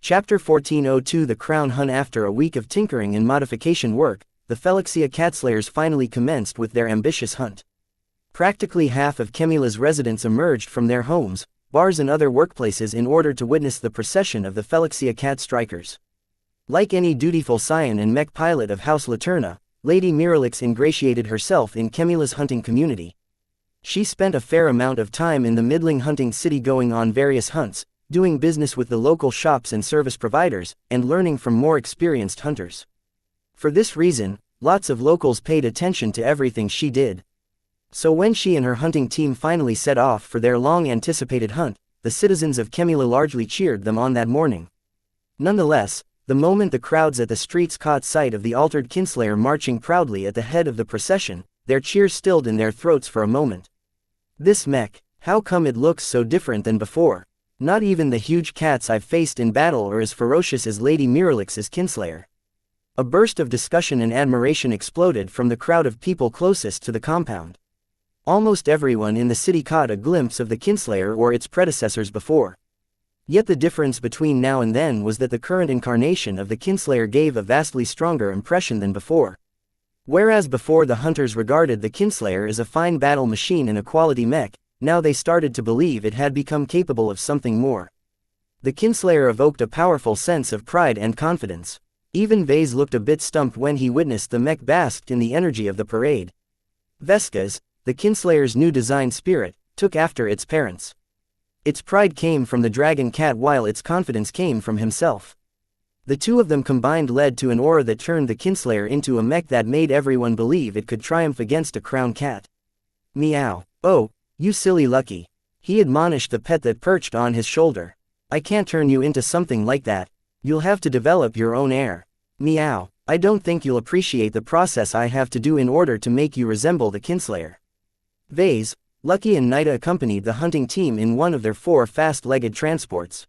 Chapter 1402 The Crown Hunt. After a week of tinkering and modification work, the xianxia catslayers finally commenced with their ambitious hunt. Practically half of Kemila's residents emerged from their homes, bars and other workplaces in order to witness the procession of the xianxia cat strikers. Like any dutiful scion and mech pilot of House Laterna, Lady Miralix ingratiated herself in Kemila's hunting community. She spent a fair amount of time in the middling hunting city going on various hunts, doing business with the local shops and service providers, and learning from more experienced hunters. For this reason, lots of locals paid attention to everything she did. So when she and her hunting team finally set off for their long-anticipated hunt, the citizens of Kemila largely cheered them on that morning. Nonetheless, the moment the crowds at the streets caught sight of the altered kinslayer marching proudly at the head of the procession, their cheers stilled in their throats for a moment. This mech, how come it looks so different than before? Not even the huge cats I've faced in battle are as ferocious as Lady Miralix's kinslayer. A burst of discussion and admiration exploded from the crowd of people closest to the compound. Almost everyone in the city caught a glimpse of the kinslayer or its predecessors before. Yet the difference between now and then was that the current incarnation of the kinslayer gave a vastly stronger impression than before. Whereas before the hunters regarded the kinslayer as a fine battle machine and a quality mech, now they started to believe it had become capable of something more. The kinslayer evoked a powerful sense of pride and confidence. Even Vase looked a bit stumped when he witnessed the mech basked in the energy of the parade. Vesca's, the kinslayer's new design spirit, took after its parents. Its pride came from the dragon cat while its confidence came from himself. The two of them combined led to an aura that turned the kinslayer into a mech that made everyone believe it could triumph against a crown cat. Meow. Oh, you silly Lucky. He admonished the pet that perched on his shoulder. I can't turn you into something like that. You'll have to develop your own air. Meow. I don't think you'll appreciate the process I have to do in order to make you resemble the kinslayer. Vase, Lucky and Nida accompanied the hunting team in one of their 4 fast-legged transports.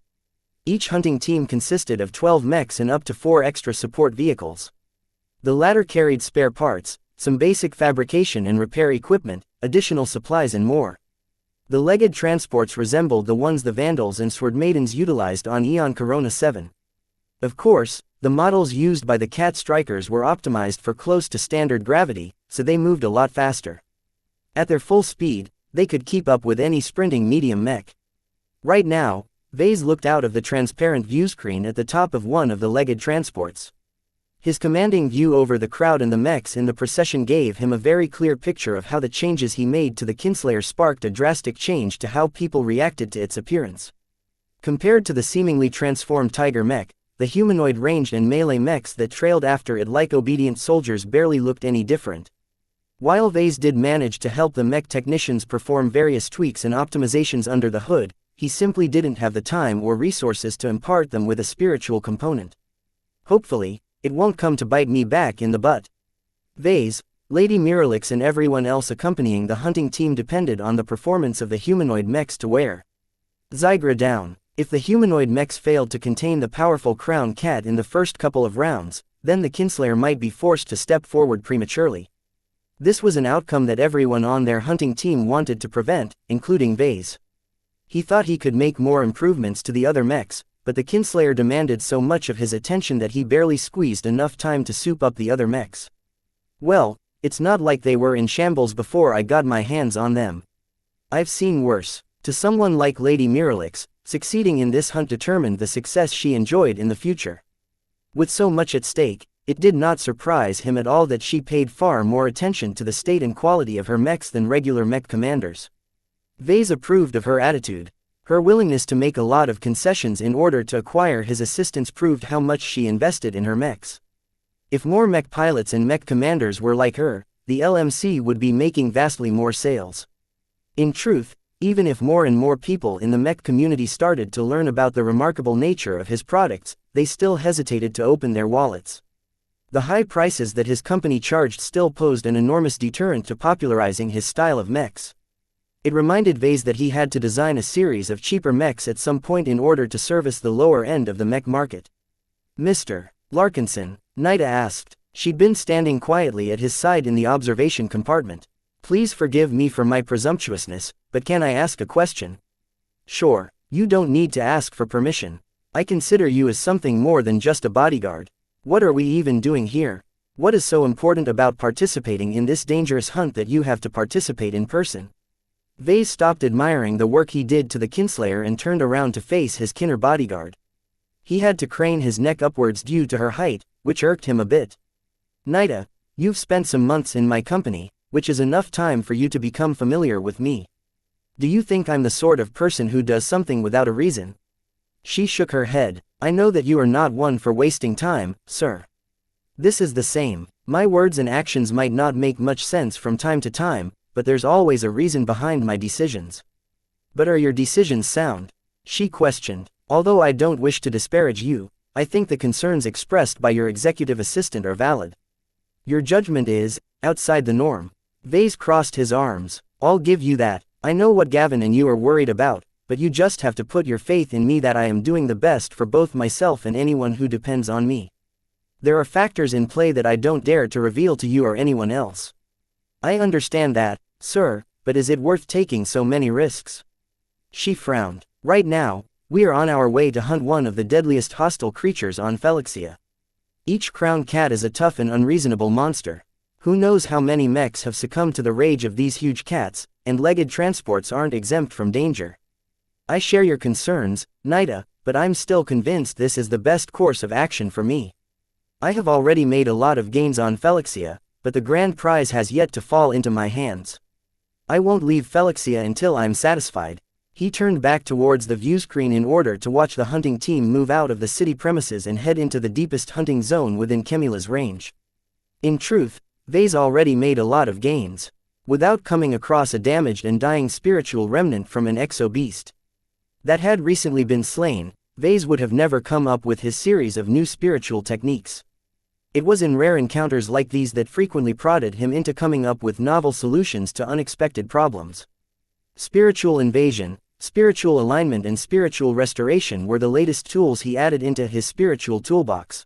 Each hunting team consisted of 12 mechs and up to 4 extra support vehicles. The latter carried spare parts, some basic fabrication and repair equipment, additional supplies and more. The legged transports resembled the ones the Vandals and Sword Maidens utilized on Eon Corona 7. Of course, the models used by the cat strikers were optimized for close to standard gravity, so they moved a lot faster. At their full speed, they could keep up with any sprinting medium mech. Right now, Vase looked out of the transparent viewscreen at the top of one of the legged transports. His commanding view over the crowd and the mechs in the procession gave him a very clear picture of how the changes he made to the kinslayer sparked a drastic change to how people reacted to its appearance. Compared to the seemingly transformed tiger mech, the humanoid ranged and melee mechs that trailed after it like obedient soldiers barely looked any different. While Vase did manage to help the mech technicians perform various tweaks and optimizations under the hood, he simply didn't have the time or resources to impart them with a spiritual component. Hopefully, it won't come to bite me back in the butt. Vase, Lady Miralix and everyone else accompanying the hunting team depended on the performance of the humanoid mechs to wear. Zygra down. If the humanoid mechs failed to contain the powerful crown cat in the first couple of rounds, then the kinslayer might be forced to step forward prematurely. This was an outcome that everyone on their hunting team wanted to prevent, including Vase. He thought he could make more improvements to the other mechs, but the kinslayer demanded so much of his attention that he barely squeezed enough time to soup up the other mechs. Well, it's not like they were in shambles before I got my hands on them. I've seen worse. To someone like Lady Miralix, succeeding in this hunt determined the success she enjoyed in the future. With so much at stake, it did not surprise him at all that she paid far more attention to the state and quality of her mechs than regular mech commanders. Vase approved of her attitude. Her willingness to make a lot of concessions in order to acquire his assistance proved how much she invested in her mechs. If more mech pilots and mech commanders were like her, the LMC would be making vastly more sales. In truth, even if more and more people in the mech community started to learn about the remarkable nature of his products, they still hesitated to open their wallets. The high prices that his company charged still posed an enormous deterrent to popularizing his style of mechs. It reminded Vase that he had to design a series of cheaper mechs at some point in order to service the lower end of the mech market. Mr. Larkinson, Nida asked. She'd been standing quietly at his side in the observation compartment. Please forgive me for my presumptuousness, but can I ask a question? Sure, you don't need to ask for permission. I consider you as something more than just a bodyguard. What are we even doing here? What is so important about participating in this dangerous hunt that you have to participate in person? Vase stopped admiring the work he did to the kinslayer and turned around to face his kinner bodyguard. He had to crane his neck upwards due to her height, which irked him a bit. Nida, you've spent some months in my company, which is enough time for you to become familiar with me. Do you think I'm the sort of person who does something without a reason? She shook her head. I know that you are not one for wasting time, sir. This is the same. My words and actions might not make much sense from time to time, but there's always a reason behind my decisions. But are your decisions sound? She questioned. Although I don't wish to disparage you, I think the concerns expressed by your executive assistant are valid. Your judgment is outside the norm. Vase crossed his arms. I'll give you that. I know what Gavin and you are worried about, but you just have to put your faith in me that I am doing the best for both myself and anyone who depends on me. There are factors in play that I don't dare to reveal to you or anyone else. I understand that, sir, but is it worth taking so many risks? She frowned. Right now, we are on our way to hunt one of the deadliest hostile creatures on xianxia. Each crowned cat is a tough and unreasonable monster. Who knows how many mechs have succumbed to the rage of these huge cats, and legged transports aren't exempt from danger. I share your concerns, Nida, but I'm still convinced this is the best course of action for me. I have already made a lot of gains on xianxia, but the grand prize has yet to fall into my hands. I won't leave xianxia until I'm satisfied. He turned back towards the view screen in order to watch the hunting team move out of the city premises and head into the deepest hunting zone within Kemila's range. In truth, Vase already made a lot of gains, without coming across a damaged and dying spiritual remnant from an exo-beast that had recently been slain. Vase would have never come up with his series of new spiritual techniques. It was in rare encounters like these that frequently prodded him into coming up with novel solutions to unexpected problems. Spiritual invasion, spiritual alignment and spiritual restoration were the latest tools he added into his spiritual toolbox.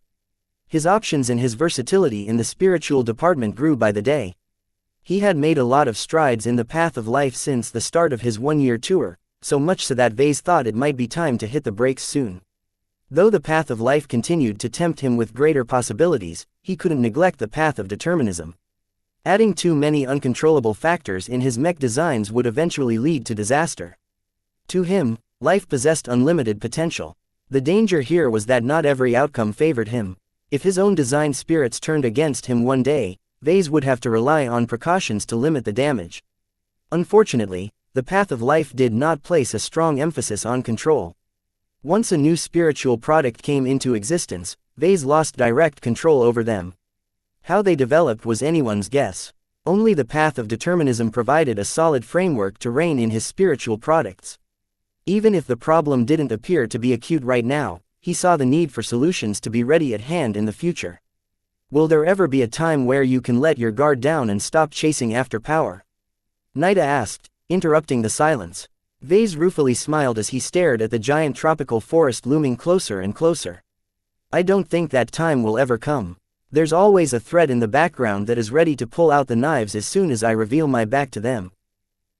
His options and his versatility in the spiritual department grew by the day. He had made a lot of strides in the path of life since the start of his one-year tour, so much so that Vase thought it might be time to hit the brakes soon. Though the path of life continued to tempt him with greater possibilities, he couldn't neglect the path of determinism. Adding too many uncontrollable factors in his mech designs would eventually lead to disaster. To him, life possessed unlimited potential. The danger here was that not every outcome favored him. If his own design spirits turned against him one day, Vase would have to rely on precautions to limit the damage. Unfortunately, the path of life did not place a strong emphasis on control. Once a new spiritual product came into existence, Vase lost direct control over them. How they developed was anyone's guess. Only the path of determinism provided a solid framework to rein in his spiritual products. Even if the problem didn't appear to be acute right now, he saw the need for solutions to be ready at hand in the future. Will there ever be a time where you can let your guard down and stop chasing after power? Nida asked, interrupting the silence. Vase ruefully smiled as he stared at the giant tropical forest looming closer and closer. I don't think that time will ever come. There's always a threat in the background that is ready to pull out the knives as soon as I reveal my back to them.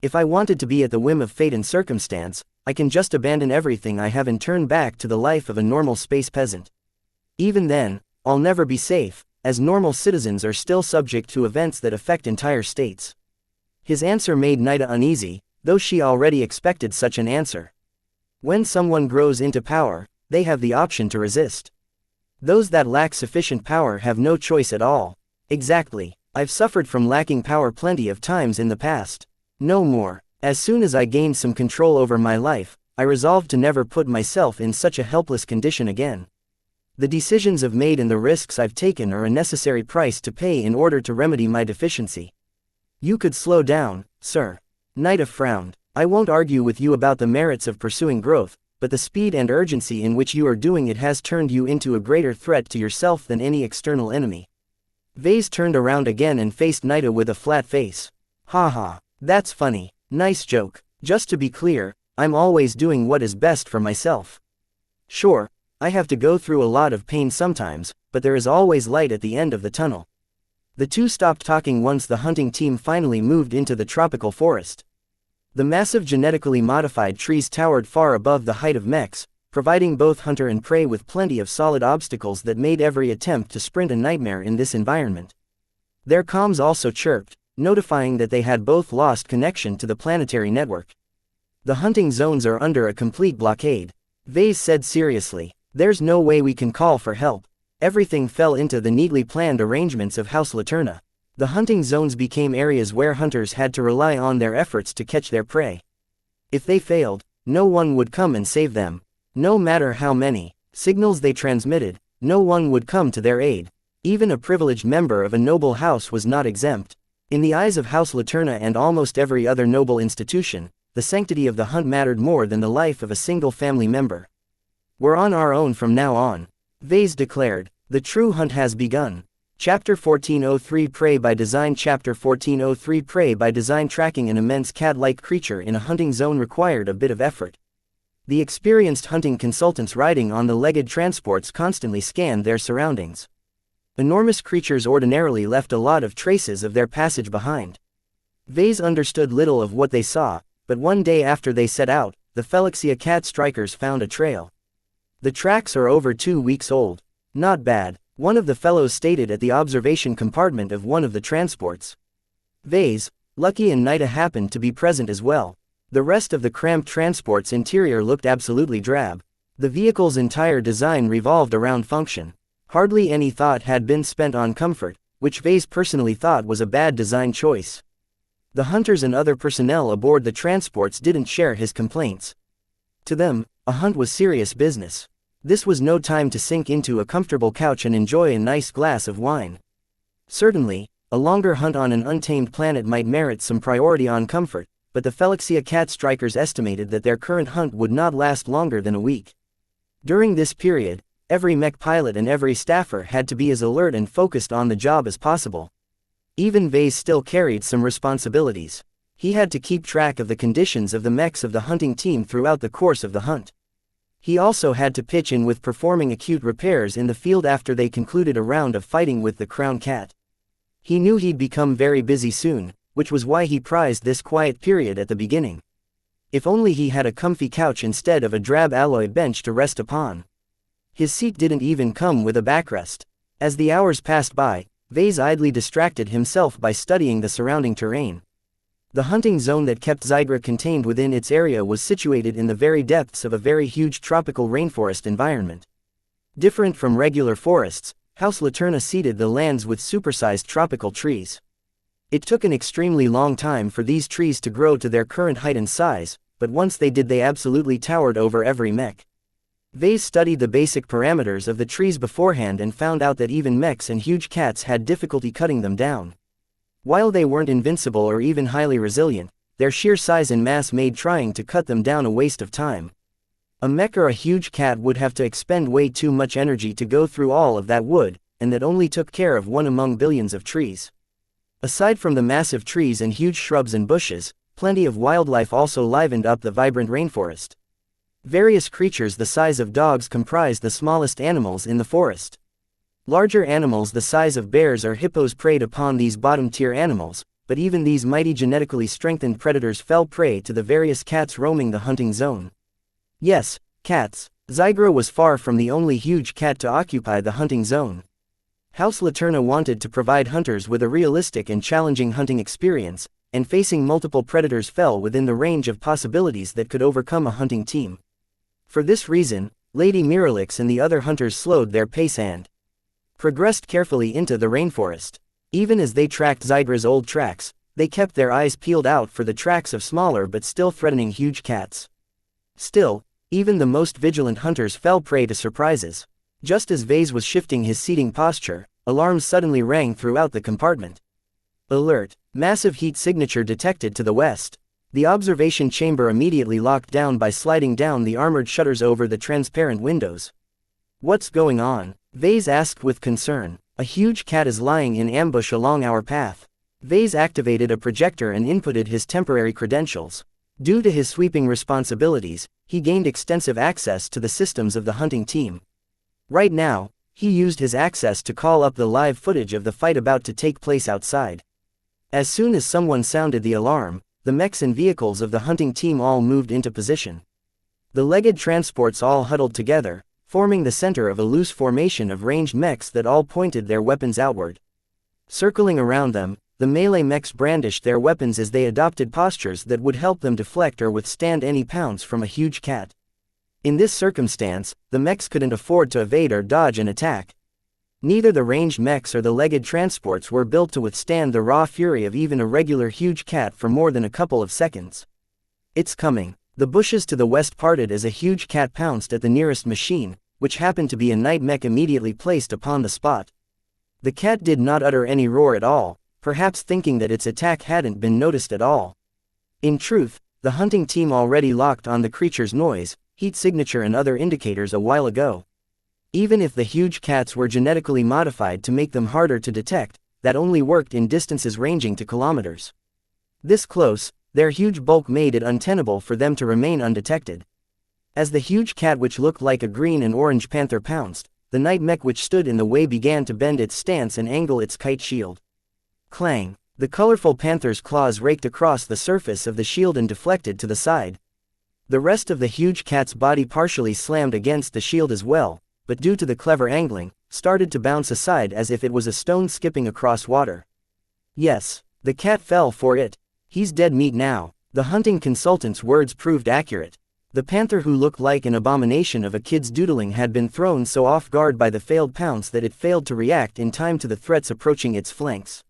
If I wanted to be at the whim of fate and circumstance, I can just abandon everything I have and turn back to the life of a normal space peasant. Even then, I'll never be safe, as normal citizens are still subject to events that affect entire states. His answer made Nida uneasy, though she already expected such an answer. When someone grows into power, they have the option to resist. Those that lack sufficient power have no choice at all. Exactly. I've suffered from lacking power plenty of times in the past. No more. As soon as I gained some control over my life, I resolved to never put myself in such a helpless condition again. The decisions I've made and the risks I've taken are a necessary price to pay in order to remedy my deficiency. You could slow down, sir. Nida frowned. I won't argue with you about the merits of pursuing growth, but the speed and urgency in which you are doing it has turned you into a greater threat to yourself than any external enemy. Vase turned around again and faced Nida with a flat face. Haha, that's funny. Nice joke. Just to be clear, I'm always doing what is best for myself. Sure, I have to go through a lot of pain sometimes, but there is always light at the end of the tunnel. The two stopped talking once the hunting team finally moved into the tropical forest. The massive genetically modified trees towered far above the height of Mechs, providing both hunter and prey with plenty of solid obstacles that made every attempt to sprint a nightmare in this environment. Their comms also chirped, notifying that they had both lost connection to the planetary network. The hunting zones are under a complete blockade, Vase said seriously. There's no way we can call for help. Everything fell into the neatly planned arrangements of House Laterna. The hunting zones became areas where hunters had to rely on their efforts to catch their prey. If they failed, no one would come and save them. No matter how many signals they transmitted, no one would come to their aid. Even a privileged member of a noble house was not exempt. In the eyes of House Laterna and almost every other noble institution, the sanctity of the hunt mattered more than the life of a single family member. We're on our own from now on, Vase declared. The true hunt has begun. Chapter 1403 Prey by Design. Chapter 1403 Prey by Design. Tracking an immense cat-like creature in a hunting zone required a bit of effort. The experienced hunting consultants riding on the legged transports constantly scanned their surroundings. Enormous creatures ordinarily left a lot of traces of their passage behind. Vase understood little of what they saw, but one day after they set out, the xianxia cat strikers found a trail. The tracks are over 2 weeks old. Not bad, one of the fellows stated at the observation compartment of one of the transports. Vase, Lucky and Nita happened to be present as well. The rest of the cramped transport's interior looked absolutely drab. The vehicle's entire design revolved around function. Hardly any thought had been spent on comfort, which Vase personally thought was a bad design choice. The hunters and other personnel aboard the transports didn't share his complaints. To them, a hunt was serious business. This was no time to sink into a comfortable couch and enjoy a nice glass of wine. Certainly, a longer hunt on an untamed planet might merit some priority on comfort, but the xianxia cat strikers estimated that their current hunt would not last longer than a week. During this period, every mech pilot and every staffer had to be as alert and focused on the job as possible. Even Vase still carried some responsibilities. He had to keep track of the conditions of the mechs of the hunting team throughout the course of the hunt. He also had to pitch in with performing acute repairs in the field after they concluded a round of fighting with the crown cat. He knew he'd become very busy soon, which was why he prized this quiet period at the beginning. If only he had a comfy couch instead of a drab alloy bench to rest upon. His seat didn't even come with a backrest. As the hours passed by, Vase idly distracted himself by studying the surrounding terrain. The hunting zone that kept Xigra contained within its area was situated in the very depths of a very huge tropical rainforest environment. Different from regular forests, House Laterna seeded the lands with supersized tropical trees. It took an extremely long time for these trees to grow to their current height and size, but once they did, they absolutely towered over every mech. Vase studied the basic parameters of the trees beforehand and found out that even mechs and huge cats had difficulty cutting them down. While they weren't invincible or even highly resilient, their sheer size and mass made trying to cut them down a waste of time. A mech or a huge cat would have to expend way too much energy to go through all of that wood, and that only took care of one among billions of trees. Aside from the massive trees and huge shrubs and bushes, plenty of wildlife also livened up the vibrant rainforest. Various creatures the size of dogs comprised the smallest animals in the forest. Larger animals the size of bears or hippos preyed upon these bottom-tier animals, but even these mighty genetically strengthened predators fell prey to the various cats roaming the hunting zone. Yes, cats. Xigra was far from the only huge cat to occupy the hunting zone. House Laterna wanted to provide hunters with a realistic and challenging hunting experience, and facing multiple predators fell within the range of possibilities that could overcome a hunting team. For this reason, Lady Miralix and the other hunters slowed their pace and progressed carefully into the rainforest. Even as they tracked Xigra's old tracks, they kept their eyes peeled out for the tracks of smaller but still threatening huge cats. Still, even the most vigilant hunters fell prey to surprises. Just as Vase was shifting his seating posture, alarms suddenly rang throughout the compartment. Alert! Massive heat signature detected to the west. The observation chamber immediately locked down by sliding down the armored shutters over the transparent windows. What's going on? Vase asked with concern. A huge cat is lying in ambush along our path. Vase activated a projector and inputted his temporary credentials. Due to his sweeping responsibilities, he gained extensive access to the systems of the hunting team. Right now, he used his access to call up the live footage of the fight about to take place outside. As soon as someone sounded the alarm, the mechs and vehicles of the hunting team all moved into position. The legged transports all huddled together, forming the center of a loose formation of ranged mechs that all pointed their weapons outward. Circling around them, the melee mechs brandished their weapons as they adopted postures that would help them deflect or withstand any pounce from a huge cat. In this circumstance, the mechs couldn't afford to evade or dodge an attack. Neither the ranged mechs or the legged transports were built to withstand the raw fury of even a regular huge cat for more than a couple of seconds. It's coming. The bushes to the west parted as a huge cat pounced at the nearest machine, which happened to be a night mech immediately placed upon the spot. The cat did not utter any roar at all, perhaps thinking that its attack hadn't been noticed at all. In truth, the hunting team already locked on the creature's noise, heat signature and other indicators a while ago. Even if the huge cats were genetically modified to make them harder to detect, that only worked in distances ranging to kilometers. This close, their huge bulk made it untenable for them to remain undetected. As the huge cat which looked like a green and orange panther pounced, the night mech which stood in the way began to bend its stance and angle its kite shield. Clang! The colorful panther's claws raked across the surface of the shield and deflected to the side. The rest of the huge cat's body partially slammed against the shield as well, but due to the clever angling, started to bounce aside as if it was a stone skipping across water. Yes, the cat fell for it. He's dead meat now. The hunting consultant's words proved accurate. The panther, who looked like an abomination of a kid's doodling, had been thrown so off guard by the failed pounce that it failed to react in time to the threats approaching its flanks.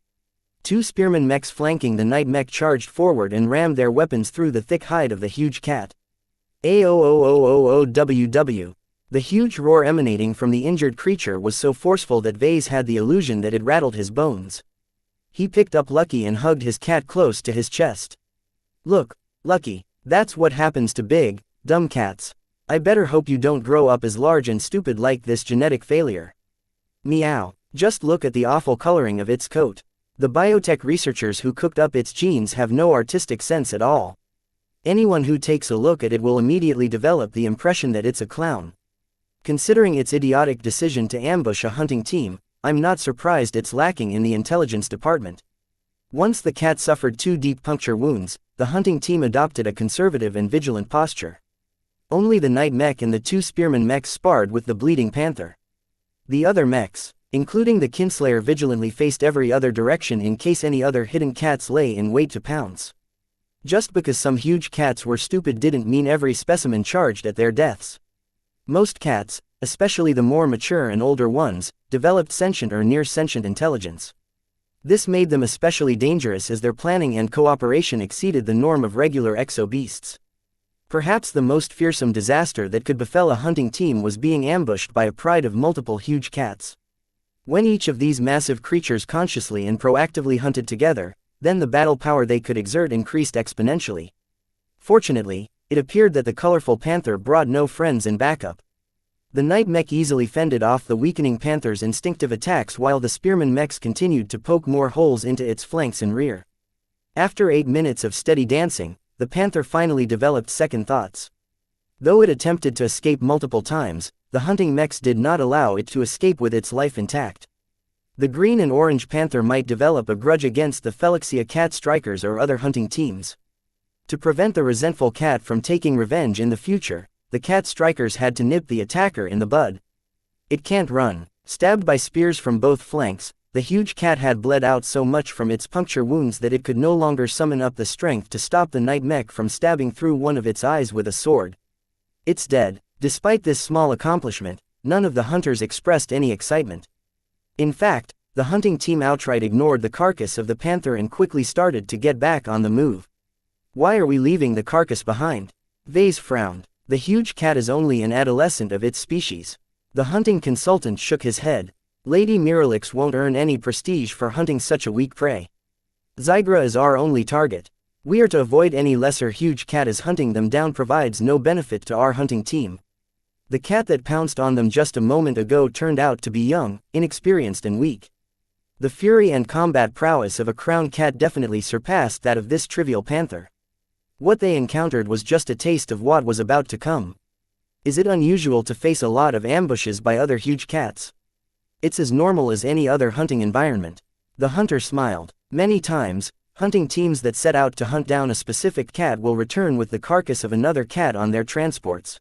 Two spearman mechs flanking the night mech charged forward and rammed their weapons through the thick hide of the huge cat. AOOOOOWW. The huge roar emanating from the injured creature was so forceful that Vase had the illusion that it rattled his bones. He picked up Lucky and hugged his cat close to his chest. Look, Lucky, that's what happens to big, dumb cats. I better hope you don't grow up as large and stupid like this genetic failure. Meow. Just look at the awful coloring of its coat. The biotech researchers who cooked up its genes have no artistic sense at all. Anyone who takes a look at it will immediately develop the impression that it's a clown. Considering its idiotic decision to ambush a hunting team, I'm not surprised it's lacking in the intelligence department. Once the cat suffered 2 deep puncture wounds, the hunting team adopted a conservative and vigilant posture. Only the night mech and the 2 spearman mechs sparred with the bleeding panther. The other mechs, including the kinslayer, vigilantly faced every other direction in case any other hidden cats lay in wait to pounce. Just because some huge cats were stupid didn't mean every specimen charged at their deaths. Most cats, especially the more mature and older ones, developed sentient or near-sentient intelligence. This made them especially dangerous as their planning and cooperation exceeded the norm of regular exo-beasts. Perhaps the most fearsome disaster that could befell a hunting team was being ambushed by a pride of multiple huge cats. When each of these massive creatures consciously and proactively hunted together, then the battle power they could exert increased exponentially. Fortunately, it appeared that the colorful panther brought no friends in backup. The night mech easily fended off the weakening panther's instinctive attacks while the spearman mechs continued to poke more holes into its flanks and rear. After 8 minutes of steady dancing, the panther finally developed second thoughts. Though it attempted to escape multiple times, the hunting mechs did not allow it to escape with its life intact. The green and orange panther might develop a grudge against the xianxia cat strikers or other hunting teams. To prevent the resentful cat from taking revenge in the future, the cat strikers had to nip the attacker in the bud. It can't run. Stabbed by spears from both flanks, the huge cat had bled out so much from its puncture wounds that it could no longer summon up the strength to stop the night mech from stabbing through one of its eyes with a sword. It's dead. Despite this small accomplishment, none of the hunters expressed any excitement. In fact, the hunting team outright ignored the carcass of the panther and quickly started to get back on the move. Why are we leaving the carcass behind? Vase frowned. The huge cat is only an adolescent of its species. The hunting consultant shook his head. Lady Miralix won't earn any prestige for hunting such a weak prey. Zygra is our only target. We are to avoid any lesser huge cat, as hunting them down provides no benefit to our hunting team. The cat that pounced on them just a moment ago turned out to be young, inexperienced and weak. The fury and combat prowess of a crowned cat definitely surpassed that of this trivial panther. What they encountered was just a taste of what was about to come. Is it unusual to face a lot of ambushes by other huge cats? It's as normal as any other hunting environment. The hunter smiled. Many times, Hunting teams that set out to hunt down a specific cat will return with the carcass of another cat on their transports.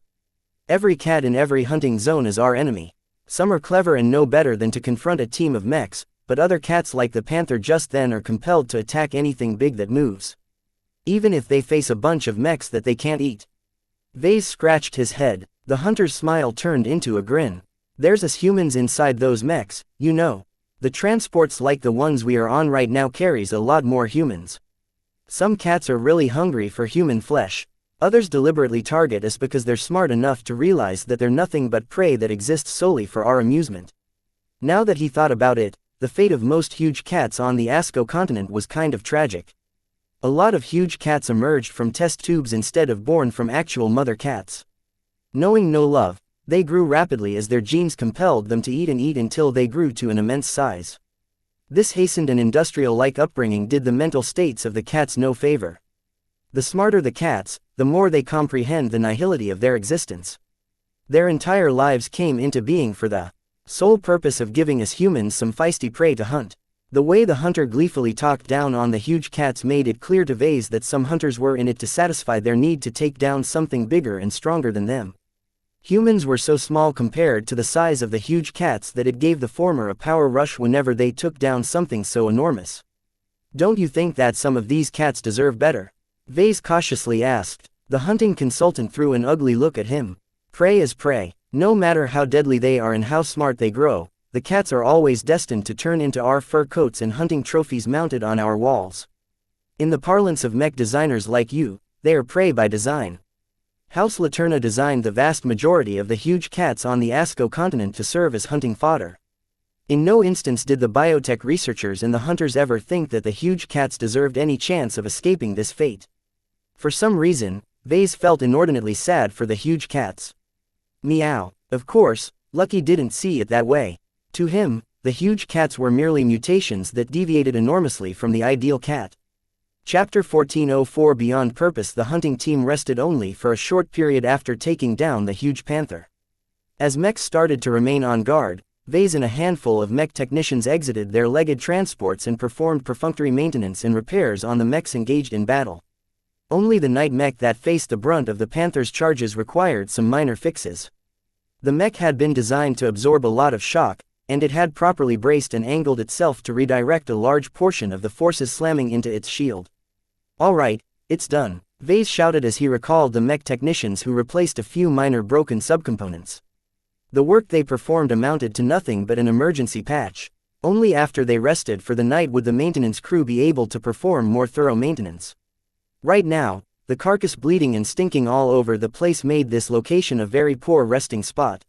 Every cat in every hunting zone is our enemy. Some are clever and know better than to confront a team of mechs, but other cats like the panther just then are compelled to attack anything big that moves. Even if they face a bunch of mechs that they can't eat. Vase scratched his head. The hunter's smile turned into a grin. There's us humans inside those mechs, you know. The transports like the ones we are on right now carries a lot more humans. Some cats are really hungry for human flesh. Others deliberately target us because they're smart enough to realize that they're nothing but prey that exists solely for our amusement. Now that he thought about it, the fate of most huge cats on the Asco continent was kind of tragic. A lot of huge cats emerged from test tubes instead of born from actual mother cats. Knowing no love, they grew rapidly as their genes compelled them to eat and eat until they grew to an immense size. This hastened an industrial-like upbringing did the mental states of the cats no favor. The smarter the cats, the more they comprehend the nihility of their existence. Their entire lives came into being for the sole purpose of giving us humans some feisty prey to hunt. The way the hunter gleefully talked down on the huge cats made it clear to Vase that some hunters were in it to satisfy their need to take down something bigger and stronger than them. Humans were so small compared to the size of the huge cats that it gave the former a power rush whenever they took down something so enormous. Don't you think that some of these cats deserve better? Vase cautiously asked. The hunting consultant threw an ugly look at him. Prey is prey. No matter how deadly they are and how smart they grow, the cats are always destined to turn into our fur coats and hunting trophies mounted on our walls. In the parlance of mech designers like you, they are prey by design. House Laterna designed the vast majority of the huge cats on the Asco continent to serve as hunting fodder. In no instance did the biotech researchers and the hunters ever think that the huge cats deserved any chance of escaping this fate. For some reason, Vase felt inordinately sad for the huge cats. Meow. Of course, Lucky didn't see it that way. To him, the huge cats were merely mutations that deviated enormously from the ideal cat. Chapter 1404 Beyond Purpose. The hunting team rested only for a short period after taking down the huge panther. As mechs started to remain on guard, Vase and a handful of mech technicians exited their legged transports and performed perfunctory maintenance and repairs on the mechs engaged in battle. Only the night mech that faced the brunt of the panther's charges required some minor fixes. The mech had been designed to absorb a lot of shock, and it had properly braced and angled itself to redirect a large portion of the forces slamming into its shield. All right, it's done, Vase shouted as he recalled the mech technicians who replaced a few minor broken subcomponents. The work they performed amounted to nothing but an emergency patch. Only after they rested for the night would the maintenance crew be able to perform more thorough maintenance. Right now, the carcass bleeding and stinking all over the place made this location a very poor resting spot.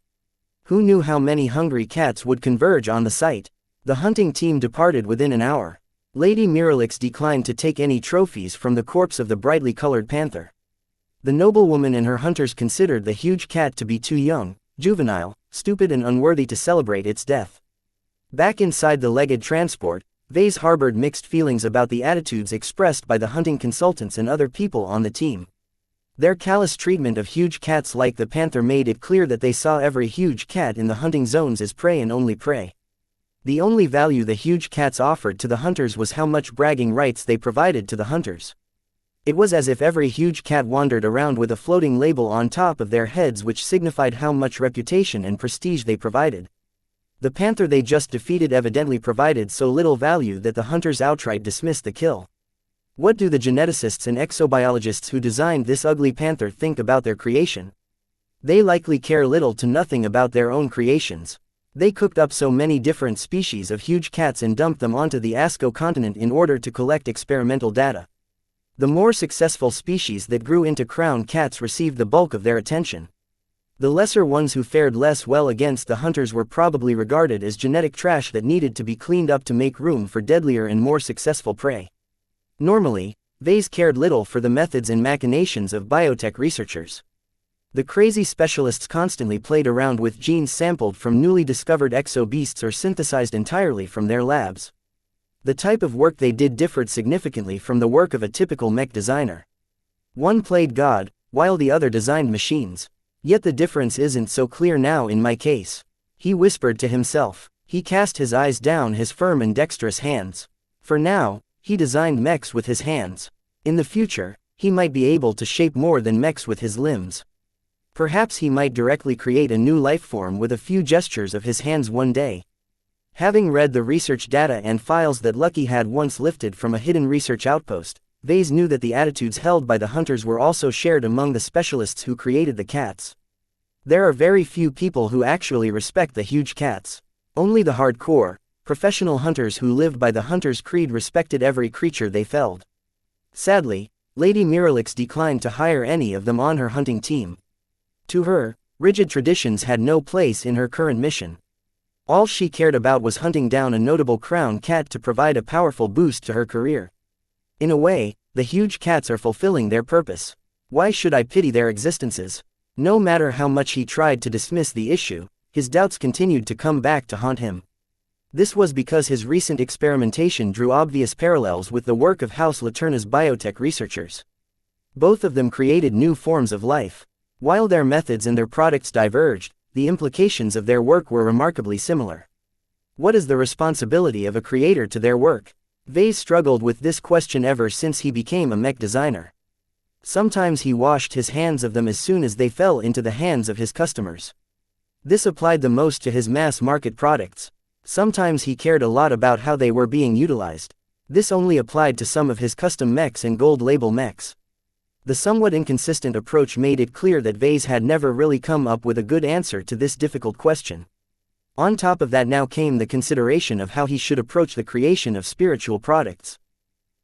Who knew how many hungry cats would converge on the site? The hunting team departed within an hour. Lady Miralix declined to take any trophies from the corpse of the brightly colored panther. The noblewoman and her hunters considered the huge cat to be too young, juvenile, stupid and unworthy to celebrate its death. Back inside the legged transport, Vase harbored mixed feelings about the attitudes expressed by the hunting consultants and other people on the team. Their callous treatment of huge cats like the panther made it clear that they saw every huge cat in the hunting zones as prey and only prey. The only value the huge cats offered to the hunters was how much bragging rights they provided to the hunters. It was as if every huge cat wandered around with a floating label on top of their heads which signified how much reputation and prestige they provided. The panther they just defeated evidently provided so little value that the hunters outright dismissed the kill. What do the geneticists and exobiologists who designed this ugly panther think about their creation? They likely care little to nothing about their own creations. They cooked up so many different species of huge cats and dumped them onto the Asco continent in order to collect experimental data. The more successful species that grew into crown cats received the bulk of their attention. The lesser ones who fared less well against the hunters were probably regarded as genetic trash that needed to be cleaned up to make room for deadlier and more successful prey. Normally, Vase cared little for the methods and machinations of biotech researchers. The crazy specialists constantly played around with genes sampled from newly discovered exo-beasts or synthesized entirely from their labs. The type of work they did differed significantly from the work of a typical mech designer. One played God, while the other designed machines. Yet the difference isn't so clear now in my case. He whispered to himself. He cast his eyes down his firm and dexterous hands. For now, he designed mechs with his hands. In the future, he might be able to shape more than mechs with his limbs. Perhaps he might directly create a new life form with a few gestures of his hands one day. Having read the research data and files that Lucky had once lifted from a hidden research outpost, Vase knew that the attitudes held by the hunters were also shared among the specialists who created the cats. There are very few people who actually respect the huge cats. Only the hardcore, professional hunters who lived by the hunter's creed respected every creature they felled. Sadly, Lady Miralix declined to hire any of them on her hunting team. To her, rigid traditions had no place in her current mission. All she cared about was hunting down a notable crown cat to provide a powerful boost to her career. In a way, the huge cats are fulfilling their purpose. Why should I pity their existences? No matter how much he tried to dismiss the issue, his doubts continued to come back to haunt him. This was because his recent experimentation drew obvious parallels with the work of House Laterna's biotech researchers. Both of them created new forms of life. While their methods and their products diverged, the implications of their work were remarkably similar. What is the responsibility of a creator to their work? Vase struggled with this question ever since he became a mech designer. Sometimes he washed his hands of them as soon as they fell into the hands of his customers. This applied the most to his mass-market products. Sometimes he cared a lot about how they were being utilized. This only applied to some of his custom mechs and gold-label mechs. The somewhat inconsistent approach made it clear that Vase had never really come up with a good answer to this difficult question. On top of that now came the consideration of how he should approach the creation of spiritual products.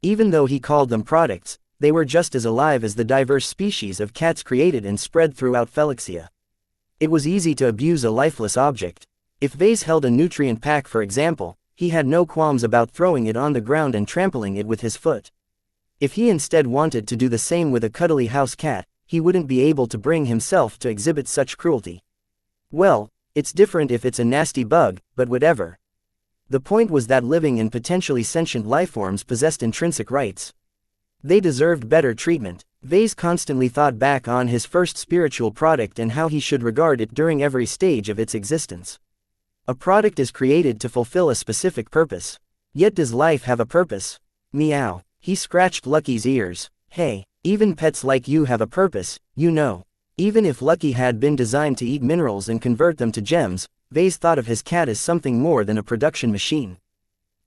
Even though he called them products, they were just as alive as the diverse species of cats created and spread throughout xianxia. It was easy to abuse a lifeless object. If Vase held a nutrient pack for example, he had no qualms about throwing it on the ground and trampling it with his foot. If he instead wanted to do the same with a cuddly house cat, he wouldn't be able to bring himself to exhibit such cruelty. Well, it's different if it's a nasty bug, but whatever. The point was that living and potentially sentient lifeforms possessed intrinsic rights. They deserved better treatment. Vase constantly thought back on his first spiritual product and how he should regard it during every stage of its existence. A product is created to fulfill a specific purpose. Yet does life have a purpose? Meow. He scratched Lucky's ears. Hey, even pets like you have a purpose, you know. Even if Lucky had been designed to eat minerals and convert them to gems, Vase thought of his cat as something more than a production machine.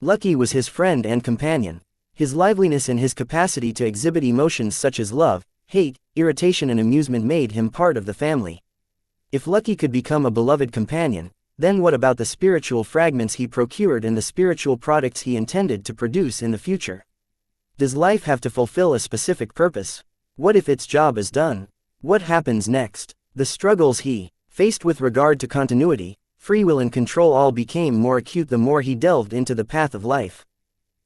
Lucky was his friend and companion. His liveliness and his capacity to exhibit emotions such as love, hate, irritation and amusement made him part of the family. If Lucky could become a beloved companion, then what about the spiritual fragments he procured and the spiritual products he intended to produce in the future? Does life have to fulfill a specific purpose? What if its job is done? What happens next? The struggles he faced with regard to continuity, free will and control all became more acute the more he delved into the path of life.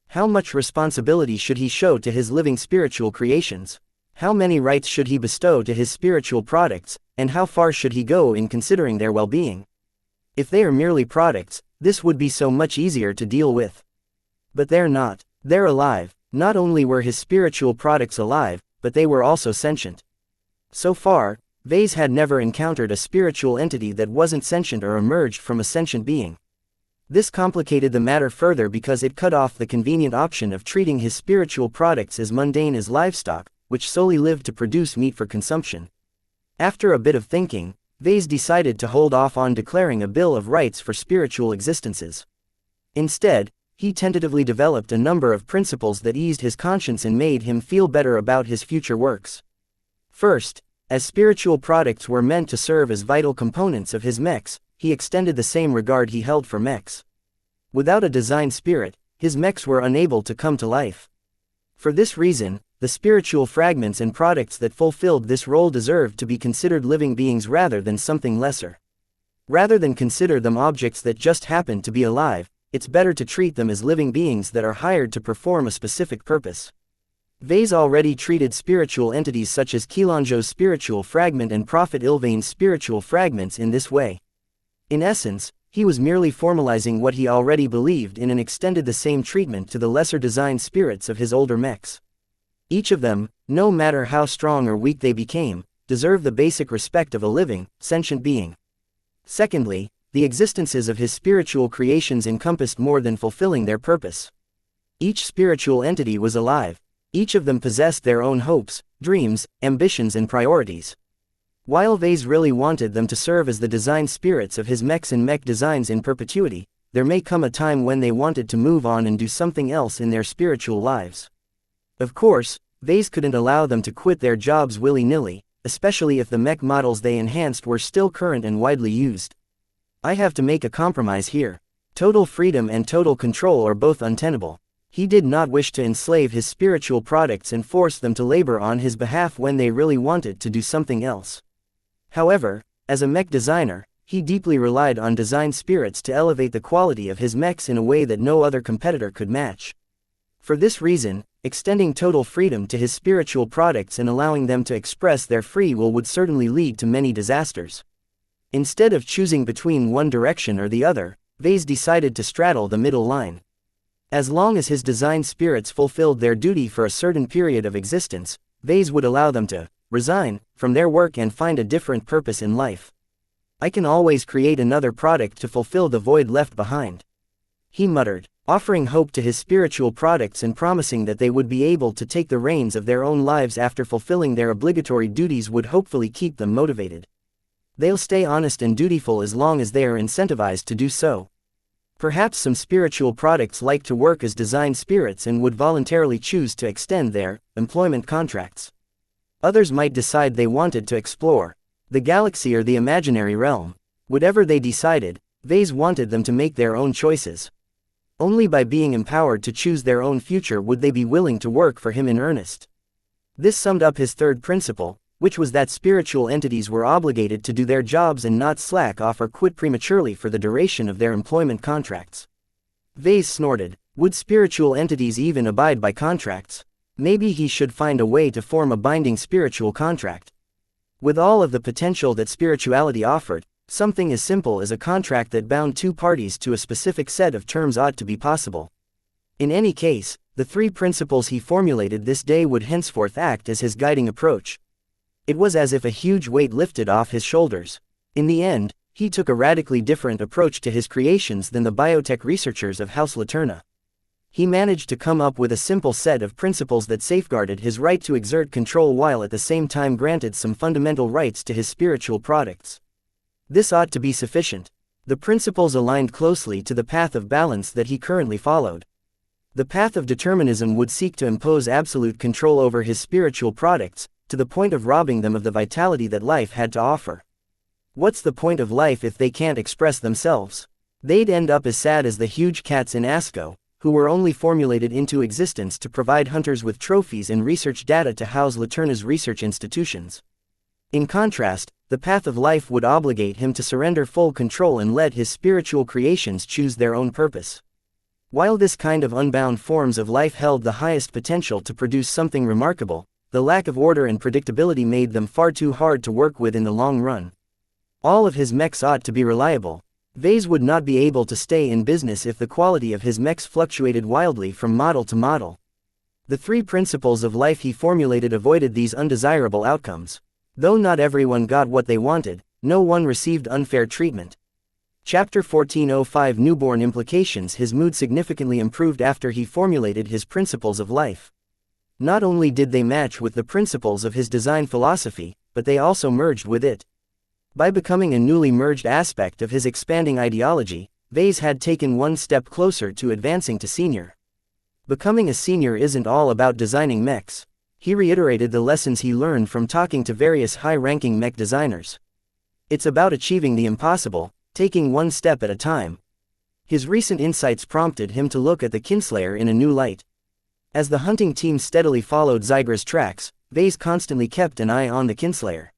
How much responsibility should he show to his living spiritual creations? How many rights should he bestow to his spiritual products, and how far should he go in considering their well-being? If they are merely products, this would be so much easier to deal with. But they're not. They're alive. Not only were his spiritual products alive, but they were also sentient. So far, Vase had never encountered a spiritual entity that wasn't sentient or emerged from a sentient being. This complicated the matter further because it cut off the convenient option of treating his spiritual products as mundane as livestock, which solely lived to produce meat for consumption. After a bit of thinking, Vase decided to hold off on declaring a Bill of Rights for spiritual existences. Instead, he tentatively developed a number of principles that eased his conscience and made him feel better about his future works. First, as spiritual products were meant to serve as vital components of his mechs, he extended the same regard he held for mechs. Without a design spirit, his mechs were unable to come to life. For this reason, the spiritual fragments and products that fulfilled this role deserved to be considered living beings rather than something lesser. Rather than consider them objects that just happened to be alive, it's better to treat them as living beings that are hired to perform a specific purpose. Vase already treated spiritual entities such as Qilanzhou's spiritual fragment and Prophet Ilvain's spiritual fragments in this way. In essence, he was merely formalizing what he already believed in and extended the same treatment to the lesser designed spirits of his older mechs. Each of them, no matter how strong or weak they became, deserved the basic respect of a living, sentient being. Secondly, the existences of his spiritual creations encompassed more than fulfilling their purpose. Each spiritual entity was alive. Each of them possessed their own hopes, dreams, ambitions and priorities. While Vase really wanted them to serve as the design spirits of his mechs and mech designs in perpetuity, there may come a time when they wanted to move on and do something else in their spiritual lives. Of course, Vase couldn't allow them to quit their jobs willy-nilly, especially if the mech models they enhanced were still current and widely used. I have to make a compromise here. Total freedom and total control are both untenable. He did not wish to enslave his spiritual products and force them to labor on his behalf when they really wanted to do something else. However, as a mech designer, he deeply relied on design spirits to elevate the quality of his mechs in a way that no other competitor could match. For this reason, extending total freedom to his spiritual products and allowing them to express their free will would certainly lead to many disasters. Instead of choosing between one direction or the other, Vase decided to straddle the middle line. As long as his design spirits fulfilled their duty for a certain period of existence, Vase would allow them to resign from their work and find a different purpose in life. I can always create another product to fulfill the void left behind, he muttered, offering hope to his spiritual products and promising that they would be able to take the reins of their own lives after fulfilling their obligatory duties would hopefully keep them motivated. They'll stay honest and dutiful as long as they are incentivized to do so. Perhaps some spiritual products like to work as design spirits and would voluntarily choose to extend their employment contracts. Others might decide they wanted to explore the galaxy or the imaginary realm. Whatever they decided, Vase wanted them to make their own choices. Only by being empowered to choose their own future would they be willing to work for him in earnest. This summed up his third principle, which was that spiritual entities were obligated to do their jobs and not slack off or quit prematurely for the duration of their employment contracts. Vase snorted. Would spiritual entities even abide by contracts? Maybe he should find a way to form a binding spiritual contract. With all of the potential that spirituality offered, something as simple as a contract that bound two parties to a specific set of terms ought to be possible. In any case, the three principles he formulated this day would henceforth act as his guiding approach. It was as if a huge weight lifted off his shoulders. In the end, he took a radically different approach to his creations than the biotech researchers of House Laterna. He managed to come up with a simple set of principles that safeguarded his right to exert control while at the same time granted some fundamental rights to his spiritual products. This ought to be sufficient. The principles aligned closely to the path of balance that he currently followed. The path of determinism would seek to impose absolute control over his spiritual products, to the point of robbing them of the vitality that life had to offer. What's the point of life if they can't express themselves? They'd end up as sad as the huge cats in Asco, who were only formulated into existence to provide hunters with trophies and research data to house Laterna's research institutions. In contrast, the path of life would obligate him to surrender full control and let his spiritual creations choose their own purpose. While this kind of unbound forms of life held the highest potential to produce something remarkable, the lack of order and predictability made them far too hard to work with in the long run. All of his mechs ought to be reliable. Vase would not be able to stay in business if the quality of his mechs fluctuated wildly from model to model. The three principles of life he formulated avoided these undesirable outcomes. Though not everyone got what they wanted, no one received unfair treatment. Chapter 1405 Newborn Implications. His mood significantly improved after he formulated his principles of life. Not only did they match with the principles of his design philosophy, but they also merged with it. By becoming a newly merged aspect of his expanding ideology, Vase had taken one step closer to advancing to senior. Becoming a senior isn't all about designing mechs. He reiterated the lessons he learned from talking to various high-ranking mech designers. It's about achieving the impossible, taking one step at a time. His recent insights prompted him to look at the Kinslayer in a new light. As the hunting team steadily followed Zygra's tracks, Vase constantly kept an eye on the Kinslayer.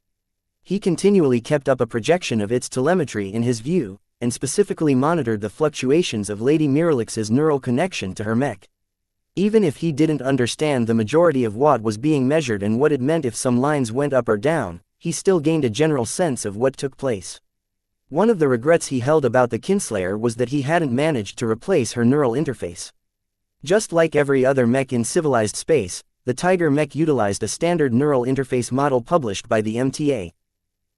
He continually kept up a projection of its telemetry in his view, and specifically monitored the fluctuations of Lady Miralix's neural connection to her mech. Even if he didn't understand the majority of what was being measured and what it meant if some lines went up or down, he still gained a general sense of what took place. One of the regrets he held about the Kinslayer was that he hadn't managed to replace her neural interface. Just like every other mech in civilized space, the Tiger mech utilized a standard neural interface model published by the MTA.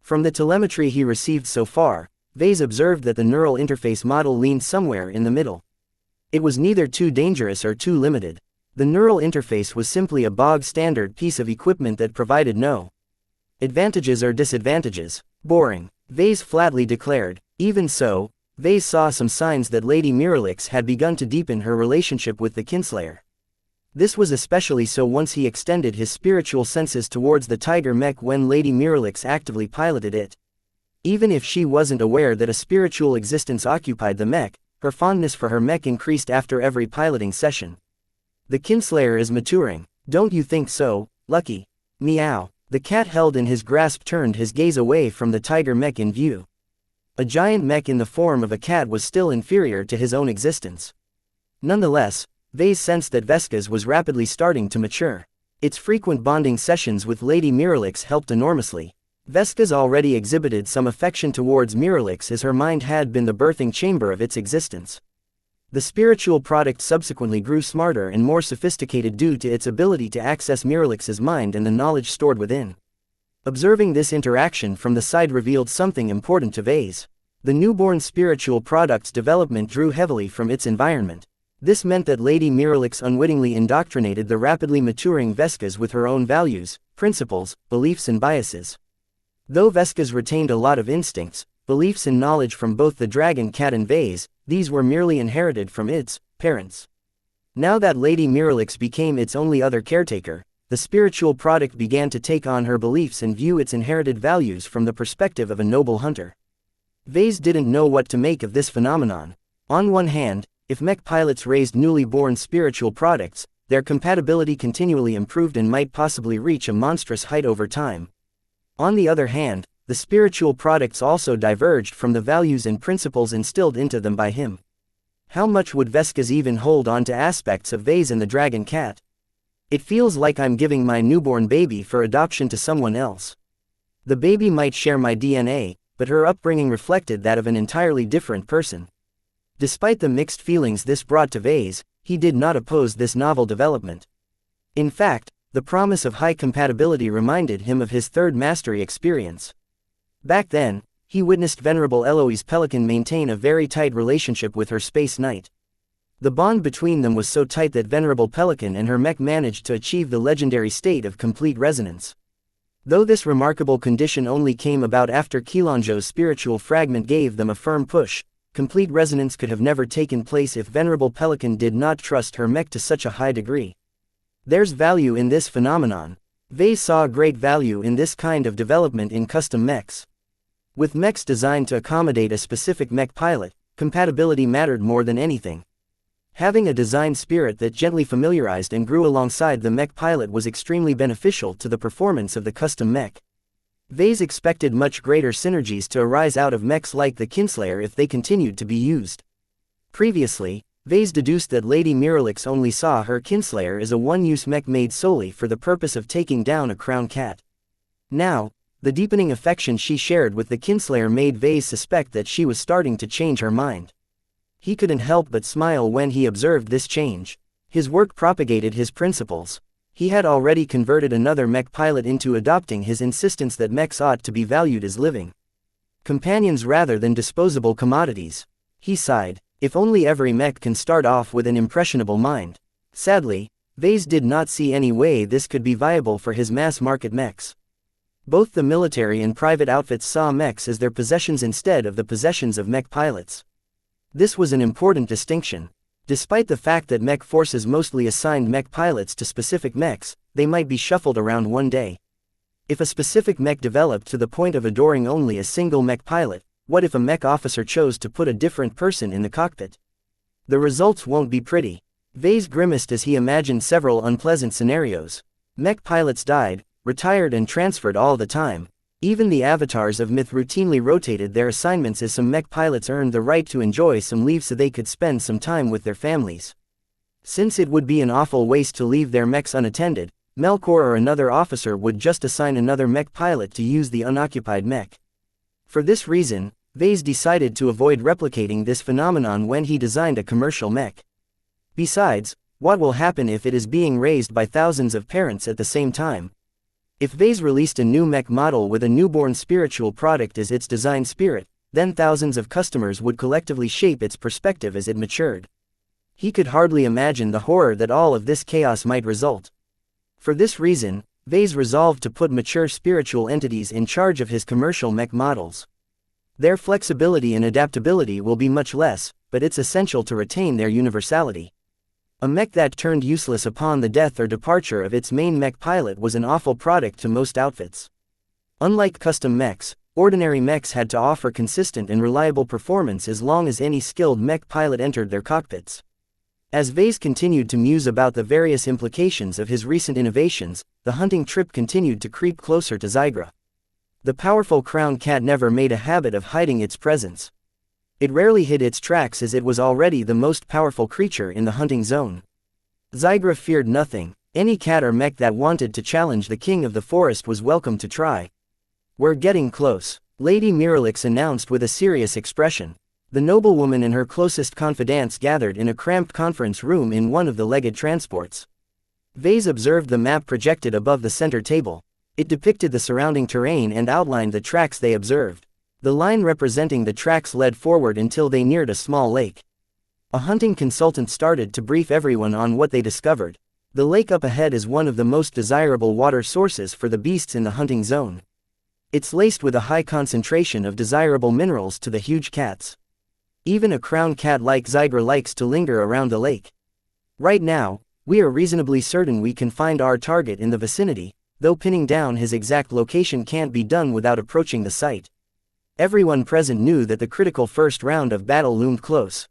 From the telemetry he received so far, Vase observed that the neural interface model leaned somewhere in the middle. It was neither too dangerous or too limited. The neural interface was simply a bog-standard piece of equipment that provided no advantages or disadvantages. Boring, Vase flatly declared. Even so, Vase saw some signs that Lady Miralix had begun to deepen her relationship with the kinslayer. This was especially so once he extended his spiritual senses towards the tiger mech when Lady Miralix actively piloted it. Even if she wasn't aware that a spiritual existence occupied the mech, her fondness for her mech increased after every piloting session. The kinslayer is maturing, don't you think so, Lucky? Meow. The cat held in his grasp turned his gaze away from the tiger mech in view. A giant mech in the form of a cat was still inferior to his own existence. Nonetheless, Vase sensed that Vesca's was rapidly starting to mature. Its frequent bonding sessions with Lady Miralix helped enormously. Vesca's already exhibited some affection towards Miralix as her mind had been the birthing chamber of its existence. The spiritual product subsequently grew smarter and more sophisticated due to its ability to access Miralix's mind and the knowledge stored within. Observing this interaction from the side revealed something important to Vase. The newborn spiritual product's development drew heavily from its environment. This meant that Lady Miralix unwittingly indoctrinated the rapidly maturing Vesca's with her own values, principles, beliefs and biases. Though Vesca's retained a lot of instincts, beliefs and knowledge from both the dragon cat and Vase, these were merely inherited from its parents. Now that Lady Miralix became its only other caretaker, the spiritual product began to take on her beliefs and view its inherited values from the perspective of a noble hunter. Vase didn't know what to make of this phenomenon. On one hand, if mech pilots raised newly born spiritual products, their compatibility continually improved and might possibly reach a monstrous height over time. On the other hand, the spiritual products also diverged from the values and principles instilled into them by him. How much would Vesca's even hold on to aspects of Vase and the dragon cat? It feels like I'm giving my newborn baby for adoption to someone else. The baby might share my DNA, but her upbringing reflected that of an entirely different person. Despite the mixed feelings this brought to Vase, he did not oppose this novel development. In fact, the promise of high compatibility reminded him of his third mastery experience. Back then, he witnessed Venerable Eloise Pelican maintain a very tight relationship with her Space Knight. The bond between them was so tight that Venerable Pelican and her mech managed to achieve the legendary state of complete resonance. Though this remarkable condition only came about after Qilanzhou's spiritual fragment gave them a firm push, complete resonance could have never taken place if Venerable Pelican did not trust her mech to such a high degree. There's value in this phenomenon. Vase saw great value in this kind of development in custom mechs. With mechs designed to accommodate a specific mech pilot, compatibility mattered more than anything. Having a design spirit that gently familiarized and grew alongside the mech pilot was extremely beneficial to the performance of the custom mech. Vase expected much greater synergies to arise out of mechs like the kinslayer if they continued to be used. Previously, Vase deduced that Lady Miralix only saw her kinslayer as a one-use mech made solely for the purpose of taking down a crown cat. Now, the deepening affection she shared with the kinslayer made Vase suspect that she was starting to change her mind. He couldn't help but smile when he observed this change. His work propagated his principles. He had already converted another mech pilot into adopting his insistence that mechs ought to be valued as living companions rather than disposable commodities. He sighed. If only every mech can start off with an impressionable mind. Sadly, Vase did not see any way this could be viable for his mass-market mechs. Both the military and private outfits saw mechs as their possessions instead of the possessions of mech pilots. This was an important distinction. Despite the fact that mech forces mostly assigned mech pilots to specific mechs, they might be shuffled around one day. If a specific mech developed to the point of adoring only a single mech pilot, what if a mech officer chose to put a different person in the cockpit? The results won't be pretty. Vase grimaced as he imagined several unpleasant scenarios. Mech pilots died, retired and transferred all the time. Even the avatars of Myth routinely rotated their assignments as some mech pilots earned the right to enjoy some leave so they could spend some time with their families. Since it would be an awful waste to leave their mechs unattended, Melkor or another officer would just assign another mech pilot to use the unoccupied mech. For this reason, Vase decided to avoid replicating this phenomenon when he designed a commercial mech. Besides, what will happen if it is being raised by thousands of parents at the same time? If Vase released a new mech model with a newborn spiritual product as its design spirit, then thousands of customers would collectively shape its perspective as it matured. He could hardly imagine the horror that all of this chaos might result. For this reason, Vase resolved to put mature spiritual entities in charge of his commercial mech models. Their flexibility and adaptability will be much less, but it's essential to retain their universality. A mech that turned useless upon the death or departure of its main mech pilot was an awful product to most outfits. Unlike custom mechs, ordinary mechs had to offer consistent and reliable performance as long as any skilled mech pilot entered their cockpits. As Vase continued to muse about the various implications of his recent innovations, the hunting trip continued to creep closer to Xigra. The powerful crown cat never made a habit of hiding its presence. It rarely hid its tracks as it was already the most powerful creature in the hunting zone. Xigra feared nothing. Any cat or mech that wanted to challenge the king of the forest was welcome to try. "We're getting close," Lady Miralix announced with a serious expression. The noblewoman and her closest confidants gathered in a cramped conference room in one of the legged transports. Vase observed the map projected above the center table. It depicted the surrounding terrain and outlined the tracks they observed. The line representing the tracks led forward until they neared a small lake. A hunting consultant started to brief everyone on what they discovered. The lake up ahead is one of the most desirable water sources for the beasts in the hunting zone. It's laced with a high concentration of desirable minerals to the huge cats. Even a crown cat like Xigra likes to linger around the lake. Right now, we are reasonably certain we can find our target in the vicinity, though pinning down his exact location can't be done without approaching the site. Everyone present knew that the critical first round of battle loomed close.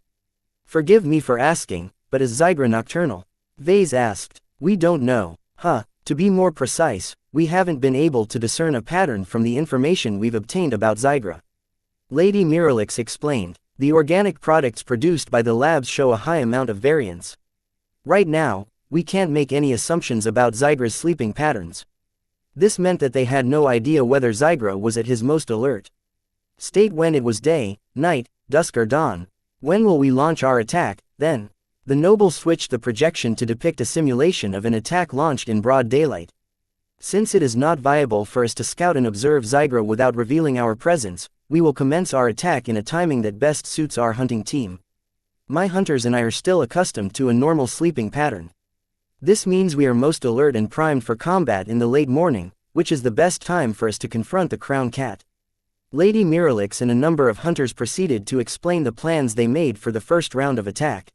"Forgive me for asking, but is Xigra nocturnal?" Vase asked. "We don't know. To be more precise, we haven't been able to discern a pattern from the information we've obtained about Xigra." Lady Miralix explained. "The organic products produced by the labs show a high amount of variance. Right now, we can't make any assumptions about Xigra's sleeping patterns." This meant that they had no idea whether Xigra was at his most alert. "State when it was day, night, dusk or dawn. When will we launch our attack, then?" The noble switched the projection to depict a simulation of an attack launched in broad daylight. "Since it is not viable for us to scout and observe Xigra without revealing our presence, we will commence our attack in a timing that best suits our hunting team. My hunters and I are still accustomed to a normal sleeping pattern. This means we are most alert and primed for combat in the late morning, which is the best time for us to confront the crown cat." Lady Miralix and a number of hunters proceeded to explain the plans they made for the first round of attack.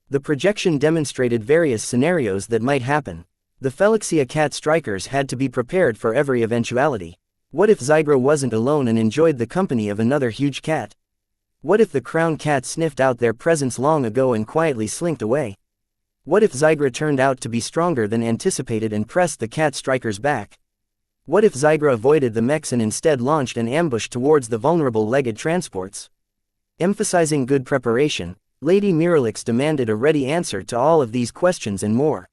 The projection demonstrated various scenarios that might happen. The xianxia cat strikers had to be prepared for every eventuality. What if Xigra wasn't alone and enjoyed the company of another huge cat? What if the crown cat sniffed out their presence long ago and quietly slinked away? What if Xigra turned out to be stronger than anticipated and pressed the cat strikers back? What if Xigra avoided the mechs and instead launched an ambush towards the vulnerable legged transports? Emphasizing good preparation, Lady Miralix demanded a ready answer to all of these questions and more.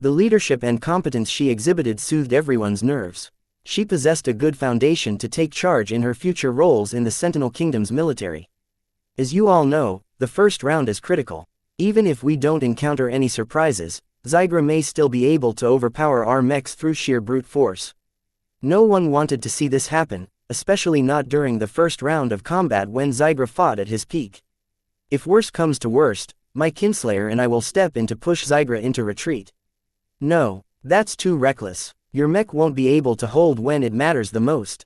The leadership and competence she exhibited soothed everyone's nerves. She possessed a good foundation to take charge in her future roles in the Sentinel Kingdom's military. As you all know, the first round is critical. Even if we don't encounter any surprises, Xigra may still be able to overpower our mechs through sheer brute force. No one wanted to see this happen, especially not during the first round of combat when Xigra fought at his peak. If worst comes to worst, my kinslayer and I will step in to push Xigra into retreat. No, that's too reckless. Your mech won't be able to hold when it matters the most.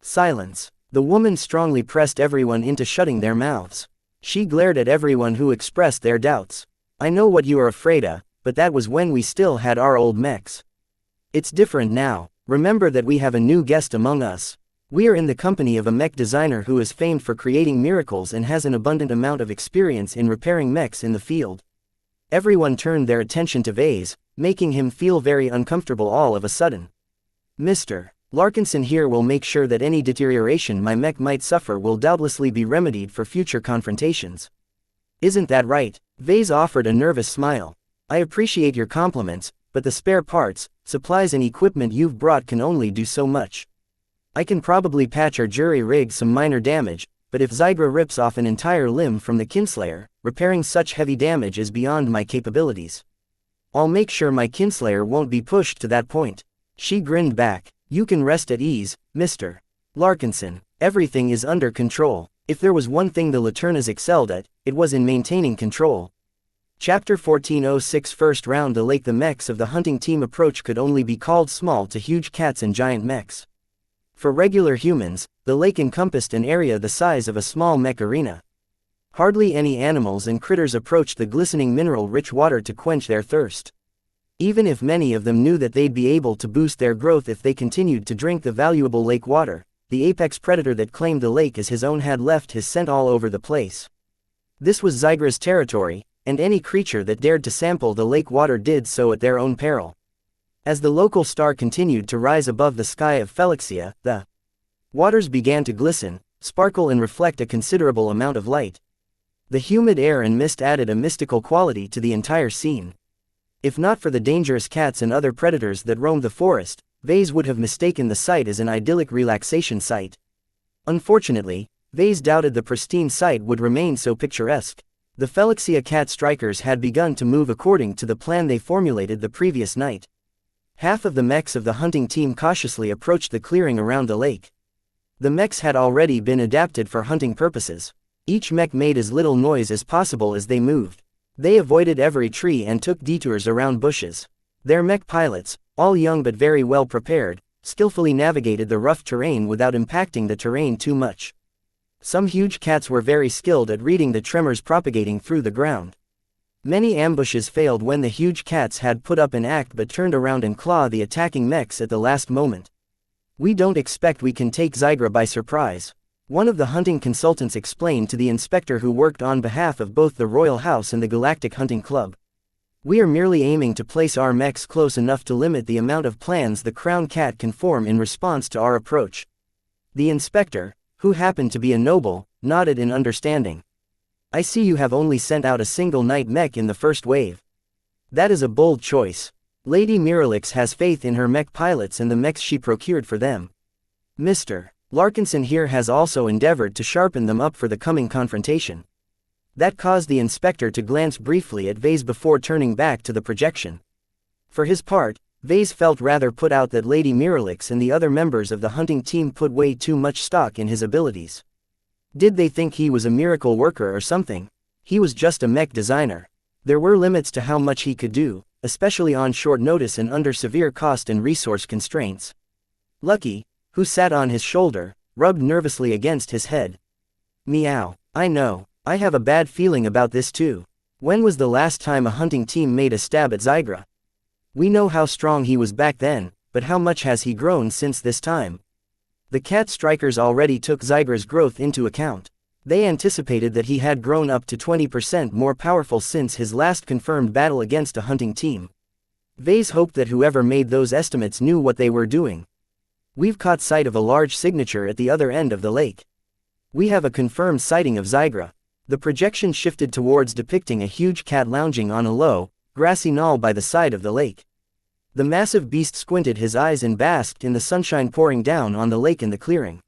Silence. The woman strongly pressed everyone into shutting their mouths. She glared at everyone who expressed their doubts. "I know what you are afraid of, but that was when we still had our old mechs. It's different now. Remember that we have a new guest among us. We are in the company of a mech designer who is famed for creating miracles and has an abundant amount of experience in repairing mechs in the field." Everyone turned their attention to Vase, making him feel very uncomfortable all of a sudden. "Mr. Larkinson here will make sure that any deterioration my mech might suffer will doubtlessly be remedied for future confrontations. Isn't that right?" Vase offered a nervous smile. "I appreciate your compliments, but the spare parts, supplies and equipment you've brought can only do so much. I can probably patch or jury-rig some minor damage, but if Xigra rips off an entire limb from the kinslayer, repairing such heavy damage is beyond my capabilities. I'll make sure my kinslayer won't be pushed to that point." She grinned back. "You can rest at ease, Mr. Larkinson. Everything is under control." If there was one thing the Laternas excelled at, it was in maintaining control. Chapter 1406 First round. The lake. The mechs of the hunting team approach could only be called small to huge cats and giant mechs. For regular humans, the lake encompassed an area the size of a small mech arena. Hardly any animals and critters approached the glistening mineral-rich water to quench their thirst. Even if many of them knew that they'd be able to boost their growth if they continued to drink the valuable lake water, the apex predator that claimed the lake as his own had left his scent all over the place. This was xianxia's territory, and any creature that dared to sample the lake water did so at their own peril. As the local star continued to rise above the sky of xianxia, the waters began to glisten, sparkle and reflect a considerable amount of light. The humid air and mist added a mystical quality to the entire scene. If not for the dangerous cats and other predators that roamed the forest, Vase would have mistaken the site as an idyllic relaxation site. Unfortunately, Vase doubted the pristine site would remain so picturesque. The xianxia cat strikers had begun to move according to the plan they formulated the previous night. Half of the mechs of the hunting team cautiously approached the clearing around the lake. The mechs had already been adapted for hunting purposes. Each mech made as little noise as possible as they moved. They avoided every tree and took detours around bushes. Their mech pilots, all young but very well prepared, skillfully navigated the rough terrain without impacting the terrain too much. Some huge cats were very skilled at reading the tremors propagating through the ground. Many ambushes failed when the huge cats had put up an act but turned around and clawed the attacking mechs at the last moment. "We don't expect we can take Xigra by surprise," one of the hunting consultants explained to the inspector who worked on behalf of both the Royal House and the Galactic Hunting Club. "We are merely aiming to place our mechs close enough to limit the amount of plans the Crown Cat can form in response to our approach." The inspector, who happened to be a noble, nodded in understanding. "I see you have only sent out a single night mech in the first wave. That is a bold choice. Lady Miralix has faith in her mech pilots and the mechs she procured for them. Mr. Larkinson here has also endeavored to sharpen them up for the coming confrontation." That caused the inspector to glance briefly at Vase before turning back to the projection. For his part, Vase felt rather put out that Lady Miralix and the other members of the hunting team put way too much stock in his abilities. Did they think he was a miracle worker or something? He was just a mech designer. There were limits to how much he could do, especially on short notice and under severe cost and resource constraints. Lucky, who sat on his shoulder, rubbed nervously against his head. "Meow, I know, I have a bad feeling about this too. When was the last time a hunting team made a stab at Xigra? We know how strong he was back then, but how much has he grown since this time?" The cat strikers already took Xigra's growth into account. They anticipated that he had grown up to 20% more powerful since his last confirmed battle against a hunting team. Vase hoped that whoever made those estimates knew what they were doing. "We've caught sight of a large signature at the other end of the lake. We have a confirmed sighting of Xigra." The projection shifted towards depicting a huge cat lounging on a low, grassy knoll by the side of the lake. The massive beast squinted his eyes and basked in the sunshine pouring down on the lake in the clearing.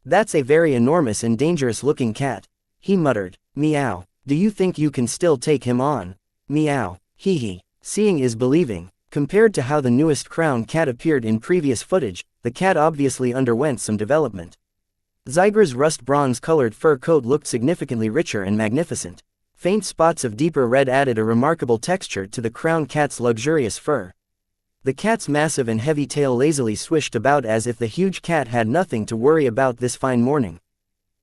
"That's a very enormous and dangerous-looking cat," he muttered. "Meow, do you think you can still take him on? Meow, hee. Seeing is believing." Compared to how the newest crown cat appeared in previous footage, the cat obviously underwent some development. Xigra's rust bronze-colored fur coat looked significantly richer and magnificent. Faint spots of deeper red added a remarkable texture to the crown cat's luxurious fur. The cat's massive and heavy tail lazily swished about as if the huge cat had nothing to worry about this fine morning.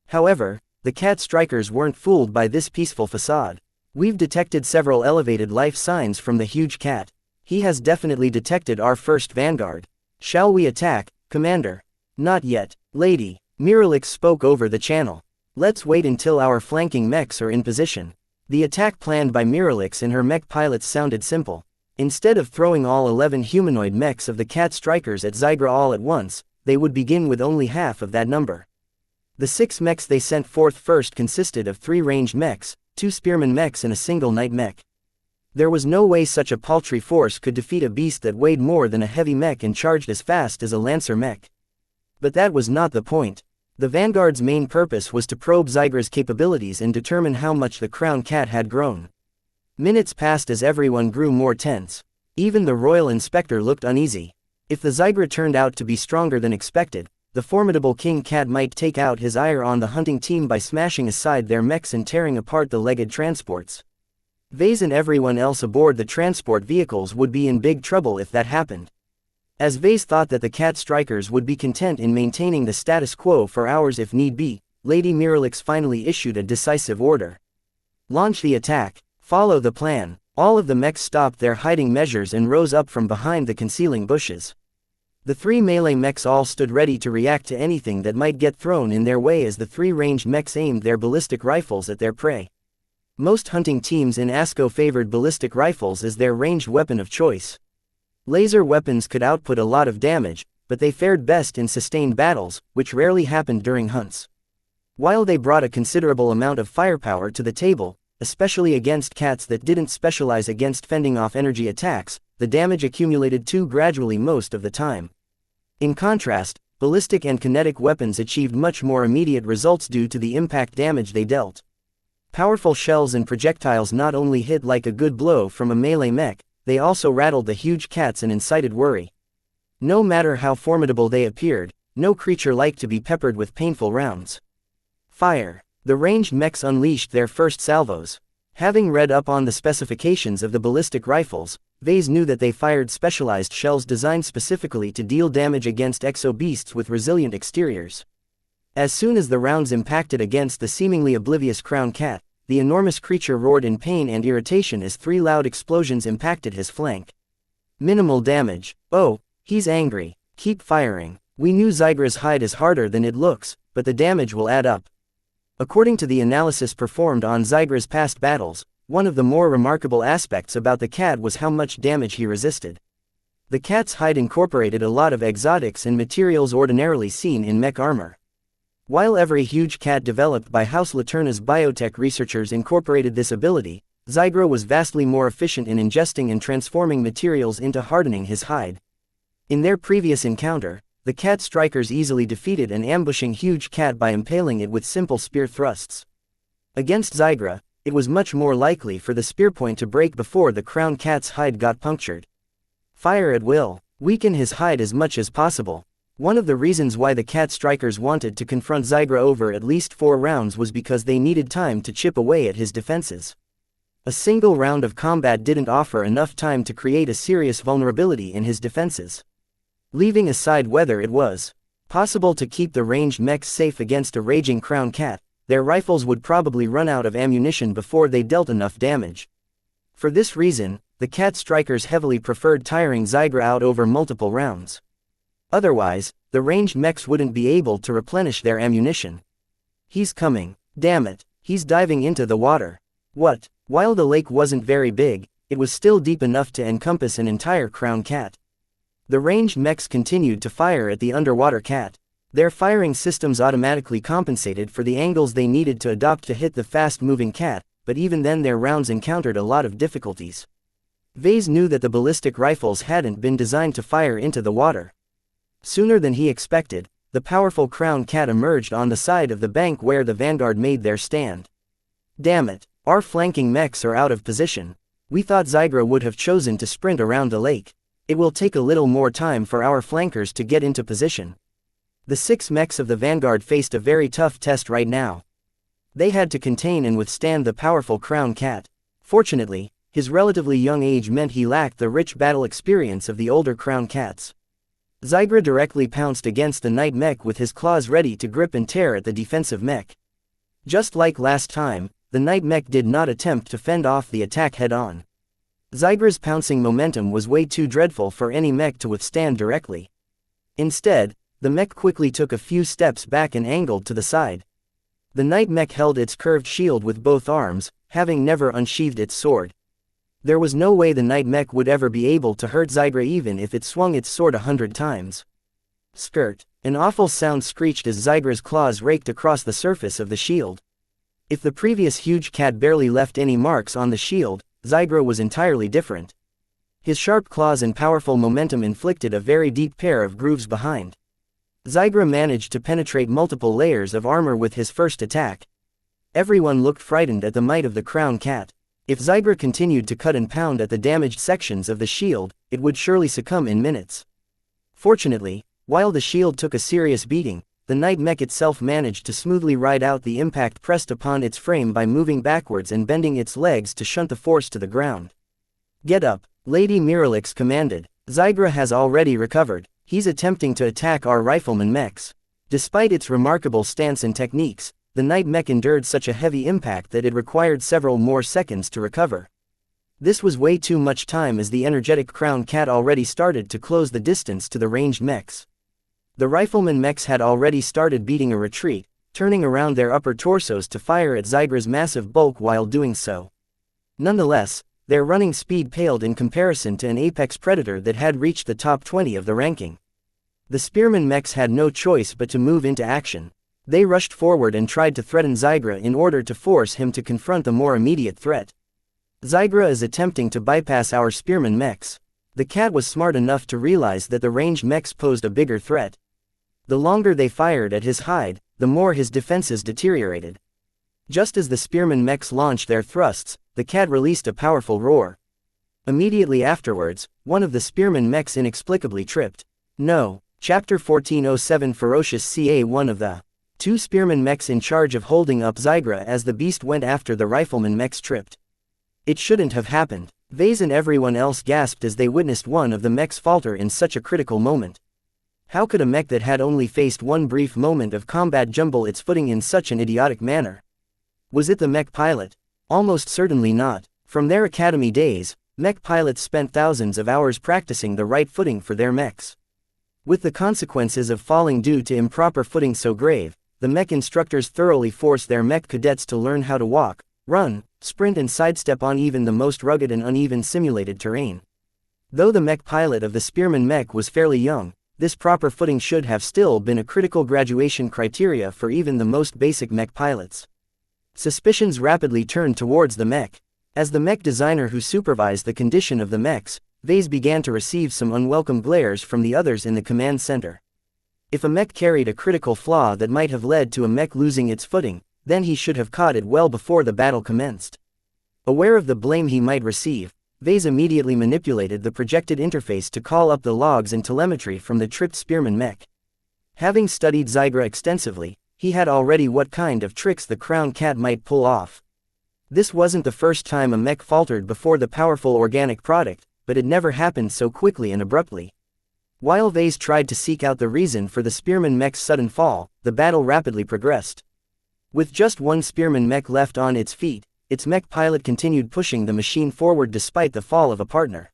However, the cat strikers weren't fooled by this peaceful facade. "We've detected several elevated life signs from the huge cat. He has definitely detected our first vanguard. Shall we attack, Commander?" "Not yet, Lady." Miralix spoke over the channel. "Let's wait until our flanking mechs are in position." The attack planned by Miralix and her mech pilots sounded simple. Instead of throwing all 11 humanoid mechs of the cat strikers at Xigra all at once, they would begin with only half of that number. The 6 mechs they sent forth first consisted of 3 ranged mechs, 2 spearman mechs and a single night mech. There was no way such a paltry force could defeat a beast that weighed more than a heavy mech and charged as fast as a lancer mech. But that was not the point. The Vanguard's main purpose was to probe Xigra's capabilities and determine how much the crown cat had grown. Minutes passed as everyone grew more tense. Even the royal inspector looked uneasy. If the Xigra turned out to be stronger than expected, the formidable king cat might take out his ire on the hunting team by smashing aside their mechs and tearing apart the legged transports. Vase and everyone else aboard the transport vehicles would be in big trouble if that happened. As Vase thought that the cat strikers would be content in maintaining the status quo for hours if need be, Lady Miralix finally issued a decisive order. Launch the attack. Follow the plan. All of the mechs stopped their hiding measures and rose up from behind the concealing bushes. The 3 melee mechs all stood ready to react to anything that might get thrown in their way as the 3 ranged mechs aimed their ballistic rifles at their prey. Most hunting teams in ASCO favored ballistic rifles as their ranged weapon of choice. Laser weapons could output a lot of damage, but they fared best in sustained battles, which rarely happened during hunts. While they brought a considerable amount of firepower to the table, especially against cats that didn't specialize against fending off energy attacks, the damage accumulated too gradually most of the time. In contrast, ballistic and kinetic weapons achieved much more immediate results due to the impact damage they dealt. Powerful shells and projectiles not only hit like a good blow from a melee mech, they also rattled the huge cats and incited worry. No matter how formidable they appeared, no creature liked to be peppered with painful rounds. Fire. The ranged mechs unleashed their first salvos. Having read up on the specifications of the ballistic rifles, Vase knew that they fired specialized shells designed specifically to deal damage against exo-beasts with resilient exteriors. As soon as the rounds impacted against the seemingly oblivious crown cat, the enormous creature roared in pain and irritation as 3 loud explosions impacted his flank. Minimal damage. Oh, he's angry. Keep firing. We knew Zygra's hide is harder than it looks, but the damage will add up. According to the analysis performed on Zygra's past battles, one of the more remarkable aspects about the cat was how much damage he resisted. The cat's hide incorporated a lot of exotics and materials ordinarily seen in mech armor. While every huge cat developed by House Laterna's biotech researchers incorporated this ability, Zygra was vastly more efficient in ingesting and transforming materials into hardening his hide. In their previous encounter, the cat strikers easily defeated an ambushing huge cat by impaling it with simple spear thrusts. Against Zygra, it was much more likely for the spear point to break before the crown cat's hide got punctured. Fire at will. Weaken his hide as much as possible. One of the reasons why the cat strikers wanted to confront Zygra over at least 4 rounds was because they needed time to chip away at his defenses. A single round of combat didn't offer enough time to create a serious vulnerability in his defenses. Leaving aside whether it was possible to keep the ranged mechs safe against a raging crown cat, their rifles would probably run out of ammunition before they dealt enough damage. For this reason, the cat strikers heavily preferred tiring Zygra out over multiple rounds. Otherwise, the ranged mechs wouldn't be able to replenish their ammunition. He's coming. Damn it, he's diving into the water. What? While the lake wasn't very big, it was still deep enough to encompass an entire crown cat. The ranged mechs continued to fire at the underwater cat. Their firing systems automatically compensated for the angles they needed to adopt to hit the fast-moving cat, but even then their rounds encountered a lot of difficulties. Vase knew that the ballistic rifles hadn't been designed to fire into the water. Sooner than he expected, the powerful crown cat emerged on the side of the bank where the vanguard made their stand. Damn it, our flanking mechs are out of position. We thought Zygra would have chosen to sprint around the lake. It will take a little more time for our flankers to get into position. The 6 mechs of the vanguard faced a very tough test right now. They had to contain and withstand the powerful crown cat. Fortunately, his relatively young age meant he lacked the rich battle experience of the older crown cats. Zygra directly pounced against the knight mech with his claws ready to grip and tear at the defensive mech. Just like last time, the knight mech did not attempt to fend off the attack head-on. Zygra's pouncing momentum was way too dreadful for any mech to withstand directly. Instead, the mech quickly took a few steps back and angled to the side. The knight mech held its curved shield with both arms, having never unsheathed its sword. There was no way the knight mech would ever be able to hurt Zygra even if it swung its sword 100 times. Skirt. An awful sound screeched as Zygra's claws raked across the surface of the shield. If the previous huge cat barely left any marks on the shield, Zygra was entirely different. His sharp claws and powerful momentum inflicted a very deep pair of grooves behind. Zygra managed to penetrate multiple layers of armor with his first attack. Everyone looked frightened at the might of the crown cat. If Zygra continued to cut and pound at the damaged sections of the shield, it would surely succumb in minutes. Fortunately, while the shield took a serious beating, the night mech itself managed to smoothly ride out the impact pressed upon its frame by moving backwards and bending its legs to shunt the force to the ground. "Get up," Lady Miralix commanded. "Zygra has already recovered. He's attempting to attack our rifleman mechs." Despite its remarkable stance and techniques, the night mech endured such a heavy impact that it required several more seconds to recover. This was way too much time, as the energetic crown cat already started to close the distance to the ranged mechs. The rifleman mechs had already started beating a retreat, turning around their upper torsos to fire at Zygra's massive bulk while doing so. Nonetheless, their running speed paled in comparison to an apex predator that had reached the top 20 of the ranking. The spearman mechs had no choice but to move into action. They rushed forward and tried to threaten Zygra in order to force him to confront the more immediate threat. "Zygra is attempting to bypass our spearman mechs." The cat was smart enough to realize that the ranged mechs posed a bigger threat. The longer they fired at his hide, the more his defenses deteriorated. Just as the spearman mechs launched their thrusts, the cat released a powerful roar. Immediately afterwards, one of the spearman mechs inexplicably tripped. No. Chapter 1407 Ferocious Ca. One of the two spearman mechs in charge of holding up Zygra as the beast went after the rifleman mechs tripped. It shouldn't have happened. Vase and everyone else gasped as they witnessed one of the mechs falter in such a critical moment. How could a mech that had only faced one brief moment of combat jumble its footing in such an idiotic manner? Was it the mech pilot? Almost certainly not. From their academy days, mech pilots spent thousands of hours practicing the right footing for their mechs. With the consequences of falling due to improper footing so grave, the mech instructors thoroughly forced their mech cadets to learn how to walk, run, sprint and sidestep on even the most rugged and uneven simulated terrain. Though the mech pilot of the spearman mech was fairly young, this proper footing should have still been a critical graduation criteria for even the most basic mech pilots. Suspicions rapidly turned towards the mech. As the mech designer who supervised the condition of the mechs, Vase began to receive some unwelcome glares from the others in the command center. If a mech carried a critical flaw that might have led to a mech losing its footing, then he should have caught it well before the battle commenced. Aware of the blame he might receive, Vase immediately manipulated the projected interface to call up the logs and telemetry from the tripped spearman mech. Having studied Zygra extensively, he had already what kind of tricks the crown cat might pull off. This wasn't the first time a mech faltered before the powerful organic product, but it never happened so quickly and abruptly. While Vase tried to seek out the reason for the spearman mech's sudden fall, the battle rapidly progressed. With just one spearman mech left on its feet, its mech pilot continued pushing the machine forward despite the fall of a partner.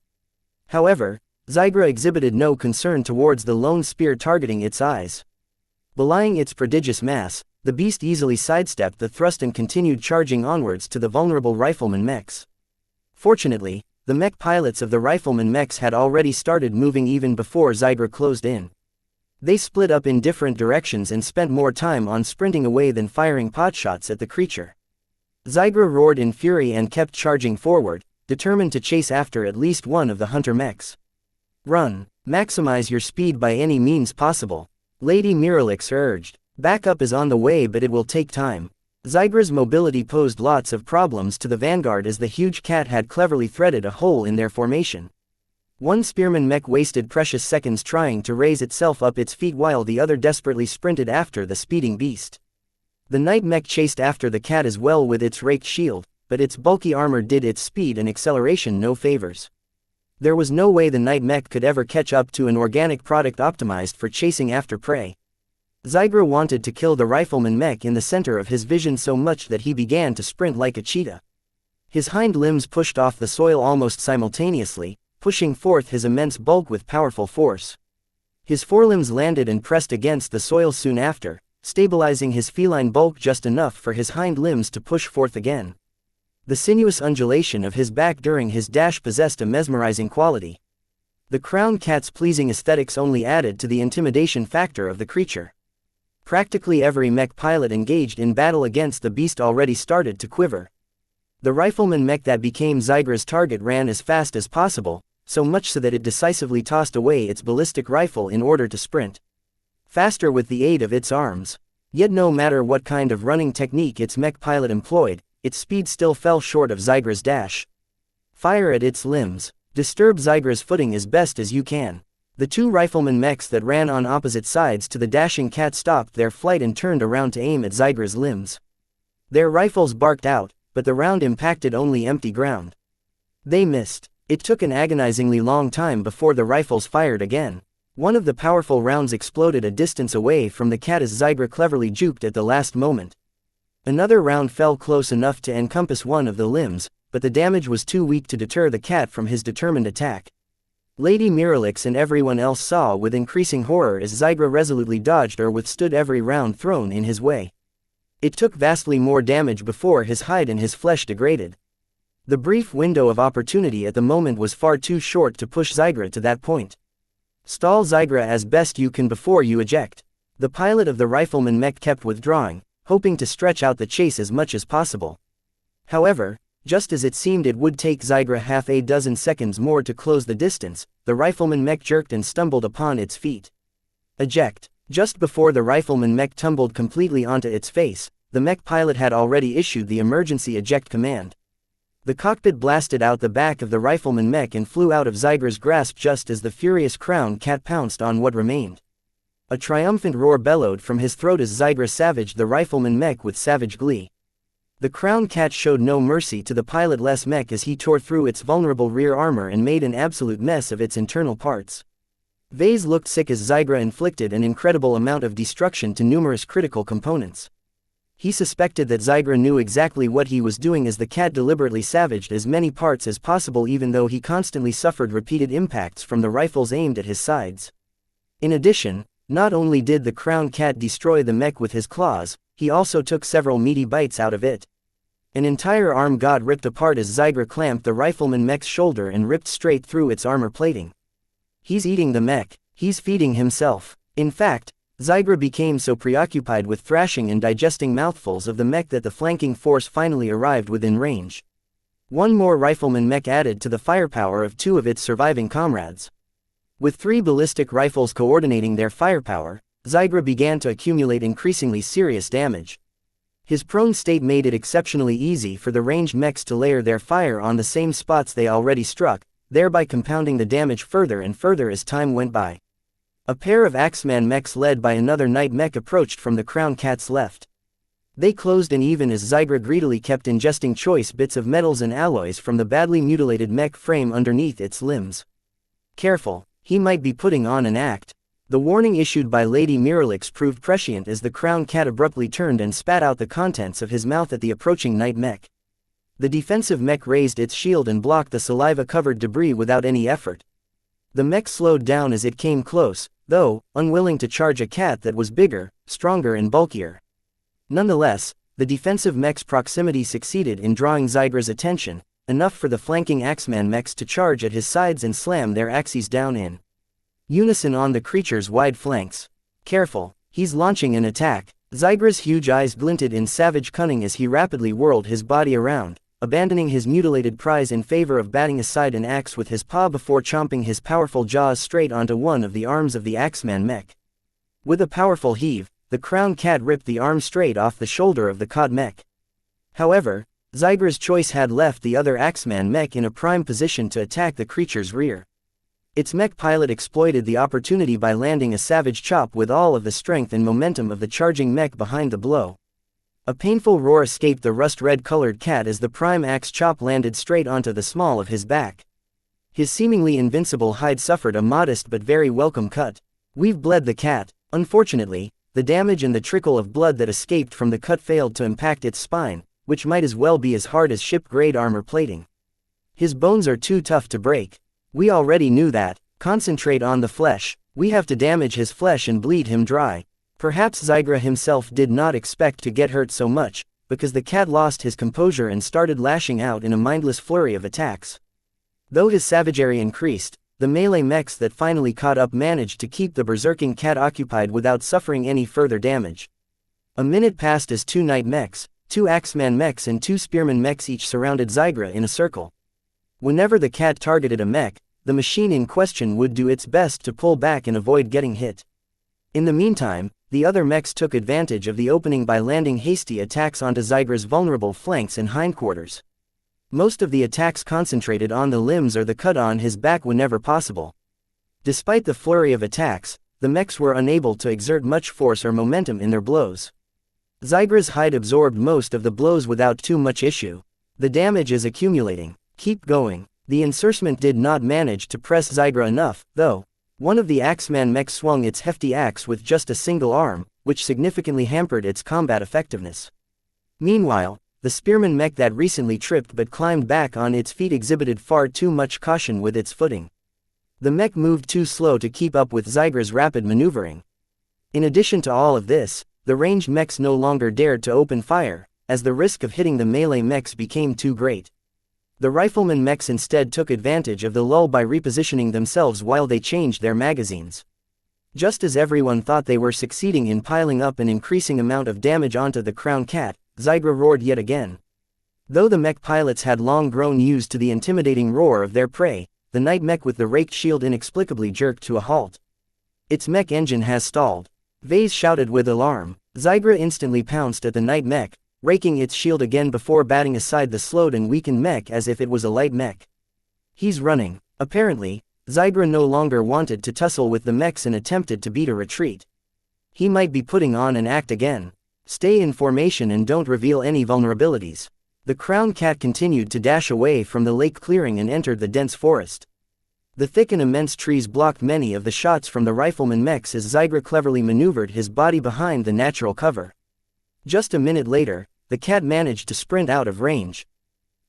However, Zygra exhibited no concern towards the lone spear targeting its eyes. Belying its prodigious mass, the beast easily sidestepped the thrust and continued charging onwards to the vulnerable rifleman mechs. Fortunately, the mech pilots of the rifleman mechs had already started moving even before Zygra closed in. They split up in different directions and spent more time on sprinting away than firing potshots at the creature. Zygra roared in fury and kept charging forward, determined to chase after at least one of the hunter mechs. "Run, maximize your speed by any means possible," Lady Miralix urged. "Backup is on the way, but it will take time." Zygra's mobility posed lots of problems to the vanguard, as the huge cat had cleverly threaded a hole in their formation. One spearman mech wasted precious seconds trying to raise itself up its feet while the other desperately sprinted after the speeding beast. The night mech chased after the cat as well with its raked shield, but its bulky armor did its speed and acceleration no favors. There was no way the night mech could ever catch up to an organic product optimized for chasing after prey. Zygra wanted to kill the rifleman mech in the center of his vision so much that he began to sprint like a cheetah. His hind limbs pushed off the soil almost simultaneously, pushing forth his immense bulk with powerful force. His forelimbs landed and pressed against the soil soon after, stabilizing his feline bulk just enough for his hind limbs to push forth again. The sinuous undulation of his back during his dash possessed a mesmerizing quality. The crown cat's pleasing aesthetics only added to the intimidation factor of the creature. Practically every mech pilot engaged in battle against the beast already started to quiver. The rifleman mech that became Zygra's target ran as fast as possible, so much so that it decisively tossed away its ballistic rifle in order to sprint faster with the aid of its arms. Yet no matter what kind of running technique its mech pilot employed, its speed still fell short of Zygra's dash. Fire at its limbs. Disturb Zygra's footing as best as you can. The two rifleman mechs that ran on opposite sides to the dashing cat stopped their flight and turned around to aim at Zygra's limbs. Their rifles barked out, but the round impacted only empty ground. They missed. It took an agonizingly long time before the rifles fired again. One of the powerful rounds exploded a distance away from the cat as Zygra cleverly juked at the last moment. Another round fell close enough to encompass one of the limbs, but the damage was too weak to deter the cat from his determined attack. Lady Miralix and everyone else saw with increasing horror as Zygra resolutely dodged or withstood every round thrown in his way. It took vastly more damage before his hide and his flesh degraded. The brief window of opportunity at the moment was far too short to push Zygra to that point. Stall Zygra as best you can before you eject. The pilot of the rifleman mech kept withdrawing, hoping to stretch out the chase as much as possible. However, just as it seemed it would take Zygra half a dozen seconds more to close the distance, the rifleman mech jerked and stumbled upon its feet. Eject. Just before the rifleman mech tumbled completely onto its face, the mech pilot had already issued the emergency eject command. The cockpit blasted out the back of the rifleman mech and flew out of Zygra's grasp just as the furious crown cat pounced on what remained. A triumphant roar bellowed from his throat as Zygra savaged the rifleman mech with savage glee. The crown cat showed no mercy to the pilotless mech as he tore through its vulnerable rear armor and made an absolute mess of its internal parts. Vase looked sick as Zygra inflicted an incredible amount of destruction to numerous critical components. He suspected that Zygra knew exactly what he was doing as the cat deliberately savaged as many parts as possible even though he constantly suffered repeated impacts from the rifles aimed at his sides. In addition, not only did the crown cat destroy the mech with his claws, he also took several meaty bites out of it. An entire arm got ripped apart as Zygra clamped the rifleman mech's shoulder and ripped straight through its armor plating. He's eating the mech. He's feeding himself. In fact, Zygra became so preoccupied with thrashing and digesting mouthfuls of the mech that the flanking force finally arrived within range. One more rifleman mech added to the firepower of two of its surviving comrades. With 3 ballistic rifles coordinating their firepower, Zygra began to accumulate increasingly serious damage. His prone state made it exceptionally easy for the ranged mechs to layer their fire on the same spots they already struck, thereby compounding the damage further and further as time went by. A pair of Axeman mechs led by another Knight mech approached from the crown cat's left. They closed in even as Zygra greedily kept ingesting choice bits of metals and alloys from the badly mutilated mech frame underneath its limbs. Careful, he might be putting on an act. The warning issued by Lady Miralix proved prescient as the crown cat abruptly turned and spat out the contents of his mouth at the approaching Knight mech. The defensive mech raised its shield and blocked the saliva-covered debris without any effort. The mech slowed down as it came close, though, unwilling to charge a cat that was bigger, stronger and bulkier. Nonetheless, the defensive mech's proximity succeeded in drawing Zygra's attention, enough for the flanking Axeman mechs to charge at his sides and slam their axes down in unison on the creature's wide flanks. Careful, he's launching an attack. Zygra's huge eyes glinted in savage cunning as he rapidly whirled his body around, abandoning his mutilated prize in favor of batting aside an axe with his paw before chomping his powerful jaws straight onto one of the arms of the Axeman mech. With a powerful heave, the crown cat ripped the arm straight off the shoulder of the cod mech. However, Zygra's choice had left the other Axeman mech in a prime position to attack the creature's rear. Its mech pilot exploited the opportunity by landing a savage chop with all of the strength and momentum of the charging mech behind the blow. A painful roar escaped the rust-red colored cat as the prime axe chop landed straight onto the small of his back. His seemingly invincible hide suffered a modest but very welcome cut. We've bled the cat. Unfortunately, the damage and the trickle of blood that escaped from the cut failed to impact its spine, which might as well be as hard as ship-grade armor plating. His bones are too tough to break. We already knew that. Concentrate on the flesh. We have to damage his flesh and bleed him dry. Perhaps Zygra himself did not expect to get hurt so much, because the cat lost his composure and started lashing out in a mindless flurry of attacks. Though his savagery increased, the melee mechs that finally caught up managed to keep the berserking cat occupied without suffering any further damage. A minute passed as 2 Knight mechs, 2 Axeman mechs and 2 Spearman mechs each surrounded Zygra in a circle. Whenever the cat targeted a mech, the machine in question would do its best to pull back and avoid getting hit. In the meantime, the other mechs took advantage of the opening by landing hasty attacks onto Zygra's vulnerable flanks and hindquarters. Most of the attacks concentrated on the limbs or the cut on his back whenever possible. Despite the flurry of attacks, the mechs were unable to exert much force or momentum in their blows. Zygra's hide absorbed most of the blows without too much issue. The damage is accumulating. Keep going. The encirclement did not manage to press Zygra enough, though. One of the Axeman mechs swung its hefty axe with just a single arm, which significantly hampered its combat effectiveness. Meanwhile, the Spearman mech that recently tripped but climbed back on its feet exhibited far too much caution with its footing. The mech moved too slow to keep up with Zygra's rapid maneuvering. In addition to all of this, the ranged mechs no longer dared to open fire, as the risk of hitting the melee mechs became too great. The rifleman mechs instead took advantage of the lull by repositioning themselves while they changed their magazines. Just as everyone thought they were succeeding in piling up an increasing amount of damage onto the crown cat, Zygra roared yet again. Though the mech pilots had long grown used to the intimidating roar of their prey, the night mech with the raked shield inexplicably jerked to a halt. Its mech engine has stalled. Vase shouted with alarm. Zygra instantly pounced at the night mech, raking its shield again before batting aside the slowed and weakened mech as if it was a light mech. He's running. Apparently, Zygra no longer wanted to tussle with the mechs and attempted to beat a retreat. He might be putting on an act again. Stay in formation and don't reveal any vulnerabilities. The crown cat continued to dash away from the lake clearing and entered the dense forest. The thick and immense trees blocked many of the shots from the rifleman mechs as Zygra cleverly maneuvered his body behind the natural cover. Just a minute later, the cat managed to sprint out of range.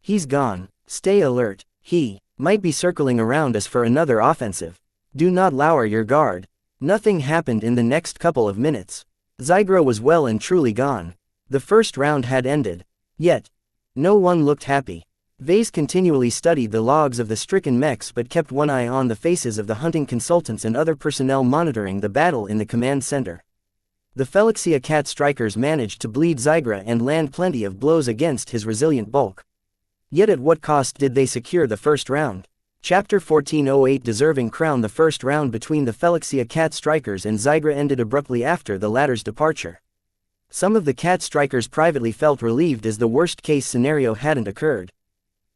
He's gone. Stay alert. He might be circling around us for another offensive. Do not lower your guard. Nothing happened in the next couple of minutes. Zygra was well and truly gone. The first round had ended. Yet, no one looked happy. Vase continually studied the logs of the stricken mechs but kept one eye on the faces of the hunting consultants and other personnel monitoring the battle in the command center. The xianxia cat strikers managed to bleed Zygra and land plenty of blows against his resilient bulk. Yet at what cost did they secure the first round? Chapter 1408 Deserving Crown. The first round between the xianxia cat strikers and Zygra ended abruptly after the latter's departure. Some of the cat strikers privately felt relieved as the worst-case scenario hadn't occurred.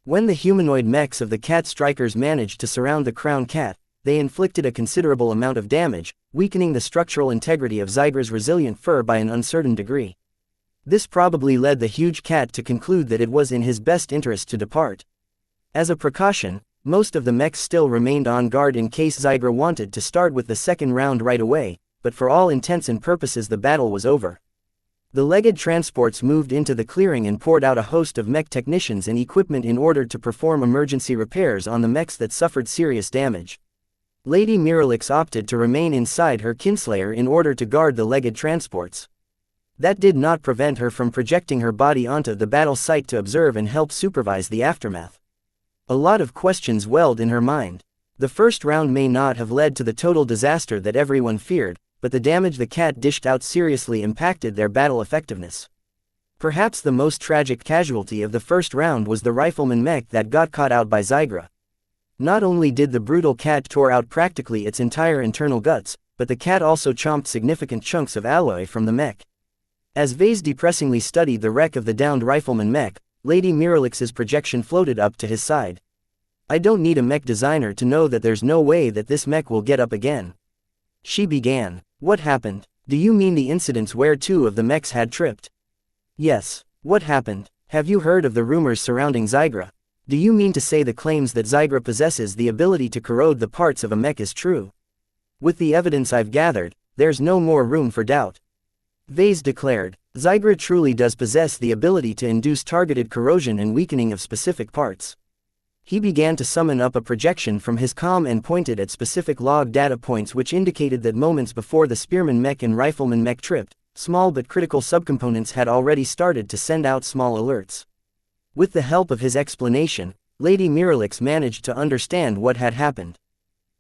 When the humanoid mechs of the cat strikers managed to surround the crown cat, they inflicted a considerable amount of damage, weakening the structural integrity of Zygra's resilient fur by an uncertain degree. This probably led the huge cat to conclude that it was in his best interest to depart. As a precaution, most of the mechs still remained on guard in case Zygra wanted to start with the second round right away, but for all intents and purposes the battle was over. The legged transports moved into the clearing and poured out a host of mech technicians and equipment in order to perform emergency repairs on the mechs that suffered serious damage. Lady Miralix opted to remain inside her kinslayer in order to guard the legged transports. That did not prevent her from projecting her body onto the battle site to observe and help supervise the aftermath. A lot of questions welled in her mind. The first round may not have led to the total disaster that everyone feared, but the damage the cat dished out seriously impacted their battle effectiveness. Perhaps the most tragic casualty of the first round was the rifleman mech that got caught out by Zygra. Not only did the brutal cat tore out practically its entire internal guts, but the cat also chomped significant chunks of alloy from the mech. As Vase depressingly studied the wreck of the downed rifleman mech, Lady Miralix's projection floated up to his side. I don't need a mech designer to know that there's no way that this mech will get up again. She began. What happened? Do you mean the incidents where two of the mechs had tripped? Yes. What happened? Have you heard of the rumors surrounding Zygra? Do you mean to say the claims that Zygra possesses the ability to corrode the parts of a mech is true? With the evidence I've gathered, there's no more room for doubt. Vase declared, Zygra truly does possess the ability to induce targeted corrosion and weakening of specific parts. He began to summon up a projection from his comm and pointed at specific log data points which indicated that moments before the spearman mech and rifleman mech tripped, small but critical subcomponents had already started to send out small alerts. With the help of his explanation, Lady Miralix managed to understand what had happened.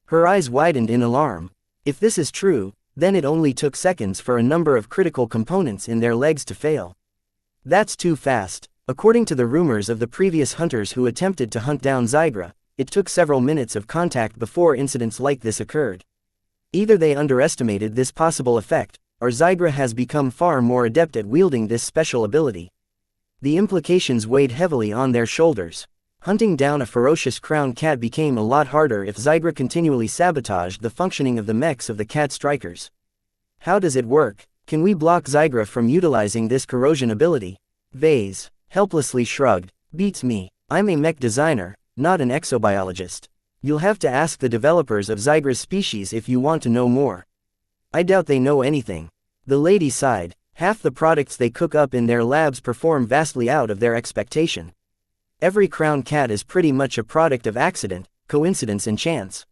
Her eyes widened in alarm. If this is true, then it only took seconds for a number of critical components in their legs to fail. That's too fast. According to the rumors of the previous hunters who attempted to hunt down Zygra, it took several minutes of contact before incidents like this occurred. Either they underestimated this possible effect, or Zygra has become far more adept at wielding this special ability. The implications weighed heavily on their shoulders. Hunting down a ferocious crowned cat became a lot harder if Zygra continually sabotaged the functioning of the mechs of the cat strikers. How does it work? Can we block Zygra from utilizing this corrosion ability? Vase helplessly shrugged. Beats me. I'm a mech designer, not an exobiologist. You'll have to ask the developers of Zygra's species if you want to know more. I doubt they know anything. The lady sighed. Half the products they cook up in their labs perform vastly out of their expectation. Every crowned cat is pretty much a product of accident, coincidence and chance.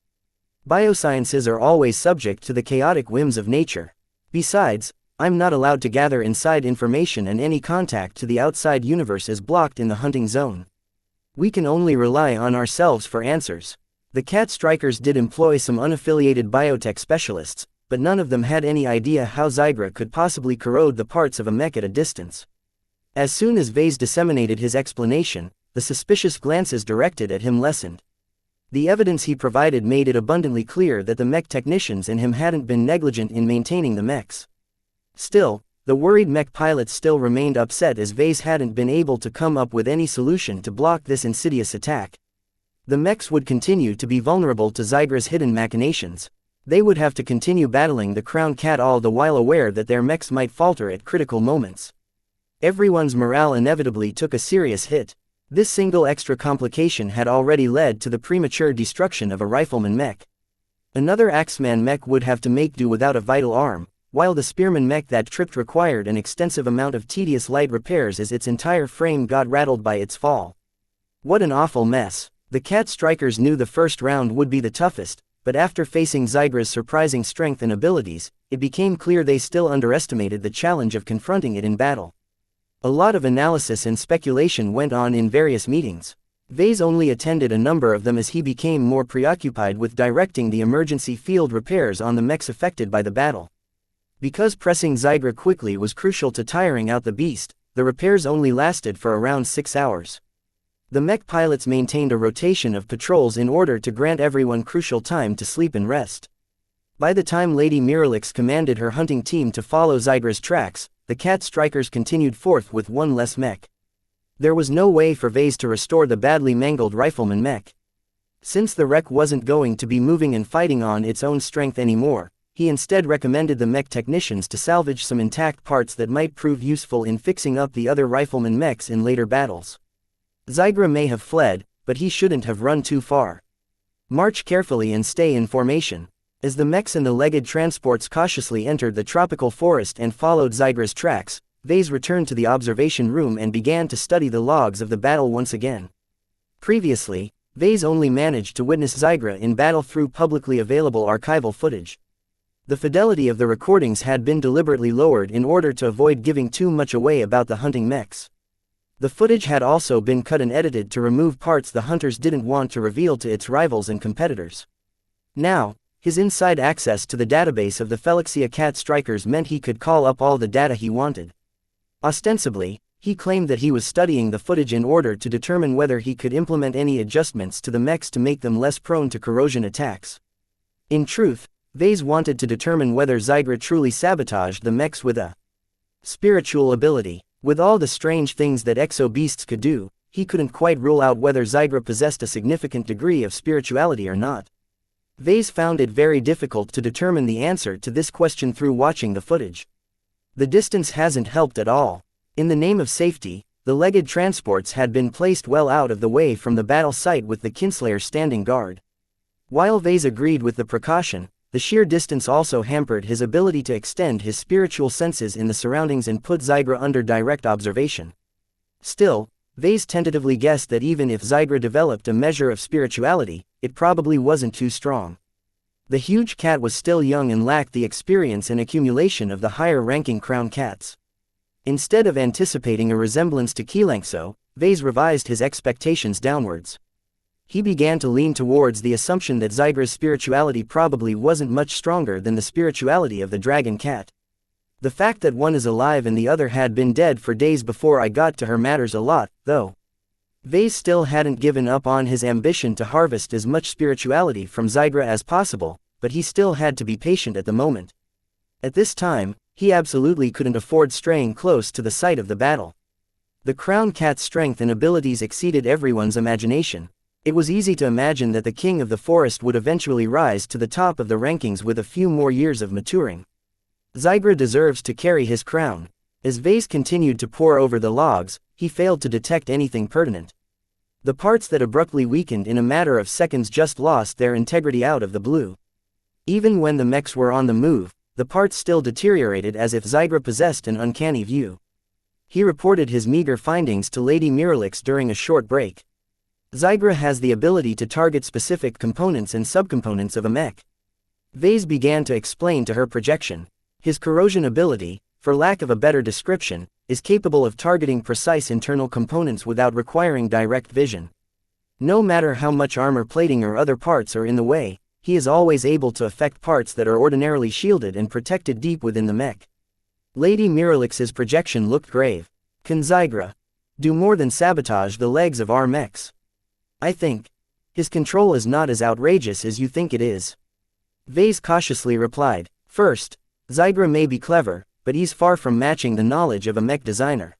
Biosciences are always subject to the chaotic whims of nature. Besides, I'm not allowed to gather inside information, and any contact to the outside universe is blocked in the hunting zone. We can only rely on ourselves for answers. The cat strikers did employ some unaffiliated biotech specialists, but none of them had any idea how Zygra could possibly corrode the parts of a mech at a distance. As soon as Vase disseminated his explanation, the suspicious glances directed at him lessened. The evidence he provided made it abundantly clear that the mech technicians and him hadn't been negligent in maintaining the mechs. Still, the worried mech pilots still remained upset as Vase hadn't been able to come up with any solution to block this insidious attack. The mechs would continue to be vulnerable to Zygra's hidden machinations. They would have to continue battling the crowned cat, all the while aware that their mechs might falter at critical moments. Everyone's morale inevitably took a serious hit. This single extra complication had already led to the premature destruction of a rifleman mech. Another axeman mech would have to make do without a vital arm, while the spearman mech that tripped required an extensive amount of tedious light repairs as its entire frame got rattled by its fall. What an awful mess. The cat strikers knew the first round would be the toughest, but after facing Zygra's surprising strength and abilities, it became clear they still underestimated the challenge of confronting it in battle. A lot of analysis and speculation went on in various meetings. Vase only attended a number of them as he became more preoccupied with directing the emergency field repairs on the mechs affected by the battle. Because pressing Zygra quickly was crucial to tiring out the beast, the repairs only lasted for around 6 hours. The mech pilots maintained a rotation of patrols in order to grant everyone crucial time to sleep and rest. By the time Lady Miralix commanded her hunting team to follow Zygra's tracks, the cat strikers continued forth with one less mech. There was no way for Vase to restore the badly mangled rifleman mech. Since the wreck wasn't going to be moving and fighting on its own strength anymore, he instead recommended the mech technicians to salvage some intact parts that might prove useful in fixing up the other rifleman mechs in later battles. Zygra may have fled, but he shouldn't have run too far. March carefully and stay in formation. As the mechs and the legged transports cautiously entered the tropical forest and followed Zygra's tracks, Vase returned to the observation room and began to study the logs of the battle once again. Previously, Vase only managed to witness Zygra in battle through publicly available archival footage. The fidelity of the recordings had been deliberately lowered in order to avoid giving too much away about the hunting mechs. The footage had also been cut and edited to remove parts the hunters didn't want to reveal to its rivals and competitors. Now, his inside access to the database of the xianxia cat strikers meant he could call up all the data he wanted. Ostensibly, he claimed that he was studying the footage in order to determine whether he could implement any adjustments to the mechs to make them less prone to corrosion attacks. In truth, Vase wanted to determine whether Zygra truly sabotaged the mechs with a spiritual ability. With all the strange things that exo-beasts could do, he couldn't quite rule out whether Zygra possessed a significant degree of spirituality or not. Vase found it very difficult to determine the answer to this question through watching the footage. The distance hasn't helped at all. In the name of safety, the legged transports had been placed well out of the way from the battle site with the Kinslayer standing guard. While Vase agreed with the precaution, the sheer distance also hampered his ability to extend his spiritual senses in the surroundings and put Zygra under direct observation. Still, Vase tentatively guessed that even if Zygra developed a measure of spirituality, it probably wasn't too strong. The huge cat was still young and lacked the experience and accumulation of the higher-ranking crowned cats. Instead of anticipating a resemblance to xianxia, Vase revised his expectations downwards. He began to lean towards the assumption that Zygra's spirituality probably wasn't much stronger than the spirituality of the dragon cat. The fact that one is alive and the other had been dead for days before I got to her matters a lot, though. Vase still hadn't given up on his ambition to harvest as much spirituality from Zygra as possible, but he still had to be patient at the moment. At this time, he absolutely couldn't afford straying close to the site of the battle. The crown cat's strength and abilities exceeded everyone's imagination. It was easy to imagine that the king of the forest would eventually rise to the top of the rankings with a few more years of maturing. Zygra deserves to carry his crown. As Vase continued to pore over the logs, he failed to detect anything pertinent. The parts that abruptly weakened in a matter of seconds just lost their integrity out of the blue. Even when the mechs were on the move, the parts still deteriorated as if Zygra possessed an uncanny view. He reported his meager findings to Lady Miralix during a short break. Zygra has the ability to target specific components and subcomponents of a mech. Vase began to explain to her projection. His corrosion ability, for lack of a better description, is capable of targeting precise internal components without requiring direct vision. No matter how much armor plating or other parts are in the way, he is always able to affect parts that are ordinarily shielded and protected deep within the mech. Lady Miralix's projection looked grave. Can Zygra do more than sabotage the legs of our mechs? I think his control is not as outrageous as you think it is. Vase cautiously replied. First, Zygra may be clever, but he's far from matching the knowledge of a mech designer.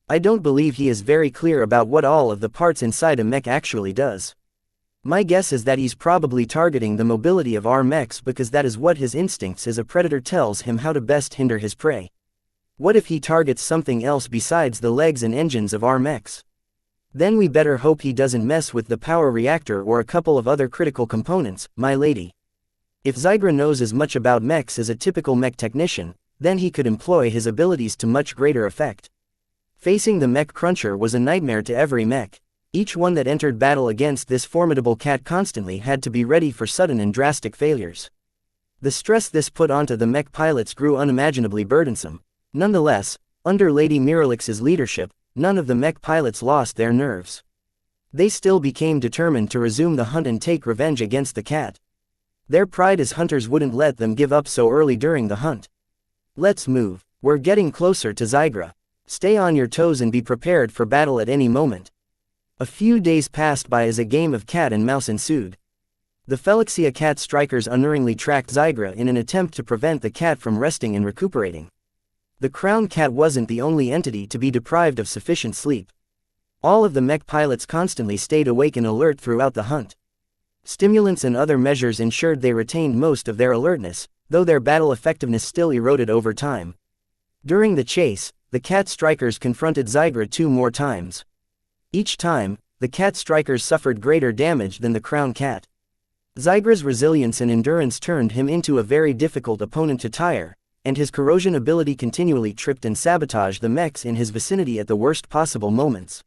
I don't believe he is very clear about what all of the parts inside a mech actually does. My guess is that he's probably targeting the mobility of our mechs because that is what his instincts as a predator tells him how to best hinder his prey. What if he targets something else besides the legs and engines of our mechs? Then we better hope he doesn't mess with the power reactor or a couple of other critical components, my lady. If Zygra knows as much about mechs as a typical mech technician, then he could employ his abilities to much greater effect. Facing the mech cruncher was a nightmare to every mech. Each one that entered battle against this formidable cat constantly had to be ready for sudden and drastic failures. The stress this put onto the mech pilots grew unimaginably burdensome. Nonetheless, under Lady Miralix's leadership, none of the mech pilots lost their nerves. They still became determined to resume the hunt and take revenge against the cat. Their pride as hunters wouldn't let them give up so early during the hunt. Let's move. We're getting closer to Zygra. Stay on your toes and be prepared for battle at any moment. A few days passed by as a game of cat and mouse ensued. The xianxia cat strikers unerringly tracked Zygra in an attempt to prevent the cat from resting and recuperating. The crown cat wasn't the only entity to be deprived of sufficient sleep. All of the mech pilots constantly stayed awake and alert throughout the hunt. Stimulants and other measures ensured they retained most of their alertness, though their battle effectiveness still eroded over time. During the chase, the cat strikers confronted Zygra 2 more times. Each time, the cat strikers suffered greater damage than the crown cat. Zygra's resilience and endurance turned him into a very difficult opponent to tire, and his corrosion ability continually tripped and sabotaged the mechs in his vicinity at the worst possible moments.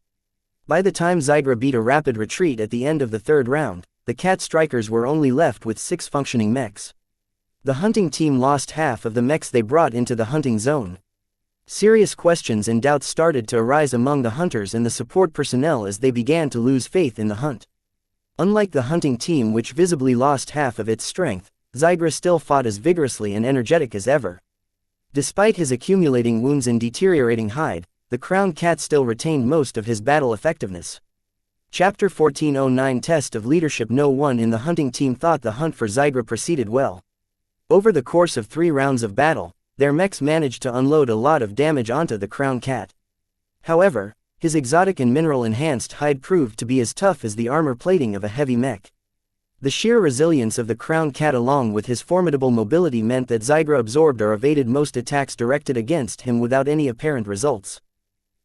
By the time Zygra beat a rapid retreat at the end of the 3rd round, the cat strikers were only left with 6 functioning mechs. The hunting team lost half of the mechs they brought into the hunting zone. Serious questions and doubts started to arise among the hunters and the support personnel as they began to lose faith in the hunt. Unlike the hunting team, which visibly lost half of its strength, Zygra still fought as vigorously and energetic as ever. Despite his accumulating wounds and deteriorating hide, the crown cat still retained most of his battle effectiveness. Chapter 1409 Test of Leadership. No one in the hunting team thought the hunt for Zygra proceeded well. Over the course of 3 rounds of battle, their mechs managed to unload a lot of damage onto the crown cat. However, his exotic and mineral-enhanced hide proved to be as tough as the armor plating of a heavy mech. The sheer resilience of the crown cat along with his formidable mobility meant that Zygra absorbed or evaded most attacks directed against him without any apparent results.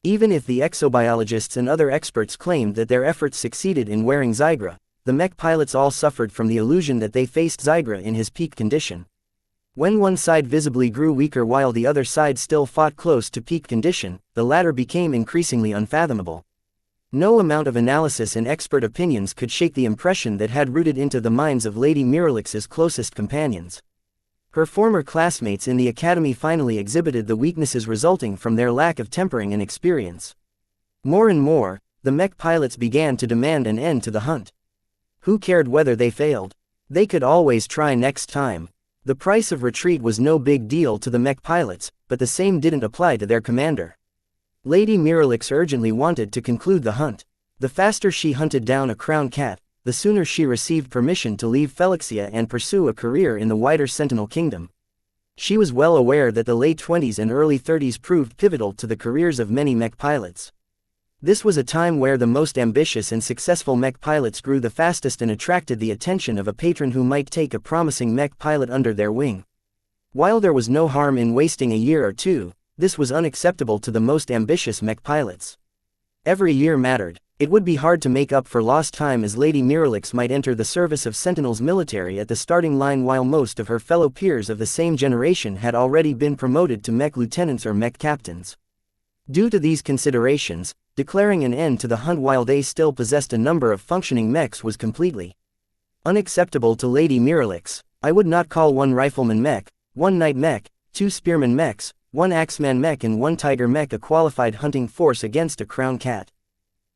Even if the exobiologists and other experts claimed that their efforts succeeded in wearing Zygra, the mech pilots all suffered from the illusion that they faced Zygra in his peak condition. When one side visibly grew weaker while the other side still fought close to peak condition, the latter became increasingly unfathomable. No amount of analysis and expert opinions could shake the impression that had rooted into the minds of Lady Miralix's closest companions. Her former classmates in the academy finally exhibited the weaknesses resulting from their lack of tempering and experience. More and more, the mech pilots began to demand an end to the hunt. Who cared whether they failed? They could always try next time. The price of retreat was no big deal to the mech pilots, but the same didn't apply to their commander. Lady Miralix urgently wanted to conclude the hunt. The faster she hunted down a crown cat, the sooner she received permission to leave xianxia and pursue a career in the wider Sentinel Kingdom. She was well aware that the late 20s and early 30s proved pivotal to the careers of many mech pilots. This was a time where the most ambitious and successful mech pilots grew the fastest and attracted the attention of a patron who might take a promising mech pilot under their wing. While there was no harm in wasting a year or two, this was unacceptable to the most ambitious mech pilots. Every year mattered. It would be hard to make up for lost time, as Lady Miralix might enter the service of Sentinel's military at the starting line, while most of her fellow peers of the same generation had already been promoted to mech lieutenants or mech captains. Due to these considerations, declaring an end to the hunt while they still possessed a number of functioning mechs was completely unacceptable to Lady Miralix. I would not call one rifleman mech, one knight mech, two spearman mechs, one axeman mech and one tiger mech a qualified hunting force against a crown cat.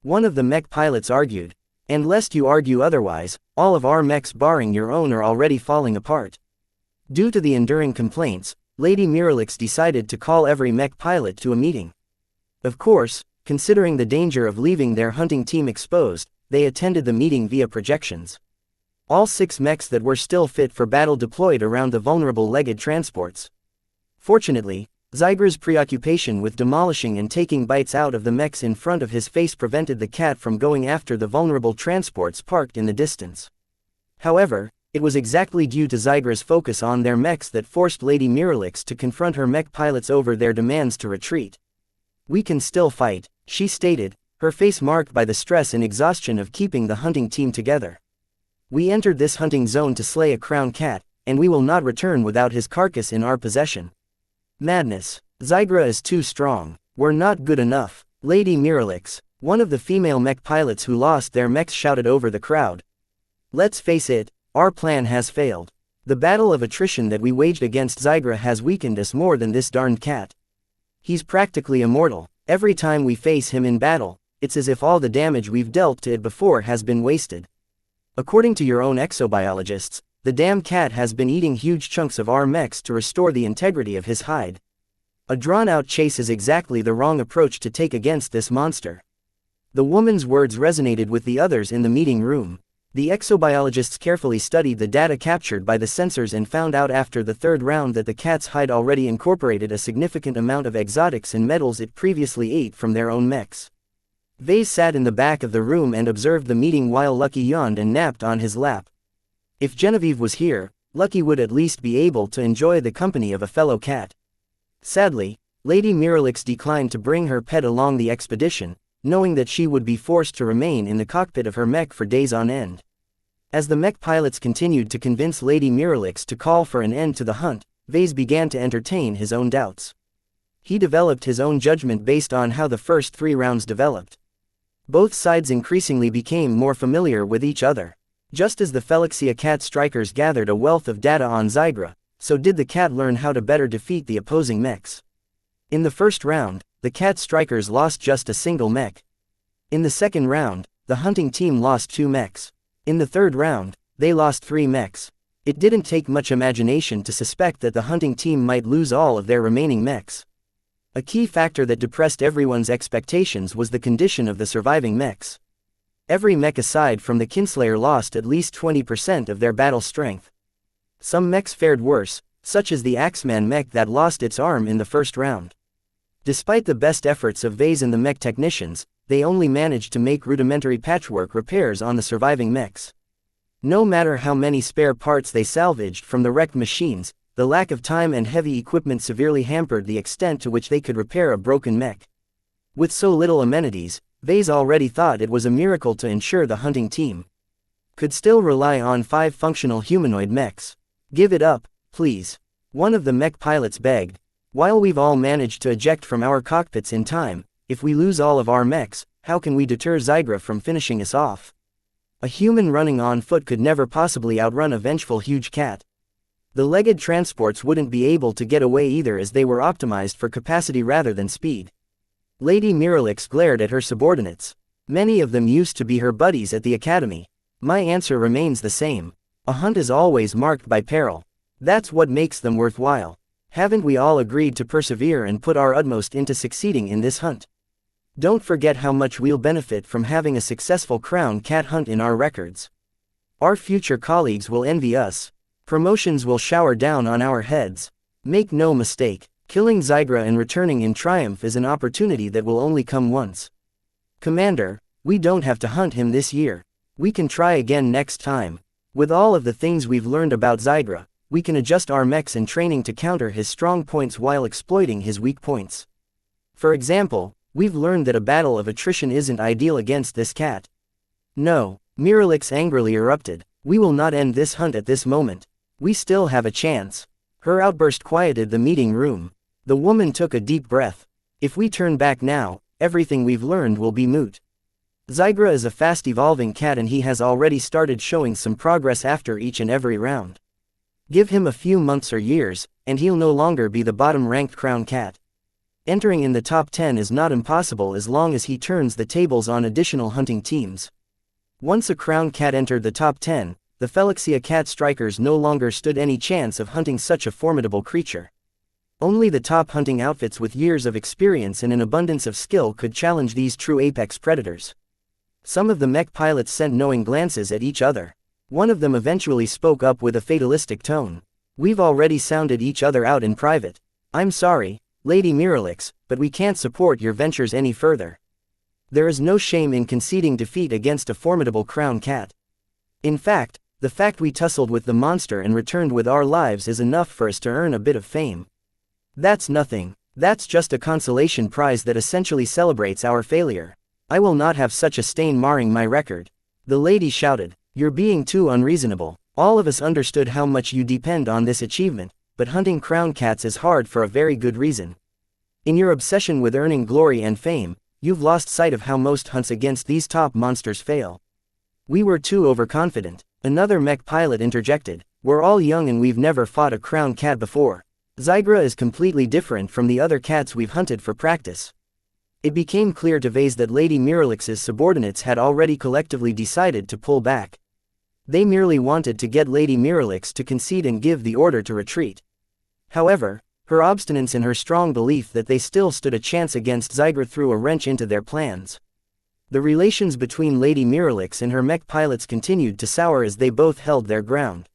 One of the mech pilots argued. And lest you argue otherwise, all of our mechs barring your own are already falling apart. Due to the enduring complaints, Lady Miralix decided to call every mech pilot to a meeting. Of course, considering the danger of leaving their hunting team exposed, they attended the meeting via projections. All 6 mechs that were still fit for battle deployed around the vulnerable legged transports. Fortunately, Zygra's preoccupation with demolishing and taking bites out of the mechs in front of his face prevented the cat from going after the vulnerable transports parked in the distance. However, it was exactly due to Zygra's focus on their mechs that forced Lady Miralix to confront her mech pilots over their demands to retreat. "We can still fight," she stated, her face marked by the stress and exhaustion of keeping the hunting team together. "We entered this hunting zone to slay a crown cat, and we will not return without his carcass in our possession. Madness. Zygra is too strong. We're not good enough." Lady Miralix, one of the female mech pilots who lost their mechs, shouted over the crowd. "Let's face it, our plan has failed. The battle of attrition that we waged against Zygra has weakened us more than this darned cat. He's practically immortal. Every time we face him in battle, it's as if all the damage we've dealt to it before has been wasted. According to your own exobiologists, the damn cat has been eating huge chunks of our mechs to restore the integrity of his hide. A drawn-out chase is exactly the wrong approach to take against this monster." The woman's words resonated with the others in the meeting room. The exobiologists carefully studied the data captured by the sensors and found out after the 3rd round that the cat's hide already incorporated a significant amount of exotics and metals it previously ate from their own mechs. Vase sat in the back of the room and observed the meeting while Lucky yawned and napped on his lap. If Genevieve was here, Lucky would at least be able to enjoy the company of a fellow cat. Sadly, Lady Miralix declined to bring her pet along the expedition, knowing that she would be forced to remain in the cockpit of her mech for days on end. As the mech pilots continued to convince Lady Miralix to call for an end to the hunt, Vase began to entertain his own doubts. He developed his own judgment based on how the first 3 rounds developed. Both sides increasingly became more familiar with each other. Just as the xianxia cat strikers gathered a wealth of data on Zygra, so did the cat learn how to better defeat the opposing mechs. In the first round, the cat strikers lost just a single mech. In the second round, the hunting team lost 2 mechs. In the third round, they lost 3 mechs. It didn't take much imagination to suspect that the hunting team might lose all of their remaining mechs. A key factor that depressed everyone's expectations was the condition of the surviving mechs. Every mech aside from the Kinslayer lost at least 20% of their battle strength. Some mechs fared worse, such as the Axeman mech that lost its arm in the first round. Despite the best efforts of Vase and the mech technicians, they only managed to make rudimentary patchwork repairs on the surviving mechs. No matter how many spare parts they salvaged from the wrecked machines, the lack of time and heavy equipment severely hampered the extent to which they could repair a broken mech. With so little amenities, Vase already thought it was a miracle to ensure the hunting team could still rely on 5 functional humanoid mechs. "Give it up, please," one of the mech pilots begged. "While we've all managed to eject from our cockpits in time, if we lose all of our mechs, how can we deter Zygra from finishing us off? A human running on foot could never possibly outrun a vengeful huge cat. The legged transports wouldn't be able to get away either, as they were optimized for capacity rather than speed." Lady Miralix glared at her subordinates. Many of them used to be her buddies at the academy. "My answer remains the same. A hunt is always marked by peril. That's what makes them worthwhile. Haven't we all agreed to persevere and put our utmost into succeeding in this hunt? Don't forget how much we'll benefit from having a successful crown cat hunt in our records. Our future colleagues will envy us. Promotions will shower down on our heads. Make no mistake, killing Zygra and returning in triumph is an opportunity that will only come once. Commander, we don't have to hunt him this year. We can try again next time. With all of the things we've learned about Xigra, we can adjust our mechs and training to counter his strong points while exploiting his weak points. For example, we've learned that a battle of attrition isn't ideal against this cat. No, Miralix angrily erupted. We will not end this hunt at this moment. We still have a chance. Her outburst quieted the meeting room. The woman took a deep breath. If we turn back now, everything we've learned will be moot. Xigra is a fast-evolving cat and he has already started showing some progress after each and every round. Give him a few months or years, and he'll no longer be the bottom-ranked crown cat. Entering in the top 10 is not impossible as long as he turns the tables on additional hunting teams. Once a crown cat entered the top 10, the xianxia cat strikers no longer stood any chance of hunting such a formidable creature. Only the top hunting outfits with years of experience and an abundance of skill could challenge these true apex predators. Some of the mech pilots sent knowing glances at each other. One of them eventually spoke up with a fatalistic tone. We've already sounded each other out in private. I'm sorry, Lady Miralix, but we can't support your ventures any further. There is no shame in conceding defeat against a formidable crown cat. In fact, the fact we tussled with the monster and returned with our lives is enough for us to earn a bit of fame. That's nothing. That's just a consolation prize that essentially celebrates our failure. I will not have such a stain marring my record. The lady shouted. You're being too unreasonable. All of us understood how much you depend on this achievement, but hunting crown cats is hard for a very good reason. In your obsession with earning glory and fame, you've lost sight of how most hunts against these top monsters fail. We were too overconfident. Another mech pilot interjected. We're all young and we've never fought a crown cat before. Xigra is completely different from the other cats we've hunted for practice. It became clear to Vase that Lady Miralix's subordinates had already collectively decided to pull back. They merely wanted to get Lady Miralix to concede and give the order to retreat. However, her obstinance and her strong belief that they still stood a chance against Xigra threw a wrench into their plans. The relations between Lady Miralix and her mech pilots continued to sour as they both held their ground.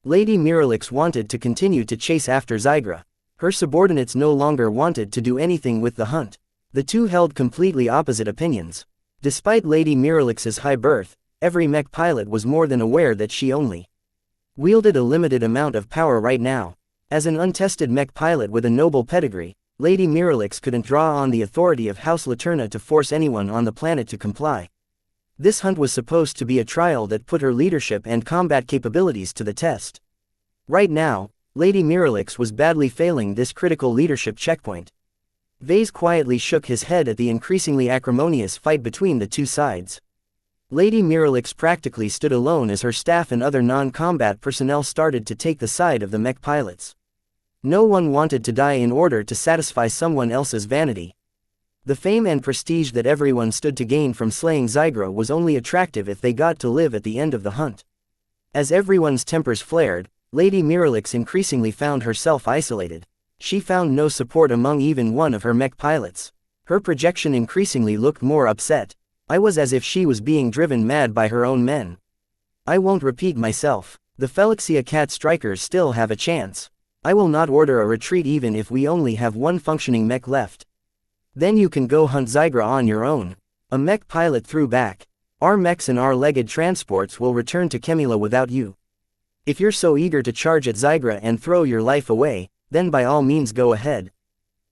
Lady Miralix wanted to continue to chase after Xigra. Her subordinates no longer wanted to do anything with the hunt. The two held completely opposite opinions. Despite Lady Miralix's high birth, every mech pilot was more than aware that she only wielded a limited amount of power right now. As an untested mech pilot with a noble pedigree, Lady Miralix couldn't draw on the authority of House Laterna to force anyone on the planet to comply. This hunt was supposed to be a trial that put her leadership and combat capabilities to the test. Right now, Lady Miralix was badly failing this critical leadership checkpoint. Vase quietly shook his head at the increasingly acrimonious fight between the two sides. Lady Miralix practically stood alone as her staff and other non-combat personnel started to take the side of the mech pilots. No one wanted to die in order to satisfy someone else's vanity. The fame and prestige that everyone stood to gain from slaying Xigra was only attractive if they got to live at the end of the hunt. As everyone's tempers flared, Lady Miralix increasingly found herself isolated. She found no support among even one of her mech pilots. Her projection increasingly looked more upset. It was as if she was being driven mad by her own men. I won't repeat myself. The xianxia cat strikers still have a chance. I will not order a retreat even if we only have one functioning mech left. Then you can go hunt Xigra on your own. A mech pilot threw back. Our mechs and our legged transports will return to Chemila without you. If you're so eager to charge at Xigra and throw your life away, then by all means go ahead.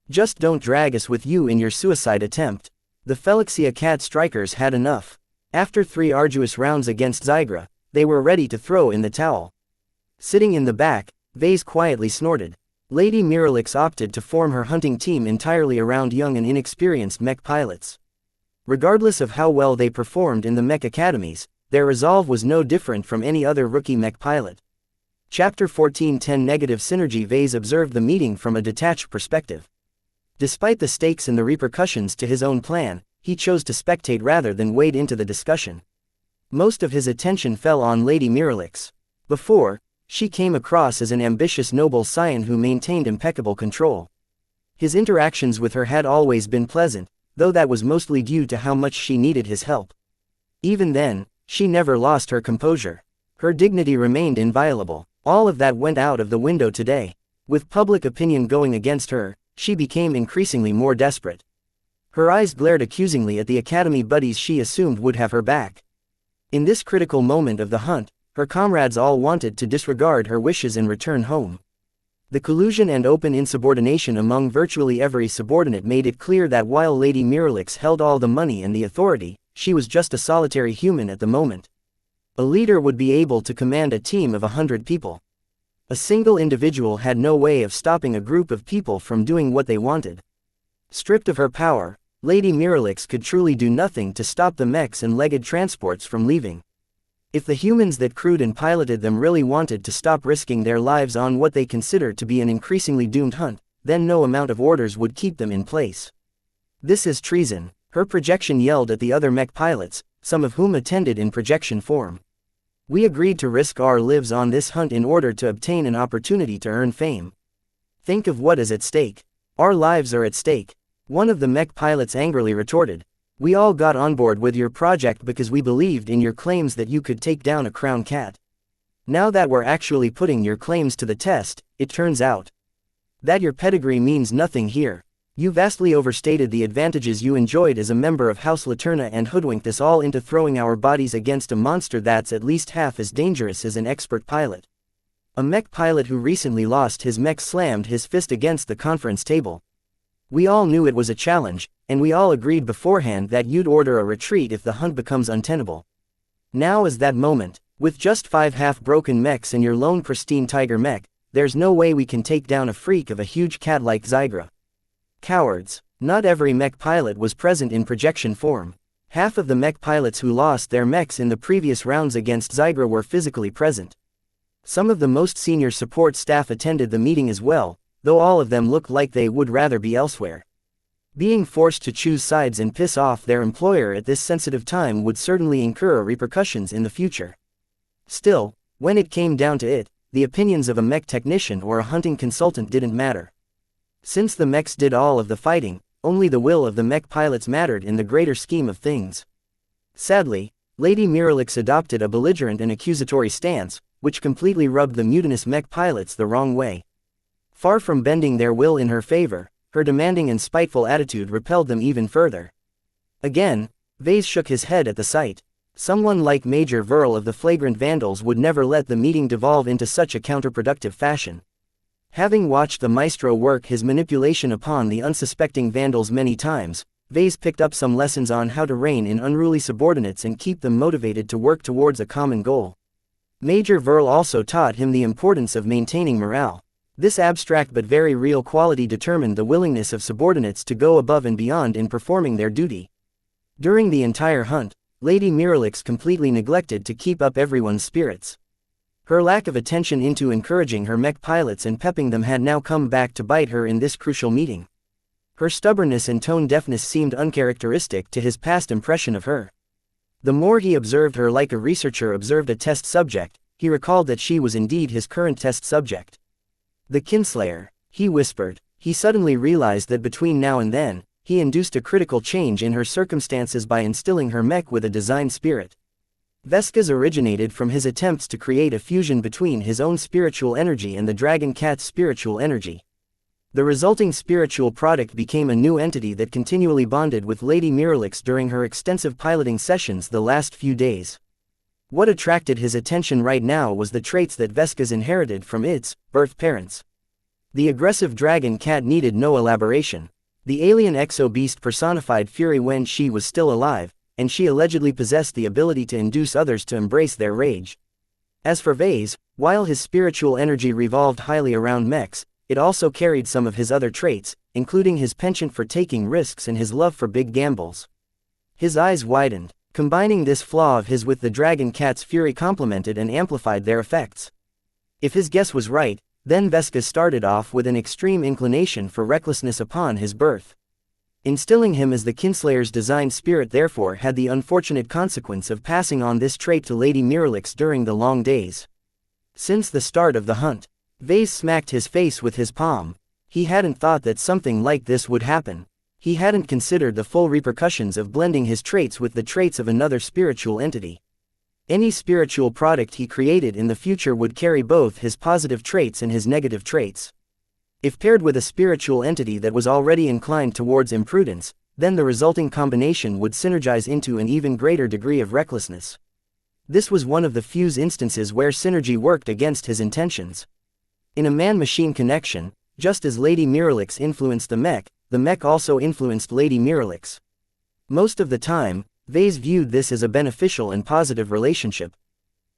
Just don't drag us with you in your suicide attempt. The xianxia cat strikers had enough. After 3 arduous rounds against Xigra, they were ready to throw in the towel. Sitting in the back, Vase quietly snorted. Lady Miralix opted to form her hunting team entirely around young and inexperienced mech pilots. Regardless of how well they performed in the mech academies, their resolve was no different from any other rookie mech pilot. Chapter 14:10 Negative Synergy. Vase observed the meeting from a detached perspective. Despite the stakes and the repercussions to his own plan, he chose to spectate rather than wade into the discussion. Most of his attention fell on Lady Miralix. Before, she came across as an ambitious noble scion who maintained impeccable control. His interactions with her had always been pleasant, though that was mostly due to how much she needed his help. Even then, she never lost her composure. Her dignity remained inviolable. All of that went out of the window today. With public opinion going against her, she became increasingly more desperate. Her eyes glared accusingly at the academy buddies she assumed would have her back. In this critical moment of the hunt, her comrades all wanted to disregard her wishes and return home. The collusion and open insubordination among virtually every subordinate made it clear that while Lady Miralix held all the money and the authority, she was just a solitary human at the moment. A leader would be able to command a team of 100 people. A single individual had no way of stopping a group of people from doing what they wanted. Stripped of her power, Lady Miralix could truly do nothing to stop the mechs and legged transports from leaving. If the humans that crewed and piloted them really wanted to stop risking their lives on what they considered to be an increasingly doomed hunt, then no amount of orders would keep them in place. This is treason, her projection yelled at the other mech pilots, some of whom attended in projection form. We agreed to risk our lives on this hunt in order to obtain an opportunity to earn fame. Think of what is at stake. Our lives are at stake. One of the mech pilots angrily retorted. We all got on board with your project because we believed in your claims that you could take down a crown cat. Now that we're actually putting your claims to the test, it turns out that your pedigree means nothing here. You vastly overstated the advantages you enjoyed as a member of House Laterna and hoodwinked us all into throwing our bodies against a monster that's at least half as dangerous as an expert pilot. A mech pilot who recently lost his mech slammed his fist against the conference table. We all knew it was a challenge, and we all agreed beforehand that you'd order a retreat if the hunt becomes untenable. Now is that moment. With just 5 half-broken mechs and your lone pristine tiger mech, there's no way we can take down a freak of a huge cat like Zygra. Cowards. Not every mech pilot was present in projection form. Half of the mech pilots who lost their mechs in the previous rounds against Zygra were physically present. Some of the most senior support staff attended the meeting as well, though all of them looked like they would rather be elsewhere. Being forced to choose sides and piss off their employer at this sensitive time would certainly incur repercussions in the future. Still, when it came down to it, the opinions of a mech technician or a hunting consultant didn't matter. Since the mechs did all of the fighting, only the will of the mech pilots mattered in the greater scheme of things. Sadly, Lady Miralix adopted a belligerent and accusatory stance, which completely rubbed the mutinous mech pilots the wrong way. Far from bending their will in her favor, her demanding and spiteful attitude repelled them even further. Again, Vase shook his head at the sight. Someone like Major Verl of the Flagrant Vandals would never let the meeting devolve into such a counterproductive fashion. Having watched the maestro work his manipulation upon the unsuspecting Vandals many times, Vase picked up some lessons on how to rein in unruly subordinates and keep them motivated to work towards a common goal. Major Verl also taught him the importance of maintaining morale. This abstract but very real quality determined the willingness of subordinates to go above and beyond in performing their duty. During the entire hunt, Lady Miralix completely neglected to keep up everyone's spirits. Her lack of attention into encouraging her mech pilots and pepping them had now come back to bite her in this crucial meeting. Her stubbornness and tone deafness seemed uncharacteristic to his past impression of her. The more he observed her like a researcher observed a test subject, he recalled that she was indeed his current test subject. The Kinslayer, he whispered. He suddenly realized that between now and then, he induced a critical change in her circumstances by instilling her mech with a design spirit. Vesca's originated from his attempts to create a fusion between his own spiritual energy and the dragon cat's spiritual energy. The resulting spiritual product became a new entity that continually bonded with Lady Miralix during her extensive piloting sessions the last few days. What attracted his attention right now was the traits that Vesca's inherited from its birth parents. The aggressive dragon cat needed no elaboration. The alien exo-beast personified fury when she was still alive, and she allegedly possessed the ability to induce others to embrace their rage. As for Vase, while his spiritual energy revolved highly around mechs, it also carried some of his other traits, including his penchant for taking risks and his love for big gambles. His eyes widened. Combining this flaw of his with the dragon cat's fury complemented and amplified their effects. If his guess was right, then Vesca started off with an extreme inclination for recklessness upon his birth. Instilling him as the Kinslayer's design spirit therefore had the unfortunate consequence of passing on this trait to Lady Miralix during the long days. Since the start of the hunt, Vase smacked his face with his palm. He hadn't thought that something like this would happen. He hadn't considered the full repercussions of blending his traits with the traits of another spiritual entity. Any spiritual product he created in the future would carry both his positive traits and his negative traits. If paired with a spiritual entity that was already inclined towards imprudence, then the resulting combination would synergize into an even greater degree of recklessness. This was one of the few instances where synergy worked against his intentions. In a man-machine connection, just as Lady Miralix influenced the Mech also influenced Lady Miralix. Most of the time, Vase viewed this as a beneficial and positive relationship.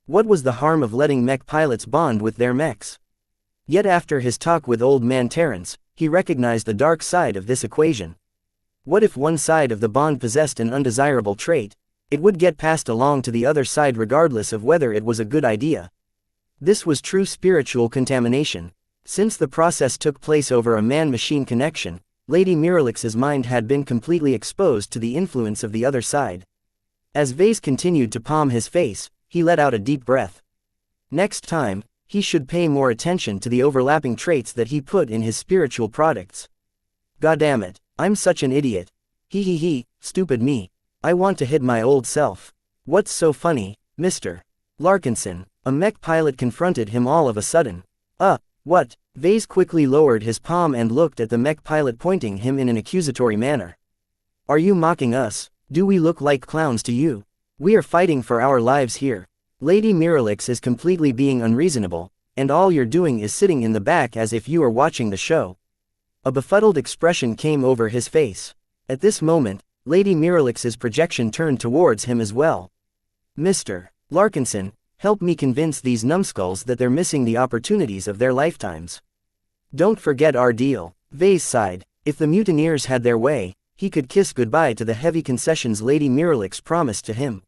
What was the harm of letting Mech pilots bond with their mechs? Yet after his talk with Old Man Terrence, he recognized the dark side of this equation. What if one side of the bond possessed an undesirable trait? It would get passed along to the other side regardless of whether it was a good idea. This was true spiritual contamination. Since the process took place over a man-machine connection, Lady Miralix's mind had been completely exposed to the influence of the other side. As Vase continued to palm his face, he let out a deep breath. Next time, he should pay more attention to the overlapping traits that he put in his spiritual products. Goddammit, I'm such an idiot. Stupid me. I want to hit my old self. What's so funny, Mr. Larkinson? A Mech pilot confronted him all of a sudden. What? Vase quickly lowered his palm and looked at the Mech pilot, pointing him in an accusatory manner. Are you mocking us? Do we look like clowns to you? We are fighting for our lives here. Lady Miralix is completely being unreasonable, and all you're doing is sitting in the back as if you are watching the show. A befuddled expression came over his face. At this moment, Lady Miralix's projection turned towards him as well. Mr. Larkinson, help me convince these numbskulls that they're missing the opportunities of their lifetimes. Don't forget our deal. Vase sighed. If the mutineers had their way, he could kiss goodbye to the heavy concessions Lady Miralix promised to him.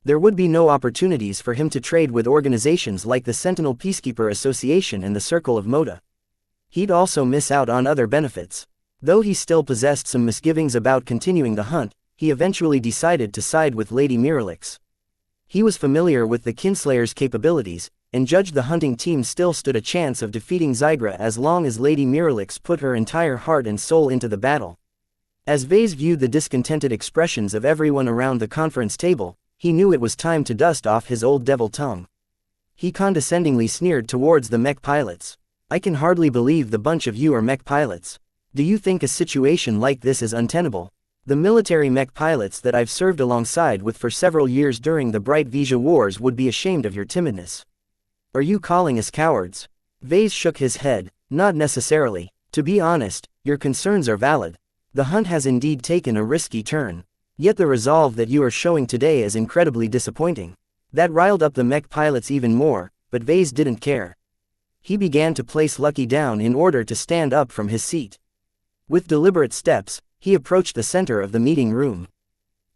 There would be no opportunities for him to trade with organizations like the Sentinel Peacekeeper Association and the Circle of Moda. He'd also miss out on other benefits. Though he still possessed some misgivings about continuing the hunt, he eventually decided to side with Lady Miralix. He was familiar with the Kinslayer's capabilities, and judged the hunting team still stood a chance of defeating Zygra as long as Lady Miralix put her entire heart and soul into the battle. As Vase viewed the discontented expressions of everyone around the conference table, he knew it was time to dust off his old devil tongue. He condescendingly sneered towards the Mech pilots. I can hardly believe the bunch of you are Mech pilots. Do you think a situation like this is untenable? The military Mech pilots that I've served alongside with for several years during the Bright Vija Wars would be ashamed of your timidness. Are you calling us cowards? Vase shook his head. Not necessarily. To be honest, your concerns are valid. The hunt has indeed taken a risky turn. Yet the resolve that you are showing today is incredibly disappointing. That riled up the Mech pilots even more, but Vase didn't care. He began to place Lucky down in order to stand up from his seat. With deliberate steps, he approached the center of the meeting room.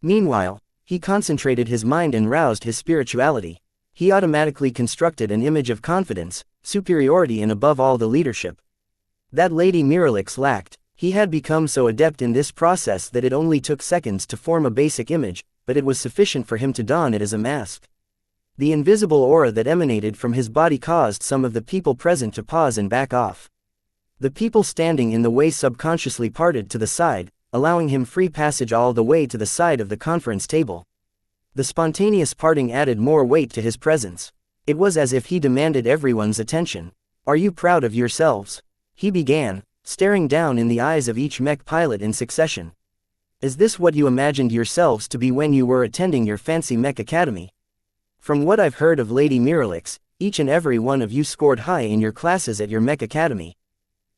Meanwhile, he concentrated his mind and roused his spirituality. He automatically constructed an image of confidence, superiority, and above all the leadership that Lady Miralix lacked. He had become so adept in this process that it only took seconds to form a basic image, but it was sufficient for him to don it as a mask. The invisible aura that emanated from his body caused some of the people present to pause and back off. The people standing in the way subconsciously parted to the side, allowing him free passage all the way to the side of the conference table. The spontaneous parting added more weight to his presence. It was as if he demanded everyone's attention. Are you proud of yourselves? He began, staring down in the eyes of each Mech pilot in succession. Is this what you imagined yourselves to be when you were attending your fancy Mech Academy? From what I've heard of Lady Miralix, each and every one of you scored high in your classes at your Mech Academy.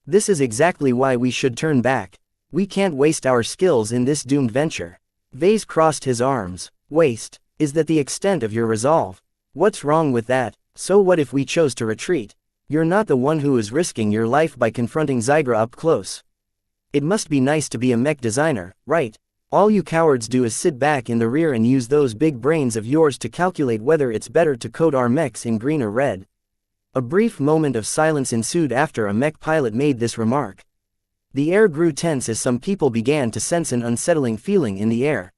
This is exactly why we should turn back. We can't waste our skills in this doomed venture. Vase crossed his arms. Waste? Is that the extent of your resolve? What's wrong with that? So what if we chose to retreat? You're not the one who is risking your life by confronting Zygra up close. It must be nice to be a Mech designer, right? All you cowards do is sit back in the rear and use those big brains of yours to calculate whether it's better to coat our mechs in green or red. A brief moment of silence ensued after a Mech pilot made this remark. The air grew tense as some people began to sense an unsettling feeling in the air.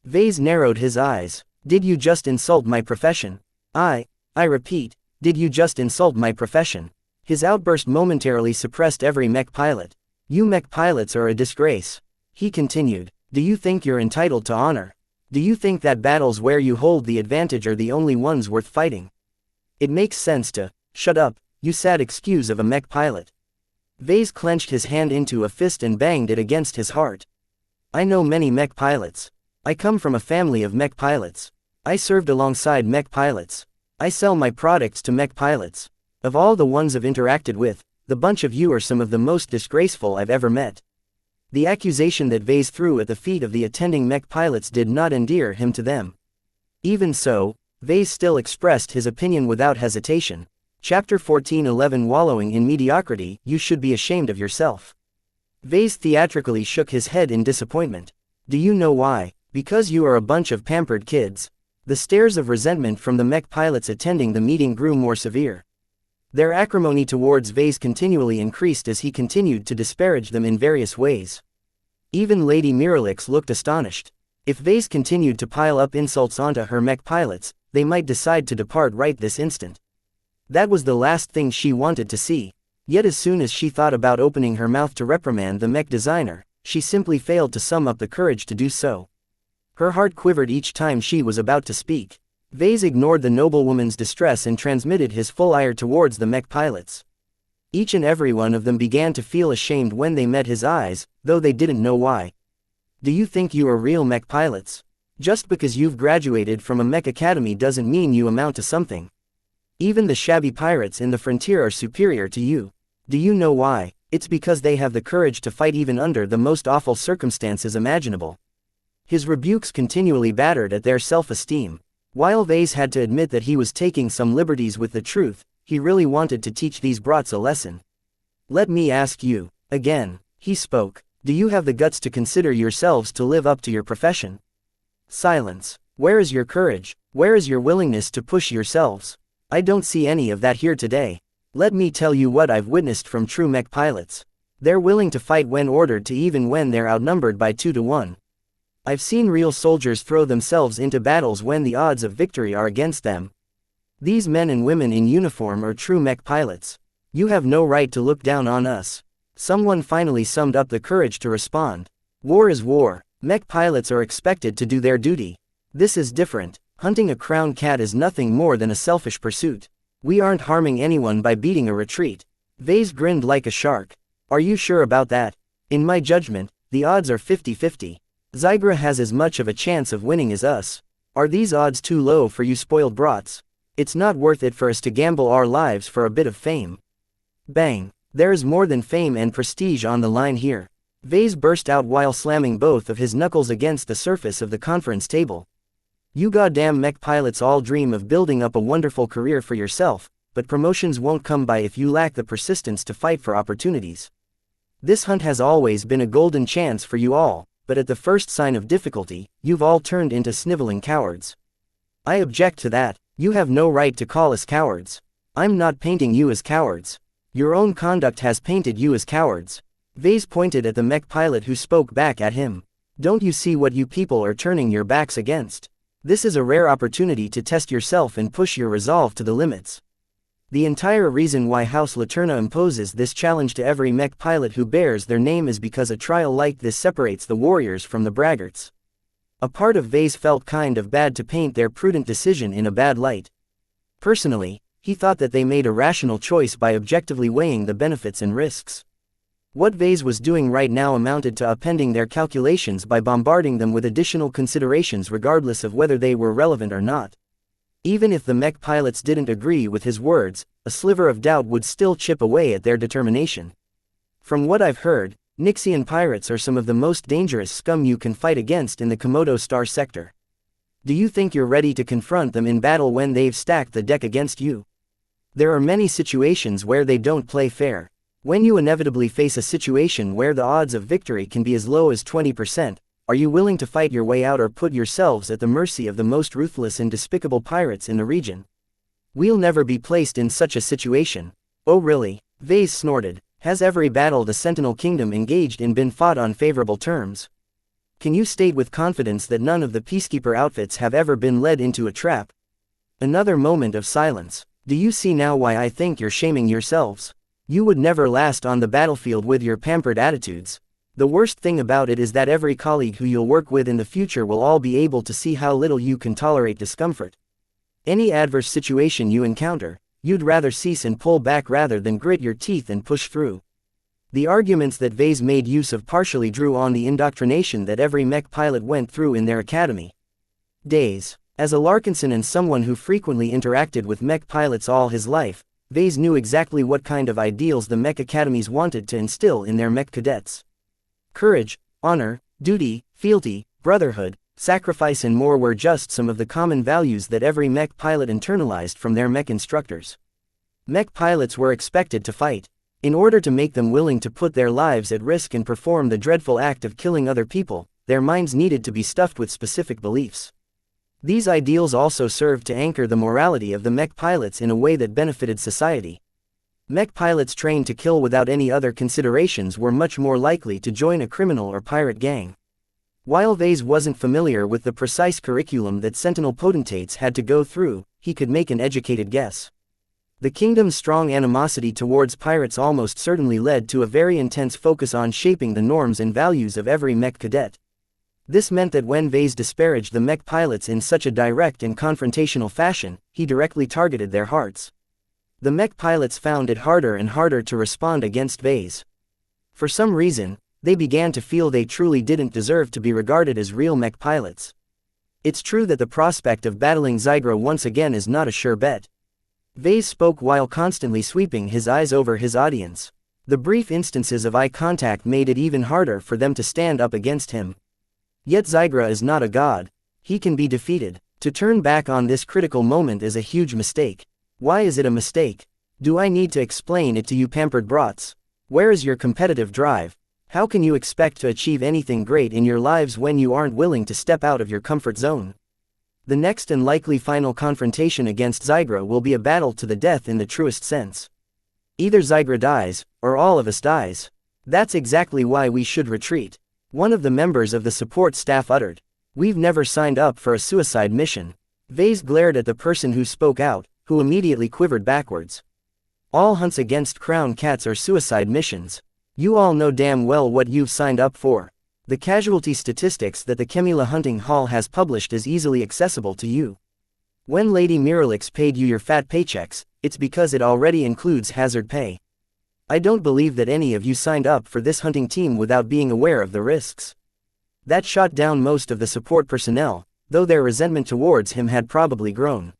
Vase narrowed his eyes. Did you just insult my profession? I repeat, did you just insult my profession? His outburst momentarily suppressed every Mech pilot. You Mech pilots are a disgrace. He continued. Do you think you're entitled to honor? Do you think that battles where you hold the advantage are the only ones worth fighting? It makes sense to, shut up, you sad excuse of a Mech pilot. Vase clenched his hand into a fist and banged it against his heart. I know many mech pilots. I come from a family of mech pilots. I served alongside mech pilots. I sell my products to mech pilots. Of all the ones I've interacted with, the bunch of you are some of the most disgraceful I've ever met. The accusation that Vase threw at the feet of the attending mech pilots did not endear him to them. Even so, Vase still expressed his opinion without hesitation. Chapter 14:11 Wallowing in mediocrity, you should be ashamed of yourself. Vase theatrically shook his head in disappointment. Do you know why? Because you are a bunch of pampered kids. The stares of resentment from the mech pilots attending the meeting grew more severe. Their acrimony towards Vase continually increased as he continued to disparage them in various ways. Even Lady Miralix looked astonished. If Vase continued to pile up insults onto her mech pilots, they might decide to depart right this instant. That was the last thing she wanted to see. Yet as soon as she thought about opening her mouth to reprimand the mech designer, she simply failed to sum up the courage to do so. Her heart quivered each time she was about to speak. Vase ignored the noblewoman's distress and transmitted his full ire towards the mech pilots. Each and every one of them began to feel ashamed when they met his eyes, though they didn't know why. Do you think you are real mech pilots? Just because you've graduated from a mech academy doesn't mean you amount to something. Even the shabby pirates in the frontier are superior to you. Do you know why? It's because they have the courage to fight even under the most awful circumstances imaginable. His rebukes continually battered at their self-esteem. While Vase had to admit that he was taking some liberties with the truth, he really wanted to teach these brats a lesson. Let me ask you, again, he spoke, do you have the guts to consider yourselves to live up to your profession? Silence. Where is your courage? Where is your willingness to push yourselves? I don't see any of that here today. Let me tell you what I've witnessed from true mech pilots. They're willing to fight when ordered to, even when they're outnumbered by 2 to 1. I've seen real soldiers throw themselves into battles when the odds of victory are against them. These men and women in uniform are true mech pilots. You have no right to look down on us. Someone finally summed up the courage to respond. War is war. Mech pilots are expected to do their duty. This is different. Hunting a crown cat is nothing more than a selfish pursuit. We aren't harming anyone by beating a retreat. Vase grinned like a shark. Are you sure about that? In my judgment, the odds are 50-50. Zygra has as much of a chance of winning as us. Are these odds too low for you spoiled brats? It's not worth it for us to gamble our lives for a bit of fame. Bang. There is more than fame and prestige on the line here. Vase burst out while slamming both of his knuckles against the surface of the conference table. You goddamn mech pilots all dream of building up a wonderful career for yourself, but promotions won't come by if you lack the persistence to fight for opportunities. This hunt has always been a golden chance for you all, but at the first sign of difficulty, you've all turned into sniveling cowards. I object to that. You have no right to call us cowards. I'm not painting you as cowards. Your own conduct has painted you as cowards. Vase pointed at the mech pilot who spoke back at him. Don't you see what you people are turning your backs against? This is a rare opportunity to test yourself and push your resolve to the limits. The entire reason why House Laterna imposes this challenge to every mech pilot who bears their name is because a trial like this separates the warriors from the braggarts. A part of Vase felt kind of bad to paint their prudent decision in a bad light. Personally, he thought that they made a rational choice by objectively weighing the benefits and risks. What Vase was doing right now amounted to appending their calculations by bombarding them with additional considerations regardless of whether they were relevant or not. Even if the mech pilots didn't agree with his words, a sliver of doubt would still chip away at their determination. From what I've heard, Nixian pirates are some of the most dangerous scum you can fight against in the Komodo Star sector. Do you think you're ready to confront them in battle when they've stacked the deck against you? There are many situations where they don't play fair. When you inevitably face a situation where the odds of victory can be as low as 20%, are you willing to fight your way out or put yourselves at the mercy of the most ruthless and despicable pirates in the region? We'll never be placed in such a situation. Oh really? Vase snorted. Has every battle the Sentinel Kingdom engaged in been fought on favorable terms? Can you state with confidence that none of the peacekeeper outfits have ever been led into a trap? Another moment of silence. Do you see now why I think you're shaming yourselves? You would never last on the battlefield with your pampered attitudes. The worst thing about it is that every colleague who you'll work with in the future will all be able to see how little you can tolerate discomfort. Any adverse situation you encounter, you'd rather cease and pull back rather than grit your teeth and push through. The arguments that Vase made use of partially drew on the indoctrination that every mech pilot went through in their academy days. As a Larkinson and someone who frequently interacted with mech pilots all his life, Vase knew exactly what kind of ideals the mech academies wanted to instill in their mech cadets. Courage, honor, duty, fealty, brotherhood, sacrifice and more were just some of the common values that every mech pilot internalized from their mech instructors. Mech pilots were expected to fight. In order to make them willing to put their lives at risk and perform the dreadful act of killing other people, their minds needed to be stuffed with specific beliefs. These ideals also served to anchor the morality of the mech pilots in a way that benefited society. Mech pilots trained to kill without any other considerations were much more likely to join a criminal or pirate gang. While Vase wasn't familiar with the precise curriculum that Sentinel potentates had to go through, he could make an educated guess. The kingdom's strong animosity towards pirates almost certainly led to a very intense focus on shaping the norms and values of every mech cadet. This meant that when Vase disparaged the mech pilots in such a direct and confrontational fashion, he directly targeted their hearts. The mech pilots found it harder and harder to respond against Vase. For some reason, they began to feel they truly didn't deserve to be regarded as real mech pilots. It's true that the prospect of battling Zygra once again is not a sure bet. Vase spoke while constantly sweeping his eyes over his audience. The brief instances of eye contact made it even harder for them to stand up against him. Yet Zygra is not a god. He can be defeated. To turn back on this critical moment is a huge mistake. Why is it a mistake? Do I need to explain it to you pampered brats? Where is your competitive drive? How can you expect to achieve anything great in your lives when you aren't willing to step out of your comfort zone? The next and likely final confrontation against Zygra will be a battle to the death in the truest sense. Either Zygra dies, or all of us dies. That's exactly why we should retreat. One of the members of the support staff uttered. We've never signed up for a suicide mission. Vase glared at the person who spoke out, who immediately quivered backwards. All hunts against crown cats are suicide missions. You all know damn well what you've signed up for. The casualty statistics that the Chemula Hunting Hall has published is easily accessible to you. When Lady Miralix paid you your fat paychecks, it's because it already includes hazard pay. I don't believe that any of you signed up for this hunting team without being aware of the risks. That shot down most of the support personnel, though their resentment towards him had probably grown.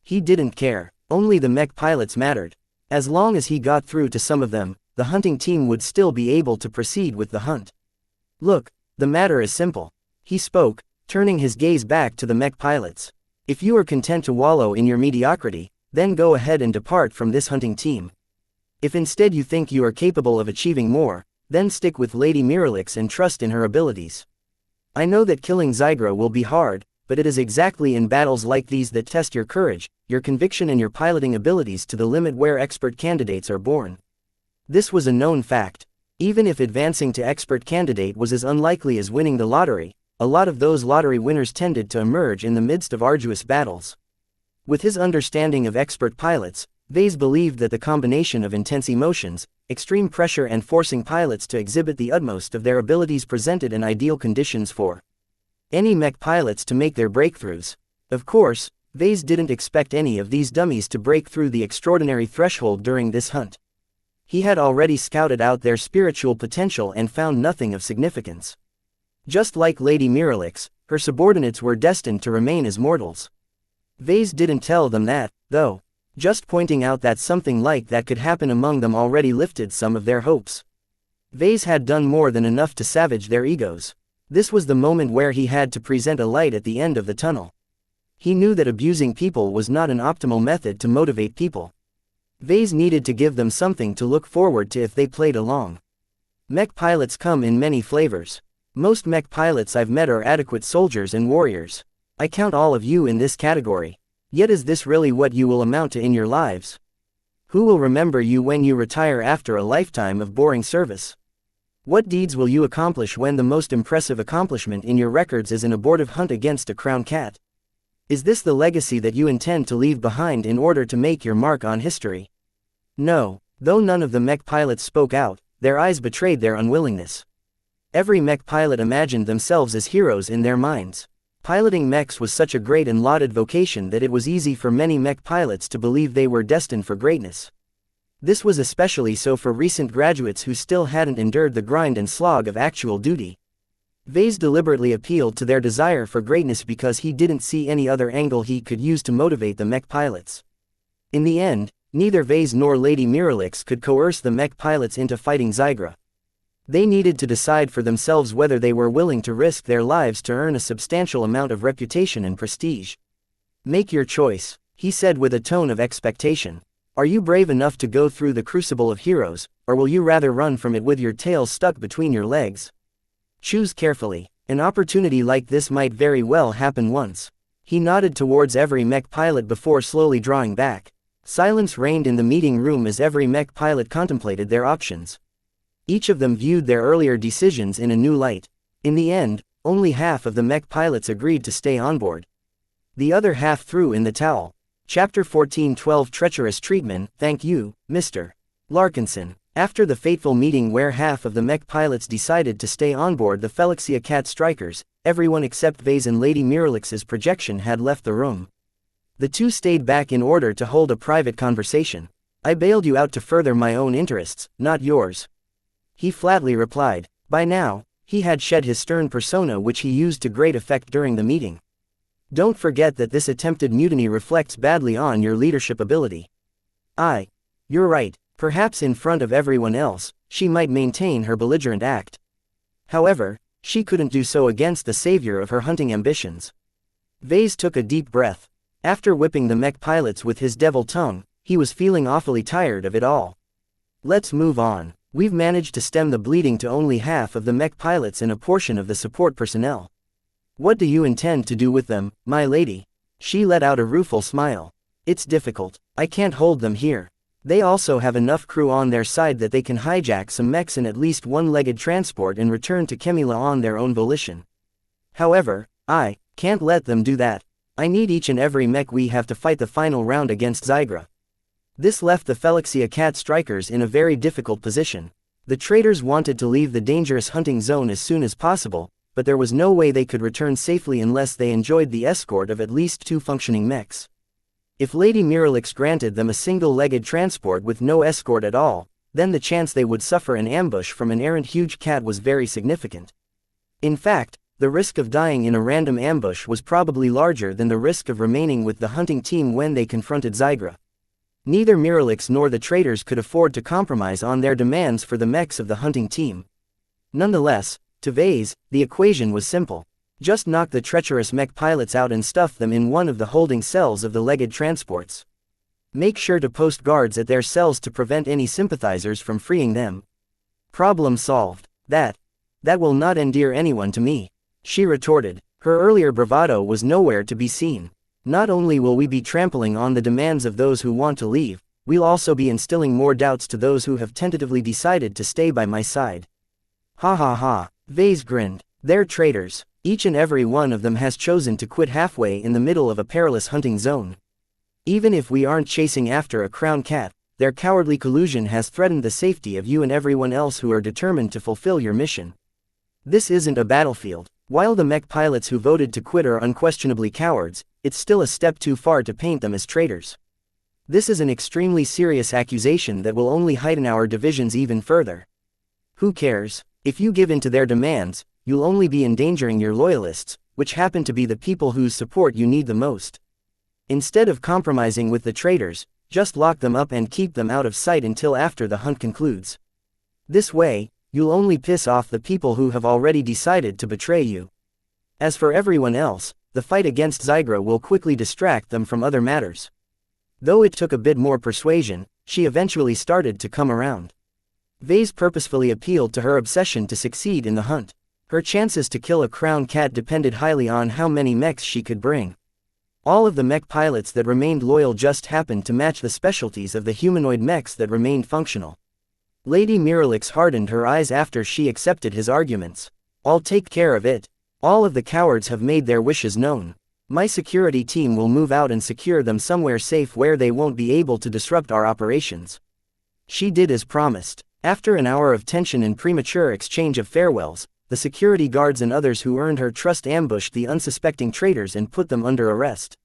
He didn't care. Only the mech pilots mattered. As long as he got through to some of them, the hunting team would still be able to proceed with the hunt. Look, the matter is simple. He spoke, turning his gaze back to the mech pilots. If you are content to wallow in your mediocrity, then go ahead and depart from this hunting team. If instead you think you are capable of achieving more, then stick with Lady Miralix and trust in her abilities. I know that killing Zygra will be hard, but it is exactly in battles like these that test your courage, your conviction and your piloting abilities to the limit where expert candidates are born. This was a known fact. Even if advancing to expert candidate was as unlikely as winning the lottery, a lot of those lottery winners tended to emerge in the midst of arduous battles. With his understanding of expert pilots, Vase believed that the combination of intense emotions, extreme pressure and forcing pilots to exhibit the utmost of their abilities presented an ideal conditions for any mech pilots to make their breakthroughs. Of course, Vase didn't expect any of these dummies to break through the extraordinary threshold during this hunt. He had already scouted out their spiritual potential and found nothing of significance. Just like Lady Miralix, her subordinates were destined to remain as mortals. Vase didn't tell them that, though. Just pointing out that something like that could happen among them already lifted some of their hopes. Vase had done more than enough to savage their egos. This was the moment where he had to present a light at the end of the tunnel. He knew that abusing people was not an optimal method to motivate people. Vase needed to give them something to look forward to if they played along. Mech pilots come in many flavors. Most mech pilots I've met are adequate soldiers and warriors. I count all of you in this category. Yet is this really what you will amount to in your lives? Who will remember you when you retire after a lifetime of boring service? What deeds will you accomplish when the most impressive accomplishment in your records is an abortive hunt against a crown cat? Is this the legacy that you intend to leave behind in order to make your mark on history? No. Though none of the mech pilots spoke out, their eyes betrayed their unwillingness. Every mech pilot imagined themselves as heroes in their minds. Piloting mechs was such a great and lauded vocation that it was easy for many mech pilots to believe they were destined for greatness. This was especially so for recent graduates who still hadn't endured the grind and slog of actual duty. Vase deliberately appealed to their desire for greatness because he didn't see any other angle he could use to motivate the mech pilots. In the end, neither Vase nor Lady Miralix could coerce the mech pilots into fighting Zygra. They needed to decide for themselves whether they were willing to risk their lives to earn a substantial amount of reputation and prestige. "Make your choice," he said with a tone of expectation. "Are you brave enough to go through the crucible of heroes, or will you rather run from it with your tail stuck between your legs? Choose carefully. An opportunity like this might very well happen once." He nodded towards every mech pilot before slowly drawing back. Silence reigned in the meeting room as every mech pilot contemplated their options. Each of them viewed their earlier decisions in a new light. In the end, only half of the mech pilots agreed to stay on board. The other half threw in the towel. Chapter 14:12 Treacherous Treatment. Thank you, Mr. Larkinson. After the fateful meeting where half of the mech pilots decided to stay on board the Xianxia Cat Strikers, everyone except Vase and Lady Miralix's projection had left the room. The two stayed back in order to hold a private conversation. "I bailed you out to further my own interests, not yours," he flatly replied. By now, he had shed his stern persona, which he used to great effect during the meeting. "Don't forget that this attempted mutiny reflects badly on your leadership ability." You're right, perhaps in front of everyone else, she might maintain her belligerent act. However, she couldn't do so against the savior of her hunting ambitions. Vase took a deep breath. After whipping the mech pilots with his devil tongue, he was feeling awfully tired of it all. "Let's move on. We've managed to stem the bleeding to only half of the mech pilots and a portion of the support personnel. What do you intend to do with them, my lady?" She let out a rueful smile. "It's difficult. I can't hold them here. They also have enough crew on their side that they can hijack some mechs and at least one-legged transport and return to Chemila on their own volition. However, I can't let them do that. I need each and every mech we have to fight the final round against Zygra." This left the Xianxia Cat Strikers in a very difficult position. The traitors wanted to leave the dangerous hunting zone as soon as possible, but there was no way they could return safely unless they enjoyed the escort of at least 2 functioning mechs. If Lady Miralix granted them a single-legged transport with no escort at all, then the chance they would suffer an ambush from an errant huge cat was very significant. In fact, the risk of dying in a random ambush was probably larger than the risk of remaining with the hunting team when they confronted Zygra. Neither Miralix nor the traitors could afford to compromise on their demands for the mechs of the hunting team. Nonetheless, to Vase, the equation was simple. Just knock the treacherous mech pilots out and stuff them in one of the holding cells of the legged transports. Make sure to post guards at their cells to prevent any sympathizers from freeing them. Problem solved. That will not endear anyone to me," she retorted. Her earlier bravado was nowhere to be seen. "Not only will we be trampling on the demands of those who want to leave, we'll also be instilling more doubts to those who have tentatively decided to stay by my side." "Ha ha ha," Vase grinned. "They're traitors. Each and every one of them has chosen to quit halfway in the middle of a perilous hunting zone. Even if we aren't chasing after a crown cat, their cowardly collusion has threatened the safety of you and everyone else who are determined to fulfill your mission. This isn't a battlefield. While the mech pilots who voted to quit are unquestionably cowards, it's still a step too far to paint them as traitors. This is an extremely serious accusation that will only heighten our divisions even further. Who cares? If you give in to their demands, you'll only be endangering your loyalists, which happen to be the people whose support you need the most. Instead of compromising with the traitors, just lock them up and keep them out of sight until after the hunt concludes. This way, you'll only piss off the people who have already decided to betray you. As for everyone else, the fight against Zygra will quickly distract them from other matters." Though it took a bit more persuasion, she eventually started to come around. Vase purposefully appealed to her obsession to succeed in the hunt. Her chances to kill a crown cat depended highly on how many mechs she could bring. All of the mech pilots that remained loyal just happened to match the specialties of the humanoid mechs that remained functional. Lady Miralix hardened her eyes after she accepted his arguments. "I'll take care of it. All of the cowards have made their wishes known. My security team will move out and secure them somewhere safe where they won't be able to disrupt our operations." She did as promised. After an hour of tension and premature exchange of farewells, the security guards and others who earned her trust ambushed the unsuspecting traitors and put them under arrest.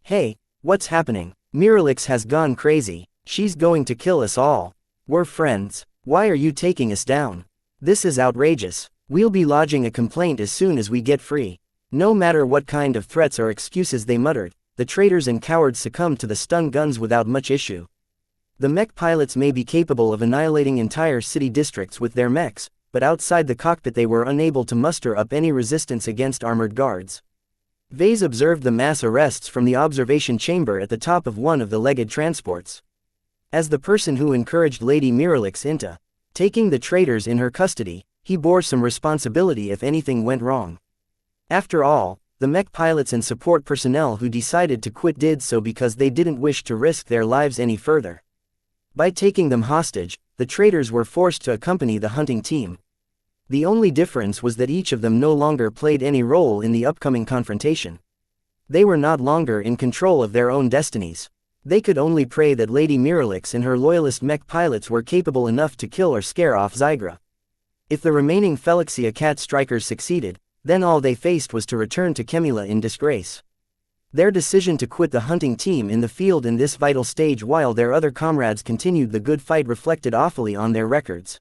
"Hey, what's happening? Miralix has gone crazy. She's going to kill us all. We're friends. Why are you taking us down? This is outrageous. We'll be lodging a complaint as soon as we get free. No matter what kind of threats or excuses they muttered, the traitors and cowards succumbed to the stun guns without much issue. The mech pilots may be capable of annihilating entire city districts with their mechs, but outside the cockpit they were unable to muster up any resistance against armored guards. Vase observed the mass arrests from the observation chamber at the top of one of the legged transports. As the person who encouraged Lady Miralix into taking the traitors in her custody, he bore some responsibility if anything went wrong. After all, the mech pilots and support personnel who decided to quit did so because they didn't wish to risk their lives any further. By taking them hostage, the traitors were forced to accompany the hunting team. The only difference was that each of them no longer played any role in the upcoming confrontation. They were not longer in control of their own destinies. They could only pray that Lady Miralix and her loyalist mech pilots were capable enough to kill or scare off Xigra. If the remaining xianxia cat strikers succeeded, then all they faced was to return to Kemula in disgrace. Their decision to quit the hunting team in the field in this vital stage while their other comrades continued the good fight reflected awfully on their records.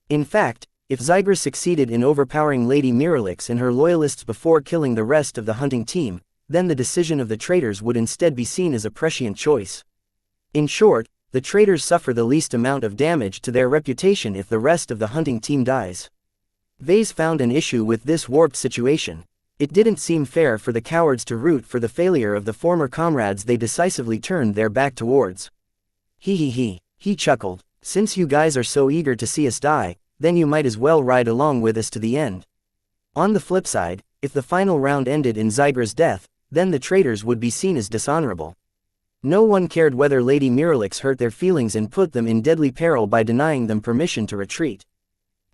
In fact, if Xigra succeeded in overpowering Lady Miralix and her loyalists before killing the rest of the hunting team, then the decision of the traitors would instead be seen as a prescient choice. In short, the traitors suffer the least amount of damage to their reputation if the rest of the hunting team dies. Vase found an issue with this warped situation. It didn't seem fair for the cowards to root for the failure of the former comrades they decisively turned their back towards. He chuckled. Since you guys are so eager to see us die, then you might as well ride along with us to the end. On the flip side, if the final round ended in Xigra's death, then the traitors would be seen as dishonorable. No one cared whether Lady Miralix hurt their feelings and put them in deadly peril by denying them permission to retreat.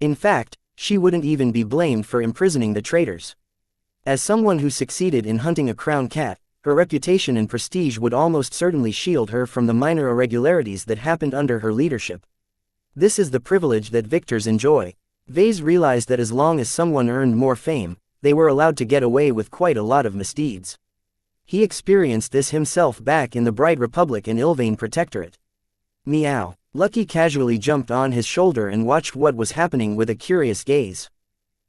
In fact, she wouldn't even be blamed for imprisoning the traitors. As someone who succeeded in hunting a crown cat, her reputation and prestige would almost certainly shield her from the minor irregularities that happened under her leadership. This is the privilege that victors enjoy. Vase realized that as long as someone earned more fame, they were allowed to get away with quite a lot of misdeeds. He experienced this himself back in the Bright Republic and Ilvain Protectorate. Meow. Lucky casually jumped on his shoulder and watched what was happening with a curious gaze.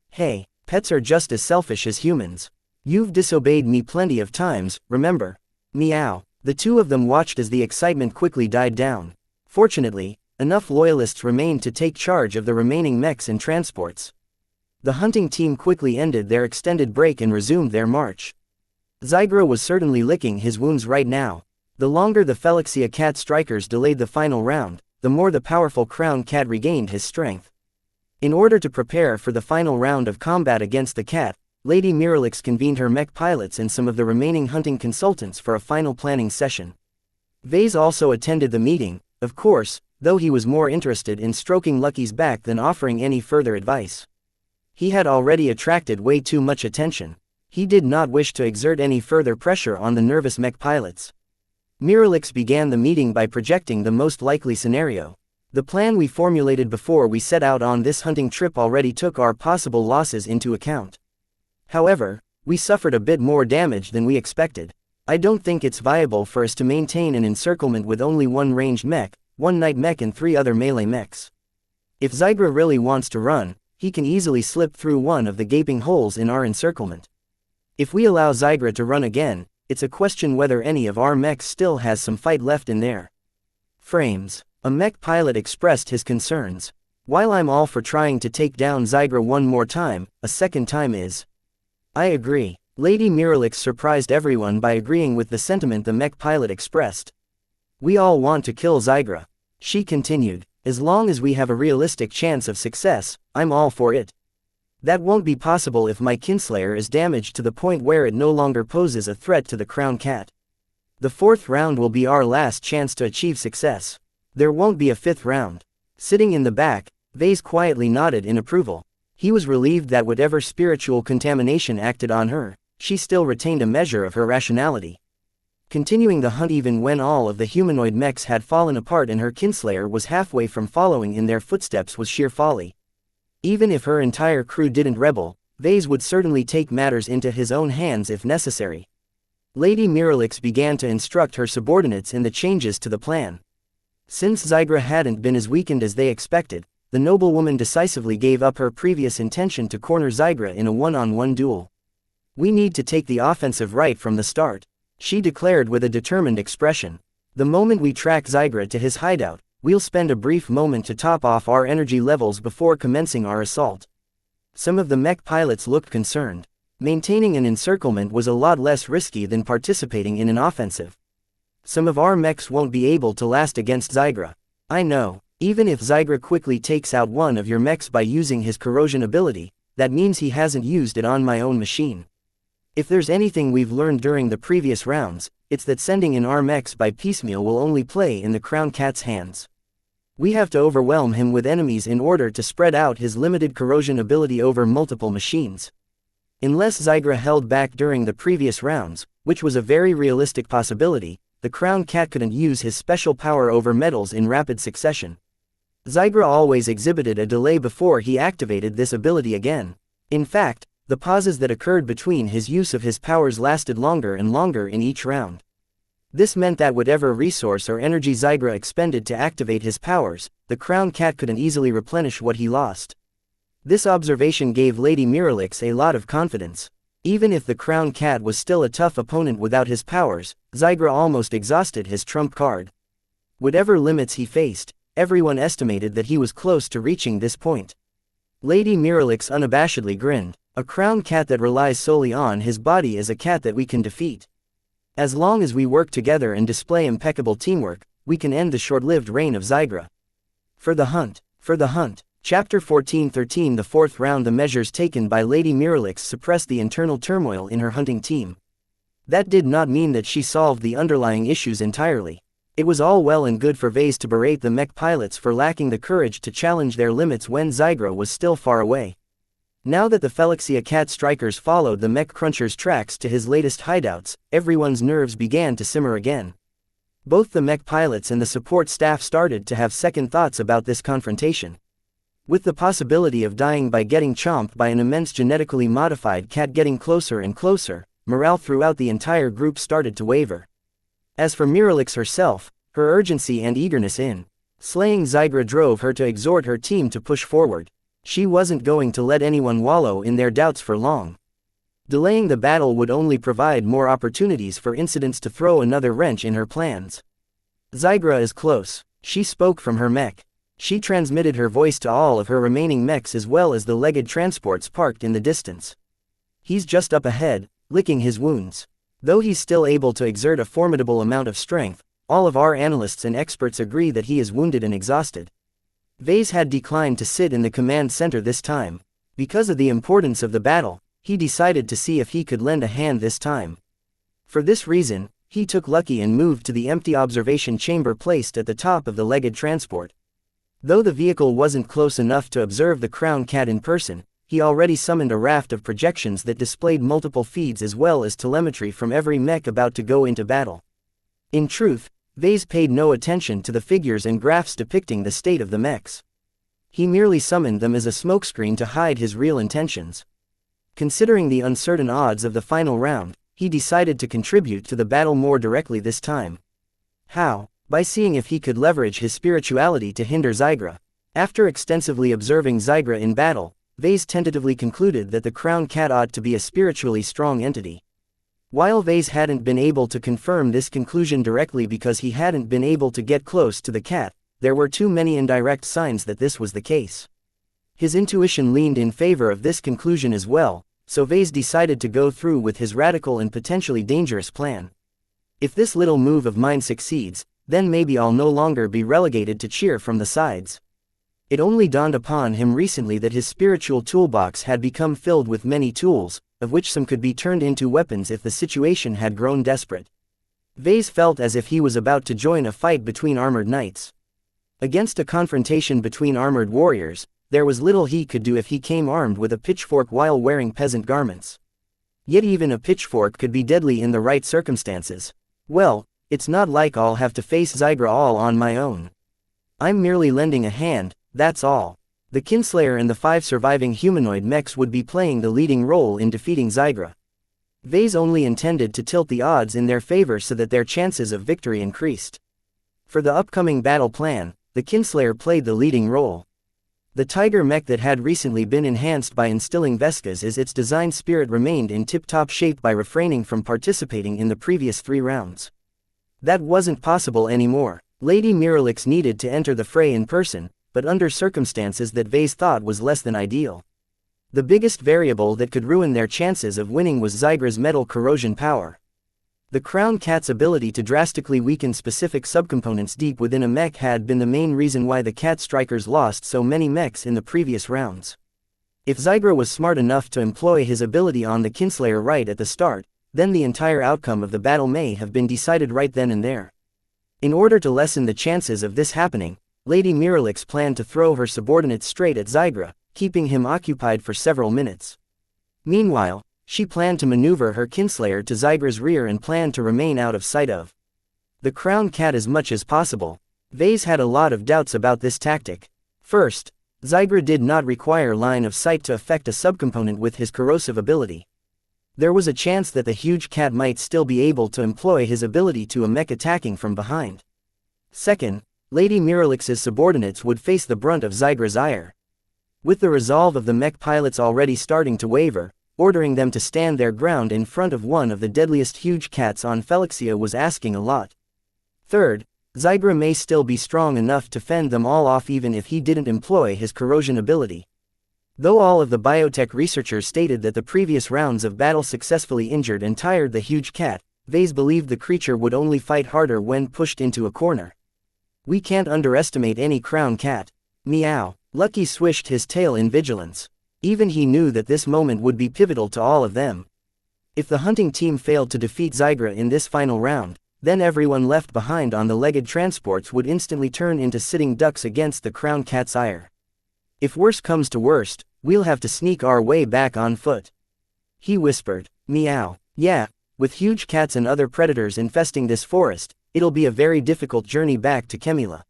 Hey, pets are just as selfish as humans. You've disobeyed me plenty of times, remember? Meow. The two of them watched as the excitement quickly died down. Fortunately, enough loyalists remained to take charge of the remaining mechs and transports. The hunting team quickly ended their extended break and resumed their march. Xigra was certainly licking his wounds right now. The longer the xianxia cat strikers delayed the final round, the more the powerful crown cat regained his strength. In order to prepare for the final round of combat against the cat, Lady Miralix convened her mech pilots and some of the remaining hunting consultants for a final planning session. Vase also attended the meeting, of course, though he was more interested in stroking Lucky's back than offering any further advice. He had already attracted way too much attention. He did not wish to exert any further pressure on the nervous mech pilots. Miralix began the meeting by projecting the most likely scenario. The plan we formulated before we set out on this hunting trip already took our possible losses into account. However, we suffered a bit more damage than we expected. I don't think it's viable for us to maintain an encirclement with only one ranged mech, one night mech and 3 other melee mechs. If Xigra really wants to run, he can easily slip through one of the gaping holes in our encirclement. If we allow Xigra to run again, it's a question whether any of our mechs still has some fight left in there. Frames. A mech pilot expressed his concerns. While I'm all for trying to take down Xigra one more time, a second time is. I agree. Lady Miralix surprised everyone by agreeing with the sentiment the mech pilot expressed. We all want to kill Xigra. She continued. As long as we have a realistic chance of success, I'm all for it. That won't be possible if my kinslayer is damaged to the point where it no longer poses a threat to the crown cat. The 4th round will be our last chance to achieve success. There won't be a 5th round. Sitting in the back, Vase quietly nodded in approval. He was relieved that whatever spiritual contamination acted on her, she still retained a measure of her rationality. Continuing the hunt even when all of the humanoid mechs had fallen apart and her kinslayer was halfway from following in their footsteps was sheer folly. Even if her entire crew didn't rebel, Vase would certainly take matters into his own hands if necessary. Lady Miralix began to instruct her subordinates in the changes to the plan. Since Zygra hadn't been as weakened as they expected, the noblewoman decisively gave up her previous intention to corner Zygra in a one-on-one duel. "We need to take the offensive right from the start," she declared with a determined expression. "The moment we track Zygra to his hideout, we'll spend a brief moment to top off our energy levels before commencing our assault." Some of the mech pilots looked concerned. Maintaining an encirclement was a lot less risky than participating in an offensive. "Some of our mechs won't be able to last against Zygra. I know. Even if Zygra quickly takes out one of your mechs by using his corrosion ability, that means he hasn't used it on my own machine. If there's anything we've learned during the previous rounds, it's that sending in our mechs by piecemeal will only play in the Crown Cat's hands. We have to overwhelm him with enemies in order to spread out his limited corrosion ability over multiple machines." Unless Zygra held back during the previous rounds, which was a very realistic possibility, the Crown Cat couldn't use his special power over metals in rapid succession. Zygra always exhibited a delay before he activated this ability again. In fact, the pauses that occurred between his use of his powers lasted longer and longer in each round. This meant that whatever resource or energy Zygra expended to activate his powers, the Crown Cat couldn't easily replenish what he lost. This observation gave Lady Miralix a lot of confidence. Even if the Crown Cat was still a tough opponent without his powers, Zygra almost exhausted his trump card. Whatever limits he faced, everyone estimated that he was close to reaching this point. Lady Miralix unabashedly grinned. "A Crown Cat that relies solely on his body is a cat that we can defeat. As long as we work together and display impeccable teamwork, we can end the short-lived reign of Zygra." For the hunt. Chapter 14-13. The fourth round. The measures taken by Lady Miralix suppressed the internal turmoil in her hunting team. That did not mean that she solved the underlying issues entirely. It was all well and good for Vase to berate the mech pilots for lacking the courage to challenge their limits when Zygra was still far away. Now that the xianxia cat strikers followed the mech cruncher's tracks to his latest hideouts, everyone's nerves began to simmer again. Both the mech pilots and the support staff started to have second thoughts about this confrontation. With the possibility of dying by getting chomped by an immense genetically modified cat getting closer and closer, morale throughout the entire group started to waver. As for Miralix herself, her urgency and eagerness in slaying Zygra drove her to exhort her team to push forward. She wasn't going to let anyone wallow in their doubts for long. Delaying the battle would only provide more opportunities for incidents to throw another wrench in her plans. "Zygra is close," she spoke from her mech. She transmitted her voice to all of her remaining mechs as well as the legged transports parked in the distance. "He's just up ahead, licking his wounds. Though he's still able to exert a formidable amount of strength, all of our analysts and experts agree that he is wounded and exhausted." Vase had declined to sit in the command center this time. Because of the importance of the battle, he decided to see if he could lend a hand this time. For this reason, he took Lucky and moved to the empty observation chamber placed at the top of the legged transport. Though the vehicle wasn't close enough to observe the Crown Cat in person, he already summoned a raft of projections that displayed multiple feeds as well as telemetry from every mech about to go into battle. In truth, Vase paid no attention to the figures and graphs depicting the state of the mechs. He merely summoned them as a smokescreen to hide his real intentions. Considering the uncertain odds of the final round, he decided to contribute to the battle more directly this time. How? By seeing if he could leverage his spirituality to hinder Zygra. After extensively observing Zygra in battle, Vase tentatively concluded that the Crown Cat ought to be a spiritually strong entity. While Vase hadn't been able to confirm this conclusion directly because he hadn't been able to get close to the cat, there were too many indirect signs that this was the case. His intuition leaned in favor of this conclusion as well, so Vase decided to go through with his radical and potentially dangerous plan. If this little move of mine succeeds, then maybe I'll no longer be relegated to cheer from the sides. It only dawned upon him recently that his spiritual toolbox had become filled with many tools, of which some could be turned into weapons if the situation had grown desperate. Vase felt as if he was about to join a fight between armored knights. Against a confrontation between armored warriors, there was little he could do if he came armed with a pitchfork while wearing peasant garments. Yet even a pitchfork could be deadly in the right circumstances. Well, it's not like I'll have to face Zygra all on my own. I'm merely lending a hand, that's all. The Kinslayer and the 5 surviving humanoid mechs would be playing the leading role in defeating Zygra. Vase only intended to tilt the odds in their favor so that their chances of victory increased. For the upcoming battle plan, the Kinslayer played the leading role. The tiger mech that had recently been enhanced by instilling Vesca's as its design spirit remained in tip-top shape by refraining from participating in the previous 3 rounds. That wasn't possible anymore. Lady Miralix needed to enter the fray in person, but under circumstances that Vase thought was less than ideal. The biggest variable that could ruin their chances of winning was Zygra's metal corrosion power. The Crown Cat's ability to drastically weaken specific subcomponents deep within a mech had been the main reason why the Cat Strikers lost so many mechs in the previous rounds. If Zygra was smart enough to employ his ability on the Kinslayer right at the start, then the entire outcome of the battle may have been decided right then and there. In order to lessen the chances of this happening, Lady Miralix planned to throw her subordinates straight at Zygra, keeping him occupied for several minutes. Meanwhile, she planned to maneuver her Kinslayer to Zygra's rear and planned to remain out of sight of the Crown Cat as much as possible. Vase had a lot of doubts about this tactic. First, Zygra did not require line of sight to affect a subcomponent with his corrosive ability. There was a chance that the huge cat might still be able to employ his ability to a mech attacking from behind. Second, Lady Miralix's subordinates would face the brunt of Zygra's ire. With the resolve of the mech pilots already starting to waver, ordering them to stand their ground in front of one of the deadliest huge cats on Xianxia was asking a lot. Third, Zygra may still be strong enough to fend them all off even if he didn't employ his corrosion ability. Though all of the biotech researchers stated that the previous rounds of battle successfully injured and tired the huge cat, Vase believed the creature would only fight harder when pushed into a corner. We can't underestimate any Crown Cat. Meow. Lucky swished his tail in vigilance. Even he knew that this moment would be pivotal to all of them. If the hunting team failed to defeat Zygra in this final round, then everyone left behind on the legged transports would instantly turn into sitting ducks against the Crown Cat's ire. If worst comes to worst, we'll have to sneak our way back on foot. He whispered. Meow. Yeah, with huge cats and other predators infesting this forest, it'll be a very difficult journey back to Chemula.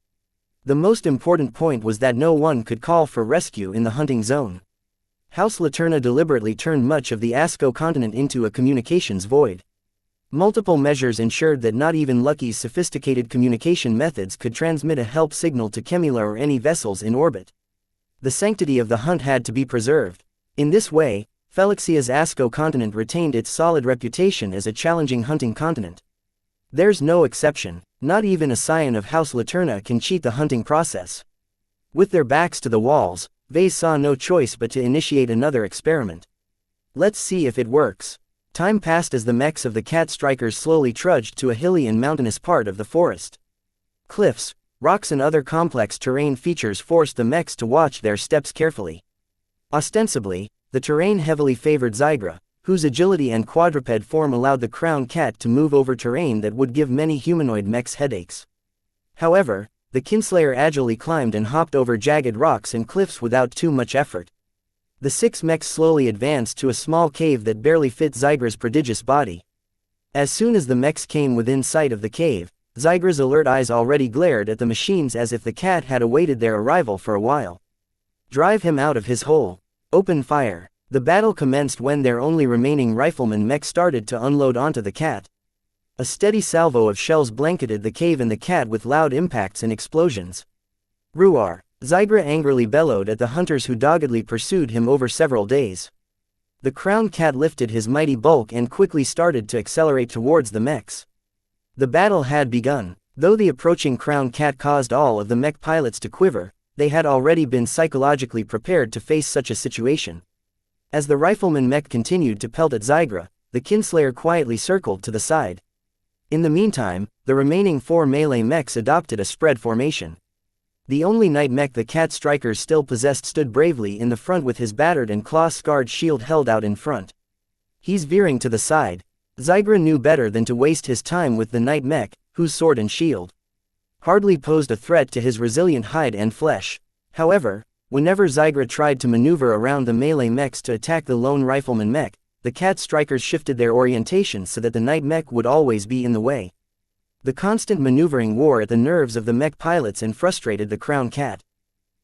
The most important point was that no one could call for rescue in the hunting zone. House Laterna deliberately turned much of the Asco continent into a communications void. Multiple measures ensured that not even Lucky's sophisticated communication methods could transmit a help signal to Chemula or any vessels in orbit. The sanctity of the hunt had to be preserved. In this way, Xianxia's Asco continent retained its solid reputation as a challenging hunting continent. There's no exception. Not even a scion of House Laterna can cheat the hunting process. With their backs to the walls, Vase saw no choice but to initiate another experiment. Let's see if it works. Time passed as the mechs of the Cat Strikers slowly trudged to a hilly and mountainous part of the forest. Cliffs, rocks and other complex terrain features forced the mechs to watch their steps carefully. Ostensibly, the terrain heavily favored Zygra, whose agility and quadruped form allowed the Crown Cat to move over terrain that would give many humanoid mechs headaches. However, the Kinslayer agilely climbed and hopped over jagged rocks and cliffs without too much effort. The 6 mechs slowly advanced to a small cave that barely fit Zygra's prodigious body. As soon as the mechs came within sight of the cave, Zygra's alert eyes already glared at the machines as if the cat had awaited their arrival for a while. Drive him out of his hole. Open fire. The battle commenced when their only remaining rifleman mech started to unload onto the cat. A steady salvo of shells blanketed the cave and the cat with loud impacts and explosions. Ruar! Zygra angrily bellowed at the hunters who doggedly pursued him over several days. The Crown Cat lifted his mighty bulk and quickly started to accelerate towards the mechs. The battle had begun. Though the approaching Crown Cat caused all of the mech pilots to quiver, they had already been psychologically prepared to face such a situation. As the rifleman mech continued to pelt at Zygra, the Kinslayer quietly circled to the side. In the meantime, the remaining 4 melee mechs adopted a spread formation. The only knight mech the Cat Strikers still possessed stood bravely in the front with his battered and claw-scarred shield held out in front. He's veering to the side. Zygra knew better than to waste his time with the knight mech, whose sword and shield hardly posed a threat to his resilient hide and flesh. However, whenever Zygra tried to maneuver around the melee mechs to attack the lone rifleman mech, the Cat Strikers shifted their orientation so that the knight mech would always be in the way. The constant maneuvering wore at the nerves of the mech pilots and frustrated the Crown Cat.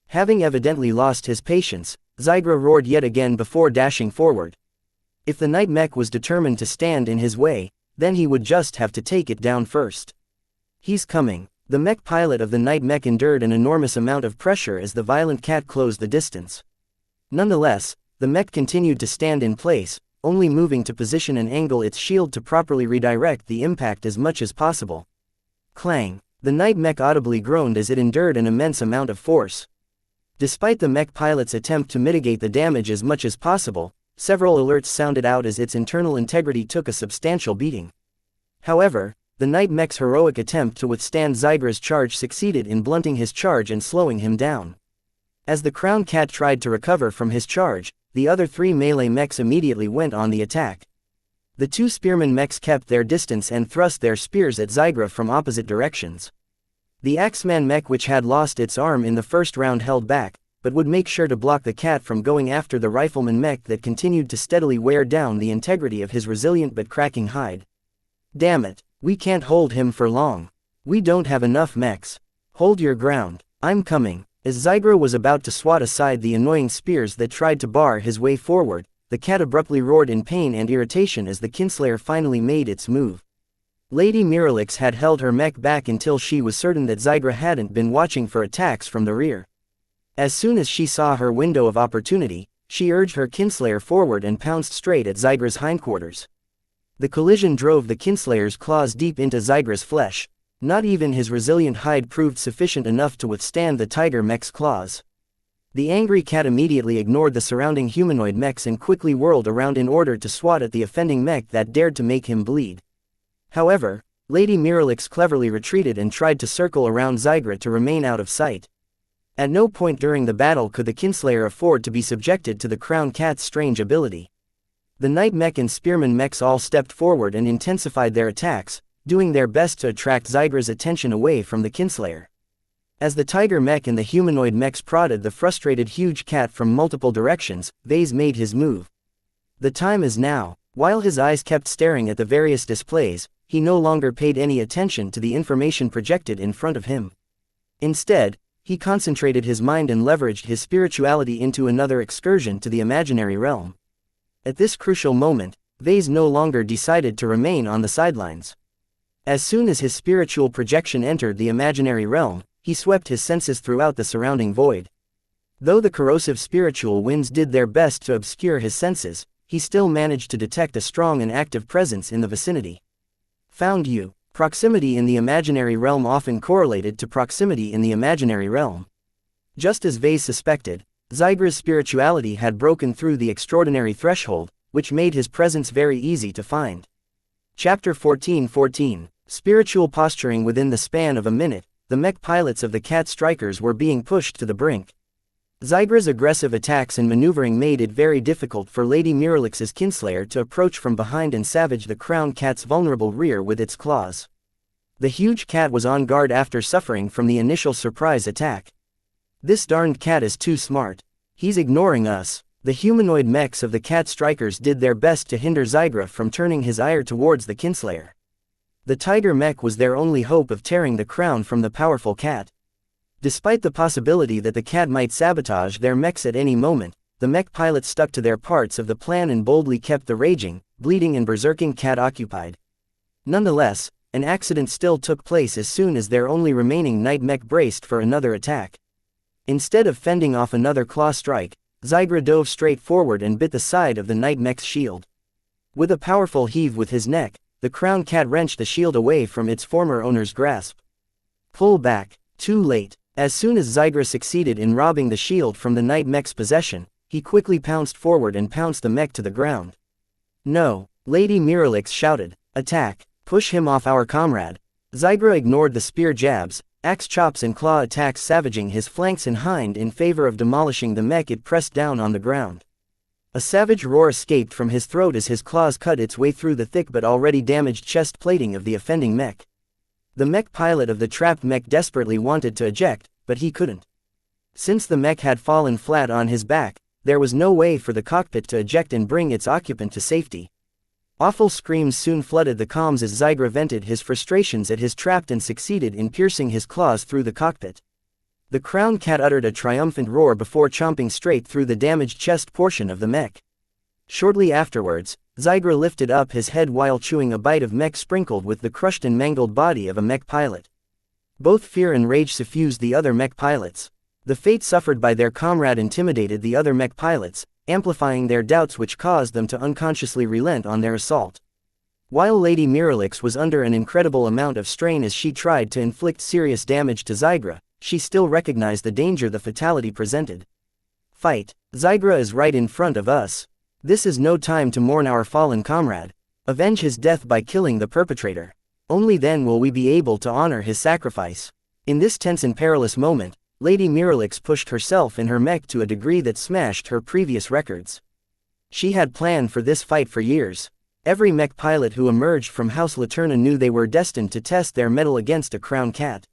Having evidently lost his patience, Zygra roared yet again before dashing forward. If the knight mech was determined to stand in his way, then he would just have to take it down first. He's coming. The mech pilot of the night mech endured an enormous amount of pressure as the violent cat closed the distance. Nonetheless, the mech continued to stand in place, only moving to position and angle its shield to properly redirect the impact as much as possible. Clang! The night mech audibly groaned as it endured an immense amount of force. Despite the mech pilot's attempt to mitigate the damage as much as possible, several alerts sounded out as its internal integrity took a substantial beating. However, the night mech's heroic attempt to withstand Zygra's charge succeeded in blunting his charge and slowing him down. As the crown cat tried to recover from his charge, the other three melee mechs immediately went on the attack. The two spearman mechs kept their distance and thrust their spears at Zygra from opposite directions. The axeman mech, which had lost its arm in the first round, held back, but would make sure to block the cat from going after the rifleman mech that continued to steadily wear down the integrity of his resilient but cracking hide. Damn it, we can't hold him for long. We don't have enough mechs. Hold your ground, I'm coming. As Zygra was about to swat aside the annoying spears that tried to bar his way forward, the cat abruptly roared in pain and irritation as the kinslayer finally made its move. Lady Miralix had held her mech back until she was certain that Zygra hadn't been watching for attacks from the rear. As soon as she saw her window of opportunity, she urged her kinslayer forward and pounced straight at Zygra's hindquarters. The collision drove the kinslayer's claws deep into Zygra's flesh. Not even his resilient hide proved sufficient enough to withstand the tiger mech's claws. The angry cat immediately ignored the surrounding humanoid mechs and quickly whirled around in order to swat at the offending mech that dared to make him bleed. However, Lady Miralix cleverly retreated and tried to circle around Zygra to remain out of sight. At no point during the battle could the kinslayer afford to be subjected to the crown cat's strange ability. The night mech and spearman mechs all stepped forward and intensified their attacks, doing their best to attract Zygra's attention away from the kinslayer. As the tiger mech and the humanoid mechs prodded the frustrated huge cat from multiple directions, Vase made his move. The time is now. While his eyes kept staring at the various displays, he no longer paid any attention to the information projected in front of him. Instead, he concentrated his mind and leveraged his spirituality into another excursion to the imaginary realm. At this crucial moment, Vase no longer decided to remain on the sidelines. As soon as his spiritual projection entered the imaginary realm, he swept his senses throughout the surrounding void. Though the corrosive spiritual winds did their best to obscure his senses, he still managed to detect a strong and active presence in the vicinity. Found you. Proximity in the imaginary realm often correlated to proximity in the imaginary realm. Just as Vase suspected, Zygra's spirituality had broken through the extraordinary threshold, which made his presence very easy to find. Chapter 14:14 Spiritual posturing. Within the span of a minute, the mech pilots of the cat strikers were being pushed to the brink. Zygra's aggressive attacks and maneuvering made it very difficult for Lady Miralix's kinslayer to approach from behind and savage the crown cat's vulnerable rear with its claws. The huge cat was on guard after suffering from the initial surprise attack. This darned cat is too smart. He's ignoring us. The humanoid mechs of the cat strikers did their best to hinder Zygra from turning his ire towards the kinslayer. The tiger mech was their only hope of tearing the crown from the powerful cat. Despite the possibility that the cat might sabotage their mechs at any moment, the mech pilots stuck to their parts of the plan and boldly kept the raging, bleeding and berserking cat occupied. Nonetheless, an accident still took place as soon as their only remaining night mech braced for another attack. Instead of fending off another claw strike, Zygra dove straight forward and bit the side of the night mech's shield. With a powerful heave with his neck, the crown cat wrenched the shield away from its former owner's grasp. Pull back. Too late. As soon as Zygra succeeded in robbing the shield from the night mech's possession, he quickly pounced forward and pounced the mech to the ground. No, Lady Miralix shouted. Attack. Push him off, our comrade. Zygra ignored the spear jabs, axe chops and claw attacks, savaging his flanks and hind in favor of demolishing the mech it pressed down on the ground. A savage roar escaped from his throat as his claws cut its way through the thick but already damaged chest plating of the offending mech. The mech pilot of the trapped mech desperately wanted to eject, but he couldn't. Since the mech had fallen flat on his back, there was no way for the cockpit to eject and bring its occupant to safety. Awful screams soon flooded the comms as Zygra vented his frustrations at his trapped and succeeded in piercing his claws through the cockpit. The crown cat uttered a triumphant roar before chomping straight through the damaged chest portion of the mech. Shortly afterwards, Zygra lifted up his head while chewing a bite of mech sprinkled with the crushed and mangled body of a mech pilot. Both fear and rage suffused the other mech pilots. The fate suffered by their comrade intimidated the other mech pilots, amplifying their doubts, which caused them to unconsciously relent on their assault. While Lady Miralix was under an incredible amount of strain as she tried to inflict serious damage to Xigra, she still recognized the danger the fatality presented. Fight! Xigra is right in front of us. This is no time to mourn our fallen comrade. Avenge his death by killing the perpetrator. Only then will we be able to honor his sacrifice. In this tense and perilous moment, Lady Miralix pushed herself and her mech to a degree that smashed her previous records. She had planned for this fight for years. Every mech pilot who emerged from House Laterna knew they were destined to test their mettle against a crown cat.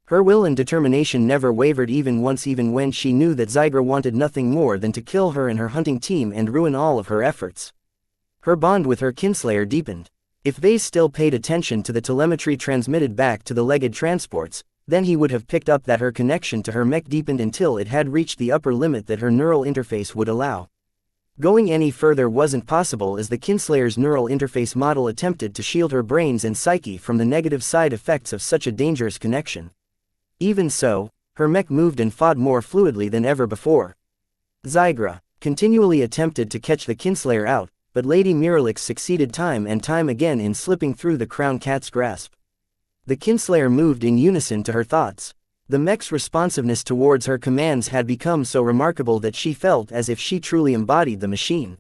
Her will and determination never wavered even once, even when she knew that Xigra wanted nothing more than to kill her and her hunting team and ruin all of her efforts. Her bond with her kinslayer deepened. If Vase still paid attention to the telemetry transmitted back to the legged transports, then he would have picked up that her connection to her mech deepened until it had reached the upper limit that her neural interface would allow. Going any further wasn't possible as the kinslayer's neural interface model attempted to shield her brains and psyche from the negative side effects of such a dangerous connection. Even so, her mech moved and fought more fluidly than ever before. Xigra continually attempted to catch the kinslayer out, but Lady Miralix succeeded time and time again in slipping through the crown cat's grasp. The kinslayer moved in unison to her thoughts. The mech's responsiveness towards her commands had become so remarkable that she felt as if she truly embodied the machine.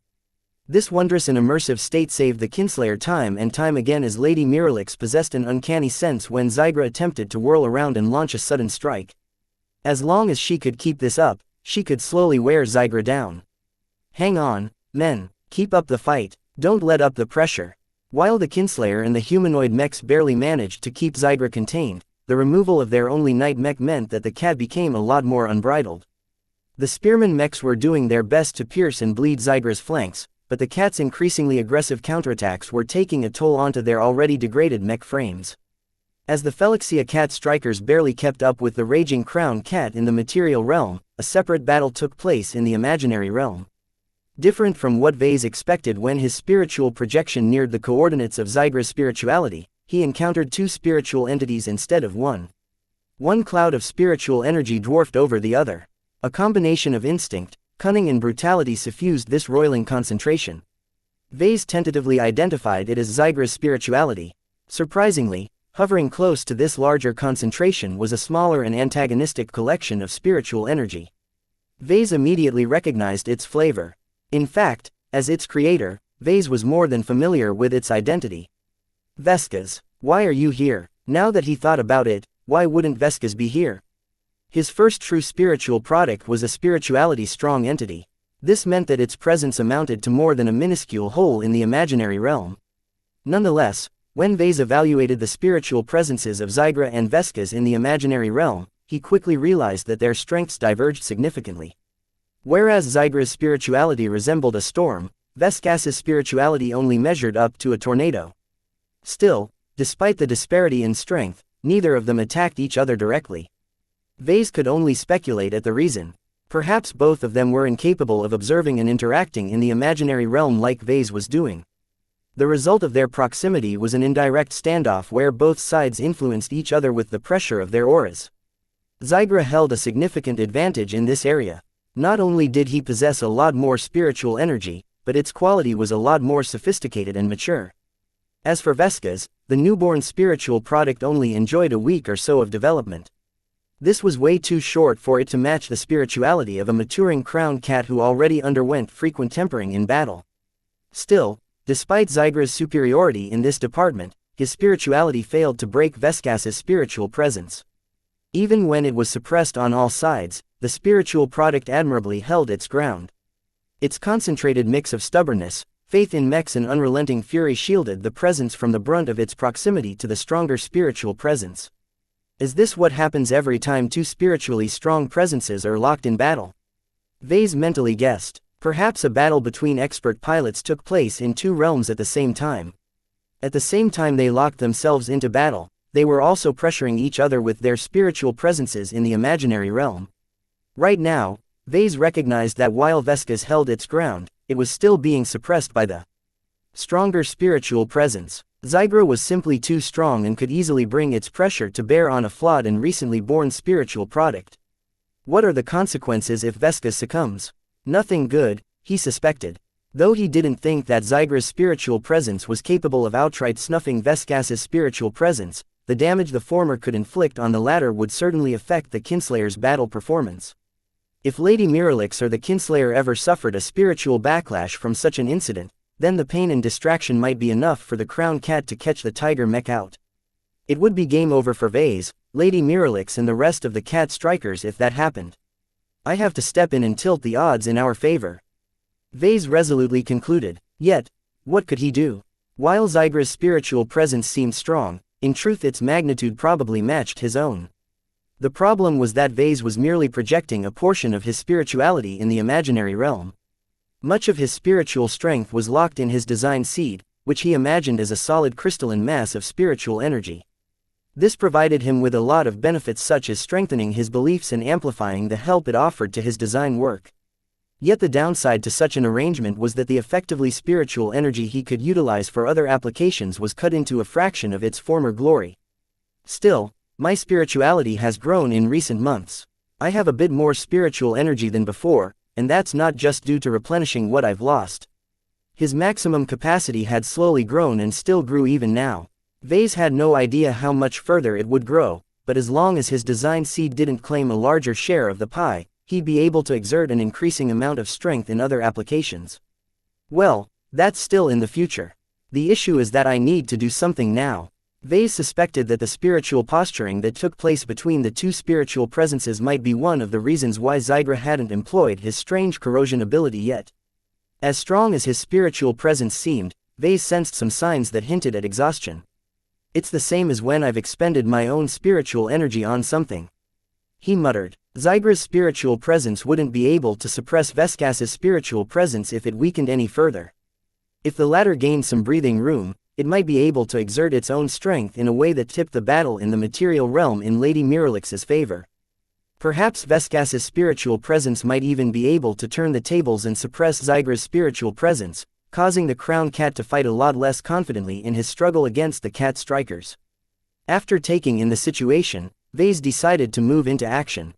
This wondrous and immersive state saved the kinslayer time and time again as Lady Miralix possessed an uncanny sense when Xigra attempted to whirl around and launch a sudden strike. As long as she could keep this up, she could slowly wear Xigra down. Hang on, men, keep up the fight, don't let up the pressure. While the kinslayer and the humanoid mechs barely managed to keep Xigra contained, the removal of their only night mech meant that the cat became a lot more unbridled. The spearman mechs were doing their best to pierce and bleed Xigra's flanks, but the cat's increasingly aggressive counterattacks were taking a toll onto their already degraded mech frames. As the xianxia cat strikers barely kept up with the raging crown cat in the material realm, a separate battle took place in the imaginary realm. Different from what Vase expected when his spiritual projection neared the coordinates of Xigra's spirituality, he encountered two spiritual entities instead of one. One cloud of spiritual energy dwarfed over the other. A combination of instinct, cunning and brutality suffused this roiling concentration. Vase tentatively identified it as Xigra's spirituality. Surprisingly, hovering close to this larger concentration was a smaller and antagonistic collection of spiritual energy. Vase immediately recognized its flavor. In fact, as its creator, Vase was more than familiar with its identity. Veskas, why are you here? Now that he thought about it, why wouldn't Veskas be here? His first true spiritual product was a spirituality-strong entity. This meant that its presence amounted to more than a minuscule hole in the imaginary realm. Nonetheless, when Vase evaluated the spiritual presences of Xigra and Veskas in the imaginary realm, he quickly realized that their strengths diverged significantly. Whereas Xigra's spirituality resembled a storm, Veskas's spirituality only measured up to a tornado. Still, despite the disparity in strength, neither of them attacked each other directly. Vase could only speculate at the reason. Perhaps both of them were incapable of observing and interacting in the imaginary realm like Vase was doing. The result of their proximity was an indirect standoff where both sides influenced each other with the pressure of their auras. Xigra held a significant advantage in this area. Not only did he possess a lot more spiritual energy, but its quality was a lot more sophisticated and mature. As for Veskas, the newborn spiritual product only enjoyed a week or so of development. This was way too short for it to match the spirituality of a maturing crown cat who already underwent frequent tempering in battle. Still, despite Xigra's superiority in this department, his spirituality failed to break Veskas's spiritual presence. Even when it was suppressed on all sides, the spiritual product admirably held its ground. Its concentrated mix of stubbornness, faith in mechs and unrelenting fury shielded the presence from the brunt of its proximity to the stronger spiritual presence. Is this what happens every time two spiritually strong presences are locked in battle? Vase mentally guessed. Perhaps a battle between expert pilots took place in two realms at the same time. At the same time they locked themselves into battle, they were also pressuring each other with their spiritual presences in the imaginary realm. Right now, Vase recognized that while Veskas held its ground, it was still being suppressed by the Stronger spiritual presence. Xigra was simply too strong and could easily bring its pressure to bear on a flawed and recently born spiritual product. What are the consequences if Vesca succumbs? Nothing good, he suspected. Though he didn't think that Xigra's spiritual presence was capable of outright snuffing Vesca's spiritual presence, the damage the former could inflict on the latter would certainly affect the Kinslayer's battle performance. If Lady Miralix or the Kinslayer ever suffered a spiritual backlash from such an incident, then the pain and distraction might be enough for the Crown Cat to catch the Tiger Mech out. It would be game over for Vase, Lady Miralix and the rest of the Cat Strikers if that happened. I have to step in and tilt the odds in our favor. Vase resolutely concluded. Yet, what could he do? While Xigra's spiritual presence seemed strong, in truth its magnitude probably matched his own. The problem was that Vase was merely projecting a portion of his spirituality in the imaginary realm. Much of his spiritual strength was locked in his design seed, which he imagined as a solid crystalline mass of spiritual energy. This provided him with a lot of benefits such as strengthening his beliefs and amplifying the help it offered to his design work. Yet the downside to such an arrangement was that the effectively spiritual energy he could utilize for other applications was cut into a fraction of its former glory. Still, my spirituality has grown in recent months. I have a bit more spiritual energy than before, and that's not just due to replenishing what I've lost. His maximum capacity had slowly grown and still grew even now. Vase had no idea how much further it would grow, but as long as his design seed didn't claim a larger share of the pie, he'd be able to exert an increasing amount of strength in other applications. Well, that's still in the future. The issue is that I need to do something now. Vase suspected that the spiritual posturing that took place between the two spiritual presences might be one of the reasons why Xigra hadn't employed his strange corrosion ability yet. As strong as his spiritual presence seemed, Vase sensed some signs that hinted at exhaustion. It's the same as when I've expended my own spiritual energy on something. He muttered. Xigra's spiritual presence wouldn't be able to suppress Vesca's spiritual presence if it weakened any further. If the latter gained some breathing room, it might be able to exert its own strength in a way that tipped the battle in the material realm in Lady Miralix's favor. Perhaps Vesca's spiritual presence might even be able to turn the tables and suppress Xigra's spiritual presence, causing the Crown Cat to fight a lot less confidently in his struggle against the Cat Strikers. After taking in the situation, Vase decided to move into action.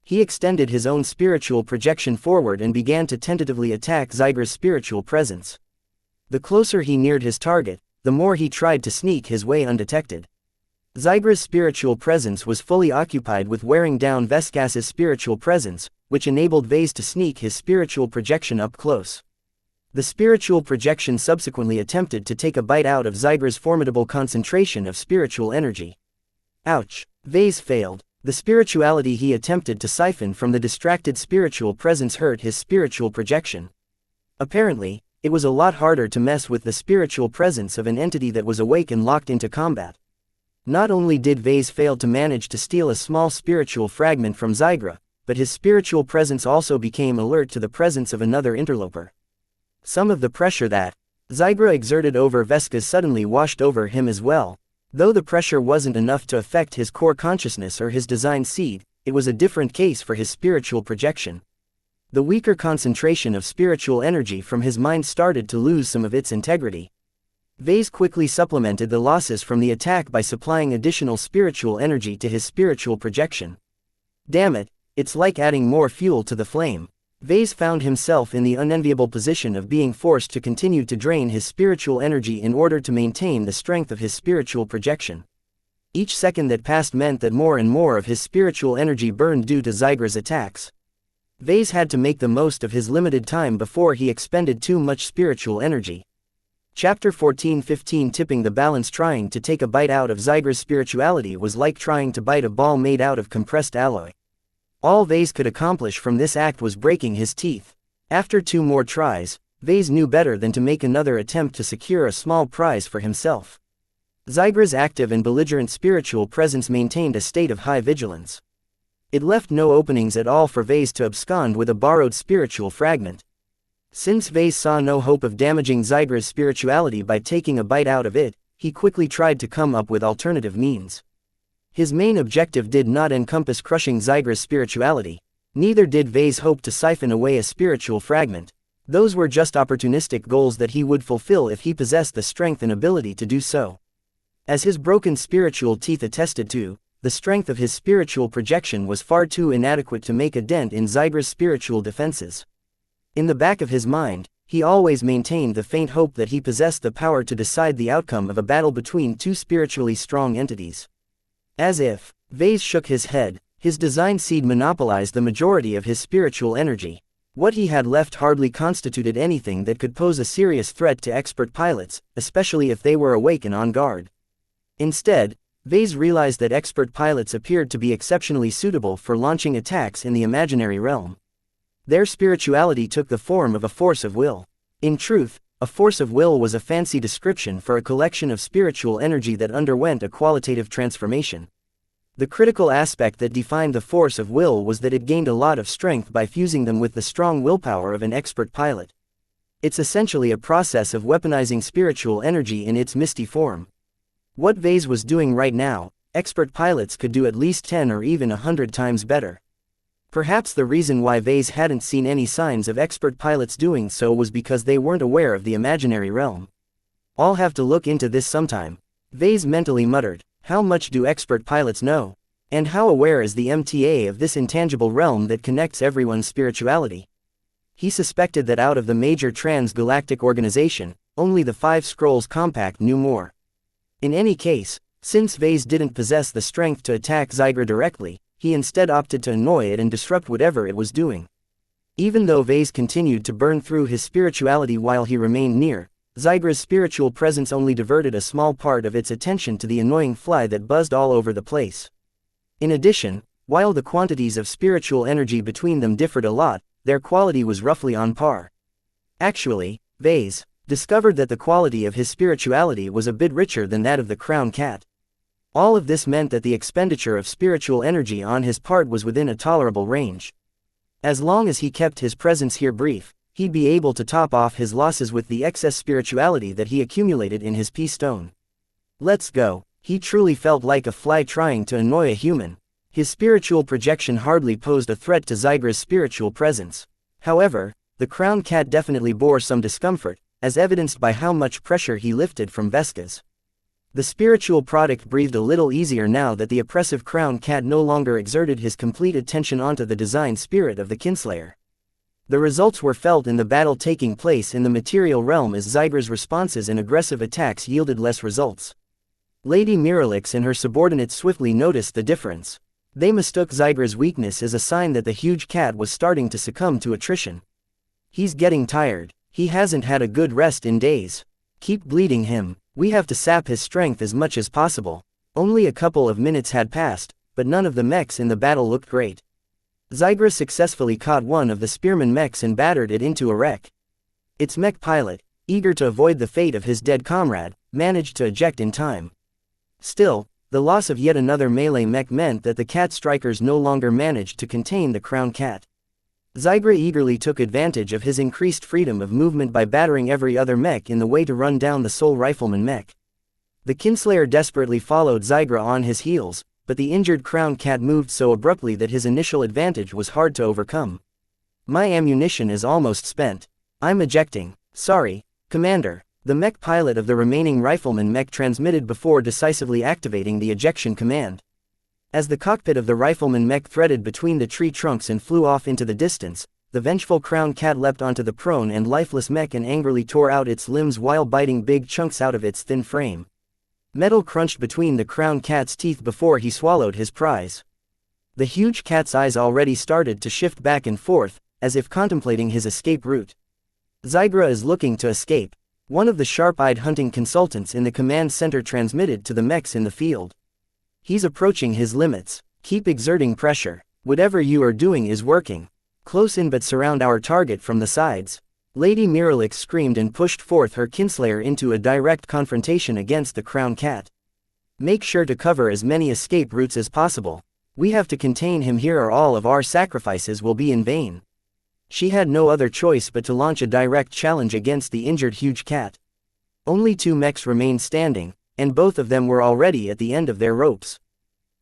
He extended his own spiritual projection forward and began to tentatively attack Xigra's spiritual presence. The closer he neared his target, the more he tried to sneak his way undetected. Xigra's spiritual presence was fully occupied with wearing down Vesca's spiritual presence, which enabled Vase to sneak his spiritual projection up close. The spiritual projection subsequently attempted to take a bite out of Xigra's formidable concentration of spiritual energy. Ouch! Vase failed. The spirituality he attempted to siphon from the distracted spiritual presence hurt his spiritual projection. Apparently, it was a lot harder to mess with the spiritual presence of an entity that was awake and locked into combat. Not only did Vase fail to manage to steal a small spiritual fragment from Xigra, but his spiritual presence also became alert to the presence of another interloper. Some of the pressure that Xigra exerted over Vesca suddenly washed over him as well. Though the pressure wasn't enough to affect his core consciousness or his design seed, it was a different case for his spiritual projection. The weaker concentration of spiritual energy from his mind started to lose some of its integrity. Vase quickly supplemented the losses from the attack by supplying additional spiritual energy to his spiritual projection. Damn it, it's like adding more fuel to the flame. Vase found himself in the unenviable position of being forced to continue to drain his spiritual energy in order to maintain the strength of his spiritual projection. Each second that passed meant that more and more of his spiritual energy burned due to Xigra's attacks. Vase had to make the most of his limited time before he expended too much spiritual energy. Chapter 14-15 Tipping the balance. Trying to take a bite out of Xigra's spirituality was like trying to bite a ball made out of compressed alloy. All Vase could accomplish from this act was breaking his teeth. After 2 more tries, Vase knew better than to make another attempt to secure a small prize for himself. Xigra's active and belligerent spiritual presence maintained a state of high vigilance. It left no openings at all for Vase to abscond with a borrowed spiritual fragment. Since Vase saw no hope of damaging Xigra's spirituality by taking a bite out of it, he quickly tried to come up with alternative means. His main objective did not encompass crushing Xigra's spirituality. Neither did Vase hope to siphon away a spiritual fragment. Those were just opportunistic goals that he would fulfill if he possessed the strength and ability to do so. As his broken spiritual teeth attested to, the strength of his spiritual projection was far too inadequate to make a dent in Zygra's spiritual defenses. In the back of his mind, he always maintained the faint hope that he possessed the power to decide the outcome of a battle between two spiritually strong entities. As if, Vase shook his head, his design seed monopolized the majority of his spiritual energy. What he had left hardly constituted anything that could pose a serious threat to expert pilots, especially if they were awake and on guard. Instead, Vase realized that expert pilots appeared to be exceptionally suitable for launching attacks in the imaginary realm. Their spirituality took the form of a force of will. In truth, a force of will was a fancy description for a collection of spiritual energy that underwent a qualitative transformation. The critical aspect that defined the force of will was that it gained a lot of strength by fusing them with the strong willpower of an expert pilot. It's essentially a process of weaponizing spiritual energy in its misty form. What Vase was doing right now, expert pilots could do at least 10 or even 100 times better. Perhaps the reason why Vase hadn't seen any signs of expert pilots doing so was because they weren't aware of the imaginary realm. I'll have to look into this sometime, Vase mentally muttered. How much do expert pilots know? And how aware is the MTA of this intangible realm that connects everyone's spirituality? He suspected that out of the major trans-galactic organization, only the Five Scrolls Compact knew more. In any case, since Vase didn't possess the strength to attack Zygra directly, he instead opted to annoy it and disrupt whatever it was doing. Even though Vase continued to burn through his spirituality while he remained near, Zygra's spiritual presence only diverted a small part of its attention to the annoying fly that buzzed all over the place. In addition, while the quantities of spiritual energy between them differed a lot, their quality was roughly on par. Actually, Vase discovered that the quality of his spirituality was a bit richer than that of the crown cat. All of this meant that the expenditure of spiritual energy on his part was within a tolerable range. As long as he kept his presence here brief, he'd be able to top off his losses with the excess spirituality that he accumulated in his P-stone. Let's go. He truly felt like a fly trying to annoy a human. His spiritual projection hardly posed a threat to Zygra's spiritual presence. However, the crown cat definitely bore some discomfort, as evidenced by how much pressure he lifted from Vesca's. The spiritual product breathed a little easier now that the oppressive crown cat no longer exerted his complete attention onto the design spirit of the kinslayer. The results were felt in the battle taking place in the material realm as Zygra's responses and aggressive attacks yielded less results. Lady Miralix and her subordinates swiftly noticed the difference. They mistook Zygra's weakness as a sign that the huge cat was starting to succumb to attrition. He's getting tired. He hasn't had a good rest in days. Keep bleeding him. We have to sap his strength as much as possible. Only a couple of minutes had passed, but none of the mechs in the battle looked great. Zygra successfully caught one of the spearman mechs and battered it into a wreck. Its mech pilot, eager to avoid the fate of his dead comrade, managed to eject in time. Still, the loss of yet another melee mech meant that the cat strikers no longer managed to contain the crown cat. Zygra eagerly took advantage of his increased freedom of movement by battering every other mech in the way to run down the sole rifleman mech. The kinslayer desperately followed Zygra on his heels, but the injured crown cat moved so abruptly that his initial advantage was hard to overcome. My ammunition is almost spent. I'm ejecting. Sorry, Commander, the mech pilot of the remaining rifleman mech transmitted before decisively activating the ejection command. As the cockpit of the rifleman mech threaded between the tree trunks and flew off into the distance, the vengeful crown cat leapt onto the prone and lifeless mech and angrily tore out its limbs while biting big chunks out of its thin frame. Metal crunched between the crown cat's teeth before he swallowed his prize. The huge cat's eyes already started to shift back and forth, as if contemplating his escape route. Zygra is looking to escape, one of the sharp-eyed hunting consultants in the command center transmitted to the mechs in the field. He's approaching his limits. Keep exerting pressure. Whatever you are doing is working. Close in but surround our target from the sides. Lady Miralix screamed and pushed forth her kinslayer into a direct confrontation against the crown cat. Make sure to cover as many escape routes as possible. We have to contain him here or all of our sacrifices will be in vain. She had no other choice but to launch a direct challenge against the injured huge cat. Only two mechs remained standing, and both of them were already at the end of their ropes.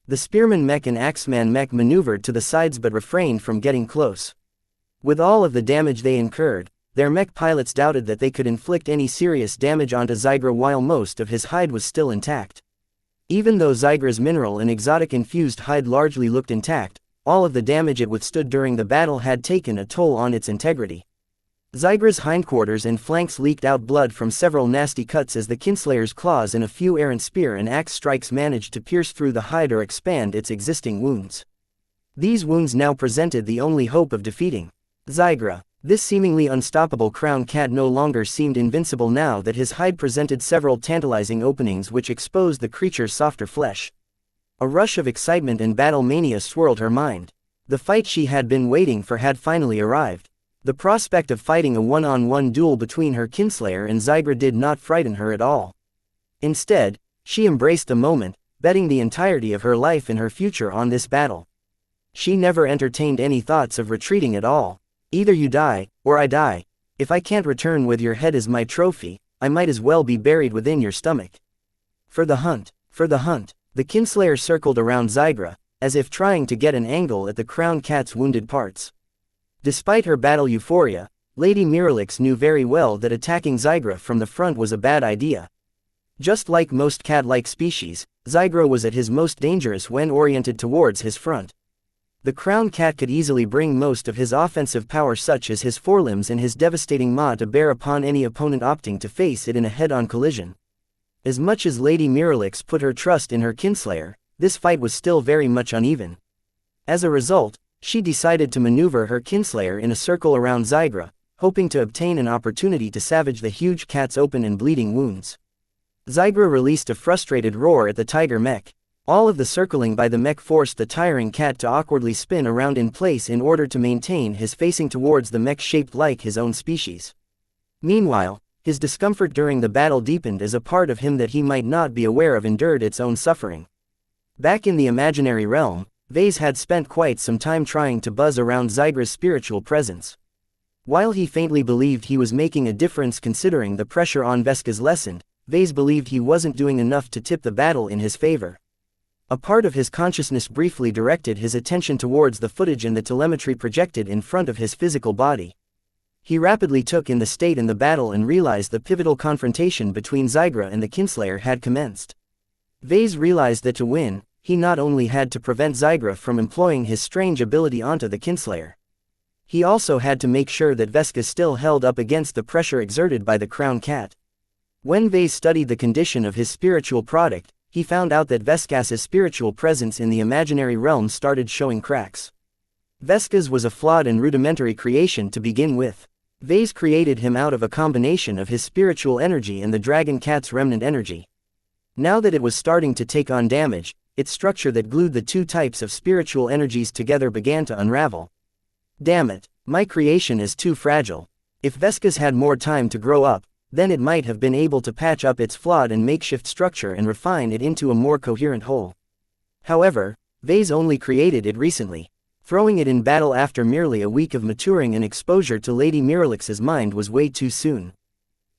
The spearman mech and axeman mech maneuvered to the sides but refrained from getting close. With all of the damage they incurred, their mech pilots doubted that they could inflict any serious damage onto Zygra while most of his hide was still intact. Even though Zygra's mineral and exotic-infused hide largely looked intact, all of the damage it withstood during the battle had taken a toll on its integrity. Zygra's hindquarters and flanks leaked out blood from several nasty cuts as the Kinslayer's claws and a few errant spear and axe strikes managed to pierce through the hide or expand its existing wounds. These wounds now presented the only hope of defeating Zygra. This seemingly unstoppable crown cat no longer seemed invincible now that his hide presented several tantalizing openings which exposed the creature's softer flesh. A rush of excitement and battle mania swirled her mind. The fight she had been waiting for had finally arrived. The prospect of fighting a one-on-one duel between her kinslayer and Zygra did not frighten her at all. Instead, she embraced the moment, betting the entirety of her life and her future on this battle. She never entertained any thoughts of retreating at all. Either you die, or I die. If I can't return with your head as my trophy, I might as well be buried within your stomach. For the hunt, for the hunt. The kinslayer circled around Zygra, as if trying to get an angle at the crown cat's wounded parts. Despite her battle euphoria, Lady Miralix knew very well that attacking Zygra from the front was a bad idea. Just like most cat-like species, Zygra was at his most dangerous when oriented towards his front. The crown cat could easily bring most of his offensive power such as his forelimbs and his devastating maw to bear upon any opponent opting to face it in a head-on collision. As much as Lady Miralix put her trust in her kinslayer, this fight was still very much uneven. As a result, she decided to maneuver her kinslayer in a circle around Zygra, hoping to obtain an opportunity to savage the huge cat's open and bleeding wounds. Zygra released a frustrated roar at the tiger mech. All of the circling by the mech forced the tiring cat to awkwardly spin around in place in order to maintain his facing towards the mech shaped like his own species. Meanwhile, his discomfort during the battle deepened as a part of him that he might not be aware of endured its own suffering. Back in the imaginary realm, Vase had spent quite some time trying to buzz around Zygra's spiritual presence. While he faintly believed he was making a difference considering the pressure on Veska's lessened, Vase believed he wasn't doing enough to tip the battle in his favor. A part of his consciousness briefly directed his attention towards the footage and the telemetry projected in front of his physical body. He rapidly took in the state in the battle and realized the pivotal confrontation between Zygra and the kinslayer had commenced. Vase realized that to win, he not only had to prevent Zygra from employing his strange ability onto the kinslayer. He also had to make sure that Veska still held up against the pressure exerted by the crown cat. When Vase studied the condition of his spiritual product, he found out that Veska's spiritual presence in the imaginary realm started showing cracks. Veska's was a flawed and rudimentary creation to begin with. Vase created him out of a combination of his spiritual energy and the dragon cat's remnant energy. Now that it was starting to take on damage, its structure that glued the two types of spiritual energies together began to unravel. Damn it, my creation is too fragile. If Veska's had more time to grow up, then it might have been able to patch up its flawed and makeshift structure and refine it into a more coherent whole. However, Vase only created it recently. Throwing it in battle after merely a week of maturing and exposure to Lady Miralix's mind was way too soon.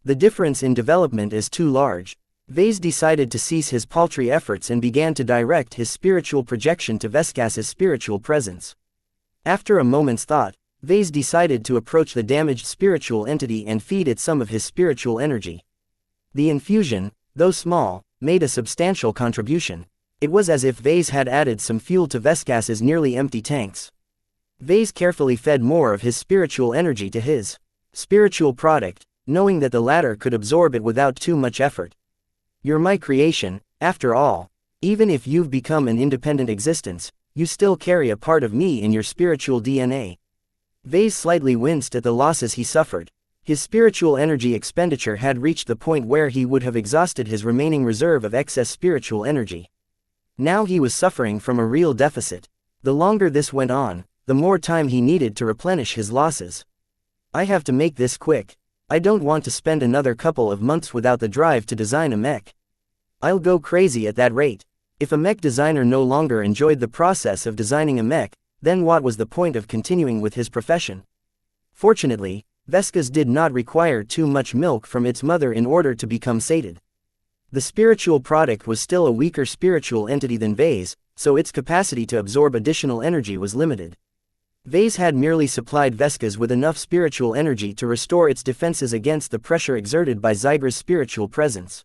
The difference in development is too large. Vase decided to cease his paltry efforts and began to direct his spiritual projection to Veska's spiritual presence. After a moment's thought, Vase decided to approach the damaged spiritual entity and feed it some of his spiritual energy. The infusion, though small, made a substantial contribution. It was as if Vase had added some fuel to Veska's nearly empty tanks. Vase carefully fed more of his spiritual energy to his spiritual product, knowing that the latter could absorb it without too much effort. You're my creation, after all. Even if you've become an independent existence, you still carry a part of me in your spiritual DNA. Vase slightly winced at the losses he suffered. His spiritual energy expenditure had reached the point where he would have exhausted his remaining reserve of excess spiritual energy. Now he was suffering from a real deficit. The longer this went on, the more time he needed to replenish his losses. I have to make this quick. I don't want to spend another couple of months without the drive to design a mech. I'll go crazy at that rate. If a mech designer no longer enjoyed the process of designing a mech, then what was the point of continuing with his profession? Fortunately, Veska's did not require too much milk from its mother in order to become sated. The spiritual product was still a weaker spiritual entity than Vase, so its capacity to absorb additional energy was limited. Vase had merely supplied Vesca's with enough spiritual energy to restore its defenses against the pressure exerted by Zygra's spiritual presence.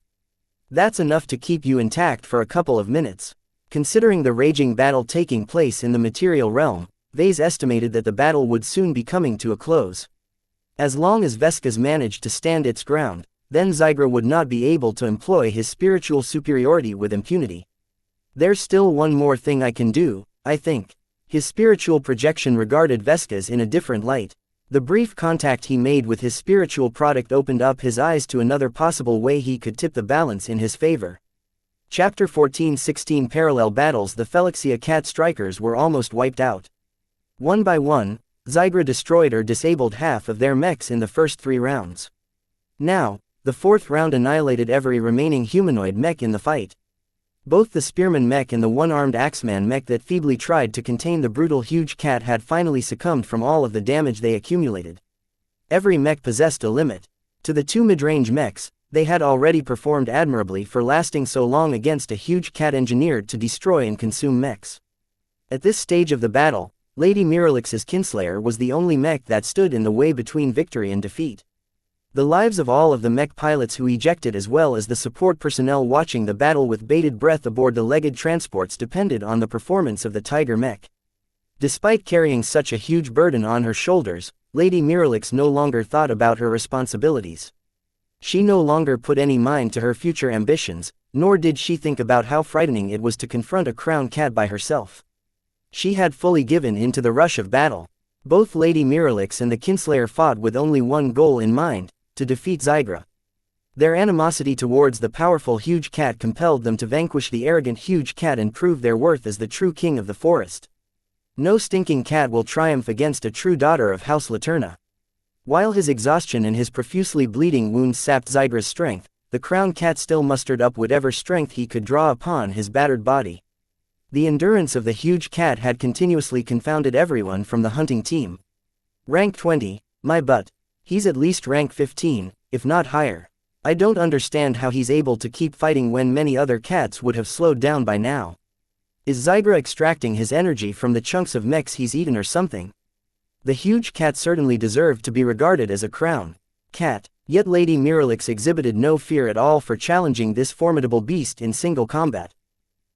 That's enough to keep you intact for a couple of minutes. Considering the raging battle taking place in the material realm, Vase estimated that the battle would soon be coming to a close. As long as Vesca's managed to stand its ground, then Zygra would not be able to employ his spiritual superiority with impunity. There's still one more thing I can do, I think. His spiritual projection regarded Vesca's in a different light. The brief contact he made with his spiritual product opened up his eyes to another possible way he could tip the balance in his favor. Chapter 14-16 Parallel battles. The xianxia cat strikers were almost wiped out. One by one, Zygra destroyed or disabled half of their mechs in the first 3 rounds. Now, the 4th round annihilated every remaining humanoid mech in the fight. Both the spearman mech and the one-armed axeman mech that feebly tried to contain the brutal huge cat had finally succumbed from all of the damage they accumulated. Every mech possessed a limit. To the 2 mid-range mechs, they had already performed admirably for lasting so long against a huge cat engineered to destroy and consume mechs. At this stage of the battle, Lady Miralix's Kinslayer was the only mech that stood in the way between victory and defeat. The lives of all of the mech pilots who ejected as well as the support personnel watching the battle with bated breath aboard the legged transports depended on the performance of the Tiger mech. Despite carrying such a huge burden on her shoulders, Lady Miralix no longer thought about her responsibilities. She no longer put any mind to her future ambitions, nor did she think about how frightening it was to confront a crown cat by herself. She had fully given in to the rush of battle. Both Lady Miralix and the Kinslayer fought with only one goal in mind: to defeat Zygra. Their animosity towards the powerful huge cat compelled them to vanquish the arrogant huge cat and prove their worth as the true king of the forest. No stinking cat will triumph against a true daughter of House Laterna. While his exhaustion and his profusely bleeding wounds sapped Zygra's strength, the crown cat still mustered up whatever strength he could draw upon his battered body. The endurance of the huge cat had continuously confounded everyone from the hunting team. Rank 20, my butt. He's at least rank 15, if not higher. I don't understand how he's able to keep fighting when many other cats would have slowed down by now. Is Zygra extracting his energy from the chunks of mechs he's eaten or something? The huge cat certainly deserved to be regarded as a crown cat, yet Lady Miralix exhibited no fear at all for challenging this formidable beast in single combat.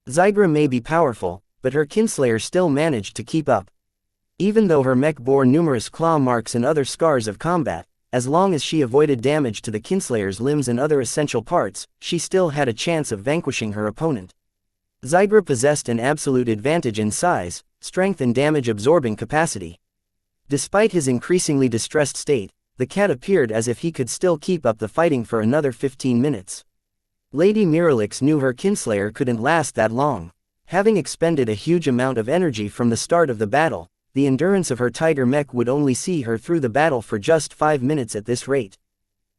Zygra may be powerful, but her Kinslayer still managed to keep up. Even though her mech bore numerous claw marks and other scars of combat, as long as she avoided damage to the Kinslayer's limbs and other essential parts, she still had a chance of vanquishing her opponent. Zygra possessed an absolute advantage in size, strength and damage-absorbing capacity. Despite his increasingly distressed state, the cat appeared as if he could still keep up the fighting for another 15 minutes. Lady Miralix knew her Kinslayer couldn't last that long. Having expended a huge amount of energy from the start of the battle, the endurance of her Tiger mech would only see her through the battle for just 5 minutes at this rate.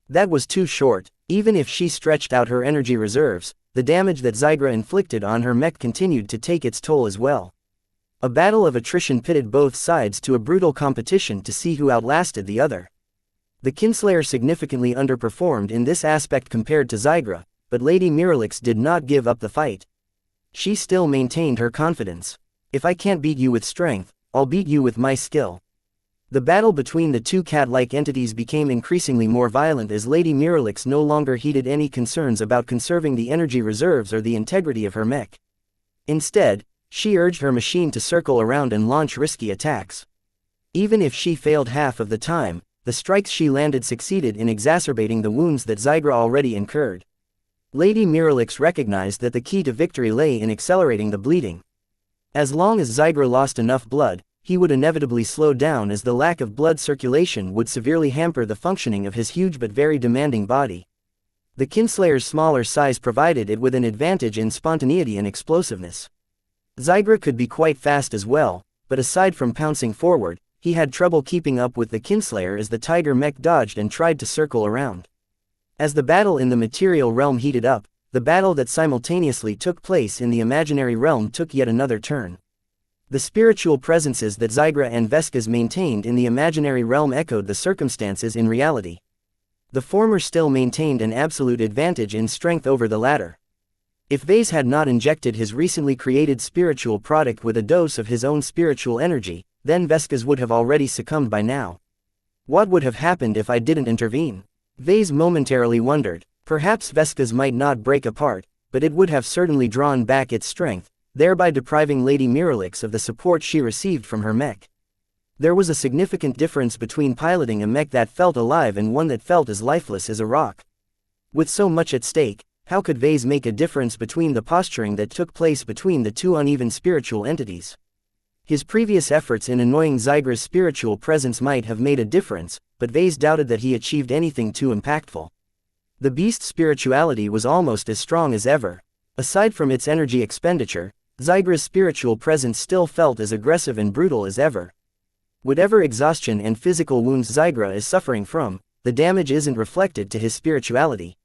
That was too short. Even if she stretched out her energy reserves, the damage that Zygra inflicted on her mech continued to take its toll as well. A battle of attrition pitted both sides to a brutal competition to see who outlasted the other. The Kinslayer significantly underperformed in this aspect compared to Zygra, but Lady Miralix did not give up the fight. She still maintained her confidence. If I can't beat you with strength, I'll beat you with my skill. The battle between the two cat-like entities became increasingly more violent as Lady Miralix no longer heeded any concerns about conserving the energy reserves or the integrity of her mech. Instead, she urged her machine to circle around and launch risky attacks. Even if she failed half of the time, the strikes she landed succeeded in exacerbating the wounds that Zygra already incurred. Lady Miralix recognized that the key to victory lay in accelerating the bleeding. As long as Zygra lost enough blood, he would inevitably slow down as the lack of blood circulation would severely hamper the functioning of his huge but very demanding body. The Kinslayer's smaller size provided it with an advantage in spontaneity and explosiveness. Zygra could be quite fast as well, but aside from pouncing forward, he had trouble keeping up with the Kinslayer as the Tiger mech dodged and tried to circle around. As the battle in the material realm heated up, the battle that simultaneously took place in the imaginary realm took yet another turn. The spiritual presences that Zygra and Vesca's maintained in the imaginary realm echoed the circumstances in reality. The former still maintained an absolute advantage in strength over the latter. If Vase had not injected his recently created spiritual product with a dose of his own spiritual energy, then Vesca's would have already succumbed by now. What would have happened if I didn't intervene? Vase momentarily wondered. Perhaps Vesca's might not break apart, but it would have certainly drawn back its strength, thereby depriving Lady Miralix of the support she received from her mech. There was a significant difference between piloting a mech that felt alive and one that felt as lifeless as a rock. With so much at stake, how could Vase make a difference between the posturing that took place between the two uneven spiritual entities? His previous efforts in annoying Zygra's spiritual presence might have made a difference, but Vase doubted that he achieved anything too impactful. The beast's spirituality was almost as strong as ever. Aside from its energy expenditure, Zygra's spiritual presence still felt as aggressive and brutal as ever. Whatever exhaustion and physical wounds Zygra is suffering from, the damage isn't reflected to his spirituality.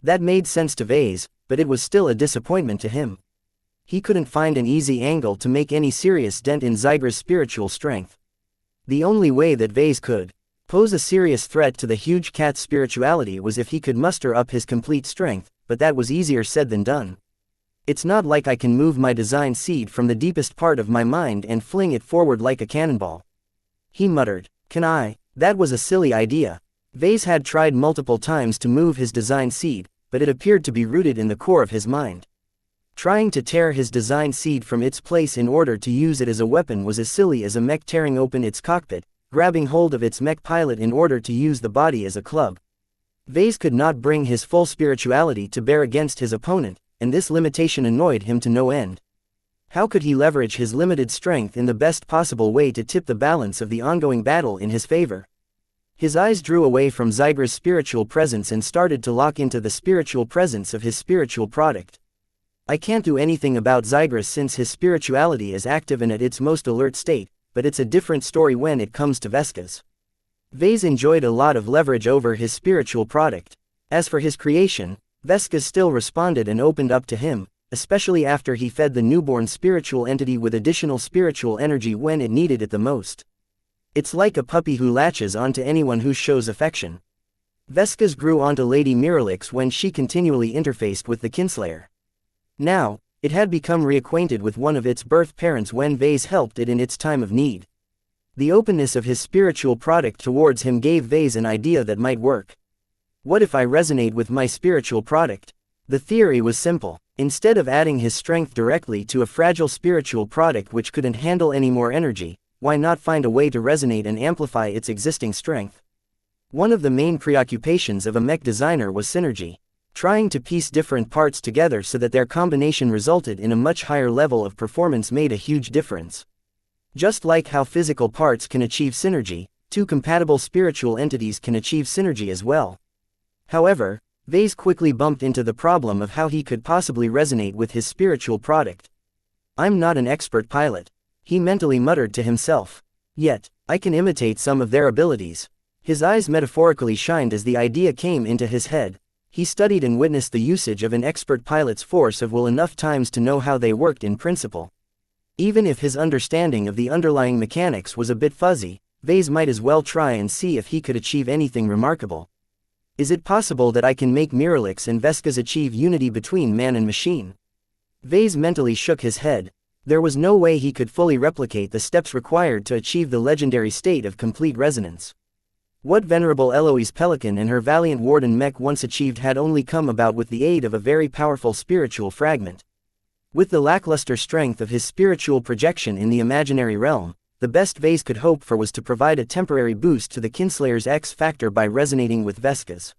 That made sense to Vase, but it was still a disappointment to him. He couldn't find an easy angle to make any serious dent in Zygra's spiritual strength. The only way that Vase could pose a serious threat to the huge cat's spirituality was if he could muster up his complete strength, but that was easier said than done. It's not like I can move my design seed from the deepest part of my mind and fling it forward like a cannonball. He muttered. Can I? That was a silly idea. Vase had tried multiple times to move his design seed, but it appeared to be rooted in the core of his mind. Trying to tear his design seed from its place in order to use it as a weapon was as silly as a mech tearing open its cockpit, grabbing hold of its mech pilot in order to use the body as a club. Vase could not bring his full spirituality to bear against his opponent, and this limitation annoyed him to no end. How could he leverage his limited strength in the best possible way to tip the balance of the ongoing battle in his favor? His eyes drew away from Zygra's spiritual presence and started to lock into the spiritual presence of his spiritual product. I can't do anything about Zygra since his spirituality is active and at its most alert state, but it's a different story when it comes to Vesca's. Vase enjoyed a lot of leverage over his spiritual product. As for his creation, Vesca still responded and opened up to him, especially after he fed the newborn spiritual entity with additional spiritual energy when it needed it the most. It's like a puppy who latches onto anyone who shows affection. Vesca's grew onto Lady Miralix when she continually interfaced with the Kinslayer. Now, it had become reacquainted with one of its birth parents when Vase helped it in its time of need. The openness of his spiritual product towards him gave Vase an idea that might work. What if I resonate with my spiritual product? The theory was simple. Instead of adding his strength directly to a fragile spiritual product which couldn't handle any more energy, why not find a way to resonate and amplify its existing strength? One of the main preoccupations of a mech designer was synergy. Trying to piece different parts together so that their combination resulted in a much higher level of performance made a huge difference. Just like how physical parts can achieve synergy, two compatible spiritual entities can achieve synergy as well. However, Vase quickly bumped into the problem of how he could possibly resonate with his spiritual product. I'm not an expert pilot, he mentally muttered to himself. Yet, I can imitate some of their abilities. His eyes metaphorically shined as the idea came into his head. He studied and witnessed the usage of an expert pilot's force of will enough times to know how they worked in principle. Even if his understanding of the underlying mechanics was a bit fuzzy, Vase might as well try and see if he could achieve anything remarkable. Is it possible that I can make Miralix and Vesca's achieve unity between man and machine? Vase mentally shook his head. There was no way he could fully replicate the steps required to achieve the legendary state of complete resonance. What venerable Eloise Pelican and her valiant warden Mech once achieved had only come about with the aid of a very powerful spiritual fragment. With the lackluster strength of his spiritual projection in the imaginary realm, the best Vase could hope for was to provide a temporary boost to the Kinslayer's X factor by resonating with Vesca's.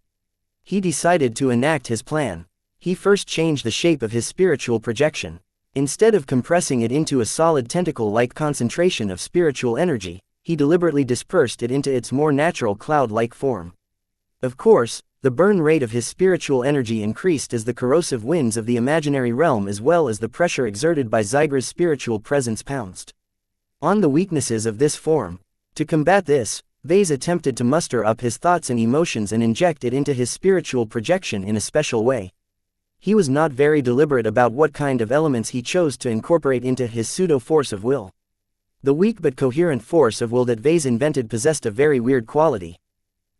He decided to enact his plan. He first changed the shape of his spiritual projection. Instead of compressing it into a solid tentacle-like concentration of spiritual energy, he deliberately dispersed it into its more natural cloud-like form. Of course, the burn rate of his spiritual energy increased as the corrosive winds of the imaginary realm as well as the pressure exerted by Zygra's spiritual presence pounced on the weaknesses of this form. To combat this, Vase attempted to muster up his thoughts and emotions and inject it into his spiritual projection in a special way. He was not very deliberate about what kind of elements he chose to incorporate into his pseudo-force of will. The weak but coherent force of will that Vase invented possessed a very weird quality.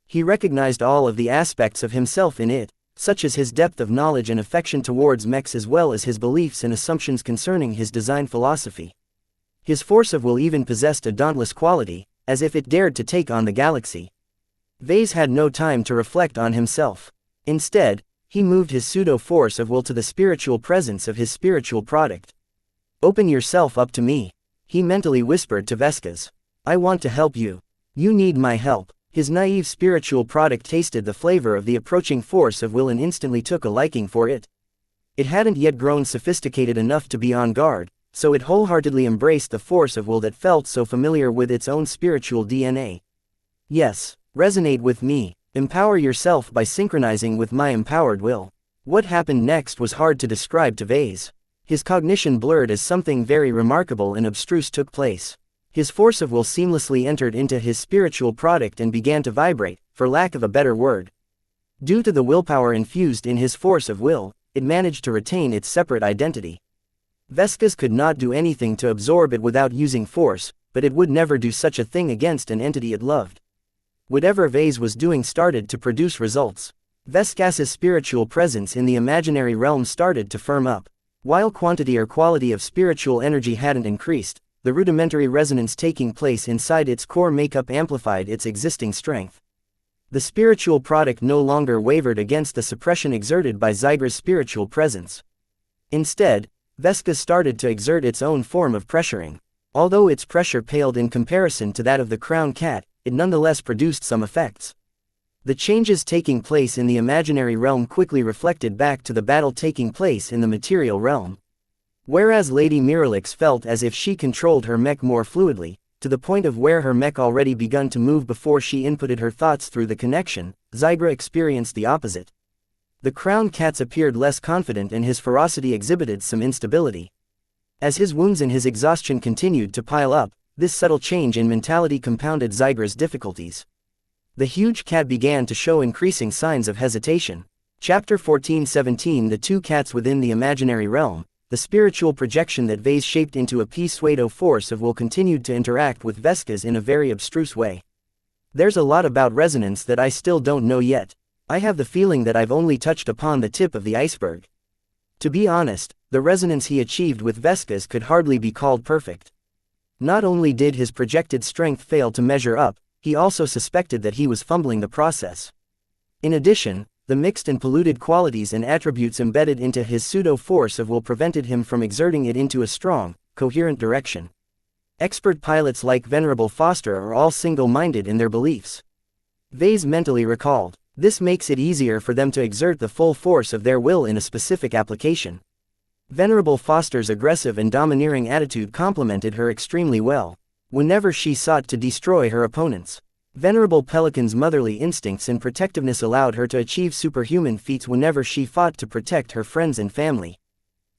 He recognized all of the aspects of himself in it, such as his depth of knowledge and affection towards mechs as well as his beliefs and assumptions concerning his design philosophy. His force of will even possessed a dauntless quality, as if it dared to take on the galaxy. Vase had no time to reflect on himself. Instead, he moved his pseudo-force of will to the spiritual presence of his spiritual product. "Open yourself up to me," he mentally whispered to Vescas. "I want to help you. You need my help." His naive spiritual product tasted the flavor of the approaching force of will and instantly took a liking for it. It hadn't yet grown sophisticated enough to be on guard, so it wholeheartedly embraced the force of will that felt so familiar with its own spiritual DNA. "Yes, resonate with me. Empower yourself by synchronizing with my empowered will." What happened next was hard to describe to Vase. His cognition blurred as something very remarkable and abstruse took place. His force of will seamlessly entered into his spiritual product and began to vibrate, for lack of a better word. Due to the willpower infused in his force of will, it managed to retain its separate identity. Vescas could not do anything to absorb it without using force, but it would never do such a thing against an entity it loved. Whatever Vase was doing started to produce results. Vescas's spiritual presence in the imaginary realm started to firm up. While quantity or quality of spiritual energy hadn't increased, the rudimentary resonance taking place inside its core makeup amplified its existing strength. The spiritual product no longer wavered against the suppression exerted by Zygra's spiritual presence. Instead, Vescas started to exert its own form of pressuring. Although its pressure paled in comparison to that of the crown cat, it nonetheless produced some effects. The changes taking place in the imaginary realm quickly reflected back to the battle taking place in the material realm. Whereas Lady Miralix felt as if she controlled her mech more fluidly, to the point of where her mech already begun to move before she inputted her thoughts through the connection, Zygra experienced the opposite. The crown cat's appeared less confident and his ferocity exhibited some instability. As his wounds and his exhaustion continued to pile up, this subtle change in mentality compounded Zygra's difficulties. The huge cat began to show increasing signs of hesitation. Chapter 14-17 The Two Cats Within the Imaginary Realm. The spiritual projection that Vase shaped into a pseudo force of will continued to interact with Vescas in a very abstruse way. "There's a lot about resonance that I still don't know yet. I have the feeling that I've only touched upon the tip of the iceberg." To be honest, the resonance he achieved with Vescas could hardly be called perfect. Not only did his projected strength fail to measure up, he also suspected that he was fumbling the process. In addition, the mixed and polluted qualities and attributes embedded into his pseudo-force of will prevented him from exerting it into a strong, coherent direction. Expert pilots like Venerable Foster are all single-minded in their beliefs. Vase mentally recalled. This makes it easier for them to exert the full force of their will in a specific application. Venerable Foster's aggressive and domineering attitude complemented her extremely well, whenever she sought to destroy her opponents. Venerable Pelican's motherly instincts and protectiveness allowed her to achieve superhuman feats whenever she fought to protect her friends and family.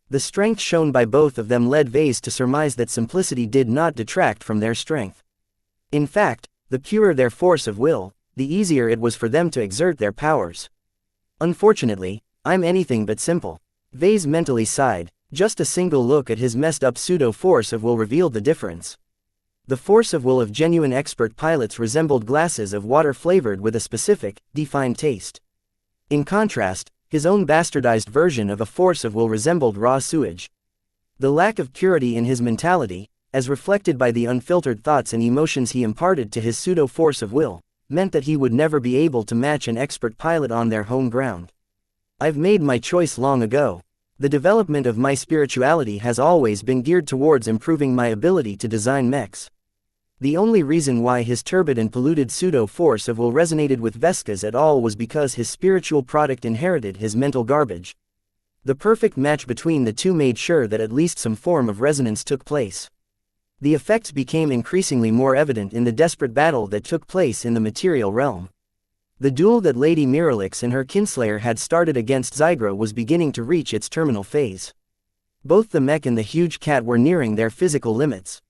The strength shown by both of them led Vase to surmise that simplicity did not detract from their strength. In fact, the purer their force of will, the easier it was for them to exert their powers. "Unfortunately, I'm anything but simple." Vase mentally sighed. Just a single look at his messed up pseudo-force of will revealed the difference. The force of will of genuine expert pilots resembled glasses of water flavored with a specific, defined taste. In contrast, his own bastardized version of a force of will resembled raw sewage. The lack of purity in his mentality, as reflected by the unfiltered thoughts and emotions he imparted to his pseudo-force of will, meant that he would never be able to match an expert pilot on their home ground. "I've made my choice long ago. The development of my spirituality has always been geared towards improving my ability to design mechs." The only reason why his turbid and polluted pseudo-force of will resonated with Vescas at all was because his spiritual product inherited his mental garbage. The perfect match between the two made sure that at least some form of resonance took place. The effects became increasingly more evident in the desperate battle that took place in the material realm. The duel that Lady Miralix and her kinslayer had started against Zygra was beginning to reach its terminal phase. Both the mech and the huge cat were nearing their physical limits.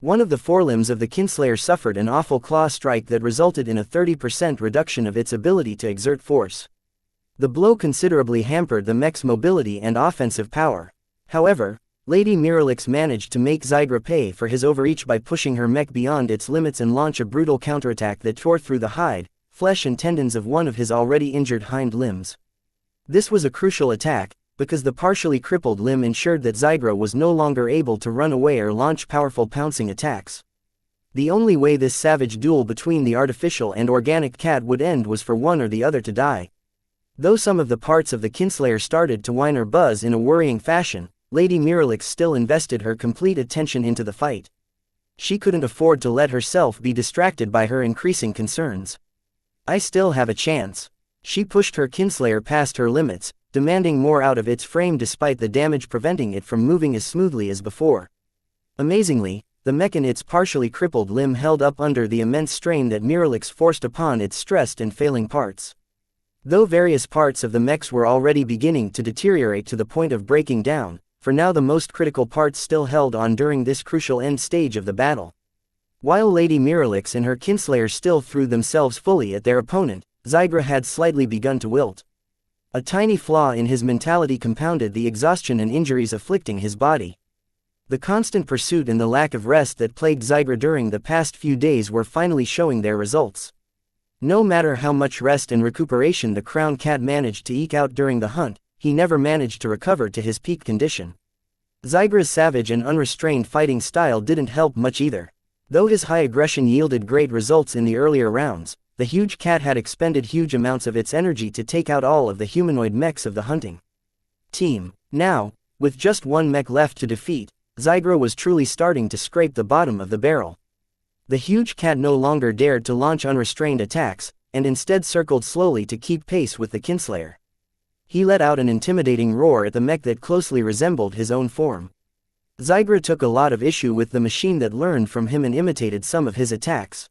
One of the forelimbs of the kinslayer suffered an awful claw strike that resulted in a 30% reduction of its ability to exert force. The blow considerably hampered the mech's mobility and offensive power. However, Lady Miralix managed to make Zygra pay for his overreach by pushing her mech beyond its limits and launch a brutal counterattack that tore through the hide, flesh and tendons of one of his already injured hind limbs. This was a crucial attack, because the partially crippled limb ensured that Zygra was no longer able to run away or launch powerful pouncing attacks. The only way this savage duel between the artificial and organic cat would end was for one or the other to die. Though some of the parts of the kinslayer started to whine or buzz in a worrying fashion, Lady Miralix still invested her complete attention into the fight. She couldn't afford to let herself be distracted by her increasing concerns. I still have a chance. She pushed her kinslayer past her limits, demanding more out of its frame despite the damage preventing it from moving as smoothly as before. Amazingly, the mech in its partially crippled limb held up under the immense strain that Miralix forced upon its stressed and failing parts. Though various parts of the mechs were already beginning to deteriorate to the point of breaking down, for now the most critical parts still held on during this crucial end stage of the battle. While Lady Miralix and her kinslayer still threw themselves fully at their opponent, Zygra had slightly begun to wilt. A tiny flaw in his mentality compounded the exhaustion and injuries afflicting his body. The constant pursuit and the lack of rest that plagued Zygra during the past few days were finally showing their results. No matter how much rest and recuperation the crown cat managed to eke out during the hunt, he never managed to recover to his peak condition. Zygra's savage and unrestrained fighting style didn't help much either. Though his high aggression yielded great results in the earlier rounds, the huge cat had expended huge amounts of its energy to take out all of the humanoid mechs of the hunting team. Now, with just one mech left to defeat, Zygra was truly starting to scrape the bottom of the barrel. The huge cat no longer dared to launch unrestrained attacks, and instead circled slowly to keep pace with the kinslayer. He let out an intimidating roar at the mech that closely resembled his own form. Zygra took a lot of issue with the machine that learned from him and imitated some of his attacks.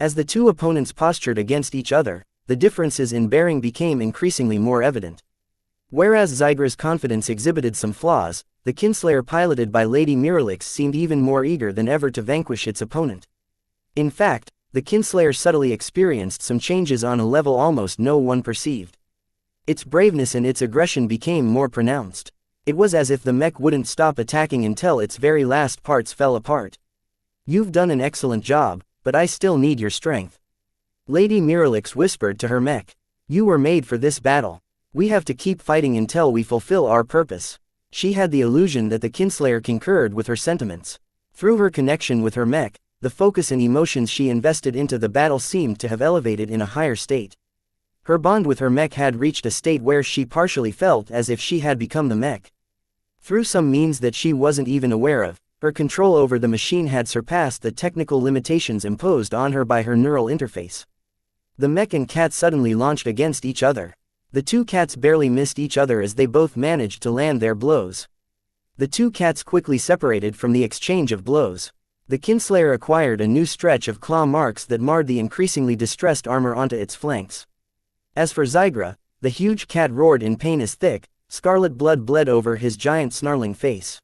As the two opponents postured against each other, the differences in bearing became increasingly more evident. Whereas Zygra's confidence exhibited some flaws, the kinslayer piloted by Lady Miralix seemed even more eager than ever to vanquish its opponent. In fact, the kinslayer subtly experienced some changes on a level almost no one perceived. Its braveness and its aggression became more pronounced. It was as if the mech wouldn't stop attacking until its very last parts fell apart. "You've done an excellent job, but I still need your strength," Lady Miralix whispered to her mech. "You were made for this battle. We have to keep fighting until we fulfill our purpose." She had the illusion that the kinslayer concurred with her sentiments. Through her connection with her mech, the focus and emotions she invested into the battle seemed to have elevated in a higher state. Her bond with her mech had reached a state where she partially felt as if she had become the mech. Through some means that she wasn't even aware of, her control over the machine had surpassed the technical limitations imposed on her by her neural interface. The mech and cat suddenly launched against each other. The two cats barely missed each other as they both managed to land their blows. The two cats quickly separated from the exchange of blows. The kinslayer acquired a new stretch of claw marks that marred the increasingly distressed armor onto its flanks. As for Zygra, the huge cat roared in pain as thick, scarlet blood bled over his giant snarling face.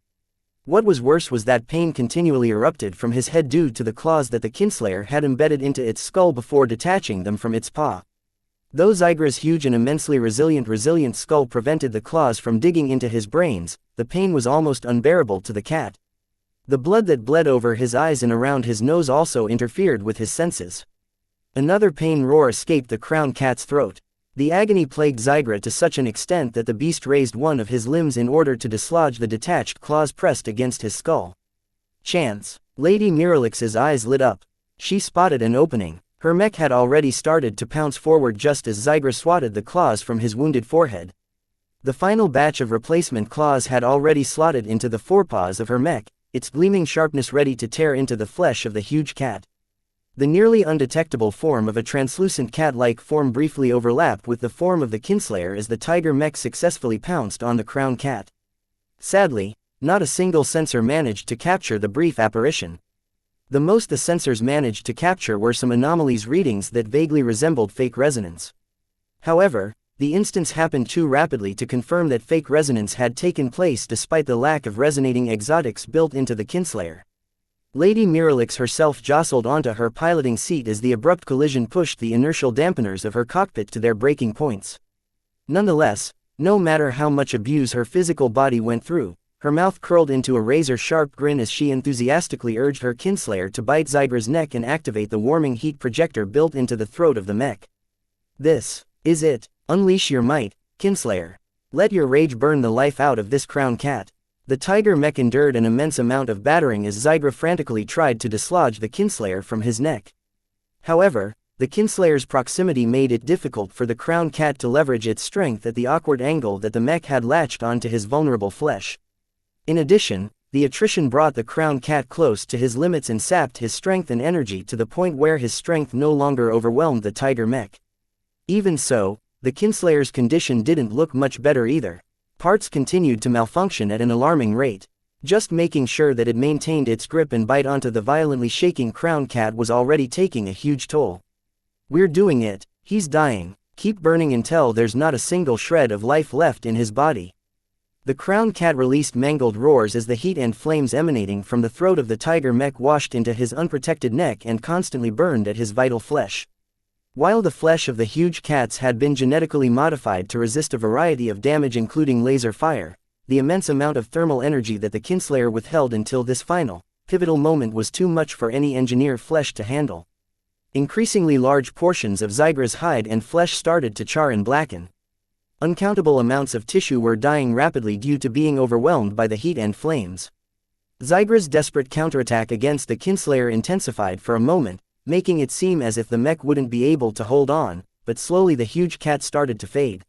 What was worse was that pain continually erupted from his head due to the claws that the kinslayer had embedded into its skull before detaching them from its paw. Though Zygra's huge and immensely resilient skull prevented the claws from digging into his brains, the pain was almost unbearable to the cat. The blood that bled over his eyes and around his nose also interfered with his senses. Another pain roar escaped the crown cat's throat. The agony plagued Zygra to such an extent that the beast raised one of his limbs in order to dislodge the detached claws pressed against his skull. Chance. Lady Miralix's eyes lit up. She spotted an opening. Her mech had already started to pounce forward just as Zygra swatted the claws from his wounded forehead. The final batch of replacement claws had already slotted into the forepaws of her mech, its gleaming sharpness ready to tear into the flesh of the huge cat. The nearly undetectable form of a translucent cat-like form briefly overlapped with the form of the kinslayer as the tiger mech successfully pounced on the crown cat. Sadly, not a single sensor managed to capture the brief apparition. The most the sensors managed to capture were some anomalies readings that vaguely resembled fake resonance. However, the instance happened too rapidly to confirm that fake resonance had taken place despite the lack of resonating exotics built into the kinslayer. Lady Miralix herself jostled onto her piloting seat as the abrupt collision pushed the inertial dampeners of her cockpit to their breaking points. Nonetheless, no matter how much abuse her physical body went through, her mouth curled into a razor-sharp grin as she enthusiastically urged her kinslayer to bite Zygra's neck and activate the warming heat projector built into the throat of the mech. "This is it. Unleash your might, kinslayer." Let your rage burn the life out of this crown cat. The tiger mech endured an immense amount of battering as Zygra frantically tried to dislodge the kinslayer from his neck. However, the kinslayer's proximity made it difficult for the crown cat to leverage its strength at the awkward angle that the mech had latched onto his vulnerable flesh. In addition, the attrition brought the crown cat close to his limits and sapped his strength and energy to the point where his strength no longer overwhelmed the tiger mech. Even so, the kinslayer's condition didn't look much better either. Parts continued to malfunction at an alarming rate. Just making sure that it maintained its grip and bite onto the violently shaking crown cat was already taking a huge toll. We're doing it, he's dying, keep burning until there's not a single shred of life left in his body. The crown cat released mangled roars as the heat and flames emanating from the throat of the tiger mech washed into his unprotected neck and constantly burned at his vital flesh. While the flesh of the huge cats had been genetically modified to resist a variety of damage including laser fire, the immense amount of thermal energy that the kinslayer withheld until this final, pivotal moment was too much for any engineered flesh to handle. Increasingly large portions of Zygra's hide and flesh started to char and blacken. Uncountable amounts of tissue were dying rapidly due to being overwhelmed by the heat and flames. Zygra's desperate counterattack against the kinslayer intensified for a moment, making it seem as if the mech wouldn't be able to hold on, but slowly the huge cat started to fade.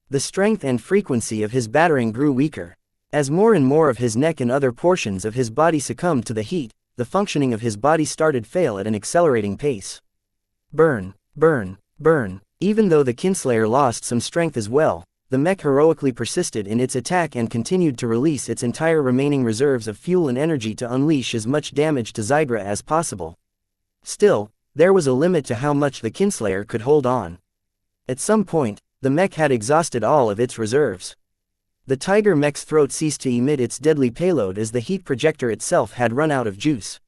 The strength and frequency of his battering grew weaker. As more and more of his neck and other portions of his body succumbed to the heat, the functioning of his body started to fail at an accelerating pace. Burn, burn, burn. Even though the kinslayer lost some strength as well, the mech heroically persisted in its attack and continued to release its entire remaining reserves of fuel and energy to unleash as much damage to Zygra as possible. Still, there was a limit to how much the kinslayer could hold on. At some point, the mech had exhausted all of its reserves. The tiger mech's throat ceased to emit its deadly payload as the heat projector itself had run out of juice.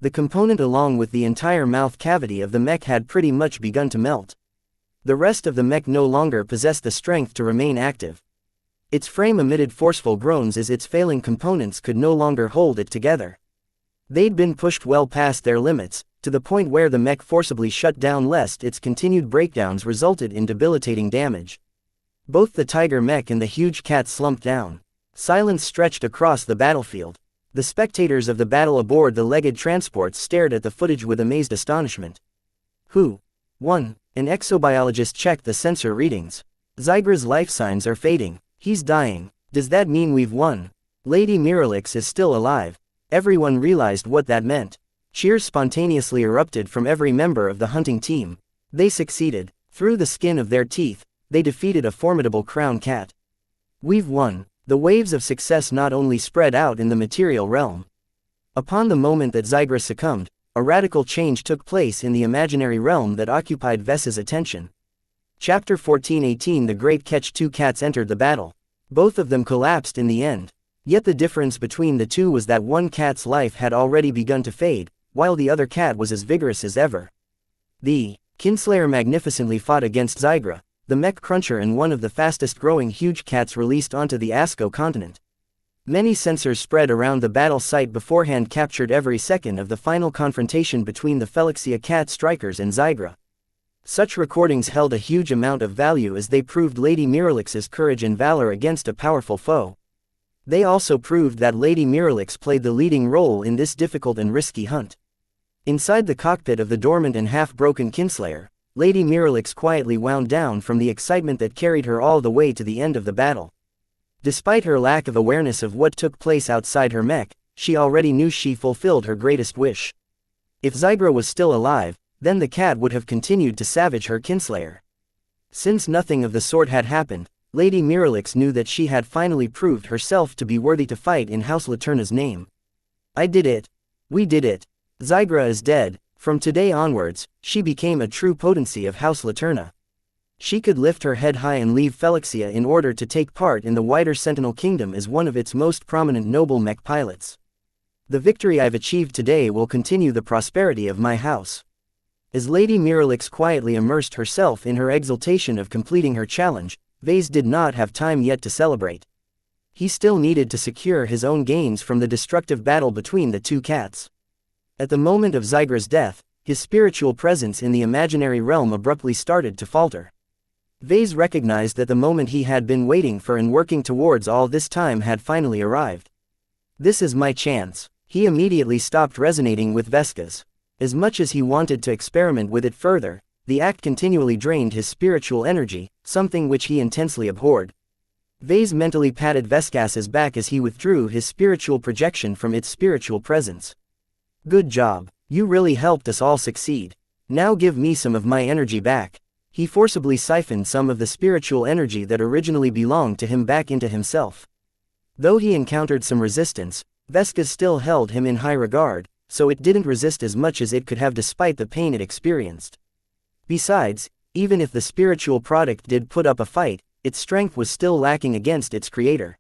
The component along with the entire mouth cavity of the mech had pretty much begun to melt. The rest of the mech no longer possessed the strength to remain active. Its frame emitted forceful groans as its failing components could no longer hold it together. They'd been pushed well past their limits, to the point where the mech forcibly shut down lest its continued breakdowns resulted in debilitating damage. Both the tiger mech and the huge cat slumped down. Silence stretched across the battlefield. The spectators of the battle aboard the legged transports stared at the footage with amazed astonishment. Who won? An exobiologist checked the sensor readings. Zygra's life signs are fading. He's dying. Does that mean we've won? Lady Miralix is still alive. Everyone realized what that meant. Cheers spontaneously erupted from every member of the hunting team. They succeeded. Through the skin of their teeth, they defeated a formidable crown cat. We've won. The waves of success not only spread out in the material realm. Upon the moment that Zygra succumbed, a radical change took place in the imaginary realm that occupied Vessa's attention. Chapter 14:18 The Great Catch. Two cats entered the battle. Both of them collapsed in the end. Yet the difference between the two was that one cat's life had already begun to fade, while the other cat was as vigorous as ever. The kinslayer magnificently fought against Zygra, the mech cruncher and one of the fastest growing huge cats released onto the Asco continent. Many sensors spread around the battle site beforehand captured every second of the final confrontation between the xianxia cat strikers and Zygra. Such recordings held a huge amount of value as they proved Lady Miralix's courage and valor against a powerful foe. They also proved that Lady Miralix played the leading role in this difficult and risky hunt. Inside the cockpit of the dormant and half-broken kinslayer, Lady Miralix quietly wound down from the excitement that carried her all the way to the end of the battle. Despite her lack of awareness of what took place outside her mech, she already knew she fulfilled her greatest wish. If Zygra was still alive, then the cat would have continued to savage her kinslayer. Since nothing of the sort had happened, Lady Miralix knew that she had finally proved herself to be worthy to fight in House Laterna's name. I did it. We did it. Zygra is dead. From today onwards, she became a true potency of House Laterna. She could lift her head high and leave Xianxia in order to take part in the wider Sentinel Kingdom as one of its most prominent noble mech pilots. The victory I've achieved today will continue the prosperity of my house. As Lady Miralix quietly immersed herself in her exultation of completing her challenge, Vase did not have time yet to celebrate. He still needed to secure his own gains from the destructive battle between the two cats. At the moment of Zygra's death, his spiritual presence in the imaginary realm abruptly started to falter. Vase recognized that the moment he had been waiting for and working towards all this time had finally arrived. This is my chance. He immediately stopped resonating with Vesca's. As much as he wanted to experiment with it further, the act continually drained his spiritual energy, something which he intensely abhorred. Vase mentally patted Vesca's back as he withdrew his spiritual projection from its spiritual presence. Good job. You really helped us all succeed. Now give me some of my energy back. He forcibly siphoned some of the spiritual energy that originally belonged to him back into himself. Though he encountered some resistance, Vesca still held him in high regard, so it didn't resist as much as it could have despite the pain it experienced. Besides, even if the spiritual product did put up a fight, its strength was still lacking against its creator.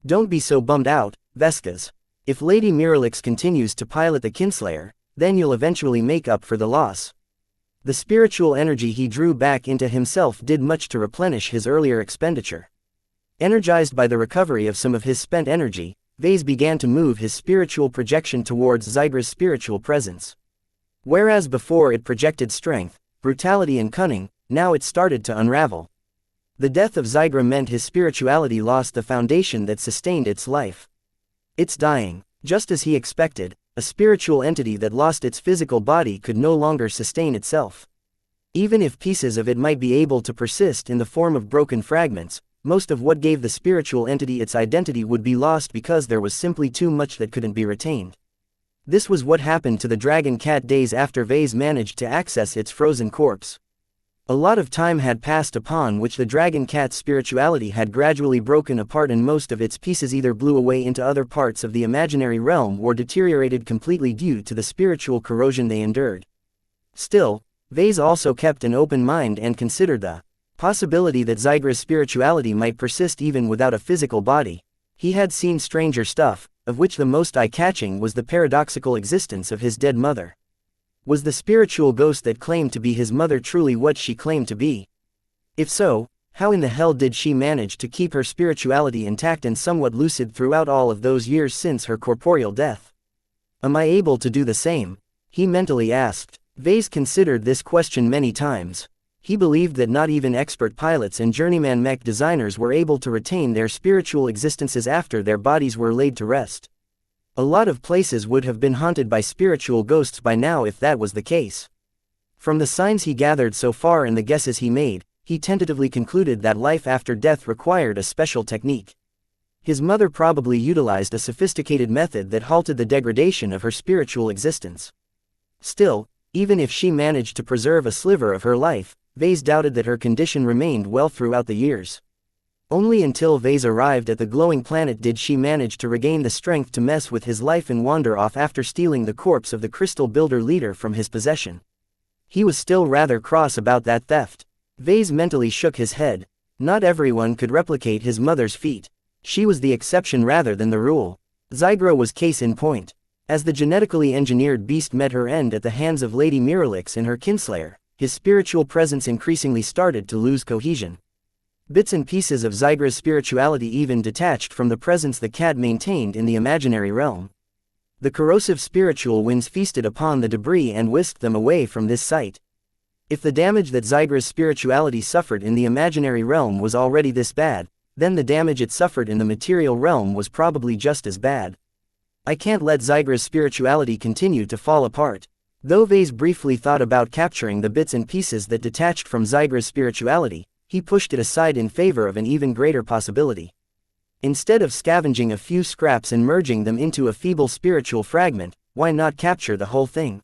Don't be so bummed out, Vesca. If Lady Miralix continues to pilot the Kinslayer, then you'll eventually make up for the loss. The spiritual energy he drew back into himself did much to replenish his earlier expenditure. Energized by the recovery of some of his spent energy, Vase began to move his spiritual projection towards Zygra's spiritual presence. Whereas before it projected strength, brutality and cunning, now it started to unravel. The death of Zygra meant his spirituality lost the foundation that sustained its life. It's dying, just as he expected. A spiritual entity that lost its physical body could no longer sustain itself. Even if pieces of it might be able to persist in the form of broken fragments, most of what gave the spiritual entity its identity would be lost because there was simply too much that couldn't be retained. This was what happened to the dragon cat days after Vase managed to access its frozen corpse. A lot of time had passed upon which the dragon cat's spirituality had gradually broken apart and most of its pieces either blew away into other parts of the imaginary realm or deteriorated completely due to the spiritual corrosion they endured. Still, Vase also kept an open mind and considered the possibility that Zygra's spirituality might persist even without a physical body. He had seen stranger stuff, of which the most eye-catching was the paradoxical existence of his dead mother. Was the spiritual ghost that claimed to be his mother truly what she claimed to be? If so, how in the hell did she manage to keep her spirituality intact and somewhat lucid throughout all of those years since her corporeal death? Am I able to do the same? He mentally asked. Vase considered this question many times. He believed that not even expert pilots and journeyman mech designers were able to retain their spiritual existences after their bodies were laid to rest. A lot of places would have been haunted by spiritual ghosts by now if that was the case. From the signs he gathered so far and the guesses he made, he tentatively concluded that life after death required a special technique. His mother probably utilized a sophisticated method that halted the degradation of her spiritual existence. Still, even if she managed to preserve a sliver of her life, Vase doubted that her condition remained well throughout the years. Only until Vase arrived at the glowing planet did she manage to regain the strength to mess with his life and wander off after stealing the corpse of the crystal builder leader from his possession. He was still rather cross about that theft. Vase mentally shook his head. Not everyone could replicate his mother's feat. She was the exception rather than the rule. Zygra was case in point. As the genetically engineered beast met her end at the hands of Lady Miralix and her kinslayer, his spiritual presence increasingly started to lose cohesion. Bits and pieces of Zygra's spirituality even detached from the presence the cat maintained in the imaginary realm. The corrosive spiritual winds feasted upon the debris and whisked them away from this site. If the damage that Zygra's spirituality suffered in the imaginary realm was already this bad, then the damage it suffered in the material realm was probably just as bad. I can't let Zygra's spirituality continue to fall apart. Though Vase briefly thought about capturing the bits and pieces that detached from Zygra's spirituality, he pushed it aside in favor of an even greater possibility. Instead of scavenging a few scraps and merging them into a feeble spiritual fragment, why not capture the whole thing?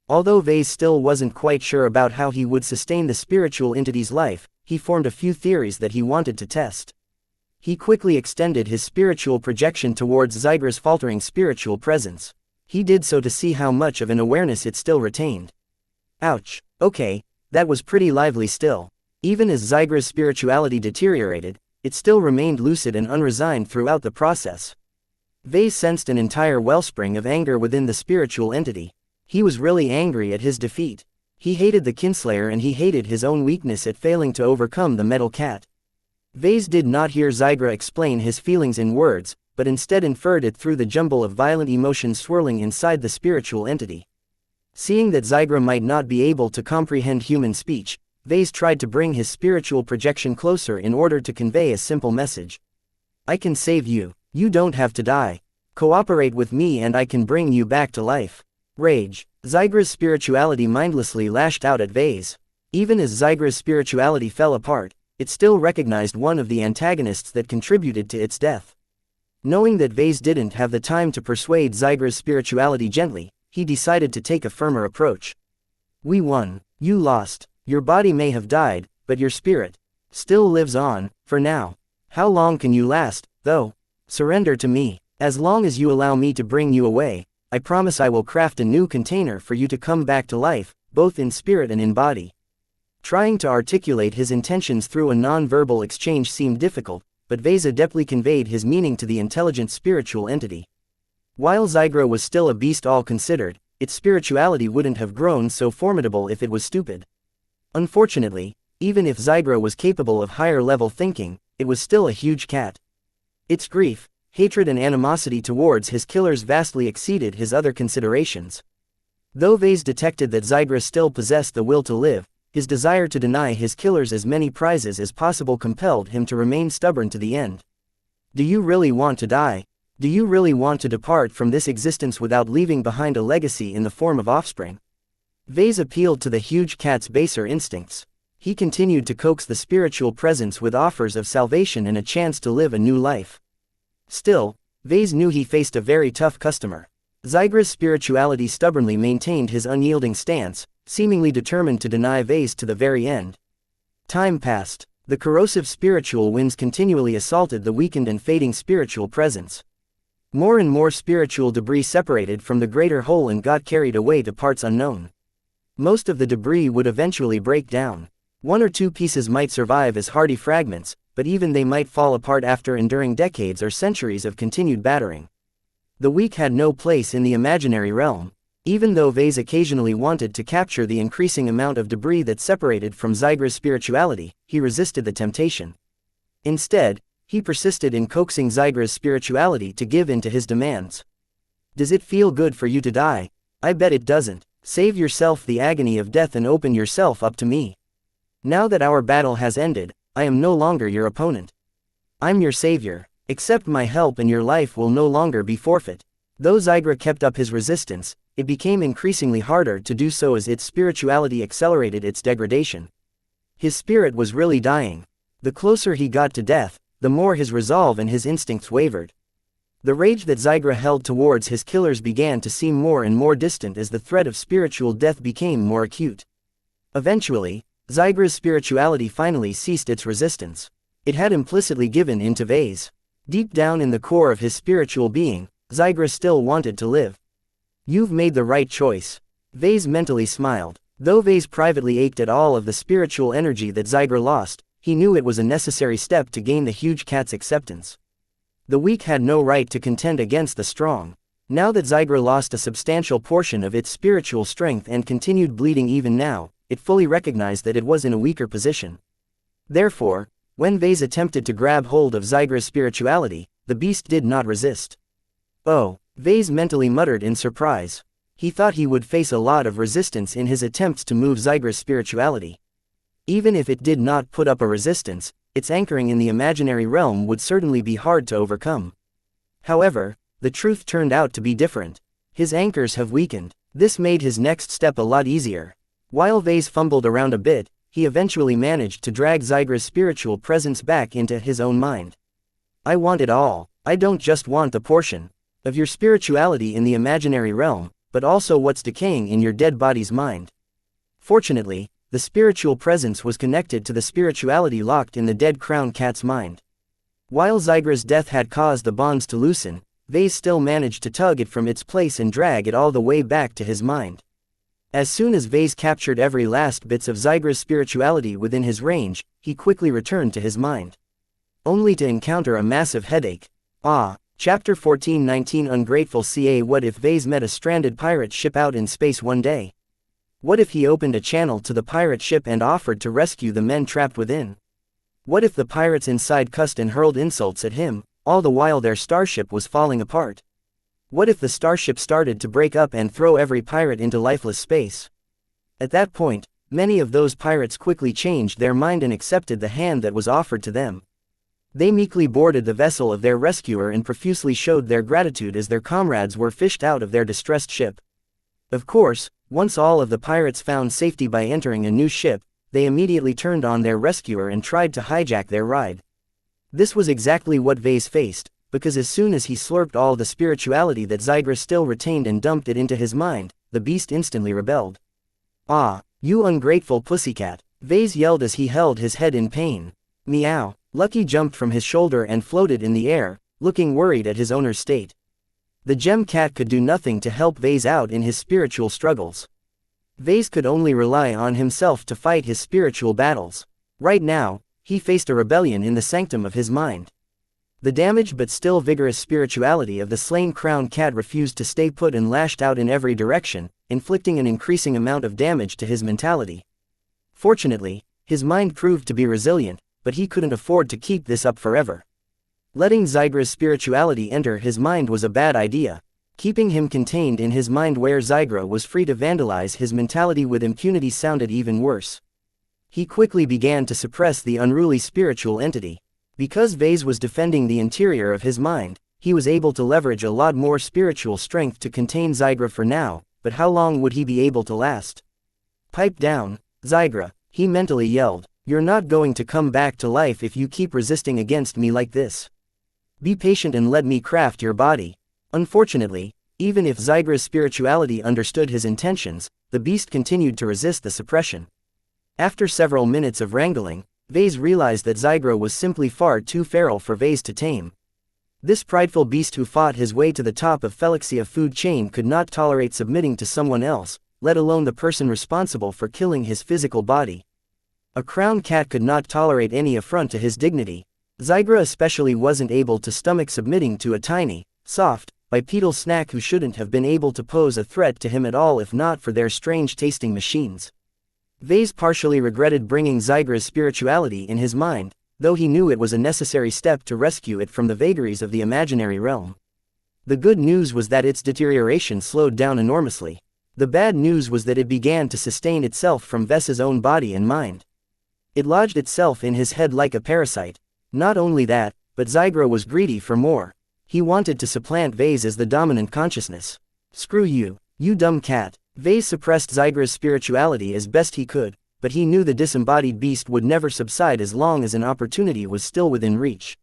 Although Vase still wasn't quite sure about how he would sustain the spiritual entity's life, he formed a few theories that he wanted to test. He quickly extended his spiritual projection towards Zygra's faltering spiritual presence. He did so to see how much of an awareness it still retained. Ouch, okay, that was pretty lively still. Even as Zygra's spirituality deteriorated, it still remained lucid and unresigned throughout the process. Vase sensed an entire wellspring of anger within the spiritual entity. He was really angry at his defeat. He hated the kinslayer and he hated his own weakness at failing to overcome the metal cat. Vase did not hear Zygra explain his feelings in words, but instead inferred it through the jumble of violent emotions swirling inside the spiritual entity. Seeing that Zygra might not be able to comprehend human speech, Vase tried to bring his spiritual projection closer in order to convey a simple message. I can save you. You don't have to die. Cooperate with me and I can bring you back to life. Rage. Zygra's spirituality mindlessly lashed out at Vase. Even as Zygra's spirituality fell apart, it still recognized one of the antagonists that contributed to its death. Knowing that Vase didn't have the time to persuade Zygra's spirituality gently, he decided to take a firmer approach. We won. You lost. Your body may have died, but your spirit still lives on, for now. How long can you last, though? Surrender to me. As long as you allow me to bring you away, I promise I will craft a new container for you to come back to life, both in spirit and in body. Trying to articulate his intentions through a non-verbal exchange seemed difficult, but Vase adeptly conveyed his meaning to the intelligent spiritual entity. While Zygra was still a beast all considered, its spirituality wouldn't have grown so formidable if it was stupid. Unfortunately, even if Zygra was capable of higher-level thinking, it was still a huge cat. Its grief, hatred and animosity towards his killers vastly exceeded his other considerations. Though Vase detected that Zygra still possessed the will to live, his desire to deny his killers as many prizes as possible compelled him to remain stubborn to the end. Do you really want to die? Do you really want to depart from this existence without leaving behind a legacy in the form of offspring? Vase appealed to the huge cat's baser instincts. He continued to coax the spiritual presence with offers of salvation and a chance to live a new life. Still, Vase knew he faced a very tough customer. Zygra's spirituality stubbornly maintained his unyielding stance, seemingly determined to deny Vase to the very end. Time passed. The corrosive spiritual winds continually assaulted the weakened and fading spiritual presence. More and more spiritual debris separated from the greater whole and got carried away to parts unknown. Most of the debris would eventually break down. One or two pieces might survive as hardy fragments, but even they might fall apart after enduring decades or centuries of continued battering. The weak had no place in the imaginary realm. Even though Vase occasionally wanted to capture the increasing amount of debris that separated from Zygra's spirituality, he resisted the temptation. Instead, he persisted in coaxing Zygra's spirituality to give in to his demands. Does it feel good for you to die? I bet it doesn't. Save yourself the agony of death and open yourself up to me. Now that our battle has ended, I am no longer your opponent. I'm your savior. Accept my help and your life will no longer be forfeit. Though Zygra kept up his resistance, it became increasingly harder to do so as its spirituality accelerated its degradation. His spirit was really dying. The closer he got to death, the more his resolve and his instincts wavered. The rage that Zygra held towards his killers began to seem more and more distant as the threat of spiritual death became more acute. Eventually, Zygra's spirituality finally ceased its resistance. It had implicitly given in to Vase. Deep down in the core of his spiritual being, Zygra still wanted to live. You've made the right choice. Vase mentally smiled. Though Vase privately ached at all of the spiritual energy that Zygra lost, he knew it was a necessary step to gain the huge cat's acceptance. The weak had no right to contend against the strong. Now that Zygra lost a substantial portion of its spiritual strength and continued bleeding even now, it fully recognized that it was in a weaker position. Therefore, when Vase attempted to grab hold of Zygra's spirituality, the beast did not resist. Oh, Vase mentally muttered in surprise. He thought he would face a lot of resistance in his attempts to move Zygra's spirituality. Even if it did not put up a resistance, its anchoring in the imaginary realm would certainly be hard to overcome. However, the truth turned out to be different. His anchors have weakened. This made his next step a lot easier. While Vase fumbled around a bit, he eventually managed to drag Zygra's spiritual presence back into his own mind. I want it all. I don't just want the portion of your spirituality in the imaginary realm, but also what's decaying in your dead body's mind. Fortunately, the spiritual presence was connected to the spirituality locked in the dead crown cat's mind. While Zygra's death had caused the bonds to loosen, Vase still managed to tug it from its place and drag it all the way back to his mind. As soon as Vase captured every last bits of Zygra's spirituality within his range, he quickly returned to his mind. Only to encounter a massive headache. Chapter 14-19 Ungrateful CA. What if Vase met a stranded pirate ship out in space one day? What if he opened a channel to the pirate ship and offered to rescue the men trapped within? What if the pirates inside cussed and hurled insults at him, all the while their starship was falling apart? What if the starship started to break up and throw every pirate into lifeless space? At that point, many of those pirates quickly changed their mind and accepted the hand that was offered to them. They meekly boarded the vessel of their rescuer and profusely showed their gratitude as their comrades were fished out of their distressed ship. Of course, once all of the pirates found safety by entering a new ship, they immediately turned on their rescuer and tried to hijack their ride. This was exactly what Vase faced, because as soon as he slurped all the spirituality that Zygra still retained and dumped it into his mind, the beast instantly rebelled. "Ah, you ungrateful pussycat," Vase yelled as he held his head in pain. "Meow." Lucky jumped from his shoulder and floated in the air, looking worried at his owner's state. The gem cat could do nothing to help Vase out in his spiritual struggles. Vase could only rely on himself to fight his spiritual battles. Right now, he faced a rebellion in the sanctum of his mind. The damaged but still vigorous spirituality of the slain crown cat refused to stay put and lashed out in every direction, inflicting an increasing amount of damage to his mentality. Fortunately, his mind proved to be resilient, but he couldn't afford to keep this up forever. Letting Zygra's spirituality enter his mind was a bad idea. Keeping him contained in his mind where Zygra was free to vandalize his mentality with impunity sounded even worse. He quickly began to suppress the unruly spiritual entity. Because Vase was defending the interior of his mind, he was able to leverage a lot more spiritual strength to contain Zygra for now, but how long would he be able to last? "Pipe down, Zygra," he mentally yelled. "You're not going to come back to life if you keep resisting against me like this. Be patient and let me craft your body." Unfortunately, even if Zygra's spirituality understood his intentions, the beast continued to resist the suppression. After several minutes of wrangling, Vase realized that Zygra was simply far too feral for Vase to tame. This prideful beast who fought his way to the top of xianxia food chain could not tolerate submitting to someone else, let alone the person responsible for killing his physical body. A crown cat could not tolerate any affront to his dignity. Zygra especially wasn't able to stomach submitting to a tiny, soft, bipedal snack who shouldn't have been able to pose a threat to him at all if not for their strange-tasting machines. Vase partially regretted bringing Zygra's spirituality in his mind, though he knew it was a necessary step to rescue it from the vagaries of the imaginary realm. The good news was that its deterioration slowed down enormously. The bad news was that it began to sustain itself from Ves's own body and mind. It lodged itself in his head like a parasite. Not only that, but Zygra was greedy for more. He wanted to supplant Vase as the dominant consciousness. "Screw you, you dumb cat." Vase suppressed Zygra's spirituality as best he could, but he knew the disembodied beast would never subside as long as an opportunity was still within reach.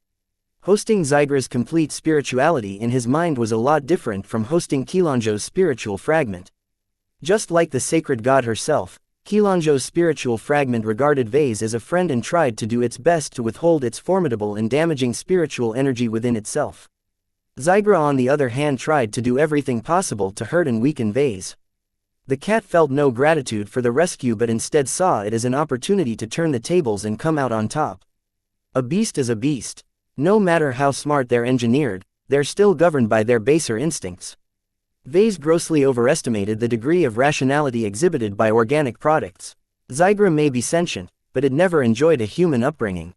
Hosting Zygra's complete spirituality in his mind was a lot different from hosting Xianxia's spiritual fragment. Just like the sacred god herself, Xianxia's spiritual fragment regarded Vase as a friend and tried to do its best to withhold its formidable and damaging spiritual energy within itself. Zygra on the other hand tried to do everything possible to hurt and weaken Vase. The cat felt no gratitude for the rescue but instead saw it as an opportunity to turn the tables and come out on top. A beast is a beast. No matter how smart they're engineered, they're still governed by their baser instincts. Vase grossly overestimated the degree of rationality exhibited by organic products. Zygra may be sentient, but it never enjoyed a human upbringing.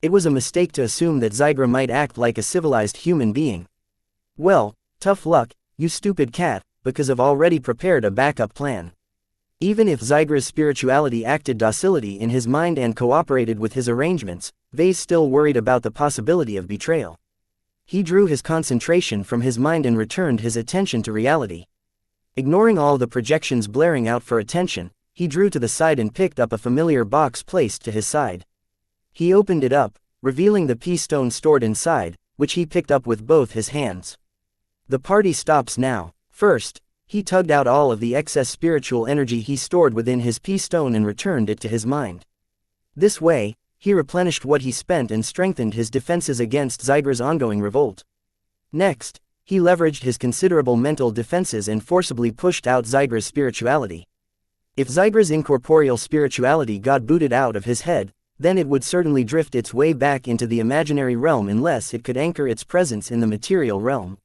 It was a mistake to assume that Zygra might act like a civilized human being. Well, tough luck, you stupid cat, because I've already prepared a backup plan. Even if Zygra's spirituality acted docility in his mind and cooperated with his arrangements, Vase still worried about the possibility of betrayal. He drew his concentration from his mind and returned his attention to reality. Ignoring all the projections blaring out for attention, he drew to the side and picked up a familiar box placed to his side. He opened it up, revealing the pea stone stored inside, which he picked up with both his hands. The party stops now. First, he tugged out all of the excess spiritual energy he stored within his pea stone and returned it to his mind. This way, he replenished what he spent and strengthened his defenses against Zygra's ongoing revolt. Next, he leveraged his considerable mental defenses and forcibly pushed out Zygra's spirituality. If Zygra's incorporeal spirituality got booted out of his head, then it would certainly drift its way back into the imaginary realm unless it could anchor its presence in the material realm.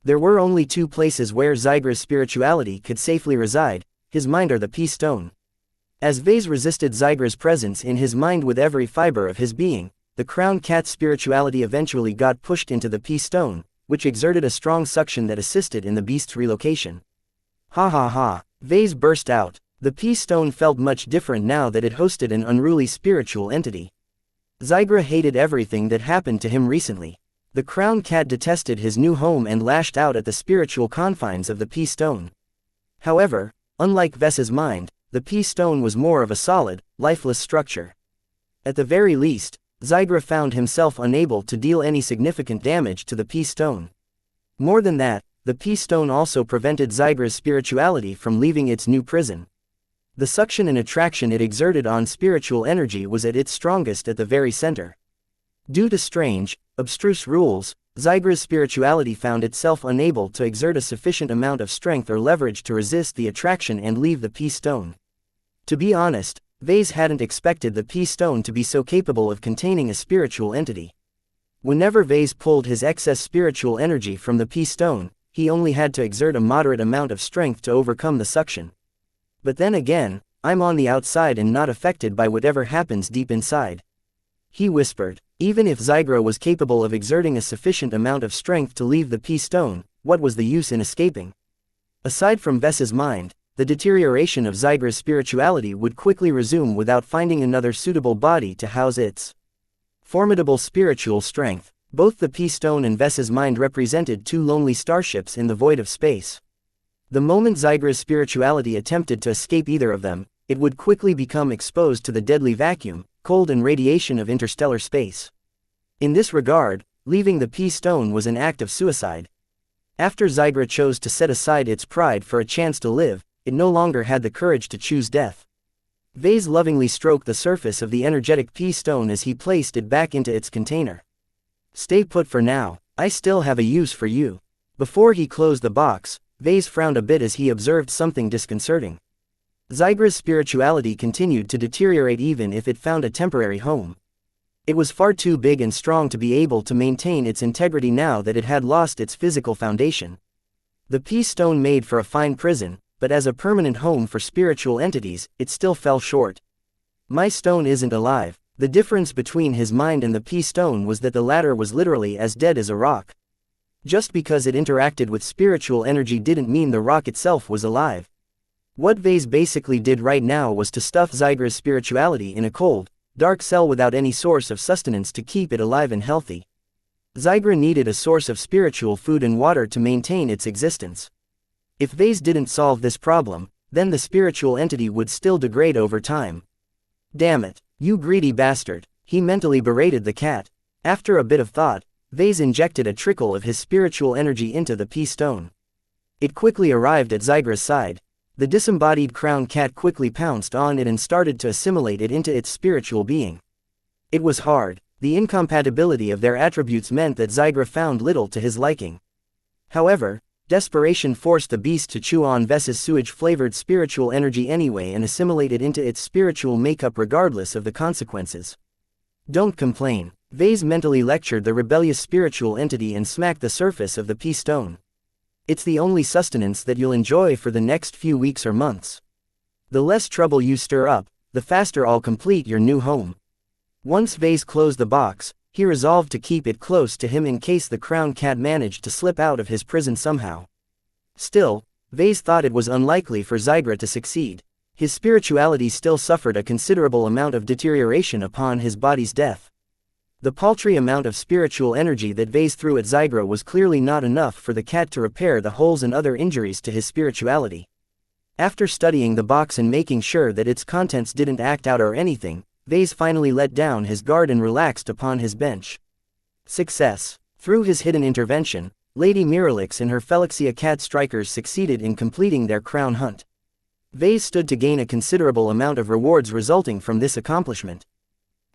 There were only two places where Zygra's spirituality could safely reside, his mind or the pea stone. As Vase resisted Zygra's presence in his mind with every fiber of his being, the crown cat's spirituality eventually got pushed into the pea stone, which exerted a strong suction that assisted in the beast's relocation. Ha ha ha, Vase burst out. The Peace Stone felt much different now that it hosted an unruly spiritual entity. Zygra hated everything that happened to him recently. The crown cat detested his new home and lashed out at the spiritual confines of the Peace Stone. However, unlike Vess's mind, the Peace Stone was more of a solid, lifeless structure. At the very least, Zygra found himself unable to deal any significant damage to the Peace Stone. More than that, the Peace Stone also prevented Zygra's spirituality from leaving its new prison. The suction and attraction it exerted on spiritual energy was at its strongest at the very center. Due to strange, abstruse rules, Zygra's spirituality found itself unable to exert a sufficient amount of strength or leverage to resist the attraction and leave the Peace Stone. To be honest, Vase hadn't expected the Peace Stone to be so capable of containing a spiritual entity. Whenever Vase pulled his excess spiritual energy from the Peace Stone, he only had to exert a moderate amount of strength to overcome the suction. But then again, I'm on the outside and not affected by whatever happens deep inside. He whispered. Even if Zygra was capable of exerting a sufficient amount of strength to leave the Peace Stone, what was the use in escaping? Aside from Vess's mind, the deterioration of Zygra's spirituality would quickly resume without finding another suitable body to house its formidable spiritual strength. Both the Peace Stone and Vess's mind represented two lonely starships in the void of space. The moment Zygra's spirituality attempted to escape either of them, it would quickly become exposed to the deadly vacuum, cold and radiation of interstellar space. In this regard, leaving the Peace Stone was an act of suicide. After Zygra chose to set aside its pride for a chance to live, it no longer had the courage to choose death. Vase lovingly stroked the surface of the energetic Peace Stone as he placed it back into its container. Stay put for now, I still have a use for you. Before he closed the box, Vase frowned a bit as he observed something disconcerting. Zygra's spirituality continued to deteriorate even if it found a temporary home. It was far too big and strong to be able to maintain its integrity now that it had lost its physical foundation. The Peace Stone made for a fine prison, but as a permanent home for spiritual entities, it still fell short. My stone isn't alive. The difference between his mind and the Peace Stone was that the latter was literally as dead as a rock. Just because it interacted with spiritual energy didn't mean the rock itself was alive. What Vase basically did right now was to stuff Zygra's spirituality in a cold, dark cell without any source of sustenance to keep it alive and healthy. Zygra needed a source of spiritual food and water to maintain its existence. If Vase didn't solve this problem, then the spiritual entity would still degrade over time. Damn it, you greedy bastard, he mentally berated the cat. After a bit of thought, Vase injected a trickle of his spiritual energy into the Peace Stone. It quickly arrived at Zygra's side. The disembodied crown cat quickly pounced on it and started to assimilate it into its spiritual being. It was hard. The incompatibility of their attributes meant that Zygra found little to his liking. However, desperation forced the beast to chew on Vess's sewage-flavored spiritual energy anyway and assimilate it into its spiritual makeup regardless of the consequences. Don't complain. Vase mentally lectured the rebellious spiritual entity and smacked the surface of the Peace Stone. It's the only sustenance that you'll enjoy for the next few weeks or months. The less trouble you stir up, the faster I'll complete your new home. Once Vase closed the box, he resolved to keep it close to him in case the crown cat managed to slip out of his prison somehow. Still, Vase thought it was unlikely for Zygra to succeed. His spirituality still suffered a considerable amount of deterioration upon his body's death. The paltry amount of spiritual energy that Vase threw at Zygra was clearly not enough for the cat to repair the holes and other injuries to his spirituality. After studying the box and making sure that its contents didn't act out or anything, Vase finally let down his guard and relaxed upon his bench. Success. Through his hidden intervention, Lady Miralix and her xianxia cat strikers succeeded in completing their crown hunt. Vase stood to gain a considerable amount of rewards resulting from this accomplishment.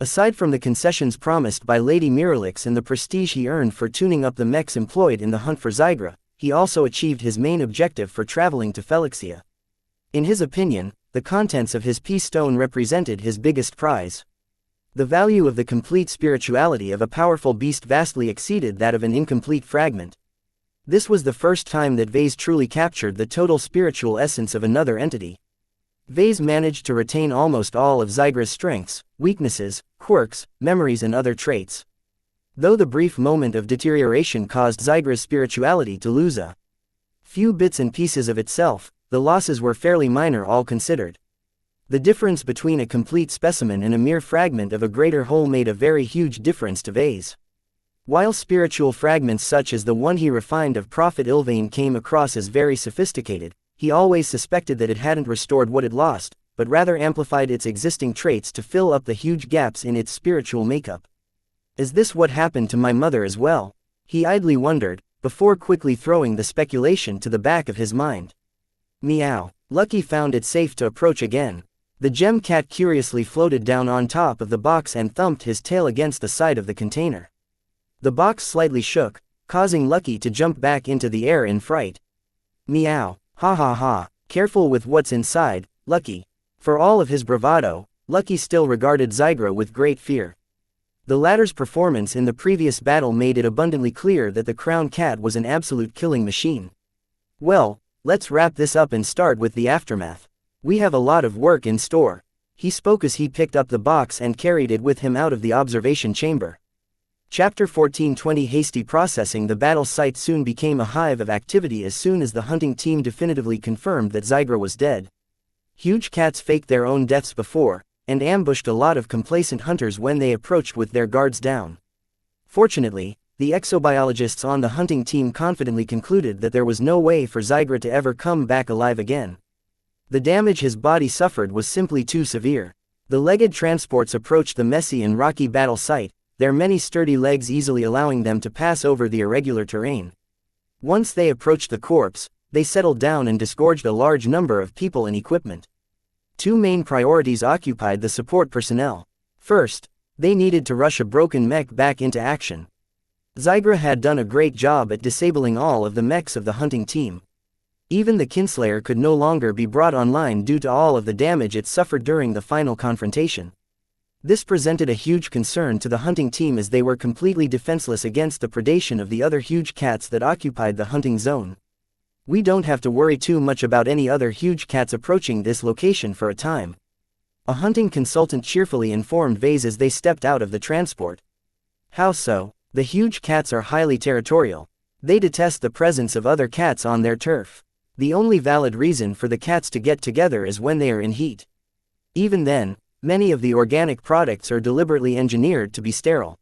Aside from the concessions promised by Lady Miralix and the prestige he earned for tuning up the mechs employed in the hunt for Zygra, he also achieved his main objective for traveling to xianxia. In his opinion, the contents of his Peace Stone represented his biggest prize. The value of the complete spirituality of a powerful beast vastly exceeded that of an incomplete fragment. This was the first time that Vase truly captured the total spiritual essence of another entity. Vase managed to retain almost all of Zygra's strengths, weaknesses, quirks, memories and other traits. Though the brief moment of deterioration caused Zygra's spirituality to lose a few bits and pieces of itself, the losses were fairly minor all considered. The difference between a complete specimen and a mere fragment of a greater whole made a very huge difference to Vase. While spiritual fragments such as the one he refined of Prophet Ilvain came across as very sophisticated, he always suspected that it hadn't restored what it lost, but rather amplified its existing traits to fill up the huge gaps in its spiritual makeup. Is this what happened to my mother as well? He idly wondered, before quickly throwing the speculation to the back of his mind. Meow. Lucky found it safe to approach again. The gem cat curiously floated down on top of the box and thumped his tail against the side of the container. The box slightly shook, causing Lucky to jump back into the air in fright. Meow. Ha ha ha. Careful with what's inside, Lucky. For all of his bravado, Lucky still regarded Zygra with great fear. The latter's performance in the previous battle made it abundantly clear that the crown cat was an absolute killing machine. Well, let's wrap this up and start with the aftermath. We have a lot of work in store. He spoke as he picked up the box and carried it with him out of the observation chamber. Chapter 14:20 Hasty processing. The battle site soon became a hive of activity as soon as the hunting team definitively confirmed that Zygra was dead. Huge cats faked their own deaths before, and ambushed a lot of complacent hunters when they approached with their guards down. Fortunately, the exobiologists on the hunting team confidently concluded that there was no way for Zygra to ever come back alive again. The damage his body suffered was simply too severe. The legged transports approached the messy and rocky battle site, their many sturdy legs easily allowing them to pass over the irregular terrain. Once they approached the corpse, they settled down and disgorged a large number of people and equipment. Two main priorities occupied the support personnel. First, they needed to rush a broken mech back into action. Zygra had done a great job at disabling all of the mechs of the hunting team. Even the Kinslayer could no longer be brought online due to all of the damage it suffered during the final confrontation. This presented a huge concern to the hunting team as they were completely defenseless against the predation of the other huge cats that occupied the hunting zone. We don't have to worry too much about any other huge cats approaching this location for a time. A hunting consultant cheerfully informed Vase as they stepped out of the transport. How so? The huge cats are highly territorial. They detest the presence of other cats on their turf. The only valid reason for the cats to get together is when they are in heat. Even then, many of the organic products are deliberately engineered to be sterile.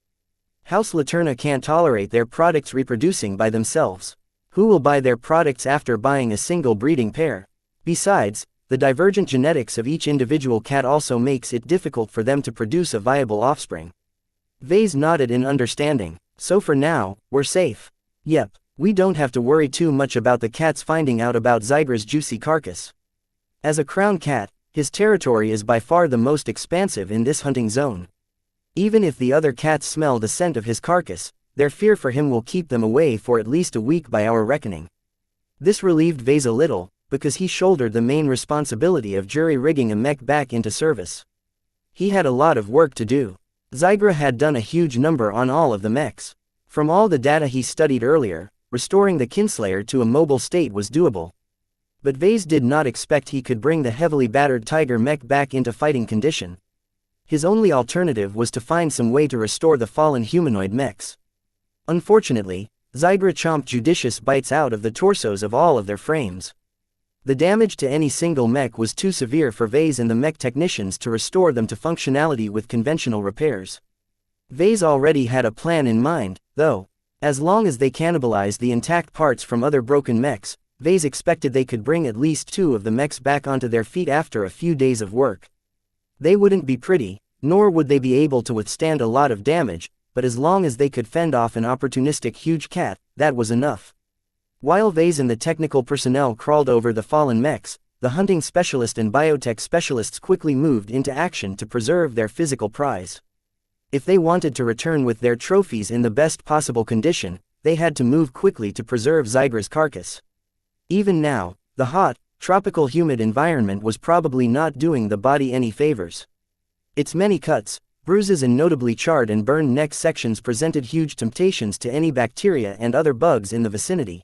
House Laterna can't tolerate their products reproducing by themselves. Who will buy their products after buying a single breeding pair? Besides, the divergent genetics of each individual cat also makes it difficult for them to produce a viable offspring. Vase nodded in understanding. So for now, we're safe. Yep, we don't have to worry too much about the cats finding out about Zygra's juicy carcass. As a crown cat, his territory is by far the most expansive in this hunting zone. Even if the other cats smell the scent of his carcass, their fear for him will keep them away for at least a week by our reckoning. This relieved Vase a little, because he shouldered the main responsibility of jury-rigging a mech back into service. He had a lot of work to do. Zygra had done a huge number on all of the mechs. From all the data he studied earlier, restoring the Kinslayer to a mobile state was doable. But Vase did not expect he could bring the heavily battered Tiger mech back into fighting condition. His only alternative was to find some way to restore the fallen humanoid mechs. Unfortunately, Zygra chomped judicious bites out of the torsos of all of their frames. The damage to any single mech was too severe for Vase and the mech technicians to restore them to functionality with conventional repairs. Vase already had a plan in mind, though. As long as they cannibalized the intact parts from other broken mechs, Vase expected they could bring at least two of the mechs back onto their feet after a few days of work. They wouldn't be pretty, nor would they be able to withstand a lot of damage, but as long as they could fend off an opportunistic huge cat, that was enough. While Vase and the technical personnel crawled over the fallen mechs, the hunting specialist and biotech specialists quickly moved into action to preserve their physical prize. If they wanted to return with their trophies in the best possible condition, they had to move quickly to preserve Zygra's carcass. Even now, the hot, tropical humid environment was probably not doing the body any favors. Its many cuts, bruises and notably charred and burned neck sections presented huge temptations to any bacteria and other bugs in the vicinity.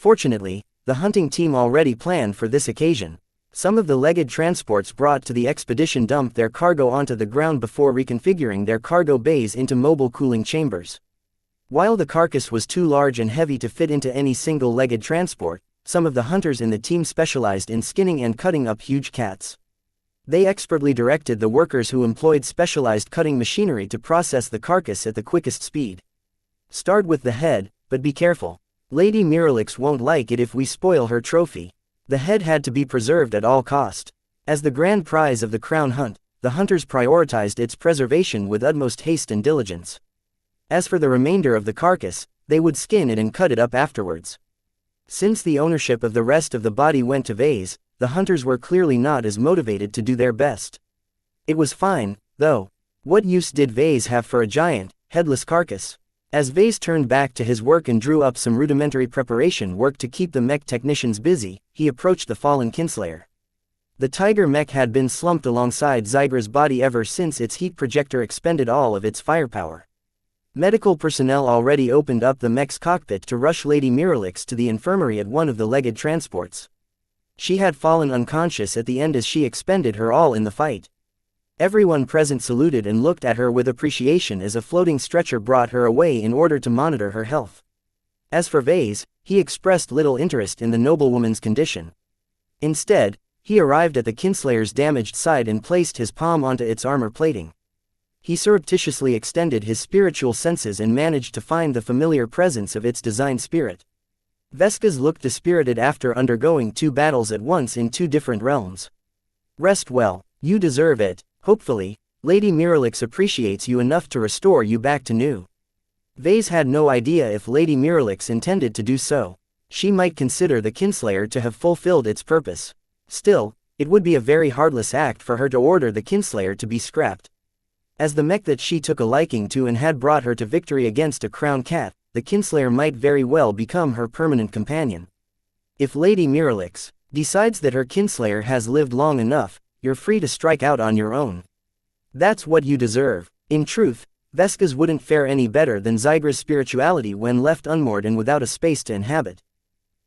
Fortunately, the hunting team already planned for this occasion. Some of the legged transports brought to the expedition dumped their cargo onto the ground before reconfiguring their cargo bays into mobile cooling chambers. While the carcass was too large and heavy to fit into any single legged transport, some of the hunters in the team specialized in skinning and cutting up huge cats. They expertly directed the workers who employed specialized cutting machinery to process the carcass at the quickest speed. Start with the head, but be careful. Lady Miralix won't like it if we spoil her trophy. The head had to be preserved at all cost. As the grand prize of the crown hunt, the hunters prioritized its preservation with utmost haste and diligence. As for the remainder of the carcass, they would skin it and cut it up afterwards. Since the ownership of the rest of the body went to Vase, the hunters were clearly not as motivated to do their best. It was fine, though. What use did Vase have for a giant, headless carcass? As Vase turned back to his work and drew up some rudimentary preparation work to keep the mech technicians busy, he approached the fallen kinslayer. The tiger mech had been slumped alongside Zygra's body ever since its heat projector expended all of its firepower. Medical personnel already opened up the mech's cockpit to rush Lady Miralix to the infirmary at one of the legged transports. She had fallen unconscious at the end as she expended her all in the fight. Everyone present saluted and looked at her with appreciation as a floating stretcher brought her away in order to monitor her health. As for Vase, he expressed little interest in the noblewoman's condition. Instead, he arrived at the kinslayer's damaged side and placed his palm onto its armor plating. He surreptitiously extended his spiritual senses and managed to find the familiar presence of its design spirit. Vesca's looked dispirited after undergoing 2 battles at once in 2 different realms. Rest well, you deserve it. Hopefully, Lady Miralix appreciates you enough to restore you back to new. Vase had no idea if Lady Miralix intended to do so. She might consider the kinslayer to have fulfilled its purpose. Still, it would be a very heartless act for her to order the kinslayer to be scrapped. As the mech that she took a liking to and had brought her to victory against a crown cat, the kinslayer might very well become her permanent companion. If Lady Miralix decides that her kinslayer has lived long enough, you're free to strike out on your own. That's what you deserve. In truth, Vesca's wouldn't fare any better than Zygra's spirituality when left unmoored and without a space to inhabit.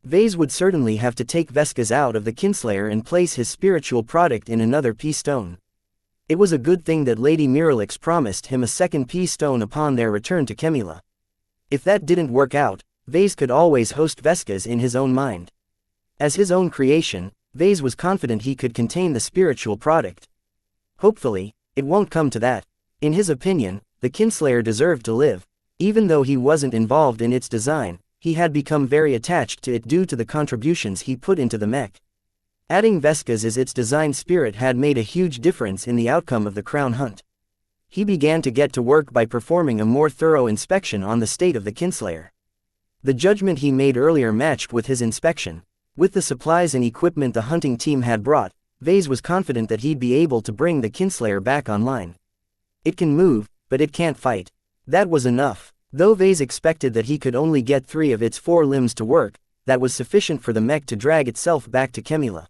Vase would certainly have to take Vesca's out of the kinslayer and place his spiritual product in another pea stone. It was a good thing that Lady Miralix promised him a second pea stone upon their return to Kemula. If that didn't work out, Vase could always host Vesca's in his own mind. As his own creation, Vase was confident he could contain the spiritual product. Hopefully, it won't come to that. In his opinion, the kinslayer deserved to live. Even though he wasn't involved in its design, he had become very attached to it due to the contributions he put into the mech. Adding Vesca's as its design spirit had made a huge difference in the outcome of the crown hunt. He began to get to work by performing a more thorough inspection on the state of the kinslayer. The judgment he made earlier matched with his inspection. With the supplies and equipment the hunting team had brought, Vase was confident that he'd be able to bring the kinslayer back online. It can move, but it can't fight. That was enough. Though Vase expected that he could only get 3 of its 4 limbs to work, that was sufficient for the mech to drag itself back to Kemula.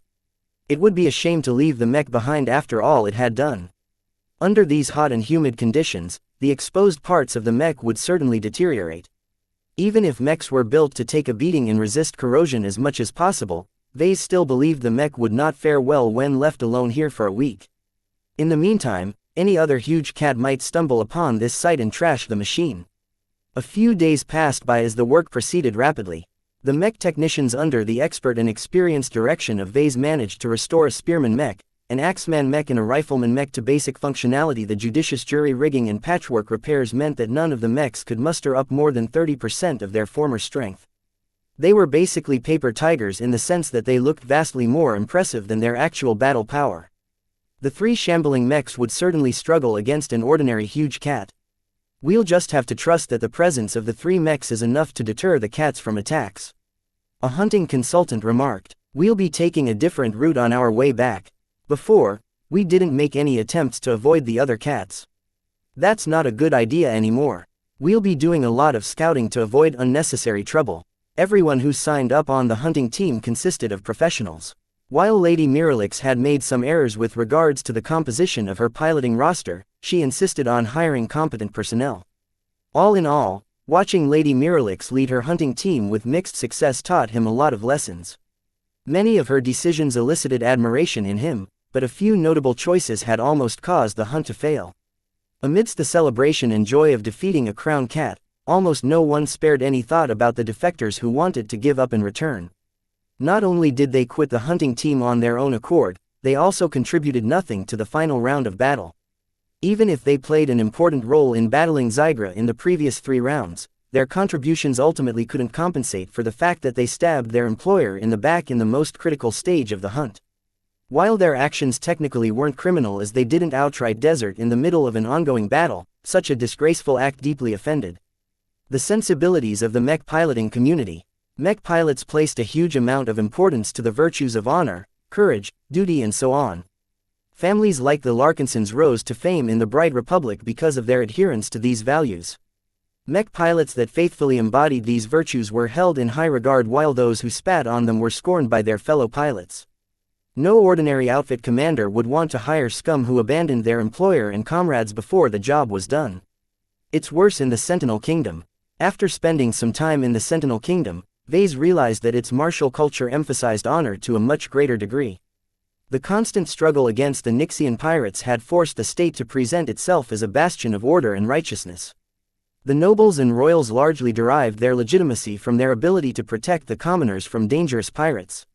It would be a shame to leave the mech behind after all it had done. Under these hot and humid conditions, the exposed parts of the mech would certainly deteriorate. Even if mechs were built to take a beating and resist corrosion as much as possible, Vase still believed the mech would not fare well when left alone here for a week. In the meantime, any other huge cat might stumble upon this site and trash the machine. A few days passed by as the work proceeded rapidly. The mech technicians under the expert and experienced direction of Vase managed to restore a spearman mech, an axeman mech and a rifleman mech to basic functionality. The judicious jury rigging and patchwork repairs meant that none of the mechs could muster up more than 30% of their former strength. They were basically paper tigers in the sense that they looked vastly more impressive than their actual battle power. The 3 shambling mechs would certainly struggle against an ordinary huge cat. We'll just have to trust that the presence of the 3 mechs is enough to deter the cats from attacks. A hunting consultant remarked, "We'll be taking a different route on our way back. Before, we didn't make any attempts to avoid the other cats. That's not a good idea anymore. We'll be doing a lot of scouting to avoid unnecessary trouble." Everyone who signed up on the hunting team consisted of professionals. While Lady Miralix had made some errors with regards to the composition of her piloting roster, she insisted on hiring competent personnel. All in all, watching Lady Miralix lead her hunting team with mixed success taught him a lot of lessons. Many of her decisions elicited admiration in him, but a few notable choices had almost caused the hunt to fail. Amidst the celebration and joy of defeating a crown cat, almost no one spared any thought about the defectors who wanted to give up in return. Not only did they quit the hunting team on their own accord, they also contributed nothing to the final round of battle. Even if they played an important role in battling Xigra in the previous 3 rounds, their contributions ultimately couldn't compensate for the fact that they stabbed their employer in the back in the most critical stage of the hunt. While their actions technically weren't criminal as they didn't outright desert in the middle of an ongoing battle, such a disgraceful act deeply offended the sensibilities of the mech piloting community. Mech pilots placed a huge amount of importance to the virtues of honor, courage, duty and so on. Families like the Larkinsons rose to fame in the Bright Republic because of their adherence to these values. Mech pilots that faithfully embodied these virtues were held in high regard while those who spat on them were scorned by their fellow pilots. No ordinary outfit commander would want to hire scum who abandoned their employer and comrades before the job was done. It's worse in the Sentinel Kingdom. After spending some time in the Sentinel Kingdom, Vase realized that its martial culture emphasized honor to a much greater degree. The constant struggle against the Nixian pirates had forced the state to present itself as a bastion of order and righteousness. The nobles and royals largely derived their legitimacy from their ability to protect the commoners from dangerous pirates.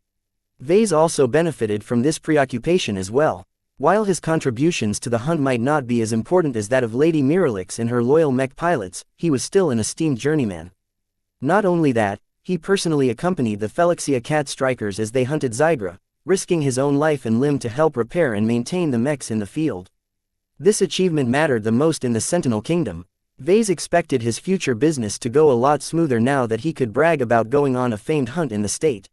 Vase also benefited from this preoccupation as well. While his contributions to the hunt might not be as important as that of Lady Miralix and her loyal mech pilots, he was still an esteemed journeyman. Not only that, he personally accompanied the xianxia cat strikers as they hunted Xigra, risking his own life and limb to help repair and maintain the mechs in the field. This achievement mattered the most in the Sentinel Kingdom. Vase expected his future business to go a lot smoother now that he could brag about going on a famed hunt in the state.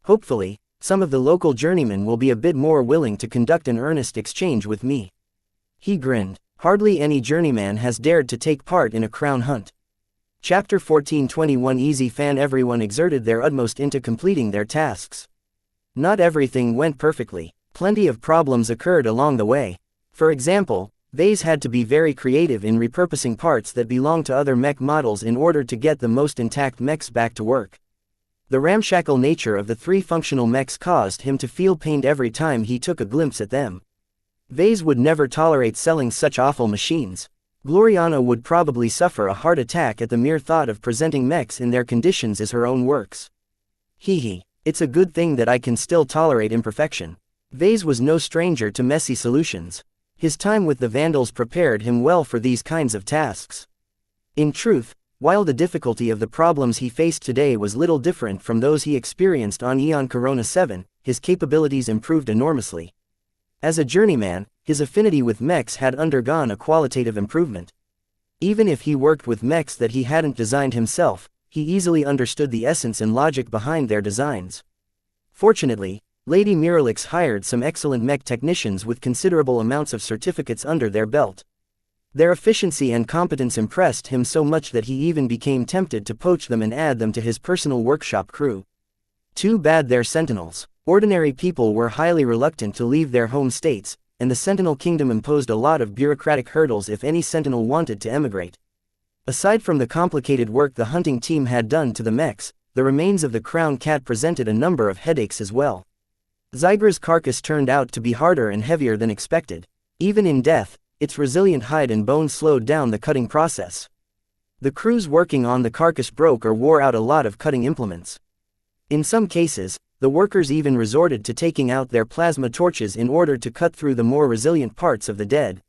Hopefully, some of the local journeymen will be a bit more willing to conduct an earnest exchange with me. He grinned. Hardly any journeyman has dared to take part in a crown hunt. Chapter 14:21 Easy Fan. Everyone exerted their utmost into completing their tasks. Not everything went perfectly. Plenty of problems occurred along the way. For example, Vase had to be very creative in repurposing parts that belonged to other mech models in order to get the most intact mechs back to work. The ramshackle nature of the 3 functional mechs caused him to feel pained every time he took a glimpse at them. Vase would never tolerate selling such awful machines. Gloriana would probably suffer a heart attack at the mere thought of presenting mechs in their conditions as her own works. It's a good thing that I can still tolerate imperfection. Vase was no stranger to messy solutions. His time with the Vandals prepared him well for these kinds of tasks. In truth, while the difficulty of the problems he faced today was little different from those he experienced on Aeon Corona 7, his capabilities improved enormously. As a journeyman, his affinity with mechs had undergone a qualitative improvement. Even if he worked with mechs that he hadn't designed himself, he easily understood the essence and logic behind their designs. Fortunately, Lady Miralix hired some excellent mech technicians with considerable amounts of certificates under their belt. Their efficiency and competence impressed him so much that he even became tempted to poach them and add them to his personal workshop crew. Too bad they're sentinels. Ordinary people were highly reluctant to leave their home states, and the Sentinel Kingdom imposed a lot of bureaucratic hurdles if any sentinel wanted to emigrate. Aside from the complicated work the hunting team had done to the mechs, the remains of the crown cat presented a number of headaches as well. Xigra's carcass turned out to be harder and heavier than expected. Even in death, its resilient hide and bone slowed down the cutting process. The crews working on the carcass broke or wore out a lot of cutting implements. In some cases, the workers even resorted to taking out their plasma torches in order to cut through the more resilient parts of the dead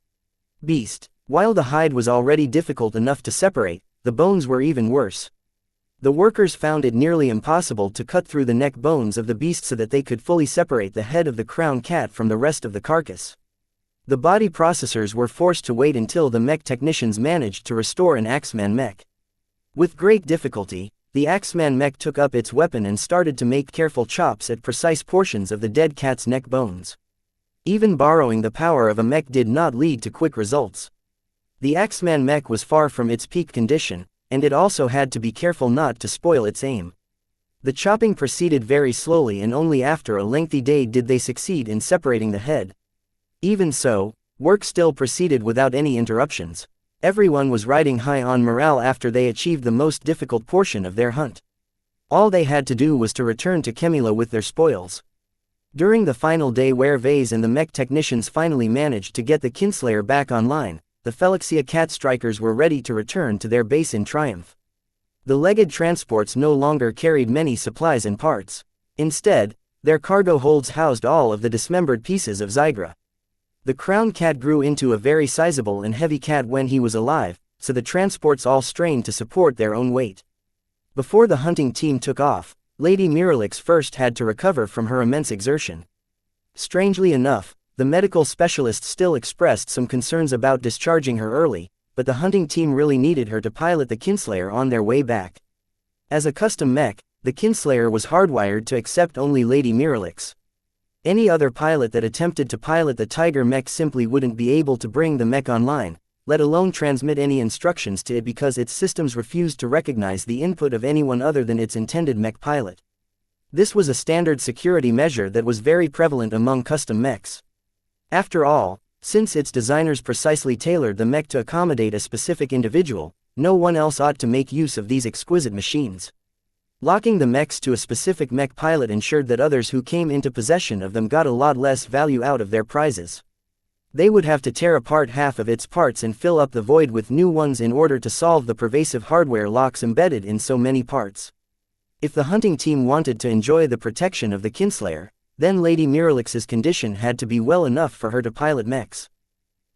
beast. While the hide was already difficult enough to separate, the bones were even worse. The workers found it nearly impossible to cut through the neck bones of the beast so that they could fully separate the head of the crown cat from the rest of the carcass. The body processors were forced to wait until the mech technicians managed to restore an Axeman mech. With great difficulty, the Axeman mech took up its weapon and started to make careful chops at precise portions of the dead cat's neck bones. Even borrowing the power of a mech did not lead to quick results. The Axeman mech was far from its peak condition, and it also had to be careful not to spoil its aim. The chopping proceeded very slowly, and only after a lengthy day did they succeed in separating the head. Even so, work still proceeded without any interruptions. Everyone was riding high on morale after they achieved the most difficult portion of their hunt. All they had to do was to return to Chemula with their spoils. During the final day where Vase and the mech technicians finally managed to get the Kinslayer back online, the xianxia cat strikers were ready to return to their base in triumph. The legged transports no longer carried many supplies and parts. Instead, their cargo holds housed all of the dismembered pieces of Zygra. The crown cat grew into a very sizable and heavy cat when he was alive, so the transports all strained to support their own weight. Before the hunting team took off, Lady Miralix first had to recover from her immense exertion. Strangely enough, the medical specialist still expressed some concerns about discharging her early, but the hunting team really needed her to pilot the Kinslayer on their way back. As a custom mech, the Kinslayer was hardwired to accept only Lady Miralix. Any other pilot that attempted to pilot the Tiger mech simply wouldn't be able to bring the mech online, let alone transmit any instructions to it because its systems refused to recognize the input of anyone other than its intended mech pilot. This was a standard security measure that was very prevalent among custom mechs. After all, since its designers precisely tailored the mech to accommodate a specific individual, no one else ought to make use of these exquisite machines. Locking the mechs to a specific mech pilot ensured that others who came into possession of them got a lot less value out of their prizes. They would have to tear apart half of its parts and fill up the void with new ones in order to solve the pervasive hardware locks embedded in so many parts. If the hunting team wanted to enjoy the protection of the Kinslayer, then Lady Miralix's condition had to be well enough for her to pilot mechs.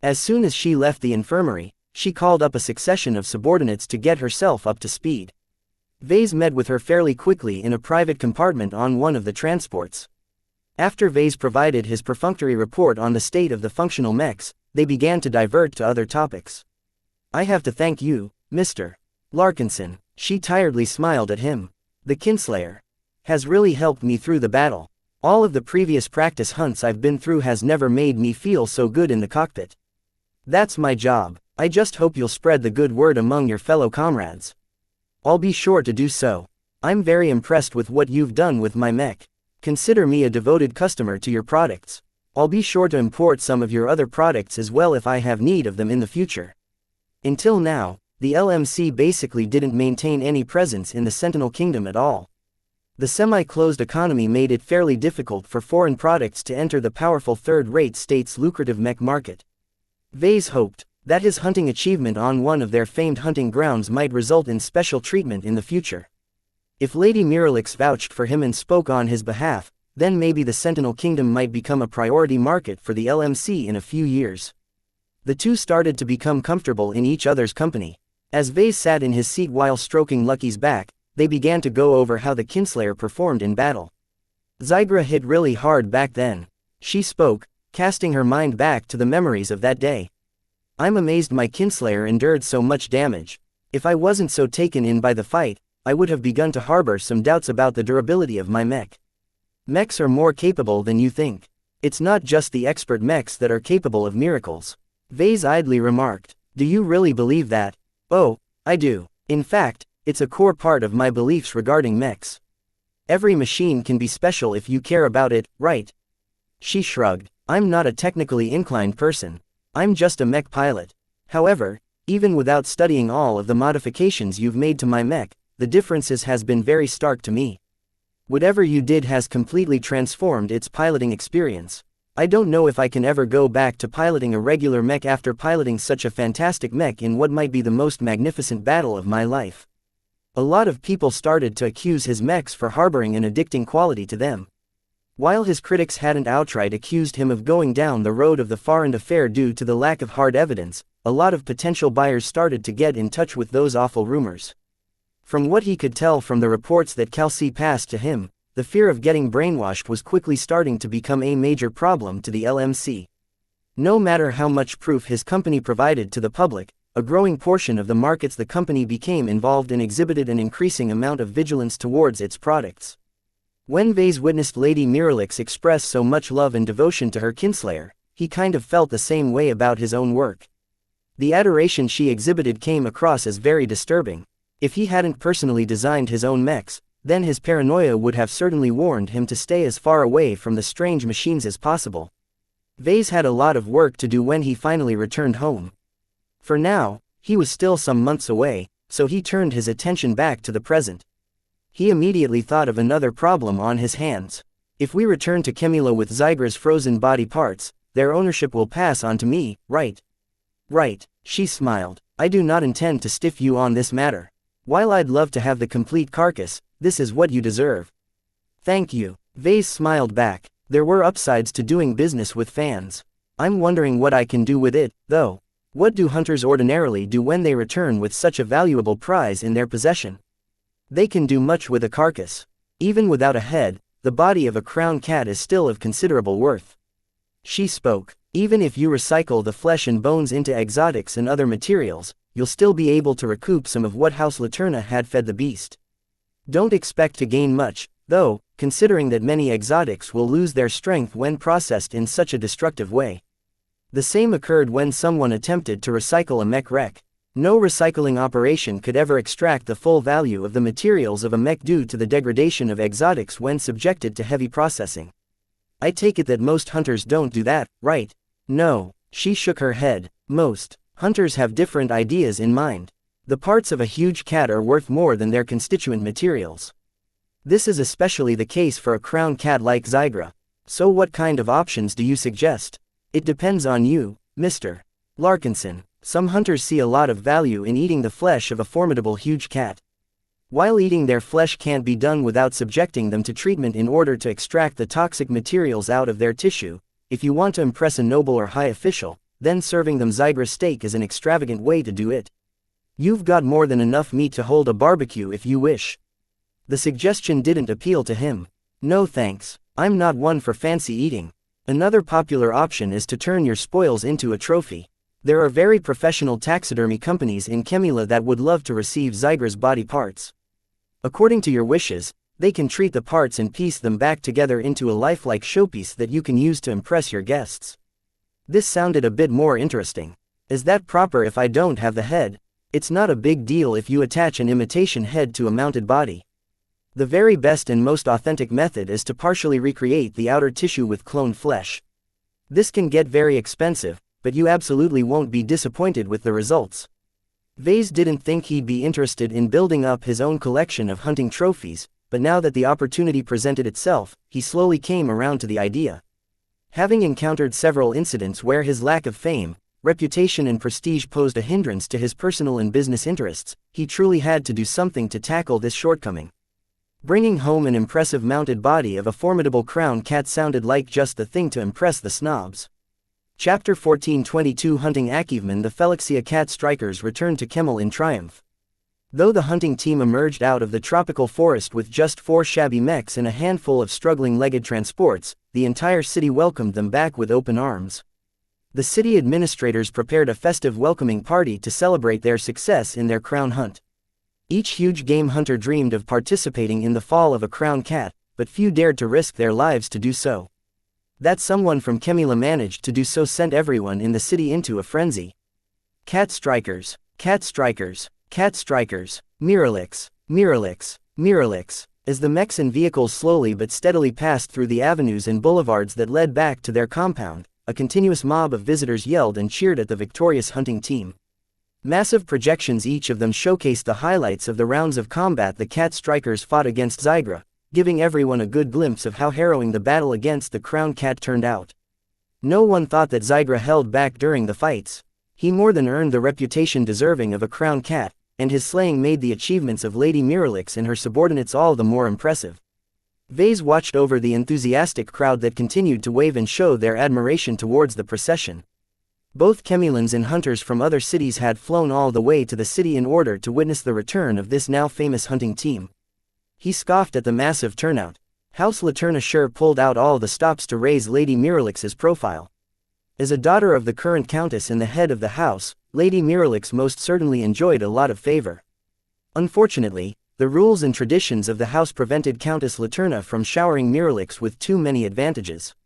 As soon as she left the infirmary, she called up a succession of subordinates to get herself up to speed. Vase met with her fairly quickly in a private compartment on one of the transports. After Vase provided his perfunctory report on the state of the functional mechs, they began to divert to other topics. "I have to thank you, Mr. Larkinson," she tiredly smiled at him. "The Kinslayer has really helped me through the battle. All of the previous practice hunts I've been through has never made me feel so good in the cockpit. That's my job. I just hope you'll spread the good word among your fellow comrades." "I'll be sure to do so. I'm very impressed with what you've done with my mech. Consider me a devoted customer to your products. I'll be sure to import some of your other products as well if I have need of them in the future." Until now, the LMC basically didn't maintain any presence in the Sentinel Kingdom at all. The semi-closed economy made it fairly difficult for foreign products to enter the powerful third-rate state's lucrative mech market. Vase hoped that his hunting achievement on one of their famed hunting grounds might result in special treatment in the future. If Lady Miralix vouched for him and spoke on his behalf, then maybe the Sentinel Kingdom might become a priority market for the LMC in a few years. The two started to become comfortable in each other's company. As Vase sat in his seat while stroking Lucky's back, they began to go over how the Kinslayer performed in battle. "Zygra hit really hard back then," she spoke, casting her mind back to the memories of that day. "I'm amazed my Kinslayer endured so much damage. If I wasn't so taken in by the fight, I would have begun to harbor some doubts about the durability of my mech. Mechs are more capable than you think. It's not just the expert mechs that are capable of miracles." Vase idly remarked. "Do you really believe that?" "Oh, I do. In fact, it's a core part of my beliefs regarding mechs. Every machine can be special if you care about it, right?" She shrugged. "I'm not a technically inclined person. I'm just a mech pilot. However, even without studying all of the modifications you've made to my mech, the differences has been very stark to me. Whatever you did has completely transformed its piloting experience. I don't know if I can ever go back to piloting a regular mech after piloting such a fantastic mech in what might be the most magnificent battle of my life." A lot of people started to accuse his mechs for harboring an addicting quality to them. While his critics hadn't outright accused him of going down the road of the Farrand affair due to the lack of hard evidence, a lot of potential buyers started to get in touch with those awful rumors. From what he could tell from the reports that Kelsey passed to him, the fear of getting brainwashed was quickly starting to become a major problem to the LMC. No matter how much proof his company provided to the public, a growing portion of the markets the company became involved in exhibited an increasing amount of vigilance towards its products. When Vase witnessed Lady Miralix express so much love and devotion to her Kinslayer, he kind of felt the same way about his own work. The adoration she exhibited came across as very disturbing. If he hadn't personally designed his own mechs, then his paranoia would have certainly warned him to stay as far away from the strange machines as possible. Vase had a lot of work to do when he finally returned home. For now, he was still some months away, so he turned his attention back to the present. He immediately thought of another problem on his hands. If we return to Kemilo with Zygra's frozen body parts, their ownership will pass on to me, right? Right, she smiled. I do not intend to stiff you on this matter. While I'd love to have the complete carcass, this is what you deserve. Thank you. Vase smiled back. There were upsides to doing business with fans. I'm wondering what I can do with it, though. What do hunters ordinarily do when they return with such a valuable prize in their possession? They can do much with a carcass. Even without a head, the body of a crown cat is still of considerable worth. She spoke. Even if you recycle the flesh and bones into exotics and other materials, you'll still be able to recoup some of what House Laterna had fed the beast. Don't expect to gain much, though, considering that many exotics will lose their strength when processed in such a destructive way. The same occurred when someone attempted to recycle a mech wreck. No recycling operation could ever extract the full value of the materials of a mech due to the degradation of exotics when subjected to heavy processing. I take it that most hunters don't do that, right? No. She shook her head. Most hunters have different ideas in mind. The parts of a huge cat are worth more than their constituent materials. This is especially the case for a crown cat like Zygra. So what kind of options do you suggest? It depends on you, Mr. Larkinson. Some hunters see a lot of value in eating the flesh of a formidable huge cat. While eating their flesh can't be done without subjecting them to treatment in order to extract the toxic materials out of their tissue, if you want to impress a noble or high official, then serving them Zygra steak is an extravagant way to do it. You've got more than enough meat to hold a barbecue if you wish. The suggestion didn't appeal to him. No thanks, I'm not one for fancy eating. Another popular option is to turn your spoils into a trophy. There are very professional taxidermy companies in Kemila that would love to receive Zygra's body parts. According to your wishes, they can treat the parts and piece them back together into a lifelike showpiece that you can use to impress your guests. This sounded a bit more interesting. Is that proper if I don't have the head? It's not a big deal if you attach an imitation head to a mounted body. The very best and most authentic method is to partially recreate the outer tissue with cloned flesh. This can get very expensive, but you absolutely won't be disappointed with the results. Vase didn't think he'd be interested in building up his own collection of hunting trophies, but now that the opportunity presented itself, he slowly came around to the idea. Having encountered several incidents where his lack of fame, reputation and prestige posed a hindrance to his personal and business interests, he truly had to do something to tackle this shortcoming. Bringing home an impressive mounted body of a formidable crown cat sounded like just the thing to impress the snobs. Chapter 1422 Hunting Achievement. The Xianxia cat strikers returned to Kemel in triumph. Though the hunting team emerged out of the tropical forest with just 4 shabby mechs and a handful of struggling legged transports, the entire city welcomed them back with open arms. The city administrators prepared a festive welcoming party to celebrate their success in their crown hunt. Each huge game hunter dreamed of participating in the fall of a crown cat, but few dared to risk their lives to do so. That someone from Kemila managed to do so sent everyone in the city into a frenzy. Cat strikers, cat strikers, cat strikers, Miralix, Miralix, Miralix. As the mechs and vehicles slowly but steadily passed through the avenues and boulevards that led back to their compound, a continuous mob of visitors yelled and cheered at the victorious hunting team. Massive projections, each of them showcased the highlights of the rounds of combat the cat strikers fought against Zygra, giving everyone a good glimpse of how harrowing the battle against the crown cat turned out. No one thought that Zygra held back during the fights. He more than earned the reputation deserving of a crown cat, and his slaying made the achievements of Lady Miralix and her subordinates all the more impressive. Vase watched over the enthusiastic crowd that continued to wave and show their admiration towards the procession. Both Kemilans and hunters from other cities had flown all the way to the city in order to witness the return of this now famous hunting team. He scoffed at the massive turnout. House Laterna sure pulled out all the stops to raise Lady Miralix's profile. As a daughter of the current countess and the head of the house, Lady Miralix most certainly enjoyed a lot of favor. Unfortunately, the rules and traditions of the house prevented Countess Laterna from showering Miralix with too many advantages.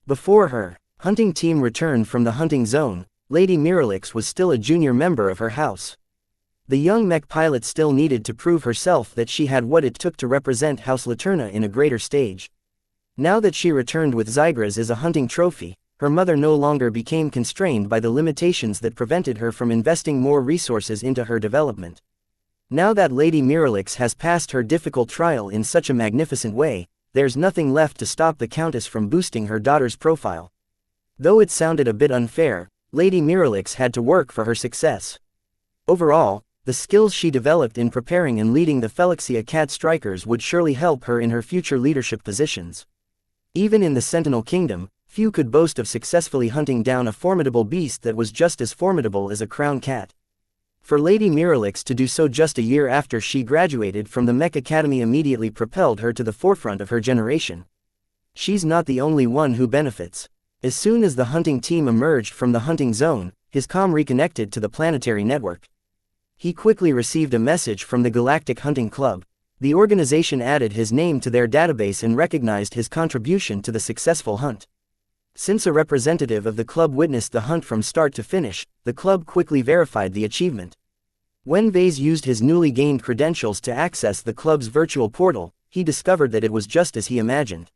Before her hunting team returned from the hunting zone, Lady Miralix was still a junior member of her house. The young mech pilot still needed to prove herself that she had what it took to represent House Laterna in a greater stage. Now that she returned with Zygra's as a hunting trophy, her mother no longer became constrained by the limitations that prevented her from investing more resources into her development. Now that Lady Miralix has passed her difficult trial in such a magnificent way, there's nothing left to stop the Countess from boosting her daughter's profile. Though it sounded a bit unfair, Lady Miralix had to work for her success. Overall, The skills she developed in preparing and leading the xianxia cat strikers would surely help her in her future leadership positions. Even in the Sentinel Kingdom, few could boast of successfully hunting down a formidable beast that was just as formidable as a crown cat. For Lady Miralix to do so just a year after she graduated from the Mech Academy immediately propelled her to the forefront of her generation. She's not the only one who benefits. As soon as the hunting team emerged from the hunting zone, his comm reconnected to the planetary network. He quickly received a message from the Galactic Hunting Club. The organization added his name to their database and recognized his contribution to the successful hunt. Since a representative of the club witnessed the hunt from start to finish, the club quickly verified the achievement. When Vase used his newly gained credentials to access the club's virtual portal, he discovered that it was just as he imagined.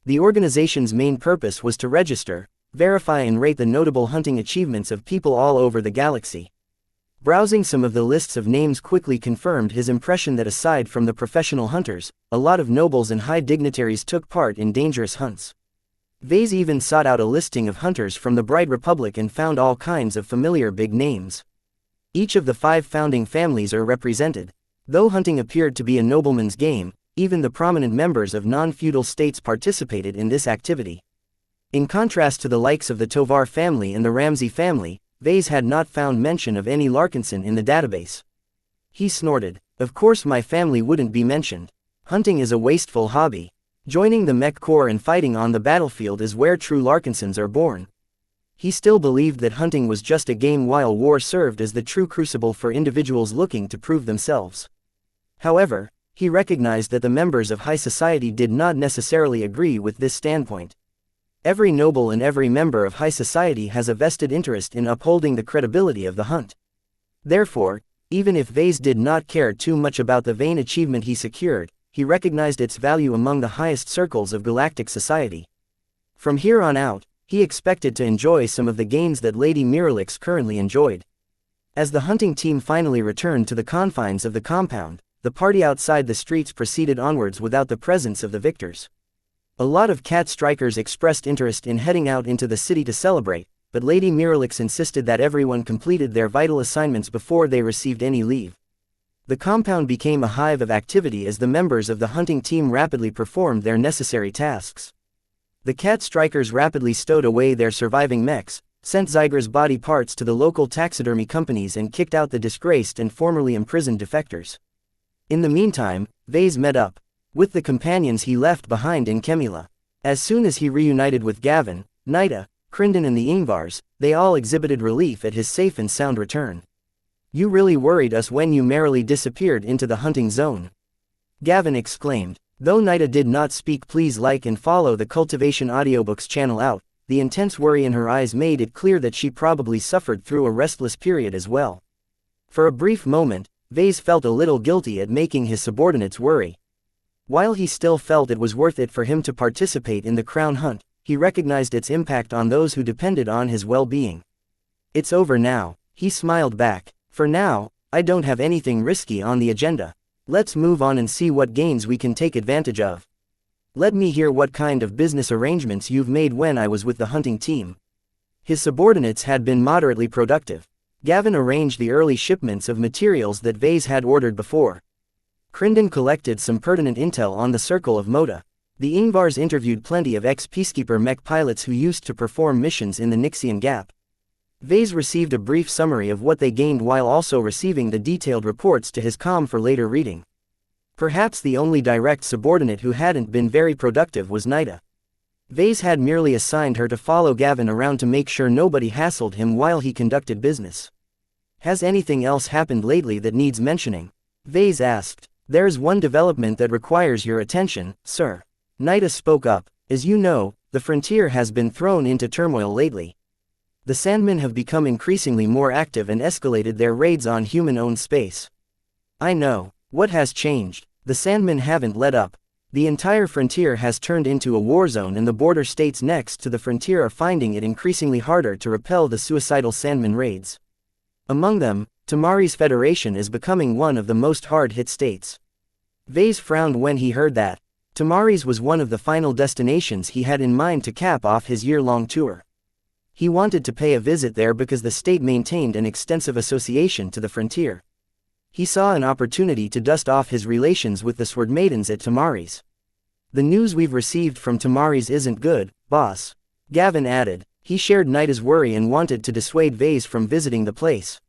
The organization's main purpose was to register, verify and rate the notable hunting achievements of people all over the galaxy. Browsing some of the lists of names quickly confirmed his impression that aside from the professional hunters, a lot of nobles and high dignitaries took part in dangerous hunts. Vase even sought out a listing of hunters from the Bright Republic and found all kinds of familiar big names. Each of the 5 founding families are represented. Though hunting appeared to be a nobleman's game, even the prominent members of non-feudal states participated in this activity. In contrast to the likes of the Tovar family and the Ramsey family, Vase had not found mention of any Larkinson in the database. He snorted. Of course my family wouldn't be mentioned. Hunting is a wasteful hobby. Joining the Mech Corps and fighting on the battlefield is where true Larkinsons are born. He still believed that hunting was just a game while war served as the true crucible for individuals looking to prove themselves. However, he recognized that the members of high society did not necessarily agree with this standpoint. Every noble and every member of high society has a vested interest in upholding the credibility of the hunt. Therefore, even if Vase did not care too much about the vain achievement he secured, he recognized its value among the highest circles of galactic society. From here on out, he expected to enjoy some of the gains that Lady Miralix currently enjoyed. As the hunting team finally returned to the confines of the compound, the party outside the streets proceeded onwards without the presence of the victors. A lot of cat strikers expressed interest in heading out into the city to celebrate, but Lady Miralix insisted that everyone completed their vital assignments before they received any leave. The compound became a hive of activity as the members of the hunting team rapidly performed their necessary tasks. The cat strikers rapidly stowed away their surviving mechs, sent Zyger's body parts to the local taxidermy companies and kicked out the disgraced and formerly imprisoned defectors. In the meantime, Vase met up with the companions he left behind in Chemula. As soon as he reunited with Gavin, Nida, Crindon and the Ingvars, they all exhibited relief at his safe and sound return. "You really worried us when you merrily disappeared into the hunting zone," Gavin exclaimed. Though Nida did not speak, please like and follow the Cultivation Audiobooks channel out. The intense worry in her eyes made it clear that she probably suffered through a restless period as well. For a brief moment, Vase felt a little guilty at making his subordinates worry. While he still felt it was worth it for him to participate in the crown hunt, he recognized its impact on those who depended on his well-being. "It's over now," he smiled back. "For now, I don't have anything risky on the agenda. Let's move on and see what gains we can take advantage of. Let me hear what kind of business arrangements you've made when I was with the hunting team." His subordinates had been moderately productive. Gavin arranged the early shipments of materials that Vase had ordered before. Crindon collected some pertinent intel on the Circle of Moda. The Ingvars interviewed plenty of ex-peacekeeper mech pilots who used to perform missions in the Nixian Gap. Vase received a brief summary of what they gained while also receiving the detailed reports to his comm for later reading. Perhaps the only direct subordinate who hadn't been very productive was Nida. Vase had merely assigned her to follow Gavin around to make sure nobody hassled him while he conducted business. "Has anything else happened lately that needs mentioning?" Vase asked. "There's one development that requires your attention, sir." Nida spoke up. "As you know, the frontier has been thrown into turmoil lately. The Sandmen have become increasingly more active and escalated their raids on human-owned space." "I know. What has changed?" "The Sandmen haven't let up. The entire frontier has turned into a war zone and the border states next to the frontier are finding it increasingly harder to repel the suicidal Sandman raids. Among them, Tamari's Federation is becoming one of the most hard-hit states." Vase frowned when he heard that. Tamari's was one of the final destinations he had in mind to cap off his year-long tour. He wanted to pay a visit there because the state maintained an extensive association to the frontier. he saw an opportunity to dust off his relations with the Sword Maidens at Tamari's. "The news we've received from Tamari's isn't good, boss," Gavin added. He shared Nita's worry and wanted to dissuade Vase from visiting the place.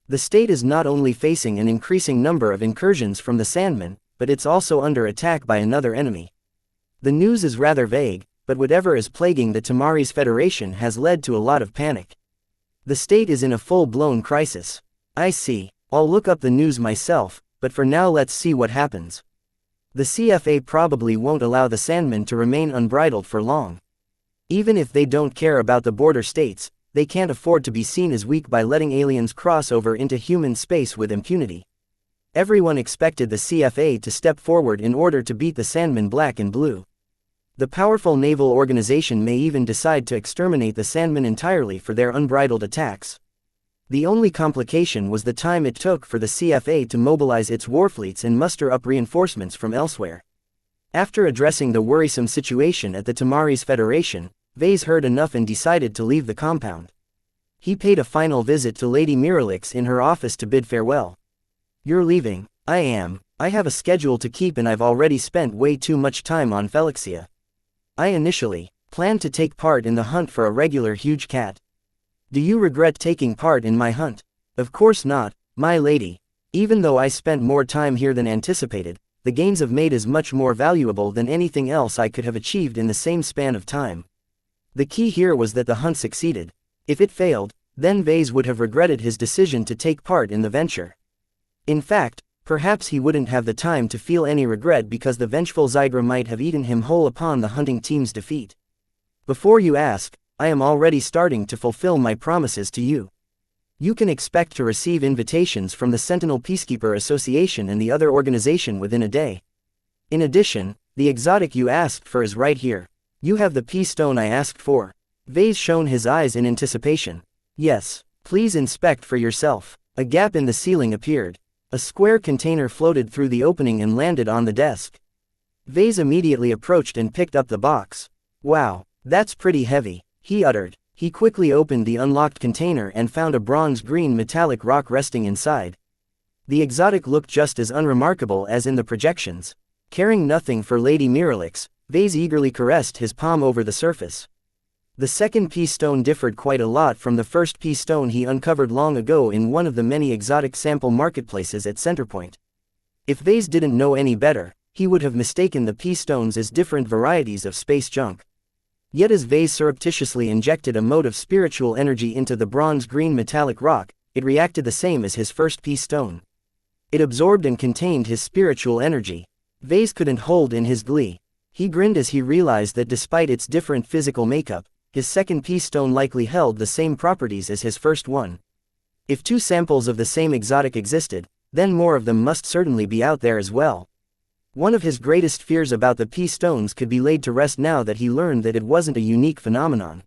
The state is not only facing an increasing number of incursions from the Sandmen, but it's also under attack by another enemy. The news is rather vague, but whatever is plaguing the Tamari's Federation has led to a lot of panic. The state is in a full-blown crisis. "I see. I'll look up the news myself, but for now let's see what happens." The CFA probably won't allow the Sandmen to remain unbridled for long. Even if they don't care about the border states, they can't afford to be seen as weak by letting aliens cross over into human space with impunity. Everyone expected the CFA to step forward in order to beat the Sandmen black and blue. The powerful naval organization may even decide to exterminate the Sandmen entirely for their unbridled attacks. The only complication was the time it took for the CFA to mobilize its warfleets and muster up reinforcements from elsewhere. After addressing the worrisome situation at the Tamari's Federation, Vase heard enough and decided to leave the compound. He paid a final visit to Lady Miralix in her office to bid farewell. "You're leaving?" "I am. I have a schedule to keep and I've already spent way too much time on xianxia. I initially planned to take part in the hunt for a regular huge cat." "Do you regret taking part in my hunt?" "Of course not, my lady. Even though I spent more time here than anticipated, the gains I've made is much more valuable than anything else I could have achieved in the same span of time." The key here was that the hunt succeeded. If it failed, then Vase would have regretted his decision to take part in the venture. In fact, perhaps he wouldn't have the time to feel any regret because the vengeful Zygra might have eaten him whole upon the hunting team's defeat. "Before you ask, I am already starting to fulfill my promises to you. You can expect to receive invitations from the Sentinel Peacekeeper Association and the other organization within a day. In addition, the exotic you asked for is right here. You have the peace stone I asked for." Vase shone his eyes in anticipation. "Yes, please inspect for yourself." A gap in the ceiling appeared. A square container floated through the opening and landed on the desk. Vase immediately approached and picked up the box. "Wow, that's pretty heavy," he uttered. He quickly opened the unlocked container and found a bronze-green metallic rock resting inside. The exotic looked just as unremarkable as in the projections. Caring nothing for Lady Miralix, Vase eagerly caressed his palm over the surface. The second peace stone differed quite a lot from the first peace stone he uncovered long ago in one of the many exotic sample marketplaces at Centerpoint. If Vase didn't know any better, he would have mistaken the peace stones as different varieties of space junk. Yet as Vase surreptitiously injected a mote of spiritual energy into the bronze-green metallic rock, it reacted the same as his first peace stone. It absorbed and contained his spiritual energy. Vase couldn't hold in his glee. He grinned as he realized that despite its different physical makeup, his second peace stone likely held the same properties as his first one. If two samples of the same exotic existed, then more of them must certainly be out there as well. One of his greatest fears about the peace stones could be laid to rest now that he learned that it wasn't a unique phenomenon.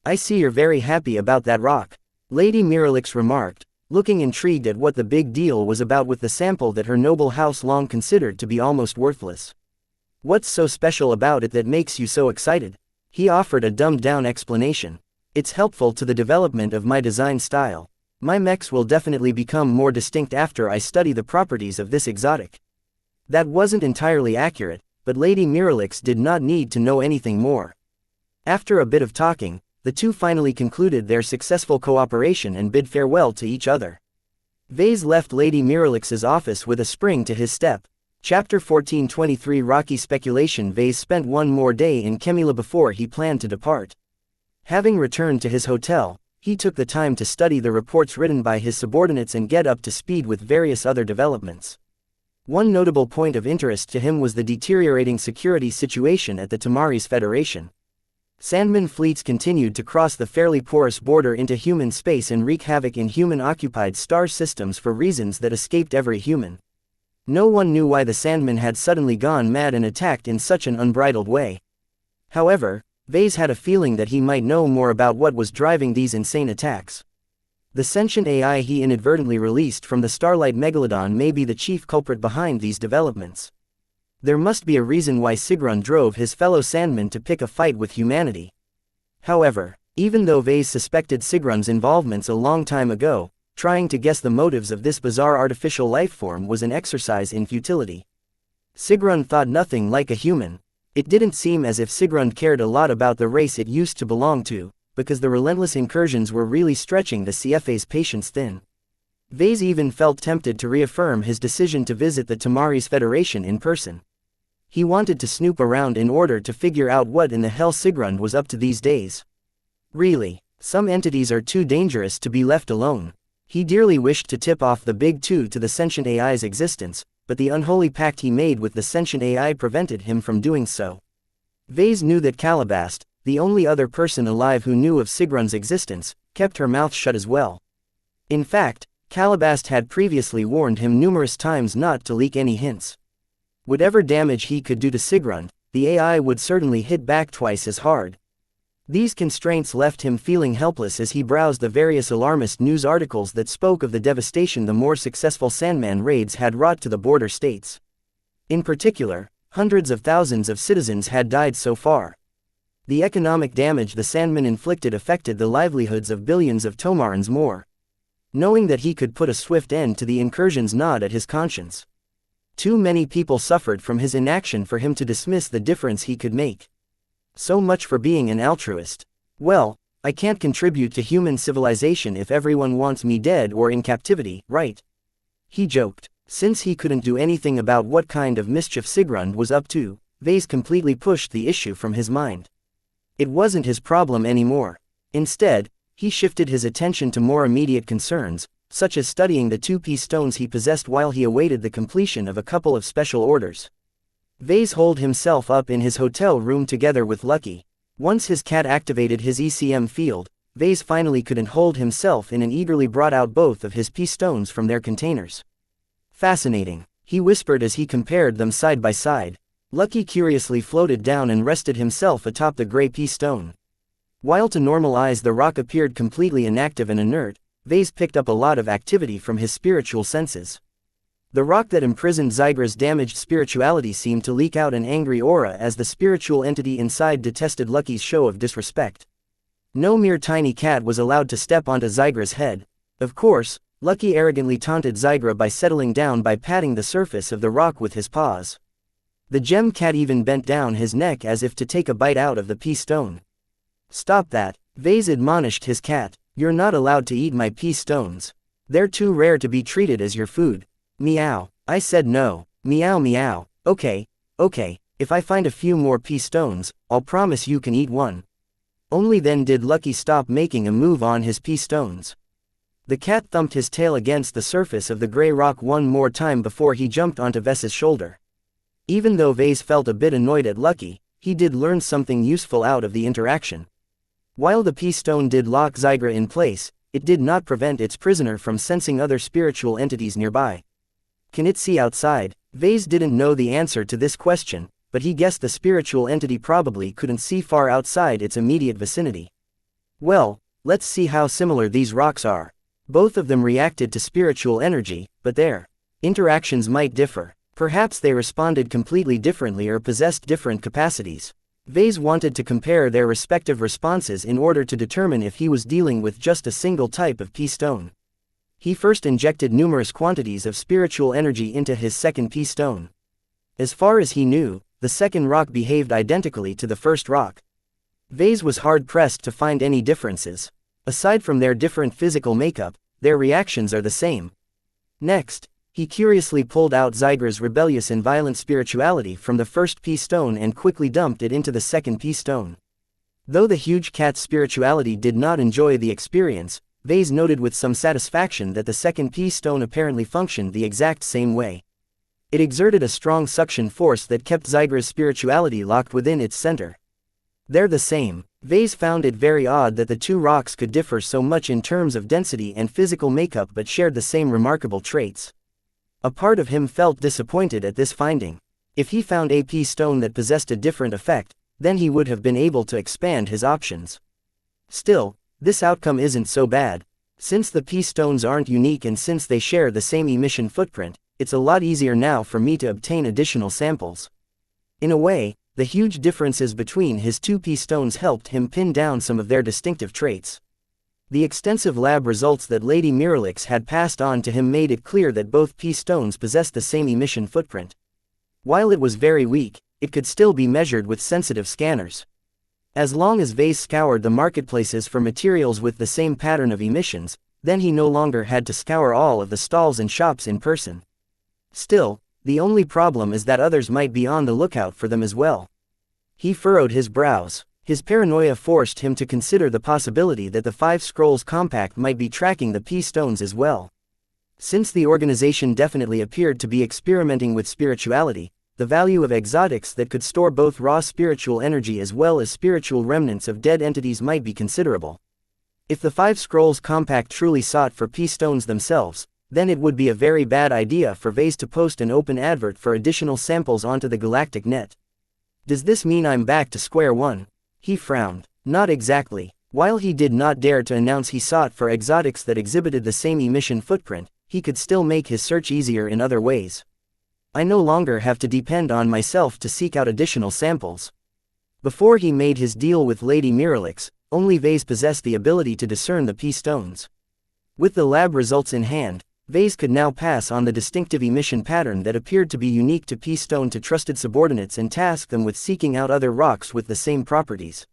"I see you're very happy about that rock," Lady Miralix remarked, looking intrigued at what the big deal was about with the sample that her noble house long considered to be almost worthless. "What's so special about it that makes you so excited?" He offered a dumbed-down explanation. "It's helpful to the development of my design style. My mechs will definitely become more distinct after I study the properties of this exotic." That wasn't entirely accurate, but Lady Miralix did not need to know anything more. After a bit of talking, the two finally concluded their successful cooperation and bid farewell to each other. Vase left Lady Miralix's office with a spring to his step. Chapter 1423 Rocky Speculation. Vase spent one more day in Kemila before he planned to depart. Having returned to his hotel, he took the time to study the reports written by his subordinates and get up to speed with various other developments. One notable point of interest to him was the deteriorating security situation at the Tamari's Federation. Sandman fleets continued to cross the fairly porous border into human space and wreak havoc in human-occupied star systems for reasons that escaped every human. No one knew why the Sandmen had suddenly gone mad and attacked in such an unbridled way. However, Vase had a feeling that he might know more about what was driving these insane attacks. The sentient AI he inadvertently released from the Starlight Megalodon may be the chief culprit behind these developments. There must be a reason why Sigrun drove his fellow Sandmen to pick a fight with humanity. However, even though Vase suspected Sigrun's involvements a long time ago, Trying to guess the motives of this bizarre artificial life form was an exercise in futility. Sigrun thought nothing like a human. It didn't seem as if Sigrun cared a lot about the race it used to belong to, because the relentless incursions were really stretching the CFA's patience thin. Vase even felt tempted to reaffirm his decision to visit the Tamari's Federation in person. He wanted to snoop around in order to figure out what in the hell Sigrun was up to these days. Really, some entities are too dangerous to be left alone. He dearly wished to tip off the Big Two to the sentient AI's existence, but the unholy pact he made with the sentient AI prevented him from doing so. Vase knew that Calabast, the only other person alive who knew of Sigrun's existence, kept her mouth shut as well. In fact, Calabast had previously warned him numerous times not to leak any hints. Whatever damage he could do to Sigrun, the AI would certainly hit back twice as hard. These constraints left him feeling helpless as he browsed the various alarmist news articles that spoke of the devastation the more successful Sandman raids had wrought to the border states. In particular, hundreds of thousands of citizens had died so far. The economic damage the Sandman inflicted affected the livelihoods of billions of Tomarans more. Knowing that he could put a swift end to the incursions gnawed at his conscience. Too many people suffered from his inaction for him to dismiss the difference he could make. So much for being an altruist. Well, I can't contribute to human civilization if everyone wants me dead or in captivity, right? He joked. Since he couldn't do anything about what kind of mischief Sigrun was up to, Vase completely pushed the issue from his mind. It wasn't his problem anymore. Instead, he shifted his attention to more immediate concerns, such as studying the 2P stones he possessed while he awaited the completion of a couple of special orders. Vase holed himself up in his hotel room together with Lucky. Once his cat activated his ECM field, Vase finally couldn't hold himself in and eagerly brought out both of his P stones from their containers. Fascinating, he whispered as he compared them side by side. Lucky curiously floated down and rested himself atop the gray P stone. While to normal eyes the rock appeared completely inactive and inert, Vase picked up a lot of activity from his spiritual senses. The rock that imprisoned Zygra's damaged spirituality seemed to leak out an angry aura as the spiritual entity inside detested Lucky's show of disrespect. No mere tiny cat was allowed to step onto Zygra's head. Of course, Lucky arrogantly taunted Zygra by settling down by patting the surface of the rock with his paws. The gem cat even bent down his neck as if to take a bite out of the P stone. Stop that, Vase admonished his cat. You're not allowed to eat my P stones. They're too rare to be treated as your food. Meow, I said no. Meow meow. Okay, if I find a few more P stones, I'll promise you can eat one. Only then did Lucky stop making a move on his P stones. The cat thumped his tail against the surface of the gray rock one more time before he jumped onto Ves's shoulder. Even though Vase felt a bit annoyed at Lucky, he did learn something useful out of the interaction. While the P stone did lock Zygra in place, it did not prevent its prisoner from sensing other spiritual entities nearby. Can it see outside? Vase didn't know the answer to this question, but he guessed the spiritual entity probably couldn't see far outside its immediate vicinity. Well, let's see how similar these rocks are. Both of them reacted to spiritual energy, but their interactions might differ. Perhaps they responded completely differently or possessed different capacities. Vase wanted to compare their respective responses in order to determine if he was dealing with just a single type of P stone. He first injected numerous quantities of spiritual energy into his second P stone. As far as he knew, the second rock behaved identically to the first rock. Vase was hard-pressed to find any differences. Aside from their different physical makeup, their reactions are the same. Next, he curiously pulled out Zygra's rebellious and violent spirituality from the first P stone and quickly dumped it into the second P stone. Though the huge cat's spirituality did not enjoy the experience, Vase noted with some satisfaction that the second P stone apparently functioned the exact same way. It exerted a strong suction force that kept Zygra's spirituality locked within its center. They're the same. Vase found it very odd that the two rocks could differ so much in terms of density and physical makeup but shared the same remarkable traits. A part of him felt disappointed at this finding. If he found a P stone that possessed a different effect, then he would have been able to expand his options. Still, this outcome isn't so bad. Since the P stones aren't unique and since they share the same emission footprint, it's a lot easier now for me to obtain additional samples. In a way, the huge differences between his two P stones helped him pin down some of their distinctive traits. The extensive lab results that Lady Miralix had passed on to him made it clear that both pea stones possessed the same emission footprint. While it was very weak, it could still be measured with sensitive scanners. As long as Vase scoured the marketplaces for materials with the same pattern of emissions, then he no longer had to scour all of the stalls and shops in person. Still, the only problem is that others might be on the lookout for them as well. He furrowed his brows. His paranoia forced him to consider the possibility that the Five Scrolls Compact might be tracking the pea stones as well. Since the organization definitely appeared to be experimenting with spirituality, the value of exotics that could store both raw spiritual energy as well as spiritual remnants of dead entities might be considerable. If the Five Scrolls Compact truly sought for pea stones themselves, then it would be a very bad idea for Vase to post an open advert for additional samples onto the galactic net. Does this mean I'm back to square one? He frowned. Not exactly. While he did not dare to announce he sought for exotics that exhibited the same emission footprint, he could still make his search easier in other ways. I no longer have to depend on myself to seek out additional samples. Before he made his deal with Lady Miralix, only Vase possessed the ability to discern the pea stones. With the lab results in hand, Vase could now pass on the distinctive emission pattern that appeared to be unique to pea stone to trusted subordinates and task them with seeking out other rocks with the same properties.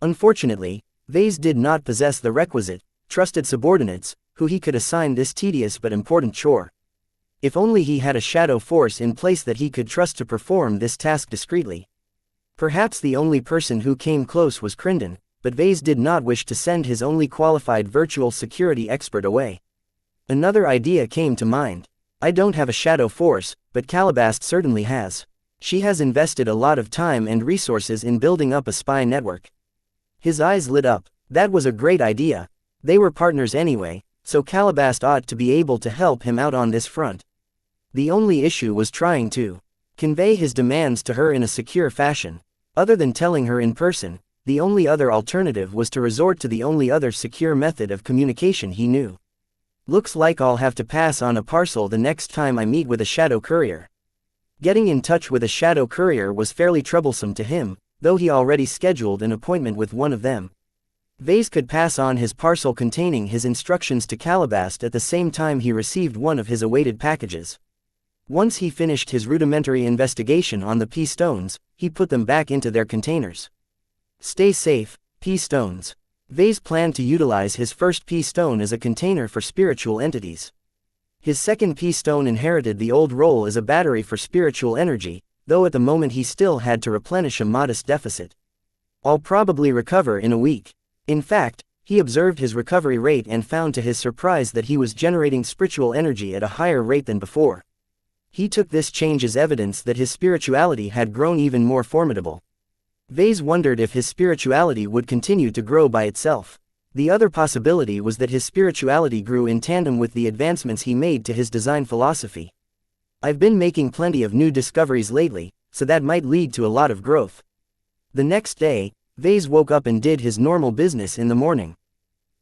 Unfortunately, Vase did not possess the requisite, trusted subordinates, who he could assign this tedious but important chore. If only he had a shadow force in place that he could trust to perform this task discreetly. Perhaps the only person who came close was Crinden, but Vase did not wish to send his only qualified virtual security expert away. Another idea came to mind. I don't have a shadow force, but Calabast certainly has. She has invested a lot of time and resources in building up a spy network. His eyes lit up. That was a great idea. They were partners anyway, so Calabast ought to be able to help him out on this front. The only issue was trying to convey his demands to her in a secure fashion. Other than telling her in person, the only other alternative was to resort to the only other secure method of communication he knew. Looks like I'll have to pass on a parcel the next time I meet with a shadow courier. Getting in touch with a shadow courier was fairly troublesome to him, though he already scheduled an appointment with one of them. Vase could pass on his parcel containing his instructions to Calabast at the same time he received one of his awaited packages. Once he finished his rudimentary investigation on the pea stones, he put them back into their containers. Stay safe, pea stones. Vase planned to utilize his first pea stone as a container for spiritual entities. His second pea stone inherited the old role as a battery for spiritual energy, though at the moment he still had to replenish a modest deficit. I'll probably recover in a week. In fact, he observed his recovery rate and found to his surprise that he was generating spiritual energy at a higher rate than before. He took this change as evidence that his spirituality had grown even more formidable. Vase wondered if his spirituality would continue to grow by itself. The other possibility was that his spirituality grew in tandem with the advancements he made to his design philosophy. I've been making plenty of new discoveries lately, so that might lead to a lot of growth. The next day, Vase woke up and did his normal business in the morning.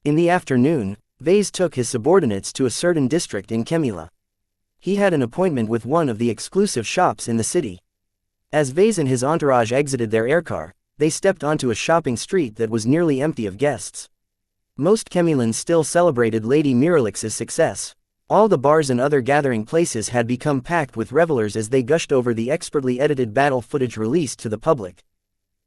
In the afternoon, Vase took his subordinates to a certain district in Kemila. He had an appointment with one of the exclusive shops in the city. As Vase and his entourage exited their aircar, they stepped onto a shopping street that was nearly empty of guests. Most Kemilans still celebrated Lady Miralix's success. All the bars and other gathering places had become packed with revelers as they gushed over the expertly edited battle footage released to the public.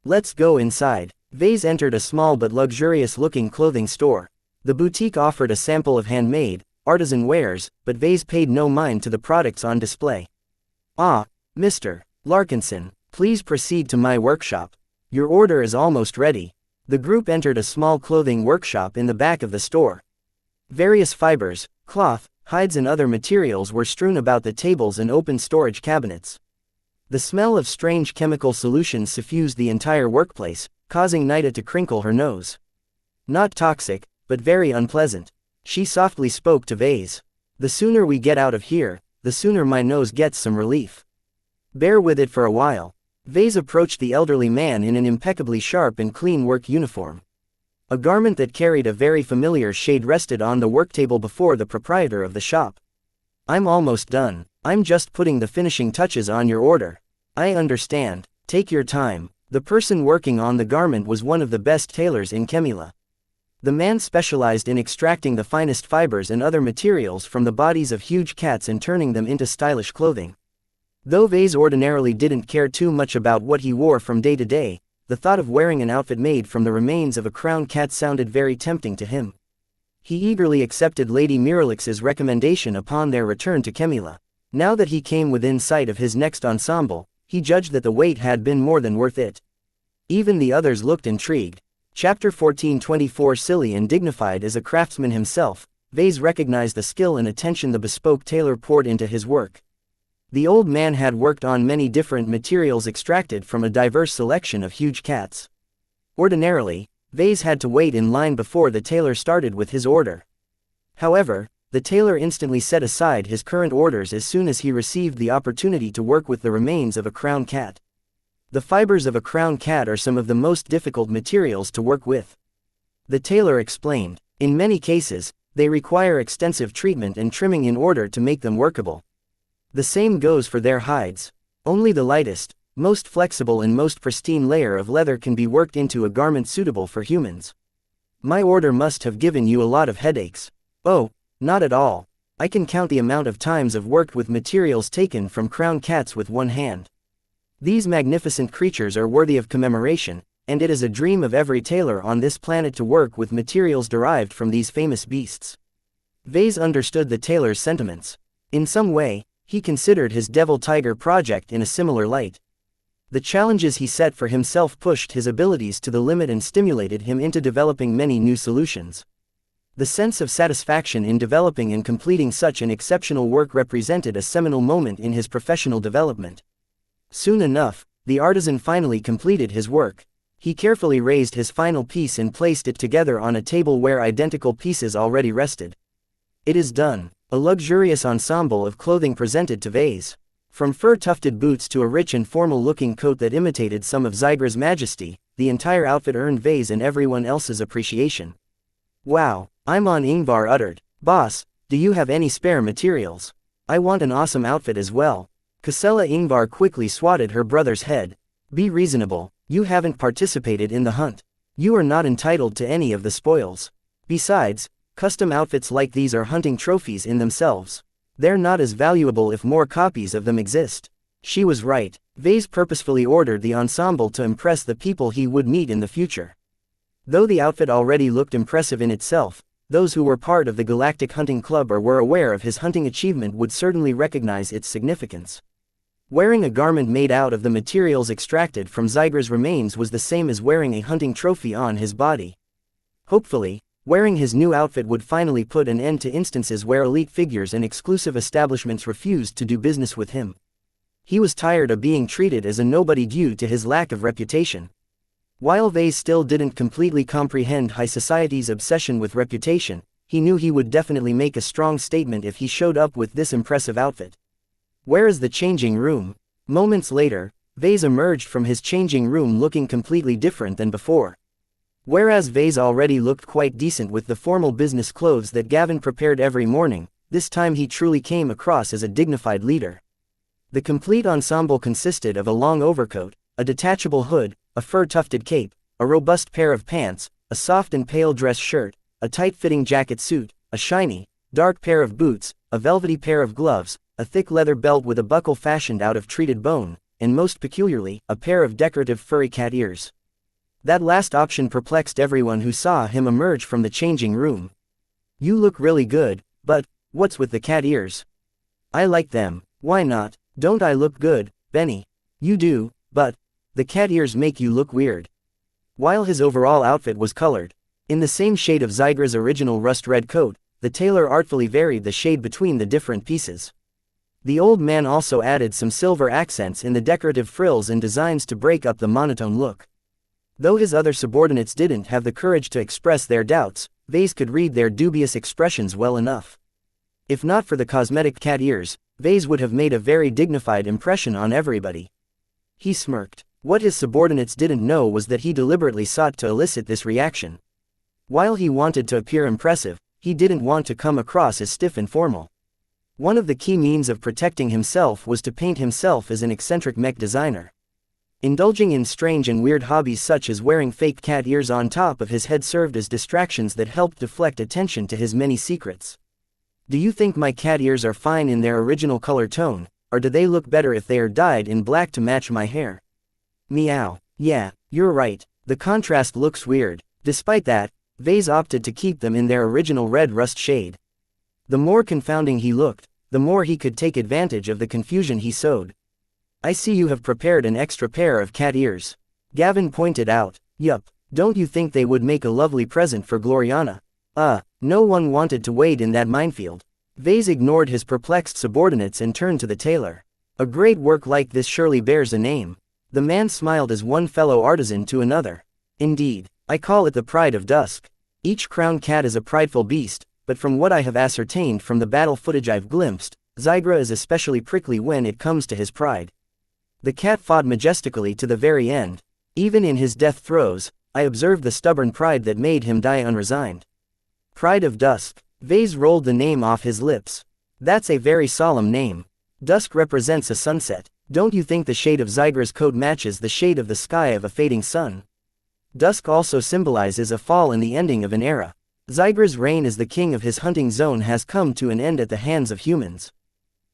Let's go inside. Vase entered a small but luxurious-looking clothing store. The boutique offered a sample of handmade, artisan wares, but Vase paid no mind to the products on display. Ah, Mr. Larkinson, please proceed to my workshop. Your order is almost ready. The group entered a small clothing workshop in the back of the store. Various fibers, cloth, hides and other materials were strewn about the tables and open storage cabinets. The smell of strange chemical solutions suffused the entire workplace, causing Nida to crinkle her nose. Not toxic, but very unpleasant. She softly spoke to Vase. The sooner we get out of here, the sooner my nose gets some relief. Bear with it for a while. Vase approached the elderly man in an impeccably sharp and clean work uniform. A garment that carried a very familiar shade rested on the work table before the proprietor of the shop. I'm almost done. I'm just putting the finishing touches on your order. I understand. Take your time. The person working on the garment was one of the best tailors in Kemila. The man specialized in extracting the finest fibers and other materials from the bodies of huge cats and turning them into stylish clothing. Though Vase ordinarily didn't care too much about what he wore from day to day, the thought of wearing an outfit made from the remains of a crowned cat sounded very tempting to him. He eagerly accepted Lady Miralix's recommendation upon their return to Kemila. Now that he came within sight of his next ensemble, he judged that the wait had been more than worth it. Even the others looked intrigued. Chapter 1424. Silly and dignified as a craftsman himself, Vase recognized the skill and attention the bespoke tailor poured into his work. The old man had worked on many different materials extracted from a diverse selection of huge cats. Ordinarily, Vase had to wait in line before the tailor started with his order. However, the tailor instantly set aside his current orders as soon as he received the opportunity to work with the remains of a crowned cat. The fibers of a crowned cat are some of the most difficult materials to work with. The tailor explained. In many cases, they require extensive treatment and trimming in order to make them workable. The same goes for their hides. Only the lightest, most flexible and most pristine layer of leather can be worked into a garment suitable for humans. My order must have given you a lot of headaches. Oh, not at all. I can count the amount of times I've worked with materials taken from crowned cats with one hand. These magnificent creatures are worthy of commemoration, and it is a dream of every tailor on this planet to work with materials derived from these famous beasts. Vase understood the tailor's sentiments. In some way, he considered his Devil Tiger project in a similar light. The challenges he set for himself pushed his abilities to the limit and stimulated him into developing many new solutions. The sense of satisfaction in developing and completing such an exceptional work represented a seminal moment in his professional development. Soon enough, the artisan finally completed his work. He carefully raised his final piece and placed it together on a table where identical pieces already rested. It is done. A luxurious ensemble of clothing presented to Vase. From fur-tufted boots to a rich and formal-looking coat that imitated some of Zygra's majesty, the entire outfit earned Vase and everyone else's appreciation. Wow, Ingvar uttered. Boss, do you have any spare materials? I want an awesome outfit as well. Casella Ingvar quickly swatted her brother's head. Be reasonable, you haven't participated in the hunt. You are not entitled to any of the spoils. Besides, custom outfits like these are hunting trophies in themselves. They're not as valuable if more copies of them exist. She was right. Vase purposefully ordered the ensemble to impress the people he would meet in the future. Though the outfit already looked impressive in itself, those who were part of the Galactic Hunting Club or were aware of his hunting achievement would certainly recognize its significance. Wearing a garment made out of the materials extracted from Zygra's remains was the same as wearing a hunting trophy on his body. Hopefully, wearing his new outfit would finally put an end to instances where elite figures and exclusive establishments refused to do business with him. He was tired of being treated as a nobody due to his lack of reputation. While Vase still didn't completely comprehend high society's obsession with reputation, he knew he would definitely make a strong statement if he showed up with this impressive outfit. Where is the changing room? Moments later, Vase emerged from his changing room looking completely different than before. Whereas Vase already looked quite decent with the formal business clothes that Gavin prepared every morning, this time he truly came across as a dignified leader. The complete ensemble consisted of a long overcoat, a detachable hood, a fur-tufted cape, a robust pair of pants, a soft and pale dress shirt, a tight-fitting jacket suit, a shiny, dark pair of boots, a velvety pair of gloves, a thick leather belt with a buckle fashioned out of treated bone, and most peculiarly, a pair of decorative furry cat ears. That last option perplexed everyone who saw him emerge from the changing room. You look really good, but what's with the cat ears? I like them. Why not? Don't I look good, Benny? You do, but the cat ears make you look weird. While his overall outfit was colored in the same shade of Zygra's original rust red coat, the tailor artfully varied the shade between the different pieces. The old man also added some silver accents in the decorative frills and designs to break up the monotone look. Though his other subordinates didn't have the courage to express their doubts, Vase could read their dubious expressions well enough. If not for the cosmetic cat ears, Vase would have made a very dignified impression on everybody. He smirked. What his subordinates didn't know was that he deliberately sought to elicit this reaction. While he wanted to appear impressive, he didn't want to come across as stiff and formal. One of the key means of protecting himself was to paint himself as an eccentric mech designer. Indulging in strange and weird hobbies such as wearing fake cat ears on top of his head served as distractions that helped deflect attention to his many secrets. Do you think my cat ears are fine in their original color tone, or do they look better if they are dyed in black to match my hair? Meow. Yeah, you're right, the contrast looks weird. Despite that, Vase opted to keep them in their original red rust shade. The more confounding he looked, the more he could take advantage of the confusion he sowed. I see you have prepared an extra pair of cat ears. Gavin pointed out. Yup, don't you think they would make a lovely present for Gloriana? No one wanted to wade in that minefield. Vase ignored his perplexed subordinates and turned to the tailor. A great work like this surely bears a name. The man smiled as one fellow artisan to another. Indeed, I call it the pride of dusk. Each crown cat is a prideful beast, but from what I have ascertained from the battle footage I've glimpsed, Zygra is especially prickly when it comes to his pride. The cat fought majestically to the very end. Even in his death throes, I observed the stubborn pride that made him die unresigned. Pride of Dusk. Vase rolled the name off his lips. That's a very solemn name. Dusk represents a sunset. Don't you think the shade of Zygra's coat matches the shade of the sky of a fading sun? Dusk also symbolizes a fall in the ending of an era. Zygra's reign as the king of his hunting zone has come to an end at the hands of humans.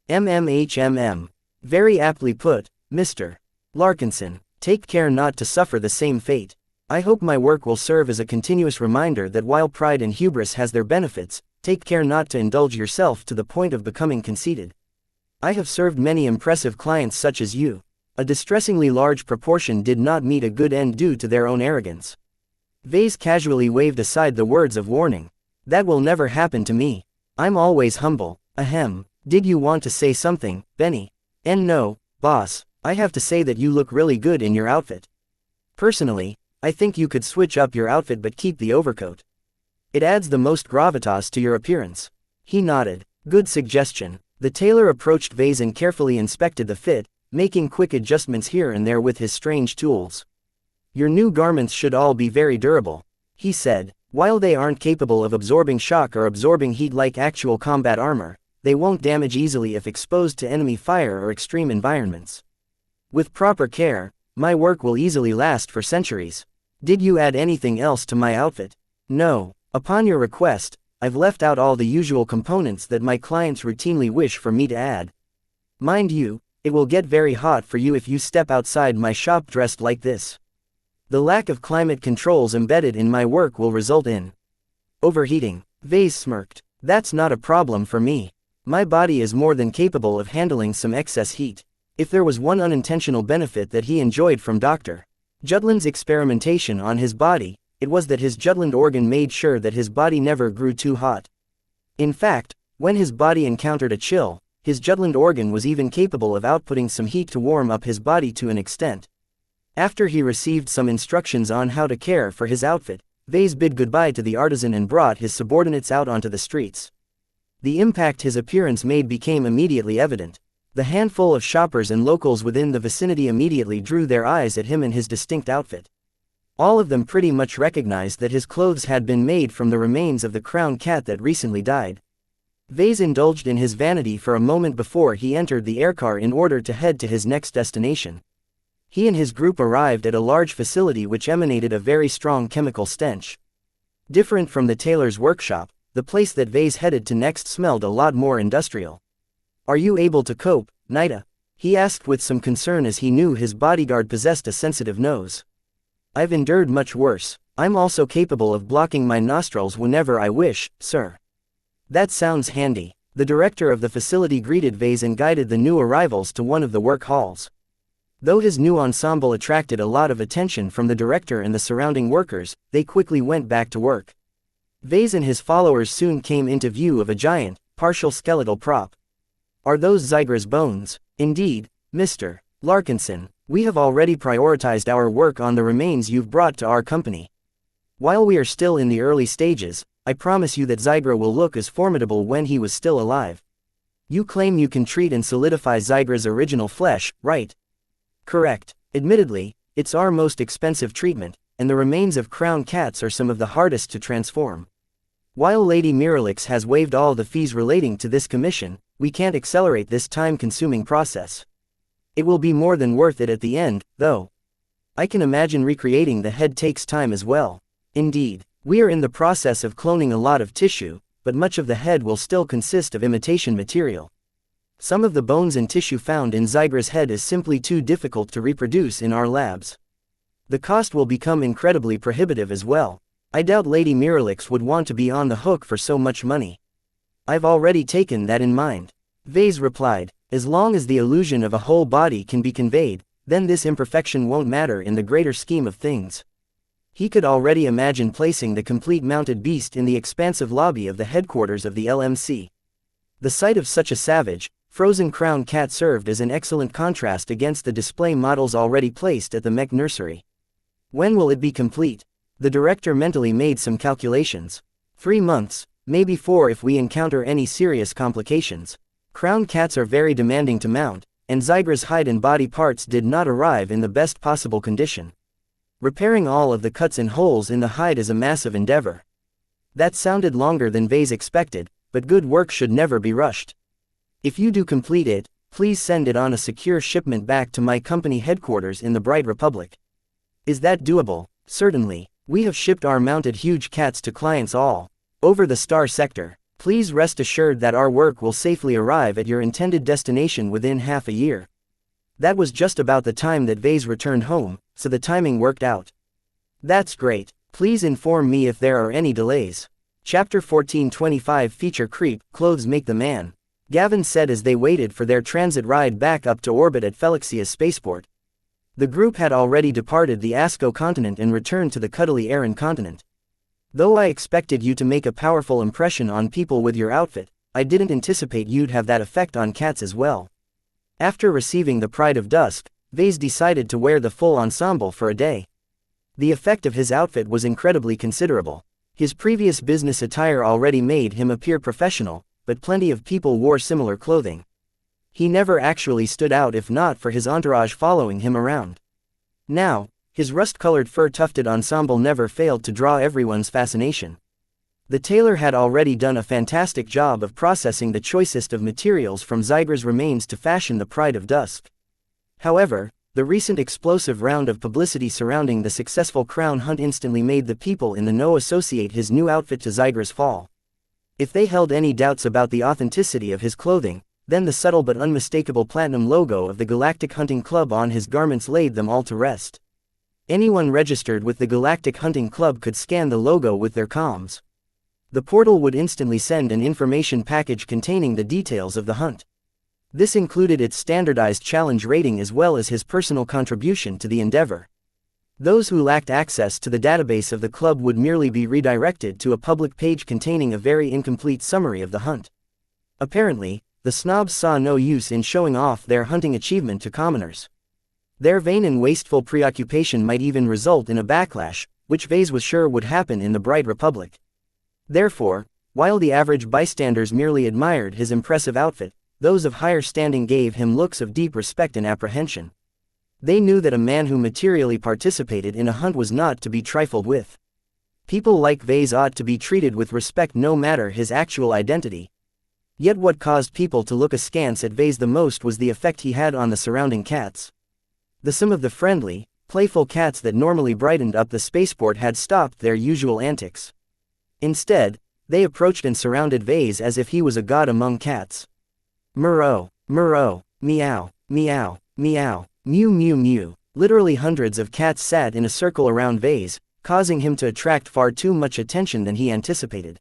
MMHMM. Very aptly put, Mr. Larkinson. Take care not to suffer the same fate. I hope my work will serve as a continuous reminder that while pride and hubris has their benefits, take care not to indulge yourself to the point of becoming conceited. I have served many impressive clients such as you. A distressingly large proportion did not meet a good end due to their own arrogance. Vase casually waved aside the words of warning. That will never happen to me. I'm always humble. Ahem. Did you want to say something, Benny? No, boss. I have to say that you look really good in your outfit. Personally, I think you could switch up your outfit but keep the overcoat. It adds the most gravitas to your appearance. He nodded. Good suggestion. The tailor approached Vase and carefully inspected the fit, making quick adjustments here and there with his strange tools. Your new garments should all be very durable, he said. While they aren't capable of absorbing shock or absorbing heat like actual combat armor, they won't damage easily if exposed to enemy fire or extreme environments. With proper care, my work will easily last for centuries. Did you add anything else to my outfit? No. Upon your request, I've left out all the usual components that my clients routinely wish for me to add. Mind you, it will get very hot for you if you step outside my shop dressed like this. The lack of climate controls embedded in my work will result in overheating. Vase smirked. That's not a problem for me. My body is more than capable of handling some excess heat. If there was one unintentional benefit that he enjoyed from Dr. Jutland's experimentation on his body, it was that his Jutland organ made sure that his body never grew too hot. In fact, when his body encountered a chill, his Jutland organ was even capable of outputting some heat to warm up his body to an extent. After he received some instructions on how to care for his outfit, Vase bid goodbye to the artisan and brought his subordinates out onto the streets. The impact his appearance made became immediately evident. The handful of shoppers and locals within the vicinity immediately drew their eyes at him and his distinct outfit. All of them pretty much recognized that his clothes had been made from the remains of the crown cat that recently died. Vase indulged in his vanity for a moment before he entered the aircar in order to head to his next destination. He and his group arrived at a large facility which emanated a very strong chemical stench. Different from the tailor's workshop, the place that Vase headed to next smelled a lot more industrial. Are you able to cope, Nida? He asked with some concern as he knew his bodyguard possessed a sensitive nose. I've endured much worse. I'm also capable of blocking my nostrils whenever I wish, sir. That sounds handy. The director of the facility greeted Vase and guided the new arrivals to one of the work halls. Though his new ensemble attracted a lot of attention from the director and the surrounding workers, they quickly went back to work. Vase and his followers soon came into view of a giant, partial skeletal prop. Are those Zygra's bones? Indeed, Mr. Larkinson. We have already prioritized our work on the remains you've brought to our company. While we are still in the early stages, I promise you that Zygra will look as formidable when he was still alive. You claim you can treat and solidify Zygra's original flesh, right? Correct. Admittedly, it's our most expensive treatment, and the remains of crown cats are some of the hardest to transform. While Lady Miralix has waived all the fees relating to this commission, we can't accelerate this time-consuming process. It will be more than worth it at the end, though. I can imagine recreating the head takes time as well. Indeed, we are in the process of cloning a lot of tissue, but much of the head will still consist of imitation material. Some of the bones and tissue found in Zygra's head is simply too difficult to reproduce in our labs. The cost will become incredibly prohibitive as well. I doubt Lady Miralix would want to be on the hook for so much money. I've already taken that in mind. Vase replied, as long as the illusion of a whole body can be conveyed, then this imperfection won't matter in the greater scheme of things. He could already imagine placing the complete mounted beast in the expansive lobby of the headquarters of the LMC. The sight of such a savage, frozen crown cat served as an excellent contrast against the display models already placed at the Mech nursery. When will it be complete? The director mentally made some calculations. 3 months, maybe 4 if we encounter any serious complications. Crown cats are very demanding to mount, and Zygra's hide and body parts did not arrive in the best possible condition. Repairing all of the cuts and holes in the hide is a massive endeavor. That sounded longer than Vase expected, but good work should never be rushed. If you do complete it, please send it on a secure shipment back to my company headquarters in the Bright Republic. Is that doable? Certainly. We have shipped our mounted huge cats to clients all over the Star Sector. Please rest assured that our work will safely arrive at your intended destination within half a year. That was just about the time that Vase returned home, so the timing worked out. That's great. Please inform me if there are any delays. Chapter 1425 Feature Creep, Clothes Make the Man. Gavin said as they waited for their transit ride back up to orbit at Felixia's spaceport. The group had already departed the Asco continent and returned to the cuddly Aran continent. Though I expected you to make a powerful impression on people with your outfit, I didn't anticipate you'd have that effect on cats as well. After receiving the Pride of Dusk, Vase decided to wear the full ensemble for a day. The effect of his outfit was incredibly considerable. His previous business attire already made him appear professional, but plenty of people wore similar clothing. He never actually stood out if not for his entourage following him around. Now, his rust-colored fur-tufted ensemble never failed to draw everyone's fascination. The tailor had already done a fantastic job of processing the choicest of materials from Zygra's remains to fashion the Pride of Dusk. However, the recent explosive round of publicity surrounding the successful crown hunt instantly made the people in the know associate his new outfit to Zygra's fall. If they held any doubts about the authenticity of his clothing, then the subtle but unmistakable platinum logo of the Galactic Hunting Club on his garments laid them all to rest. Anyone registered with the Galactic Hunting Club could scan the logo with their comms. The portal would instantly send an information package containing the details of the hunt. This included its standardized challenge rating as well as his personal contribution to the endeavor. Those who lacked access to the database of the club would merely be redirected to a public page containing a very incomplete summary of the hunt. Apparently, the snobs saw no use in showing off their hunting achievement to commoners. Their vain and wasteful preoccupation might even result in a backlash, which Vase was sure would happen in the Bright Republic. Therefore, while the average bystanders merely admired his impressive outfit, those of higher standing gave him looks of deep respect and apprehension. They knew that a man who materially participated in a hunt was not to be trifled with. People like Vase ought to be treated with respect no matter his actual identity. Yet what caused people to look askance at Vase the most was the effect he had on the surrounding cats. Some of the friendly, playful cats that normally brightened up the spaceport had stopped their usual antics. Instead, they approached and surrounded Vase as if he was a god among cats. Murrow, murrow, meow, meow, meow, mew mew mew. Literally hundreds of cats sat in a circle around Vase, causing him to attract far too much attention than he anticipated.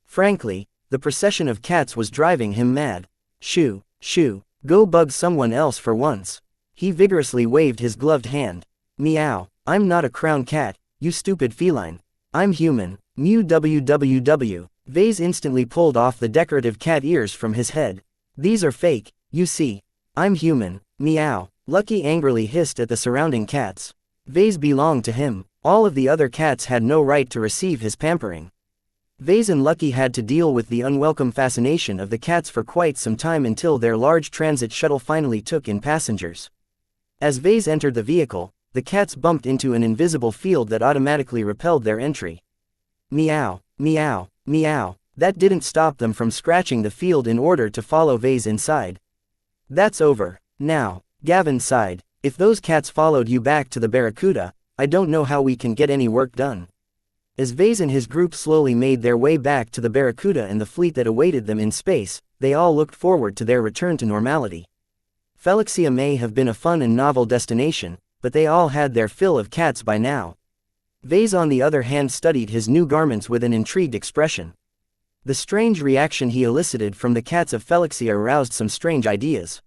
Frankly, the procession of cats was driving him mad. Shoo, shoo, go bug someone else for once. He vigorously waved his gloved hand. Meow, I'm not a crown cat, you stupid feline. I'm human, mew www. Vase instantly pulled off the decorative cat ears from his head. These are fake, you see. I'm human, meow. Lucky angrily hissed at the surrounding cats. Vase belonged to him, all of the other cats had no right to receive his pampering. Vase and Lucky had to deal with the unwelcome fascination of the cats for quite some time until their large transit shuttle finally took in passengers. As Vase entered the vehicle, the cats bumped into an invisible field that automatically repelled their entry. Meow, meow, meow. That didn't stop them from scratching the field in order to follow Vase inside. That's over, now, Gavin sighed. If those cats followed you back to the Barracuda, I don't know how we can get any work done. As Vase and his group slowly made their way back to the Barracuda and the fleet that awaited them in space, they all looked forward to their return to normality. Xianxia may have been a fun and novel destination, but they all had their fill of cats by now. Vase on the other hand studied his new garments with an intrigued expression. The strange reaction he elicited from the cats of Xianxia aroused some strange ideas.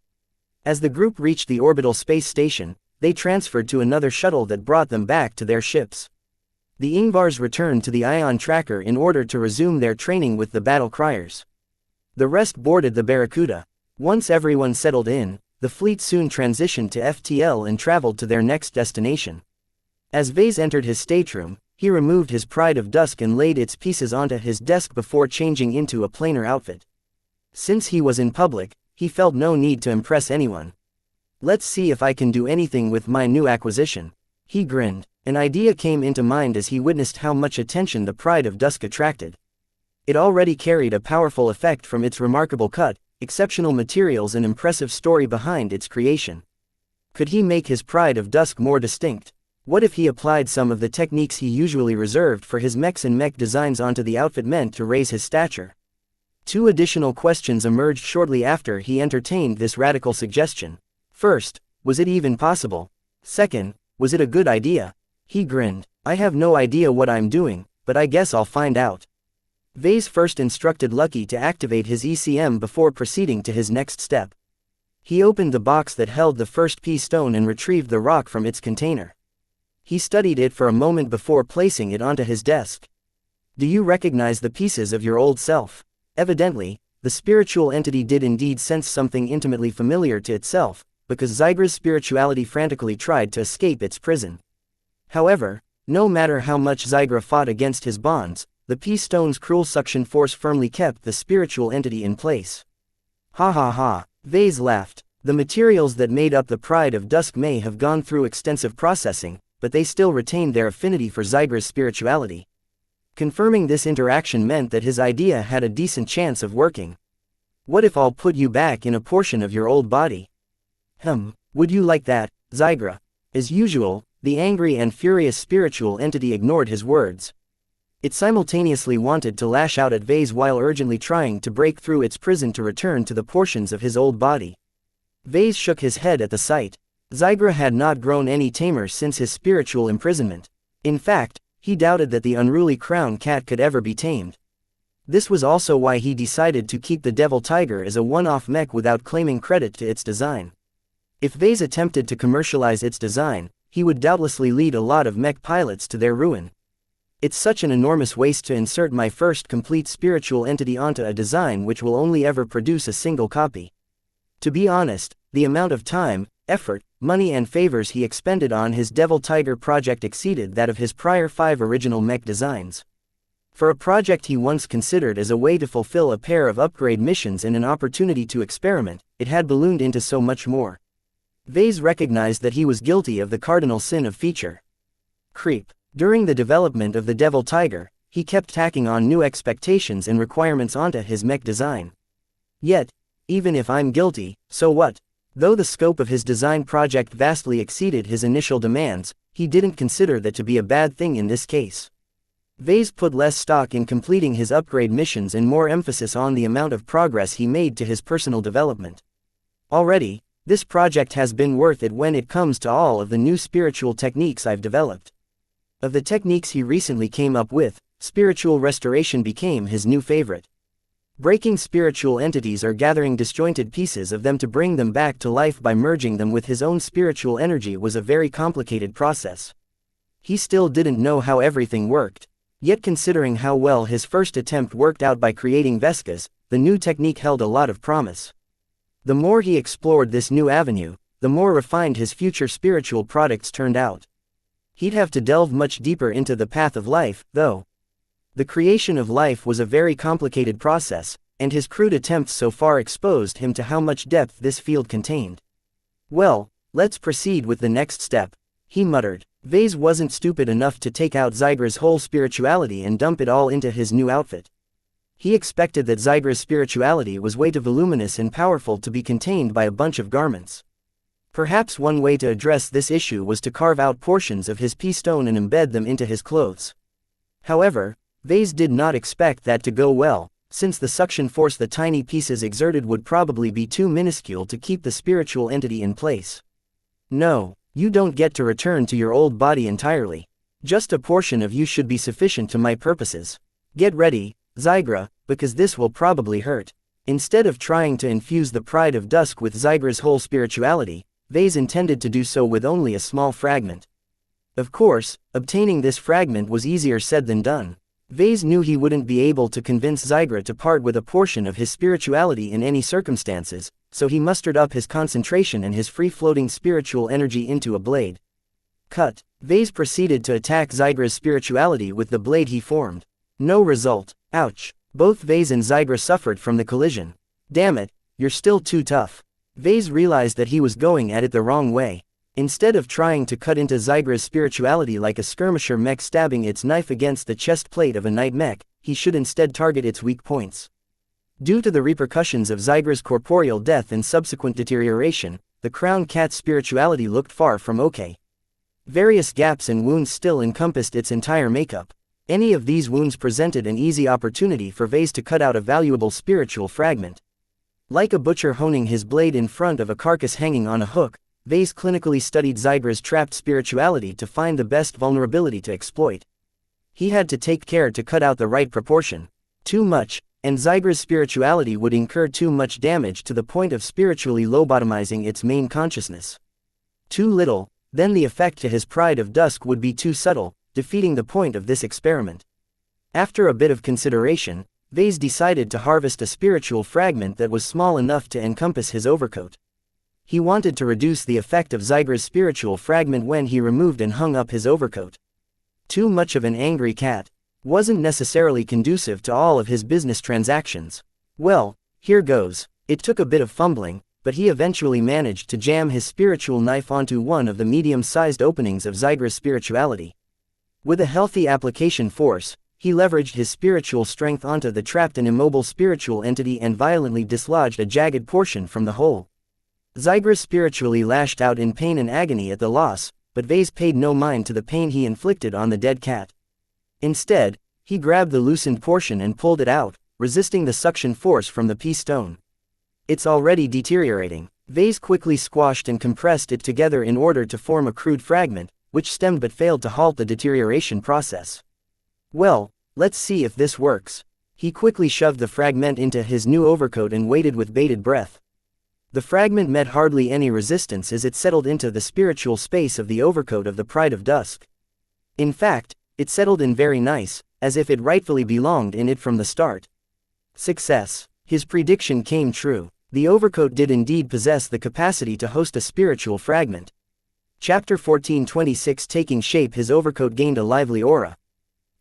As the group reached the orbital space station, they transferred to another shuttle that brought them back to their ships. The Ingvars returned to the ion tracker in order to resume their training with the battle criers. The rest boarded the Barracuda. Once everyone settled in, the fleet soon transitioned to FTL and traveled to their next destination. As Vase entered his stateroom, he removed his Pride of Dusk and laid its pieces onto his desk before changing into a plainer outfit. Since he was in public, he felt no need to impress anyone. Let's see if I can do anything with my new acquisition. He grinned. An idea came into mind as he witnessed how much attention the Pride of Dusk attracted. It already carried a powerful effect from its remarkable cut, exceptional materials and impressive story behind its creation. Could he make his Pride of Dusk more distinct? What if he applied some of the techniques he usually reserved for his mechs and mech designs onto the outfit meant to raise his stature? Two additional questions emerged shortly after he entertained this radical suggestion. First, was it even possible? Second, was it a good idea? He grinned. I have no idea what I'm doing, but I guess I'll find out. Vase first instructed Lucky to activate his ECM before proceeding to his next step. He opened the box that held the first pea stone and retrieved the rock from its container. He studied it for a moment before placing it onto his desk. Do you recognize the pieces of your old self? Evidently, the spiritual entity did indeed sense something intimately familiar to itself, because Zygra's spirituality frantically tried to escape its prison. However, no matter how much Zygra fought against his bonds, the pea stone's cruel suction force firmly kept the spiritual entity in place. Ha ha ha, Vase laughed. The materials that made up the Pride of Dusk may have gone through extensive processing, but they still retained their affinity for Zygra's spirituality. Confirming this interaction meant that his idea had a decent chance of working. What if I'll put you back in a portion of your old body? Would you like that, Zygra? As usual, the angry and furious spiritual entity ignored his words. It simultaneously wanted to lash out at Vase while urgently trying to break through its prison to return to the portions of his old body. Vase shook his head at the sight. Zygra had not grown any tamer since his spiritual imprisonment. In fact, he doubted that the unruly crown cat could ever be tamed. This was also why he decided to keep the Devil Tiger as a one-off mech without claiming credit to its design. If Vase attempted to commercialize its design, he would doubtlessly lead a lot of mech pilots to their ruin. It's such an enormous waste to insert my first complete spiritual entity onto a design which will only ever produce a single copy. To be honest, the amount of time, effort, money and favors he expended on his Devil Tiger project exceeded that of his prior 5 original mech designs. For a project he once considered as a way to fulfill a pair of upgrade missions and an opportunity to experiment, it had ballooned into so much more. Vase recognized that he was guilty of the cardinal sin of feature creep. During the development of the Devil Tiger, he kept tacking on new expectations and requirements onto his mech design. Yet, even if I'm guilty, so what? Though the scope of his design project vastly exceeded his initial demands, he didn't consider that to be a bad thing in this case. Vase put less stock in completing his upgrade missions and more emphasis on the amount of progress he made to his personal development. Already, this project has been worth it when it comes to all of the new spiritual techniques I've developed. Of the techniques he recently came up with, spiritual restoration became his new favorite. Breaking spiritual entities or gathering disjointed pieces of them to bring them back to life by merging them with his own spiritual energy was a very complicated process. He still didn't know how everything worked. Yet considering how well his first attempt worked out by creating Veskas, the new technique held a lot of promise. The more he explored this new avenue, the more refined his future spiritual products turned out. He'd have to delve much deeper into the path of life, though. The creation of life was a very complicated process, and his crude attempts so far exposed him to how much depth this field contained. Well, let's proceed with the next step, he muttered. Vase wasn't stupid enough to take out Zygra's whole spirituality and dump it all into his new outfit. He expected that Zygra's spirituality was way too voluminous and powerful to be contained by a bunch of garments. Perhaps one way to address this issue was to carve out portions of his pea stone and embed them into his clothes. However, Vase did not expect that to go well, since the suction force the tiny pieces exerted would probably be too minuscule to keep the spiritual entity in place. No, you don't get to return to your old body entirely. Just a portion of you should be sufficient to my purposes. Get ready, Zygra, because this will probably hurt. Instead of trying to infuse the pride of dusk with Zygra's whole spirituality, Vase intended to do so with only a small fragment. Of course, obtaining this fragment was easier said than done. Vase knew he wouldn't be able to convince Zygra to part with a portion of his spirituality in any circumstances, so he mustered up his concentration and his free-floating spiritual energy into a blade. Cut. Vase proceeded to attack Zygra's spirituality with the blade he formed. No result. Ouch. Both Vase and Zygra suffered from the collision. Damn it, you're still too tough. Vase realized that he was going at it the wrong way. Instead of trying to cut into Zygra's spirituality like a skirmisher mech stabbing its knife against the chest plate of a knight mech, he should instead target its weak points. Due to the repercussions of Zygra's corporeal death and subsequent deterioration, the crown cat's spirituality looked far from okay. Various gaps and wounds still encompassed its entire makeup. Any of these wounds presented an easy opportunity for Vase to cut out a valuable spiritual fragment. Like a butcher honing his blade in front of a carcass hanging on a hook, Vase clinically studied Zygra's trapped spirituality to find the best vulnerability to exploit. He had to take care to cut out the right proportion. Too much, and Zygra's spirituality would incur too much damage to the point of spiritually lobotomizing its main consciousness. Too little, then the effect to his pride of dusk would be too subtle, defeating the point of this experiment. After a bit of consideration, Vase decided to harvest a spiritual fragment that was small enough to encompass his overcoat. He wanted to reduce the effect of Zygra's spiritual fragment when he removed and hung up his overcoat. Too much of an angry cat wasn't necessarily conducive to all of his business transactions. Well, here goes. It took a bit of fumbling, but he eventually managed to jam his spiritual knife onto one of the medium-sized openings of Zygra's spirituality. With a healthy application force, he leveraged his spiritual strength onto the trapped and immobile spiritual entity and violently dislodged a jagged portion from the hole. Zygra spiritually lashed out in pain and agony at the loss, but Vase paid no mind to the pain he inflicted on the dead cat. Instead, he grabbed the loosened portion and pulled it out, resisting the suction force from the pea stone. It's already deteriorating. Vase quickly squashed and compressed it together in order to form a crude fragment, which stemmed but failed to halt the deterioration process. Well, let's see if this works. He quickly shoved the fragment into his new overcoat and waited with bated breath. The fragment met hardly any resistance as it settled into the spiritual space of the overcoat of the Pride of Dusk. In fact, it settled in very nice, as if it rightfully belonged in it from the start. Success. His prediction came true. The overcoat did indeed possess the capacity to host a spiritual fragment. Chapter 14:26 Taking shape, his overcoat gained a lively aura.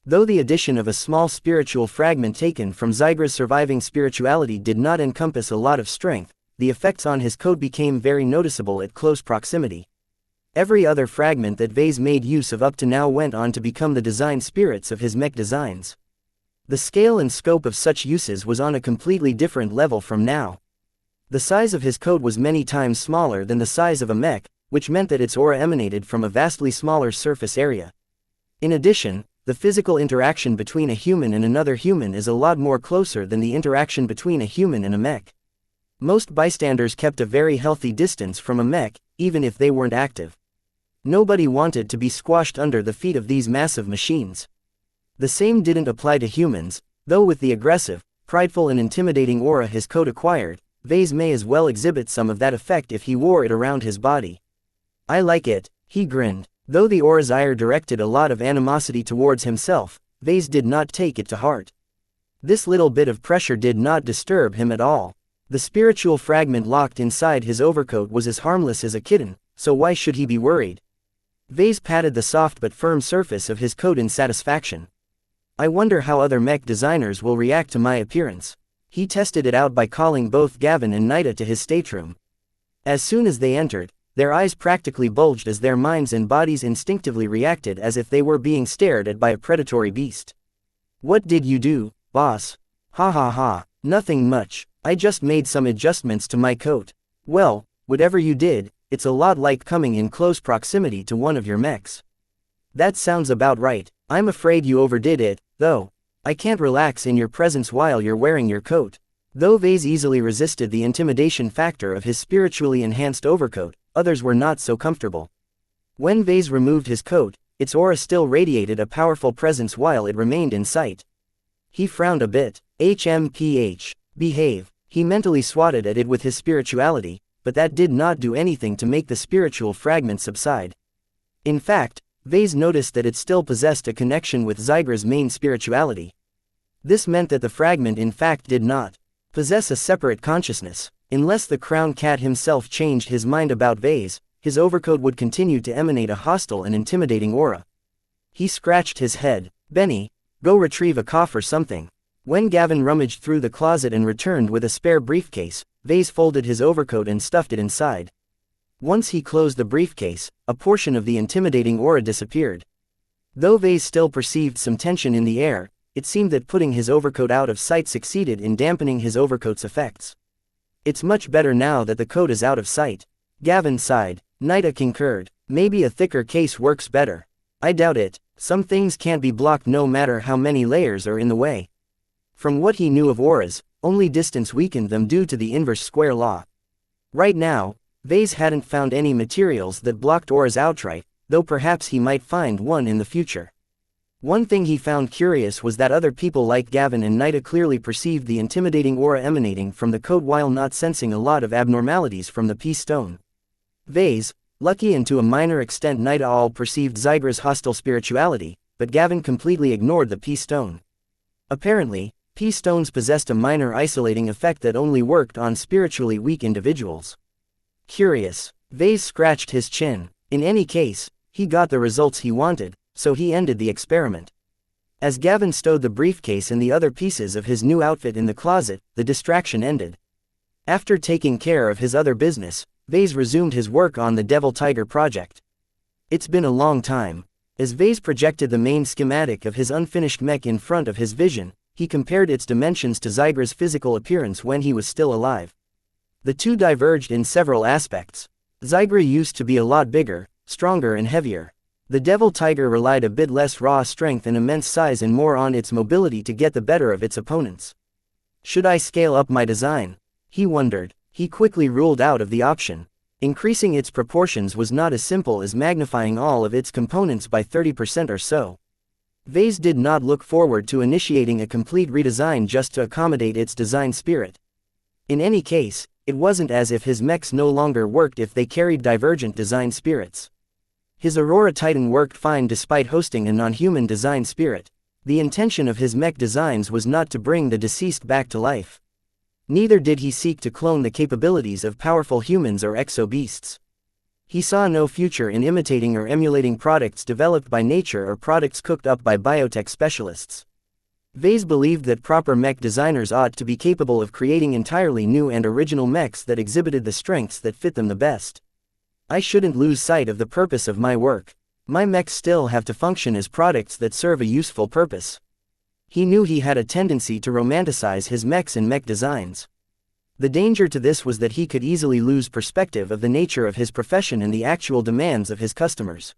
Though the addition of a small spiritual fragment taken from Zygra's surviving spirituality did not encompass a lot of strength, the effects on his coat became very noticeable at close proximity. Every other fragment that Vase made use of up to now went on to become the design spirits of his mech designs. The scale and scope of such uses was on a completely different level from now. The size of his coat was many times smaller than the size of a mech, which meant that its aura emanated from a vastly smaller surface area. In addition, the physical interaction between a human and another human is a lot more closer than the interaction between a human and a mech. Most bystanders kept a very healthy distance from a mech, even if they weren't active. Nobody wanted to be squashed under the feet of these massive machines. The same didn't apply to humans, though with the aggressive, prideful and intimidating aura his coat acquired, Vase may as well exhibit some of that effect if he wore it around his body. I like it, he grinned. Though the aura's ire directed a lot of animosity towards himself, Vase did not take it to heart. This little bit of pressure did not disturb him at all. The spiritual fragment locked inside his overcoat was as harmless as a kitten, so why should he be worried? Vase patted the soft but firm surface of his coat in satisfaction. I wonder how other mech designers will react to my appearance. He tested it out by calling both Gavin and Nida to his stateroom. As soon as they entered, their eyes practically bulged as their minds and bodies instinctively reacted as if they were being stared at by a predatory beast. What did you do, boss? Ha ha ha, nothing much, I just made some adjustments to my coat. Well, whatever you did, it's a lot like coming in close proximity to one of your mechs. That sounds about right. I'm afraid you overdid it, though. I can't relax in your presence while you're wearing your coat. Though Vase easily resisted the intimidation factor of his spiritually enhanced overcoat, others were not so comfortable. When Vase removed his coat, its aura still radiated a powerful presence while it remained in sight. He frowned a bit. HMPH. Behave. He mentally swatted at it with his spirituality, but that did not do anything to make the spiritual fragment subside. In fact, Vase noticed that it still possessed a connection with Zygra's main spirituality. This meant that the fragment in fact did not possess a separate consciousness. Unless the crown cat himself changed his mind about Vase, his overcoat would continue to emanate a hostile and intimidating aura. He scratched his head. Benny, go retrieve a cough or something. When Gavin rummaged through the closet and returned with a spare briefcase, Vase folded his overcoat and stuffed it inside. Once he closed the briefcase, a portion of the intimidating aura disappeared. Though Vase still perceived some tension in the air, it seemed that putting his overcoat out of sight succeeded in dampening his overcoat's effects. It's much better now that the coat is out of sight. Gavin sighed. Nida concurred. Maybe a thicker case works better. I doubt it. Some things can't be blocked no matter how many layers are in the way. From what he knew of auras, only distance weakened them due to the inverse square law. Right now, Vase hadn't found any materials that blocked auras outright, though perhaps he might find one in the future. One thing he found curious was that other people like Gavin and Nida clearly perceived the intimidating aura emanating from the coat while not sensing a lot of abnormalities from the peace stone. Vase, lucky and to a minor extent Nida all perceived Zygra's hostile spirituality, but Gavin completely ignored the peace stone. Apparently, peace stones possessed a minor isolating effect that only worked on spiritually weak individuals. Curious. Vase scratched his chin. In any case, he got the results he wanted, so he ended the experiment. As Gavin stowed the briefcase and the other pieces of his new outfit in the closet, the distraction ended. After taking care of his other business, Vase resumed his work on the Devil Tiger project. It's been a long time. As Vase projected the main schematic of his unfinished mech in front of his vision, he compared its dimensions to Zygra's physical appearance when he was still alive. The two diverged in several aspects. Zygra used to be a lot bigger, stronger and heavier. The Devil Tiger relied a bit less raw strength and immense size and more on its mobility to get the better of its opponents. Should I scale up my design? He wondered. He quickly ruled out of the option. Increasing its proportions was not as simple as magnifying all of its components by 30% or so. Vase did not look forward to initiating a complete redesign just to accommodate its design spirit. In any case, it wasn't as if his mechs no longer worked if they carried divergent design spirits. His Aurora Titan worked fine despite hosting a non-human design spirit. The intention of his mech designs was not to bring the deceased back to life. Neither did he seek to clone the capabilities of powerful humans or exo-beasts. He saw no future in imitating or emulating products developed by nature or products cooked up by biotech specialists. Vase believed that proper mech designers ought to be capable of creating entirely new and original mechs that exhibited the strengths that fit them the best. I shouldn't lose sight of the purpose of my work. My mechs still have to function as products that serve a useful purpose. He knew he had a tendency to romanticize his mechs and mech designs. The danger to this was that he could easily lose perspective of the nature of his profession and the actual demands of his customers.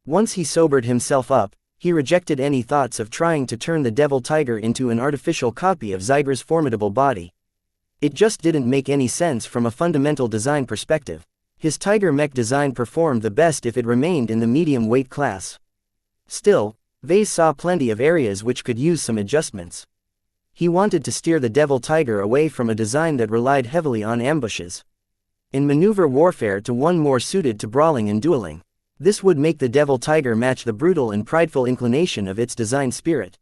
Once he sobered himself up, he rejected any thoughts of trying to turn the Devil Tiger into an artificial copy of Zygra's formidable body. It just didn't make any sense from a fundamental design perspective. His Tiger mech design performed the best if it remained in the medium weight class. Still, Vase saw plenty of areas which could use some adjustments. He wanted to steer the Devil Tiger away from a design that relied heavily on ambushes and maneuver warfare to one more suited to brawling and dueling. This would make the Devil Tiger match the brutal and prideful inclination of its design spirit.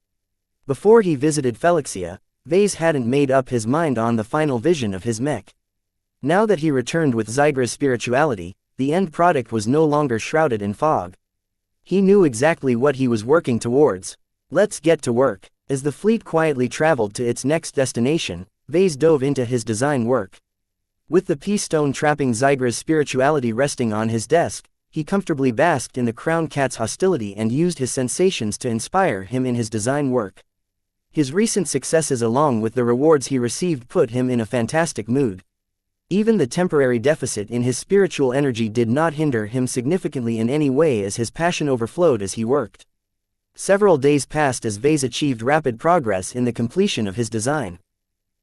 Before he visited xianxia, Vase hadn't made up his mind on the final vision of his mech. Now that he returned with Zygra's spirituality, the end product was no longer shrouded in fog. He knew exactly what he was working towards. Let's get to work. As the fleet quietly traveled to its next destination, Vase dove into his design work. With the peace stone trapping Zygra's spirituality resting on his desk, he comfortably basked in the crown cat's hostility and used his sensations to inspire him in his design work. His recent successes along with the rewards he received put him in a fantastic mood. Even the temporary deficit in his spiritual energy did not hinder him significantly in any way, as his passion overflowed as he worked. Several days passed as Vase achieved rapid progress in the completion of his design.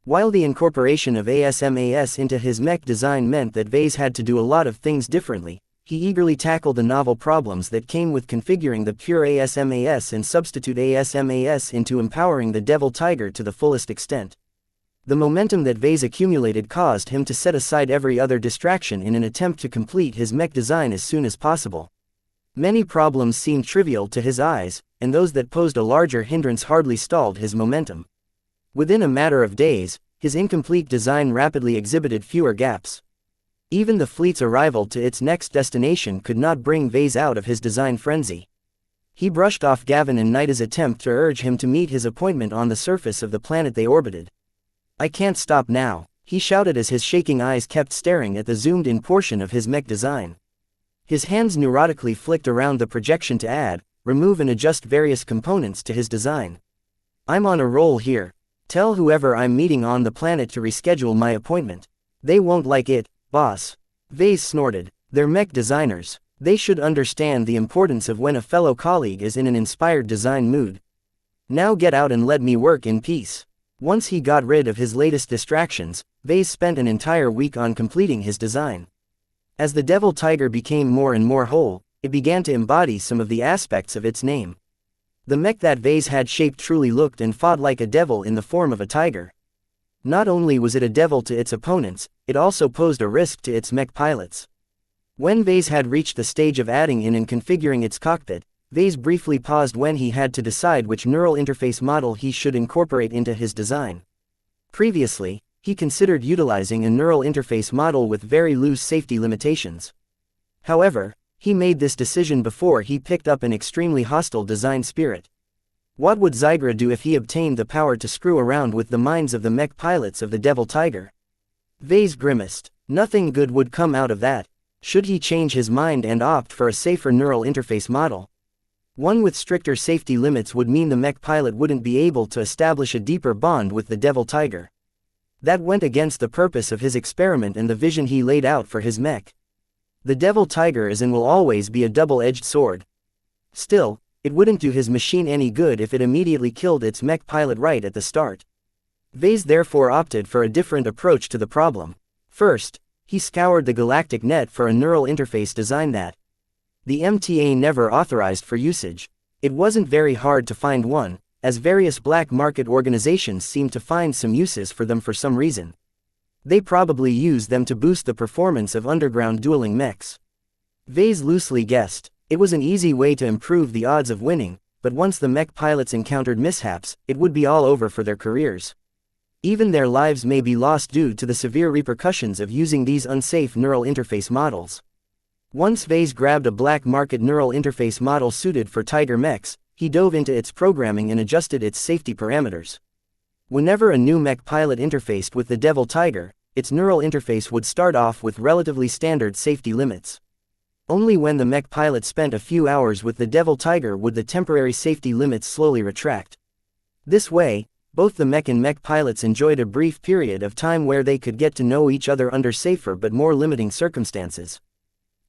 While the incorporation of ASMAS into his mech design meant that Vase had to do a lot of things differently, he eagerly tackled the novel problems that came with configuring the pure ASMAS and substitute ASMAS into empowering the Devil Tiger to the fullest extent. The momentum that Vase accumulated caused him to set aside every other distraction in an attempt to complete his mech design as soon as possible. Many problems seemed trivial to his eyes, and those that posed a larger hindrance hardly stalled his momentum. Within a matter of days, his incomplete design rapidly exhibited fewer gaps. Even the fleet's arrival to its next destination could not bring Vase out of his design frenzy. He brushed off Gavin and Nita's attempt to urge him to meet his appointment on the surface of the planet they orbited. "I can't stop now," he shouted as his shaking eyes kept staring at the zoomed-in portion of his mech design. His hands neurotically flicked around the projection to add, remove and adjust various components to his design. "I'm on a roll here. Tell whoever I'm meeting on the planet to reschedule my appointment. They won't like it, boss." Vase snorted. "They're mech designers. They should understand the importance of when a fellow colleague is in an inspired design mood. Now get out and let me work in peace." Once he got rid of his latest distractions, Vase spent an entire week on completing his design. As the Devil Tiger became more and more whole, it began to embody some of the aspects of its name. The mech that Vase had shaped truly looked and fought like a devil in the form of a tiger. Not only was it a devil to its opponents, it also posed a risk to its mech pilots. When Vase had reached the stage of adding in and configuring its cockpit, Vase briefly paused when he had to decide which neural interface model he should incorporate into his design. Previously, he considered utilizing a neural interface model with very loose safety limitations. However, he made this decision before he picked up an extremely hostile design spirit. What would Zygra do if he obtained the power to screw around with the minds of the mech pilots of the Devil Tiger? Vase grimaced. Nothing good would come out of that. Should he change his mind and opt for a safer neural interface model? One with stricter safety limits would mean the mech pilot wouldn't be able to establish a deeper bond with the Devil Tiger. That went against the purpose of his experiment and the vision he laid out for his mech. The Devil Tiger is and will always be a double-edged sword. Still, it wouldn't do his machine any good if it immediately killed its mech pilot right at the start. Vase therefore opted for a different approach to the problem. First, he scoured the galactic net for a neural interface design that the MTA never authorized for usage. It wasn't very hard to find one, as various black market organizations seemed to find some uses for them for some reason. They probably used them to boost the performance of underground dueling mechs. Vase loosely guessed. It was an easy way to improve the odds of winning, but once the mech pilots encountered mishaps, it would be all over for their careers. Even their lives may be lost due to the severe repercussions of using these unsafe neural interface models. Once Vase grabbed a black market neural interface model suited for Tiger mechs, he dove into its programming and adjusted its safety parameters. Whenever a new mech pilot interfaced with the Devil Tiger, its neural interface would start off with relatively standard safety limits. Only when the mech pilot spent a few hours with the Devil Tiger would the temporary safety limits slowly retract. This way, both the mech and mech pilots enjoyed a brief period of time where they could get to know each other under safer but more limiting circumstances.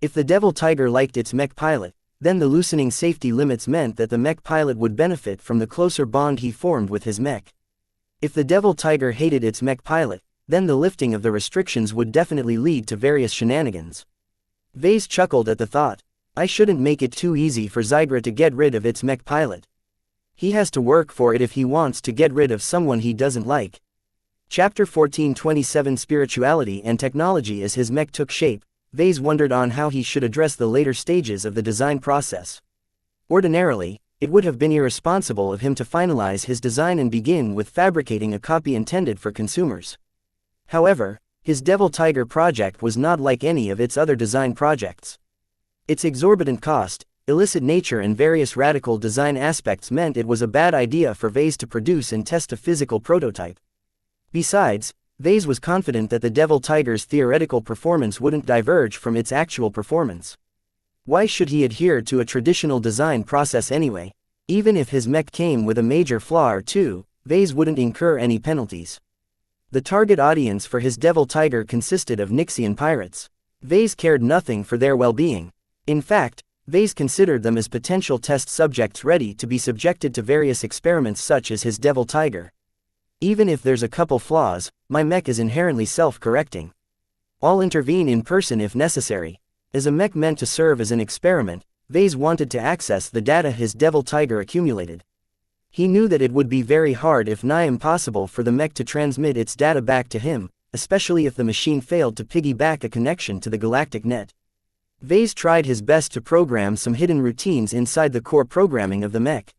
If the Devil Tiger liked its mech pilot, then the loosening safety limits meant that the mech pilot would benefit from the closer bond he formed with his mech. If the Devil Tiger hated its mech pilot, then the lifting of the restrictions would definitely lead to various shenanigans. Vase chuckled at the thought. I shouldn't make it too easy for Zygra to get rid of its mech pilot. He has to work for it if he wants to get rid of someone he doesn't like. Chapter 14:27 Spirituality and Technology. As his mech took shape, Vase wondered on how he should address the later stages of the design process. Ordinarily, it would have been irresponsible of him to finalize his design and begin with fabricating a copy intended for consumers. However, his Devil Tiger project was not like any of its other design projects. Its exorbitant cost, illicit nature and various radical design aspects meant it was a bad idea for Vase to produce and test a physical prototype. Besides, Vase was confident that the Devil Tiger's theoretical performance wouldn't diverge from its actual performance. Why should he adhere to a traditional design process anyway? Even if his mech came with a major flaw or two, Vase wouldn't incur any penalties. The target audience for his devil tiger consisted of Nixian pirates. Vase cared nothing for their well-being. In fact, Vase considered them as potential test subjects ready to be subjected to various experiments such as his devil tiger. Even if there's a couple flaws, my mech is inherently self-correcting. I'll intervene in person if necessary. As a mech meant to serve as an experiment, Vase wanted to access the data his devil tiger accumulated. He knew that it would be very hard if nigh impossible for the mech to transmit its data back to him, especially if the machine failed to piggyback a connection to the galactic net. Vase tried his best to program some hidden routines inside the core programming of the mech.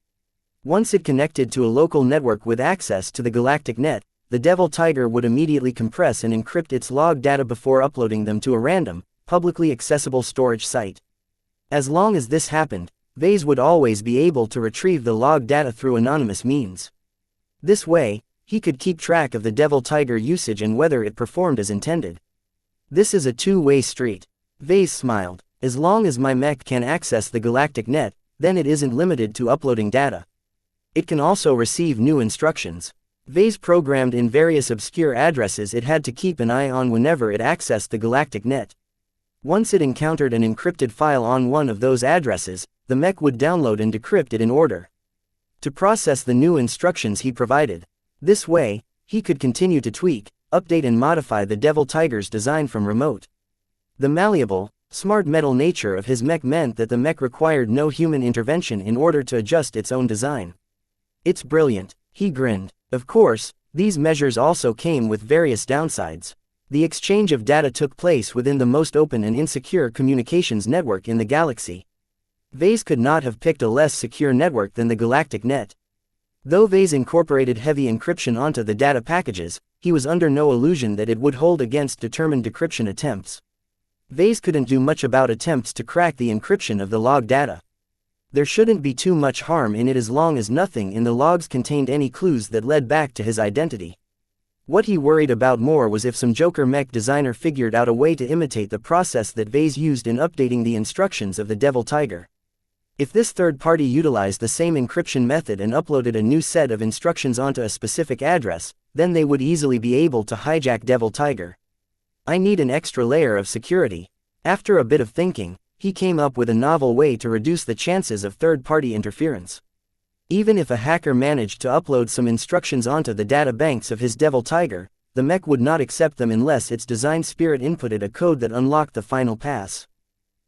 Once it connected to a local network with access to the galactic net, the devil tiger would immediately compress and encrypt its log data before uploading them to a random, publicly accessible storage site. As long as this happened, Vase would always be able to retrieve the log data through anonymous means. This way, he could keep track of the devil tiger usage and whether it performed as intended. This is a two-way street. Vase smiled. As long as my mech can access the galactic net, then it isn't limited to uploading data. It can also receive new instructions. Vase programmed in various obscure addresses it had to keep an eye on whenever it accessed the galactic net. Once it encountered an encrypted file on one of those addresses, the mech would download and decrypt it in order to process the new instructions he provided. This way, he could continue to tweak, update and modify the devil tiger's design from remote. The malleable, smart metal nature of his mech meant that the mech required no human intervention in order to adjust its own design. It's brilliant, he grinned. Of course, these measures also came with various downsides. The exchange of data took place within the most open and insecure communications network in the galaxy. Vase could not have picked a less secure network than the galactic net. Though Vase incorporated heavy encryption onto the data packages, he was under no illusion that it would hold against determined decryption attempts. Vase couldn't do much about attempts to crack the encryption of the log data. There shouldn't be too much harm in it as long as nothing in the logs contained any clues that led back to his identity. What he worried about more was if some joker mech designer figured out a way to imitate the process that Vase used in updating the instructions of the devil tiger. If this third party utilized the same encryption method and uploaded a new set of instructions onto a specific address, then they would easily be able to hijack devil tiger. I need an extra layer of security. After a bit of thinking, he came up with a novel way to reduce the chances of third-party interference. Even if a hacker managed to upload some instructions onto the data banks of his devil tiger, the mech would not accept them unless its design spirit inputted a code that unlocked the final pass.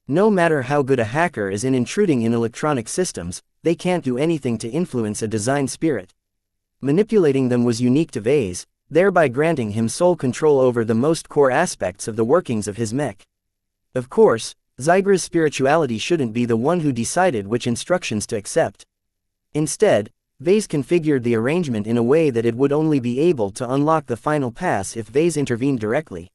No matter how good a hacker is in intruding in electronic systems, they can't do anything to influence a design spirit. Manipulating them was unique to Vase, thereby granting him sole control over the most core aspects of the workings of his mech. Of course, Zygra's spirituality shouldn't be the one who decided which instructions to accept. Instead, Vase configured the arrangement in a way that it would only be able to unlock the final pass if Vase intervened directly.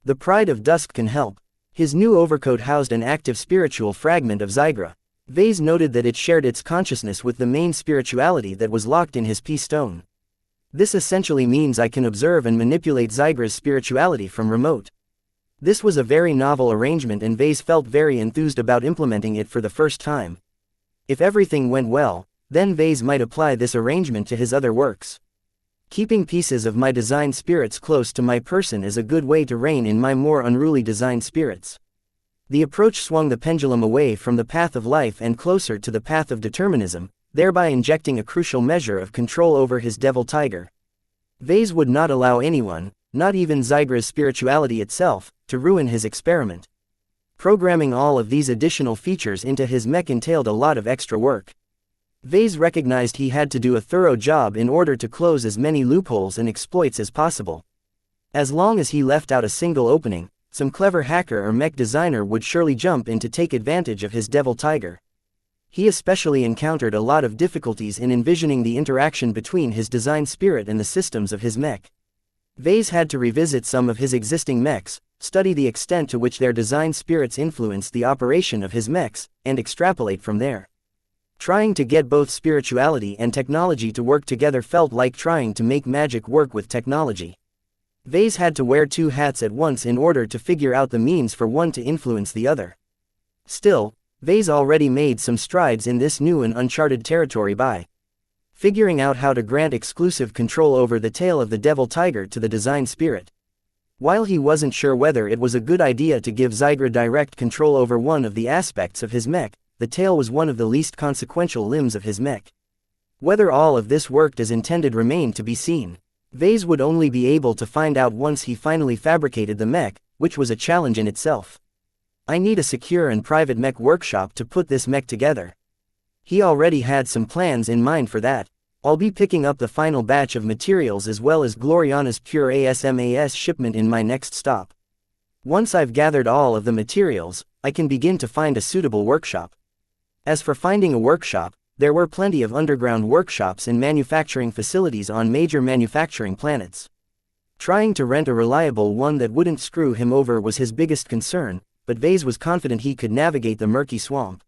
The Pride of Dusk can help. His new overcoat housed an active spiritual fragment of Zygra. Vase noted that it shared its consciousness with the main spirituality that was locked in his P-stone. This essentially means I can observe and manipulate Zygra's spirituality from remote. This was a very novel arrangement and Vase felt very enthused about implementing it for the first time. If everything went well, then Vase might apply this arrangement to his other works. Keeping pieces of my design spirits close to my person is a good way to rein in my more unruly design spirits. The approach swung the pendulum away from the path of life and closer to the path of determinism, thereby injecting a crucial measure of control over his devil tiger. Vase would not allow anyone, not even Zygra's spirituality itself, to ruin his experiment. Programming all of these additional features into his mech entailed a lot of extra work. Vase recognized he had to do a thorough job in order to close as many loopholes and exploits as possible. As long as he left out a single opening, some clever hacker or mech designer would surely jump in to take advantage of his devil tiger. He especially encountered a lot of difficulties in envisioning the interaction between his design spirit and the systems of his mech. Vase had to revisit some of his existing mechs, study the extent to which their design spirits influenced the operation of his mechs, and extrapolate from there. Trying to get both spirituality and technology to work together felt like trying to make magic work with technology. Vase had to wear two hats at once in order to figure out the means for one to influence the other. Still, Vase already made some strides in this new and uncharted territory by figuring out how to grant exclusive control over the tail of the devil tiger to the design spirit. While he wasn't sure whether it was a good idea to give Zygra direct control over one of the aspects of his mech, the tail was one of the least consequential limbs of his mech. Whether all of this worked as intended remained to be seen. Vase would only be able to find out once he finally fabricated the mech, which was a challenge in itself. I need a secure and private mech workshop to put this mech together. He already had some plans in mind for that. I'll be picking up the final batch of materials as well as Gloriana's pure ASMAS shipment in my next stop. Once I've gathered all of the materials, I can begin to find a suitable workshop. As for finding a workshop, there were plenty of underground workshops and manufacturing facilities on major manufacturing planets. Trying to rent a reliable one that wouldn't screw him over was his biggest concern, but Vase was confident he could navigate the murky swamp.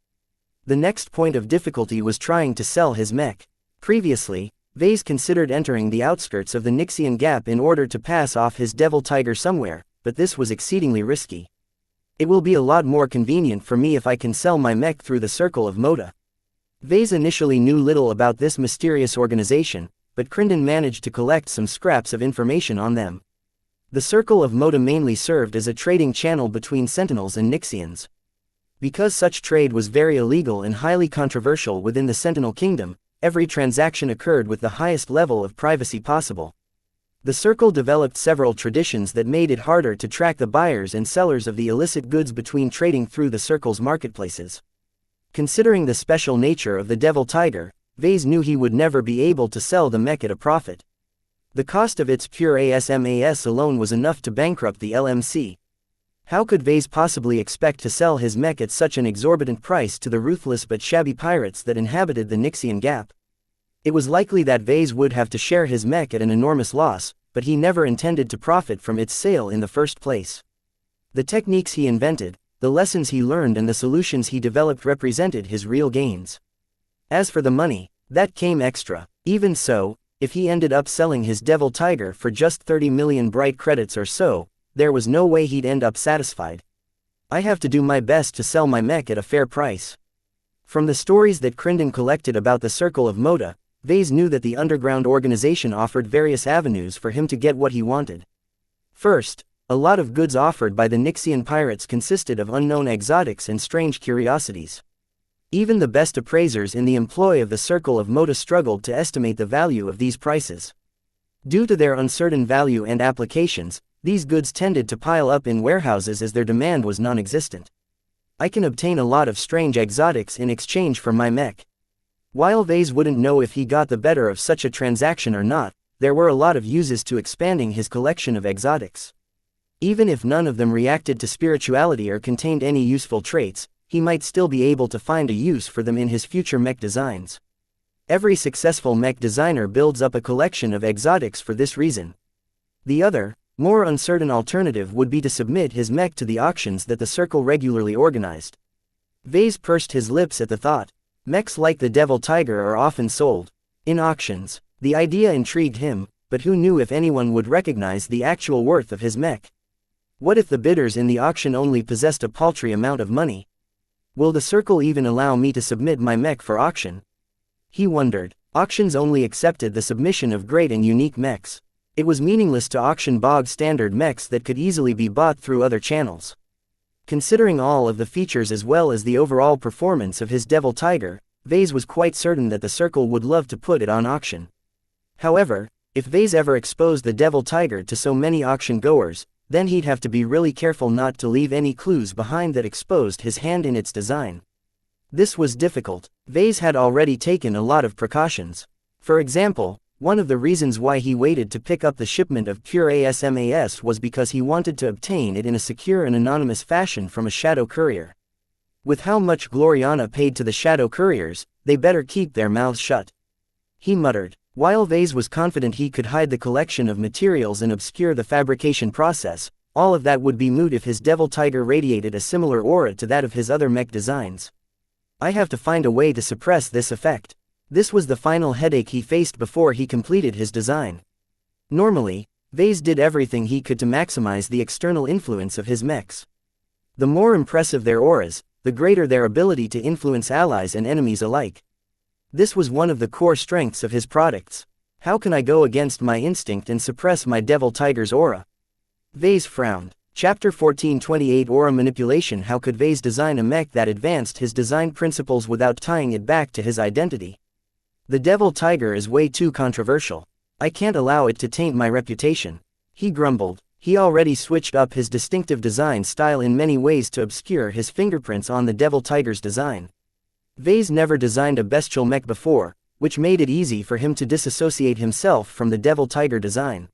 The next point of difficulty was trying to sell his mech. Previously, Vase considered entering the outskirts of the Nixian Gap in order to pass off his devil tiger somewhere, but this was exceedingly risky. It will be a lot more convenient for me if I can sell my mech through the Circle of Moda. Vase initially knew little about this mysterious organization, but Crinden managed to collect some scraps of information on them. The Circle of Moda mainly served as a trading channel between Sentinels and Nixians. Because such trade was very illegal and highly controversial within the Sentinel Kingdom, every transaction occurred with the highest level of privacy possible. The Circle developed several traditions that made it harder to track the buyers and sellers of the illicit goods between trading through the Circle's marketplaces. Considering the special nature of the Devil Tiger, Vase knew he would never be able to sell the mech at a profit. The cost of its pure ASMAS alone was enough to bankrupt the LMC. How could Vase possibly expect to sell his mech at such an exorbitant price to the ruthless but shabby pirates that inhabited the Nixian Gap? It was likely that Vase would have to share his mech at an enormous loss, but he never intended to profit from its sale in the first place. The techniques he invented, the lessons he learned and the solutions he developed represented his real gains. As for the money, that came extra. Even so, if he ended up selling his Devil Tiger for just 30 million bright credits or so, there was no way he'd end up satisfied. I have to do my best to sell my mech at a fair price. From the stories that Crinden collected about the Circle of Moda, Vase knew that the underground organization offered various avenues for him to get what he wanted. First, a lot of goods offered by the Nixian pirates consisted of unknown exotics and strange curiosities. Even the best appraisers in the employ of the Circle of Moda struggled to estimate the value of these prices. Due to their uncertain value and applications, these goods tended to pile up in warehouses as their demand was non-existent. I can obtain a lot of strange exotics in exchange for my mech. While Vase wouldn't know if he got the better of such a transaction or not, there were a lot of uses to expanding his collection of exotics. Even if none of them reacted to spirituality or contained any useful traits, he might still be able to find a use for them in his future mech designs. Every successful mech designer builds up a collection of exotics for this reason. The other, more uncertain alternative would be to submit his mech to the auctions that the Circle regularly organized. Vase pursed his lips at the thought. Mechs like the Devil Tiger are often sold in auctions. The idea intrigued him, but who knew if anyone would recognize the actual worth of his mech? What if the bidders in the auction only possessed a paltry amount of money? Will the Circle even allow me to submit my mech for auction? He wondered. Auctions only accepted the submission of great and unique mechs. It was meaningless to auction bog-standard mechs that could easily be bought through other channels. Considering all of the features as well as the overall performance of his Devil Tiger, Vase was quite certain that the Circle would love to put it on auction. However, if Vase ever exposed the Devil Tiger to so many auction goers, then he'd have to be really careful not to leave any clues behind that exposed his hand in its design. This was difficult. Vase had already taken a lot of precautions. For example, one of the reasons why he waited to pick up the shipment of pure ASMAS was because he wanted to obtain it in a secure and anonymous fashion from a shadow courier. With how much Gloriana paid to the shadow couriers, they better keep their mouths shut. He muttered. While Vase was confident he could hide the collection of materials and obscure the fabrication process, all of that would be moot if his Devil Tiger radiated a similar aura to that of his other mech designs. I have to find a way to suppress this effect. This was the final headache he faced before he completed his design. Normally, Vase did everything he could to maximize the external influence of his mechs. The more impressive their auras, the greater their ability to influence allies and enemies alike. This was one of the core strengths of his products. How can I go against my instinct and suppress my devil tiger's aura? Vase frowned. Chapter 1428 Aura Manipulation. How could Vase design a mech that advanced his design principles without tying it back to his identity? The devil tiger is way too controversial. I can't allow it to taint my reputation. He grumbled. He already switched up his distinctive design style in many ways to obscure his fingerprints on the devil tiger's design. Vase never designed a bestial mech before, which made it easy for him to disassociate himself from the devil tiger design.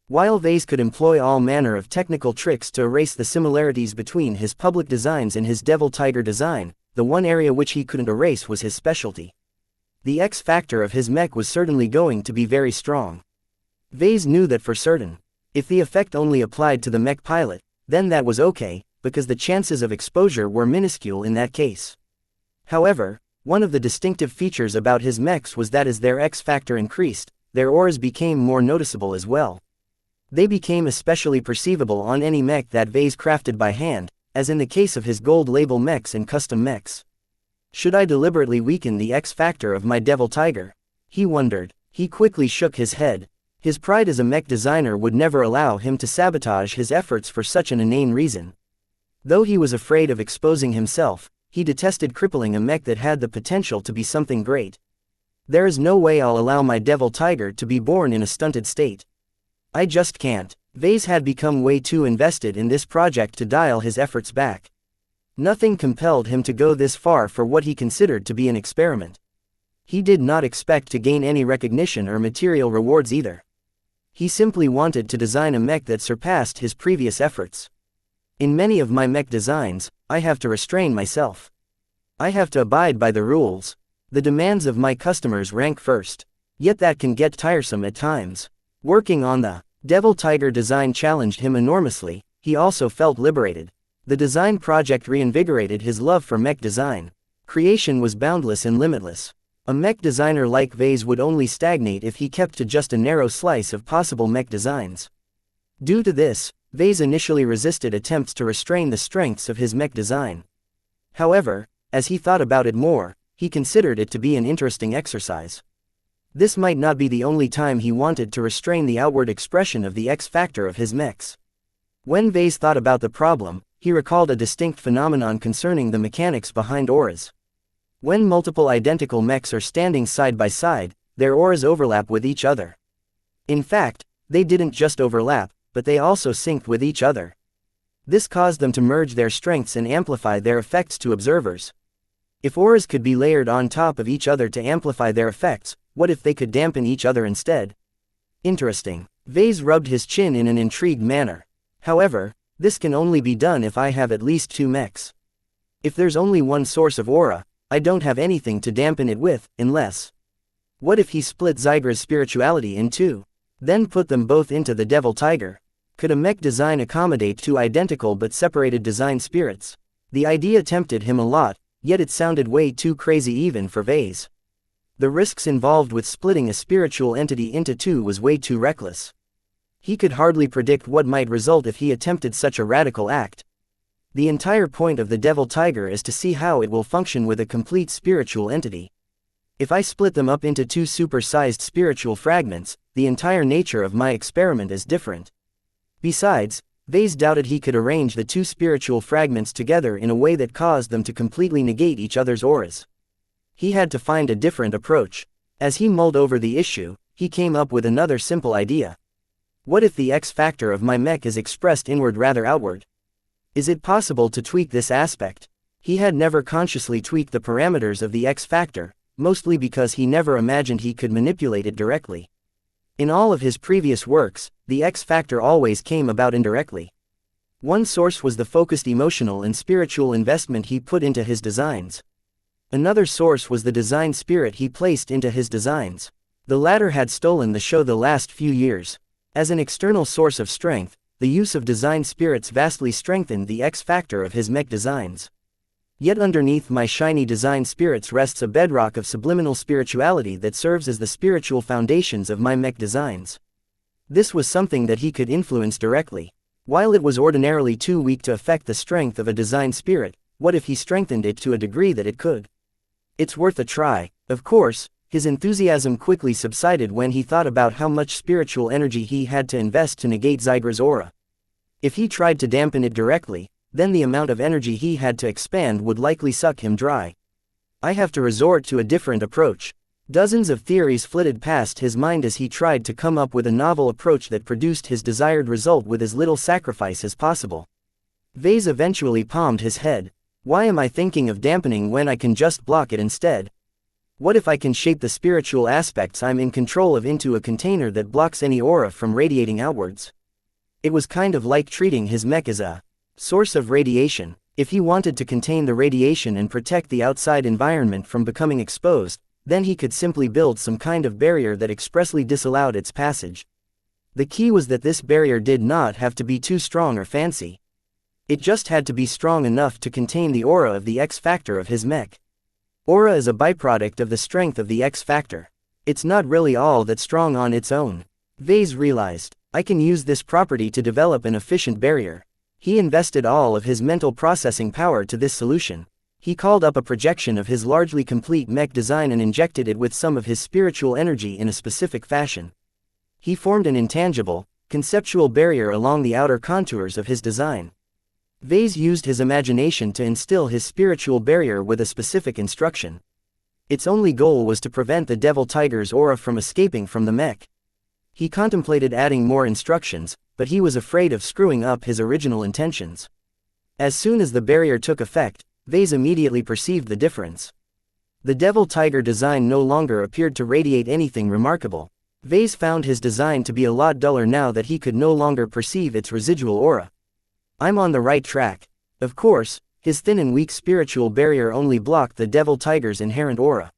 While Vase could employ all manner of technical tricks to erase the similarities between his public designs and his devil tiger design, the one area which he couldn't erase was his specialty. The X factor of his mech was certainly going to be very strong. Vase knew that for certain. If the effect only applied to the mech pilot, then that was okay, because the chances of exposure were minuscule in that case. However, one of the distinctive features about his mechs was that as their X factor increased, their auras became more noticeable as well. They became especially perceivable on any mech that Vase crafted by hand, as in the case of his gold label mechs and custom mechs. Should I deliberately weaken the X factor of my devil tiger? He wondered. He quickly shook his head. His pride as a mech designer would never allow him to sabotage his efforts for such an inane reason. Though he was afraid of exposing himself, he detested crippling a mech that had the potential to be something great. There is no way I'll allow my devil tiger to be born in a stunted state. I just can't. Vase had become way too invested in this project to dial his efforts back. Nothing compelled him to go this far for what he considered to be an experiment. He did not expect to gain any recognition or material rewards either. He simply wanted to design a mech that surpassed his previous efforts. In many of my mech designs, I have to restrain myself. I have to abide by the rules. The demands of my customers rank first. Yet that can get tiresome at times. Working on the devil tiger design challenged him enormously. He also felt liberated. The design project reinvigorated his love for mech design. Creation was boundless and limitless. A mech designer like Vase would only stagnate if he kept to just a narrow slice of possible mech designs. Due to this, Vase initially resisted attempts to restrain the strengths of his mech design. However, as he thought about it more, he considered it to be an interesting exercise. This might not be the only time he wanted to restrain the outward expression of the X factor of his mechs. When Vase thought about the problem, he recalled a distinct phenomenon concerning the mechanics behind auras. When multiple identical mechs are standing side by side, their auras overlap with each other. In fact, they didn't just overlap, but they also synced with each other. This caused them to merge their strengths and amplify their effects to observers. If auras could be layered on top of each other to amplify their effects, what if they could dampen each other instead? Interesting. Vase rubbed his chin in an intrigued manner. However, this can only be done if I have at least two mechs. If there's only one source of aura, I don't have anything to dampen it with, unless. What if he split Zygra's spirituality in two? Then put them both into the devil tiger? Could a mech design accommodate two identical but separated design spirits? The idea tempted him a lot, yet it sounded way too crazy even for Vase. The risks involved with splitting a spiritual entity into two was way too reckless. He could hardly predict what might result if he attempted such a radical act. The entire point of the devil tiger is to see how it will function with a complete spiritual entity. If I split them up into two super-sized spiritual fragments, the entire nature of my experiment is different. Besides, Vase doubted he could arrange the two spiritual fragments together in a way that caused them to completely negate each other's auras. He had to find a different approach. As he mulled over the issue, he came up with another simple idea. What if the X factor of my mech is expressed inward rather outward? Is it possible to tweak this aspect? He had never consciously tweaked the parameters of the X factor, mostly because he never imagined he could manipulate it directly. In all of his previous works, the X factor always came about indirectly. One source was the focused emotional and spiritual investment he put into his designs. Another source was the design spirit he placed into his designs. The latter had stolen the show the last few years. As an external source of strength, the use of design spirits vastly strengthened the X factor of his mech designs. Yet underneath my shiny design spirits rests a bedrock of subliminal spirituality that serves as the spiritual foundations of my mech designs. This was something that he could influence directly. While it was ordinarily too weak to affect the strength of a design spirit, what if he strengthened it to a degree that it could? It's worth a try. Of course, his enthusiasm quickly subsided when he thought about how much spiritual energy he had to invest to negate Zygra's aura. If he tried to dampen it directly, then the amount of energy he had to expand would likely suck him dry. I have to resort to a different approach. Dozens of theories flitted past his mind as he tried to come up with a novel approach that produced his desired result with as little sacrifice as possible. Vase eventually palmed his head. Why am I thinking of dampening when I can just block it instead? What if I can shape the spiritual aspects I'm in control of into a container that blocks any aura from radiating outwards? It was kind of like treating his mech as a source of radiation. If he wanted to contain the radiation and protect the outside environment from becoming exposed, then he could simply build some kind of barrier that expressly disallowed its passage. The key was that this barrier did not have to be too strong or fancy. It just had to be strong enough to contain the aura of the X factor of his mech. Aura is a byproduct of the strength of the X factor. It's not really all that strong on its own. Vase realized, I can use this property to develop an efficient barrier. He invested all of his mental processing power to this solution. He called up a projection of his largely complete mech design and injected it with some of his spiritual energy in a specific fashion. He formed an intangible, conceptual barrier along the outer contours of his design. Vase used his imagination to instill his spiritual barrier with a specific instruction. Its only goal was to prevent the devil tiger's aura from escaping from the mech. He contemplated adding more instructions, but he was afraid of screwing up his original intentions. As soon as the barrier took effect, Vase immediately perceived the difference. The devil tiger design no longer appeared to radiate anything remarkable. Vase found his design to be a lot duller now that he could no longer perceive its residual aura. I'm on the right track. Of course, his thin and weak spiritual barrier only blocked the devil tiger's inherent aura.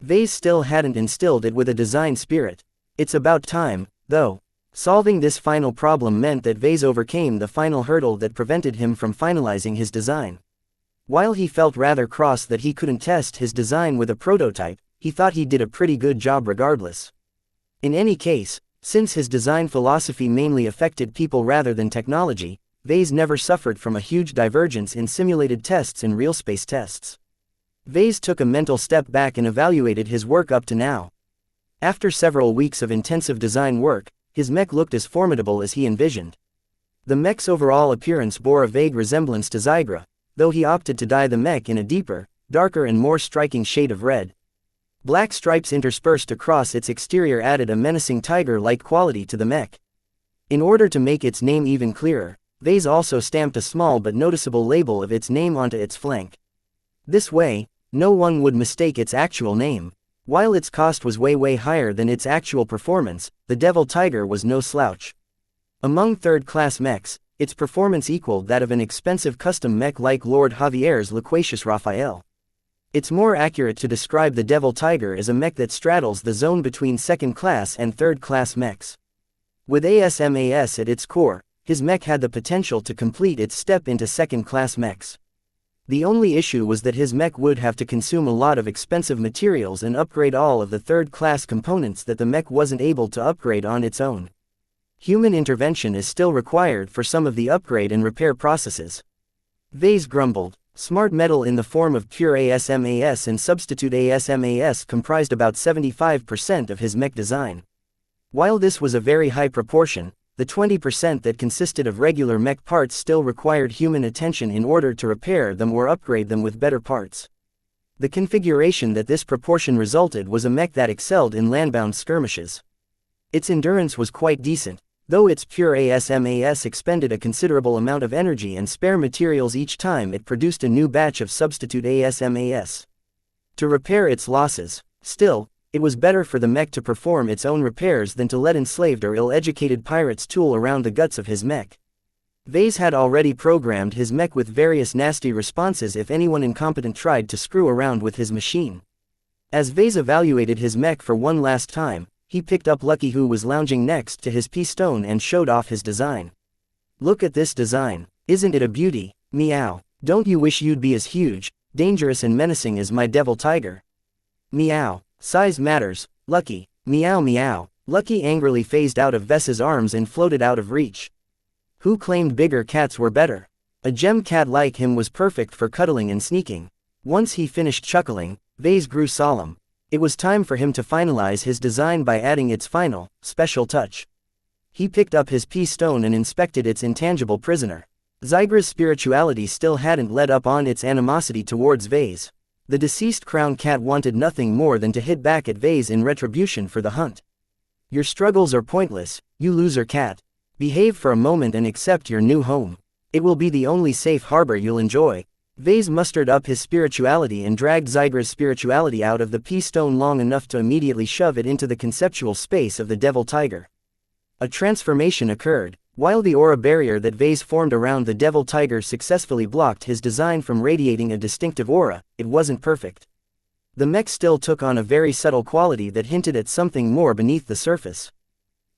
Vase still hadn't instilled it with a design spirit. It's about time, though. Solving this final problem meant that Vase overcame the final hurdle that prevented him from finalizing his design. While he felt rather cross that he couldn't test his design with a prototype, he thought he did a pretty good job regardless. In any case, since his design philosophy mainly affected people rather than technology, Vase never suffered from a huge divergence in simulated tests and real space tests. Vase took a mental step back and evaluated his work up to now. After several weeks of intensive design work, his mech looked as formidable as he envisioned. The mech's overall appearance bore a vague resemblance to Zygra, though he opted to dye the mech in a deeper, darker and more striking shade of red. Black stripes interspersed across its exterior added a menacing tiger-like quality to the mech. In order to make its name even clearer, Vase also stamped a small but noticeable label of its name onto its flank. This way, no one would mistake its actual name. While its cost was way higher than its actual performance, the Devil Tiger was no slouch. Among third-class mechs, its performance equaled that of an expensive custom mech like Lord Javier's Loquacious Raphael. It's more accurate to describe the Devil Tiger as a mech that straddles the zone between second-class and third-class mechs. With ASMAS at its core, his mech had the potential to complete its step into second-class mechs. The only issue was that his mech would have to consume a lot of expensive materials and upgrade all of the third-class components that the mech wasn't able to upgrade on its own. Human intervention is still required for some of the upgrade and repair processes. Vase grumbled. Smart metal in the form of pure ASMAS and substitute ASMAS comprised about 75% of his mech design. While this was a very high proportion, the 20% that consisted of regular mech parts still required human attention in order to repair them or upgrade them with better parts. The configuration that this proportion resulted was a mech that excelled in landbound skirmishes. Its endurance was quite decent, though its pure ASMAS expended a considerable amount of energy and spare materials each time it produced a new batch of substitute ASMAS. To repair its losses, still, it was better for the mech to perform its own repairs than to let enslaved or ill-educated pirates tool around the guts of his mech. Vase had already programmed his mech with various nasty responses if anyone incompetent tried to screw around with his machine. As Vase evaluated his mech for one last time, he picked up Lucky, who was lounging next to his pistone, and showed off his design. "Look at this design. Isn't it a beauty? Meow. Don't you wish you'd be as huge, dangerous and menacing as my Devil Tiger?" "Meow. Size matters, Lucky. Meow meow." Lucky angrily phased out of Ves's arms and floated out of reach. Who claimed bigger cats were better? A gem cat like him was perfect for cuddling and sneaking. Once he finished chuckling, Vase grew solemn. It was time for him to finalize his design by adding its final, special touch. He picked up his pea stone and inspected its intangible prisoner. Zygra's spirituality still hadn't let up on its animosity towards Vase. The deceased crown cat wanted nothing more than to hit back at Vase in retribution for the hunt. Your struggles are pointless, you loser cat. Behave for a moment and accept your new home. It will be the only safe harbor you'll enjoy. Vase mustered up his spirituality and dragged Zygra's spirituality out of the pea stone long enough to immediately shove it into the conceptual space of the devil tiger. A transformation occurred. While the aura barrier that Vase formed around the devil tiger successfully blocked his design from radiating a distinctive aura, it wasn't perfect. The mech still took on a very subtle quality that hinted at something more beneath the surface.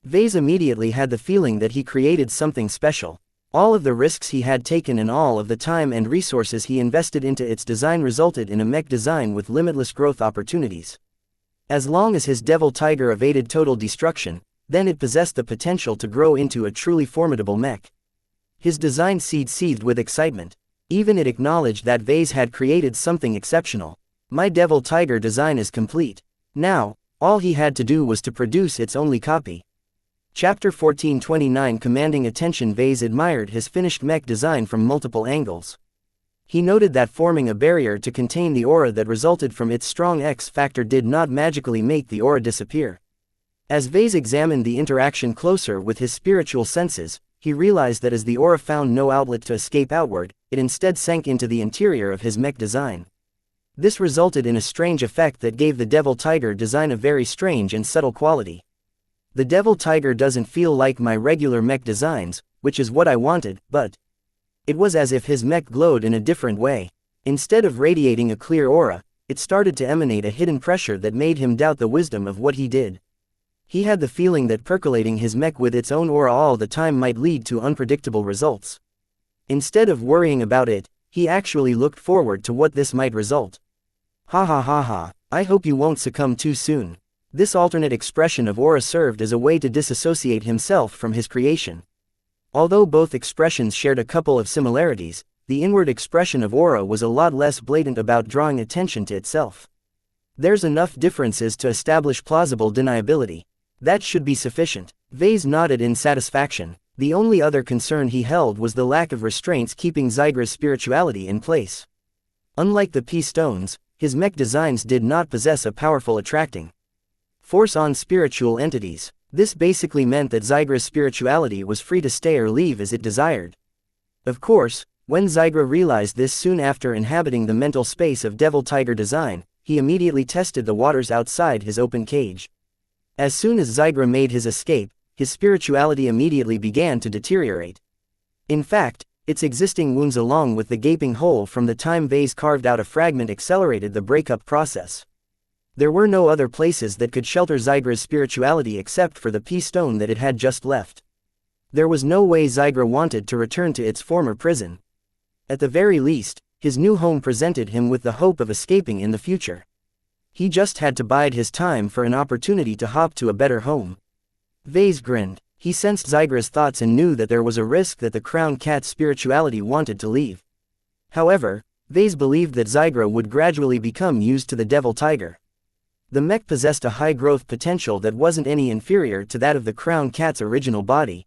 Vase immediately had the feeling that he created something special. All of the risks he had taken and all of the time and resources he invested into its design resulted in a mech design with limitless growth opportunities. As long as his devil tiger evaded total destruction, then it possessed the potential to grow into a truly formidable mech. His design seethed with excitement. Even it acknowledged that Vase had created something exceptional. My devil tiger design is complete. Now, all he had to do was to produce its only copy. Chapter 1429 Commanding attention. Vase admired his finished mech design from multiple angles. He noted that forming a barrier to contain the aura that resulted from its strong X factor did not magically make the aura disappear. As Vase examined the interaction closer with his spiritual senses, he realized that as the aura found no outlet to escape outward, it instead sank into the interior of his mech design. This resulted in a strange effect that gave the devil tiger design a very strange and subtle quality. The devil tiger doesn't feel like my regular mech designs, which is what I wanted, but it was as if his mech glowed in a different way. Instead of radiating a clear aura, it started to emanate a hidden pressure that made him doubt the wisdom of what he did. He had the feeling that percolating his mech with its own aura all the time might lead to unpredictable results. Instead of worrying about it, he actually looked forward to what this might result. Ha ha ha ha, I hope you won't succumb too soon. This alternate expression of aura served as a way to disassociate himself from his creation. Although both expressions shared a couple of similarities, the inward expression of aura was a lot less blatant about drawing attention to itself. There's enough differences to establish plausible deniability. That should be sufficient. Vase nodded in satisfaction. The only other concern he held was the lack of restraints keeping Zygra's spirituality in place. Unlike the pea stones, his mech designs did not possess a powerful attracting force on spiritual entities. This basically meant that Zygra's spirituality was free to stay or leave as it desired. Of course, when Zygra realized this soon after inhabiting the mental space of devil tiger design, he immediately tested the waters outside his open cage. As soon as Zygra made his escape, his spirituality immediately began to deteriorate. In fact, its existing wounds along with the gaping hole from the time Vase carved out a fragment accelerated the breakup process. There were no other places that could shelter Zygra's spirituality except for the pea stone that it had just left. There was no way Zygra wanted to return to its former prison. At the very least, his new home presented him with the hope of escaping in the future. He just had to bide his time for an opportunity to hop to a better home. Vase grinned. He sensed Zygra's thoughts and knew that there was a risk that the crown cat's spirituality wanted to leave. However, Vase believed that Zygra would gradually become used to the devil tiger. The mech possessed a high growth potential that wasn't any inferior to that of the crown cat's original body.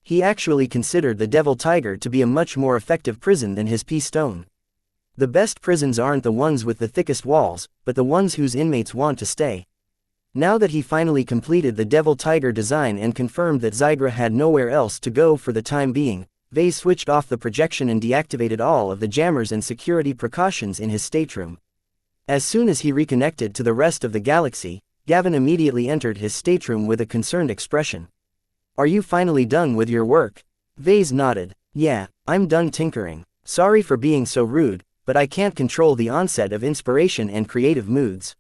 He actually considered the devil tiger to be a much more effective prison than his pea stone. The best prisons aren't the ones with the thickest walls, but the ones whose inmates want to stay. Now that he finally completed the devil tiger design and confirmed that Zygra had nowhere else to go for the time being, Vase switched off the projection and deactivated all of the jammers and security precautions in his stateroom. As soon as he reconnected to the rest of the galaxy, Gavin immediately entered his stateroom with a concerned expression. Are you finally done with your work? Vase nodded. Yeah, I'm done tinkering. Sorry for being so rude, but I can't control the onset of inspiration and creative moods.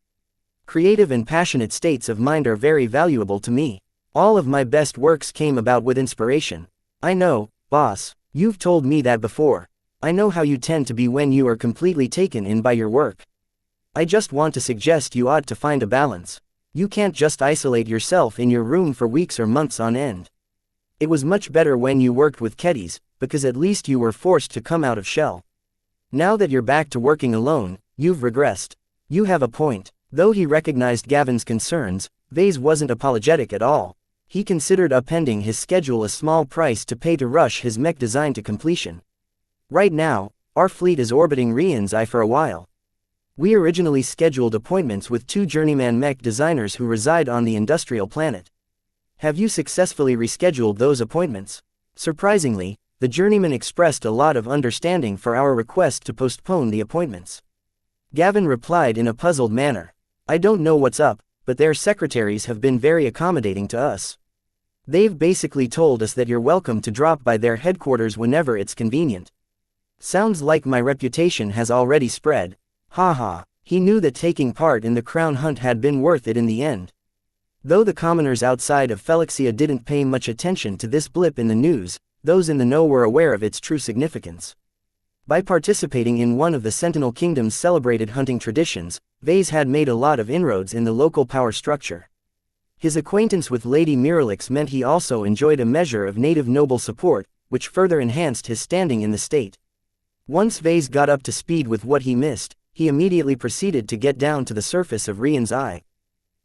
Creative and passionate states of mind are very valuable to me. All of my best works came about with inspiration. I know, boss, you've told me that before. I know how you tend to be when you are completely taken in by your work. I just want to suggest you ought to find a balance. You can't just isolate yourself in your room for weeks or months on end. It was much better when you worked with Keddies, because at least you were forced to come out of shell. Now that you're back to working alone, you've regressed. You have a point. Though he recognized Gavin's concerns, Vase wasn't apologetic at all. He considered upending his schedule a small price to pay to rush his mech design to completion. Right now, our fleet is orbiting xianxia for a while. We originally scheduled appointments with 2 journeyman mech designers who reside on the industrial planet. Have you successfully rescheduled those appointments? Surprisingly, the journeyman expressed a lot of understanding for our request to postpone the appointments. Gavin replied in a puzzled manner. I don't know what's up, but their secretaries have been very accommodating to us. They've basically told us that you're welcome to drop by their headquarters whenever it's convenient. Sounds like my reputation has already spread. Haha, he knew that taking part in the crown hunt had been worth it in the end. Though the commoners outside of xianxia didn't pay much attention to this blip in the news, those in the know were aware of its true significance. By participating in one of the Sentinel Kingdom's celebrated hunting traditions, Vase had made a lot of inroads in the local power structure. His acquaintance with Lady Miralix meant he also enjoyed a measure of native noble support, which further enhanced his standing in the state. Once Vase got up to speed with what he missed, he immediately proceeded to get down to the surface of xianxia.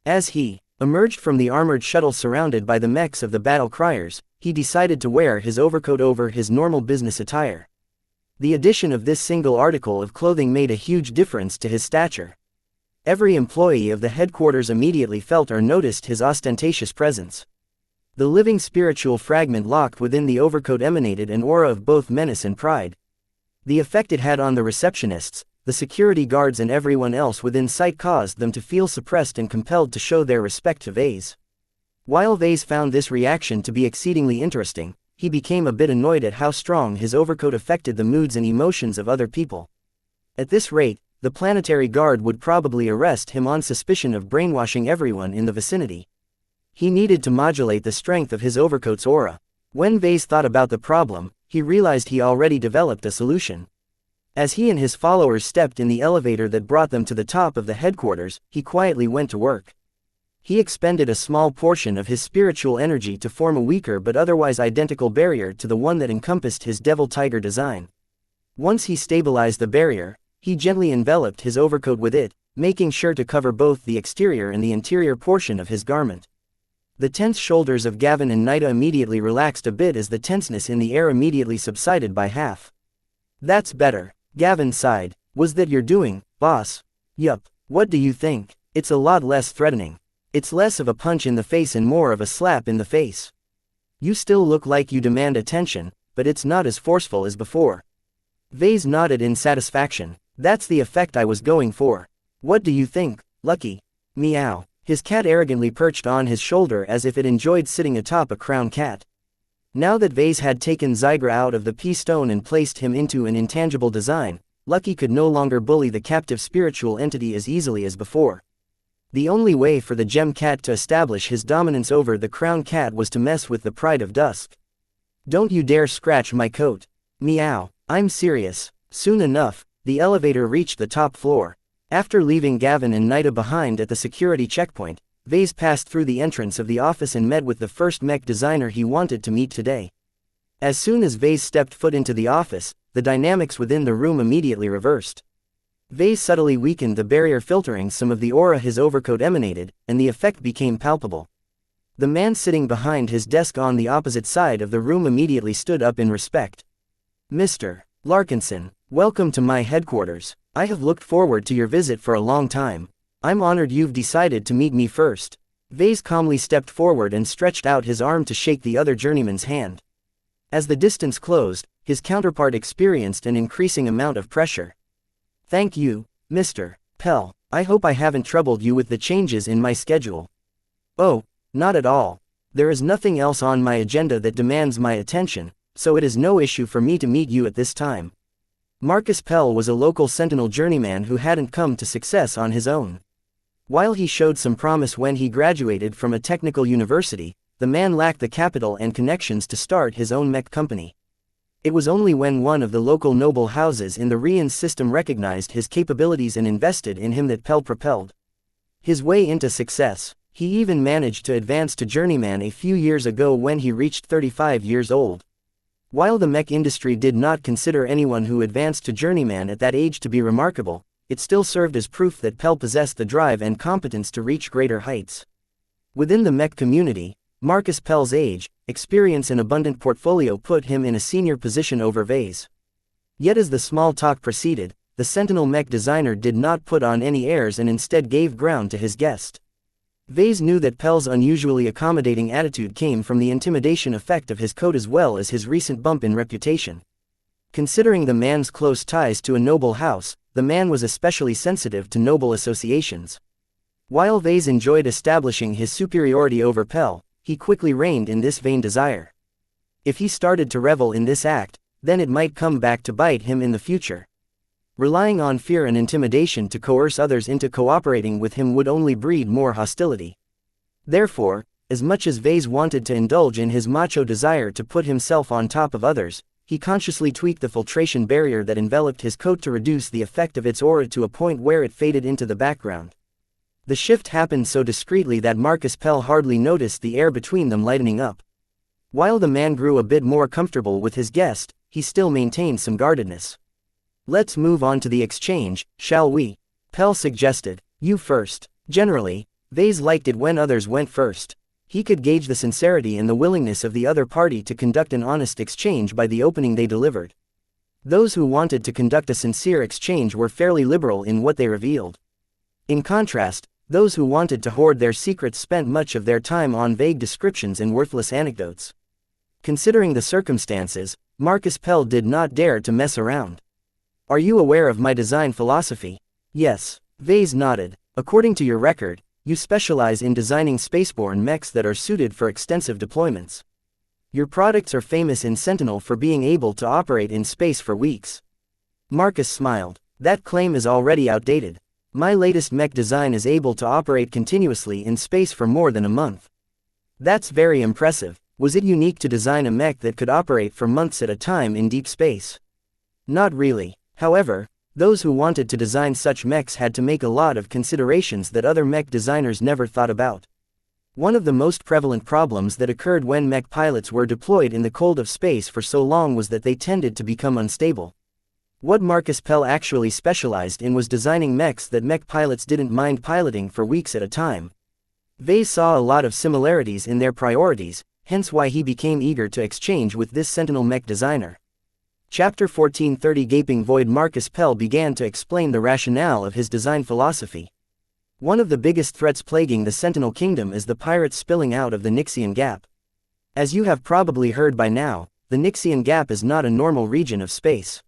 As he emerged from the armored shuttle surrounded by the mechs of the battle criers, he decided to wear his overcoat over his normal business attire. The addition of this single article of clothing made a huge difference to his stature. Every employee of the headquarters immediately felt or noticed his ostentatious presence. The living spiritual fragment locked within the overcoat emanated an aura of both menace and pride. The effect it had on the receptionists, the security guards and everyone else within sight caused them to feel suppressed and compelled to show their respect to Vase. While Vase found this reaction to be exceedingly interesting, he became a bit annoyed at how strong his overcoat affected the moods and emotions of other people. At this rate, the planetary guard would probably arrest him on suspicion of brainwashing everyone in the vicinity. He needed to modulate the strength of his overcoat's aura. When Vase thought about the problem, he realized he already developed a solution. As he and his followers stepped in the elevator that brought them to the top of the headquarters, he quietly went to work. He expended a small portion of his spiritual energy to form a weaker but otherwise identical barrier to the one that encompassed his devil tiger design. Once he stabilized the barrier, he gently enveloped his overcoat with it, making sure to cover both the exterior and the interior portion of his garment. The tense shoulders of Gavin and Nida immediately relaxed a bit as the tenseness in the air immediately subsided by half. That's better, Gavin sighed. Was that you're doing, boss? Yup. What do you think? It's a lot less threatening. It's less of a punch in the face and more of a slap in the face. You still look like you demand attention, but it's not as forceful as before. Vase nodded in satisfaction. That's the effect I was going for. What do you think, Lucky? Meow. His cat arrogantly perched on his shoulder as if it enjoyed sitting atop a crown cat. Now that Vase had taken Zygra out of the P-stone and placed him into an intangible design, Lucky could no longer bully the captive spiritual entity as easily as before. The only way for the gem cat to establish his dominance over the crown cat was to mess with the pride of dusk. Don't you dare scratch my coat. Meow. I'm serious. Soon enough, the elevator reached the top floor. After leaving Gavin and Nida behind at the security checkpoint, Vase passed through the entrance of the office and met with the first mech designer he wanted to meet today. As soon as Vase stepped foot into the office, the dynamics within the room immediately reversed. Vase subtly weakened the barrier filtering some of the aura his overcoat emanated, and the effect became palpable. The man sitting behind his desk on the opposite side of the room immediately stood up in respect. Mr. Larkinson, welcome to my headquarters. I have looked forward to your visit for a long time. I'm honored you've decided to meet me first. Vase calmly stepped forward and stretched out his arm to shake the other journeyman's hand. As the distance closed, his counterpart experienced an increasing amount of pressure. Thank you, Mr. Pell. I hope I haven't troubled you with the changes in my schedule. Oh, not at all. There is nothing else on my agenda that demands my attention, so it is no issue for me to meet you at this time. Marcus Pell was a local Sentinel journeyman who hadn't come to success on his own. While he showed some promise when he graduated from a technical university, the man lacked the capital and connections to start his own mech company. It was only when one of the local noble houses in the Rian system recognized his capabilities and invested in him that Pell propelled his way into success. He even managed to advance to journeyman a few years ago when he reached 35 years old. While the mech industry did not consider anyone who advanced to journeyman at that age to be remarkable, it still served as proof that Pell possessed the drive and competence to reach greater heights. Within the Mech community, Marcus Pell's age, experience and abundant portfolio put him in a senior position over Vase. Yet as the small talk proceeded, the Sentinel Mech designer did not put on any airs and instead gave ground to his guest. Vase knew that Pell's unusually accommodating attitude came from the intimidation effect of his coat as well as his recent bump in reputation. Considering the man's close ties to a noble house, the man was especially sensitive to noble associations. While Vase enjoyed establishing his superiority over Pell, he quickly reigned in this vain desire. If he started to revel in this act, then it might come back to bite him in the future. Relying on fear and intimidation to coerce others into cooperating with him would only breed more hostility. Therefore, as much as Vase wanted to indulge in his macho desire to put himself on top of others, he consciously tweaked the filtration barrier that enveloped his coat to reduce the effect of its aura to a point where it faded into the background. The shift happened so discreetly that Marcus Pell hardly noticed the air between them lightening up. While the man grew a bit more comfortable with his guest, he still maintained some guardedness. "Let's move on to the exchange, shall we?" Pell suggested. "You first." Generally, Vase liked it when others went first. He could gauge the sincerity and the willingness of the other party to conduct an honest exchange by the opening they delivered. Those who wanted to conduct a sincere exchange were fairly liberal in what they revealed. In contrast, those who wanted to hoard their secrets spent much of their time on vague descriptions and worthless anecdotes. Considering the circumstances, Marcus Pell did not dare to mess around. "Are you aware of my design philosophy?" "Yes." Vase nodded. "According to your record, you specialize in designing spaceborne mechs that are suited for extensive deployments. Your products are famous in Sentinel for being able to operate in space for weeks." Marcus smiled. "That claim is already outdated. My latest mech design is able to operate continuously in space for more than a month." "That's very impressive. Was it unique to design a mech that could operate for months at a time in deep space?" "Not really. However, those who wanted to design such mechs had to make a lot of considerations that other mech designers never thought about. One of the most prevalent problems that occurred when mech pilots were deployed in the cold of space for so long was that they tended to become unstable. What Marcus Pell actually specialized in was designing mechs that mech pilots didn't mind piloting for weeks at a time. Vase saw a lot of similarities in their priorities, hence why he became eager to exchange with this Sentinel mech designer. Chapter 14:30 Gaping Void. Marcus Pell began to explain the rationale of his design philosophy. One of the biggest threats plaguing the Sentinel Kingdom is the pirates spilling out of the Xianxia Gap. As you have probably heard by now, the Xianxia Gap is not a normal region of space.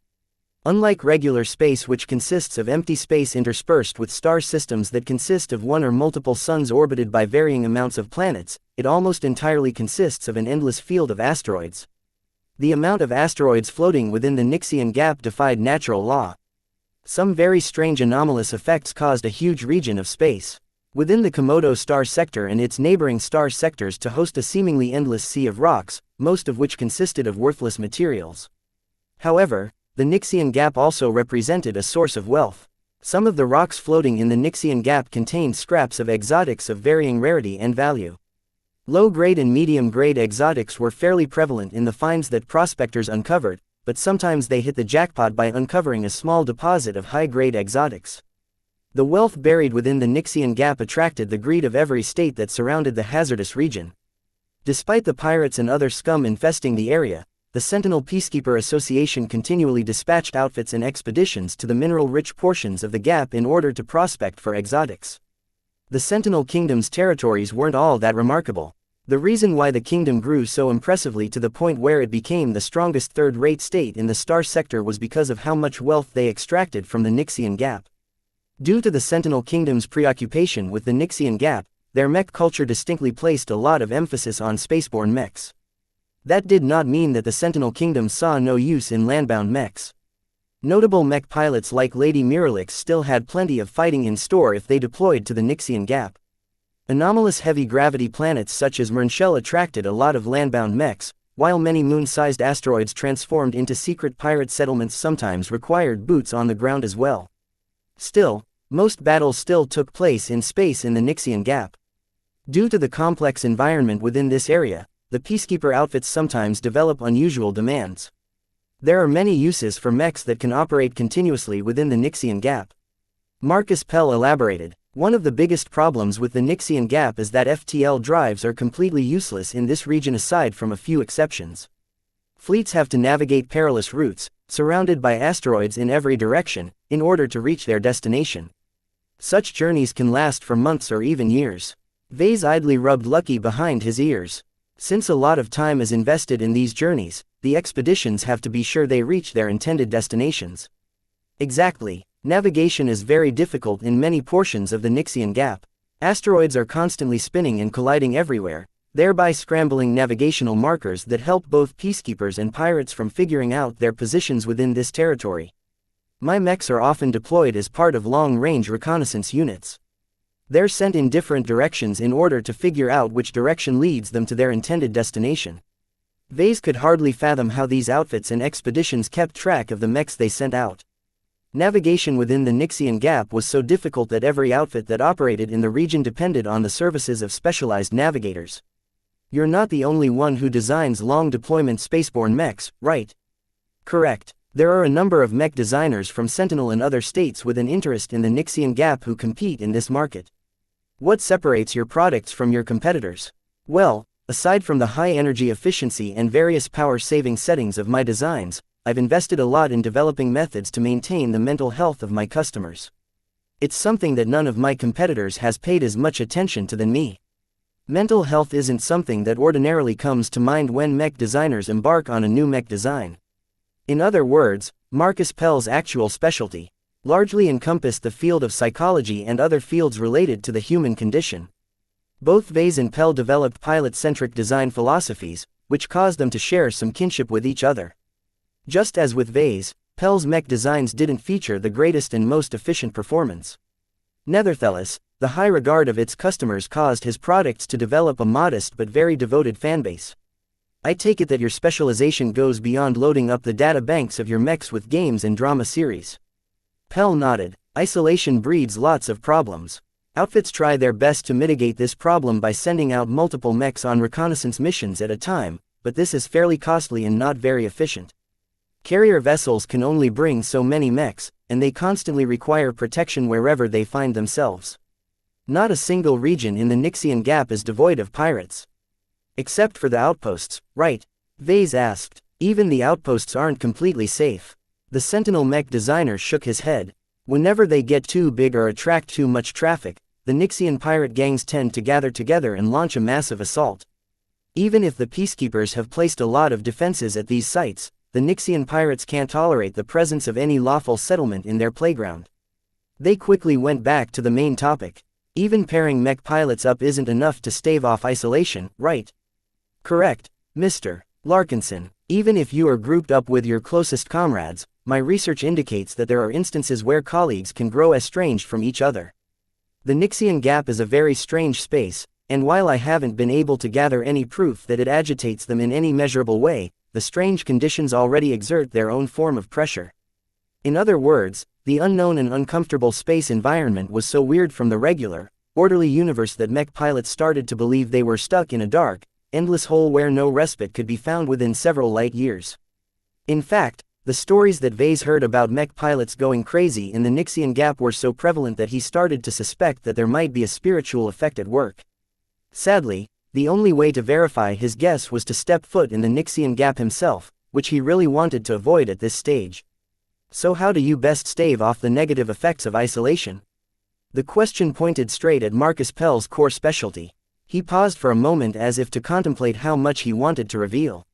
Unlike regular space, which consists of empty space interspersed with star systems that consist of one or multiple suns orbited by varying amounts of planets, it almost entirely consists of an endless field of asteroids. The amount of asteroids floating within the Xianxia Gap defied natural law. Some very strange anomalous effects caused a huge region of space within the Komodo star sector and its neighboring star sectors to host a seemingly endless sea of rocks, most of which consisted of worthless materials. However, the Xianxia Gap also represented a source of wealth. Some of the rocks floating in the Xianxia Gap contained scraps of exotics of varying rarity and value. Low-grade and medium-grade exotics were fairly prevalent in the finds that prospectors uncovered, but sometimes they hit the jackpot by uncovering a small deposit of high-grade exotics. The wealth buried within the Xianxia Gap attracted the greed of every state that surrounded the hazardous region. Despite the pirates and other scum infesting the area, the Sentinel Peacekeeper Association continually dispatched outfits and expeditions to the mineral-rich portions of the Gap in order to prospect for exotics. The Sentinel Kingdom's territories weren't all that remarkable. The reason why the kingdom grew so impressively to the point where it became the strongest third-rate state in the star sector was because of how much wealth they extracted from the Xianxia Gap. Due to the Sentinel Kingdom's preoccupation with the Xianxia Gap, their mech culture distinctly placed a lot of emphasis on spaceborne mechs. That did not mean that the Sentinel Kingdom saw no use in landbound mechs. Notable mech pilots like Lady Miralix still had plenty of fighting in store if they deployed to the Xianxia Gap. Anomalous heavy-gravity planets such as Mernshell attracted a lot of landbound mechs, while many moon-sized asteroids transformed into secret pirate settlements sometimes required boots on the ground as well. Still, most battles still took place in space in the Xianxia Gap. Due to the complex environment within this area, the peacekeeper outfits sometimes develop unusual demands. There are many uses for mechs that can operate continuously within the Xianxia Gap. Marcus Pell elaborated. One of the biggest problems with the Xianxia Gap is that FTL drives are completely useless in this region aside from a few exceptions. Fleets have to navigate perilous routes, surrounded by asteroids in every direction, in order to reach their destination. Such journeys can last for months or even years. Vase idly rubbed Lucky behind his ears. Since a lot of time is invested in these journeys, the expeditions have to be sure they reach their intended destinations. Exactly. Navigation is very difficult in many portions of the Xianxia Gap. Asteroids are constantly spinning and colliding everywhere, thereby scrambling navigational markers that help both peacekeepers and pirates from figuring out their positions within this territory. My mechs are often deployed as part of long-range reconnaissance units. They're sent in different directions in order to figure out which direction leads them to their intended destination. Vase could hardly fathom how these outfits and expeditions kept track of the mechs they sent out. Navigation within the Xianxia Gap was so difficult that every outfit that operated in the region depended on the services of specialized navigators. You're not the only one who designs long-deployment spaceborne mechs, right? Correct. There are a number of mech designers from Sentinel and other states with an interest in the Xianxia Gap who compete in this market. What separates your products from your competitors? Well, aside from the high energy efficiency and various power-saving settings of my designs, I've invested a lot in developing methods to maintain the mental health of my customers. It's something that none of my competitors has paid as much attention to than me. Mental health isn't something that ordinarily comes to mind when mech designers embark on a new mech design. In other words, Marcus Pell's actual specialty largely encompassed the field of psychology and other fields related to the human condition. Both Vase and Pell developed pilot-centric design philosophies, which caused them to share some kinship with each other. Just as with Vase, Pell's mech designs didn't feature the greatest and most efficient performance. Nevertheless, the high regard of its customers caused his products to develop a modest but very devoted fanbase. I take it that your specialization goes beyond loading up the data banks of your mechs with games and drama series. Pell nodded. Isolation breeds lots of problems. Outfits try their best to mitigate this problem by sending out multiple mechs on reconnaissance missions at a time, but this is fairly costly and not very efficient. Carrier vessels can only bring so many mechs, and they constantly require protection wherever they find themselves. Not a single region in the Xianxia Gap is devoid of pirates. Except for the outposts, right? Vase asked. Even the outposts aren't completely safe. The Sentinel mech designer shook his head. Whenever they get too big or attract too much traffic, the Xian pirate gangs tend to gather together and launch a massive assault. Even if the peacekeepers have placed a lot of defenses at these sites, the Xian pirates can't tolerate the presence of any lawful settlement in their playground. They quickly went back to the main topic. Even pairing mech pilots up isn't enough to stave off isolation, right? Correct, Mr. Larkinson. Even if you are grouped up with your closest comrades, my research indicates that there are instances where colleagues can grow estranged from each other. The Xian Gap is a very strange space, and while I haven't been able to gather any proof that it agitates them in any measurable way, the strange conditions already exert their own form of pressure. In other words, the unknown and uncomfortable space environment was so weird from the regular, orderly universe that mech pilots started to believe they were stuck in a dark, endless hole where no respite could be found within several light years. In fact, the stories that Vase heard about mech pilots going crazy in the Xian Gap were so prevalent that he started to suspect that there might be a spiritual effect at work. Sadly, the only way to verify his guess was to step foot in the Xian Gap himself, which he really wanted to avoid at this stage. So how do you best stave off the negative effects of isolation? The question pointed straight at Marcus Pell's core specialty. He paused for a moment as if to contemplate how much he wanted to reveal.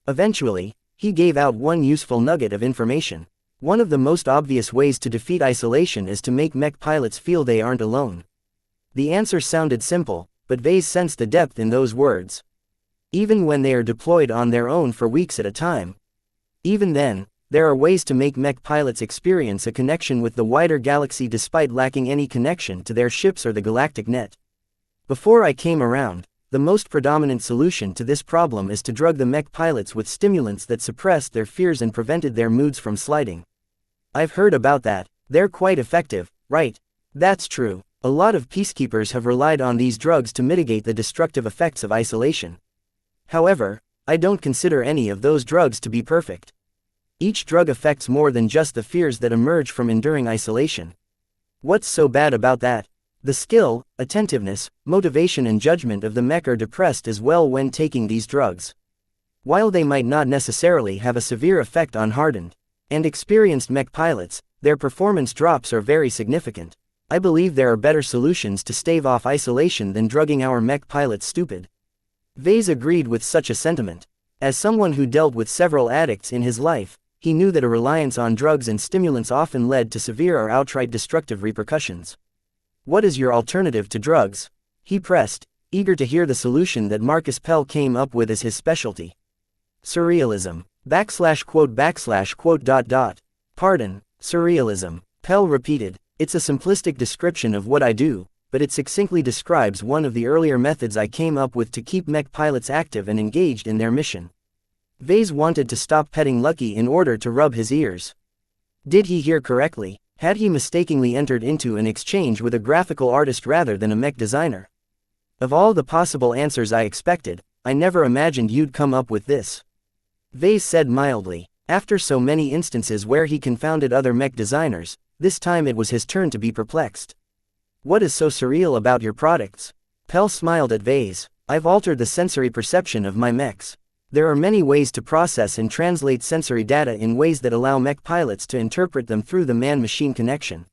Eventually, he gave out one useful nugget of information. One of the most obvious ways to defeat isolation is to make mech pilots feel they aren't alone. The answer sounded simple, but Vase sensed the depth in those words. Even when they are deployed on their own for weeks at a time. Even then, there are ways to make mech pilots experience a connection with the wider galaxy despite lacking any connection to their ships or the galactic net. Before I came around, the most predominant solution to this problem is to drug the mech pilots with stimulants that suppressed their fears and prevented their moods from sliding. I've heard about that. They're quite effective, right? That's true. A lot of peacekeepers have relied on these drugs to mitigate the destructive effects of isolation. However, I don't consider any of those drugs to be perfect. Each drug affects more than just the fears that emerge from enduring isolation. What's so bad about that? The skill, attentiveness, motivation and judgment of the mech are depressed as well when taking these drugs. While they might not necessarily have a severe effect on hardened and experienced mech pilots, their performance drops are very significant. I believe there are better solutions to stave off isolation than drugging our mech pilots stupid. Vase agreed with such a sentiment. As someone who dealt with several addicts in his life, he knew that a reliance on drugs and stimulants often led to severe or outright destructive repercussions. What is your alternative to drugs? He pressed, eager to hear the solution that Marcus Pell came up with as his specialty. Surrealism. /quote/quote. Pardon, surrealism. Pell repeated. It's a simplistic description of what I do, but it succinctly describes one of the earlier methods I came up with to keep mech pilots active and engaged in their mission. Vase wanted to stop petting Lucky in order to rub his ears. Did he hear correctly? Had he mistakenly entered into an exchange with a graphical artist rather than a mech designer? Of all the possible answers I expected, I never imagined you'd come up with this. Vase said mildly. After so many instances where he confounded other mech designers, this time it was his turn to be perplexed. What is so surreal about your products? Pell smiled at Vase. I've altered the sensory perception of my mechs. There are many ways to process and translate sensory data in ways that allow mech pilots to interpret them through the man-machine connection.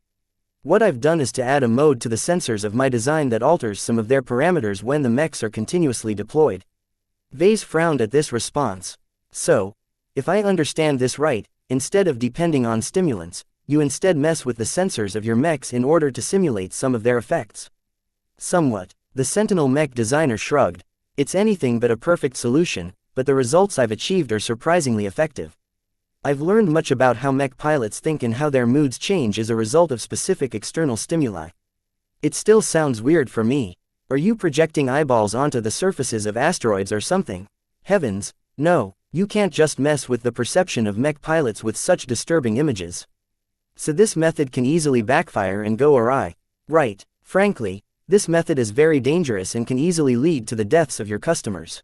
What I've done is to add a mode to the sensors of my design that alters some of their parameters when the mechs are continuously deployed. Vase frowned at this response. So, if I understand this right, instead of depending on stimulants, you instead mess with the sensors of your mechs in order to simulate some of their effects. Somewhat. The Sentinel mech designer shrugged. It's anything but a perfect solution, but the results I've achieved are surprisingly effective. I've learned much about how mech pilots think and how their moods change as a result of specific external stimuli. It still sounds weird for me. Are you projecting eyeballs onto the surfaces of asteroids or something? Heavens, no, you can't just mess with the perception of mech pilots with such disturbing images. So this method can easily backfire and go awry. Right. Frankly, this method is very dangerous and can easily lead to the deaths of your customers.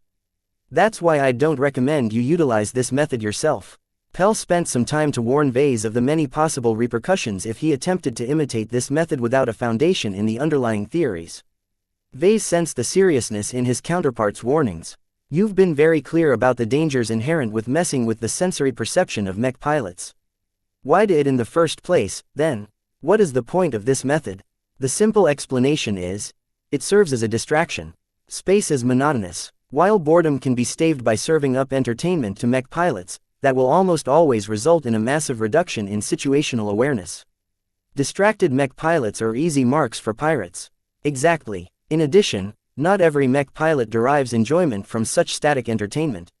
That's why I don't recommend you utilize this method yourself. Pell spent some time to warn Vase of the many possible repercussions if he attempted to imitate this method without a foundation in the underlying theories. Vase sensed the seriousness in his counterpart's warnings. You've been very clear about the dangers inherent with messing with the sensory perception of mech pilots. Why did it in the first place, then? What is the point of this method? The simple explanation is, it serves as a distraction. Space is monotonous. While boredom can be staved by serving up entertainment to mech pilots, that will almost always result in a massive reduction in situational awareness. Distracted mech pilots are easy marks for pirates. Exactly. In addition, not every mech pilot derives enjoyment from such static entertainment.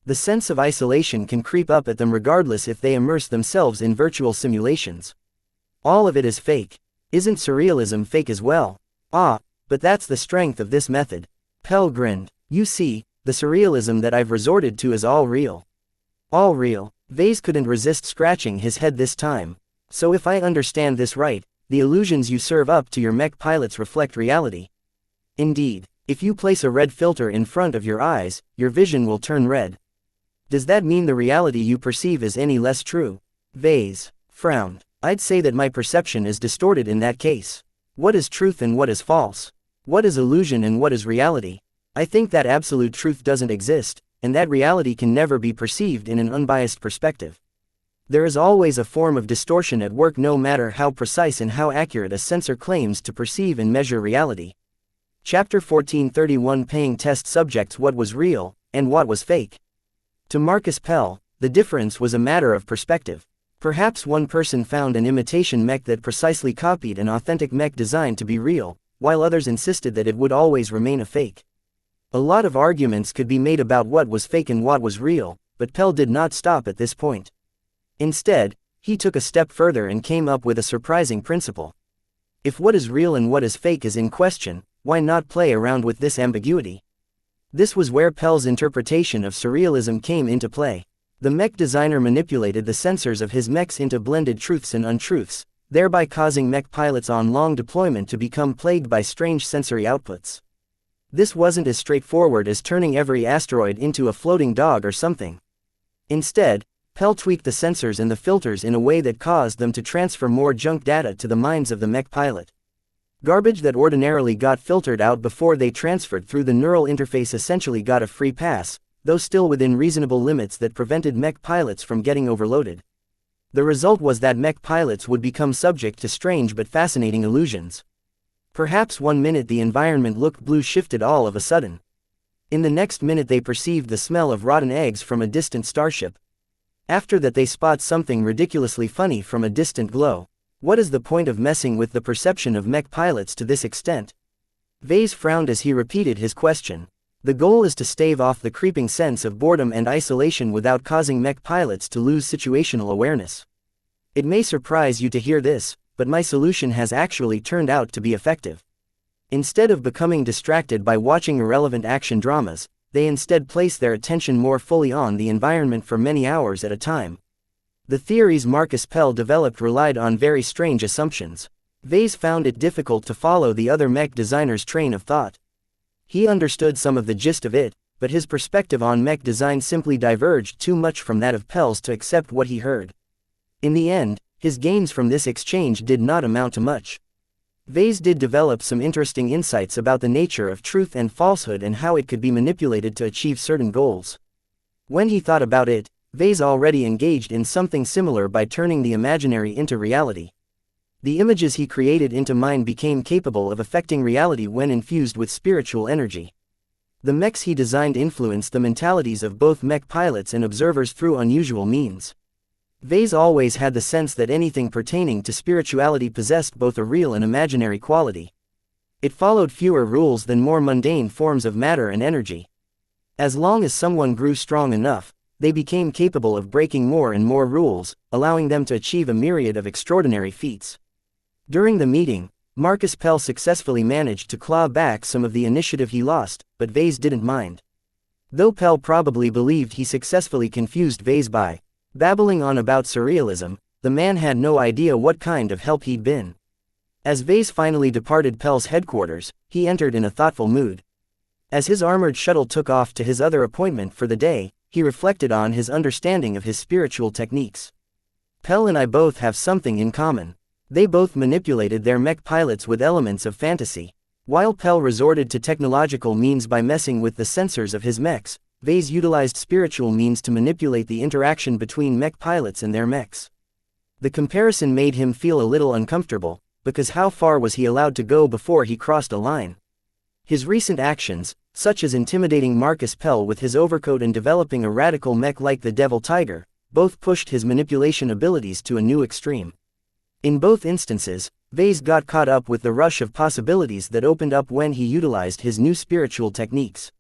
The sense of isolation can creep up at them regardless if they immerse themselves in virtual simulations. All of it is fake. Isn't surrealism fake as well? Ah, but that's the strength of this method. Pell grinned. You see, the surrealism that I've resorted to is all real. All real. Vase couldn't resist scratching his head this time. So if I understand this right, the illusions you serve up to your mech pilots reflect reality. Indeed, if you place a red filter in front of your eyes, your vision will turn red. Does that mean the reality you perceive is any less true? Vase frowned. I'd say that my perception is distorted in that case. What is truth and what is false? What is illusion and what is reality? I think that absolute truth doesn't exist, and that reality can never be perceived in an unbiased perspective. There is always a form of distortion at work no matter how precise and how accurate a sensor claims to perceive and measure reality. Chapter 1431 Paying test subjects what was real, and what was fake. To Marcus Pell, the difference was a matter of perspective. Perhaps one person found an imitation mech that precisely copied an authentic mech design to be real, while others insisted that it would always remain a fake. A lot of arguments could be made about what was fake and what was real, but Pell did not stop at this point. Instead, he took a step further and came up with a surprising principle. If what is real and what is fake is in question, why not play around with this ambiguity? This was where Pell's interpretation of surrealism came into play. The mech designer manipulated the sensors of his mechs into blended truths and untruths, thereby causing mech pilots on long deployment to become plagued by strange sensory outputs. This wasn't as straightforward as turning every asteroid into a floating dog or something. Instead, Pell tweaked the sensors and the filters in a way that caused them to transfer more junk data to the minds of the mech pilot. Garbage that ordinarily got filtered out before they transferred through the neural interface essentially got a free pass, though still within reasonable limits that prevented mech pilots from getting overloaded. The result was that mech pilots would become subject to strange but fascinating illusions. Perhaps one minute the environment looked blue shifted all of a sudden. In the next minute they perceived the smell of rotten eggs from a distant starship. After that they spot something ridiculously funny from a distant glow. What is the point of messing with the perception of mech pilots to this extent? Vase frowned as he repeated his question. The goal is to stave off the creeping sense of boredom and isolation without causing mech pilots to lose situational awareness. It may surprise you to hear this, but my solution has actually turned out to be effective. Instead of becoming distracted by watching irrelevant action dramas, they instead place their attention more fully on the environment for many hours at a time. The theories Marcus Pell developed relied on very strange assumptions. Vase found it difficult to follow the other mech designer's train of thought. He understood some of the gist of it, but his perspective on mech design simply diverged too much from that of Pell's to accept what he heard. In the end, his gains from this exchange did not amount to much. Vase did develop some interesting insights about the nature of truth and falsehood and how it could be manipulated to achieve certain goals. When he thought about it, Vase already engaged in something similar by turning the imaginary into reality. The images he created into mind became capable of affecting reality when infused with spiritual energy. The mechs he designed influenced the mentalities of both mech pilots and observers through unusual means. Vase always had the sense that anything pertaining to spirituality possessed both a real and imaginary quality. It followed fewer rules than more mundane forms of matter and energy. As long as someone grew strong enough, they became capable of breaking more and more rules, allowing them to achieve a myriad of extraordinary feats. During the meeting, Marcus Pell successfully managed to claw back some of the initiative he lost, but Vase didn't mind. Though Pell probably believed he successfully confused Vase by babbling on about surrealism, the man had no idea what kind of help he'd been. As Vase finally departed Pell's headquarters, he entered in a thoughtful mood. As his armored shuttle took off to his other appointment for the day, he reflected on his understanding of his spiritual techniques. Pell and I both have something in common. They both manipulated their mech pilots with elements of fantasy. While Pell resorted to technological means by messing with the sensors of his mechs, Vase utilized spiritual means to manipulate the interaction between mech pilots and their mechs. The comparison made him feel a little uncomfortable, because how far was he allowed to go before he crossed a line? His recent actions, such as intimidating Marcus Pell with his overcoat and developing a radical mech like the Devil Tiger, both pushed his manipulation abilities to a new extreme. In both instances, Vase got caught up with the rush of possibilities that opened up when he utilized his new spiritual techniques.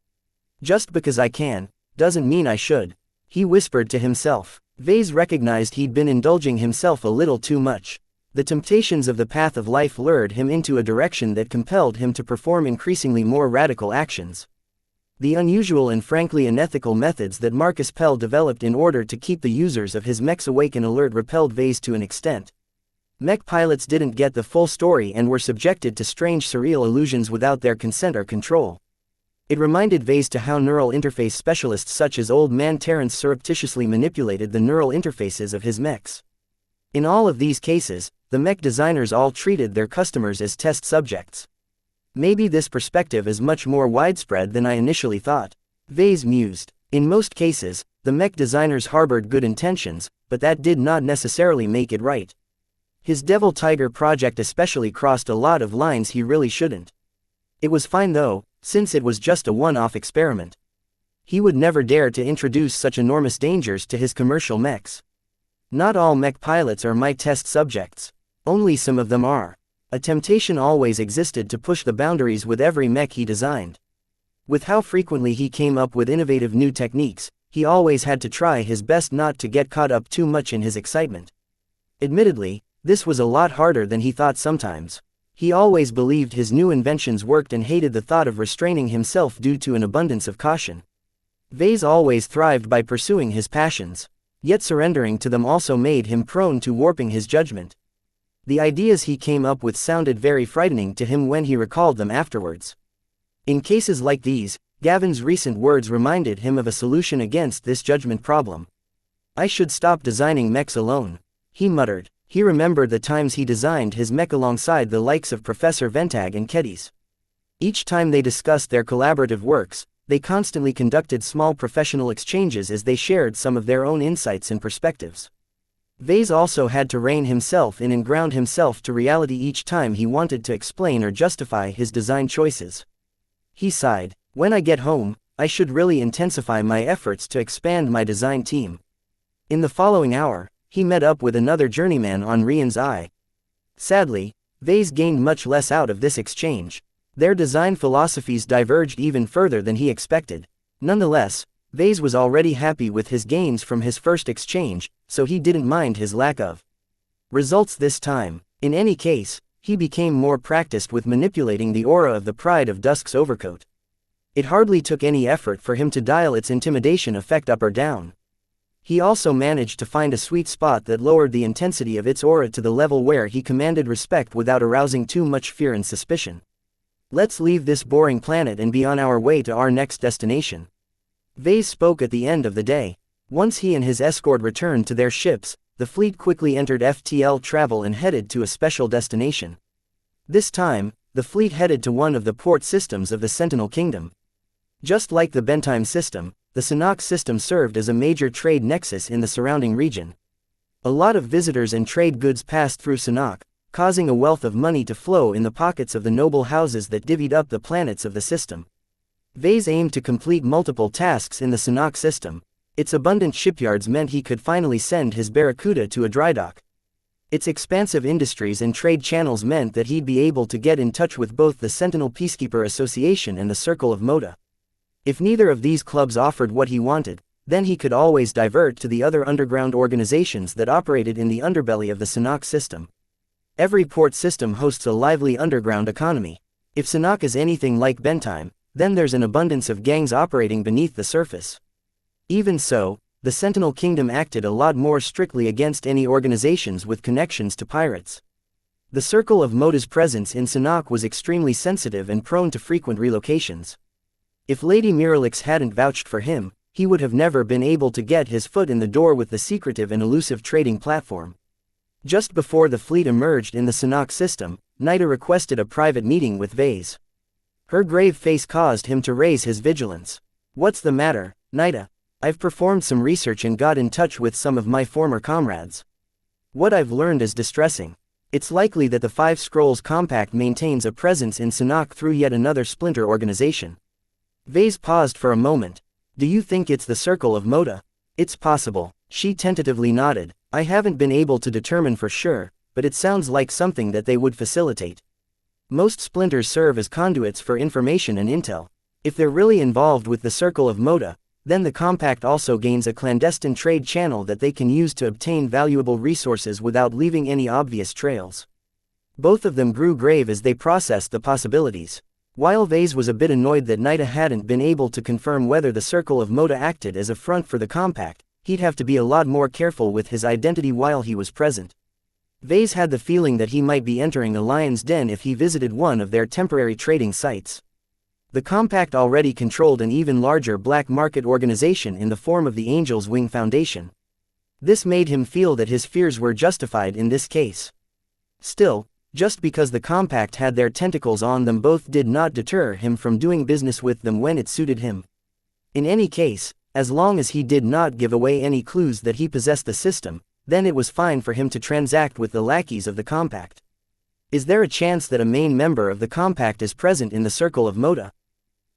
Just because I can, doesn't mean I should, he whispered to himself. Vase recognized he'd been indulging himself a little too much. The temptations of the path of life lured him into a direction that compelled him to perform increasingly more radical actions. The unusual and frankly unethical methods that Marcus Pell developed in order to keep the users of his mechs awake and alert repelled Vase to an extent. Mech pilots didn't get the full story and were subjected to strange surreal illusions without their consent or control. It reminded Vase to how neural interface specialists such as Old Man Terrence surreptitiously manipulated the neural interfaces of his mechs. In all of these cases, the mech designers all treated their customers as test subjects. Maybe this perspective is much more widespread than I initially thought, Vase mused. In most cases, the mech designers harbored good intentions, but that did not necessarily make it right. His Devil Tiger project especially crossed a lot of lines he really shouldn't. It was fine though, since it was just a one-off experiment. He would never dare to introduce such enormous dangers to his commercial mechs. Not all mech pilots are my test subjects. Only some of them are. A temptation always existed to push the boundaries with every mech he designed. With how frequently he came up with innovative new techniques, he always had to try his best not to get caught up too much in his excitement. Admittedly, this was a lot harder than he thought sometimes. He always believed his new inventions worked and hated the thought of restraining himself due to an abundance of caution. Vase always thrived by pursuing his passions. Yet surrendering to them also made him prone to warping his judgment. The ideas he came up with sounded very frightening to him when he recalled them afterwards. In cases like these, Gavin's recent words reminded him of a solution against this judgment problem. I should stop designing mechs alone, he muttered. He remembered the times he designed his mech alongside the likes of Professor Ventag and Kedis. Each time they discussed their collaborative works, they constantly conducted small professional exchanges as they shared some of their own insights and perspectives. Vase also had to rein himself in and ground himself to reality each time he wanted to explain or justify his design choices. He sighed. When I get home, I should really intensify my efforts to expand my design team. In the following hour, he met up with another journeyman on Rian's Eye. Sadly, Vase gained much less out of this exchange. Their design philosophies diverged even further than he expected. Nonetheless, Vase was already happy with his gains from his first exchange, so he didn't mind his lack of results this time. In any case, he became more practiced with manipulating the aura of the Pride of Dusk's overcoat. It hardly took any effort for him to dial its intimidation effect up or down. He also managed to find a sweet spot that lowered the intensity of its aura to the level where he commanded respect without arousing too much fear and suspicion. Let's leave this boring planet and be on our way to our next destination. Vase spoke at the end of the day. Once he and his escort returned to their ships, the fleet quickly entered FTL travel and headed to a special destination. This time, the fleet headed to one of the port systems of the Sentinel Kingdom. Just like the Bentime system, the Sanhok system served as a major trade nexus in the surrounding region. A lot of visitors and trade goods passed through Sanhok, causing a wealth of money to flow in the pockets of the noble houses that divvied up the planets of the system. Vase aimed to complete multiple tasks in the Sanhok system. Its abundant shipyards meant he could finally send his Barracuda to a dry dock. Its expansive industries and trade channels meant that he'd be able to get in touch with both the Sentinel Peacekeeper Association and the Circle of Moda. If neither of these clubs offered what he wanted, then he could always divert to the other underground organizations that operated in the underbelly of the Sanhok system. Every port system hosts a lively underground economy. If Sanhok is anything like Bentime, then there's an abundance of gangs operating beneath the surface. Even so, the Sentinel Kingdom acted a lot more strictly against any organizations with connections to pirates. The Circle of Moda's presence in Sanhok was extremely sensitive and prone to frequent relocations. If Lady Miralix hadn't vouched for him, he would have never been able to get his foot in the door with the secretive and elusive trading platform. Just before the fleet emerged in the Sanhok system, Nida requested a private meeting with Vase. Her grave face caused him to raise his vigilance. What's the matter, Nida? I've performed some research and got in touch with some of my former comrades. What I've learned is distressing. It's likely that the Five Scrolls Compact maintains a presence in Sanhok through yet another splinter organization. Vase paused for a moment. Do you think it's the Circle of Moda? It's possible. She tentatively nodded. I haven't been able to determine for sure, but it sounds like something that they would facilitate. Most splinters serve as conduits for information and intel. If they're really involved with the Circle of Moda, then the Compact also gains a clandestine trade channel that they can use to obtain valuable resources without leaving any obvious trails. Both of them grew grave as they processed the possibilities. While Vase was a bit annoyed that Nida hadn't been able to confirm whether the Circle of Moda acted as a front for the Compact, he'd have to be a lot more careful with his identity while he was present. Vase had the feeling that he might be entering a lion's den if he visited one of their temporary trading sites. The Compact already controlled an even larger black market organization in the form of the Angel's Wing Foundation. This made him feel that his fears were justified in this case. Still, just because the Compact had their tentacles on them both did not deter him from doing business with them when it suited him. In any case, as long as he did not give away any clues that he possessed the system, then it was fine for him to transact with the lackeys of the Compact. Is there a chance that a main member of the Compact is present in the Circle of Moda?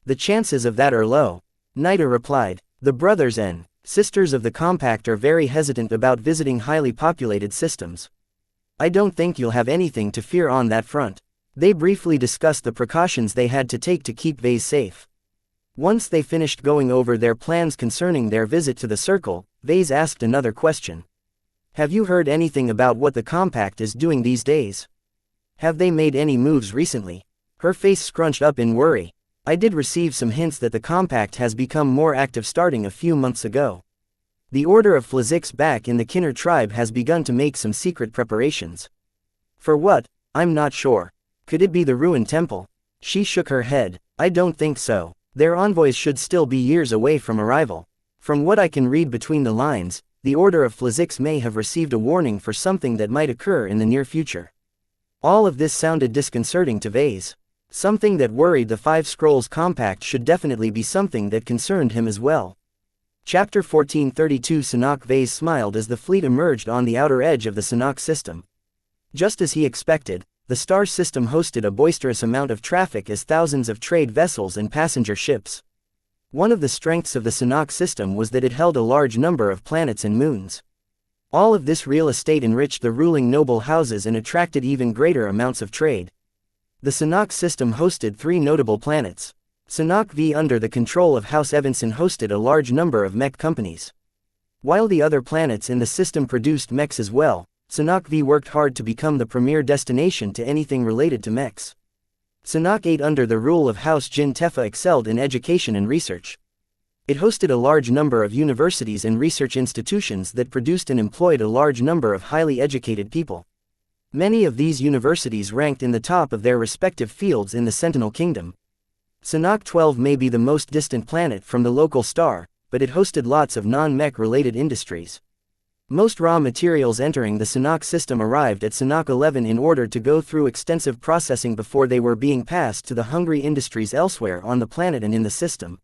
The chances of that are low. Nida replied. The brothers and sisters of the Compact are very hesitant about visiting highly populated systems. I don't think you'll have anything to fear on that front. They briefly discussed the precautions they had to take to keep Vase safe. Once they finished going over their plans concerning their visit to the Circle, Vase asked another question. Have you heard anything about what the Compact is doing these days? Have they made any moves recently? Her face scrunched up in worry. I did receive some hints that the Compact has become more active starting a few months ago. The Order of Flazix back in the Kinner tribe has begun to make some secret preparations. For what? I'm not sure. Could it be the ruined temple? She shook her head. I don't think so. Their envoys should still be years away from arrival. From what I can read between the lines, the Order of Flazix may have received a warning for something that might occur in the near future. All of this sounded disconcerting to Vase. Something that worried the Five Scrolls Compact should definitely be something that concerned him as well. Chapter 1432 Sanhok. Vase smiled as the fleet emerged on the outer edge of the Sanhok system. Just as he expected, the star system hosted a boisterous amount of traffic as thousands of trade vessels and passenger ships. One of the strengths of the Sanhok system was that it held a large number of planets and moons. All of this real estate enriched the ruling noble houses and attracted even greater amounts of trade. The Sanhok system hosted 3 notable planets. Sanhok V, under the control of House Evanson, hosted a large number of mech companies. While the other planets in the system produced mechs as well, Sanhok V worked hard to become the premier destination to anything related to mechs. Sanhok 8, under the rule of House Jin Tefa, excelled in education and research. It hosted a large number of universities and research institutions that produced and employed a large number of highly educated people. Many of these universities ranked in the top of their respective fields in the Sentinel Kingdom. Sanhok 12 may be the most distant planet from the local star, but it hosted lots of non-mech related industries. Most raw materials entering the Sanhok system arrived at Sanhok 11 in order to go through extensive processing before they were being passed to the hungry industries elsewhere on the planet and in the system.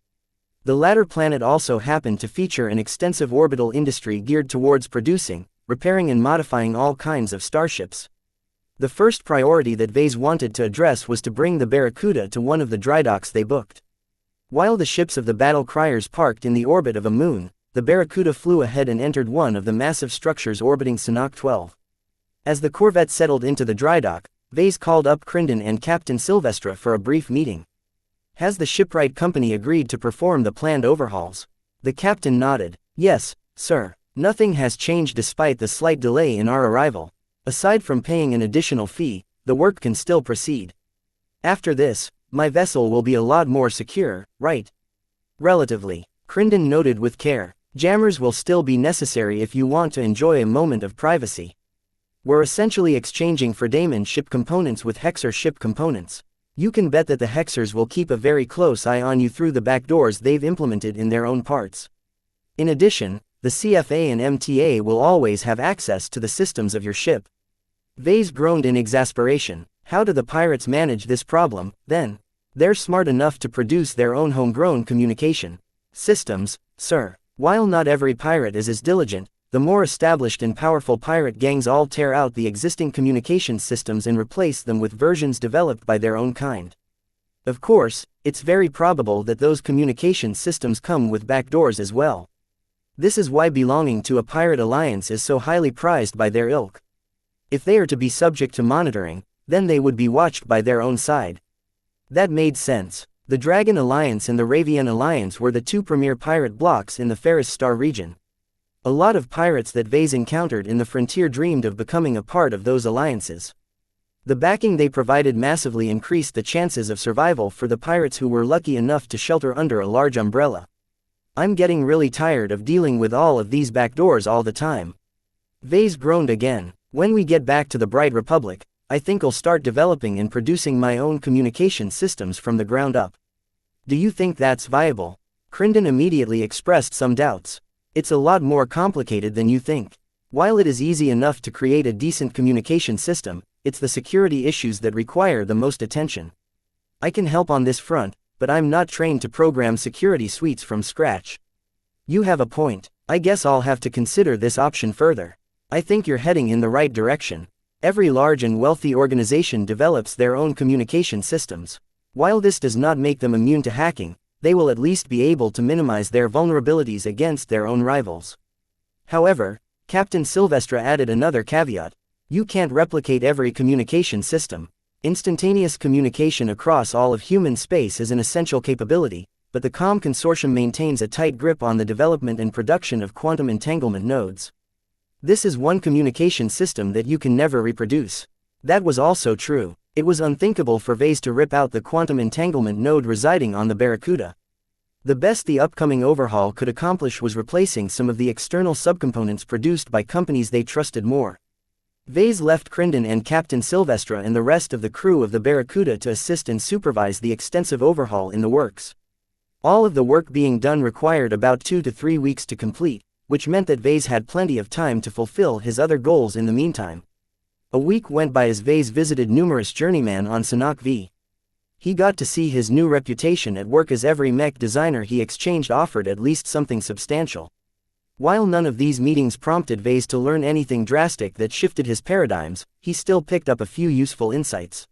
The latter planet also happened to feature an extensive orbital industry geared towards producing, repairing and modifying all kinds of starships. The first priority that Vase wanted to address was to bring the Barracuda to one of the dry docks they booked. While the ships of the battle criers parked in the orbit of a moon, the Barracuda flew ahead and entered one of the massive structures orbiting Sanhok 12. As the corvette settled into the dry dock, Vase called up Crinden and Captain Sylvestra for a brief meeting. Has the shipwright company agreed to perform the planned overhauls? The captain nodded. Yes, sir. Nothing has changed despite the slight delay in our arrival. Aside from paying an additional fee, the work can still proceed. After this, my vessel will be a lot more secure, right? Relatively. Crinden noted with care. Jammers will still be necessary if you want to enjoy a moment of privacy. We're essentially exchanging Fredaman ship components with Hexer ship components. You can bet that the Hexers will keep a very close eye on you through the backdoors they've implemented in their own parts. In addition, the CFA and MTA will always have access to the systems of your ship. Vase groaned in exasperation. How do the pirates manage this problem, then? They're smart enough to produce their own homegrown communication systems, sir. While not every pirate is as diligent, the more established and powerful pirate gangs all tear out the existing communication systems and replace them with versions developed by their own kind. Of course, it's very probable that those communication systems come with backdoors as well. This is why belonging to a pirate alliance is so highly prized by their ilk. If they are to be subject to monitoring, then they would be watched by their own side. That made sense. The Dragon Alliance and the Ravian Alliance were the 2 premier pirate blocks in the Ferris Star region. A lot of pirates that Vase encountered in the frontier dreamed of becoming a part of those alliances. The backing they provided massively increased the chances of survival for the pirates who were lucky enough to shelter under a large umbrella. I'm getting really tired of dealing with all of these backdoors all the time. Vase groaned again. When we get back to the Bright Republic, I think I'll start developing and producing my own communication systems from the ground up. Do you think that's viable? Crinden immediately expressed some doubts. It's a lot more complicated than you think. While it is easy enough to create a decent communication system, it's the security issues that require the most attention. I can help on this front, but I'm not trained to program security suites from scratch. You have a point. I guess I'll have to consider this option further. I think you're heading in the right direction. Every large and wealthy organization develops their own communication systems. While this does not make them immune to hacking, they will at least be able to minimize their vulnerabilities against their own rivals. However, Captain Sylvestra added another caveat. You can't replicate every communication system. Instantaneous communication across all of human space is an essential capability, but the COM Consortium maintains a tight grip on the development and production of quantum entanglement nodes. This is one communication system that you can never reproduce. That was also true. It was unthinkable for Vase to rip out the quantum entanglement node residing on the Barracuda. The best the upcoming overhaul could accomplish was replacing some of the external subcomponents produced by companies they trusted more. Vase left Crinden and Captain Sylvestra and the rest of the crew of the Barracuda to assist and supervise the extensive overhaul in the works. All of the work being done required about 2 to 3 weeks to complete, which meant that Vase had plenty of time to fulfill his other goals in the meantime. A week went by as Vase visited numerous journeymen on Sanhok V. He got to see his new reputation at work, as every mech designer he exchanged offered at least something substantial. While none of these meetings prompted Vase to learn anything drastic that shifted his paradigms, he still picked up a few useful insights.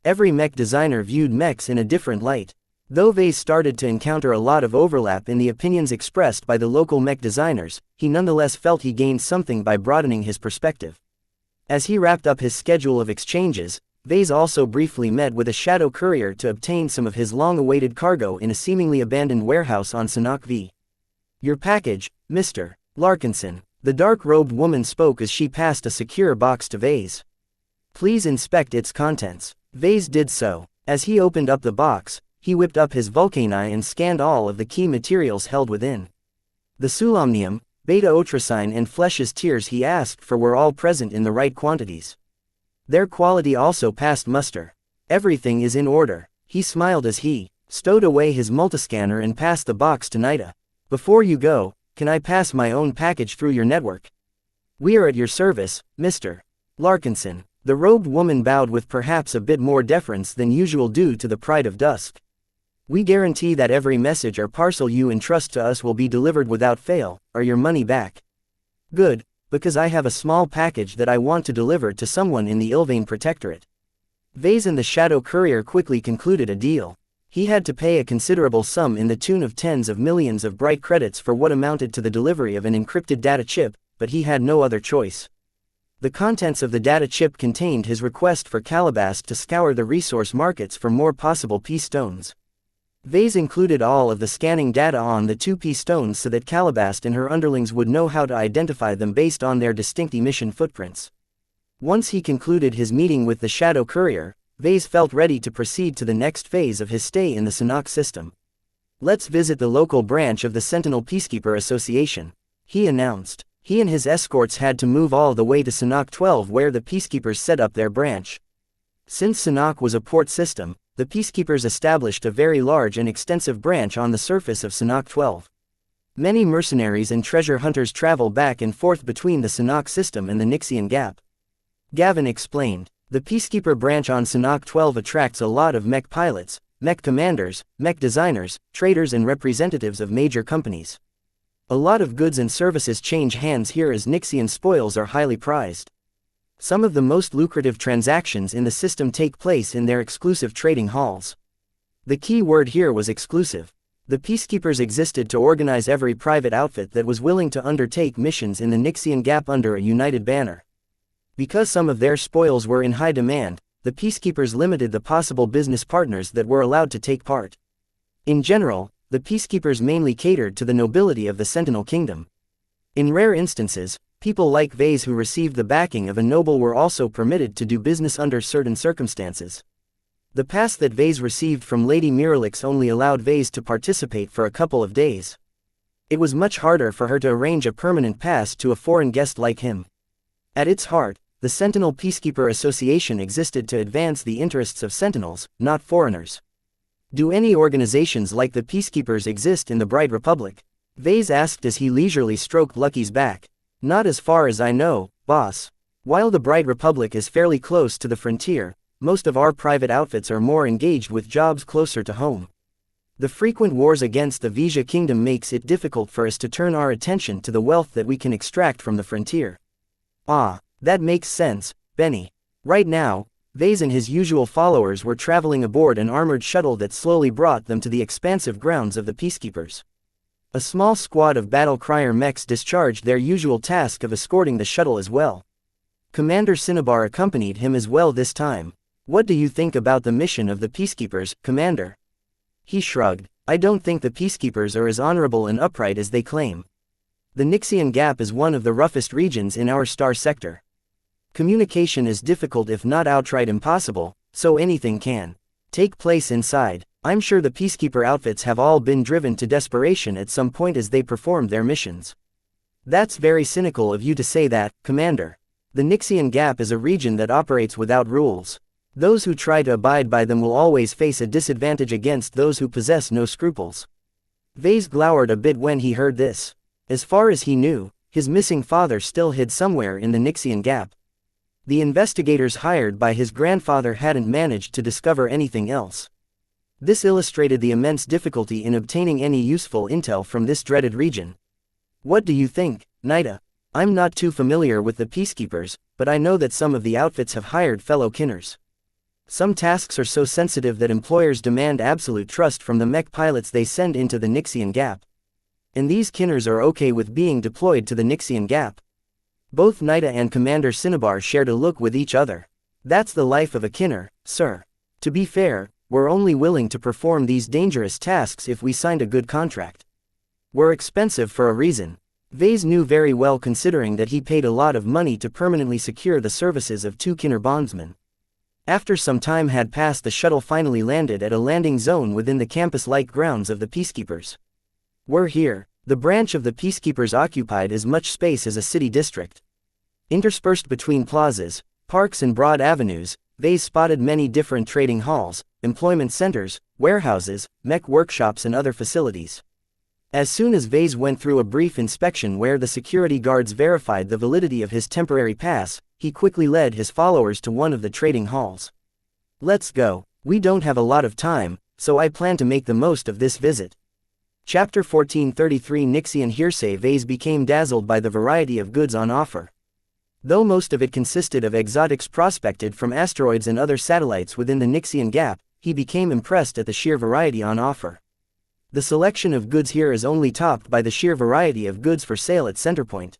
Every mech designer viewed mechs in a different light. Though Vase started to encounter a lot of overlap in the opinions expressed by the local mech designers, he nonetheless felt he gained something by broadening his perspective. As he wrapped up his schedule of exchanges, Vase also briefly met with a shadow courier to obtain some of his long-awaited cargo in a seemingly abandoned warehouse on Sanhok V. "Your package, Mr. Larkinson," the dark-robed woman spoke as she passed a secure box to Vase. "Please inspect its contents." Vase did so. As he opened up the box, he whipped up his vulcani and scanned all of the key materials held within. The sulamnium, beta-otracine and flesh's tears he asked for were all present in the right quantities. Their quality also passed muster. "Everything is in order." He smiled as he stowed away his multiscanner and passed the box to Nida. "Before you go, can I pass my own package through your network?" "We are at your service, Mr. Larkinson." The robed woman bowed with perhaps a bit more deference than usual due to the pride of dusk. "We guarantee that every message or parcel you entrust to us will be delivered without fail, or your money back." "Good, because I have a small package that I want to deliver to someone in the Ilvain Protectorate." Vase and the Shadow Courier quickly concluded a deal. He had to pay a considerable sum in the tune of tens of millions of bright credits for what amounted to the delivery of an encrypted data chip, but he had no other choice. The contents of the data chip contained his request for Calabast to scour the resource markets for more possible P-stones. Vase included all of the scanning data on the 2 P-stones so that Calabast and her underlings would know how to identify them based on their distinct emission footprints. Once he concluded his meeting with the Shadow Courier, Vase felt ready to proceed to the next phase of his stay in the Sanhok system. "Let's visit the local branch of the Sentinel Peacekeeper Association," he announced. He and his escorts had to move all the way to Sanhok 12 where the Peacekeepers set up their branch. Since Sanhok was a port system, the Peacekeepers established a very large and extensive branch on the surface of Sanhok 12. Many mercenaries and treasure hunters travel back and forth between the Sanhok system and the Nixian Gap. Gavin explained. The Peacekeeper branch on Sanhok 12 attracts a lot of mech pilots, mech commanders, mech designers, traders and representatives of major companies. A lot of goods and services change hands here as Nixian spoils are highly prized. Some of the most lucrative transactions in the system take place in their exclusive trading halls. The key word here was exclusive. The Peacekeepers existed to organize every private outfit that was willing to undertake missions in the Nixian Gap under a united banner. Because some of their spoils were in high demand, the Peacekeepers limited the possible business partners that were allowed to take part. In general, the Peacekeepers mainly catered to the nobility of the Sentinel Kingdom. In rare instances, people like Vase who received the backing of a noble were also permitted to do business under certain circumstances. The pass that Vase received from Lady Miralix only allowed Vase to participate for a couple of days. It was much harder for her to arrange a permanent pass to a foreign guest like him. At its heart, the Sentinel Peacekeeper Association existed to advance the interests of Sentinels, not foreigners. "Do any organizations like the Peacekeepers exist in the Bright Republic?" Vase asked as he leisurely stroked Lucky's back. "Not as far as I know, boss. While the Bright Republic is fairly close to the frontier, most of our private outfits are more engaged with jobs closer to home. The frequent wars against the Vija Kingdom makes it difficult for us to turn our attention to the wealth that we can extract from the frontier." "Ah. That makes sense, Benny." Right now, Vase and his usual followers were traveling aboard an armored shuttle that slowly brought them to the expansive grounds of the Peacekeepers. A small squad of battle crier mechs discharged their usual task of escorting the shuttle as well. Commander Cinnabar accompanied him as well this time. "What do you think about the mission of the Peacekeepers, Commander?" He shrugged. "I don't think the Peacekeepers are as honorable and upright as they claim. The Nixian Gap is one of the roughest regions in our star sector. Communication is difficult if not outright impossible, so anything can take place inside. I'm sure the Peacekeeper outfits have all been driven to desperation at some point as they performed their missions." "That's very cynical of you to say that, Commander. The Nixian Gap is a region that operates without rules. Those who try to abide by them will always face a disadvantage against those who possess no scruples." Vase glowered a bit when he heard this. As far as he knew, his missing father still hid somewhere in the Xianxia Gap. The investigators hired by his grandfather hadn't managed to discover anything else. This illustrated the immense difficulty in obtaining any useful intel from this dreaded region. What do you think, Nida? I'm not too familiar with the peacekeepers, but I know that some of the outfits have hired fellow kinners. Some tasks are so sensitive that employers demand absolute trust from the mech pilots they send into the Xianxia Gap. And these kinners are okay with being deployed to the Xianxia Gap. Both Nida and Commander Cinnabar shared a look with each other. That's the life of a kinner, sir. To be fair, we're only willing to perform these dangerous tasks if we signed a good contract. We're expensive for a reason. Vase knew very well, considering that he paid a lot of money to permanently secure the services of 2 kinner bondsmen. After some time had passed, the shuttle finally landed at a landing zone within the campus-like grounds of the Peacekeepers. We're here. The branch of the Peacekeepers occupied as much space as a city district. Interspersed between plazas, parks and broad avenues, Vase spotted many different trading halls, employment centers, warehouses, mech workshops and other facilities. As soon as Vase went through a brief inspection where the security guards verified the validity of his temporary pass, he quickly led his followers to one of the trading halls. Let's go. We don't have a lot of time, so I plan to make the most of this visit. Chapter 1433 Xian Hearsay. Vase became dazzled by the variety of goods on offer. Though most of it consisted of exotics prospected from asteroids and other satellites within the Xianxia Gap, he became impressed at the sheer variety on offer. The selection of goods here is only topped by the sheer variety of goods for sale at Centerpoint.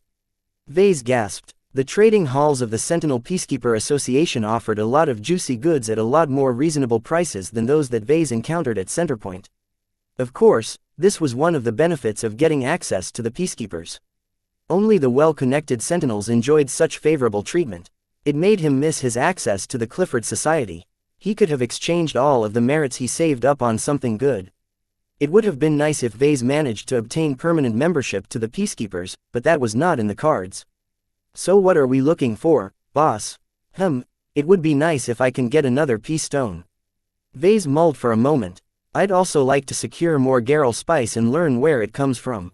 Vase gasped. The trading halls of the Sentinel Peacekeeper Association offered a lot of juicy goods at a lot more reasonable prices than those that Vase encountered at Centerpoint. Of course, this was one of the benefits of getting access to the Peacekeepers. Only the well-connected Sentinels enjoyed such favorable treatment. It made him miss his access to the Clifford Society. He could have exchanged all of the merits he saved up on something good. It would have been nice if Vase managed to obtain permanent membership to the Peacekeepers, but that was not in the cards. So what are we looking for, boss? It would be nice if I can get another peace stone. Vase mulled for a moment. I'd also like to secure more Garrel spice and learn where it comes from.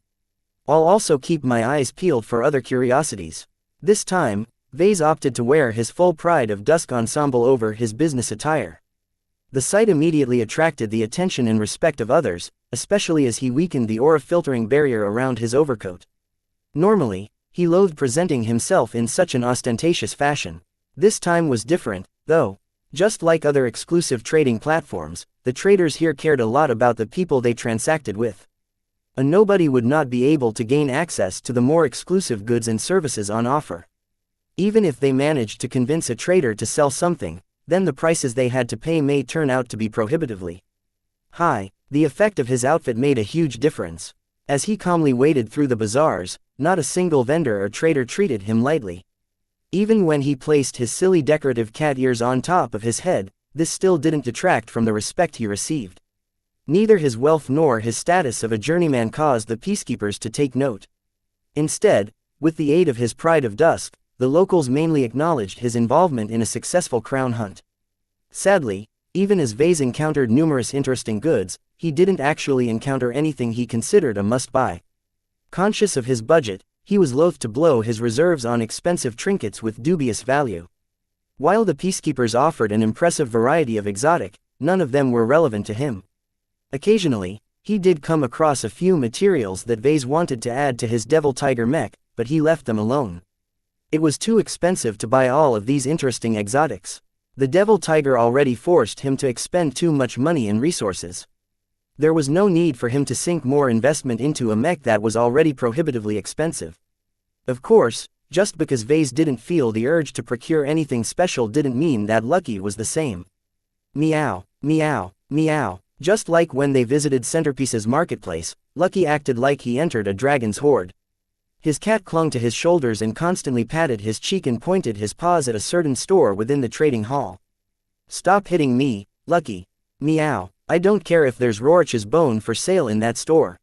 I'll also keep my eyes peeled for other curiosities. This time, Vase opted to wear his full Pride of Dusk ensemble over his business attire. The sight immediately attracted the attention and respect of others, especially as he weakened the aura-filtering barrier around his overcoat. Normally, he loathed presenting himself in such an ostentatious fashion. This time was different, though. Just like other exclusive trading platforms, the traders here cared a lot about the people they transacted with. A nobody would not be able to gain access to the more exclusive goods and services on offer. Even if they managed to convince a trader to sell something, then the prices they had to pay may turn out to be prohibitively high. The effect of his outfit made a huge difference. As he calmly waded through the bazaars, not a single vendor or trader treated him lightly. Even when he placed his silly decorative cat ears on top of his head, this still didn't detract from the respect he received. Neither his wealth nor his status of a journeyman caused the peacekeepers to take note. Instead, with the aid of his Pride of Dusk, the locals mainly acknowledged his involvement in a successful crown hunt. Sadly, even as Vase encountered numerous interesting goods, he didn't actually encounter anything he considered a must-buy. Conscious of his budget, he was loath to blow his reserves on expensive trinkets with dubious value. While the peacekeepers offered an impressive variety of exotic, none of them were relevant to him. Occasionally, he did come across a few materials that Vase wanted to add to his Devil Tiger mech, but he left them alone. It was too expensive to buy all of these interesting exotics. The Devil Tiger already forced him to expend too much money and resources. There was no need for him to sink more investment into a mech that was already prohibitively expensive. Of course, just because Vase didn't feel the urge to procure anything special didn't mean that Lucky was the same. Meow, meow, meow. Just like when they visited Centerpiece's marketplace, Lucky acted like he entered a dragon's horde. His cat clung to his shoulders and constantly patted his cheek and pointed his paws at a certain store within the trading hall. Stop hitting me, Lucky. Meow. I don't care if there's Rorich's bone for sale in that store.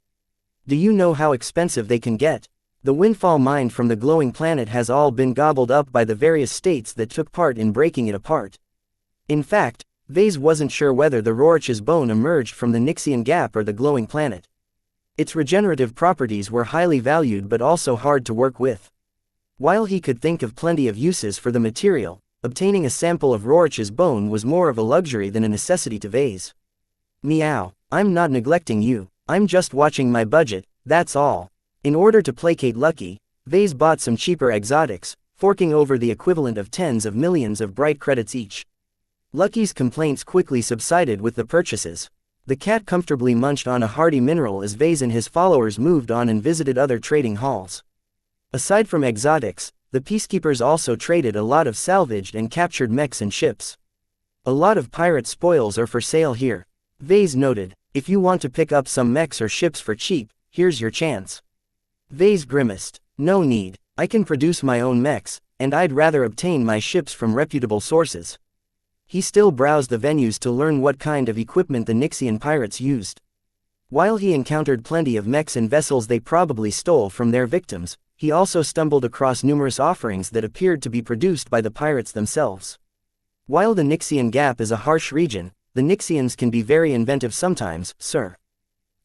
Do you know how expensive they can get? The windfall mined from the glowing planet has all been gobbled up by the various states that took part in breaking it apart. In fact, Vase wasn't sure whether the Rorich's bone emerged from the Xianxia Gap or the glowing planet. Its regenerative properties were highly valued but also hard to work with. While he could think of plenty of uses for the material, obtaining a sample of Rorich's bone was more of a luxury than a necessity to Vase. Meow, I'm not neglecting you, I'm just watching my budget, that's all. In order to placate Lucky, Vase bought some cheaper exotics, forking over the equivalent of tens of millions of bright credits each. Lucky's complaints quickly subsided with the purchases. The cat comfortably munched on a hearty mineral as Vase and his followers moved on and visited other trading halls. Aside from exotics, the peacekeepers also traded a lot of salvaged and captured mechs and ships. A lot of pirate spoils are for sale here. Vase noted, if you want to pick up some mechs or ships for cheap, here's your chance. Vase grimaced, no need, I can produce my own mechs, and I'd rather obtain my ships from reputable sources. He still browsed the venues to learn what kind of equipment the Nixian pirates used. While he encountered plenty of mechs and vessels they probably stole from their victims, he also stumbled across numerous offerings that appeared to be produced by the pirates themselves. While the Nixian Gap is a harsh region, the Nixians can be very inventive sometimes, sir.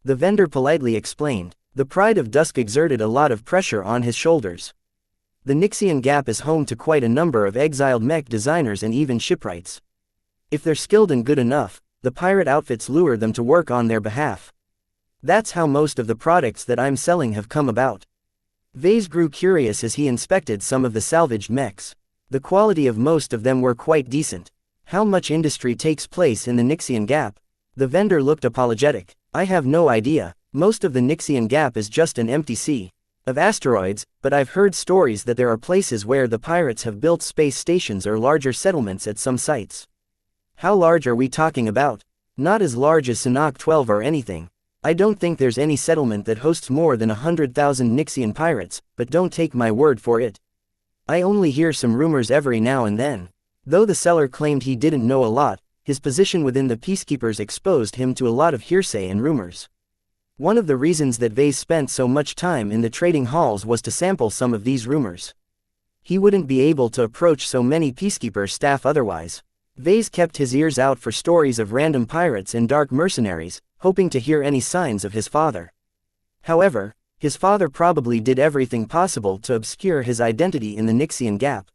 The vendor politely explained. The pride of Dusk exerted a lot of pressure on his shoulders. The Nixian Gap is home to quite a number of exiled mech designers and even shipwrights. If they're skilled and good enough, the pirate outfits lure them to work on their behalf. That's how most of the products that I'm selling have come about. Vase grew curious as he inspected some of the salvaged mechs. The quality of most of them were quite decent. How much industry takes place in the Nixian Gap? The vendor looked apologetic. I have no idea. Most of the Nixian Gap is just an empty sea of asteroids, but I've heard stories that there are places where the pirates have built space stations or larger settlements at some sites. How large are we talking about? Not as large as Sinnoh 12 or anything. I don't think there's any settlement that hosts more than 100,000 Nixian pirates, but don't take my word for it. I only hear some rumors every now and then. Though the seller claimed he didn't know a lot, his position within the peacekeepers exposed him to a lot of hearsay and rumors. One of the reasons that Vase spent so much time in the trading halls was to sample some of these rumors. He wouldn't be able to approach so many peacekeeper staff otherwise. Vase kept his ears out for stories of random pirates and dark mercenaries, hoping to hear any signs of his father. However, his father probably did everything possible to obscure his identity in the Nixian Gap.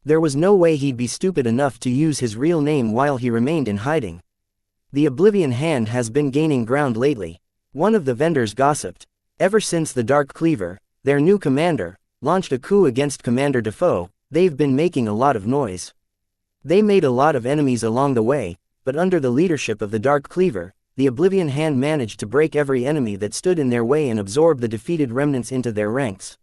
There was no way he'd be stupid enough to use his real name while he remained in hiding. The Oblivion Hand has been gaining ground lately. One of the vendors gossiped. Ever since the Dark Cleaver, their new commander, launched a coup against Commander Defoe, they've been making a lot of noise. They made a lot of enemies along the way, but under the leadership of the Dark Cleaver, the Oblivion Hand managed to break every enemy that stood in their way and absorb the defeated remnants into their ranks.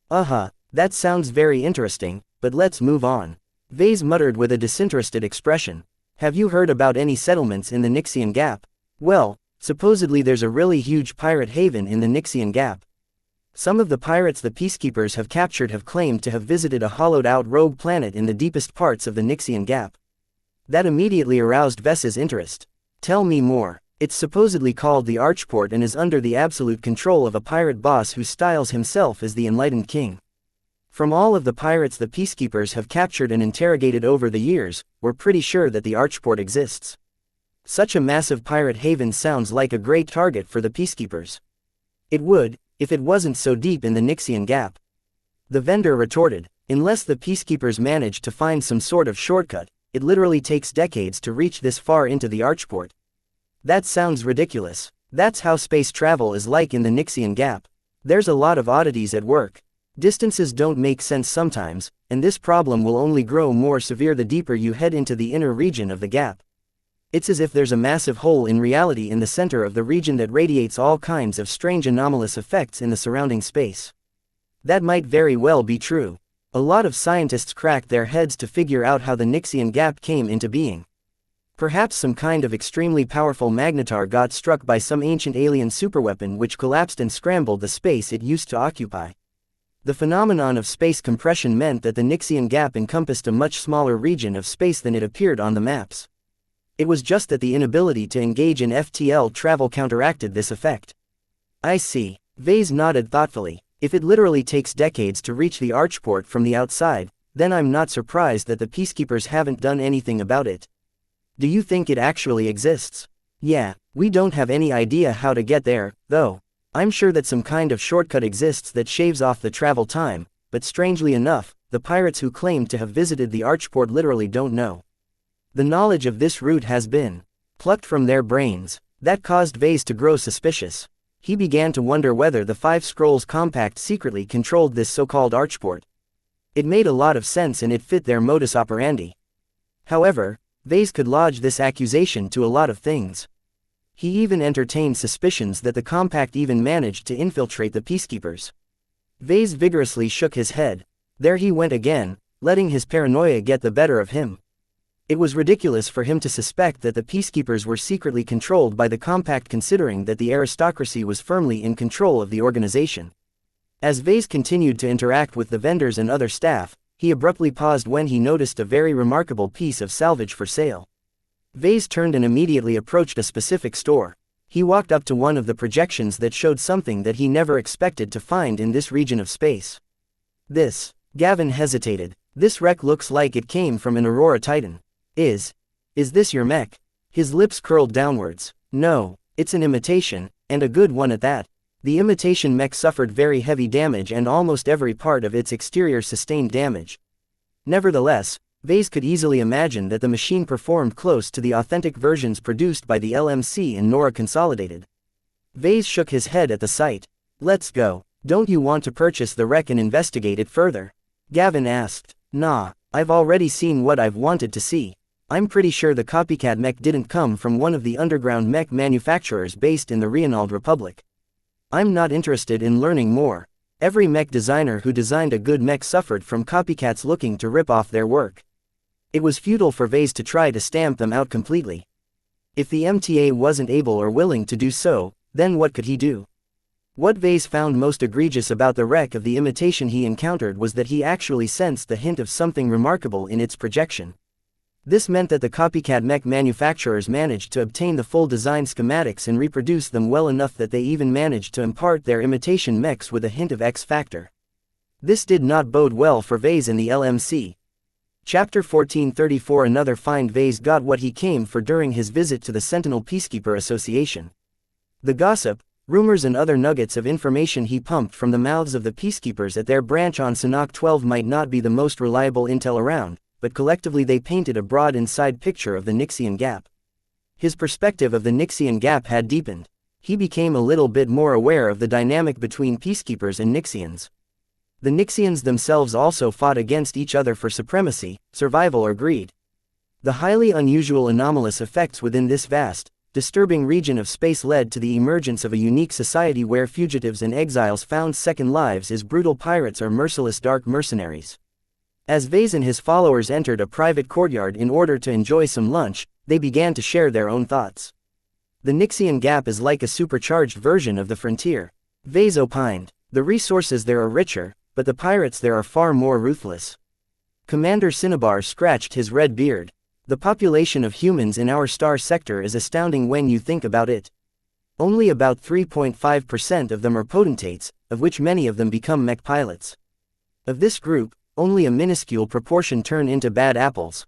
That sounds very interesting, but let's move on. Vase muttered with a disinterested expression. Have you heard about any settlements in the Nixian Gap? Well, supposedly there's a really huge pirate haven in the Nixian Gap. Some of the pirates the peacekeepers have captured have claimed to have visited a hollowed-out rogue planet in the deepest parts of the Nixian Gap. That immediately aroused Vess's interest. Tell me more. It's supposedly called the Archport and is under the absolute control of a pirate boss who styles himself as the Enlightened King. From all of the pirates the peacekeepers have captured and interrogated over the years, we're pretty sure that the Archport exists. Such a massive pirate haven sounds like a great target for the peacekeepers. It would, if it wasn't so deep in the Nixian Gap. The vendor retorted, unless the peacekeepers manage to find some sort of shortcut, it literally takes decades to reach this far into the Archport. That sounds ridiculous. That's how space travel is like in the Nixian Gap. There's a lot of oddities at work. Distances don't make sense sometimes, and this problem will only grow more severe the deeper you head into the inner region of the gap. It's as if there's a massive hole in reality in the center of the region that radiates all kinds of strange anomalous effects in the surrounding space. That might very well be true. A lot of scientists cracked their heads to figure out how the Nixian Gap came into being. Perhaps some kind of extremely powerful magnetar got struck by some ancient alien superweapon which collapsed and scrambled the space it used to occupy. The phenomenon of space compression meant that the Nixian Gap encompassed a much smaller region of space than it appeared on the maps. It was just that the inability to engage in FTL travel counteracted this effect. I see. Vase nodded thoughtfully. If it literally takes decades to reach the Archport from the outside, then I'm not surprised that the peacekeepers haven't done anything about it. Do you think it actually exists? Yeah, we don't have any idea how to get there, though. I'm sure that some kind of shortcut exists that shaves off the travel time, but strangely enough, the pirates who claimed to have visited the Archport literally don't know. The knowledge of this route has been plucked from their brains. That caused Vase to grow suspicious. He began to wonder whether the Five Scrolls Compact secretly controlled this so-called Archport. It made a lot of sense and it fit their modus operandi. However, Vase could lodge this accusation to a lot of things. He even entertained suspicions that the Compact even managed to infiltrate the peacekeepers. Vase vigorously shook his head. There he went again, letting his paranoia get the better of him. It was ridiculous for him to suspect that the peacekeepers were secretly controlled by the Compact, considering that the aristocracy was firmly in control of the organization. As Vase continued to interact with the vendors and other staff, he abruptly paused when he noticed a very remarkable piece of salvage for sale. Vase turned and immediately approached a specific store. He walked up to one of the projections that showed something that he never expected to find in this region of space. This. Gavin hesitated. This wreck looks like it came from an Aurora Titan. Is this your mech? His lips curled downwards. No, it's an imitation, and a good one at that. The imitation mech suffered very heavy damage and almost every part of its exterior sustained damage. Nevertheless, Vase could easily imagine that the machine performed close to the authentic versions produced by the LMC and Nora Consolidated. Vase shook his head at the sight. Let's go. Don't you want to purchase the wreck and investigate it further? Gavin asked. Nah, I've already seen what I've wanted to see. I'm pretty sure the copycat mech didn't come from one of the underground mech manufacturers based in the Reynald Republic. I'm not interested in learning more. Every mech designer who designed a good mech suffered from copycats looking to rip off their work. It was futile for Vase to try to stamp them out completely. If the MTA wasn't able or willing to do so, then what could he do? What Vase found most egregious about the wreck of the imitation he encountered was that he actually sensed the hint of something remarkable in its projection. This meant that the copycat mech manufacturers managed to obtain the full design schematics and reproduce them well enough that they even managed to impart their imitation mechs with a hint of X factor. This did not bode well for Vase and the LMC. Chapter 1434. Another find. Vase got what he came for during his visit to the Sentinel Peacekeeper Association. The gossip, rumors and other nuggets of information he pumped from the mouths of the peacekeepers at their branch on Sanok 12 might not be the most reliable intel around, but collectively they painted a broad inside picture of the Nixian Gap. His perspective of the Nixian Gap had deepened. He became a little bit more aware of the dynamic between peacekeepers and Nixians. The Nixians themselves also fought against each other for supremacy, survival or greed. The highly unusual anomalous effects within this vast, disturbing region of space led to the emergence of a unique society where fugitives and exiles found second lives as brutal pirates or merciless dark mercenaries. As Vase and his followers entered a private courtyard in order to enjoy some lunch, they began to share their own thoughts. The Nixian Gap is like a supercharged version of the frontier. Vase opined. The resources there are richer, but the pirates there are far more ruthless. Commander Cinnabar scratched his red beard. The population of humans in our star sector is astounding when you think about it. Only about 3.5% of them are potentates, of which many of them become mech pilots. Of this group, only a minuscule proportion turn into bad apples.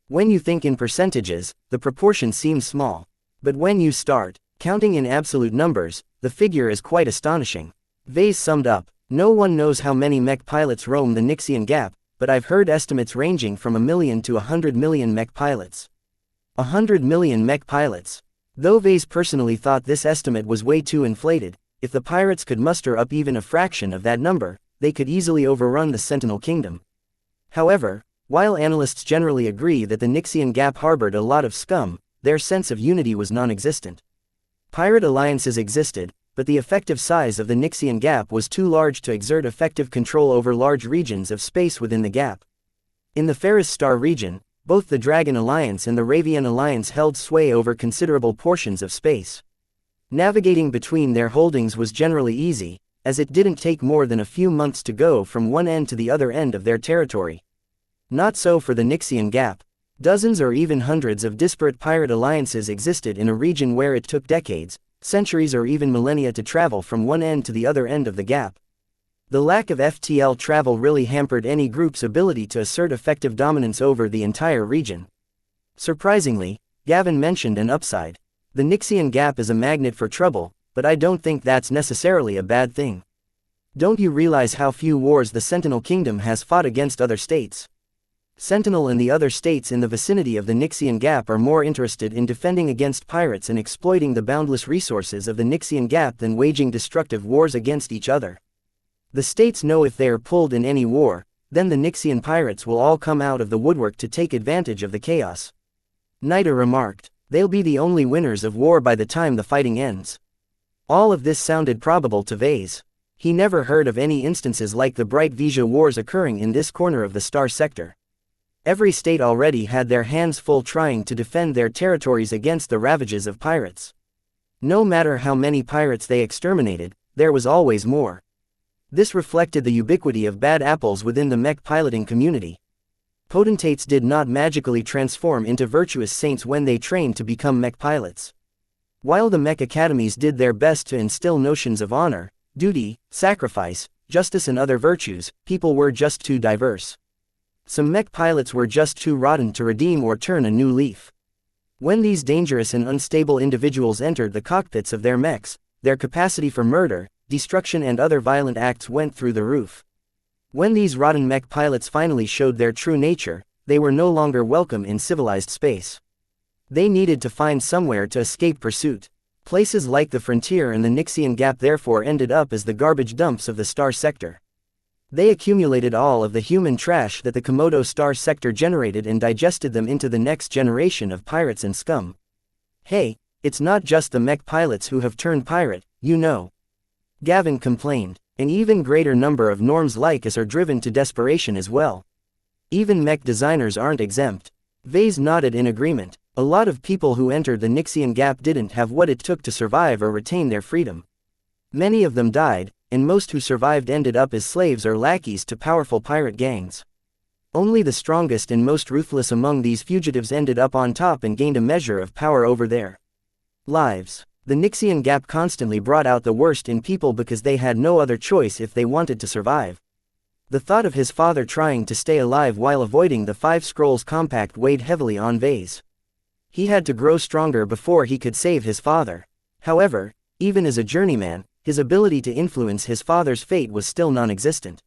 When you think in percentages, the proportion seems small. But when you start counting in absolute numbers, the figure is quite astonishing. Vase summed up. No one knows how many mech pilots roam the Nixian Gap, but I've heard estimates ranging from 1 million to 100 million mech pilots. 100 million mech pilots. Though Vase personally thought this estimate was way too inflated, if the pirates could muster up even a fraction of that number, they could easily overrun the Sentinel Kingdom. However, while analysts generally agree that the Nixian Gap harbored a lot of scum, their sense of unity was non-existent. Pirate alliances existed, but the effective size of the Nixian Gap was too large to exert effective control over large regions of space within the gap. In the Ferris Star region, both the Dragon Alliance and the Ravian Alliance held sway over considerable portions of space. Navigating between their holdings was generally easy, as it didn't take more than a few months to go from one end to the other end of their territory. Not so for the Nixian Gap. Dozens or even hundreds of disparate pirate alliances existed in a region where it took decades, centuries or even millennia to travel from one end to the other end of the gap. The lack of FTL travel really hampered any group's ability to assert effective dominance over the entire region. Surprisingly, Gavin mentioned an upside. The Nixian Gap is a magnet for trouble, but I don't think that's necessarily a bad thing. Don't you realize how few wars the Sentinel Kingdom has fought against other states? Sentinel and the other states in the vicinity of the Nixian Gap are more interested in defending against pirates and exploiting the boundless resources of the Nixian Gap than waging destructive wars against each other. The states know if they are pulled in any war, then the Nixian pirates will all come out of the woodwork to take advantage of the chaos. Nida remarked, they'll be the only winners of war by the time the fighting ends. All of this sounded probable to Vase. He never heard of any instances like the Bright Vija wars occurring in this corner of the Star Sector. Every state already had their hands full trying to defend their territories against the ravages of pirates. No matter how many pirates they exterminated, there was always more. This reflected the ubiquity of bad apples within the mech piloting community. Potentates did not magically transform into virtuous saints when they trained to become mech pilots. While the mech academies did their best to instill notions of honor, duty, sacrifice, justice and other virtues, people were just too diverse. Some mech pilots were just too rotten to redeem or turn a new leaf. When these dangerous and unstable individuals entered the cockpits of their mechs, their capacity for murder, destruction and other violent acts went through the roof. When these rotten mech pilots finally showed their true nature, they were no longer welcome in civilized space. They needed to find somewhere to escape pursuit. Places like the Frontier and the Nixian Gap therefore ended up as the garbage dumps of the Star Sector. They accumulated all of the human trash that the Komodo Star Sector generated and digested them into the next generation of pirates and scum. Hey, it's not just the mech pilots who have turned pirate, you know. Gavin complained. An even greater number of norms like us are driven to desperation as well. Even mech designers aren't exempt. Vase nodded in agreement. A lot of people who entered the Nixian Gap didn't have what it took to survive or retain their freedom. Many of them died, and most who survived ended up as slaves or lackeys to powerful pirate gangs. Only the strongest and most ruthless among these fugitives ended up on top and gained a measure of power over their lives. The Nixian Gap constantly brought out the worst in people because they had no other choice if they wanted to survive. The thought of his father trying to stay alive while avoiding the Five Scrolls Compact weighed heavily on Vase. He had to grow stronger before he could save his father. However, even as a journeyman, his ability to influence his father's fate was still non-existent.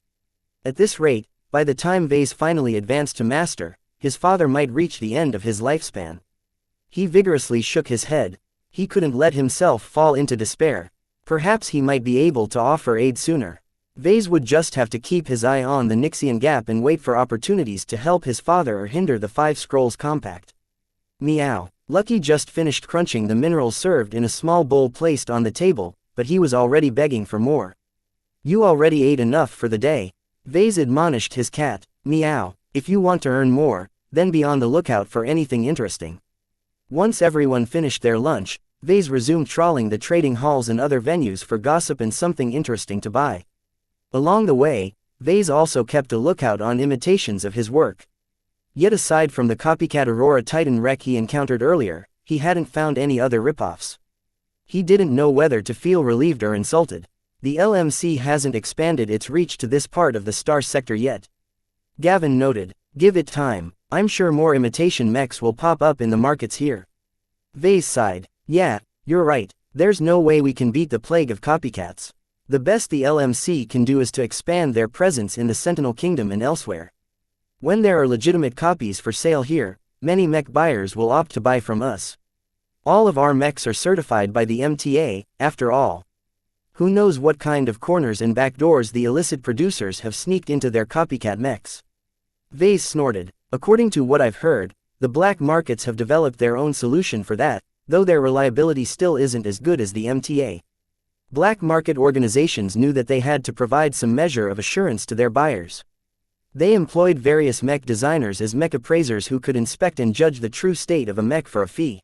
At this rate, by the time Vase finally advanced to master, his father might reach the end of his lifespan. He vigorously shook his head. He couldn't let himself fall into despair. Perhaps he might be able to offer aid sooner. Vase would just have to keep his eye on the Nixian Gap and wait for opportunities to help his father or hinder the Five Scrolls Compact. Meow. Lucky just finished crunching the minerals served in a small bowl placed on the table, but he was already begging for more. You already ate enough for the day. Vase admonished his cat. Meow. If you want to earn more, then be on the lookout for anything interesting. Once everyone finished their lunch, Vase resumed trawling the trading halls and other venues for gossip and something interesting to buy. Along the way, Vase also kept a lookout on imitations of his work. Yet aside from the copycat Aurora Titan wreck he encountered earlier, he hadn't found any other ripoffs. He didn't know whether to feel relieved or insulted. The LMC hasn't expanded its reach to this part of the Star Sector yet. Gavin noted, give it time, I'm sure more imitation mechs will pop up in the markets here. Vase sighed, yeah, you're right, there's no way we can beat the plague of copycats. The best the LMC can do is to expand their presence in the Sentinel Kingdom and elsewhere. When there are legitimate copies for sale here, many mech buyers will opt to buy from us. All of our mechs are certified by the MTA, after all. Who knows what kind of corners and backdoors the illicit producers have sneaked into their copycat mechs. Vase snorted, according to what I've heard, the black markets have developed their own solution for that, though their reliability still isn't as good as the MTA. Black market organizations knew that they had to provide some measure of assurance to their buyers. They employed various mech designers as mech appraisers who could inspect and judge the true state of a mech for a fee.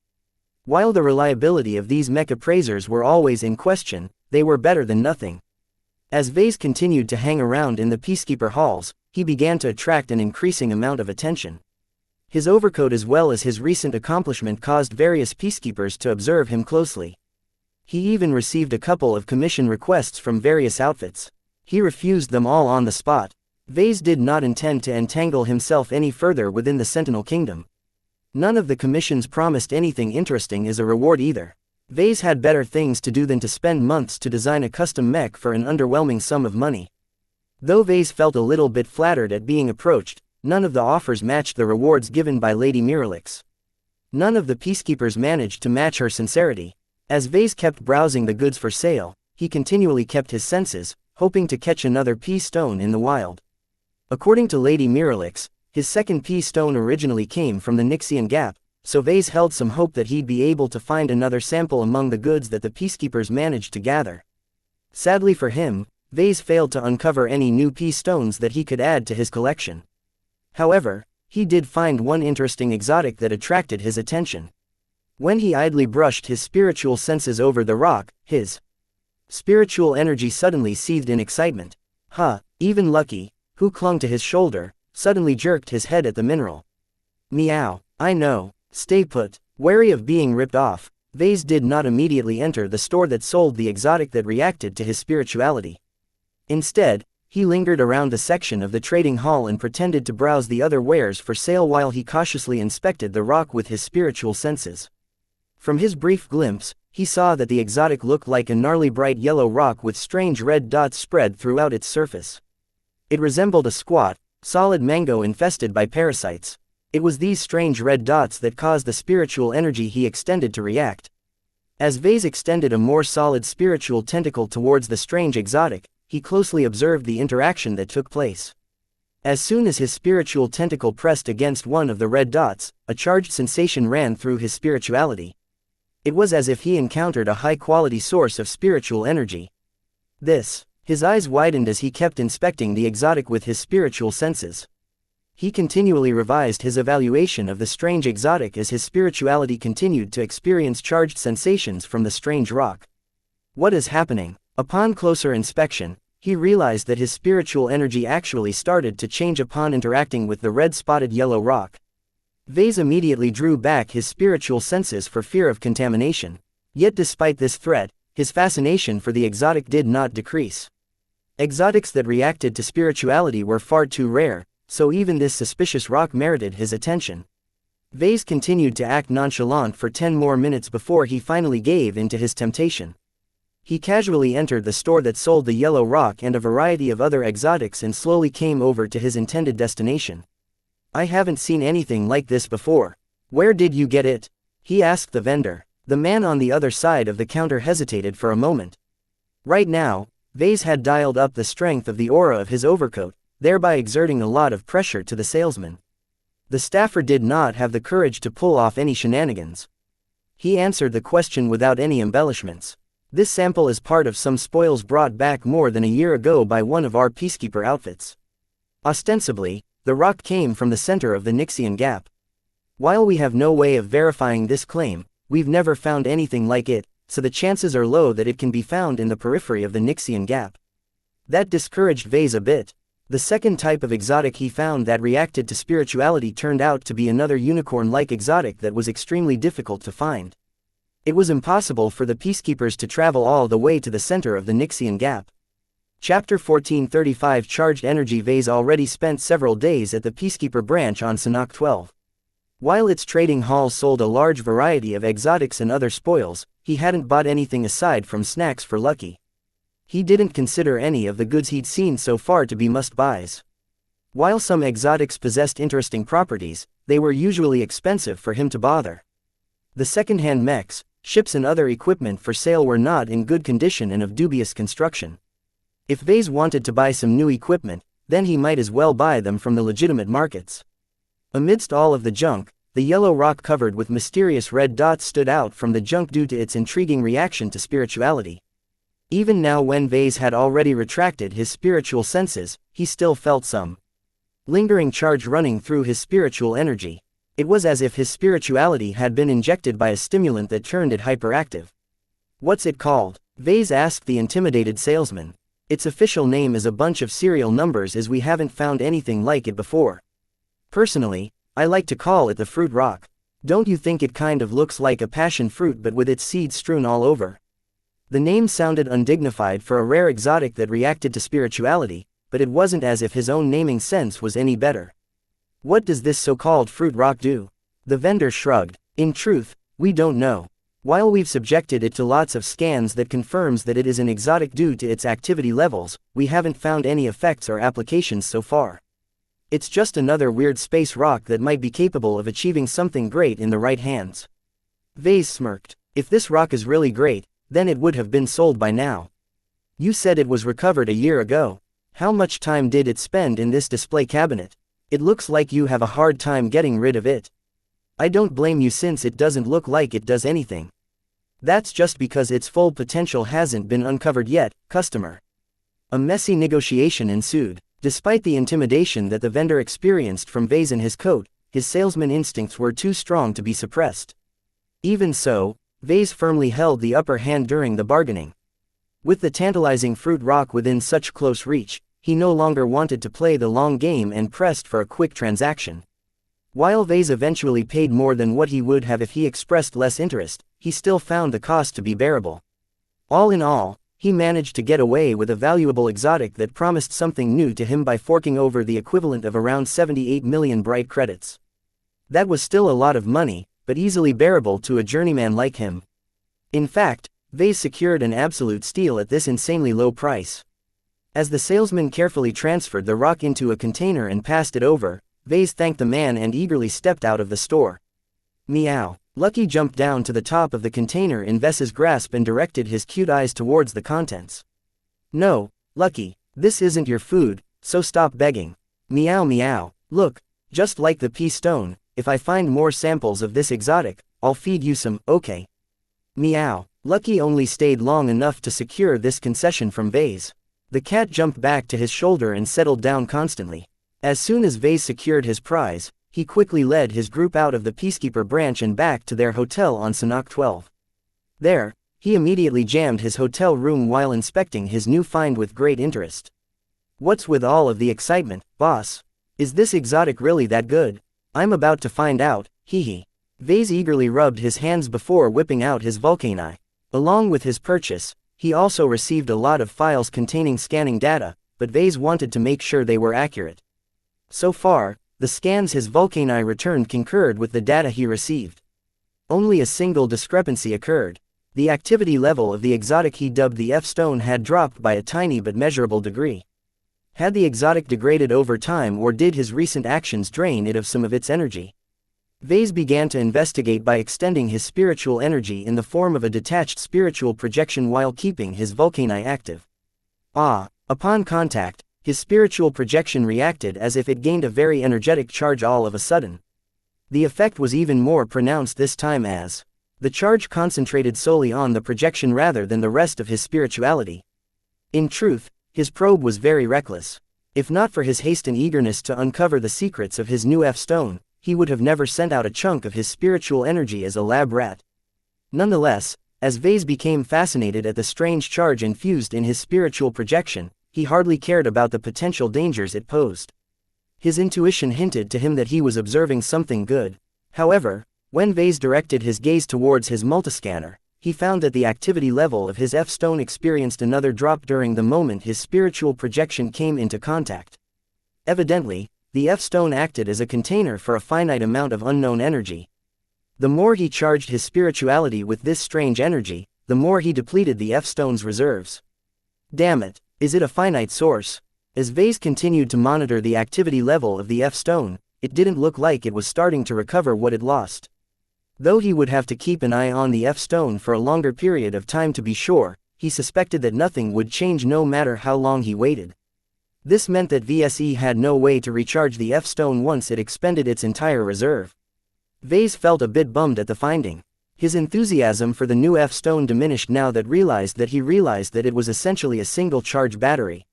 While the reliability of these mech appraisers were always in question, they were better than nothing. As Vase continued to hang around in the Peacekeeper halls, he began to attract an increasing amount of attention. His overcoat as well as his recent accomplishment caused various peacekeepers to observe him closely. He even received a couple of commission requests from various outfits. He refused them all on the spot. Vase did not intend to entangle himself any further within the Sentinel Kingdom. None of the commissions promised anything interesting as a reward either. Vase had better things to do than to spend months to design a custom mech for an underwhelming sum of money. Though Vase felt a little bit flattered at being approached, none of the offers matched the rewards given by Lady Miralix. None of the peacekeepers managed to match her sincerity. As Vase kept browsing the goods for sale, he continually kept his senses, hoping to catch another pea stone in the wild. According to Lady Miralix, his second pea stone originally came from the Xianxia Gap, so Vase held some hope that he'd be able to find another sample among the goods that the peacekeepers managed to gather. Sadly for him, Vase failed to uncover any new pea stones that he could add to his collection. However, he did find one interesting exotic that attracted his attention. When he idly brushed his spiritual senses over the rock, his spiritual energy suddenly seethed in excitement. Even Lucky, who clung to his shoulder, suddenly jerked his head at the mineral. Meow, I know, stay put. Wary of being ripped off, Vase did not immediately enter the store that sold the exotic that reacted to his spirituality. Instead, he lingered around the section of the trading hall and pretended to browse the other wares for sale while he cautiously inspected the rock with his spiritual senses. From his brief glimpse, he saw that the exotic looked like a gnarly bright yellow rock with strange red dots spread throughout its surface. It resembled a squat, solid mango infested by parasites. It was these strange red dots that caused the spiritual energy he extended to react. As Vase extended a more solid spiritual tentacle towards the strange exotic, he closely observed the interaction that took place. As soon as his spiritual tentacle pressed against one of the red dots, a charged sensation ran through his spirituality. It was as if he encountered a high-quality source of spiritual energy. His eyes widened as he kept inspecting the exotic with his spiritual senses. He continually revised his evaluation of the strange exotic as his spirituality continued to experience charged sensations from the strange rock. What is happening? Upon closer inspection, he realized that his spiritual energy actually started to change upon interacting with the red-spotted yellow rock. Vase immediately drew back his spiritual senses for fear of contamination. Yet despite this threat, his fascination for the exotic did not decrease. Exotics that reacted to spirituality were far too rare, so even this suspicious rock merited his attention. Vase continued to act nonchalant for 10 more minutes before he finally gave in to his temptation. He casually entered the store that sold the yellow rock and a variety of other exotics and slowly came over to his intended destination. I haven't seen anything like this before. Where did you get it? He asked the vendor. The man on the other side of the counter hesitated for a moment. Right now, Vase had dialed up the strength of the aura of his overcoat, thereby exerting a lot of pressure to the salesman. The staffer did not have the courage to pull off any shenanigans. He answered the question without any embellishments. This sample is part of some spoils brought back more than a year ago by one of our peacekeeper outfits. Ostensibly, the rock came from the center of the Xianxia Gap. While we have no way of verifying this claim, we've never found anything like it, so the chances are low that it can be found in the periphery of the Xianxia Gap. That discouraged Vase a bit. The second type of exotic he found that reacted to spirituality turned out to be another unicorn-like exotic that was extremely difficult to find. It was impossible for the peacekeepers to travel all the way to the center of the Xianxia Gap. Chapter 1435 Charged Energy. Vase already spent several days at the peacekeeper branch on Sanok 12. While its trading hall sold a large variety of exotics and other spoils, he hadn't bought anything aside from snacks for Lucky. He didn't consider any of the goods he'd seen so far to be must-buys. While some exotics possessed interesting properties, they were usually expensive for him to bother. The second-hand mechs, ships and other equipment for sale were not in good condition and of dubious construction. If Vase wanted to buy some new equipment, then he might as well buy them from the legitimate markets. Amidst all of the junk, the yellow rock covered with mysterious red dots stood out from the junk due to its intriguing reaction to spirituality. Even now, when Vase had already retracted his spiritual senses, he still felt some lingering charge running through his spiritual energy. It was as if his spirituality had been injected by a stimulant that turned it hyperactive. What's it called? Vase asked the intimidated salesman. Its official name is a bunch of serial numbers as we haven't found anything like it before. Personally, I like to call it the fruit rock. Don't you think it kind of looks like a passion fruit but with its seeds strewn all over? The name sounded undignified for a rare exotic that reacted to spirituality, but it wasn't as if his own naming sense was any better. What does this so-called fruit rock do? The vendor shrugged. In truth, we don't know. While we've subjected it to lots of scans that confirms that it is an exotic due to its activity levels, we haven't found any effects or applications so far. It's just another weird space rock that might be capable of achieving something great in the right hands. Vase smirked. If this rock is really great, then it would have been sold by now. You said it was recovered a year ago. How much time did it spend in this display cabinet? It looks like you have a hard time getting rid of it. I don't blame you since it doesn't look like it does anything. That's just because its full potential hasn't been uncovered yet, customer. A messy negotiation ensued. Despite the intimidation that the vendor experienced from Vase in his coat, his salesman instincts were too strong to be suppressed. Even so, Vase firmly held the upper hand during the bargaining. With the tantalizing fruit rock within such close reach, he no longer wanted to play the long game and pressed for a quick transaction. While Vase eventually paid more than what he would have if he expressed less interest, he still found the cost to be bearable. All in all, he managed to get away with a valuable exotic that promised something new to him by forking over the equivalent of around 78 million bright credits. That was still a lot of money, but easily bearable to a journeyman like him. In fact, Vase secured an absolute steal at this insanely low price. As the salesman carefully transferred the rock into a container and passed it over, Vase thanked the man and eagerly stepped out of the store. Meow. Lucky jumped down to the top of the container in Vase's grasp and directed his cute eyes towards the contents. No, Lucky, this isn't your food, so stop begging. Meow meow. Look, just like the pea stone, if I find more samples of this exotic, I'll feed you some, okay? Meow. Lucky only stayed long enough to secure this concession from Vase. The cat jumped back to his shoulder and settled down constantly. As soon as Vase secured his prize, he quickly led his group out of the Peacekeeper branch and back to their hotel on Sanok 12. There, he immediately jammed his hotel room while inspecting his new find with great interest. What's with all of the excitement, boss? Is this exotic really that good? I'm about to find out, hee. Vase eagerly rubbed his hands before whipping out his Vulcani. Along with his purchase, he also received a lot of files containing scanning data, but Vase wanted to make sure they were accurate. So far, the scans his Vulcani returned concurred with the data he received. Only a single discrepancy occurred. The activity level of the exotic he dubbed the F-stone had dropped by a tiny but measurable degree. Had the exotic degraded over time, or did his recent actions drain it of some of its energy? Vase began to investigate by extending his spiritual energy in the form of a detached spiritual projection while keeping his Vulcani active. Upon contact, his spiritual projection reacted as if it gained a very energetic charge all of a sudden. The effect was even more pronounced this time as the charge concentrated solely on the projection rather than the rest of his spirituality. In truth, his probe was very reckless. If not for his haste and eagerness to uncover the secrets of his new F-stone, he would have never sent out a chunk of his spiritual energy as a lab rat. Nonetheless, as Vase became fascinated at the strange charge infused in his spiritual projection, he hardly cared about the potential dangers it posed. His intuition hinted to him that he was observing something good. However, when Vase directed his gaze towards his multiscanner, he found that the activity level of his F-stone experienced another drop during the moment his spiritual projection came into contact. Evidently, the F-stone acted as a container for a finite amount of unknown energy. The more he charged his spirituality with this strange energy, the more he depleted the F-stone's reserves. Damn it, is it a finite source? As Vase continued to monitor the activity level of the F-stone, it didn't look like it was starting to recover what it lost. Though he would have to keep an eye on the F-stone for a longer period of time to be sure, he suspected that nothing would change no matter how long he waited. This meant that VSE had no way to recharge the F-stone once it expended its entire reserve. Vase felt a bit bummed at the finding. His enthusiasm for the new F-stone diminished now that he realized that it was essentially a single-charge battery.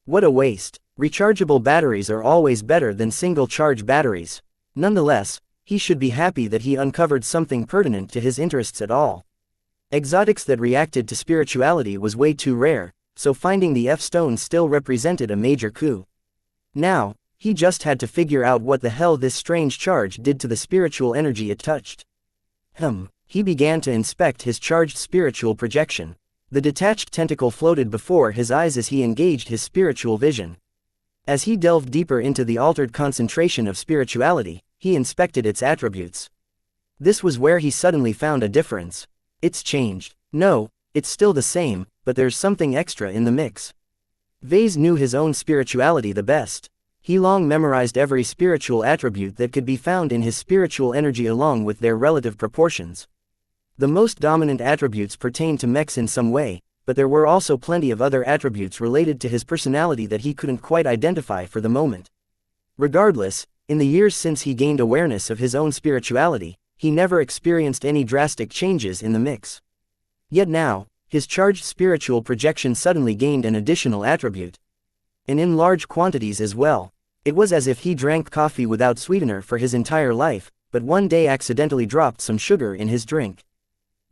What a waste. Rechargeable batteries are always better than single-charge batteries. Nonetheless, he should be happy that he uncovered something pertinent to his interests at all. Exotics that reacted to spirituality was way too rare, so finding the F-stone still represented a major coup. Now, he just had to figure out what the hell this strange charge did to the spiritual energy it touched. He began to inspect his charged spiritual projection. The detached tentacle floated before his eyes as he engaged his spiritual vision. As he delved deeper into the altered concentration of spirituality, he inspected its attributes. This was where he suddenly found a difference. It's changed. No, it's still the same, but there's something extra in the mix. Vase knew his own spirituality the best. He long memorized every spiritual attribute that could be found in his spiritual energy along with their relative proportions. The most dominant attributes pertained to Mechs in some way, but there were also plenty of other attributes related to his personality that he couldn't quite identify for the moment. Regardless, in the years since he gained awareness of his own spirituality, he never experienced any drastic changes in the mix. Yet now, his charged spiritual projection suddenly gained an additional attribute. And in large quantities as well. It was as if he drank coffee without sweetener for his entire life, but one day accidentally dropped some sugar in his drink.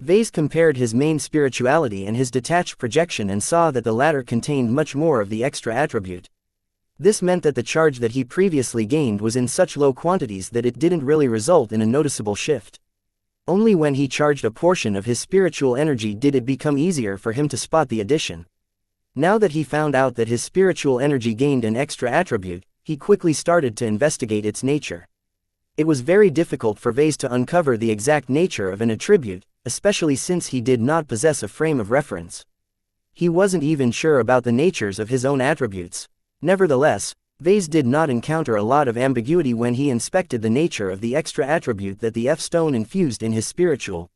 Vase compared his main spirituality and his detached projection and saw that the latter contained much more of the extra attribute. This meant that the charge that he previously gained was in such low quantities that it didn't really result in a noticeable shift. Only when he charged a portion of his spiritual energy did it become easier for him to spot the addition. Now that he found out that his spiritual energy gained an extra attribute, he quickly started to investigate its nature. It was very difficult for Vase to uncover the exact nature of an attribute, especially since he did not possess a frame of reference. He wasn't even sure about the natures of his own attributes. Nevertheless, Vase did not encounter a lot of ambiguity when he inspected the nature of the extra attribute that the F-stone infused in his spiritual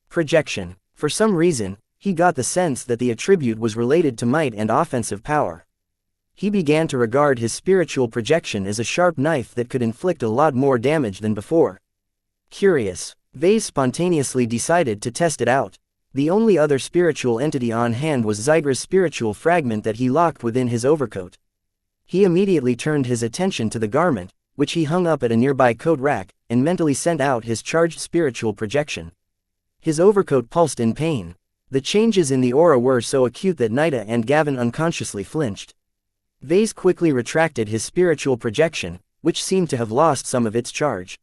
projection. For some reason, he got the sense that the attribute was related to might and offensive power. He began to regard his spiritual projection as a sharp knife that could inflict a lot more damage than before. Curious, Vase spontaneously decided to test it out. The only other spiritual entity on hand was Zygra's spiritual fragment that he locked within his overcoat. He immediately turned his attention to the garment, which he hung up at a nearby coat rack, and mentally sent out his charged spiritual projection. His overcoat pulsed in pain. The changes in the aura were so acute that Nida and Gavin unconsciously flinched. Vase quickly retracted his spiritual projection, which seemed to have lost some of its charge.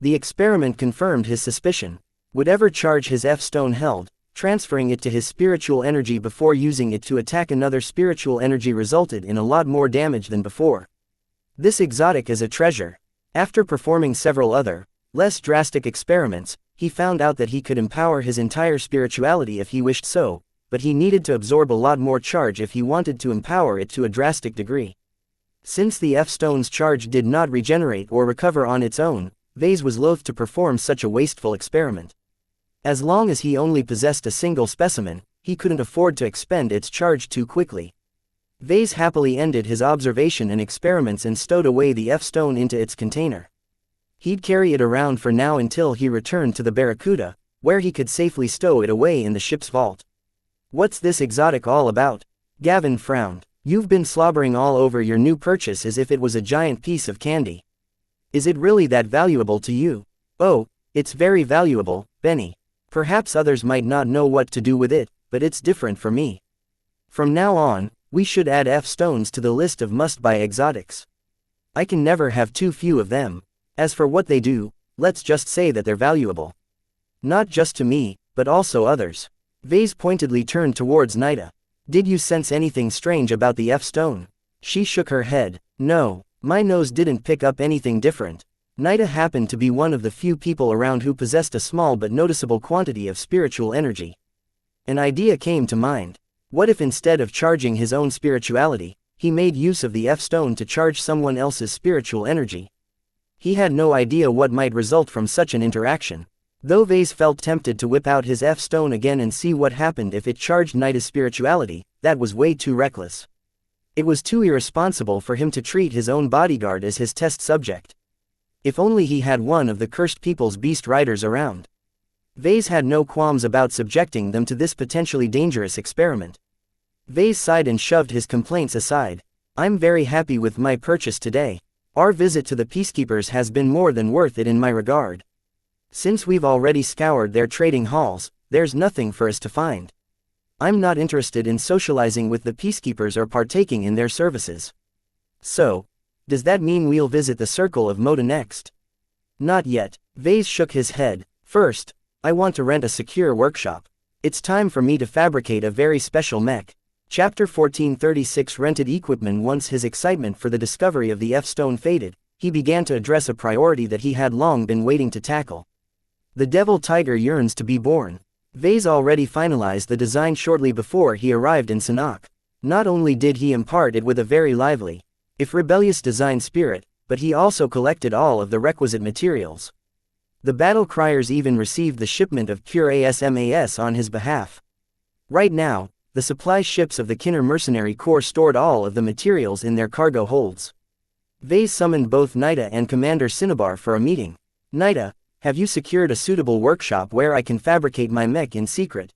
The experiment confirmed his suspicion. Whatever charge his F-stone held, transferring it to his spiritual energy before using it to attack another spiritual energy resulted in a lot more damage than before. This exotic is a treasure. After performing several other, less drastic experiments, he found out that he could empower his entire spirituality if he wished so, but he needed to absorb a lot more charge if he wanted to empower it to a drastic degree. Since the F-stone's charge did not regenerate or recover on its own, Vase was loath to perform such a wasteful experiment. As long as he only possessed a single specimen, he couldn't afford to expend its charge too quickly. Vase happily ended his observation and experiments and stowed away the F-stone into its container. He'd carry it around for now until he returned to the Barracuda, where he could safely stow it away in the ship's vault. What's this exotic all about? Gavin frowned. You've been slobbering all over your new purchase as if it was a giant piece of candy. Is it really that valuable to you? Oh, it's very valuable, Benny. Perhaps others might not know what to do with it, but it's different for me. From now on, we should add F-stones to the list of must-buy exotics. I can never have too few of them. As for what they do, let's just say that they're valuable. Not just to me, but also others. Vase pointedly turned towards Nida. Did you sense anything strange about the F-stone? She shook her head. No, my nose didn't pick up anything different. Nida happened to be one of the few people around who possessed a small but noticeable quantity of spiritual energy. An idea came to mind. What if instead of charging his own spirituality, he made use of the F-stone to charge someone else's spiritual energy? He had no idea what might result from such an interaction. Though Vase felt tempted to whip out his F-stone again and see what happened if it charged Nida's spirituality, that was way too reckless. It was too irresponsible for him to treat his own bodyguard as his test subject. If only he had one of the cursed people's beast riders around. Vase had no qualms about subjecting them to this potentially dangerous experiment. Vase sighed and shoved his complaints aside. I'm very happy with my purchase today. Our visit to the Peacekeepers has been more than worth it in my regard. Since we've already scoured their trading halls, there's nothing for us to find. I'm not interested in socializing with the Peacekeepers or partaking in their services. So, does that mean we'll visit the Circle of Moda next? Not yet. Vase shook his head. First, I want to rent a secure workshop. It's time for me to fabricate a very special mech. Chapter 1436 Rented equipment. Once his excitement for the discovery of the F-stone faded, he began to address a priority that he had long been waiting to tackle. The devil tiger yearns to be born. Vase already finalized the design shortly before he arrived in Sanhok. Not only did he impart it with a very lively, if rebellious design spirit, but he also collected all of the requisite materials. The battle criers even received the shipment of pure ASMAS on his behalf. Right now, the supply ships of the Kinner Mercenary Corps stored all of the materials in their cargo holds. Vase summoned both Nida and Commander Cinnabar for a meeting. Nida, have you secured a suitable workshop where I can fabricate my mech in secret?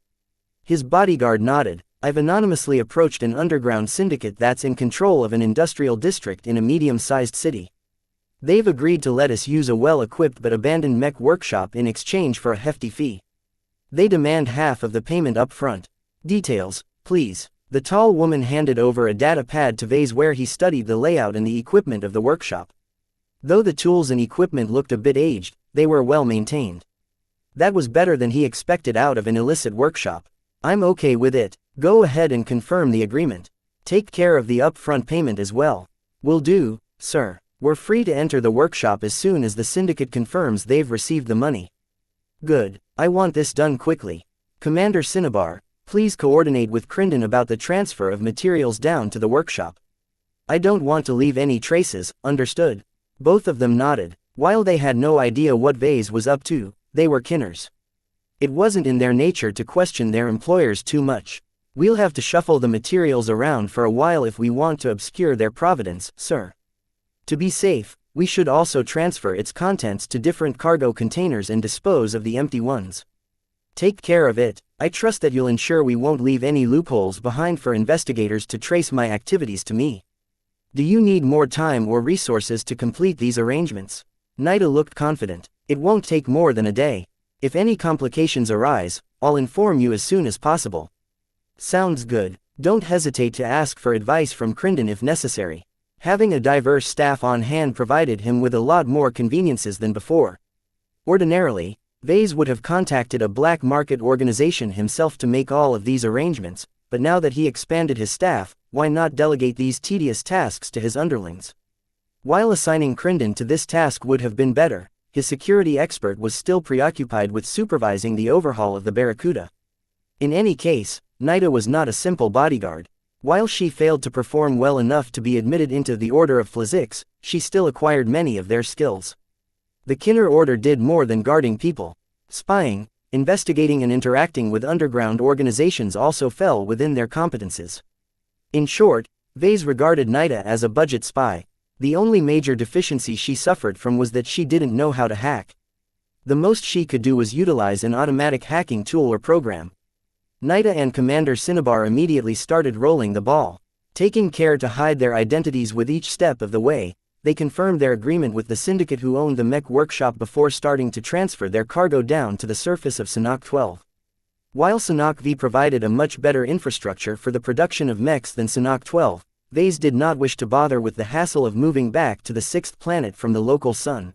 His bodyguard nodded. I've anonymously approached an underground syndicate that's in control of an industrial district in a medium-sized city. They've agreed to let us use a well-equipped but abandoned mech workshop in exchange for a hefty fee. They demand half of the payment up front. Details, please. The tall woman handed over a data pad to Vase where he studied the layout and the equipment of the workshop. Though the tools and equipment looked a bit aged, they were well maintained. That was better than he expected out of an illicit workshop. I'm okay with it. Go ahead and confirm the agreement. Take care of the upfront payment as well. Will do, sir. We're free to enter the workshop as soon as the syndicate confirms they've received the money. Good. I want this done quickly. Commander Cinnabar, please coordinate with Crindon about the transfer of materials down to the workshop. I don't want to leave any traces, understood? Both of them nodded. While they had no idea what Vase was up to, they were Kinners. It wasn't in their nature to question their employers too much. We'll have to shuffle the materials around for a while if we want to obscure their providence, sir. To be safe, we should also transfer its contents to different cargo containers and dispose of the empty ones. Take care of it. I trust that you'll ensure we won't leave any loopholes behind for investigators to trace my activities to me. Do you need more time or resources to complete these arrangements? Nida looked confident. It won't take more than a day. If any complications arise, I'll inform you as soon as possible. Sounds good. Don't hesitate to ask for advice from Crindon if necessary. Having a diverse staff on hand provided him with a lot more conveniences than before. Ordinarily, Vase would have contacted a black market organization himself to make all of these arrangements, but now that he expanded his staff, why not delegate these tedious tasks to his underlings? While assigning Crindon to this task would have been better, his security expert was still preoccupied with supervising the overhaul of the Barracuda. In any case, Nida was not a simple bodyguard. While she failed to perform well enough to be admitted into the Order of Flazix, she still acquired many of their skills. The Kinner Order did more than guarding people. Spying, investigating and interacting with underground organizations also fell within their competences. In short, Vase regarded Nida as a budget spy. The only major deficiency she suffered from was that she didn't know how to hack. The most she could do was utilize an automatic hacking tool or program. Nida and Commander Cinnabar immediately started rolling the ball. Taking care to hide their identities with each step of the way, they confirmed their agreement with the syndicate who owned the mech workshop before starting to transfer their cargo down to the surface of Sanhok 12. While Sanhok V provided a much better infrastructure for the production of mechs than Sanhok 12, Vase did not wish to bother with the hassle of moving back to the sixth planet from the local sun.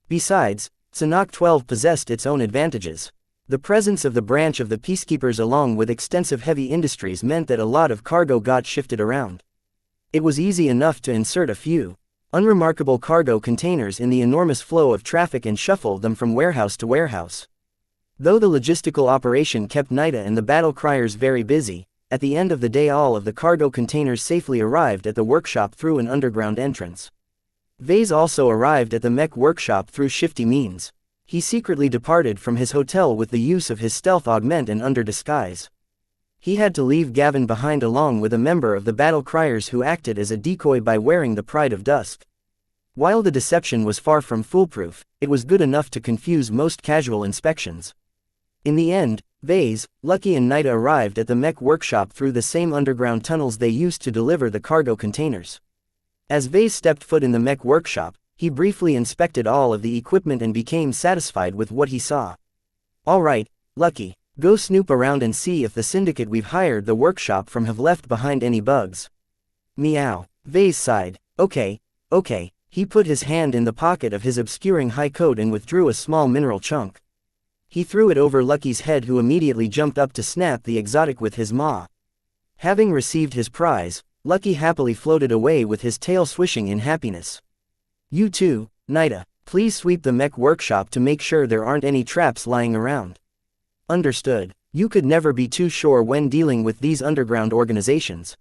Besides, Sanhok 12 possessed its own advantages. The presence of the branch of the Peacekeepers along with extensive heavy industries meant that a lot of cargo got shifted around. It was easy enough to insert a few unremarkable cargo containers in the enormous flow of traffic and shuffle them from warehouse to warehouse. Though the logistical operation kept Nida and the battle criers very busy, at the end of the day all of the cargo containers safely arrived at the workshop through an underground entrance. Vase also arrived at the mech workshop through shifty means. He secretly departed from his hotel with the use of his stealth augment and under disguise. He had to leave Gavin behind along with a member of the battle criers who acted as a decoy by wearing the Pride of Dusk. While the deception was far from foolproof, it was good enough to confuse most casual inspections. In the end, Vase, Lucky and Nida arrived at the mech workshop through the same underground tunnels they used to deliver the cargo containers. As Vase stepped foot in the mech workshop, he briefly inspected all of the equipment and became satisfied with what he saw. All right, Lucky, go snoop around and see if the syndicate we've hired the workshop from have left behind any bugs. Meow. Vase sighed. Okay. He put his hand in the pocket of his obscuring high coat and withdrew a small mineral chunk. He threw it over Lucky's head, who immediately jumped up to snap the exotic with his maw. Having received his prize, Lucky happily floated away with his tail swishing in happiness. You too, Nida, please sweep the mech workshop to make sure there aren't any traps lying around. Understood. You could never be too sure when dealing with these underground organizations.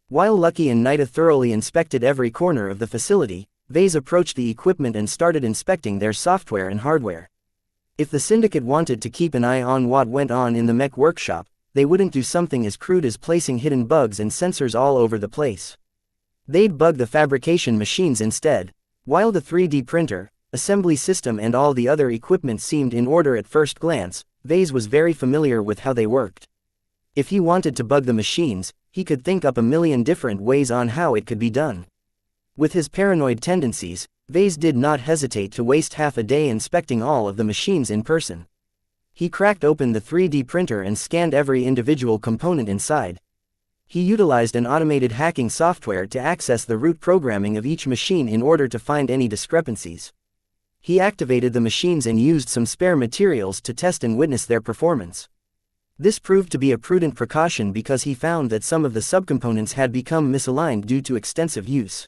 While Lucky and Nida thoroughly inspected every corner of the facility, Vase approached the equipment and started inspecting their software and hardware. If the syndicate wanted to keep an eye on what went on in the Mech workshop, they wouldn't do something as crude as placing hidden bugs and sensors all over the place. They'd bug the fabrication machines instead. While the 3D printer, assembly system and all the other equipment seemed in order at first glance, Vase was very familiar with how they worked. If he wanted to bug the machines, he could think up a million different ways on how it could be done. With his paranoid tendencies, Vase did not hesitate to waste half a day inspecting all of the machines in person. He cracked open the 3D printer and scanned every individual component inside. He utilized an automated hacking software to access the root programming of each machine in order to find any discrepancies. He activated the machines and used some spare materials to test and witness their performance. This proved to be a prudent precaution because he found that some of the subcomponents had become misaligned due to extensive use.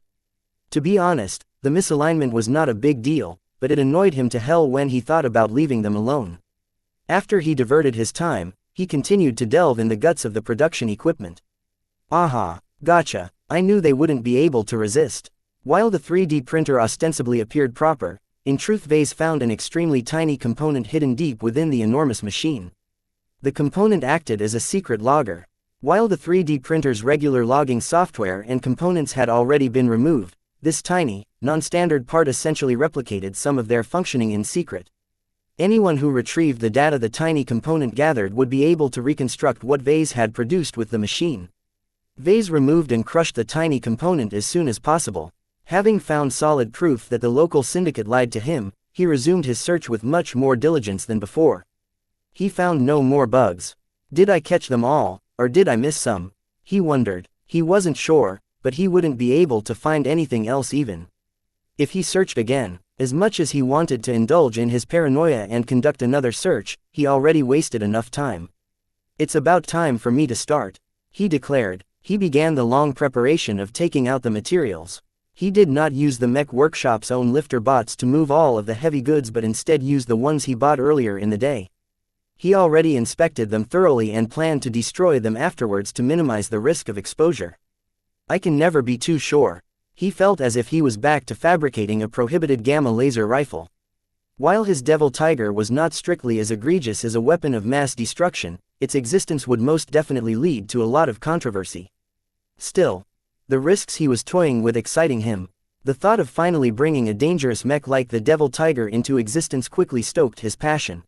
To be honest, the misalignment was not a big deal, but it annoyed him to hell when he thought about leaving them alone. After he diverted his time, he continued to delve in the guts of the production equipment. Aha, gotcha, I knew they wouldn't be able to resist. While the 3D printer ostensibly appeared proper, in truth Vase found an extremely tiny component hidden deep within the enormous machine. The component acted as a secret logger. While the 3D printer's regular logging software and components had already been removed, this tiny, non-standard part essentially replicated some of their functioning in secret. Anyone who retrieved the data the tiny component gathered would be able to reconstruct what Vase had produced with the machine. Vase removed and crushed the tiny component as soon as possible. Having found solid proof that the local syndicate lied to him, he resumed his search with much more diligence than before. He found no more bugs. Did I catch them all, or did I miss some? He wondered. He wasn't sure, but he wouldn't be able to find anything else even if he searched again. As much as he wanted to indulge in his paranoia and conduct another search, he already wasted enough time. It's about time for me to start, he declared. He began the long preparation of taking out the materials. He did not use the Mech workshop's own lifter bots to move all of the heavy goods but instead used the ones he bought earlier in the day. He already inspected them thoroughly and planned to destroy them afterwards to minimize the risk of exposure. I can never be too sure. He felt as if he was back to fabricating a prohibited gamma laser rifle. While his Devil Tiger was not strictly as egregious as a weapon of mass destruction, its existence would most definitely lead to a lot of controversy. Still, the risks he was toying with exciting him. The thought of finally bringing a dangerous mech like the Devil Tiger into existence quickly stoked his passion.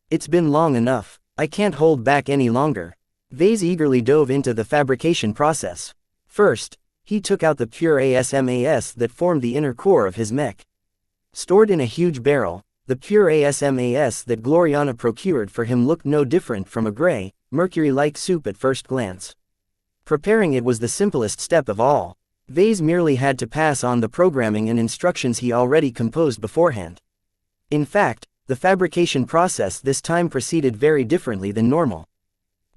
It's been long enough. I can't hold back any longer. Vase eagerly dove into the fabrication process. First, he took out the pure ASMAS that formed the inner core of his mech. Stored in a huge barrel, the pure ASMAS that Gloriana procured for him looked no different from a gray, mercury-like soup at first glance. Preparing it was the simplest step of all. Vase merely had to pass on the programming and instructions he already composed beforehand. In fact, the fabrication process this time proceeded very differently than normal.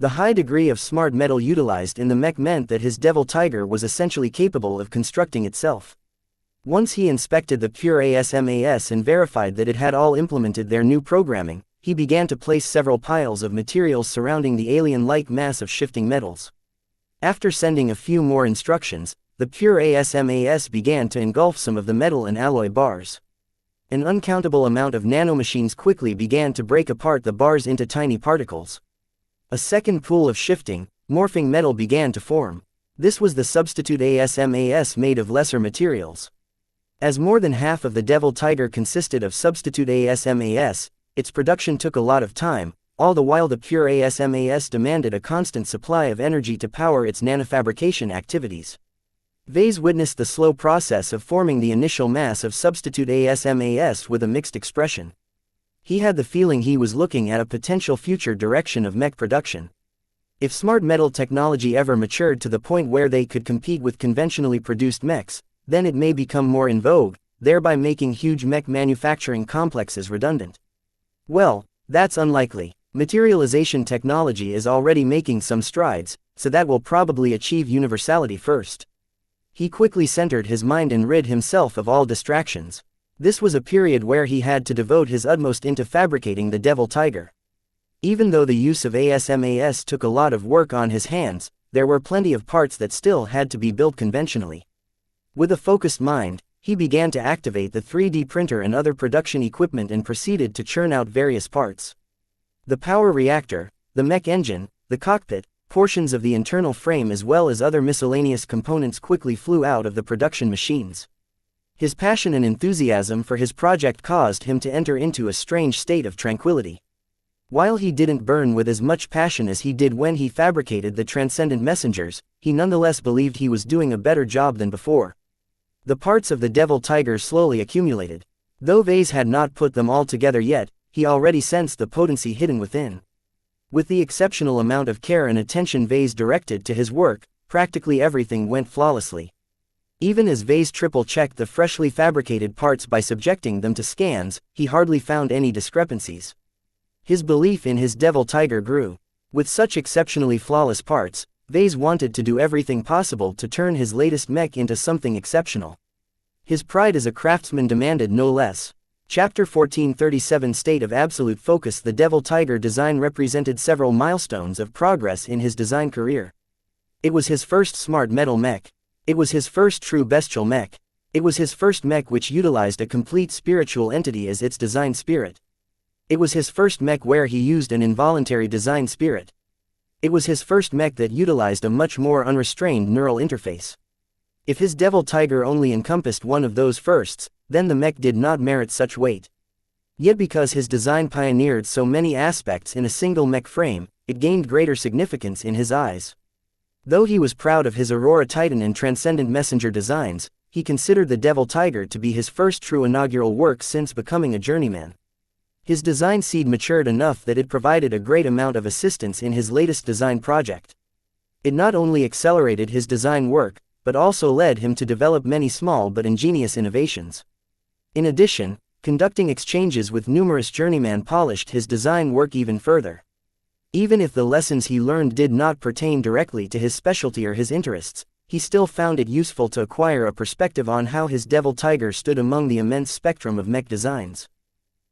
The high degree of smart metal utilized in the mech meant that his Devil Tiger was essentially capable of constructing itself. Once he inspected the pure ASMAS and verified that it had all implemented their new programming, he began to place several piles of materials surrounding the alien-like mass of shifting metals. After sending a few more instructions, the pure ASMAS began to engulf some of the metal and alloy bars. An uncountable amount of nanomachines quickly began to break apart the bars into tiny particles. A second pool of shifting, morphing metal began to form. This was the substitute ASMAS made of lesser materials. As more than half of the Devil Tiger consisted of substitute ASMAS, its production took a lot of time, all the while the pure ASMAS demanded a constant supply of energy to power its nanofabrication activities. Vase witnessed the slow process of forming the initial mass of substitute ASMAS with a mixed expression. He had the feeling he was looking at a potential future direction of mech production. If smart metal technology ever matured to the point where they could compete with conventionally produced mechs, then it may become more in vogue, thereby making huge mech manufacturing complexes redundant. Well, that's unlikely. Materialization technology is already making some strides, so that will probably achieve universality first. He quickly centered his mind and rid himself of all distractions. This was a period where he had to devote his utmost into fabricating the Devil Tiger. Even though the use of ASMAS took a lot of work on his hands, there were plenty of parts that still had to be built conventionally. With a focused mind, he began to activate the 3D printer and other production equipment and proceeded to churn out various parts. The power reactor, the mech engine, the cockpit, portions of the internal frame as well as other miscellaneous components quickly flew out of the production machines. His passion and enthusiasm for his project caused him to enter into a strange state of tranquility. While he didn't burn with as much passion as he did when he fabricated the transcendent messengers, he nonetheless believed he was doing a better job than before. The parts of the Devil Tiger slowly accumulated. Though Vase had not put them all together yet, he already sensed the potency hidden within. With the exceptional amount of care and attention Vase directed to his work, practically everything went flawlessly. Even as Vase triple-checked the freshly fabricated parts by subjecting them to scans, he hardly found any discrepancies. His belief in his Devil Tiger grew. With such exceptionally flawless parts, Vase wanted to do everything possible to turn his latest mech into something exceptional. His pride as a craftsman demanded no less. Chapter 1437 State of Absolute Focus. The Devil Tiger design represented several milestones of progress in his design career. It was his first smart metal mech. It was his first true bestial mech. It was his first mech which utilized a complete spiritual entity as its design spirit. It was his first mech where he used an involuntary design spirit. It was his first mech that utilized a much more unrestrained neural interface. If his Devil Tiger only encompassed one of those firsts, then the mech did not merit such weight. Yet because his design pioneered so many aspects in a single mech frame, it gained greater significance in his eyes. Though he was proud of his Aurora Titan and Transcendent Messenger designs, he considered the Devil Tiger to be his first true inaugural work since becoming a journeyman. His design seed matured enough that it provided a great amount of assistance in his latest design project. It not only accelerated his design work, but also led him to develop many small but ingenious innovations. In addition, conducting exchanges with numerous journeymen polished his design work even further. Even if the lessons he learned did not pertain directly to his specialty or his interests, he still found it useful to acquire a perspective on how his Devil Tiger stood among the immense spectrum of mech designs.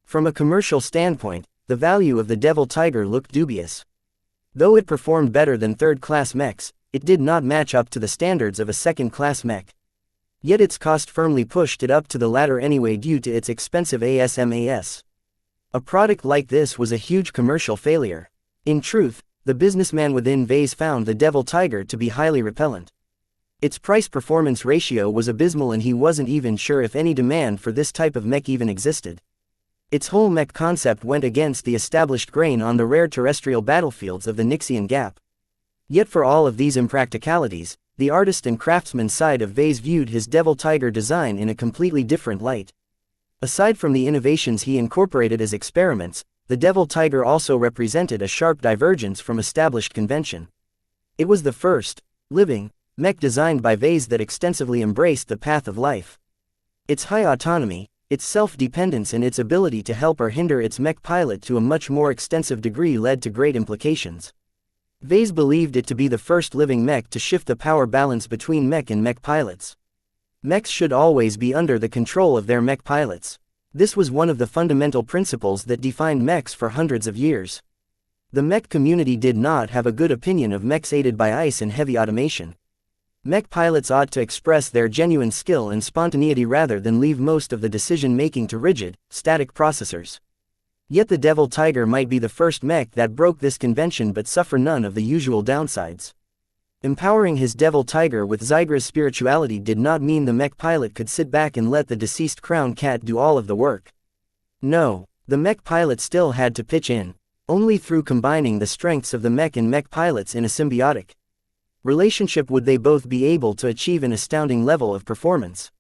From a commercial standpoint, the value of the Devil Tiger looked dubious. Though it performed better than third-class mechs, it did not match up to the standards of a second-class mech. Yet its cost firmly pushed it up to the latter anyway due to its expensive ASMAS. A product like this was a huge commercial failure. In truth, the businessman within Vase found the Devil Tiger to be highly repellent. Its price-performance ratio was abysmal and he wasn't even sure if any demand for this type of mech even existed. Its whole mech concept went against the established grain on the rare terrestrial battlefields of the Nixian Gap. Yet for all of these impracticalities, the artist and craftsman side of Vase viewed his Devil Tiger design in a completely different light. Aside from the innovations he incorporated as experiments, the Devil Tiger also represented a sharp divergence from established convention. It was the first, living, mech designed by Vase that extensively embraced the path of life. Its high autonomy, its self-dependence and its ability to help or hinder its mech pilot to a much more extensive degree led to great implications. Vase believed it to be the first living mech to shift the power balance between mech and mech pilots. Mechs should always be under the control of their mech pilots. This was one of the fundamental principles that defined mechs for hundreds of years. The mech community did not have a good opinion of mechs aided by ice and heavy automation. Mech pilots ought to express their genuine skill and spontaneity rather than leave most of the decision-making to rigid, static processors. Yet the Devil Tiger might be the first mech that broke this convention but suffer none of the usual downsides. Empowering his Devil Tiger with Zygra's spirituality did not mean the mech pilot could sit back and let the deceased crown cat do all of the work. No, the mech pilot still had to pitch in, only through combining the strengths of the mech and mech pilots in a symbiotic relationship would they both be able to achieve an astounding level of performance.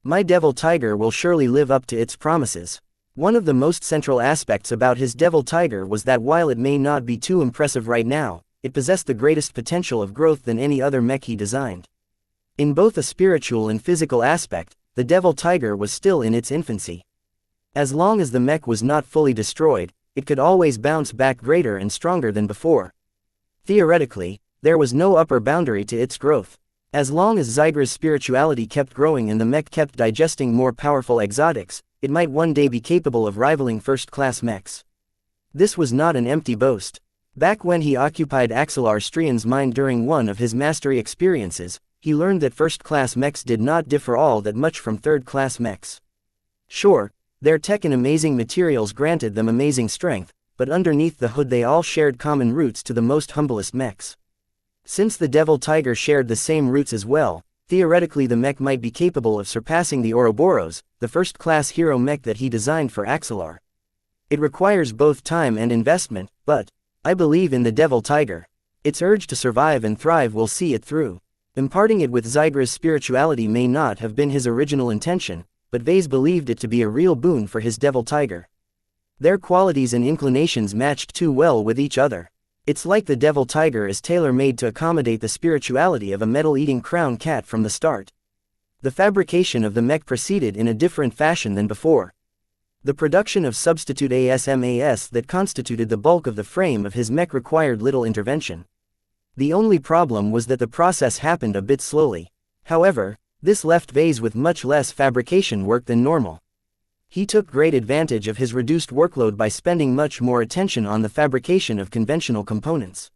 My Devil Tiger will surely live up to its promises. One of the most central aspects about his Devil Tiger was that while it may not be too impressive right now, it possessed the greatest potential of growth than any other mech he designed. In both a spiritual and physical aspect, the Devil Tiger was still in its infancy. As long as the mech was not fully destroyed, it could always bounce back greater and stronger than before. Theoretically, there was no upper boundary to its growth. As long as Zygra's spirituality kept growing and the mech kept digesting more powerful exotics, it might one day be capable of rivaling first-class mechs. This was not an empty boast. Back when he occupied Axelar Strian's mind during one of his mastery experiences, he learned that first-class mechs did not differ all that much from third-class mechs. Sure, their tech and amazing materials granted them amazing strength, but underneath the hood they all shared common roots to the most humblest mechs. Since the Devil Tiger shared the same roots as well, theoretically the mech might be capable of surpassing the Ouroboros, the first-class hero mech that he designed for Axelar. It requires both time and investment, but I believe in the Devil Tiger. Its urge to survive and thrive will see it through. Imparting it with Zygra's spirituality may not have been his original intention, but Vase believed it to be a real boon for his Devil Tiger. Their qualities and inclinations matched too well with each other. It's like the Devil Tiger is tailor-made to accommodate the spirituality of a metal-eating crown cat from the start. The fabrication of the mech proceeded in a different fashion than before. The production of substitute ASMAS that constituted the bulk of the frame of his mech required little intervention. The only problem was that the process happened a bit slowly. However, this left Vase with much less fabrication work than normal. He took great advantage of his reduced workload by spending much more attention on the fabrication of conventional components.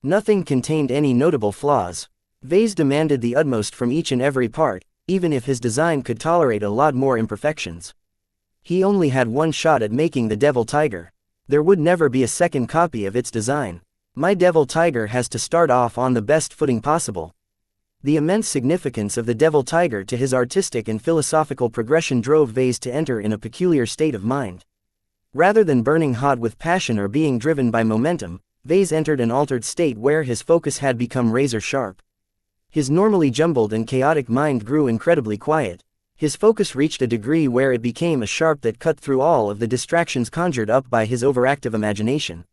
Nothing contained any notable flaws. Vase demanded the utmost from each and every part, even if his design could tolerate a lot more imperfections. He only had one shot at making the Devil Tiger. There would never be a second copy of its design. My Devil Tiger has to start off on the best footing possible. The immense significance of the Devil Tiger to his artistic and philosophical progression drove Vase to enter in a peculiar state of mind. Rather than burning hot with passion or being driven by momentum, Vase entered an altered state where his focus had become razor sharp. His normally jumbled and chaotic mind grew incredibly quiet. His focus reached a degree where it became a sharp that cut through all of the distractions conjured up by his overactive imagination.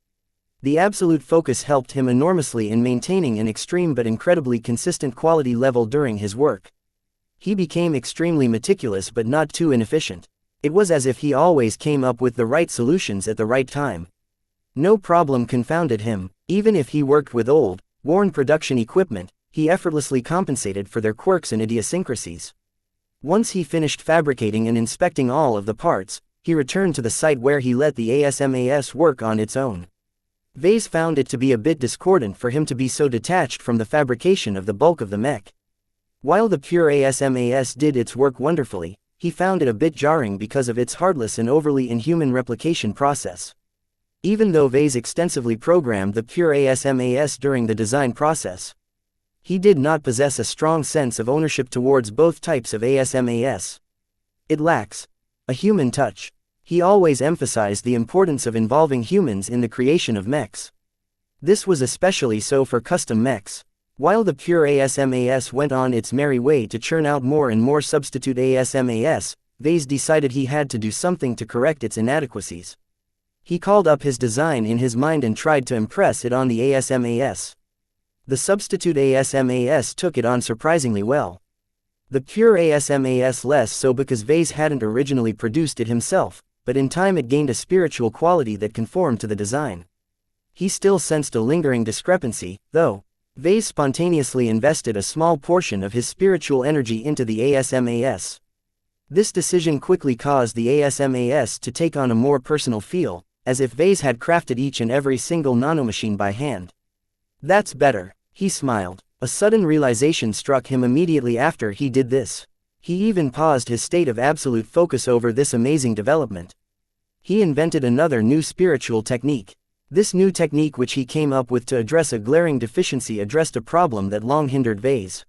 The absolute focus helped him enormously in maintaining an extreme but incredibly consistent quality level during his work. He became extremely meticulous but not too inefficient. It was as if he always came up with the right solutions at the right time. No problem confounded him. Even if he worked with old, worn production equipment, he effortlessly compensated for their quirks and idiosyncrasies. Once he finished fabricating and inspecting all of the parts, he returned to the site where he let the ASMAS work on its own. Vase found it to be a bit discordant for him to be so detached from the fabrication of the bulk of the mech. While the pure ASMAS did its work wonderfully, he found it a bit jarring because of its heartless and overly inhuman replication process. Even though Vase extensively programmed the pure ASMAS during the design process, he did not possess a strong sense of ownership towards both types of ASMAS. It lacks a human touch. He always emphasized the importance of involving humans in the creation of mechs. This was especially so for custom mechs. While the pure ASMAS went on its merry way to churn out more and more substitute ASMAS, Vase decided he had to do something to correct its inadequacies. He called up his design in his mind and tried to impress it on the ASMAS. The substitute ASMAS took it on surprisingly well. The pure ASMAS less so because Vase hadn't originally produced it himself, but in time it gained a spiritual quality that conformed to the design. He still sensed a lingering discrepancy, though. Vase spontaneously invested a small portion of his spiritual energy into the ASMAS. This decision quickly caused the ASMAS to take on a more personal feel, as if Vase had crafted each and every single nanomachine by hand. That's better, he smiled. A sudden realization struck him immediately after he did this. He even paused his state of absolute focus over this amazing development. He invented another new spiritual technique. This new technique which he came up with to address a glaring deficiency addressed a problem that long hindered Vase.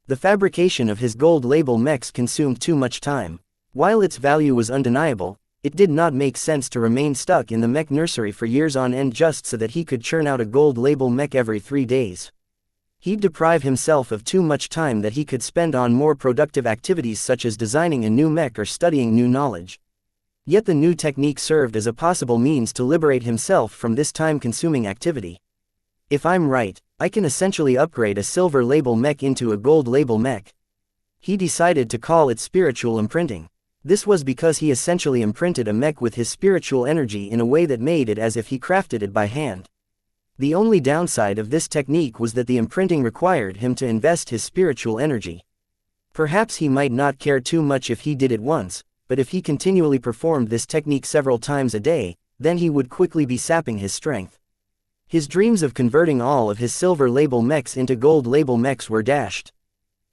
The fabrication of his gold label mechs consumed too much time. While its value was undeniable, it did not make sense to remain stuck in the mech nursery for years on end just so that he could churn out a gold label mech every 3 days. He'd deprive himself of too much time that he could spend on more productive activities such as designing a new mech or studying new knowledge. Yet the new technique served as a possible means to liberate himself from this time-consuming activity. If I'm right, I can essentially upgrade a silver label mech into a gold label mech. He decided to call it spiritual imprinting. This was because he essentially imprinted a mech with his spiritual energy in a way that made it as if he crafted it by hand. The only downside of this technique was that the imprinting required him to invest his spiritual energy. Perhaps he might not care too much if he did it once, but if he continually performed this technique several times a day, then he would quickly be sapping his strength. His dreams of converting all of his silver label mechs into gold label mechs were dashed.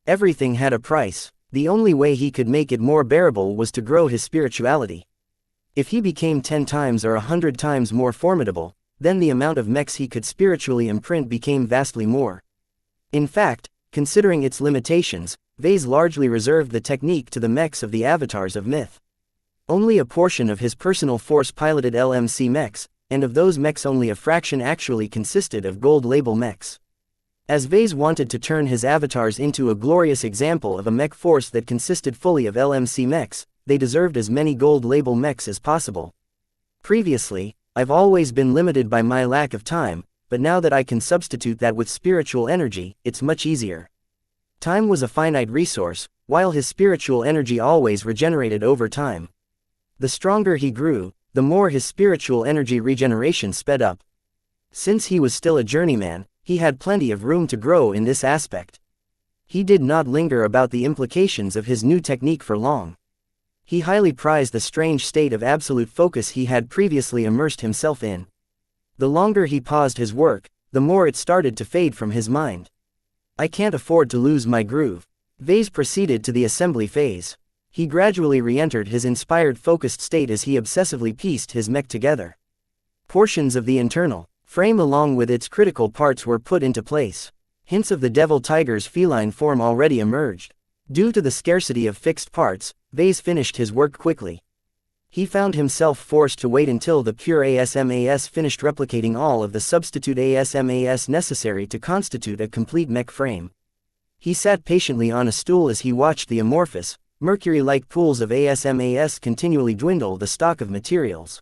Everything had a price. The only way he could make it more bearable was to grow his spirituality. If he became 10 times or 100 times more formidable, then the amount of mechs he could spiritually imprint became vastly more. In fact, considering its limitations, Vase largely reserved the technique to the mechs of the avatars of myth. Only a portion of his personal force piloted LMC mechs, and of those mechs only a fraction actually consisted of gold label mechs. As Vase wanted to turn his avatars into a glorious example of a mech force that consisted fully of LMC mechs, they deserved as many gold label mechs as possible. Previously, I've always been limited by my lack of time, but now that I can substitute that with spiritual energy, it's much easier. Time was a finite resource, while his spiritual energy always regenerated over time. The stronger he grew, the more his spiritual energy regeneration sped up. Since he was still a journeyman, he had plenty of room to grow in this aspect. He did not linger about the implications of his new technique for long. He highly prized the strange state of absolute focus he had previously immersed himself in. The longer he paused his work, the more it started to fade from his mind. I can't afford to lose my groove. Vase proceeded to the assembly phase. He gradually re-entered his inspired focused state as he obsessively pieced his mech together. Portions of the internal frame along with its critical parts were put into place. Hints of the devil tiger's feline form already emerged. Due to the scarcity of fixed parts, Vase finished his work quickly. He found himself forced to wait until the pure ASMAS finished replicating all of the substitute ASMAS necessary to constitute a complete mech frame. He sat patiently on a stool as he watched the amorphous, mercury-like pools of ASMAS continually dwindle the stock of materials.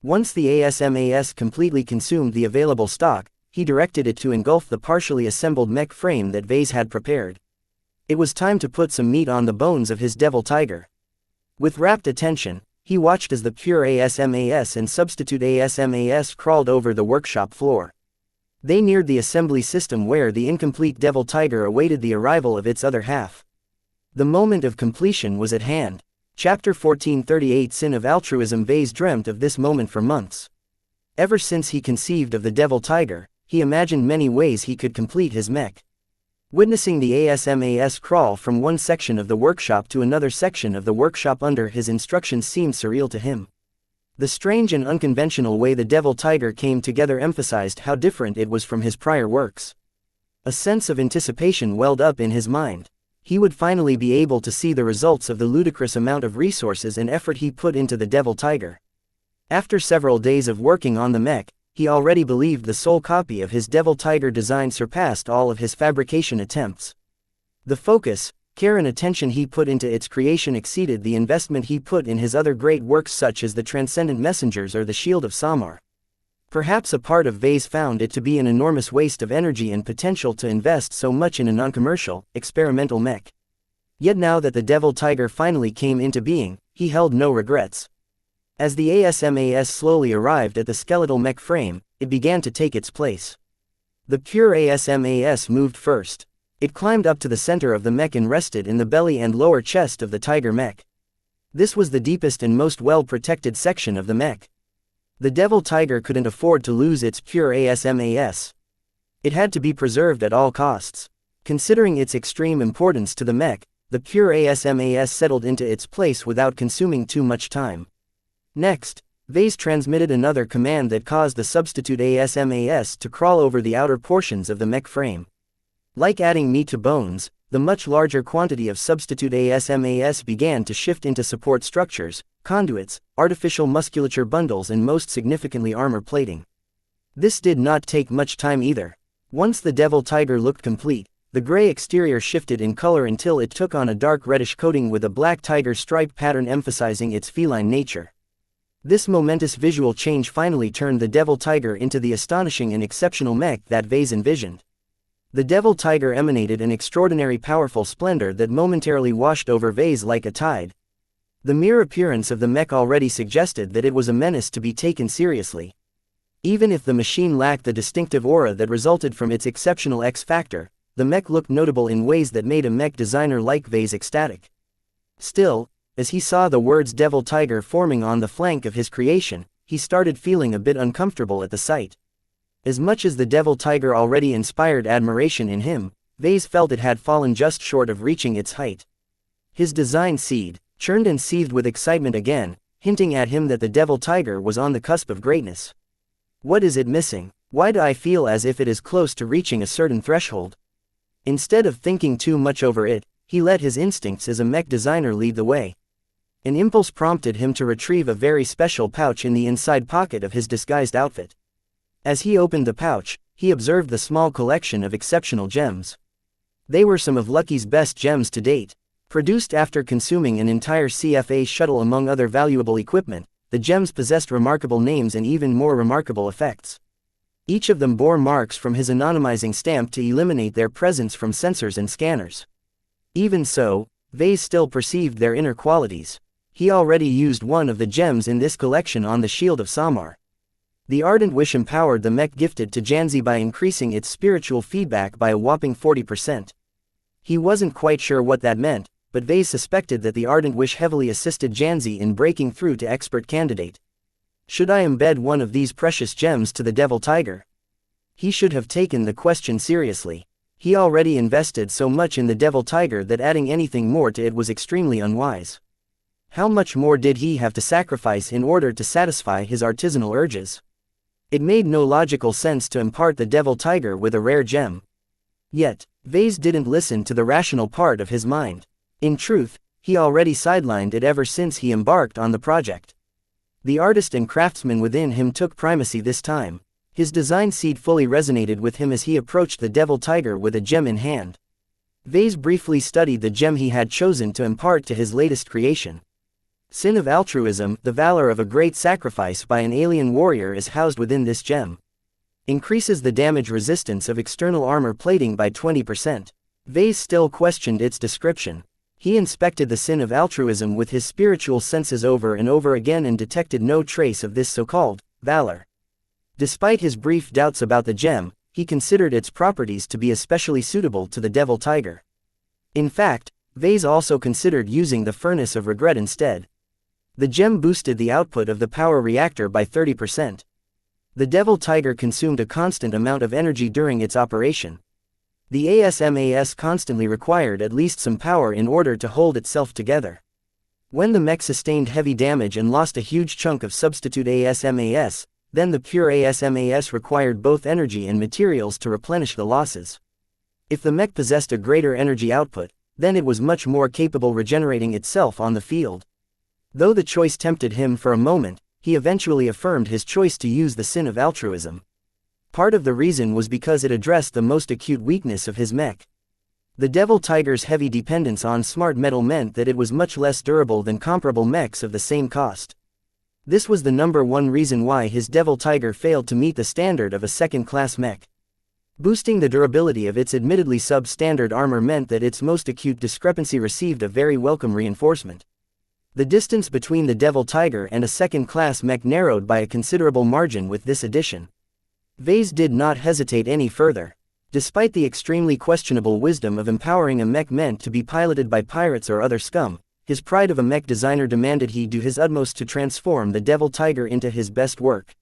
Once the ASMAS completely consumed the available stock, he directed it to engulf the partially assembled mech frame that Vase had prepared. It was time to put some meat on the bones of his devil tiger. With rapt attention, he watched as the pure ASMAS and substitute ASMAS crawled over the workshop floor. They neared the assembly system where the incomplete devil tiger awaited the arrival of its other half. The moment of completion was at hand. Chapter 1438 Sin of Altruism. Vase dreamt of this moment for months. Ever since he conceived of the devil tiger, he imagined many ways he could complete his mech. Witnessing the ASMAS crawl from one section of the workshop to another section of the workshop under his instructions seemed surreal to him. The strange and unconventional way the devil tiger came together emphasized how different it was from his prior works. A sense of anticipation welled up in his mind. He would finally be able to see the results of the ludicrous amount of resources and effort he put into the devil tiger. After several days of working on the mech, he already believed the sole copy of his devil tiger design surpassed all of his fabrication attempts. The focus, care and attention he put into its creation exceeded the investment he put in his other great works such as the Transcendent Messengers or the Shield of Samar. Perhaps a part of Vase found it to be an enormous waste of energy and potential to invest so much in a non-commercial, experimental mech. Yet now that the devil tiger finally came into being, he held no regrets. As the ASMAS slowly arrived at the skeletal mech frame, it began to take its place. The pure ASMAS moved first. It climbed up to the center of the mech and rested in the belly and lower chest of the tiger mech. This was the deepest and most well-protected section of the mech. The devil tiger couldn't afford to lose its pure ASMAS. It had to be preserved at all costs. Considering its extreme importance to the mech, the pure ASMAS settled into its place without consuming too much time. Next, Vase transmitted another command that caused the substitute ASMAS to crawl over the outer portions of the mech frame. Like adding meat to bones, the much larger quantity of substitute ASMAS began to shift into support structures, conduits, artificial musculature bundles and most significantly armor plating. This did not take much time either. Once the devil tiger looked complete, the gray exterior shifted in color until it took on a dark reddish coating with a black tiger stripe pattern emphasizing its feline nature. This momentous visual change finally turned the devil tiger into the astonishing and exceptional mech that Vase envisioned. The devil tiger emanated an extraordinary powerful splendor that momentarily washed over Vase like a tide. The mere appearance of the mech already suggested that it was a menace to be taken seriously. Even if the machine lacked the distinctive aura that resulted from its exceptional X-factor, the mech looked notable in ways that made a mech designer like Vase ecstatic. Still, as he saw the words devil tiger forming on the flank of his creation, he started feeling a bit uncomfortable at the sight. As much as the devil tiger already inspired admiration in him, Vase felt it had fallen just short of reaching its height. His design seed, churned and seethed with excitement again, hinting at him that the devil tiger was on the cusp of greatness. What is it missing? Why do I feel as if it is close to reaching a certain threshold? Instead of thinking too much over it, he let his instincts as a mech designer lead the way. An impulse prompted him to retrieve a very special pouch in the inside pocket of his disguised outfit. As he opened the pouch, he observed the small collection of exceptional gems. They were some of Lucky's best gems to date. Produced after consuming an entire CFA shuttle among other valuable equipment, the gems possessed remarkable names and even more remarkable effects. Each of them bore marks from his anonymizing stamp to eliminate their presence from sensors and scanners. Even so, Vase still perceived their inner qualities. He already used one of the gems in this collection on the Shield of Samar. The ardent wish empowered the mech gifted to Janzi by increasing its spiritual feedback by a whopping 40%. He wasn't quite sure what that meant, but Vase suspected that the ardent wish heavily assisted Janzi in breaking through to expert candidate. Should I embed one of these precious gems to the devil tiger? He should have taken the question seriously. He already invested so much in the devil tiger that adding anything more to it was extremely unwise. How much more did he have to sacrifice in order to satisfy his artisanal urges? It made no logical sense to impart the devil tiger with a rare gem. Yet, Vase didn't listen to the rational part of his mind. In truth, he already sidelined it ever since he embarked on the project. The artist and craftsman within him took primacy this time. His design seed fully resonated with him as he approached the devil tiger with a gem in hand. Vase briefly studied the gem he had chosen to impart to his latest creation. Sin of altruism, the valor of a great sacrifice by an alien warrior, is housed within this gem. Increases the damage resistance of external armor plating by 20%. Vase still questioned its description. He inspected the sin of altruism with his spiritual senses over and over again and detected no trace of this so-called valor. Despite his brief doubts about the gem, he considered its properties to be especially suitable to the devil tiger. In fact, Vase also considered using the furnace of regret instead. The gem boosted the output of the power reactor by 30%. The devil tiger consumed a constant amount of energy during its operation. The ASMAS constantly required at least some power in order to hold itself together. When the mech sustained heavy damage and lost a huge chunk of substitute ASMAS, then the pure ASMAS required both energy and materials to replenish the losses. If the mech possessed a greater energy output, then it was much more capable regenerating itself on the field. Though the choice tempted him for a moment, he eventually affirmed his choice to use the sin of altruism. Part of the reason was because it addressed the most acute weakness of his mech. The devil tiger's heavy dependence on smart metal meant that it was much less durable than comparable mechs of the same cost. This was the #1 reason why his devil tiger failed to meet the standard of a second-class mech. Boosting the durability of its admittedly substandard armor meant that its most acute discrepancy received a very welcome reinforcement. The distance between the devil tiger and a second-class mech narrowed by a considerable margin with this addition. Vase did not hesitate any further. Despite the extremely questionable wisdom of empowering a mech meant to be piloted by pirates or other scum, his pride of a mech designer demanded he do his utmost to transform the devil tiger into his best work.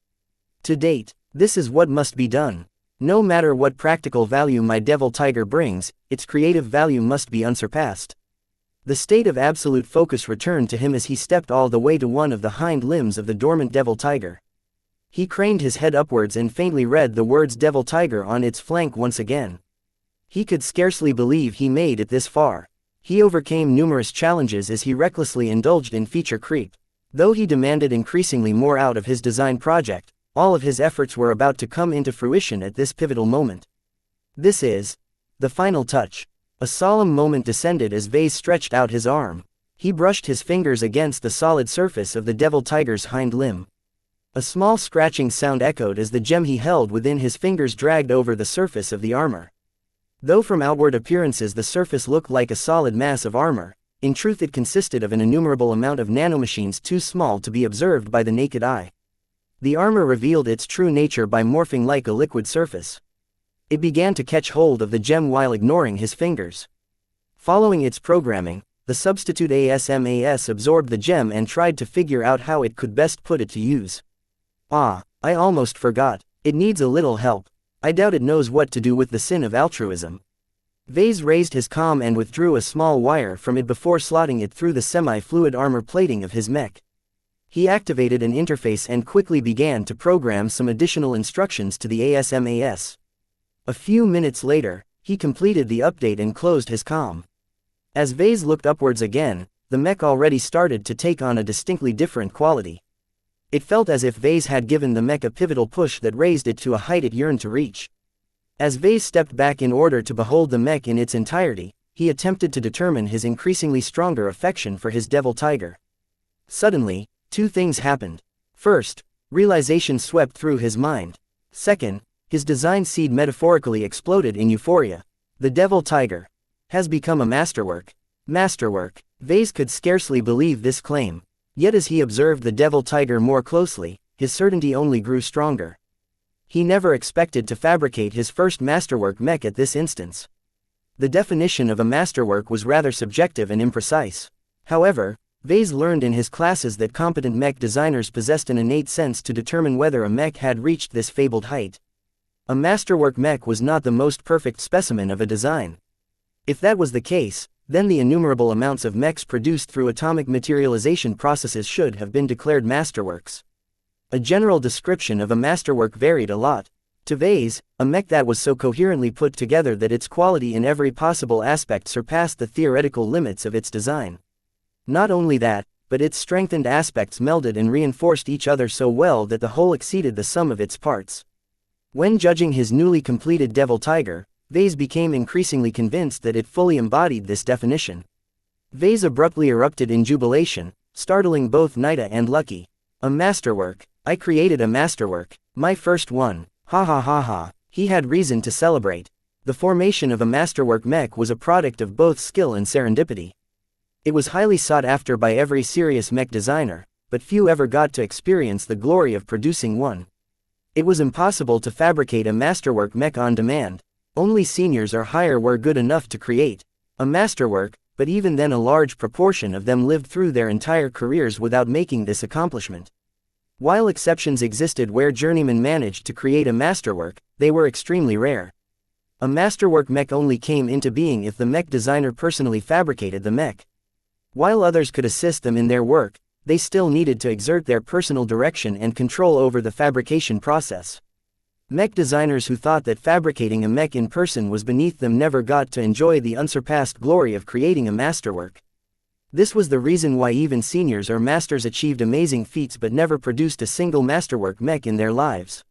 To date, this is what must be done. No matter what practical value my devil tiger brings, its creative value must be unsurpassed. The state of absolute focus returned to him as he stepped all the way to one of the hind limbs of the dormant devil tiger. He craned his head upwards and faintly read the words devil tiger on its flank once again. He could scarcely believe he made it this far. He overcame numerous challenges as he recklessly indulged in feature creep. Though he demanded increasingly more out of his design project, all of his efforts were about to come into fruition at this pivotal moment. This is the final touch. A solemn moment descended as Vase stretched out his arm. He brushed his fingers against the solid surface of the devil tiger's hind limb. A small scratching sound echoed as the gem he held within his fingers dragged over the surface of the armor. Though from outward appearances the surface looked like a solid mass of armor, in truth it consisted of an innumerable amount of nanomachines too small to be observed by the naked eye. The armor revealed its true nature by morphing like a liquid surface. It began to catch hold of the gem while ignoring his fingers. Following its programming, the substitute ASMAS absorbed the gem and tried to figure out how it could best put it to use. Ah, I almost forgot. It needs a little help. I doubt it knows what to do with the sin of altruism. Vase raised his comm and withdrew a small wire from it before slotting it through the semi-fluid armor plating of his mech. He activated an interface and quickly began to program some additional instructions to the ASMAS. A few minutes later, he completed the update and closed his comm. As Vase looked upwards again, the mech already started to take on a distinctly different quality. It felt as if Vase had given the mech a pivotal push that raised it to a height it yearned to reach. As Vase stepped back in order to behold the mech in its entirety, he attempted to determine his increasingly stronger affection for his devil tiger. Suddenly, two things happened. First, realization swept through his mind. Second, his design seed metaphorically exploded in euphoria. The devil tiger has become a masterwork. Masterwork. Vase could scarcely believe this claim. Yet as he observed the devil tiger more closely, his certainty only grew stronger. He never expected to fabricate his first masterwork mech at this instance. The definition of a masterwork was rather subjective and imprecise. However, Vase learned in his classes that competent mech designers possessed an innate sense to determine whether a mech had reached this fabled height. A masterwork mech was not the most perfect specimen of a design. If that was the case, then the innumerable amounts of mechs produced through atomic materialization processes should have been declared masterworks. A general description of a masterwork varied a lot. To Vase, a mech that was so coherently put together that its quality in every possible aspect surpassed the theoretical limits of its design. Not only that, but its strengthened aspects melded and reinforced each other so well that the whole exceeded the sum of its parts. When judging his newly completed devil tiger, Vase became increasingly convinced that it fully embodied this definition. Vase abruptly erupted in jubilation, startling both Nida and Lucky. A masterwork. I created a masterwork. My first one. Ha ha ha ha. He had reason to celebrate. The formation of a masterwork mech was a product of both skill and serendipity. It was highly sought after by every serious mech designer, but few ever got to experience the glory of producing one. It was impossible to fabricate a masterwork mech on demand. Only seniors or higher were good enough to create a masterwork, but even then a large proportion of them lived through their entire careers without making this accomplishment. While exceptions existed where journeymen managed to create a masterwork, they were extremely rare. A masterwork mech only came into being if the mech designer personally fabricated the mech. While others could assist them in their work, they still needed to exert their personal direction and control over the fabrication process. Mech designers who thought that fabricating a mech in person was beneath them never got to enjoy the unsurpassed glory of creating a masterwork. This was the reason why even seniors or masters achieved amazing feats but never produced a single masterwork mech in their lives.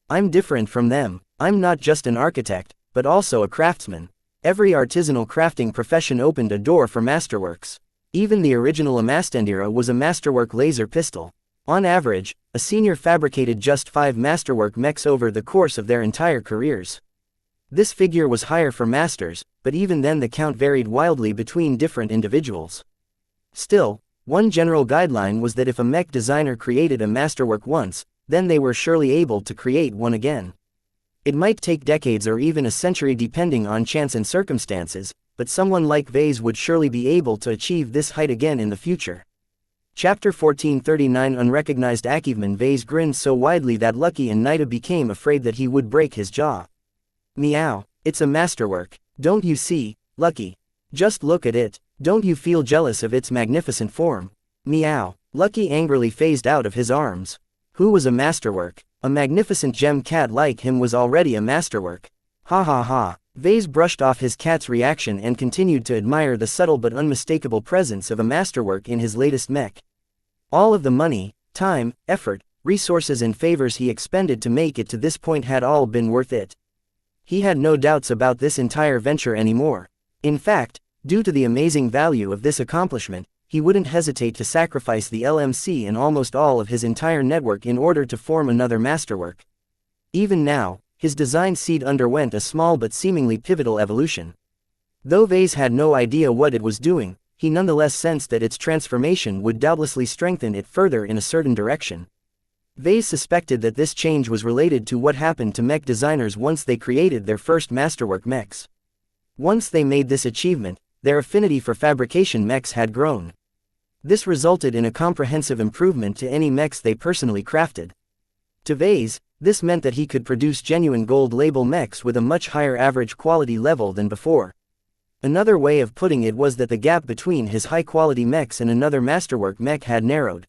I'm different from them. I'm not just an architect, but also a craftsman. Every artisanal crafting profession opened a door for masterworks. Even the original Amastendira was a masterwork laser pistol. On average, a senior fabricated just 5 masterwork mechs over the course of their entire careers. This figure was higher for masters, but even then the count varied wildly between different individuals. Still, one general guideline was that if a mech designer created a masterwork once, then they were surely able to create one again. It might take decades or even a century depending on chance and circumstances, but someone like Vase would surely be able to achieve this height again in the future. Chapter 1439 Unrecognized achievement. Vase grinned so widely that Lucky and Nida became afraid that he would break his jaw. Meow. It's a masterwork. Don't you see, Lucky? Just look at it. Don't you feel jealous of its magnificent form? Meow. Lucky angrily phased out of his arms. Who was a masterwork? A magnificent gem cat like him was already a masterwork. Ha ha ha. Vase brushed off his cat's reaction and continued to admire the subtle but unmistakable presence of a masterwork in his latest mech. All of the money, time, effort, resources and favors he expended to make it to this point had all been worth it. He had no doubts about this entire venture anymore. In fact, due to the amazing value of this accomplishment, he wouldn't hesitate to sacrifice the LMC and almost all of his entire network in order to form another masterwork. Even now, his design seed underwent a small but seemingly pivotal evolution. Though Vase had no idea what it was doing, he nonetheless sensed that its transformation would doubtlessly strengthen it further in a certain direction. Vase suspected that this change was related to what happened to mech designers once they created their first masterwork mechs. Once they made this achievement, their affinity for fabrication mechs had grown. This resulted in a comprehensive improvement to any mechs they personally crafted. To Vase, this meant that he could produce genuine gold label mechs with a much higher average quality level than before. Another way of putting it was that the gap between his high-quality mechs and another masterwork mech had narrowed.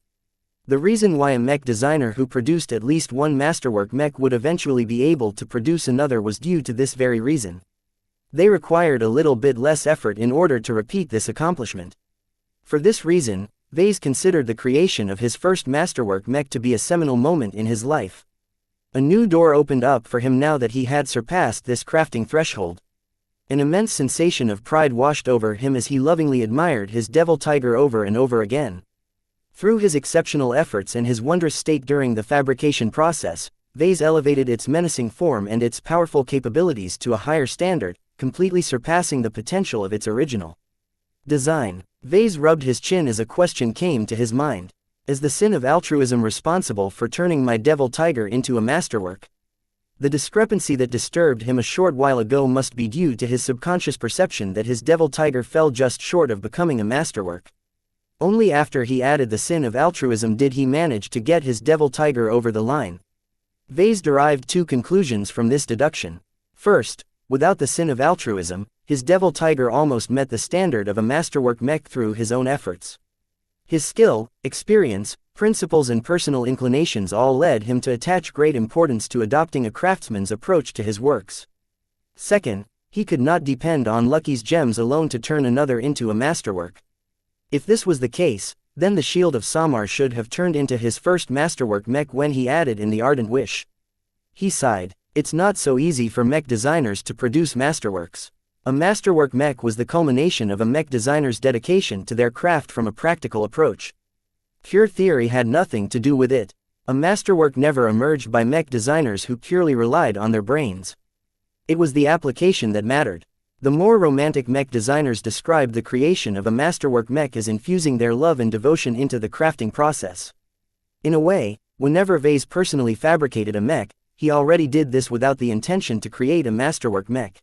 The reason why a mech designer who produced at least one masterwork mech would eventually be able to produce another was due to this very reason. They required a little bit less effort in order to repeat this accomplishment. For this reason, Vase considered the creation of his first masterwork mech to be a seminal moment in his life. A new door opened up for him now that he had surpassed this crafting threshold. An immense sensation of pride washed over him as he lovingly admired his devil tiger over and over again. Through his exceptional efforts and his wondrous state during the fabrication process, Vase elevated its menacing form and its powerful capabilities to a higher standard, completely surpassing the potential of its original design. Vase rubbed his chin as a question came to his mind. Is the sin of altruism responsible for turning my devil tiger into a masterwork? The discrepancy that disturbed him a short while ago must be due to his subconscious perception that his devil tiger fell just short of becoming a masterwork. Only after he added the sin of altruism did he manage to get his devil tiger over the line. Vase derived two conclusions from this deduction. First, without the sin of altruism, his devil tiger almost met the standard of a masterwork mech through his own efforts. His skill, experience, principles and personal inclinations all led him to attach great importance to adopting a craftsman's approach to his works. Second, he could not depend on Lucky's gems alone to turn another into a masterwork. If this was the case, then the Shield of Samar should have turned into his first masterwork mech when he added in the ardent wish. He sighed. It's not so easy for mech designers to produce masterworks. A masterwork mech was the culmination of a mech designer's dedication to their craft from a practical approach. Pure theory had nothing to do with it. A masterwork never emerged by mech designers who purely relied on their brains. It was the application that mattered. The more romantic mech designers described the creation of a masterwork mech as infusing their love and devotion into the crafting process. In a way, whenever Vase personally fabricated a mech, he already did this without the intention to create a masterwork mech.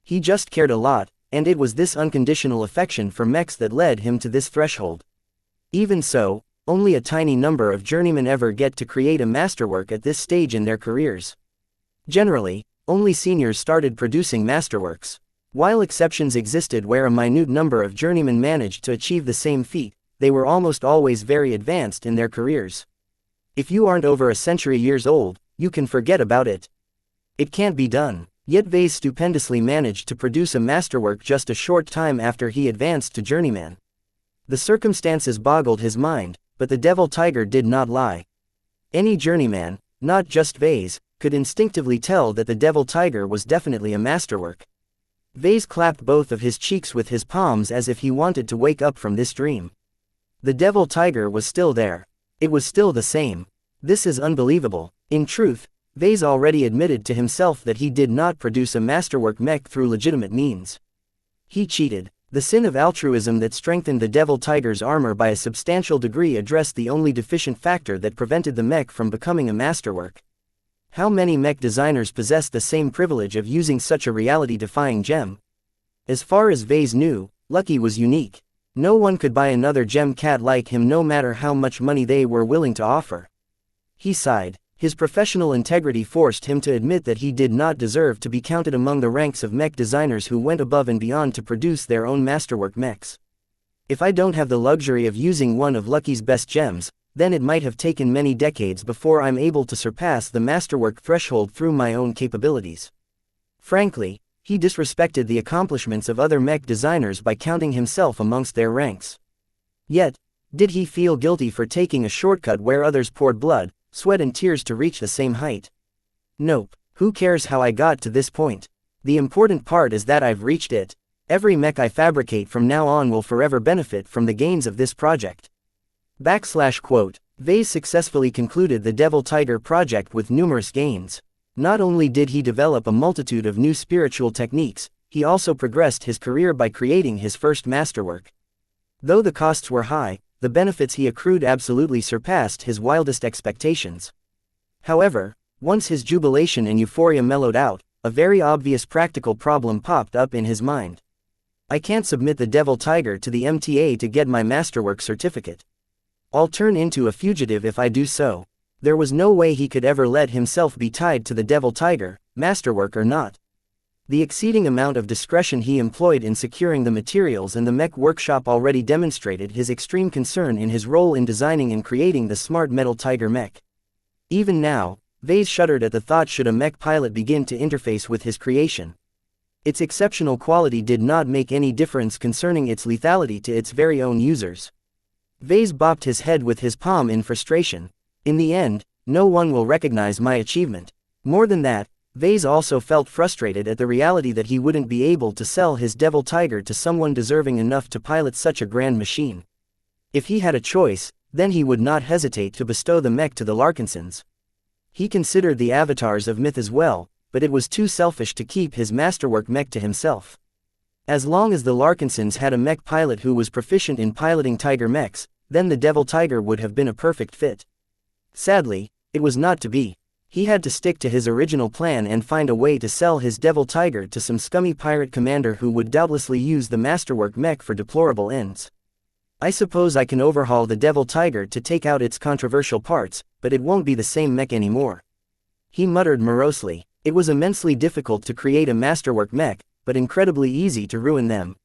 He just cared a lot, and it was this unconditional affection for mechs that led him to this threshold. Even so, only a tiny number of journeymen ever get to create a masterwork at this stage in their careers. Generally, only seniors started producing masterworks. While exceptions existed where a minute number of journeymen managed to achieve the same feat, they were almost always very advanced in their careers. If you aren't over a century years old, you can forget about it. It can't be done. Yet Vase stupendously managed to produce a masterwork just a short time after he advanced to journeyman. The circumstances boggled his mind, but the devil tiger did not lie. Any journeyman, not just Vase, could instinctively tell that the devil tiger was definitely a masterwork. Vase clapped both of his cheeks with his palms as if he wanted to wake up from this dream. The devil tiger was still there. It was still the same. This is unbelievable. In truth, Vase already admitted to himself that he did not produce a masterwork mech through legitimate means. He cheated. The sin of altruism that strengthened the devil tiger's armor by a substantial degree addressed the only deficient factor that prevented the mech from becoming a masterwork. How many mech designers possess the same privilege of using such a reality-defying gem? As far as Vase knew, Lucky was unique. No one could buy another gem cat like him no matter how much money they were willing to offer. He sighed. His professional integrity forced him to admit that he did not deserve to be counted among the ranks of mech designers who went above and beyond to produce their own masterwork mechs. If I don't have the luxury of using one of Lucky's best gems, then it might have taken many decades before I'm able to surpass the masterwork threshold through my own capabilities. Frankly, he disrespected the accomplishments of other mech designers by counting himself amongst their ranks. Yet, did he feel guilty for taking a shortcut where others poured blood, sweat and tears to reach the same height? Nope. Who cares how I got to this point? The important part is that I've reached it. Every mech I fabricate from now on will forever benefit from the gains of this project. /quote. Vase successfully concluded the Devil Tiger project with numerous gains. Not only did he develop a multitude of new spiritual techniques, he also progressed his career by creating his first masterwork. Though the costs were high, the benefits he accrued absolutely surpassed his wildest expectations. However, once his jubilation and euphoria mellowed out, a very obvious practical problem popped up in his mind. I can't submit the Devil Tiger to the MTA to get my masterwork certificate. I'll turn into a fugitive if I do so. There was no way he could ever let himself be tied to the devil tiger, masterwork or not. The exceeding amount of discretion he employed in securing the materials and the mech workshop already demonstrated his extreme concern in his role in designing and creating the smart metal tiger mech. Even now, Vase shuddered at the thought should a mech pilot begin to interface with his creation. Its exceptional quality did not make any difference concerning its lethality to its very own users. Vase bopped his head with his palm in frustration. In the end, no one will recognize my achievement. More than that, Vase also felt frustrated at the reality that he wouldn't be able to sell his devil tiger to someone deserving enough to pilot such a grand machine. If he had a choice, then he would not hesitate to bestow the mech to the Larkinsons. He considered the avatars of myth as well, but it was too selfish to keep his masterwork mech to himself. As long as the Larkinsons had a mech pilot who was proficient in piloting tiger mechs, then the devil tiger would have been a perfect fit. Sadly, it was not to be. He had to stick to his original plan and find a way to sell his devil tiger to some scummy pirate commander who would doubtlessly use the masterwork mech for deplorable ends. I suppose I can overhaul the devil tiger to take out its controversial parts, but it won't be the same mech anymore. He muttered morosely. It was immensely difficult to create a masterwork mech, but incredibly easy to ruin them.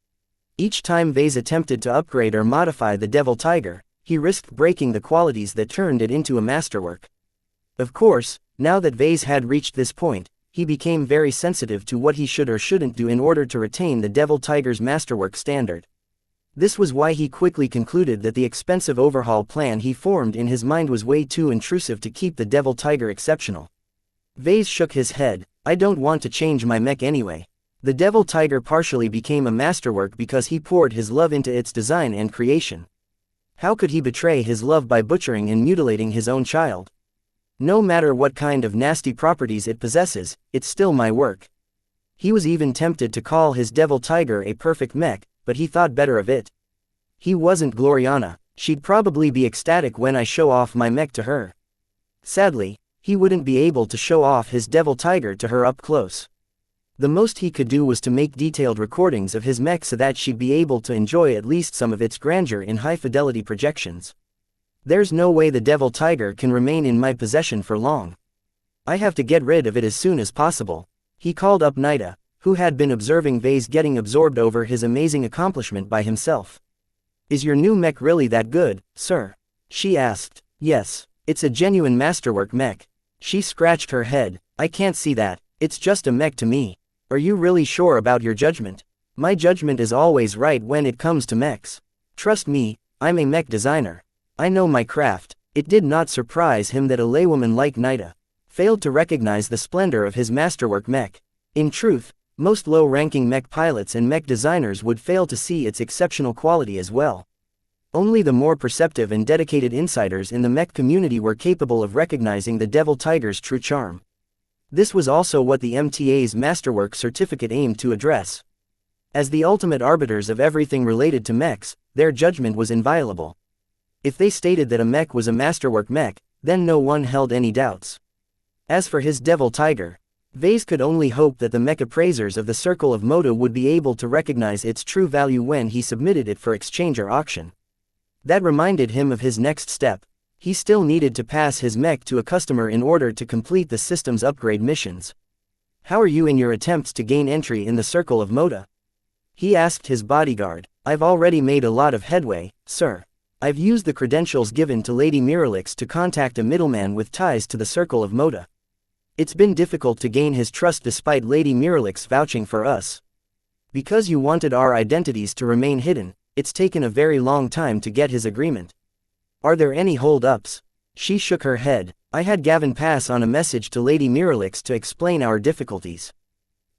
Each time Vase attempted to upgrade or modify the devil tiger, he risked breaking the qualities that turned it into a masterwork. Of course, now that Vase had reached this point, he became very sensitive to what he should or shouldn't do in order to retain the devil tiger's masterwork standard. This was why he quickly concluded that the expensive overhaul plan he formed in his mind was way too intrusive to keep the devil tiger exceptional. Vase shook his head. I don't want to change my mech anyway. The devil tiger partially became a masterwork because he poured his love into its design and creation. How could he betray his love by butchering and mutilating his own child? No matter what kind of nasty properties it possesses, it's still my work. He was even tempted to call his devil tiger a perfect mech, but he thought better of it. He wasn't Gloriana. She'd probably be ecstatic when I show off my mech to her. Sadly, he wouldn't be able to show off his devil tiger to her up close. The most he could do was to make detailed recordings of his mech so that she'd be able to enjoy at least some of its grandeur in high-fidelity projections. There's no way the devil tiger can remain in my possession for long. I have to get rid of it as soon as possible. He called up Nida, who had been observing Vase getting absorbed over his amazing accomplishment by himself. Is your new mech really that good, sir? She asked. Yes, it's a genuine masterwork mech. She scratched her head. I can't see that. It's just a mech to me. Are you really sure about your judgment? My judgment is always right when it comes to mechs. Trust me, I'm a mech designer. I know my craft. It did not surprise him that a laywoman like Nida failed to recognize the splendor of his masterwork mech. In truth, most low-ranking mech pilots and mech designers would fail to see its exceptional quality as well. Only the more perceptive and dedicated insiders in the mech community were capable of recognizing the devil tiger's true charm. This was also what the MTA's masterwork certificate aimed to address. As the ultimate arbiters of everything related to mechs, their judgment was inviolable. If they stated that a mech was a masterwork mech, then no one held any doubts. As for his devil tiger, Vase could only hope that the mech appraisers of the Circle of Moto would be able to recognize its true value when he submitted it for exchange or auction. That reminded him of his next step. He still needed to pass his mech to a customer in order to complete the system's upgrade missions. How are you in your attempts to gain entry in the Circle of Moto? He asked his bodyguard. I've already made a lot of headway, sir. I've used the credentials given to Lady Miralix to contact a middleman with ties to the Circle of Moto. It's been difficult to gain his trust despite Lady Miralix vouching for us. Because you wanted our identities to remain hidden, it's taken a very long time to get his agreement. Are there any hold-ups? She shook her head. I had Gavin pass on a message to Lady Miralix to explain our difficulties.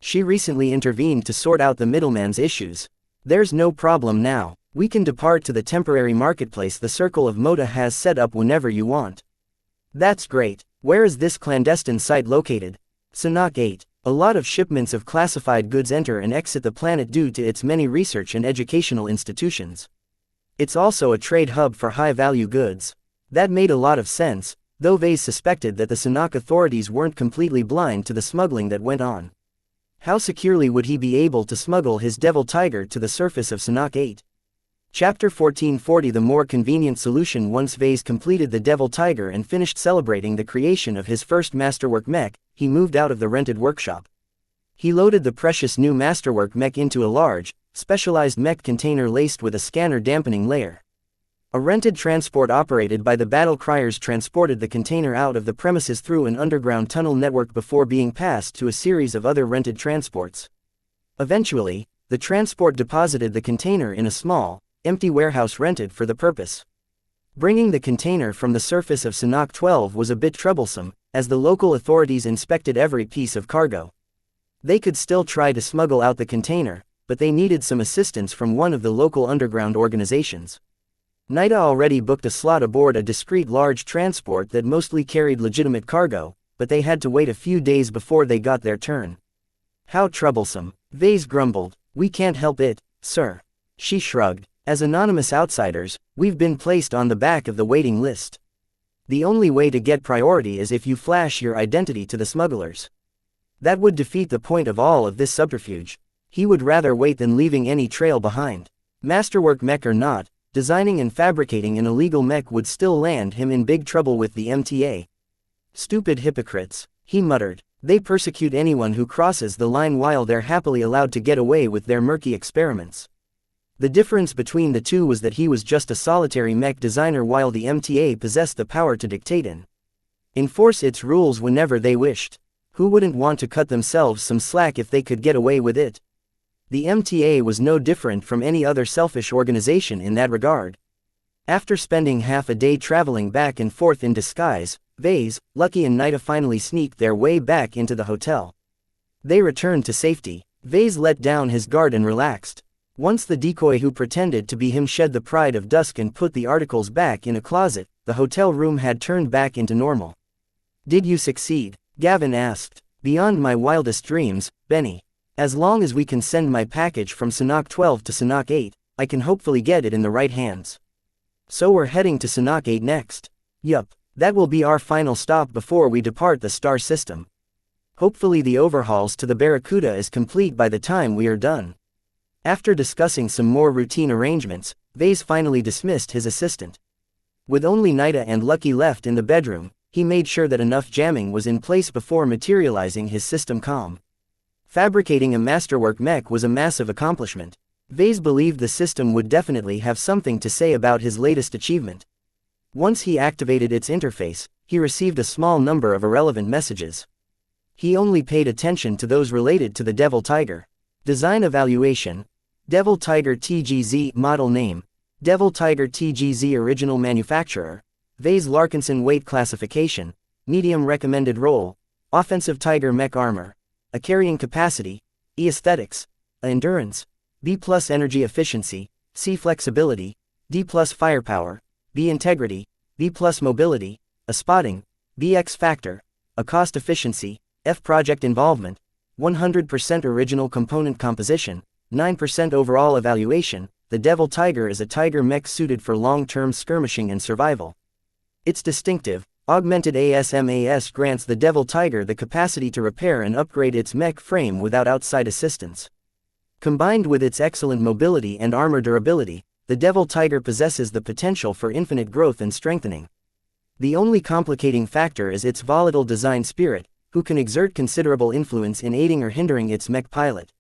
She recently intervened to sort out the middleman's issues. There's no problem now. We can depart to the temporary marketplace the Circle of Moto has set up whenever you want. That's great. Where is this clandestine site located? Sanok 8. A lot of shipments of classified goods enter and exit the planet due to its many research and educational institutions. It's also a trade hub for high-value goods. That made a lot of sense, though Vase suspected that the Sanok authorities weren't completely blind to the smuggling that went on. How securely would he be able to smuggle his devil tiger to the surface of Sanok 8? Chapter 1440 The more convenient solution. Once Vase completed the Devil Tiger and finished celebrating the creation of his first masterwork mech, he moved out of the rented workshop. He loaded the precious new masterwork mech into a large, specialized mech container laced with a scanner dampening layer. A rented transport operated by the battle criers transported the container out of the premises through an underground tunnel network before being passed to a series of other rented transports. Eventually, the transport deposited the container in a small, empty warehouse rented for the purpose. Bringing the container from the surface of Sanhok 12 was a bit troublesome, as the local authorities inspected every piece of cargo. They could still try to smuggle out the container, but they needed some assistance from one of the local underground organizations. Nida already booked a slot aboard a discreet large transport that mostly carried legitimate cargo, but they had to wait a few days before they got their turn. How troublesome, Vase grumbled. We can't help it, sir. She shrugged. As anonymous outsiders, we've been placed on the back of the waiting list. The only way to get priority is if you flash your identity to the smugglers. That would defeat the point of all of this subterfuge. He would rather wait than leaving any trail behind. Masterwork mech or not, designing and fabricating an illegal mech would still land him in big trouble with the MTA. Stupid hypocrites, he muttered. They persecute anyone who crosses the line while they're happily allowed to get away with their murky experiments. The difference between the two was that he was just a solitary mech designer while the MTA possessed the power to dictate and enforce its rules whenever they wished. Who wouldn't want to cut themselves some slack if they could get away with it? The MTA was no different from any other selfish organization in that regard. After spending half a day traveling back and forth in disguise, Vase, Lucky and Nida finally sneaked their way back into the hotel. They returned to safety. Vase let down his guard and relaxed. Once the decoy who pretended to be him shed the pride of dusk and put the articles back in a closet, the hotel room had turned back into normal. Did you succeed? Gavin asked. Beyond my wildest dreams, Benny. As long as we can send my package from Sanhok 12 to Sanhok 8, I can hopefully get it in the right hands. So we're heading to Sanhok 8 next. Yup, that will be our final stop before we depart the star system. Hopefully the overhauls to the Barracuda is complete by the time we are done. After discussing some more routine arrangements, Vase finally dismissed his assistant. With only Nida and Lucky left in the bedroom, he made sure that enough jamming was in place before materializing his system comm. Fabricating a masterwork mech was a massive accomplishment. Vase believed the system would definitely have something to say about his latest achievement. Once he activated its interface, he received a small number of irrelevant messages. He only paid attention to those related to the Devil Tiger. Design evaluation. Devil Tiger TGZ model name. Devil Tiger TGZ original manufacturer. Vase Larkinson weight classification. Medium recommended role. Offensive Tiger mech armor. A carrying capacity. E aesthetics. A endurance. B+ energy efficiency. C flexibility. D+ firepower. B integrity. B+ mobility. A spotting. B X factor. A cost efficiency. F project involvement. 100% original component composition, 9% overall evaluation. The Devil Tiger is a tiger mech suited for long-term skirmishing and survival. Its distinctive, augmented ASMAS grants the Devil Tiger the capacity to repair and upgrade its mech frame without outside assistance. Combined with its excellent mobility and armor durability, the Devil Tiger possesses the potential for infinite growth and strengthening. The only complicating factor is its volatile design spirit, who can exert considerable influence in aiding or hindering its mech pilot.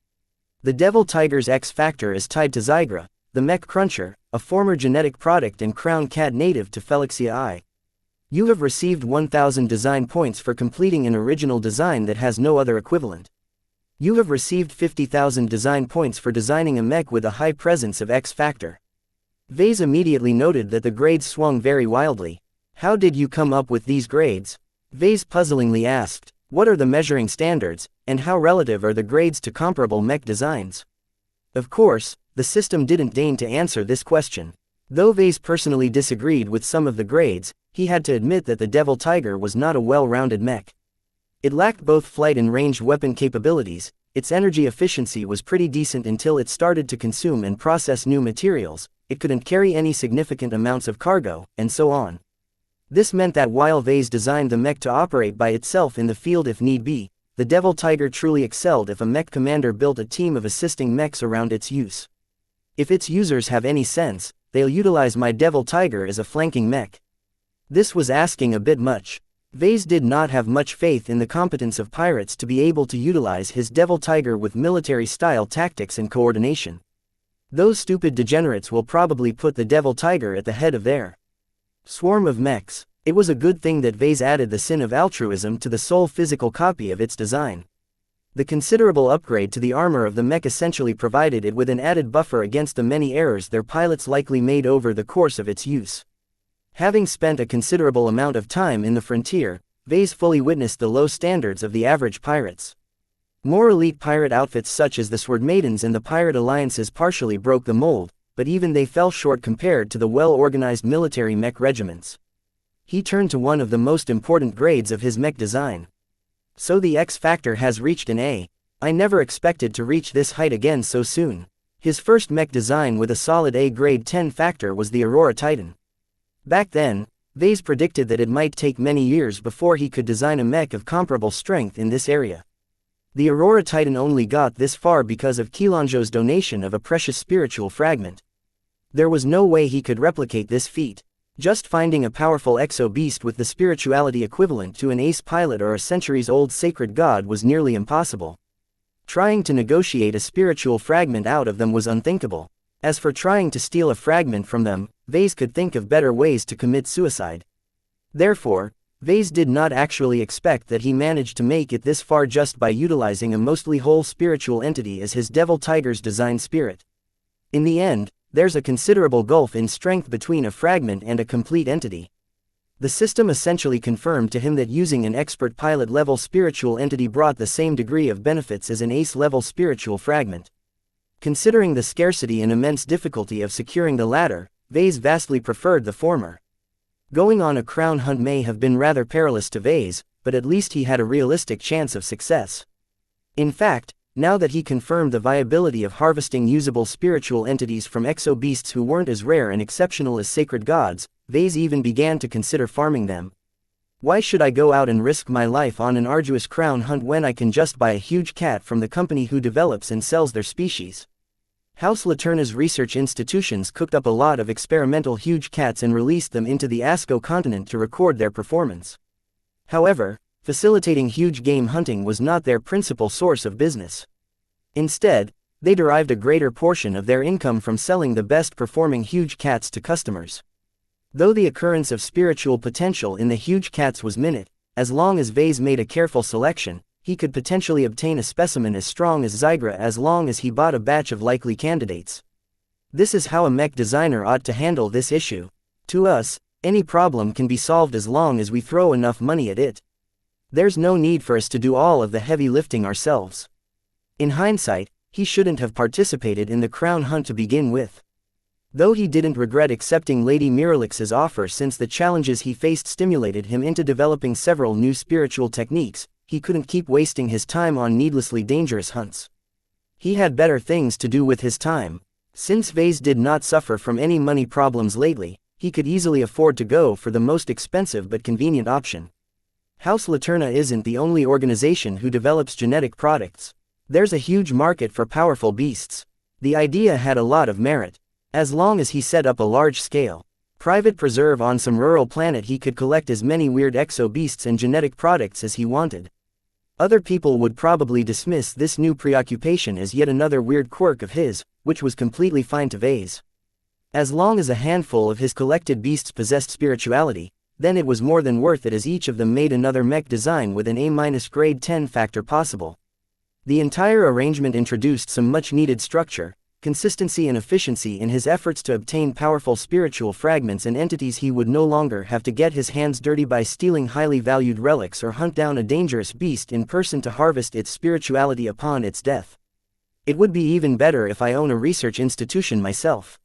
The Devil Tiger's X factor is tied to Zygra, the mech cruncher, a former genetic product and crown cat native to xianxia I. You have received 1000 design points for completing an original design that has no other equivalent. You have received 50,000 design points for designing a mech with a high presence of X factor. Vase immediately noted that the grades swung very wildly. How did you come up with these grades? Vase puzzlingly asked. What are the measuring standards, and how relative are the grades to comparable mech designs? Of course, the system didn't deign to answer this question. Though Vase personally disagreed with some of the grades, he had to admit that the Devil Tiger was not a well-rounded mech. It lacked both flight and ranged weapon capabilities. Its energy efficiency was pretty decent until it started to consume and process new materials. It couldn't carry any significant amounts of cargo, and so on. This meant that while Vase designed the mech to operate by itself in the field if need be, the Devil Tiger truly excelled if a mech commander built a team of assisting mechs around its use. If its users have any sense, they'll utilize my devil tiger as a flanking mech. This was asking a bit much. Vase did not have much faith in the competence of pirates to be able to utilize his devil tiger with military-style tactics and coordination. Those stupid degenerates will probably put the devil tiger at the head of their swarm of mechs. It was a good thing that Vase added the sin of altruism to the sole physical copy of its design. The considerable upgrade to the armor of the mech essentially provided it with an added buffer against the many errors their pilots likely made over the course of its use. Having spent a considerable amount of time in the frontier, Vase fully witnessed the low standards of the average pirates. More elite pirate outfits such as the Sword Maidens and the Pirate Alliances partially broke the mold, but even they fell short compared to the well-organized military mech regiments. He turned to one of the most important grades of his mech design. So the X Factor has reached an A. I never expected to reach this height again so soon. His first mech design with a solid A grade 10 factor was the Aurora Titan. Back then, Vase predicted that it might take many years before he could design a mech of comparable strength in this area. The Aurora Titan only got this far because of Qilanzhou's donation of a precious spiritual fragment. There was no way he could replicate this feat. Just finding a powerful exo-beast with the spirituality equivalent to an ace pilot or a centuries-old sacred god was nearly impossible. Trying to negotiate a spiritual fragment out of them was unthinkable. As for trying to steal a fragment from them, Vase could think of better ways to commit suicide. Therefore, Vase did not actually expect that he managed to make it this far just by utilizing a mostly whole spiritual entity as his Devil Tiger's design spirit. In the end, there's a considerable gulf in strength between a fragment and a complete entity. The system essentially confirmed to him that using an expert pilot-level spiritual entity brought the same degree of benefits as an ace-level spiritual fragment. Considering the scarcity and immense difficulty of securing the latter, Vase vastly preferred the former. Going on a crown hunt may have been rather perilous to Vase, but at least he had a realistic chance of success. In fact, now that he confirmed the viability of harvesting usable spiritual entities from exo-beasts who weren't as rare and exceptional as sacred gods, Vase even began to consider farming them. Why should I go out and risk my life on an arduous crown hunt when I can just buy a huge cat from the company who develops and sells their species? House Laterna's research institutions cooked up a lot of experimental huge cats and released them into the Asco continent to record their performance. However, facilitating huge game hunting was not their principal source of business. Instead, they derived a greater portion of their income from selling the best-performing huge cats to customers. Though the occurrence of spiritual potential in the huge cats was minute, as long as Vase made a careful selection, he could potentially obtain a specimen as strong as Zygra as long as he bought a batch of likely candidates. This is how a mech designer ought to handle this issue. To us, any problem can be solved as long as we throw enough money at it. There's no need for us to do all of the heavy lifting ourselves. In hindsight, he shouldn't have participated in the crown hunt to begin with. Though he didn't regret accepting Lady Miralix's offer since the challenges he faced stimulated him into developing several new spiritual techniques, he couldn't keep wasting his time on needlessly dangerous hunts. He had better things to do with his time. Since Vase did not suffer from any money problems lately, he could easily afford to go for the most expensive but convenient option. House Laterna isn't the only organization who develops genetic products. There's a huge market for powerful beasts. The idea had a lot of merit. As long as he set up a large-scale private preserve on some rural planet, he could collect as many weird exo-beasts and genetic products as he wanted. Other people would probably dismiss this new preoccupation as yet another weird quirk of his, which was completely fine to Vase. As long as a handful of his collected beasts possessed spirituality, then it was more than worth it, as each of them made another mech design with an A- grade 10 factor possible. The entire arrangement introduced some much-needed structure, consistency and efficiency in his efforts to obtain powerful spiritual fragments and entities. He would no longer have to get his hands dirty by stealing highly valued relics or hunt down a dangerous beast in person to harvest its spirituality upon its death. It would be even better if I own a research institution myself.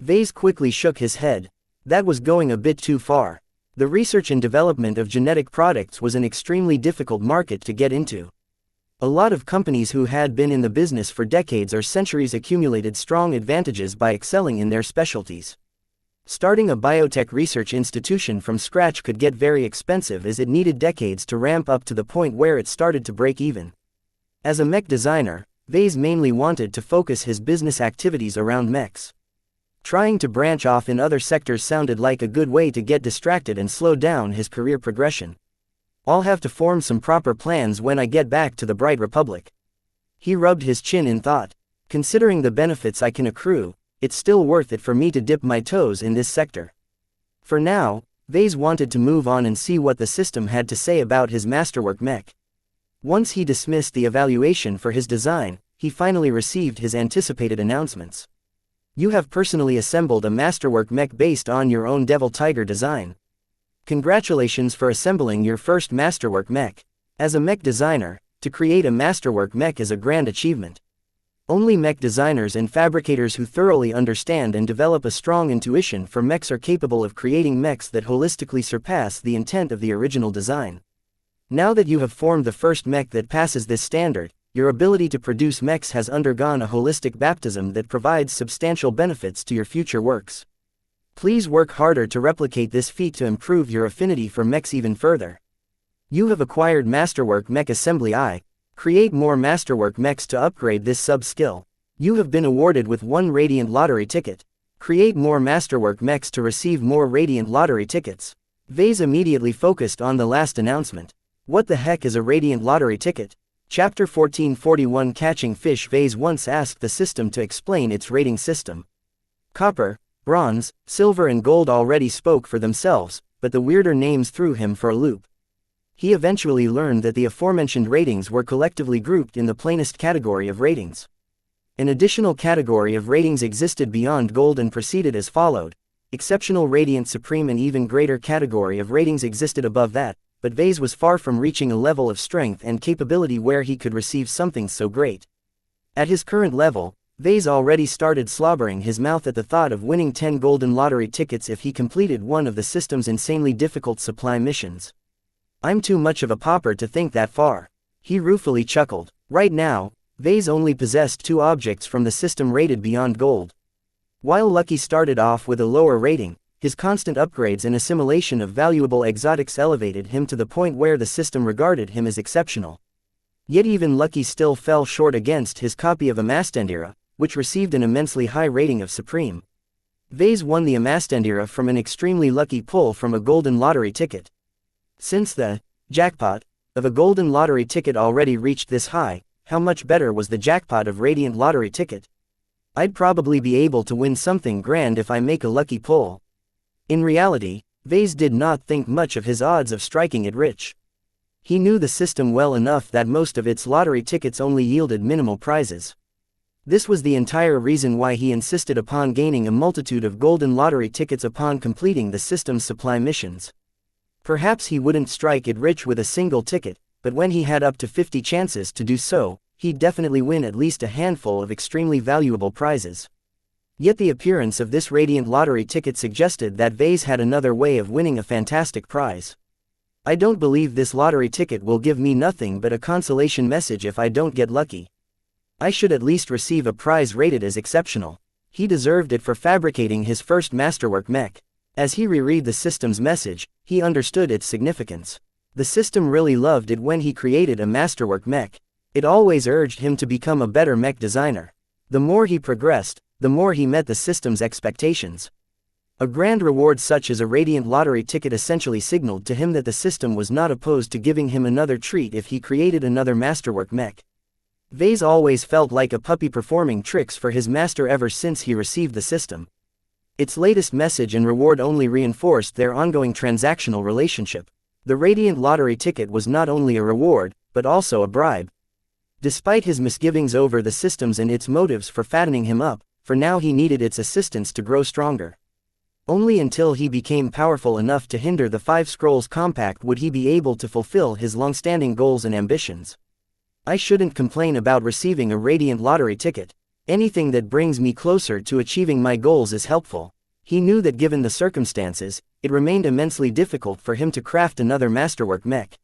Vase quickly shook his head. That was going a bit too far. The research and development of genetic products was an extremely difficult market to get into. A lot of companies who had been in the business for decades or centuries accumulated strong advantages by excelling in their specialties. Starting a biotech research institution from scratch could get very expensive, as it needed decades to ramp up to the point where it started to break even. As a mech designer, Vase mainly wanted to focus his business activities around mechs. Trying to branch off in other sectors sounded like a good way to get distracted and slow down his career progression. I'll have to form some proper plans when I get back to the Bright Republic. He rubbed his chin in thought. Considering the benefits I can accrue, it's still worth it for me to dip my toes in this sector. For now, Vase wanted to move on and see what the system had to say about his masterwork mech. Once he dismissed the evaluation for his design, he finally received his anticipated announcements. You have personally assembled a masterwork mech based on your own Devil Tiger design. Congratulations for assembling your first masterwork mech. As a mech designer, to create a masterwork mech is a grand achievement. Only mech designers and fabricators who thoroughly understand and develop a strong intuition for mechs are capable of creating mechs that holistically surpass the intent of the original design. Now that you have formed the first mech that passes this standard, your ability to produce mechs has undergone a holistic baptism that provides substantial benefits to your future works. Please work harder to replicate this feat to improve your affinity for mechs even further. You have acquired Masterwork Mech Assembly I. Create more Masterwork mechs to upgrade this sub-skill. You have been awarded with 1 Radiant Lottery ticket. Create more Masterwork mechs to receive more Radiant Lottery tickets. Vase immediately focused on the last announcement. What the heck is a Radiant Lottery ticket? Chapter 1441 Catching Fish. Vase once asked the system to explain its rating system. Copper, bronze, silver and gold already spoke for themselves, but the weirder names threw him for a loop. He eventually learned that the aforementioned ratings were collectively grouped in the plainest category of ratings. An additional category of ratings existed beyond gold and proceeded as followed. Exceptional, Radiant, Supreme, and even greater category of ratings existed above that, but Vase was far from reaching a level of strength and capability where he could receive something so great. At his current level, Vase already started slobbering his mouth at the thought of winning 10 golden lottery tickets if he completed one of the system's insanely difficult supply missions. I'm too much of a pauper to think that far. He ruefully chuckled. Right now, Vase only possessed 2 objects from the system rated beyond gold. While Lucky started off with a lower rating, his constant upgrades and assimilation of valuable exotics elevated him to the point where the system regarded him as exceptional. Yet even Lucky still fell short against his copy of Amastendira, which received an immensely high rating of Supreme. Vase won the Amastendira from an extremely lucky pull from a golden lottery ticket. Since the jackpot of a golden lottery ticket already reached this high, how much better was the jackpot of Radiant Lottery ticket? I'd probably be able to win something grand if I make a lucky pull. In reality, Vase did not think much of his odds of striking it rich. He knew the system well enough that most of its lottery tickets only yielded minimal prizes. This was the entire reason why he insisted upon gaining a multitude of golden lottery tickets upon completing the system's supply missions. Perhaps he wouldn't strike it rich with a single ticket, but when he had up to 50 chances to do so, he'd definitely win at least a handful of extremely valuable prizes. Yet the appearance of this Radiant Lottery ticket suggested that Vase had another way of winning a fantastic prize. I don't believe this lottery ticket will give me nothing but a consolation message if I don't get lucky. I should at least receive a prize rated as exceptional. He deserved it for fabricating his first masterwork mech. As he reread the system's message, he understood its significance. The system really loved it when he created a masterwork mech. It always urged him to become a better mech designer. The more he progressed, the more he met the system's expectations. A grand reward such as a Radiant Lottery ticket essentially signaled to him that the system was not opposed to giving him another treat if he created another masterwork mech. Vase always felt like a puppy performing tricks for his master ever since he received the system. Its latest message and reward only reinforced their ongoing transactional relationship. The Radiant Lottery ticket was not only a reward, but also a bribe. Despite his misgivings over the systems and its motives for fattening him up, for now he needed its assistance to grow stronger. Only until he became powerful enough to hinder the 5 Scrolls Compact would he be able to fulfill his long-standing goals and ambitions. I shouldn't complain about receiving a Radiant Lottery ticket. Anything that brings me closer to achieving my goals is helpful. He knew that given the circumstances, it remained immensely difficult for him to craft another masterwork mech.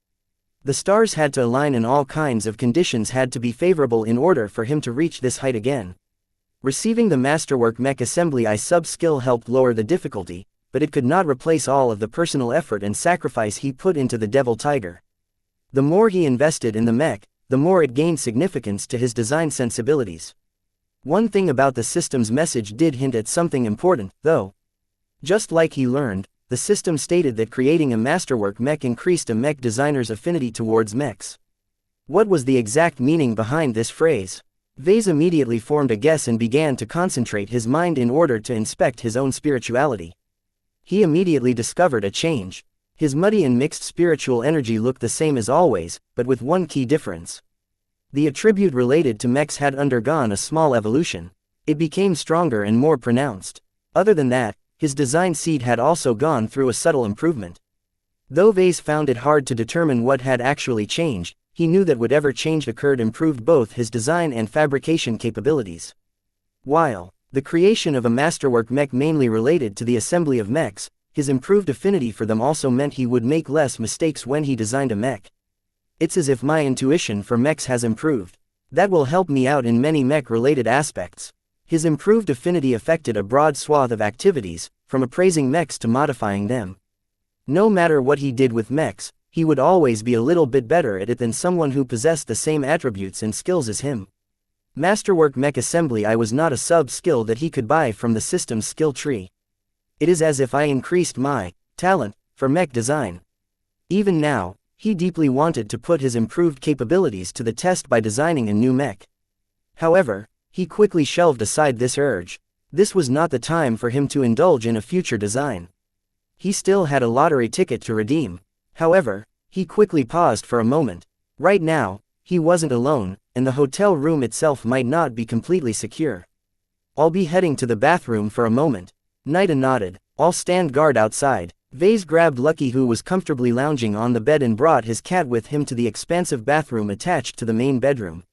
The stars had to align and all kinds of conditions had to be favorable in order for him to reach this height again. Receiving the Masterwork Mech Assembly I sub-skill helped lower the difficulty, but it could not replace all of the personal effort and sacrifice he put into the Devil Tiger. The more he invested in the mech, the more it gained significance to his design sensibilities. One thing about the system's message did hint at something important, though. Just like he learned, the system stated that creating a masterwork mech increased a mech designer's affinity towards mechs. What was the exact meaning behind this phrase? Vase immediately formed a guess and began to concentrate his mind in order to inspect his own spirituality. He immediately discovered a change. His muddy and mixed spiritual energy looked the same as always, but with one key difference. The attribute related to mechs had undergone a small evolution. It became stronger and more pronounced. Other than that, his design seed had also gone through a subtle improvement. Though Vase found it hard to determine what had actually changed, he knew that whatever change occurred improved both his design and fabrication capabilities. While the creation of a masterwork mech mainly related to the assembly of mechs, his improved affinity for them also meant he would make less mistakes when he designed a mech. It's as if my intuition for mechs has improved. That will help me out in many mech-related aspects. His improved affinity affected a broad swath of activities, from appraising mechs to modifying them. No matter what he did with mechs, he would always be a little bit better at it than someone who possessed the same attributes and skills as him. Masterwork mech assembly I was not a sub-skill that he could buy from the system's skill tree. It is as if I increased my talent for mech design. Even now, he deeply wanted to put his improved capabilities to the test by designing a new mech. However, he quickly shelved aside this urge. This was not the time for him to indulge in a future design. He still had a lottery ticket to redeem. However, he quickly paused for a moment. Right now, he wasn't alone, and the hotel room itself might not be completely secure. I'll be heading to the bathroom for a moment. Nida nodded. I'll stand guard outside. Vase grabbed Lucky, who was comfortably lounging on the bed, and brought his cat with him to the expansive bathroom attached to the main bedroom.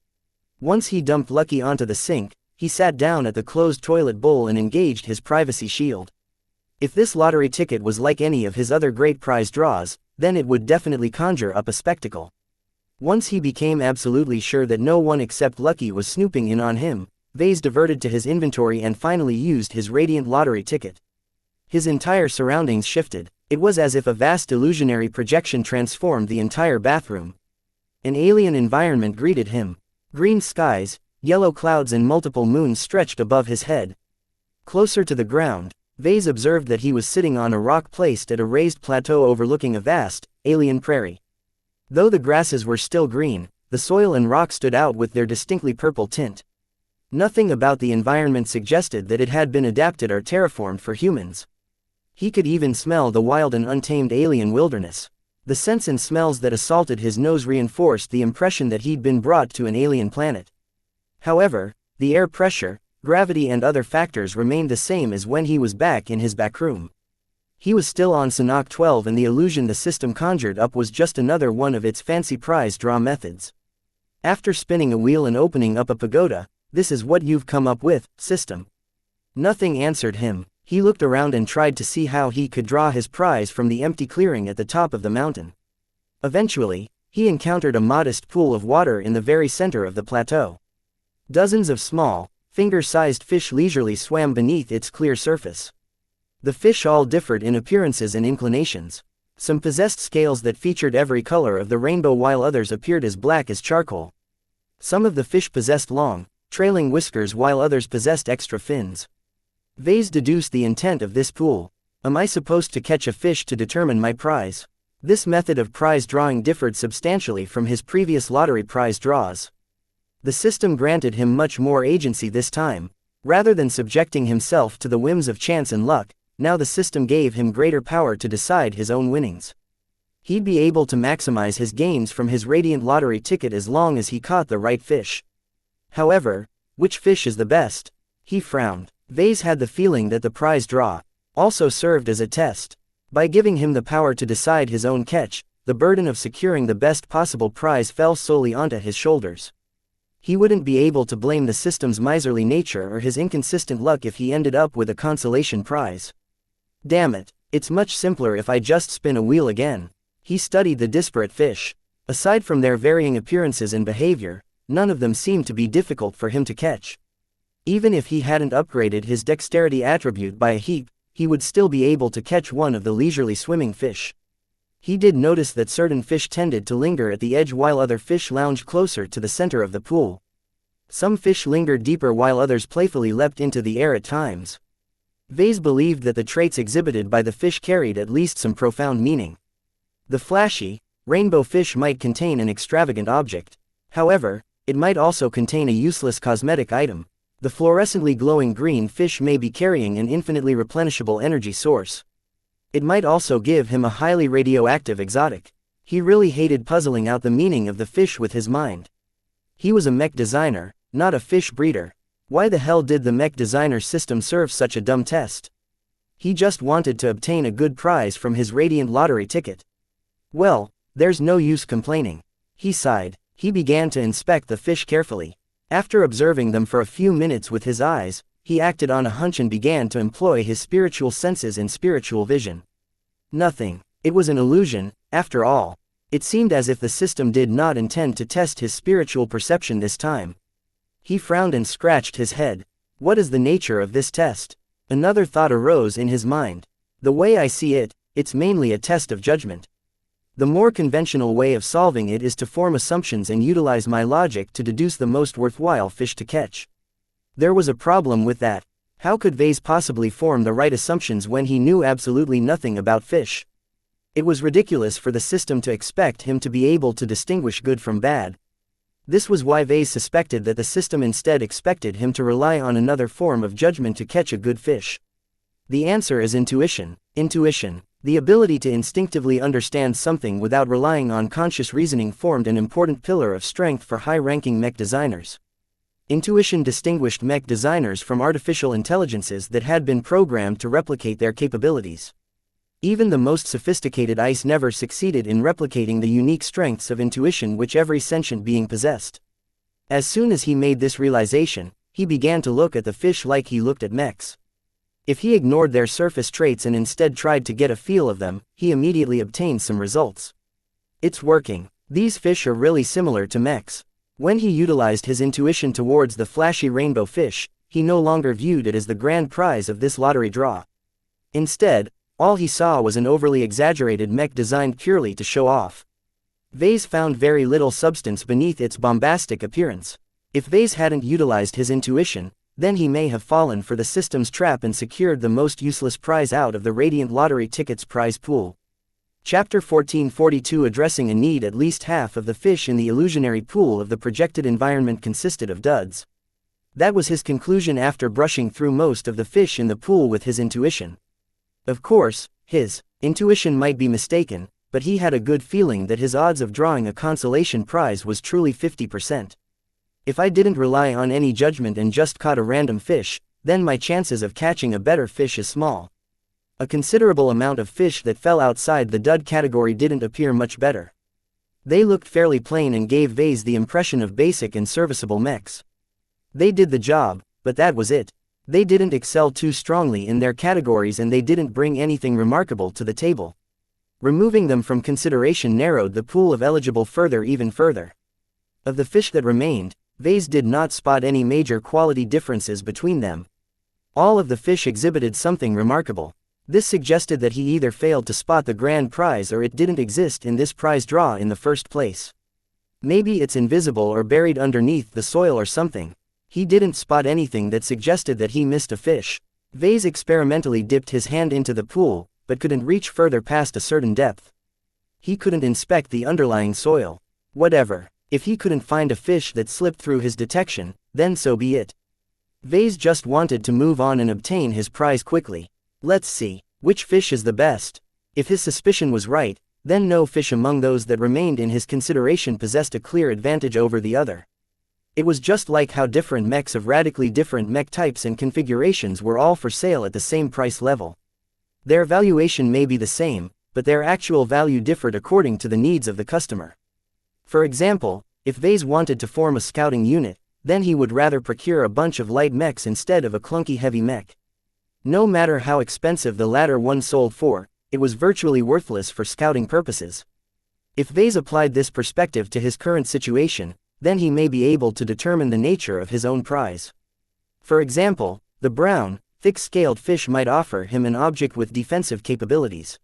Once he dumped Lucky onto the sink, he sat down at the closed toilet bowl and engaged his privacy shield. If this lottery ticket was like any of his other great prize draws, then it would definitely conjure up a spectacle. Once he became absolutely sure that no one except Lucky was snooping in on him, Vase diverted to his inventory and finally used his radiant lottery ticket. His entire surroundings shifted. It was as if a vast illusionary projection transformed the entire bathroom. An alien environment greeted him. Green skies, yellow clouds and multiple moons stretched above his head. Closer to the ground, Vase observed that he was sitting on a rock placed at a raised plateau overlooking a vast, alien prairie. Though the grasses were still green, the soil and rock stood out with their distinctly purple tint. Nothing about the environment suggested that it had been adapted or terraformed for humans. He could even smell the wild and untamed alien wilderness. The scents and smells that assaulted his nose reinforced the impression that he'd been brought to an alien planet. However, the air pressure, gravity and other factors remained the same as when he was back in his back room. He was still on Sanhok 12, and the illusion the system conjured up was just another one of its fancy prize draw methods. After spinning a wheel and opening up a pagoda, "This is what you've come up with, system." Nothing answered him. He looked around and tried to see how he could draw his prize from the empty clearing at the top of the mountain. Eventually, he encountered a modest pool of water in the very center of the plateau. Dozens of small, finger-sized fish leisurely swam beneath its clear surface. The fish all differed in appearances and inclinations. Some possessed scales that featured every color of the rainbow, while others appeared as black as charcoal. Some of the fish possessed long, trailing whiskers, while others possessed extra fins. Vase deduced the intent of this pool. Am I supposed to catch a fish to determine my prize? This method of prize drawing differed substantially from his previous lottery prize draws. The system granted him much more agency this time. Rather than subjecting himself to the whims of chance and luck, now the system gave him greater power to decide his own winnings. He'd be able to maximize his gains from his radiant lottery ticket as long as he caught the right fish. However, which fish is the best? He frowned. Vase had the feeling that the prize draw also served as a test. By giving him the power to decide his own catch, the burden of securing the best possible prize fell solely onto his shoulders. He wouldn't be able to blame the system's miserly nature or his inconsistent luck if he ended up with a consolation prize. Damn it, it's much simpler if I just spin a wheel again. He studied the disparate fish. Aside from their varying appearances and behavior, none of them seemed to be difficult for him to catch. Even if he hadn't upgraded his dexterity attribute by a heap, he would still be able to catch one of the leisurely swimming fish. He did notice that certain fish tended to linger at the edge while other fish lounged closer to the center of the pool. Some fish lingered deeper while others playfully leapt into the air at times. Vase believed that the traits exhibited by the fish carried at least some profound meaning. The flashy, rainbow fish might contain an extravagant object. However, it might also contain a useless cosmetic item. The fluorescently glowing green fish may be carrying an infinitely replenishable energy source. It might also give him a highly radioactive exotic. He really hated puzzling out the meaning of the fish with his mind. He was a mech designer, not a fish breeder. Why the hell did the mech designer system serve such a dumb test? He just wanted to obtain a good prize from his radiant lottery ticket. Well, there's no use complaining. He sighed. He began to inspect the fish carefully. After observing them for a few minutes with his eyes, he acted on a hunch and began to employ his spiritual senses and spiritual vision. Nothing. It was an illusion, after all. It seemed as if the system did not intend to test his spiritual perception this time. He frowned and scratched his head. What is the nature of this test? Another thought arose in his mind. The way I see it, it's mainly a test of judgment. The more conventional way of solving it is to form assumptions and utilize my logic to deduce the most worthwhile fish to catch. There was a problem with that. How could Vase possibly form the right assumptions when he knew absolutely nothing about fish? It was ridiculous for the system to expect him to be able to distinguish good from bad. This was why Vase suspected that the system instead expected him to rely on another form of judgment to catch a good fish. The answer is intuition. Intuition, the ability to instinctively understand something without relying on conscious reasoning, formed an important pillar of strength for high-ranking mech designers. Intuition distinguished mech designers from artificial intelligences that had been programmed to replicate their capabilities. Even the most sophisticated ICE never succeeded in replicating the unique strengths of intuition which every sentient being possessed. As soon as he made this realization, he began to look at the fish like he looked at mechs. If he ignored their surface traits and instead tried to get a feel of them, he immediately obtained some results. It's working. These fish are really similar to mechs. When he utilized his intuition towards the flashy rainbow fish, he no longer viewed it as the grand prize of this lottery draw. Instead, all he saw was an overly exaggerated mech designed purely to show off. Vase found very little substance beneath its bombastic appearance. If Vase hadn't utilized his intuition, then he may have fallen for the system's trap and secured the most useless prize out of the Radiant Lottery ticket's prize pool. Chapter 1442. Addressing a need. At least half of the fish in the illusionary pool of the projected environment consisted of duds. That was his conclusion after brushing through most of the fish in the pool with his intuition. Of course, his intuition might be mistaken, but he had a good feeling that his odds of drawing a consolation prize was truly 50%. If I didn't rely on any judgment and just caught a random fish, then my chances of catching a better fish is small. A considerable amount of fish that fell outside the dud category didn't appear much better. They looked fairly plain and gave Vase the impression of basic and serviceable mechs. They did the job, but that was it. They didn't excel too strongly in their categories and they didn't bring anything remarkable to the table. Removing them from consideration narrowed the pool of eligible even further. Of the fish that remained, Vase did not spot any major quality differences between them. All of the fish exhibited something remarkable. This suggested that he either failed to spot the grand prize or it didn't exist in this prize draw in the first place. Maybe it's invisible or buried underneath the soil or something. He didn't spot anything that suggested that he missed a fish. Vase experimentally dipped his hand into the pool, but couldn't reach further past a certain depth. He couldn't inspect the underlying soil. Whatever. If he couldn't find a fish that slipped through his detection, then so be it. Vase just wanted to move on and obtain his prize quickly. Let's see, which fish is the best? If his suspicion was right, then no fish among those that remained in his consideration possessed a clear advantage over the other. It was just like how different mechs of radically different mech types and configurations were all for sale at the same price level. Their valuation may be the same, but their actual value differed according to the needs of the customer. For example, if Vase wanted to form a scouting unit, then he would rather procure a bunch of light mechs instead of a clunky heavy mech. No matter how expensive the latter one sold for, it was virtually worthless for scouting purposes. If Vase applied this perspective to his current situation, then he may be able to determine the nature of his own prize. For example, the brown, thick-scaled fish might offer him an object with defensive capabilities.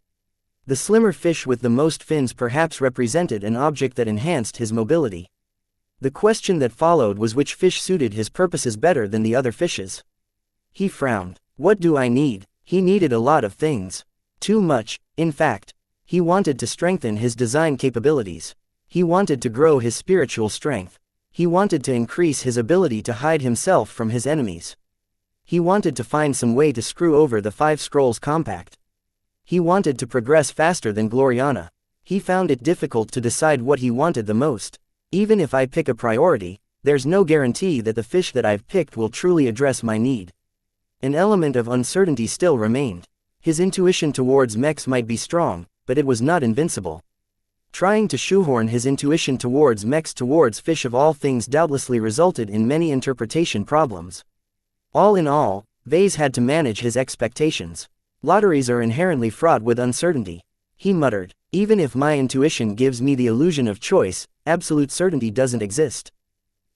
The slimmer fish with the most fins perhaps represented an object that enhanced his mobility. The question that followed was which fish suited his purposes better than the other fishes. He frowned. What do I need? He needed a lot of things. Too much, in fact. He wanted to strengthen his design capabilities. He wanted to grow his spiritual strength. He wanted to increase his ability to hide himself from his enemies. He wanted to find some way to screw over the 5 scrolls compact. He wanted to progress faster than Gloriana. He found it difficult to decide what he wanted the most. Even if I pick a priority, there's no guarantee that the fish that I've picked will truly address my need. An element of uncertainty still remained. His intuition towards mechs might be strong, but it was not invincible. Trying to shoehorn his intuition towards mechs towards fish of all things doubtlessly resulted in many interpretation problems. All in all, Vase had to manage his expectations. Lotteries are inherently fraught with uncertainty. He muttered, even if my intuition gives me the illusion of choice, absolute certainty doesn't exist.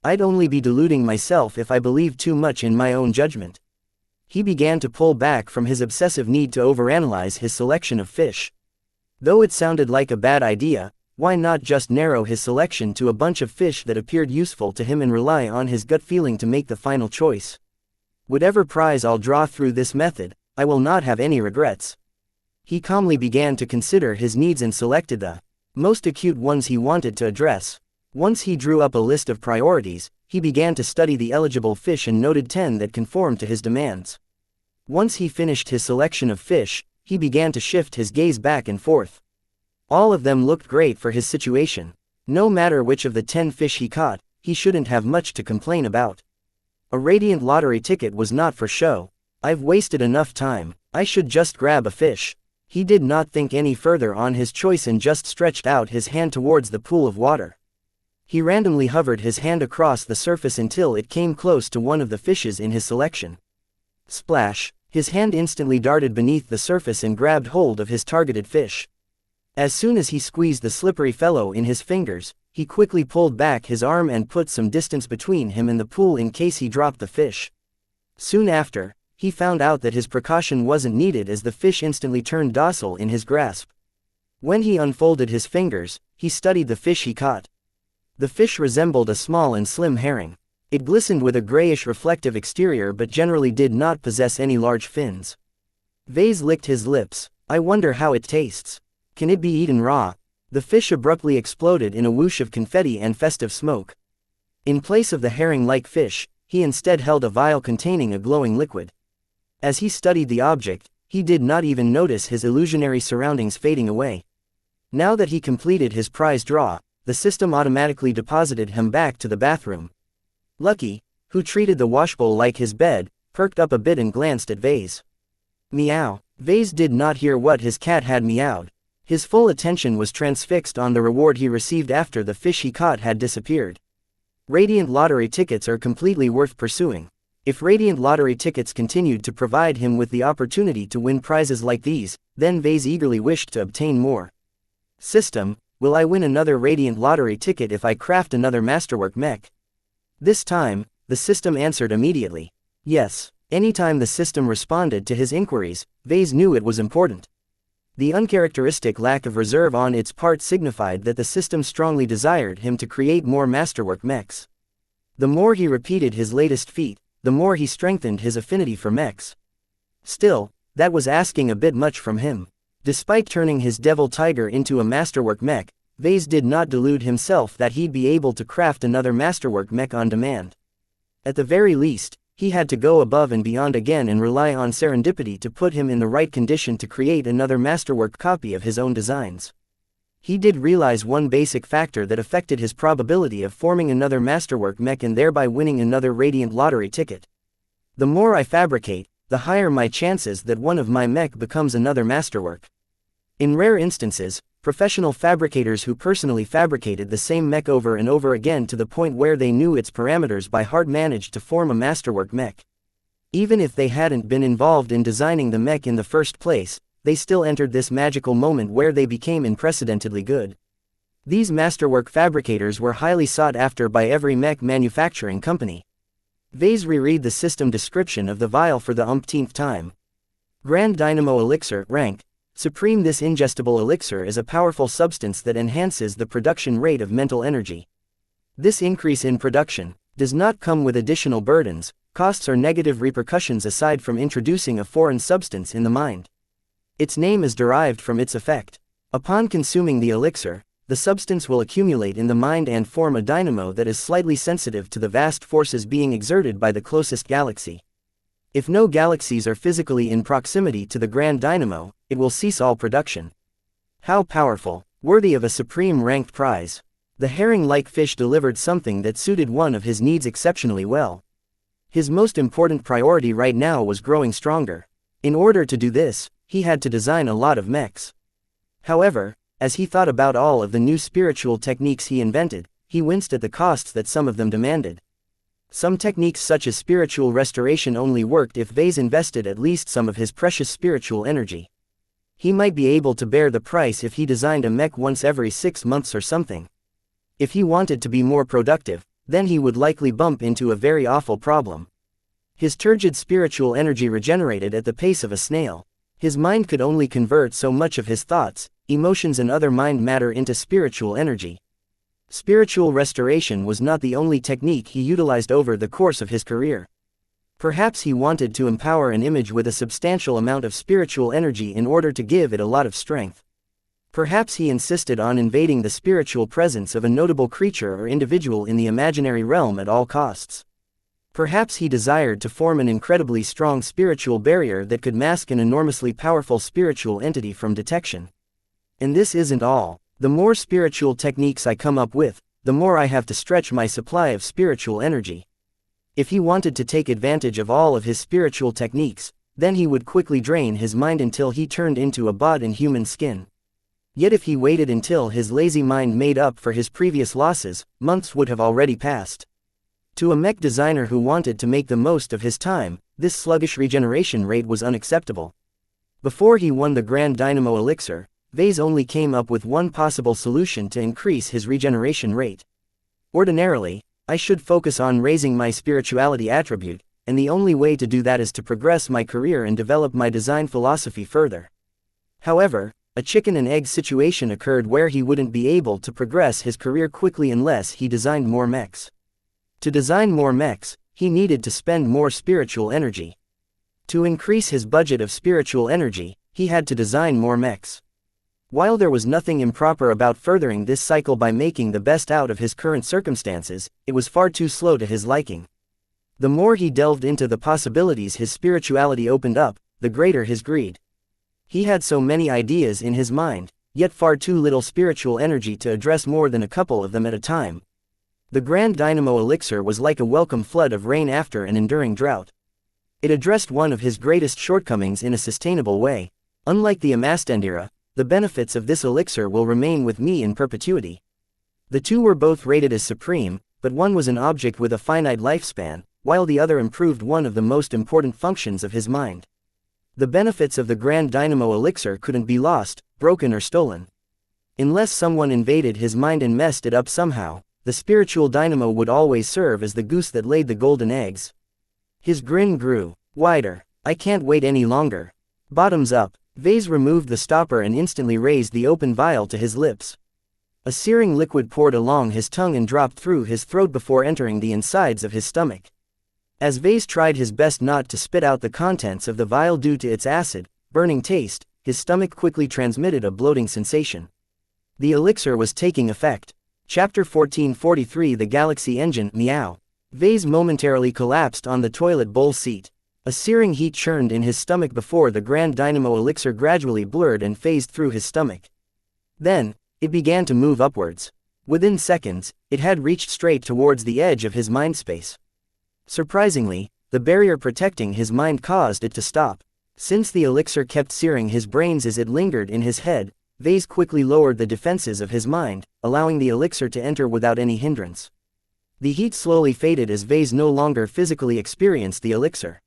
I'd only be deluding myself if I believed too much in my own judgment. He began to pull back from his obsessive need to overanalyze his selection of fish. Though it sounded like a bad idea, why not just narrow his selection to a bunch of fish that appeared useful to him and rely on his gut feeling to make the final choice? Whatever prize I'll draw through this method, I will not have any regrets. He calmly began to consider his needs and selected the most acute ones he wanted to address. Once he drew up a list of priorities, he began to study the eligible fish and noted 10 that conformed to his demands. Once he finished his selection of fish, he began to shift his gaze back and forth. All of them looked great for his situation. No matter which of the 10 fish he caught, he shouldn't have much to complain about. A radiant lottery ticket was not for show. I've wasted enough time, I should just grab a fish. He did not think any further on his choice and just stretched out his hand towards the pool of water. He randomly hovered his hand across the surface until it came close to one of the fishes in his selection. Splash! His hand instantly darted beneath the surface and grabbed hold of his targeted fish. As soon as he squeezed the slippery fellow in his fingers, he quickly pulled back his arm and put some distance between him and the pool in case he dropped the fish. Soon after, he found out that his precaution wasn't needed as the fish instantly turned docile in his grasp. When he unfolded his fingers, he studied the fish he caught. The fish resembled a small and slim herring. It glistened with a grayish reflective exterior but generally did not possess any large fins. Vase licked his lips. I wonder how it tastes. Can it be eaten raw? The fish abruptly exploded in a whoosh of confetti and festive smoke. In place of the herring-like fish, he instead held a vial containing a glowing liquid. As he studied the object, he did not even notice his illusionary surroundings fading away. Now that he completed his prize draw, the system automatically deposited him back to the bathroom. Lucky, who treated the washbowl like his bed, perked up a bit and glanced at Vase. Meow. Vase did not hear what his cat had meowed. His full attention was transfixed on the reward he received after the fish he caught had disappeared. Radiant lottery tickets are completely worth pursuing. If Radiant lottery tickets continued to provide him with the opportunity to win prizes like these, then Vase eagerly wished to obtain more. System, will I win another Radiant lottery ticket if I craft another masterwork mech? This time, the system answered immediately. Yes. Anytime the system responded to his inquiries, Vase knew it was important. The uncharacteristic lack of reserve on its part signified that the system strongly desired him to create more masterwork mechs. The more he repeated his latest feat, the more he strengthened his affinity for mechs. Still, that was asking a bit much from him. Despite turning his devil tiger into a masterwork mech, Vase did not delude himself that he'd be able to craft another masterwork mech on demand. At the very least, he had to go above and beyond again and rely on serendipity to put him in the right condition to create another masterwork copy of his own designs. He did realize one basic factor that affected his probability of forming another masterwork mech and thereby winning another Radiant lottery ticket. The more I fabricate, the higher my chances that one of my mech becomes another masterwork. In rare instances, professional fabricators who personally fabricated the same mech over and over again to the point where they knew its parameters by heart managed to form a masterwork mech. Even if they hadn't been involved in designing the mech in the first place, they still entered this magical moment where they became unprecedentedly good. These masterwork fabricators were highly sought after by every mech manufacturing company. Vase reread the system description of the vial for the umpteenth time. Grand Dynamo Elixir, rank, Supreme, this ingestible elixir is a powerful substance that enhances the production rate of mental energy. This increase in production does not come with additional burdens, costs, or negative repercussions aside from introducing a foreign substance in the mind. Its name is derived from its effect. Upon consuming the elixir, the substance will accumulate in the mind and form a dynamo that is slightly sensitive to the vast forces being exerted by the closest galaxy. If no galaxies are physically in proximity to the grand dynamo, it will cease all production. How powerful! Worthy of a supreme ranked prize. The herring-like fish delivered something that suited one of his needs exceptionally well. His most important priority right now was growing stronger. In order to do this, he had to design a lot of mechs. However, as he thought about all of the new spiritual techniques he invented, he winced at the costs that some of them demanded. Some techniques such as spiritual restoration only worked if Vase invested at least some of his precious spiritual energy. He might be able to bear the price if he designed a mech once every 6 months or something. If he wanted to be more productive, then he would likely bump into a very awful problem. His turgid spiritual energy regenerated at the pace of a snail. His mind could only convert so much of his thoughts, emotions, and other mind matter into spiritual energy. Spiritual restoration was not the only technique he utilized over the course of his career. Perhaps he wanted to empower an image with a substantial amount of spiritual energy in order to give it a lot of strength. Perhaps he insisted on invading the spiritual presence of a notable creature or individual in the imaginary realm at all costs. Perhaps he desired to form an incredibly strong spiritual barrier that could mask an enormously powerful spiritual entity from detection. And this isn't all. The more spiritual techniques I come up with, the more I have to stretch my supply of spiritual energy. If he wanted to take advantage of all of his spiritual techniques, then he would quickly drain his mind until he turned into a bot in human skin. Yet if he waited until his lazy mind made up for his previous losses, months would have already passed. To a mech designer who wanted to make the most of his time, this sluggish regeneration rate was unacceptable. Before he won the Grand Dynamo Elixir, Vase only came up with one possible solution to increase his regeneration rate. Ordinarily, I should focus on raising my spirituality attribute, and the only way to do that is to progress my career and develop my design philosophy further. However, a chicken and egg situation occurred where he wouldn't be able to progress his career quickly unless he designed more mechs. To design more mechs, he needed to spend more spiritual energy. To increase his budget of spiritual energy, he had to design more mechs. While there was nothing improper about furthering this cycle by making the best out of his current circumstances, it was far too slow to his liking. The more he delved into the possibilities his spirituality opened up, the greater his greed. He had so many ideas in his mind, yet far too little spiritual energy to address more than a couple of them at a time. The Grand Dynamo Elixir was like a welcome flood of rain after an enduring drought. It addressed one of his greatest shortcomings in a sustainable way. Unlike the Amastendira, the benefits of this elixir will remain with me in perpetuity. The two were both rated as supreme, but one was an object with a finite lifespan, while the other improved one of the most important functions of his mind. The benefits of the Grand Dynamo Elixir couldn't be lost, broken, or stolen. Unless someone invaded his mind and messed it up somehow, the spiritual dynamo would always serve as the goose that laid the golden eggs. His grin grew wider. I can't wait any longer. Bottoms up. Vase removed the stopper and instantly raised the open vial to his lips. A searing liquid poured along his tongue and dropped through his throat before entering the insides of his stomach. As Vase tried his best not to spit out the contents of the vial due to its acid, burning taste, his stomach quickly transmitted a bloating sensation. The elixir was taking effect. Chapter 1443 The Galaxy Engine. Meow. Vase momentarily collapsed on the toilet bowl seat. A searing heat churned in his stomach before the Grand Dynamo Elixir gradually blurred and phased through his stomach. Then, it began to move upwards. Within seconds, it had reached straight towards the edge of his mind space. Surprisingly, the barrier protecting his mind caused it to stop. Since the elixir kept searing his brains as it lingered in his head, Vase quickly lowered the defenses of his mind, allowing the elixir to enter without any hindrance. The heat slowly faded as Vase no longer physically experienced the elixir.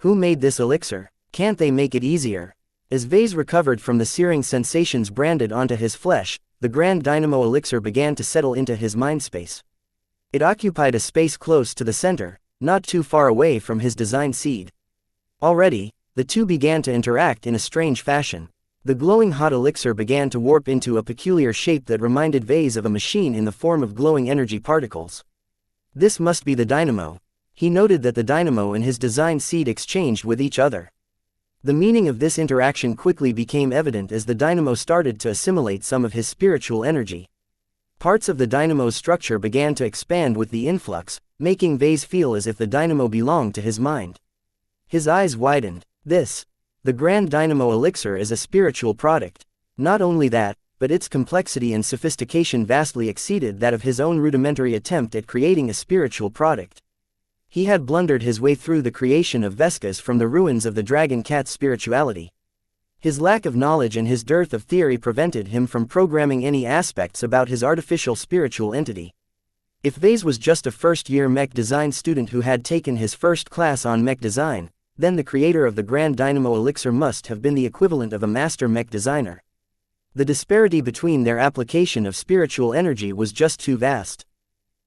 Who made this elixir? Can't they make it easier? As Vase recovered from the searing sensations branded onto his flesh, the Grand Dynamo Elixir began to settle into his mind space. It occupied a space close to the center, not too far away from his design seed. Already, the two began to interact in a strange fashion. The glowing hot elixir began to warp into a peculiar shape that reminded Vase of a machine in the form of glowing energy particles. This must be the dynamo. He noted that the dynamo and his design seed exchanged with each other. The meaning of this interaction quickly became evident as the dynamo started to assimilate some of his spiritual energy. Parts of the dynamo's structure began to expand with the influx, making Vase feel as if the dynamo belonged to his mind. His eyes widened. The Grand Dynamo Elixir is a spiritual product. Not only that, but its complexity and sophistication vastly exceeded that of his own rudimentary attempt at creating a spiritual product. He had blundered his way through the creation of Vescas from the ruins of the Dragon Cat's spirituality. His lack of knowledge and his dearth of theory prevented him from programming any aspects about his artificial spiritual entity. If Vase was just a first-year mech design student who had taken his first class on mech design, then the creator of the Grand Dynamo Elixir must have been the equivalent of a master mech designer. The disparity between their application of spiritual energy was just too vast.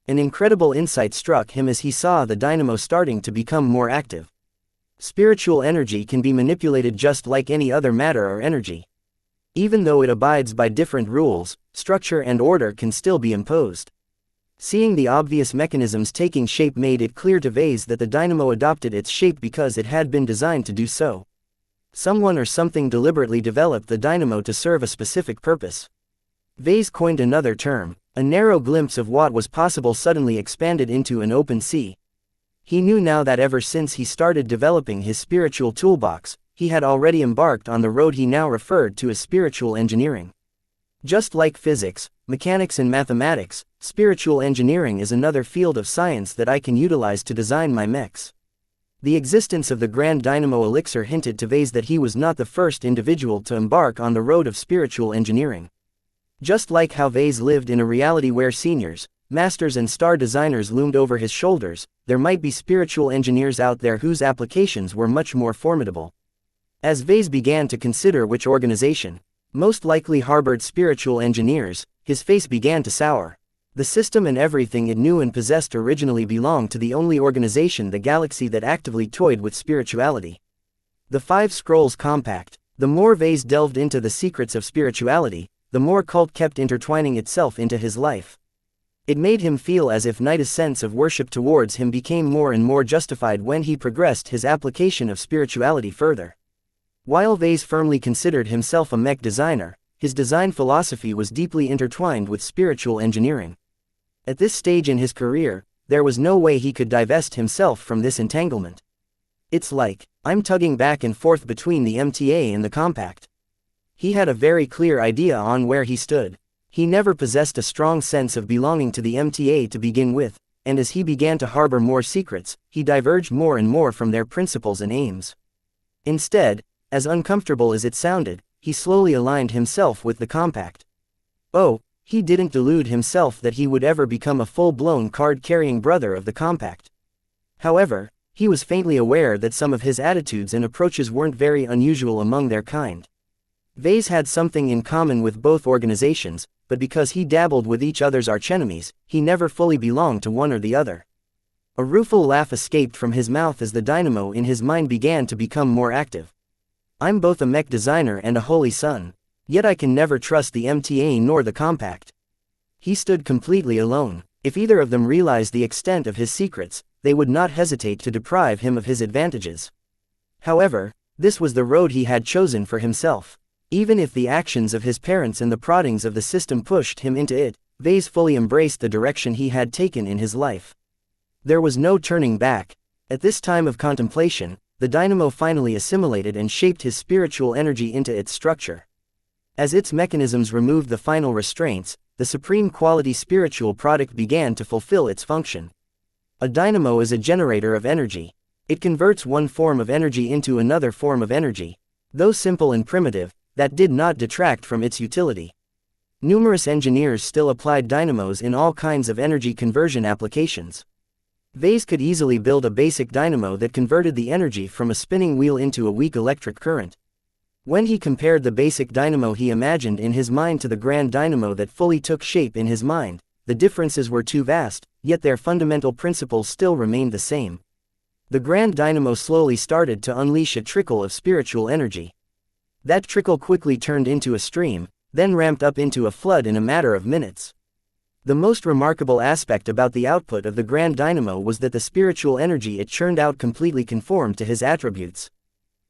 An incredible insight struck him as he saw the dynamo starting to become more active. Spiritual energy can be manipulated just like any other matter or energy. Even though it abides by different rules, structure and order can still be imposed. Seeing the obvious mechanisms taking shape made it clear to Vase that the dynamo adopted its shape because it had been designed to do so. Someone or something deliberately developed the dynamo to serve a specific purpose. Vase coined another term. A narrow glimpse of what was possible suddenly expanded into an open sea. He knew now that ever since he started developing his spiritual toolbox, he had already embarked on the road he now referred to as spiritual engineering. Just like physics, mechanics and mathematics, spiritual engineering is another field of science that I can utilize to design my mechs. The existence of the Grand Dynamo Elixir hinted to Vase that he was not the first individual to embark on the road of spiritual engineering. Just like how Vase lived in a reality where seniors, masters and star designers loomed over his shoulders, there might be spiritual engineers out there whose applications were much more formidable. As Vase began to consider which organization most likely harbored spiritual engineers, his face began to sour. The system and everything it knew and possessed originally belonged to the only organization in the galaxy that actively toyed with spirituality. The Five Scrolls Compact. The more Vase delved into the secrets of spirituality, the more cult kept intertwining itself into his life. It made him feel as if Nita's sense of worship towards him became more and more justified when he progressed his application of spirituality further. While Vase firmly considered himself a mech designer, his design philosophy was deeply intertwined with spiritual engineering. At this stage in his career, there was no way he could divest himself from this entanglement. It's like, I'm tugging back and forth between the MTA and the compact. He had a very clear idea on where he stood. He never possessed a strong sense of belonging to the MTA to begin with, and as he began to harbor more secrets, he diverged more and more from their principles and aims. Instead, as uncomfortable as it sounded, he slowly aligned himself with the compact. Oh, he didn't delude himself that he would ever become a full-blown card-carrying brother of the compact. However, he was faintly aware that some of his attitudes and approaches weren't very unusual among their kind. Vase had something in common with both organizations, but because he dabbled with each other's archenemies, he never fully belonged to one or the other. A rueful laugh escaped from his mouth as the dynamo in his mind began to become more active. I'm both a mech designer and a holy son, yet I can never trust the MTA nor the compact. He stood completely alone. If either of them realized the extent of his secrets, they would not hesitate to deprive him of his advantages. However, this was the road he had chosen for himself. Even if the actions of his parents and the proddings of the system pushed him into it, Vase fully embraced the direction he had taken in his life. There was no turning back. At this time of contemplation, the dynamo finally assimilated and shaped his spiritual energy into its structure. As its mechanisms removed the final restraints, the supreme quality spiritual product began to fulfill its function. A dynamo is a generator of energy. It converts one form of energy into another form of energy. Though simple and primitive, that did not detract from its utility. Numerous engineers still applied dynamos in all kinds of energy conversion applications. Vase could easily build a basic dynamo that converted the energy from a spinning wheel into a weak electric current. When he compared the basic dynamo he imagined in his mind to the grand dynamo that fully took shape in his mind, the differences were too vast, yet their fundamental principles still remained the same. The grand dynamo slowly started to unleash a trickle of spiritual energy. That trickle quickly turned into a stream, then ramped up into a flood in a matter of minutes. The most remarkable aspect about the output of the Grand Dynamo was that the spiritual energy it churned out completely conformed to his attributes.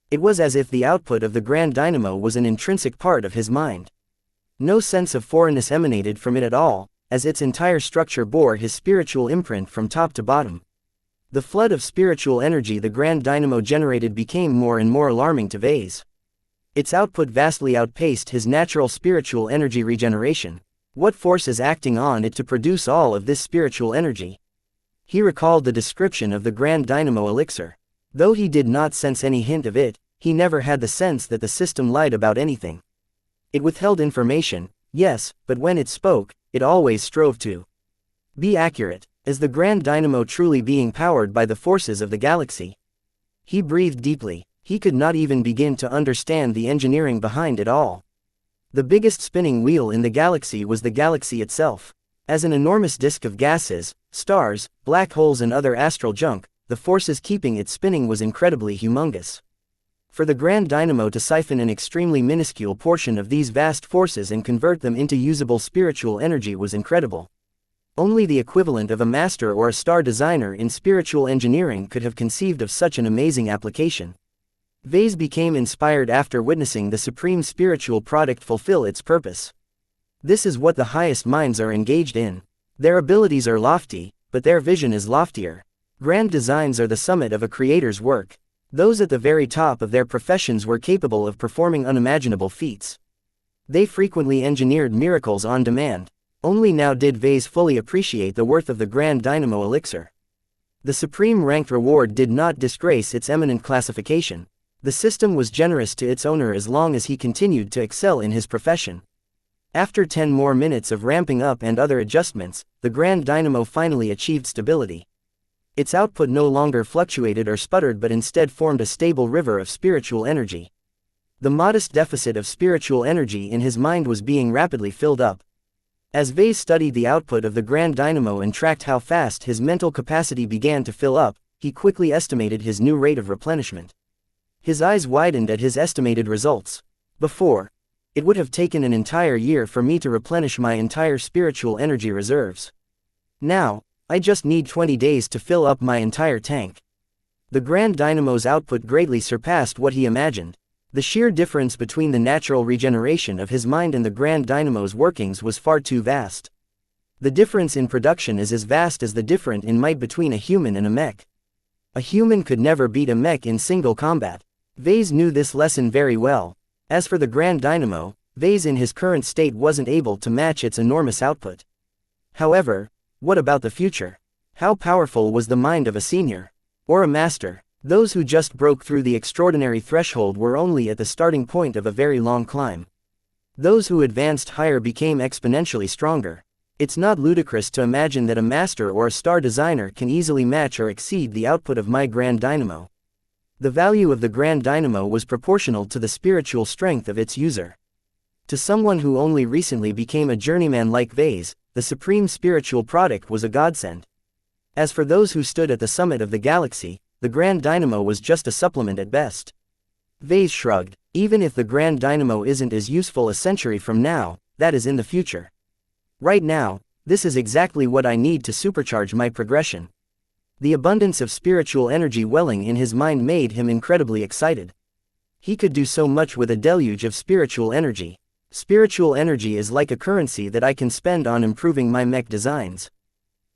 It was as if the output of the Grand Dynamo was an intrinsic part of his mind. No sense of foreignness emanated from it at all, as its entire structure bore his spiritual imprint from top to bottom. The flood of spiritual energy the Grand Dynamo generated became more and more alarming to Vase. Its output vastly outpaced his natural spiritual energy regeneration. What force is acting on it to produce all of this spiritual energy? He recalled the description of the Grand Dynamo elixir. Though he did not sense any hint of it, he never had the sense that the system lied about anything. It withheld information, yes, but when it spoke, it always strove to be accurate. Is the Grand Dynamo truly being powered by the forces of the galaxy? He breathed deeply. He could not even begin to understand the engineering behind it all. The biggest spinning wheel in the galaxy was the galaxy itself. As an enormous disk of gases, stars, black holes and other astral junk, the forces keeping it spinning was incredibly humongous. For the Grand Dynamo to siphon an extremely minuscule portion of these vast forces and convert them into usable spiritual energy was incredible. Only the equivalent of a master or a star designer in spiritual engineering could have conceived of such an amazing application. Vase became inspired after witnessing the supreme spiritual product fulfill its purpose. This is what the highest minds are engaged in. Their abilities are lofty, but their vision is loftier. Grand designs are the summit of a creator's work. Those at the very top of their professions were capable of performing unimaginable feats. They frequently engineered miracles on demand. Only now did Vase fully appreciate the worth of the Grand Dynamo elixir. The supreme ranked reward did not disgrace its eminent classification. The system was generous to its owner as long as he continued to excel in his profession. After 10 more minutes of ramping up and other adjustments, the Grand Dynamo finally achieved stability. Its output no longer fluctuated or sputtered but instead formed a stable river of spiritual energy. The modest deficit of spiritual energy in his mind was being rapidly filled up. As Vase studied the output of the Grand Dynamo and tracked how fast his mental capacity began to fill up, he quickly estimated his new rate of replenishment. His eyes widened at his estimated results. Before, it would have taken an entire year for me to replenish my entire spiritual energy reserves. Now, I just need 20 days to fill up my entire tank. The Grand Dynamo's output greatly surpassed what he imagined. The sheer difference between the natural regeneration of his mind and the Grand Dynamo's workings was far too vast. The difference in production is as vast as the difference in might between a human and a mech. A human could never beat a mech in single combat. Vase knew this lesson very well. As for the Grand Dynamo, Vase in his current state wasn't able to match its enormous output. However, what about the future? How powerful was the mind of a senior? Or a master? Those who just broke through the extraordinary threshold were only at the starting point of a very long climb. Those who advanced higher became exponentially stronger. It's not ludicrous to imagine that a master or a star designer can easily match or exceed the output of my Grand Dynamo. The value of the Grand Dynamo was proportional to the spiritual strength of its user. To someone who only recently became a journeyman like Vase, the supreme spiritual product was a godsend. As for those who stood at the summit of the galaxy, the Grand Dynamo was just a supplement at best. Vase shrugged. Even if the Grand Dynamo isn't as useful a century from now, that is in the future. Right now, this is exactly what I need to supercharge my progression. The abundance of spiritual energy welling in his mind made him incredibly excited. He could do so much with a deluge of spiritual energy. Spiritual energy is like a currency that I can spend on improving my mech designs.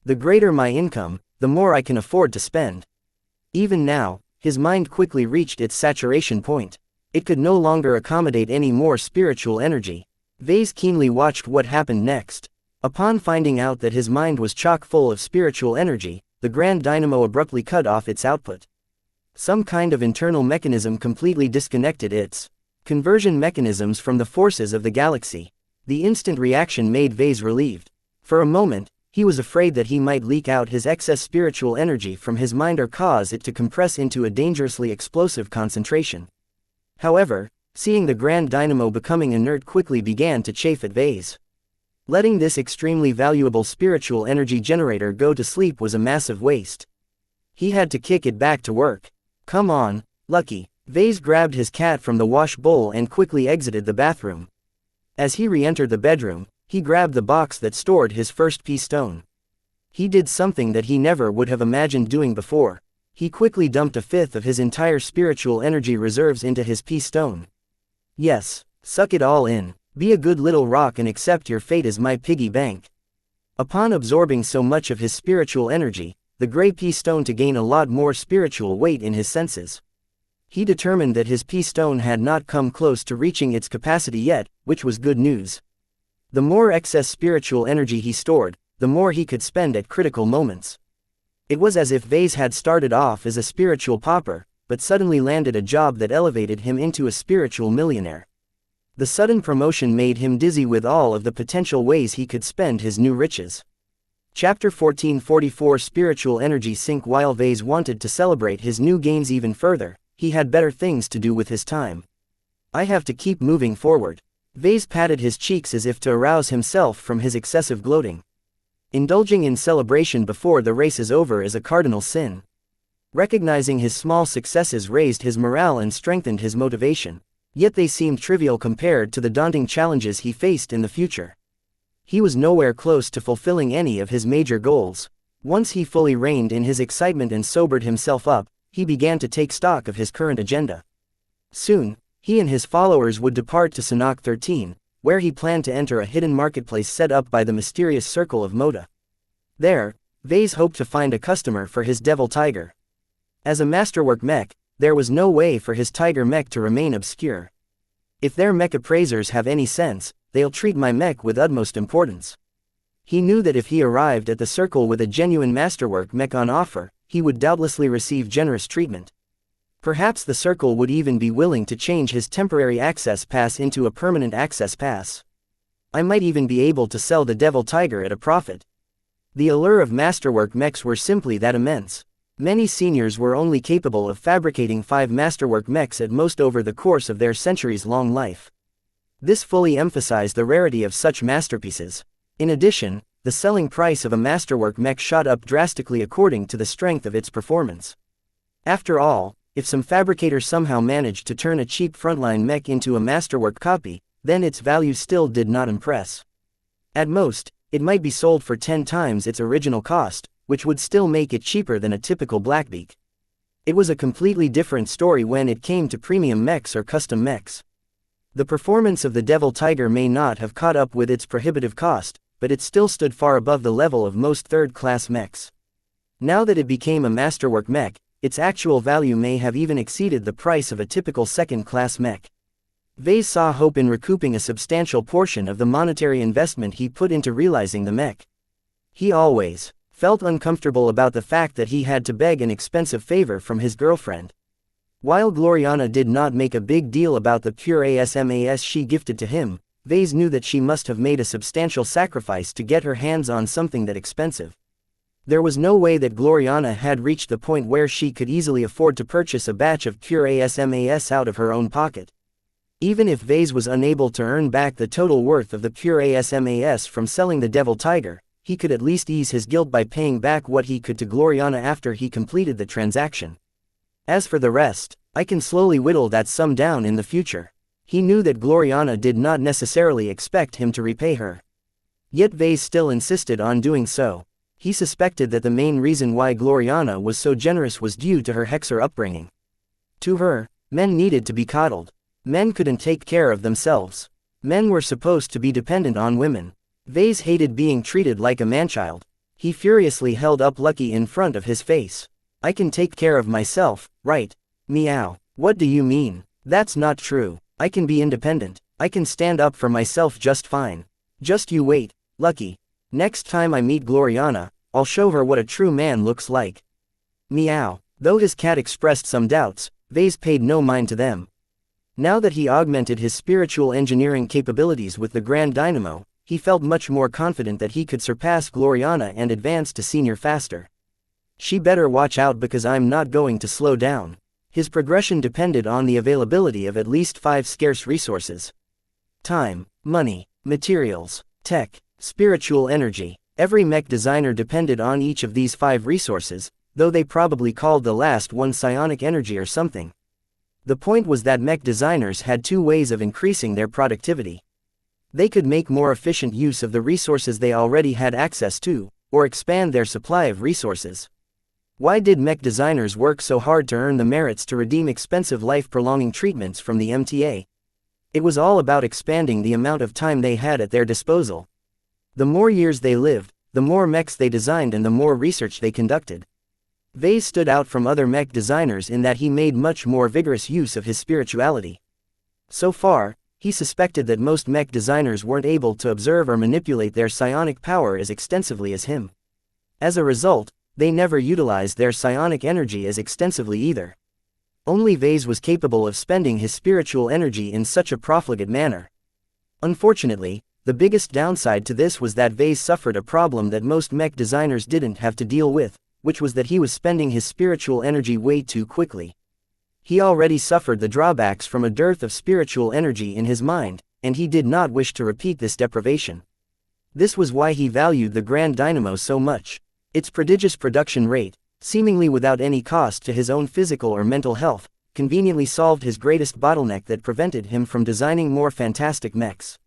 The greater my income, the more I can afford to spend. Even now, his mind quickly reached its saturation point. It could no longer accommodate any more spiritual energy. Vase keenly watched what happened next. Upon finding out that his mind was chock full of spiritual energy, the Grand Dynamo abruptly cut off its output. Some kind of internal mechanism completely disconnected its conversion mechanisms from the forces of the galaxy. The instant reaction made Vase relieved. For a moment, he was afraid that he might leak out his excess spiritual energy from his mind or cause it to compress into a dangerously explosive concentration. However, seeing the Grand Dynamo becoming inert quickly began to chafe at Vase. Letting this extremely valuable spiritual energy generator go to sleep was a massive waste. He had to kick it back to work. Come on, Lucky. Vase grabbed his cat from the wash bowl and quickly exited the bathroom. As he re-entered the bedroom, he grabbed the box that stored his first P-stone. He did something that he never would have imagined doing before. He quickly dumped a fifth of his entire spiritual energy reserves into his P-stone. Yes, suck it all in. Be a good little rock and accept your fate as my piggy bank. Upon absorbing so much of his spiritual energy, the gray P-stone to gain a lot more spiritual weight in his senses. He determined that his P-stone had not come close to reaching its capacity yet, which was good news. The more excess spiritual energy he stored, the more he could spend at critical moments. It was as if Vase had started off as a spiritual pauper, but suddenly landed a job that elevated him into a spiritual millionaire. The sudden promotion made him dizzy with all of the potential ways he could spend his new riches. Chapter 1444 Spiritual Energy Sink. While Vase wanted to celebrate his new gains even further, he had better things to do with his time. I have to keep moving forward. Vase patted his cheeks as if to arouse himself from his excessive gloating. Indulging in celebration before the race is over is a cardinal sin. Recognizing his small successes raised his morale and strengthened his motivation, yet they seemed trivial compared to the daunting challenges he faced in the future. He was nowhere close to fulfilling any of his major goals. Once he fully reined in his excitement and sobered himself up, he began to take stock of his current agenda. Soon, he and his followers would depart to Sanhok 13, where he planned to enter a hidden marketplace set up by the mysterious Circle of Moda. There, Vase hoped to find a customer for his devil tiger. As a masterwork mech, there was no way for his tiger mech to remain obscure. If their mech appraisers have any sense, they'll treat my mech with utmost importance. He knew that if he arrived at the circle with a genuine masterwork mech on offer, he would doubtlessly receive generous treatment. Perhaps the circle would even be willing to change his temporary access pass into a permanent access pass. I might even be able to sell the devil tiger at a profit. The allure of masterwork mechs were simply that immense. Many seniors were only capable of fabricating 5 masterwork mechs at most over the course of their centuries-long life. This fully emphasized the rarity of such masterpieces. In addition, the selling price of a masterwork mech shot up drastically according to the strength of its performance. After all, if some fabricator somehow managed to turn a cheap frontline mech into a masterwork copy, then its value still did not impress. At most, it might be sold for 10 times its original cost, which would still make it cheaper than a typical Blackbeak. It was a completely different story when it came to premium mechs or custom mechs. The performance of the Devil Tiger may not have caught up with its prohibitive cost, but it still stood far above the level of most third-class mechs. Now that it became a masterwork mech, its actual value may have even exceeded the price of a typical second-class mech. Vase saw hope in recouping a substantial portion of the monetary investment he put into realizing the mech. He always felt uncomfortable about the fact that he had to beg an expensive favor from his girlfriend. While Gloriana did not make a big deal about the pure ASMAS she gifted to him, Vase knew that she must have made a substantial sacrifice to get her hands on something that expensive. There was no way that Gloriana had reached the point where she could easily afford to purchase a batch of pure ASMAS out of her own pocket. Even if Vase was unable to earn back the total worth of the pure ASMAS from selling the Devil Tiger, he could at least ease his guilt by paying back what he could to Gloriana after he completed the transaction. As for the rest, I can slowly whittle that sum down in the future. He knew that Gloriana did not necessarily expect him to repay her. Yet Vase still insisted on doing so. He suspected that the main reason why Gloriana was so generous was due to her Hexer upbringing. To her, men needed to be coddled. Men couldn't take care of themselves. Men were supposed to be dependent on women. Vase hated being treated like a manchild. He furiously held up Lucky in front of his face. I can take care of myself, right? Meow. What do you mean? That's not true. I can be independent. I can stand up for myself just fine. Just you wait, Lucky. Next time I meet Gloriana, I'll show her what a true man looks like. Meow. Though his cat expressed some doubts, Vase paid no mind to them. Now that he augmented his spiritual engineering capabilities with the Grand Dynamo, he felt much more confident that he could surpass Gloriana and advance to senior faster. She better watch out because I'm not going to slow down. His progression depended on the availability of at least 5 scarce resources. Time, money, materials, tech, spiritual energy. Every mech designer depended on each of these 5 resources, though they probably called the last one psionic energy or something. The point was that mech designers had two ways of increasing their productivity. They could make more efficient use of the resources they already had access to, or expand their supply of resources. Why did mech designers work so hard to earn the merits to redeem expensive life-prolonging treatments from the MTA? It was all about expanding the amount of time they had at their disposal. The more years they lived, the more mechs they designed and the more research they conducted. Vase stood out from other mech designers in that he made much more vigorous use of his spirituality. So far, he suspected that most mech designers weren't able to observe or manipulate their psionic power as extensively as him. As a result, they never utilized their psionic energy as extensively either. Only Vase was capable of spending his spiritual energy in such a profligate manner. Unfortunately, the biggest downside to this was that Vase suffered a problem that most mech designers didn't have to deal with, which was that he was spending his spiritual energy way too quickly. He already suffered the drawbacks from a dearth of spiritual energy in his mind, and he did not wish to repeat this deprivation. This was why he valued the Grand Dynamo so much. Its prodigious production rate, seemingly without any cost to his own physical or mental health, conveniently solved his greatest bottleneck that prevented him from designing more fantastic mechs.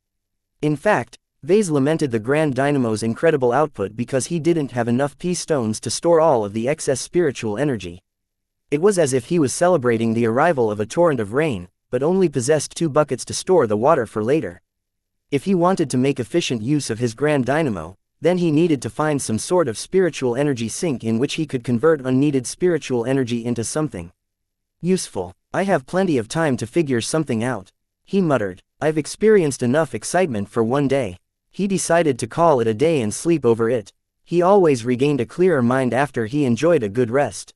In fact, Vase lamented the Grand Dynamo's incredible output because he didn't have enough P-stones to store all of the excess spiritual energy. It was as if he was celebrating the arrival of a torrent of rain, but only possessed 2 buckets to store the water for later. If he wanted to make efficient use of his Grand Dynamo, then he needed to find some sort of spiritual energy sink in which he could convert unneeded spiritual energy into something useful. I have plenty of time to figure something out, he muttered. I've experienced enough excitement for one day. He decided to call it a day and sleep over it. He always regained a clearer mind after he enjoyed a good rest.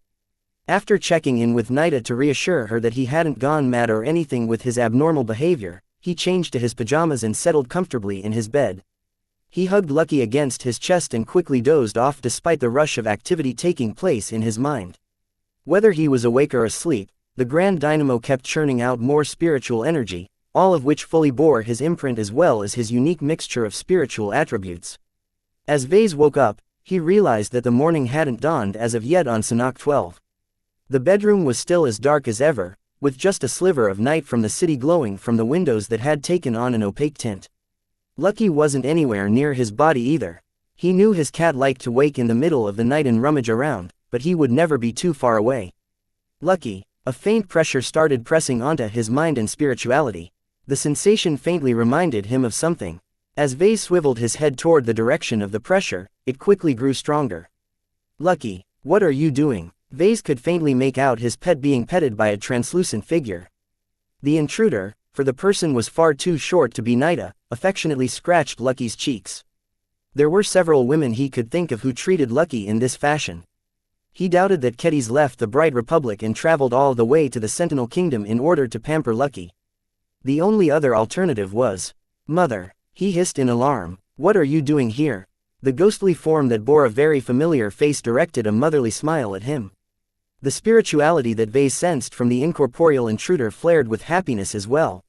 After checking in with Nida to reassure her that he hadn't gone mad or anything with his abnormal behavior, he changed to his pajamas and settled comfortably in his bed. He hugged Lucky against his chest and quickly dozed off despite the rush of activity taking place in his mind. Whether he was awake or asleep, the Grand Dynamo kept churning out more spiritual energy, all of which fully bore his imprint as well as his unique mixture of spiritual attributes. As Vase woke up, he realized that the morning hadn't dawned as of yet on Sanhok 12. The bedroom was still as dark as ever, with just a sliver of night from the city glowing from the windows that had taken on an opaque tint. Lucky wasn't anywhere near his body either. He knew his cat liked to wake in the middle of the night and rummage around, but he would never be too far away. Lucky. A faint pressure started pressing onto his mind and spirituality. The sensation faintly reminded him of something. As Vase swiveled his head toward the direction of the pressure, it quickly grew stronger. Lucky, what are you doing? Vase could faintly make out his pet being petted by a translucent figure. The intruder, for the person was far too short to be Nida, affectionately scratched Lucky's cheeks. There were several women he could think of who treated Lucky in this fashion. He doubted that Keddies left the Bright Republic and traveled all the way to the Sentinel Kingdom in order to pamper Lucky. The only other alternative was, Mother, he hissed in alarm, what are you doing here? The ghostly form that bore a very familiar face directed a motherly smile at him. The spirituality that Vase sensed from the incorporeal intruder flared with happiness as well.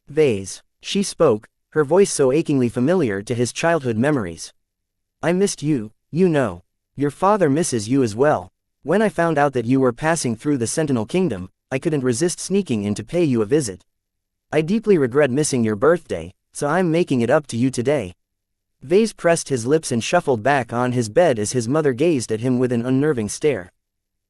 Vase, she spoke, her voice so achingly familiar to his childhood memories. I missed you, you know. Your father misses you as well. When I found out that you were passing through the Sentinel Kingdom, I couldn't resist sneaking in to pay you a visit. I deeply regret missing your birthday, so I'm making it up to you today. Vase pressed his lips and shuffled back on his bed as his mother gazed at him with an unnerving stare.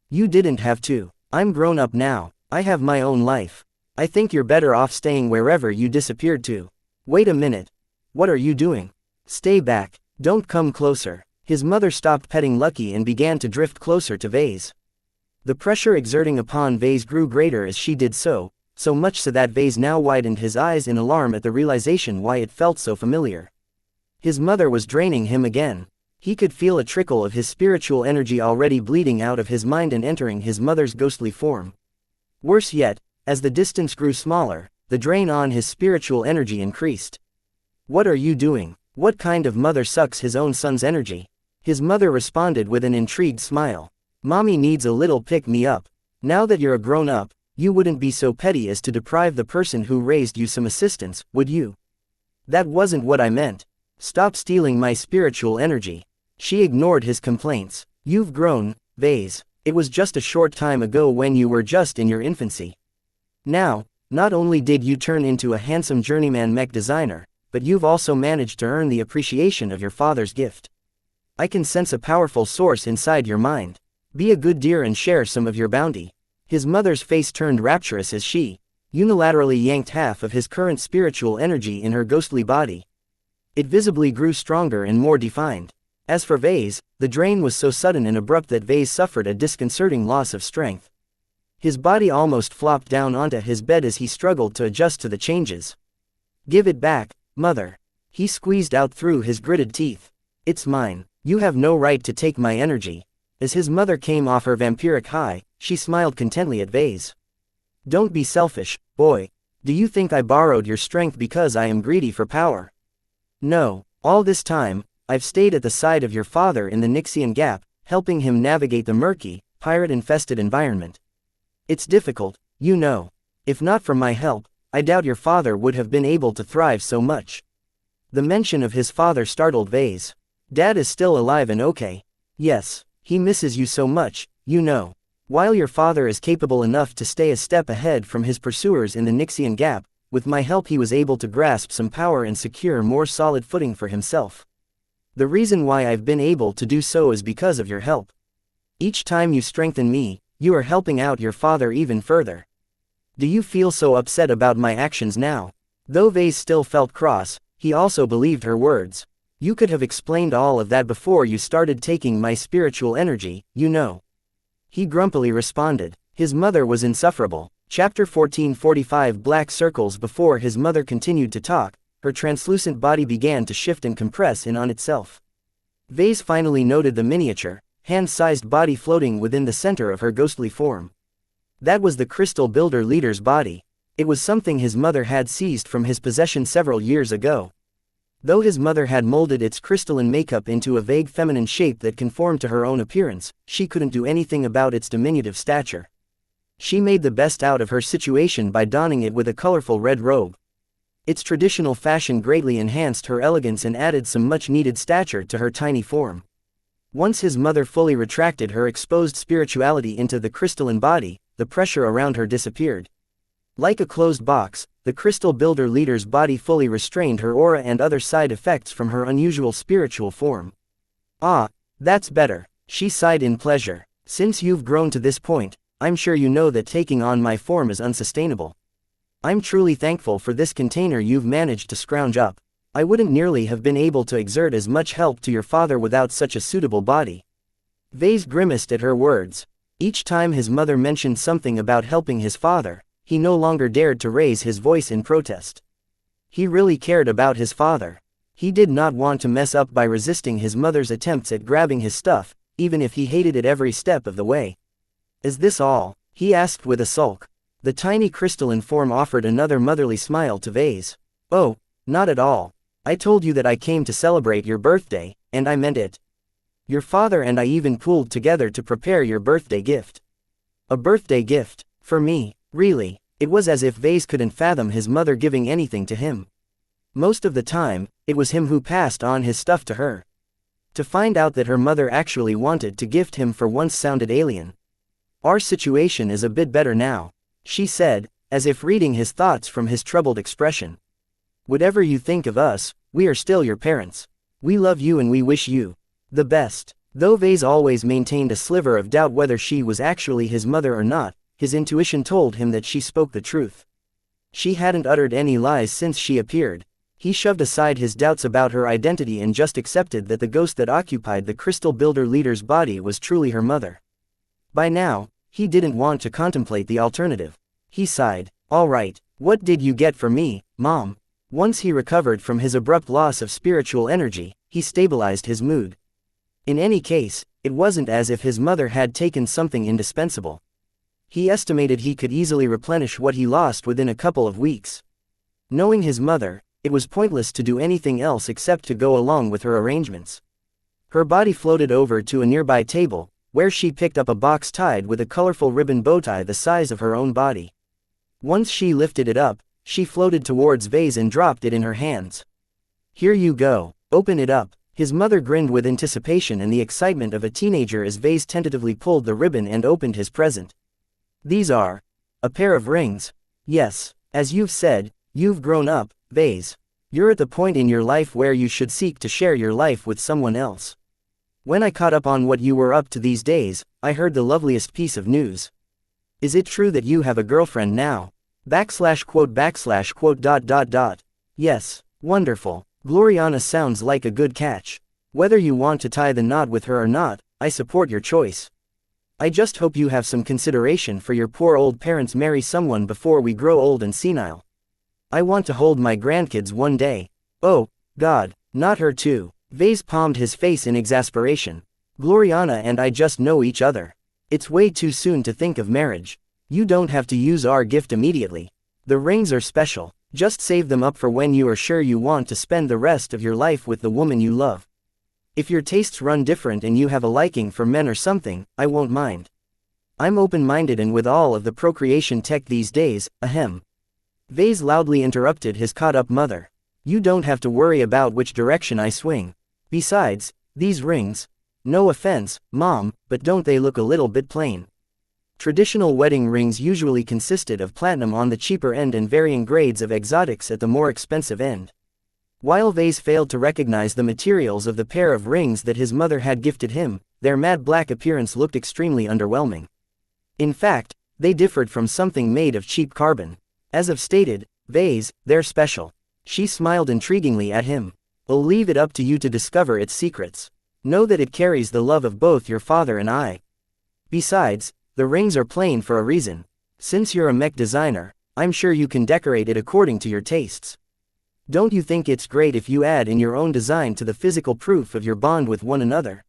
You didn't have to. I'm grown up now. I have my own life. I think you're better off staying wherever you disappeared to. Wait a minute. What are you doing? Stay back. Don't come closer. His mother stopped petting Lucky and began to drift closer to Vase. The pressure exerting upon Vase grew greater as she did so much so that Vase now widened his eyes in alarm at the realization why it felt so familiar. His mother was draining him again. He could feel a trickle of his spiritual energy already bleeding out of his mind and entering his mother's ghostly form. Worse yet, as the distance grew smaller, the drain on his spiritual energy increased. What are you doing? What kind of mother sucks his own son's energy? His mother responded with an intrigued smile. Mommy needs a little pick-me-up. Now that you're a grown-up, you wouldn't be so petty as to deprive the person who raised you some assistance, would you? That wasn't what I meant. Stop stealing my spiritual energy. She ignored his complaints. You've grown, Vase. It was just a short time ago when you were just in your infancy. Now, not only did you turn into a handsome journeyman mech designer, but you've also managed to earn the appreciation of your father's gift. I can sense a powerful source inside your mind. Be a good dear and share some of your bounty. His mother's face turned rapturous as she unilaterally yanked half of his current spiritual energy in her ghostly body. It visibly grew stronger and more defined. As for Vase, the drain was so sudden and abrupt that Vase suffered a disconcerting loss of strength. His body almost flopped down onto his bed as he struggled to adjust to the changes. Give it back, mother. He squeezed out through his gritted teeth. It's mine. You have no right to take my energy. As his mother came off her vampiric high, she smiled contently at Vase. Don't be selfish, boy. Do you think I borrowed your strength because I am greedy for power? No, all this time, I've stayed at the side of your father in the Nixian Gap, helping him navigate the murky, pirate-infested environment. It's difficult, you know. If not for my help, I doubt your father would have been able to thrive so much. The mention of his father startled Vase. Dad is still alive and okay. Yes, he misses you so much, you know. While your father is capable enough to stay a step ahead from his pursuers in the Nixian Gap, with my help he was able to grasp some power and secure more solid footing for himself. The reason why I've been able to do so is because of your help. Each time you strengthen me, you are helping out your father even further. Do you feel so upset about my actions now? Though Vase still felt cross, he also believed her words. You could have explained all of that before you started taking my spiritual energy, you know. He grumpily responded. His mother was insufferable. Chapter 1445. Black circles. Before his mother continued to talk, her translucent body began to shift and compress in on itself. Vase finally noted the miniature, hand-sized body floating within the center of her ghostly form. That was the crystal builder leader's body. It was something his mother had seized from his possession several years ago. Though his mother had molded its crystalline makeup into a vague feminine shape that conformed to her own appearance, she couldn't do anything about its diminutive stature. She made the best out of her situation by donning it with a colorful red robe. Its traditional fashion greatly enhanced her elegance and added some much-needed stature to her tiny form. Once his mother fully retracted her exposed spirituality into the crystalline body, the pressure around her disappeared. Like a closed box, the crystal builder leader's body fully restrained her aura and other side effects from her unusual spiritual form. Ah, that's better, she sighed in pleasure. Since you've grown to this point, I'm sure you know that taking on my form is unsustainable. I'm truly thankful for this container you've managed to scrounge up. I wouldn't nearly have been able to exert as much help to your father without such a suitable body. Vase grimaced at her words. Each time his mother mentioned something about helping his father, he no longer dared to raise his voice in protest. He really cared about his father. He did not want to mess up by resisting his mother's attempts at grabbing his stuff, even if he hated it every step of the way. Is this all? He asked with a sulk. The tiny crystalline form offered another motherly smile to Vase. Oh, not at all. I told you that I came to celebrate your birthday, and I meant it. Your father and I even pooled together to prepare your birthday gift. A birthday gift? For me? Really? It was as if Vase couldn't fathom his mother giving anything to him. Most of the time, it was him who passed on his stuff to her. To find out that her mother actually wanted to gift him for once sounded alien. Our situation is a bit better now, she said, as if reading his thoughts from his troubled expression. Whatever you think of us, we are still your parents. We love you and we wish you the best. Though Vase always maintained a sliver of doubt whether she was actually his mother or not, his intuition told him that she spoke the truth. She hadn't uttered any lies since she appeared. He shoved aside his doubts about her identity and just accepted that the ghost that occupied the crystal builder leader's body was truly her mother. By now, he didn't want to contemplate the alternative. He sighed. All right, what did you get for me, Mom? Once he recovered from his abrupt loss of spiritual energy, he stabilized his mood. In any case, it wasn't as if his mother had taken something indispensable. He estimated he could easily replenish what he lost within a couple of weeks. Knowing his mother, it was pointless to do anything else except to go along with her arrangements. Her body floated over to a nearby table, where she picked up a box tied with a colorful ribbon bowtie the size of her own body. Once she lifted it up, she floated towards Vase and dropped it in her hands. Here you go, open it up. His mother grinned with anticipation and the excitement of a teenager as Vase tentatively pulled the ribbon and opened his present. These are a pair of rings. Yes, as you've said, you've grown up, Vase. You're at the point in your life where you should seek to share your life with someone else. When I caught up on what you were up to these days, I heard the loveliest piece of news. Is it true that you have a girlfriend now? /quote/quote. Yes, wonderful. Gloriana sounds like a good catch. Whether you want to tie the knot with her or not, I support your choice. I just hope you have some consideration for your poor old parents. Marry someone before we grow old and senile. I want to hold my grandkids one day. Oh, God, not her too. Vase palmed his face in exasperation. Gloriana and I just know each other. It's way too soon to think of marriage. You don't have to use our gift immediately. The rings are special. Just save them up for when you are sure you want to spend the rest of your life with the woman you love. If your tastes run different and you have a liking for men or something, I won't mind. I'm open-minded, and with all of the procreation tech these days, ahem. Vase loudly interrupted his caught-up mother. You don't have to worry about which direction I swing. Besides, these rings, no offense, Mom, but don't they look a little bit plain? Traditional wedding rings usually consisted of platinum on the cheaper end and varying grades of exotics at the more expensive end. While Vase failed to recognize the materials of the pair of rings that his mother had gifted him, their matte black appearance looked extremely underwhelming. In fact, they differed from something made of cheap carbon. As I've stated, Vase, they're special. She smiled intriguingly at him. I'll leave it up to you to discover its secrets. Know that it carries the love of both your father and I. Besides, the rings are plain for a reason. Since you're a mech designer, I'm sure you can decorate it according to your tastes. Don't you think it's great if you add in your own design to the physical proof of your bond with one another?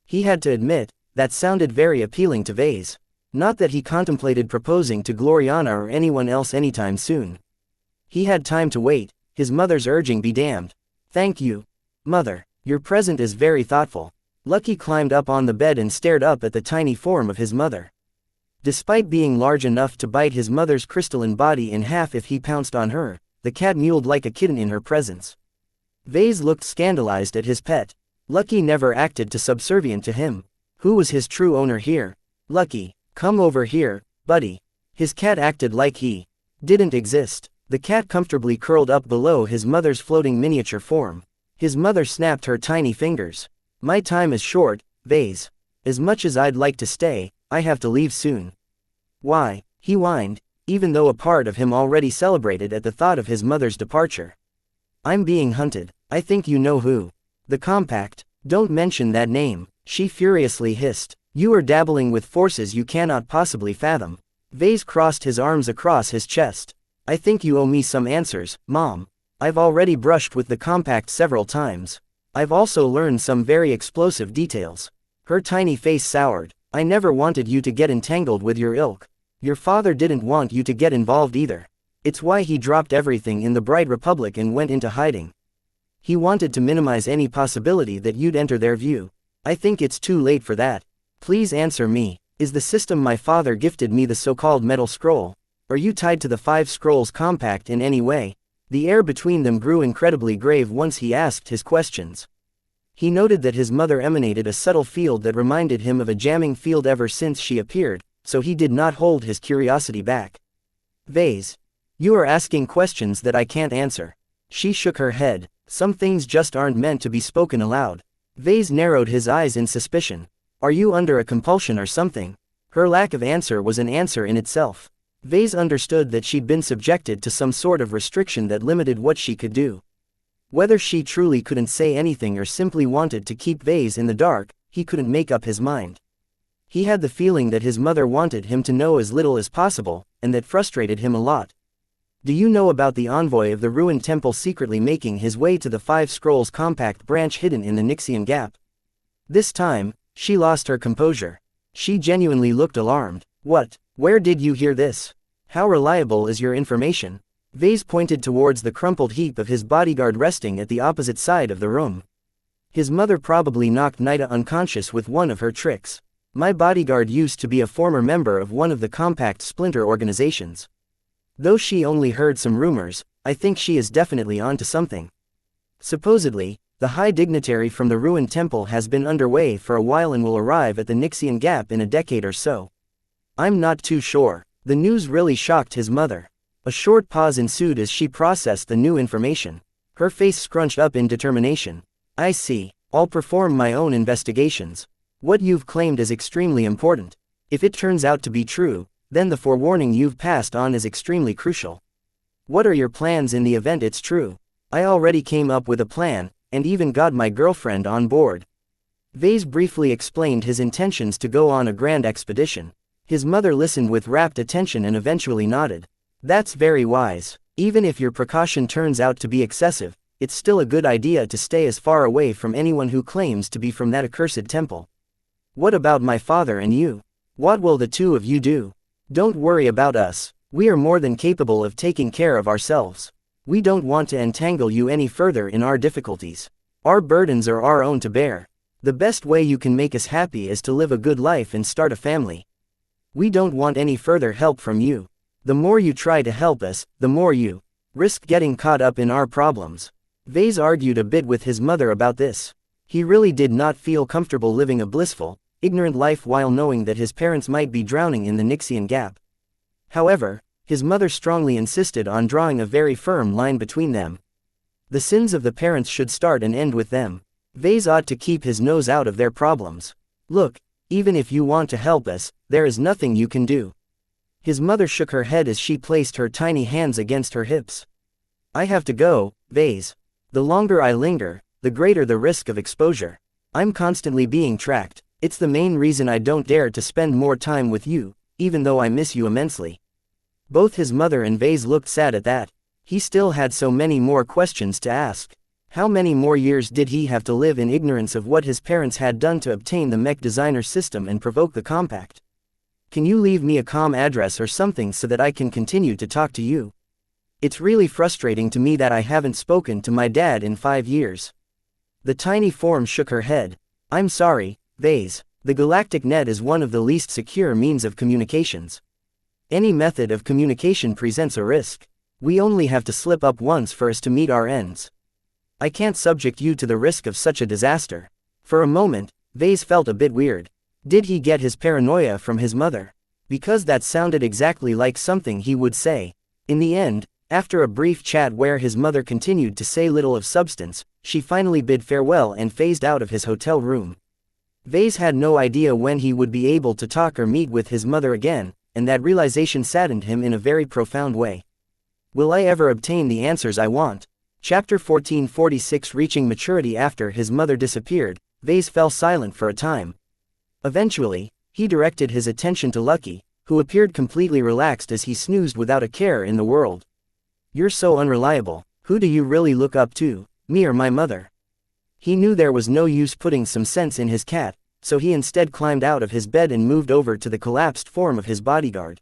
He had to admit, that sounded very appealing to Vase. Not that he contemplated proposing to Gloriana or anyone else anytime soon. He had time to wait, his mother's urging be damned. Thank you, Mother. Your present is very thoughtful. Lucky climbed up on the bed and stared up at the tiny form of his mother. Despite being large enough to bite his mother's crystalline body in half if he pounced on her, the cat mewed like a kitten in her presence. Vase looked scandalized at his pet. Lucky never acted too subservient to him. Who was his true owner here? Lucky, come over here, buddy. His cat acted like he didn't exist. The cat comfortably curled up below his mother's floating miniature form. His mother snapped her tiny fingers. My time is short, Vase. As much as I'd like to stay, I have to leave soon. Why? He whined, even though a part of him already celebrated at the thought of his mother's departure. I'm being hunted. I think you know who. The Compact. Don't mention that name, she furiously hissed. You are dabbling with forces you cannot possibly fathom. Vase crossed his arms across his chest. I think you owe me some answers, Mom. I've already brushed with the Compact several times. I've also learned some very explosive details. Her tiny face soured. I never wanted you to get entangled with your ilk. Your father didn't want you to get involved either. It's why he dropped everything in the Bright Republic and went into hiding. He wanted to minimize any possibility that you'd enter their view. I think it's too late for that. Please answer me. Is the system my father gifted me the so-called metal scroll? Are you tied to the 5 scrolls Compact in any way? The air between them grew incredibly grave once he asked his questions. He noted that his mother emanated a subtle field that reminded him of a jamming field ever since she appeared, so he did not hold his curiosity back. Vase, you are asking questions that I can't answer. She shook her head. Some things just aren't meant to be spoken aloud. Vase narrowed his eyes in suspicion. Are you under a compulsion or something? Her lack of answer was an answer in itself. Vase understood that she'd been subjected to some sort of restriction that limited what she could do. Whether she truly couldn't say anything or simply wanted to keep Vase in the dark, he couldn't make up his mind. He had the feeling that his mother wanted him to know as little as possible, and that frustrated him a lot. Do you know about the envoy of the ruined temple secretly making his way to the 5 Scrolls Compact branch hidden in the Xianxia Gap? This time, she lost her composure. She genuinely looked alarmed. What? Where did you hear this? How reliable is your information? Vase pointed towards the crumpled heap of his bodyguard resting at the opposite side of the room. His mother probably knocked Nida unconscious with one of her tricks. My bodyguard used to be a former member of one of the Compact splinter organizations. Though she only heard some rumors, I think she is definitely onto something. Supposedly, the high dignitary from the ruined temple has been underway for a while and will arrive at the Xianxia Gap in a decade or so. I'm not too sure. The news really shocked his mother. A short pause ensued as she processed the new information. Her face scrunched up in determination. I see. I'll perform my own investigations. What you've claimed is extremely important. If it turns out to be true, then the forewarning you've passed on is extremely crucial. What are your plans in the event it's true? I already came up with a plan, and even got my girlfriend on board. Vase briefly explained his intentions to go on a grand expedition. His mother listened with rapt attention and eventually nodded. That's very wise. Even if your precaution turns out to be excessive, it's still a good idea to stay as far away from anyone who claims to be from that accursed temple. What about my father and you? What will the two of you do? Don't worry about us. We are more than capable of taking care of ourselves. We don't want to entangle you any further in our difficulties. Our burdens are our own to bear. The best way you can make us happy is to live a good life and start a family. We don't want any further help from you. The more you try to help us, the more you risk getting caught up in our problems. Vase argued a bit with his mother about this. He really did not feel comfortable living a blissful, ignorant life while knowing that his parents might be drowning in the Nixian gap. However, his mother strongly insisted on drawing a very firm line between them. The sins of the parents should start and end with them. Vase ought to keep his nose out of their problems. Look, even if you want to help us, there is nothing you can do. His mother shook her head as she placed her tiny hands against her hips. I have to go, Vase. The longer I linger, the greater the risk of exposure. I'm constantly being tracked. It's the main reason I don't dare to spend more time with you, even though I miss you immensely. Both his mother and Vase looked sad at that. He still had so many more questions to ask. How many more years did he have to live in ignorance of what his parents had done to obtain the Mech designer system and provoke the compact? Can you leave me a calm address or something so that I can continue to talk to you? It's really frustrating to me that I haven't spoken to my dad in 5 years. The tiny form shook her head. I'm sorry, Vase. The galactic net is one of the least secure means of communications. Any method of communication presents a risk. We only have to slip up once for us to meet our ends. I can't subject you to the risk of such a disaster. For a moment, Vase felt a bit weird. Did he get his paranoia from his mother? Because that sounded exactly like something he would say. In the end, after a brief chat where his mother continued to say little of substance, she finally bid farewell and phased out of his hotel room. Vase had no idea when he would be able to talk or meet with his mother again, and that realization saddened him in a very profound way. Will I ever obtain the answers I want? Chapter 1446. Reaching maturity. After his mother disappeared, Vase fell silent for a time. Eventually, he directed his attention to Lucky, who appeared completely relaxed as he snoozed without a care in the world. You're so unreliable. Who do you really look up to, me or my mother? He knew there was no use putting some sense in his cat, so he instead climbed out of his bed and moved over to the collapsed form of his bodyguard.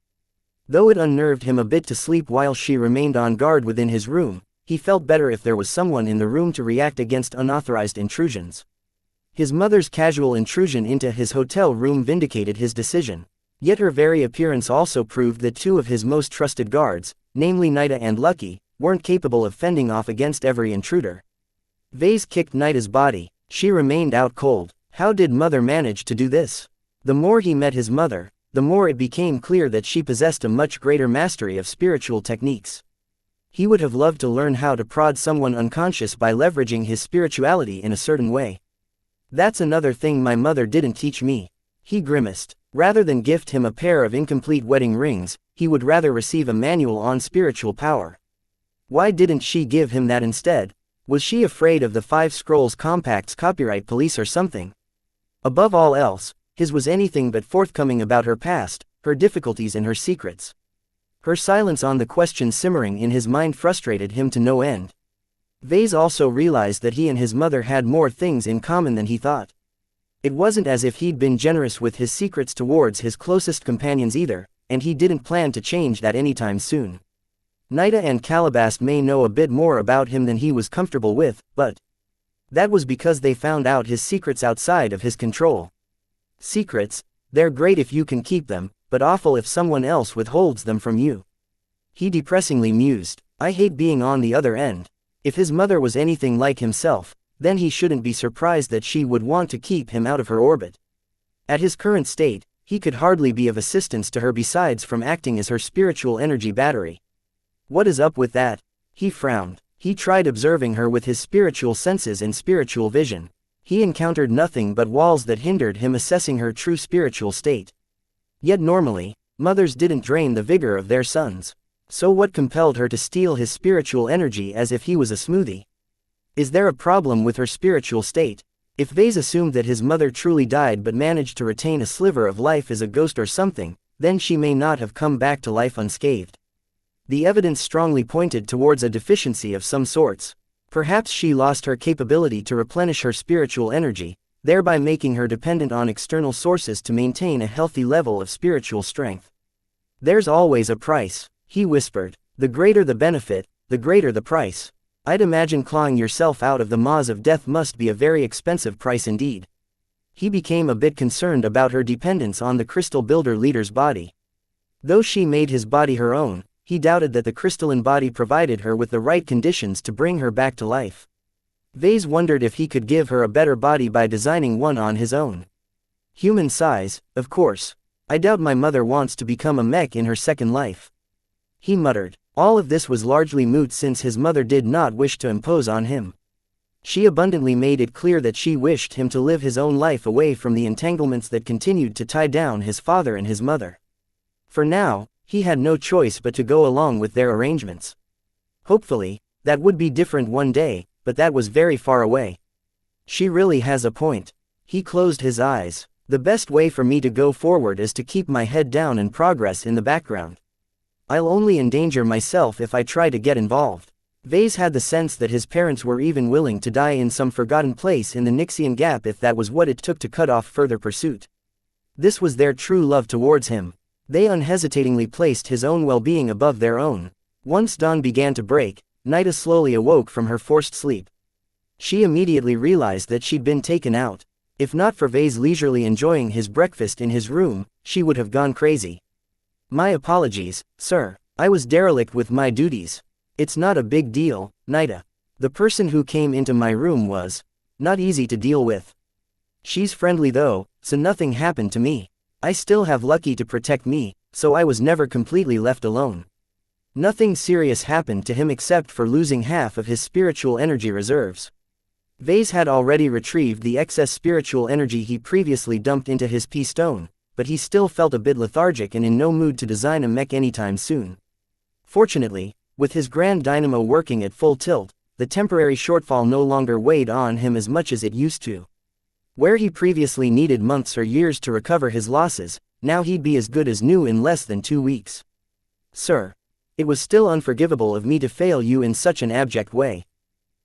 Though it unnerved him a bit to sleep while she remained on guard within his room, he felt better if there was someone in the room to react against unauthorized intrusions. His mother's casual intrusion into his hotel room vindicated his decision. Yet her very appearance also proved that two of his most trusted guards, namely Nida and Lucky, weren't capable of fending off against every intruder. Vase kicked Nida's body. She remained out cold. How did mother manage to do this? The more he met his mother, the more it became clear that she possessed a much greater mastery of spiritual techniques. He would have loved to learn how to prod someone unconscious by leveraging his spirituality in a certain way. That's another thing my mother didn't teach me. He grimaced. Rather than gift him a pair of incomplete wedding rings, he would rather receive a manual on spiritual power. Why didn't she give him that instead? Was she afraid of the 5 Scrolls Compact's copyright police or something? Above all else, his was anything but forthcoming about her past, her difficulties and her secrets. Her silence on the question simmering in his mind frustrated him to no end. Vase also realized that he and his mother had more things in common than he thought. It wasn't as if he'd been generous with his secrets towards his closest companions either, and he didn't plan to change that anytime soon. Nida and Calabast may know a bit more about him than he was comfortable with, but that was because they found out his secrets outside of his control. Secrets, they're great if you can keep them, but awful if someone else withholds them from you. He depressingly mused. I hate being on the other end. If his mother was anything like himself, then he shouldn't be surprised that she would want to keep him out of her orbit. At his current state, he could hardly be of assistance to her besides from acting as her spiritual energy battery. What is up with that? He frowned. He tried observing her with his spiritual senses and spiritual vision. He encountered nothing but walls that hindered him assessing her true spiritual state. Yet normally, mothers didn't drain the vigor of their sons. So what compelled her to steal his spiritual energy as if he was a smoothie? Is there a problem with her spiritual state? If Vase assumed that his mother truly died but managed to retain a sliver of life as a ghost or something, then she may not have come back to life unscathed. The evidence strongly pointed towards a deficiency of some sorts. Perhaps she lost her capability to replenish her spiritual energy, thereby making her dependent on external sources to maintain a healthy level of spiritual strength. There's always a price, he whispered. The greater the benefit, the greater the price. I'd imagine clawing yourself out of the maws of death must be a very expensive price indeed. He became a bit concerned about her dependence on the crystal builder leader's body. Though she made his body her own, he doubted that the crystalline body provided her with the right conditions to bring her back to life. Vase wondered if he could give her a better body by designing one on his own. Human size, of course. I doubt my mother wants to become a mech in her second life. He muttered. All of this was largely moot since his mother did not wish to impose on him. She abundantly made it clear that she wished him to live his own life away from the entanglements that continued to tie down his father and his mother. For now, he had no choice but to go along with their arrangements. Hopefully, that would be different one day, but that was very far away. She really has a point. He closed his eyes. The best way for me to go forward is to keep my head down and progress in the background. I'll only endanger myself if I try to get involved. Vase had the sense that his parents were even willing to die in some forgotten place in the Nixian Gap if that was what it took to cut off further pursuit. This was their true love towards him. They unhesitatingly placed his own well-being above their own. Once dawn began to break, Nida slowly awoke from her forced sleep. She immediately realized that she'd been taken out. If not for Vase leisurely enjoying his breakfast in his room, she would have gone crazy. My apologies, sir. I was derelict with my duties. It's not a big deal, Nida. The person who came into my room was not easy to deal with. She's friendly though, so nothing happened to me. I still have Lucky to protect me, so I was never completely left alone. Nothing serious happened to him except for losing half of his spiritual energy reserves. Vase had already retrieved the excess spiritual energy he previously dumped into his P-stone, but he still felt a bit lethargic and in no mood to design a mech anytime soon. Fortunately, with his grand dynamo working at full tilt, the temporary shortfall no longer weighed on him as much as it used to. Where he previously needed months or years to recover his losses, now he'd be as good as new in less than 2 weeks. Sir, it was still unforgivable of me to fail you in such an abject way.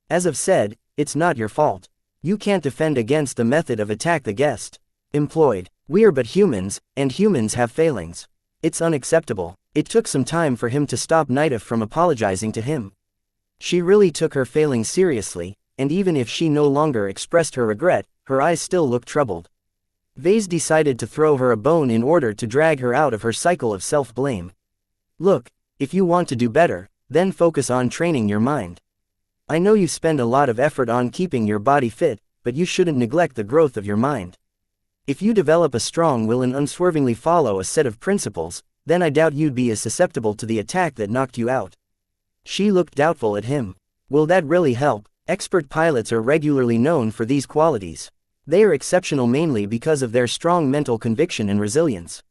As I've said, it's not your fault. You can't defend against the method of attack the guest employed. We're but humans, and humans have failings. It's unacceptable. It took some time for him to stop Nida from apologizing to him. She really took her failings seriously, and even if she no longer expressed her regret, her eyes still looked troubled. Vase decided to throw her a bone in order to drag her out of her cycle of self-blame. Look, if you want to do better, then focus on training your mind. I know you spend a lot of effort on keeping your body fit, but you shouldn't neglect the growth of your mind. If you develop a strong will and unswervingly follow a set of principles, then I doubt you'd be as susceptible to the attack that knocked you out. She looked doubtful at him. Will that really help? Expert pilots are regularly known for these qualities. They are exceptional mainly because of their strong mental conviction and resilience.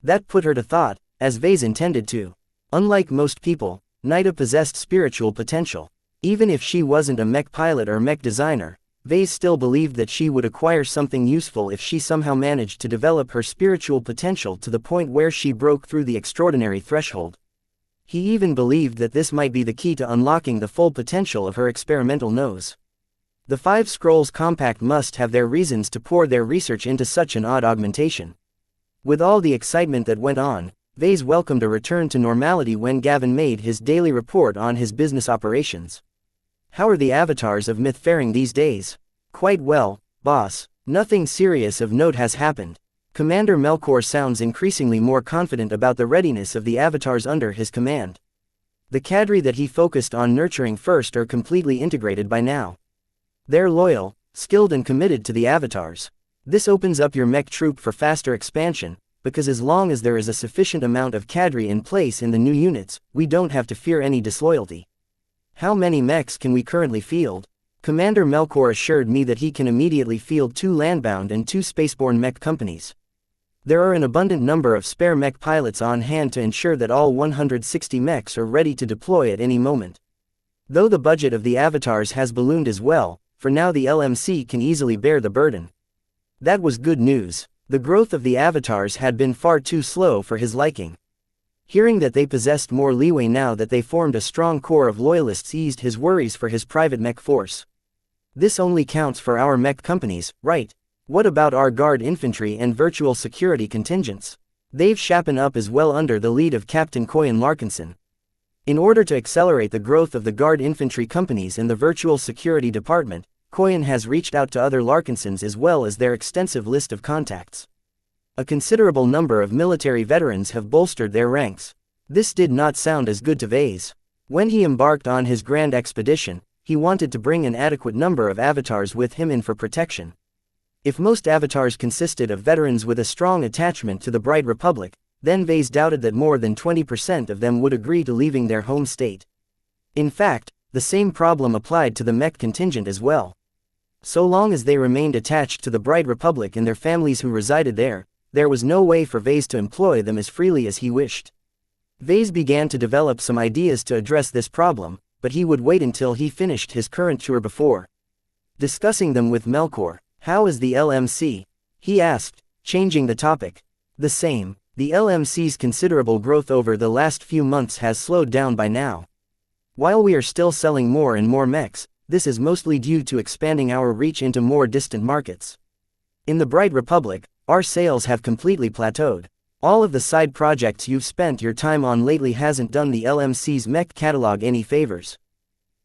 That put her to thought, as Vase intended to. Unlike most people, Nida possessed spiritual potential. Even if she wasn't a mech pilot or mech designer, Vase still believed that she would acquire something useful if she somehow managed to develop her spiritual potential to the point where she broke through the extraordinary threshold. He even believed that this might be the key to unlocking the full potential of her experimental nose. The 5 Scrolls Compact must have their reasons to pour their research into such an odd augmentation. With all the excitement that went on, Vase welcomed a return to normality when Gavin made his daily report on his business operations. How are the avatars of Myth faring these days? Quite well, boss. Nothing serious of note has happened. Commander Melkor sounds increasingly more confident about the readiness of the avatars under his command. The cadre that he focused on nurturing first are completely integrated by now. They're loyal, skilled and committed to the avatars. This opens up your mech troop for faster expansion, because as long as there is a sufficient amount of cadre in place in the new units, we don't have to fear any disloyalty. How many mechs can we currently field? Commander Melkor assured me that he can immediately field 2 landbound and 2 spaceborne mech companies. There are an abundant number of spare mech pilots on hand to ensure that all 160 mechs are ready to deploy at any moment. Though the budget of the avatars has ballooned as well, for now the LMC can easily bear the burden. That was good news. The growth of the avatars had been far too slow for his liking. Hearing that they possessed more leeway now that they formed a strong core of loyalists eased his worries for his private mech force. This only counts for our mech companies, right? What about our guard infantry and virtual security contingents? They've shapen up as well under the lead of Captain Koyan Larkinson. In order to accelerate the growth of the guard infantry companies in the virtual security department, Koyan has reached out to other Larkinsons as well as their extensive list of contacts. A considerable number of military veterans have bolstered their ranks. This did not sound as good to Vase. When he embarked on his grand expedition, he wanted to bring an adequate number of avatars with him in for protection. If most avatars consisted of veterans with a strong attachment to the Bright Republic, then Vase doubted that more than 20% of them would agree to leaving their home state. In fact, the same problem applied to the mech contingent as well. So long as they remained attached to the Bright Republic and their families who resided there, there was no way for Vase to employ them as freely as he wished. Vase began to develop some ideas to address this problem, but he would wait until he finished his current tour before discussing them with Melkor. How is the LMC? He asked, changing the topic. The same. The LMC's considerable growth over the last few months has slowed down by now. While we are still selling more and more mechs, this is mostly due to expanding our reach into more distant markets. In the Bright Republic, our sales have completely plateaued. All of the side projects you've spent your time on lately hasn't done the LMC's mech catalog any favors.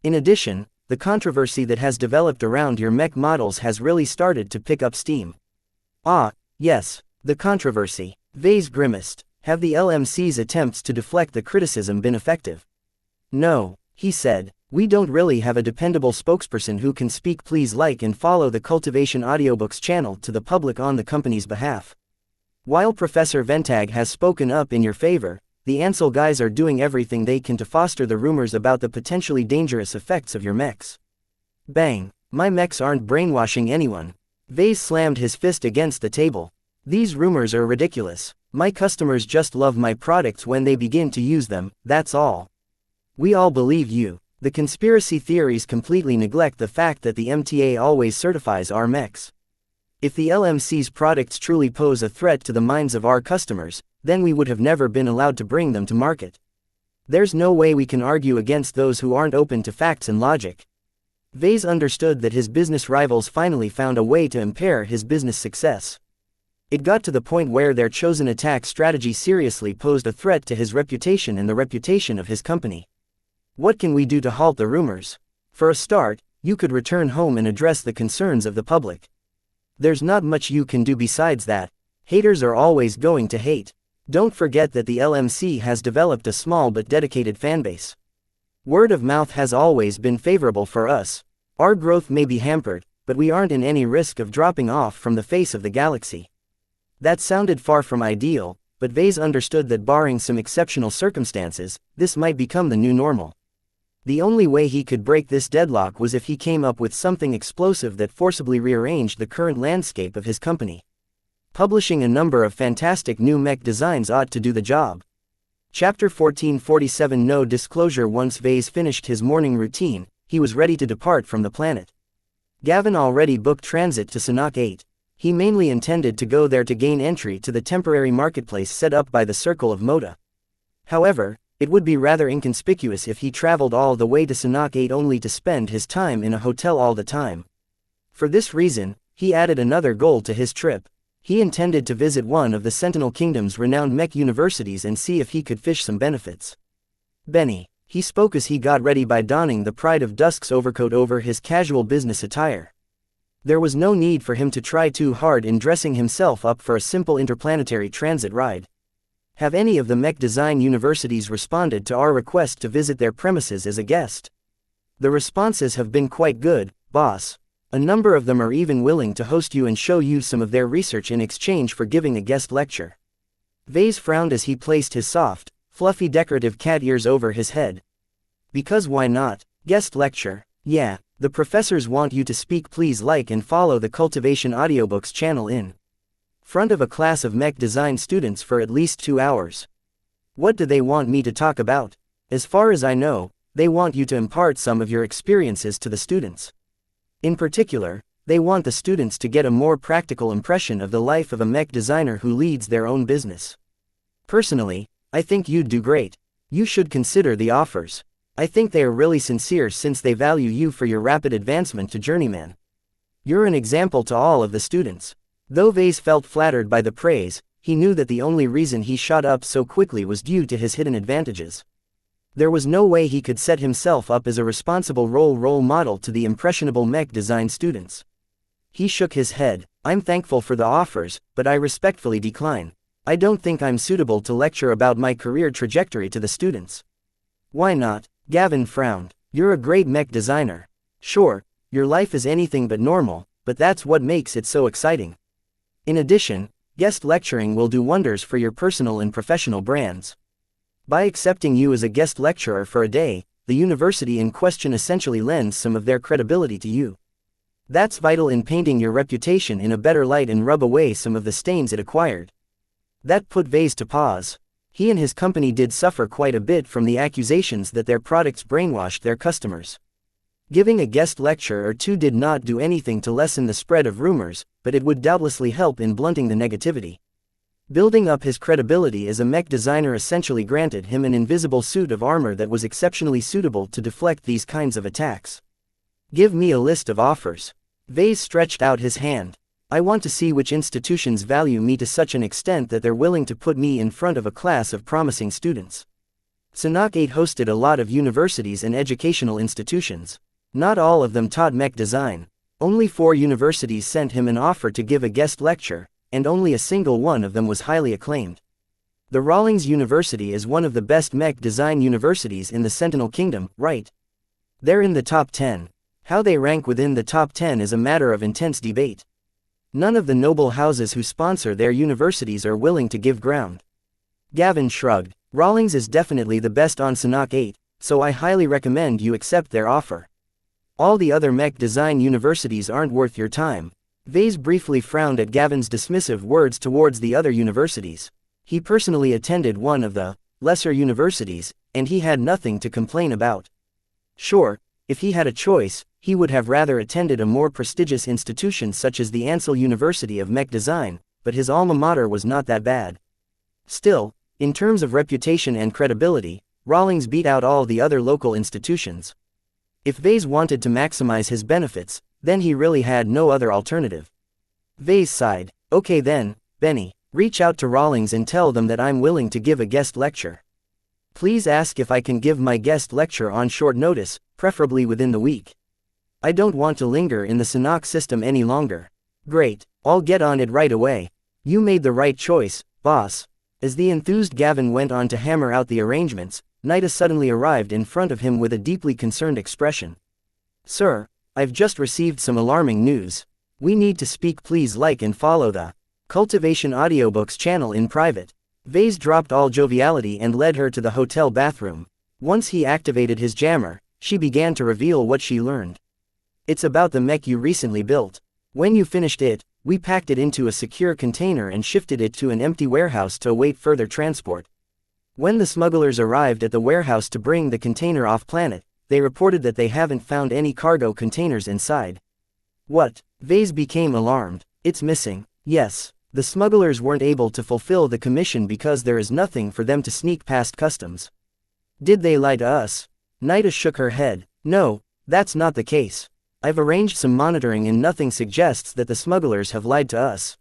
In addition, the controversy that has developed around your mech models has really started to pick up steam. Ah, yes, the controversy. Vase grimaced. Have the LMC's attempts to deflect the criticism been effective? No, he said. We don't really have a dependable spokesperson who can speak please like and follow the Cultivation Audiobooks channel to the public on the company's behalf. While Professor Ventag has spoken up in your favor, the Ansel guys are doing everything they can to foster the rumors about the potentially dangerous effects of your mechs. Bang! My mechs aren't brainwashing anyone. Vase slammed his fist against the table. These rumors are ridiculous. My customers just love my products when they begin to use them, that's all. We all believe you. The conspiracy theories completely neglect the fact that the MTA always certifies our mechs. If the LMC's products truly pose a threat to the minds of our customers, then we would have never been allowed to bring them to market. There's no way we can argue against those who aren't open to facts and logic. Vase understood that his business rivals finally found a way to impair his business success. It got to the point where their chosen attack strategy seriously posed a threat to his reputation and the reputation of his company. What can we do to halt the rumors? For a start, you could return home and address the concerns of the public. There's not much you can do besides that. Haters are always going to hate. Don't forget that the LMC has developed a small but dedicated fanbase. Word of mouth has always been favorable for us. Our growth may be hampered, but we aren't in any risk of dropping off from the face of the galaxy. That sounded far from ideal, but Vase understood that barring some exceptional circumstances, this might become the new normal. The only way he could break this deadlock was if he came up with something explosive that forcibly rearranged the current landscape of his company. Publishing a number of fantastic new mech designs ought to do the job. Chapter 1447 No disclosure. Once Vase finished his morning routine, he was ready to depart from the planet. Gavin already booked transit to Sanhok 8. He mainly intended to go there to gain entry to the temporary marketplace set up by the Circle of Moda. However, it would be rather inconspicuous if he traveled all the way to Sanhok 8 only to spend his time in a hotel all the time. For this reason, he added another goal to his trip. He intended to visit one of the Sentinel Kingdom's renowned mech universities and see if he could fish some benefits. Benny, he spoke as he got ready by donning the Pride of Dusk's overcoat over his casual business attire. There was no need for him to try too hard in dressing himself up for a simple interplanetary transit ride. Have any of the mech design universities responded to our request to visit their premises as a guest? The responses have been quite good, boss. A number of them are even willing to host you and show you some of their research in exchange for giving a guest lecture. Vase frowned as he placed his soft, fluffy decorative cat ears over hase head. Because why not? Guest lecture. Yeah, the professors want you to speak. Please like and follow the Cultivation Audiobooks channel in front of a class of mech design students for at least 2 hours. What do they want me to talk about? As far as I know, they want you to impart some of your experiences to the students. In particular, they want the students to get a more practical impression of the life of a mech designer who leads their own business. Personally, I think you'd do great. You should consider the offers. I think they are really sincere since they value you for your rapid advancement to journeyman. You're an example to all of the students. Though Vase felt flattered by the praise, he knew that the only reason he shot up so quickly was due to his hidden advantages. There was no way he could set himself up as a responsible role model to the impressionable mech design students. He shook his head. I'm thankful for the offers, but I respectfully decline. I don't think I'm suitable to lecture about my career trajectory to the students. Why not? Gavin frowned. You're a great mech designer. Sure, your life is anything but normal, but that's what makes it so exciting. In addition, guest lecturing will do wonders for your personal and professional brands. By accepting you as a guest lecturer for a day, the university in question essentially lends some of their credibility to you. That's vital in painting your reputation in a better light and rub away some of the stains it acquired. That put Vase to pause. He and his company did suffer quite a bit from the accusations that their products brainwashed their customers. Giving a guest lecture or two did not do anything to lessen the spread of rumors, but it would doubtlessly help in blunting the negativity. Building up his credibility as a mech designer essentially granted him an invisible suit of armor that was exceptionally suitable to deflect these kinds of attacks. Give me a list of offers. Vase stretched out his hand. I want to see which institutions value me to such an extent that they're willing to put me in front of a class of promising students. Xianxia hosted a lot of universities and educational institutions. Not all of them taught mech design. Only 4 universities sent him an offer to give a guest lecture, and only a single one of them was highly acclaimed. The Rawlings University is one of the best mech design universities in the Sentinel Kingdom, right? They're in the top 10. How they rank within the top 10 is a matter of intense debate. None of the noble houses who sponsor their universities are willing to give ground. Gavin shrugged. Rawlings is definitely the best on Xianxia 8, so I highly recommend you accept their offer. All the other mech design universities aren't worth your time. Vase briefly frowned at Gavin's dismissive words towards the other universities. He personally attended one of the lesser universities, and he had nothing to complain about. Sure, if he had a choice, he would have rather attended a more prestigious institution such as the Ansel University of Mech Design, but his alma mater was not that bad. Still, in terms of reputation and credibility, Rawlings beat out all the other local institutions. If Vase wanted to maximize his benefits, then he really had no other alternative. Vase sighed. Okay then, Benny, reach out to Rawlings and tell them that I'm willing to give a guest lecture. Please ask if I can give my guest lecture on short notice, preferably within the week. I don't want to linger in the Xianxia system any longer. Great, I'll get on it right away. You made the right choice, boss. As the enthused Gavin went on to hammer out the arrangements, Nida suddenly arrived in front of him with a deeply concerned expression. Sir, I've just received some alarming news. We need to speak. Please like and follow the Cultivation Audiobooks channel in private. Vase dropped all joviality and led her to the hotel bathroom. Once he activated his jammer, she began to reveal what she learned. It's about the mech you recently built. When you finished it, we packed it into a secure container and shifted it to an empty warehouse to await further transport. When the smugglers arrived at the warehouse to bring the container off planet, they reported that they haven't found any cargo containers inside. What? Vase became alarmed. It's missing. Yes, the smugglers weren't able to fulfill the commission because there is nothing for them to sneak past customs. Did they lie to us? Nida shook her head. No, that's not the case. I've arranged some monitoring and nothing suggests that the smugglers have lied to us.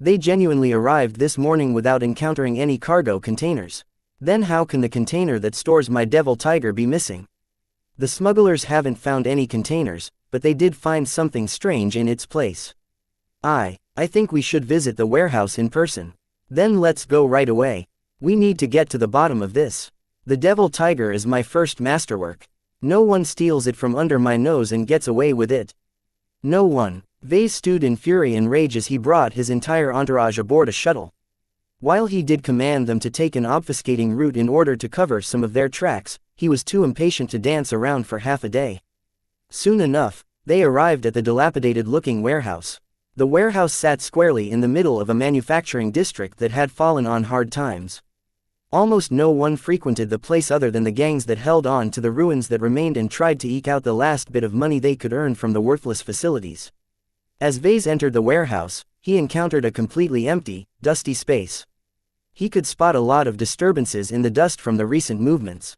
They genuinely arrived this morning without encountering any cargo containers. Then how can the container that stores my devil tiger be missing? The smugglers haven't found any containers, but they did find something strange in its place. I think we should visit the warehouse in person. Then let's go right away. We need to get to the bottom of this. The devil tiger is my first masterwork. No one steals it from under my nose and gets away with it. No one. Vase stewed in fury and rage as he brought his entire entourage aboard a shuttle. While he did command them to take an obfuscating route in order to cover some of their tracks, he was too impatient to dance around for half a day. Soon enough, they arrived at the dilapidated-looking warehouse. The warehouse sat squarely in the middle of a manufacturing district that had fallen on hard times. Almost no one frequented the place other than the gangs that held on to the ruins that remained and tried to eke out the last bit of money they could earn from the worthless facilities. As Vase entered the warehouse, he encountered a completely empty, dusty space. He could spot a lot of disturbances in the dust from the recent movements.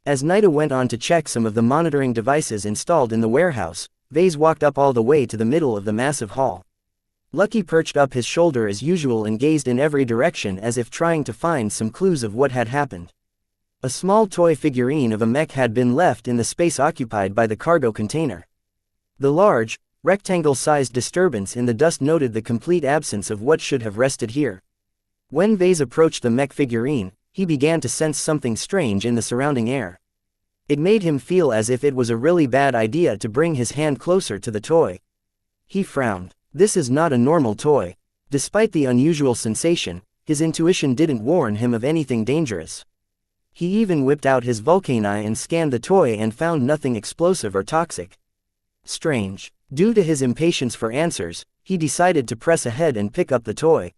As Nida went on to check some of the monitoring devices installed in the warehouse, Vase walked up all the way to the middle of the massive hall. Lucky perched up his shoulder as usual and gazed in every direction as if trying to find some clues of what had happened. A small toy figurine of a mech had been left in the space occupied by the cargo container. The large, rectangle-sized disturbance in the dust noted the complete absence of what should have rested here. When Vase approached the mech figurine, he began to sense something strange in the surrounding air. It made him feel as if it was a really bad idea to bring his hand closer to the toy. He frowned. This is not a normal toy. Despite the unusual sensation, his intuition didn't warn him of anything dangerous. He even whipped out his Vulcani and scanned the toy and found nothing explosive or toxic. Strange. Due to his impatience for answers, he decided to press ahead and pick up the toy.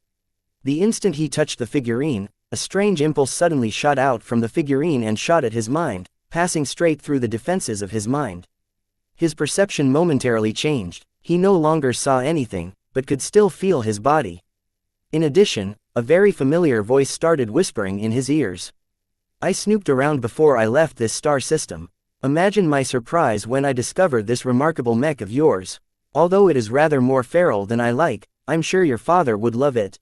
The instant he touched the figurine, a strange impulse suddenly shot out from the figurine and shot at his mind, passing straight through the defenses of his mind. His perception momentarily changed. He no longer saw anything, but could still feel his body. In addition, a very familiar voice started whispering in his ears. I snooped around before I left this star system. Imagine my surprise when I discovered this remarkable mech of yours. Although it is rather more feral than I like, I'm sure your father would love it.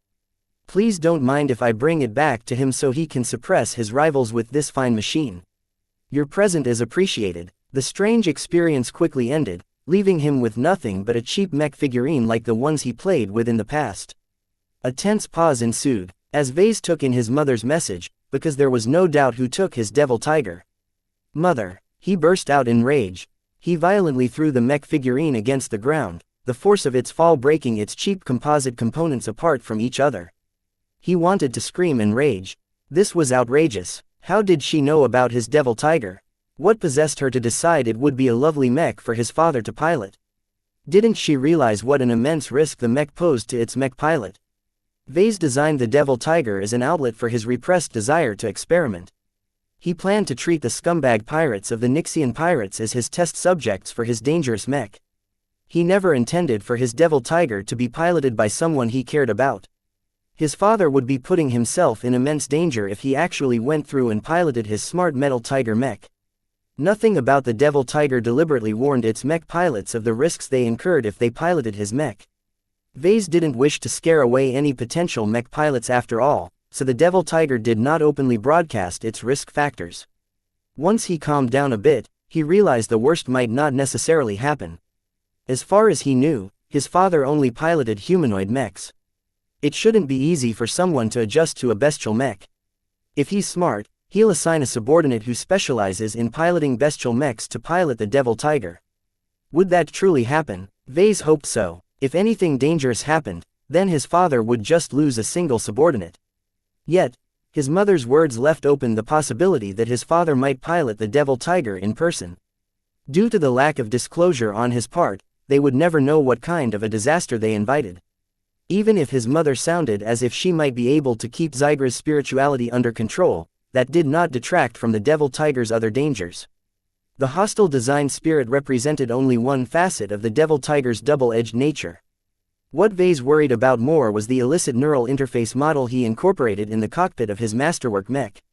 Please don't mind if I bring it back to him so he can suppress his rivals with this fine machine. Your present is appreciated. The strange experience quickly ended, leaving him with nothing but a cheap mech figurine like the ones he played with in the past. A tense pause ensued, as Vase took in his mother's message, because there was no doubt who took his devil tiger. Mother! He burst out in rage. He violently threw the mech figurine against the ground, the force of its fall breaking its cheap composite components apart from each other. He wanted to scream in rage. This was outrageous. How did she know about his devil tiger? What possessed her to decide it would be a lovely mech for his father to pilot? Didn't she realize what an immense risk the mech posed to its mech pilot? Vase designed the devil tiger as an outlet for his repressed desire to experiment. He planned to treat the scumbag pirates of the Xianxia pirates as his test subjects for his dangerous mech. He never intended for his devil tiger to be piloted by someone he cared about. His father would be putting himself in immense danger if he actually went through and piloted his smart metal tiger mech. Nothing about the devil tiger deliberately warned its mech pilots of the risks they incurred if they piloted his mech. Vase didn't wish to scare away any potential mech pilots after all, so the devil tiger did not openly broadcast its risk factors. Once he calmed down a bit, he realized the worst might not necessarily happen. As far as he knew, his father only piloted humanoid mechs. It shouldn't be easy for someone to adjust to a bestial mech. If he's smart, he'll assign a subordinate who specializes in piloting bestial mechs to pilot the devil tiger. Would that truly happen? Vase hoped so. If anything dangerous happened, then his father would just lose a single subordinate. Yet, his mother's words left open the possibility that his father might pilot the devil tiger in person. Due to the lack of disclosure on his part, they would never know what kind of a disaster they invited. Even if his mother sounded as if she might be able to keep Zygra's spirituality under control, that did not detract from the devil tiger's other dangers. The hostile design spirit represented only one facet of the devil tiger's double-edged nature. What Vase worried about more was the illicit neural interface model he incorporated in the cockpit of his masterwork mech.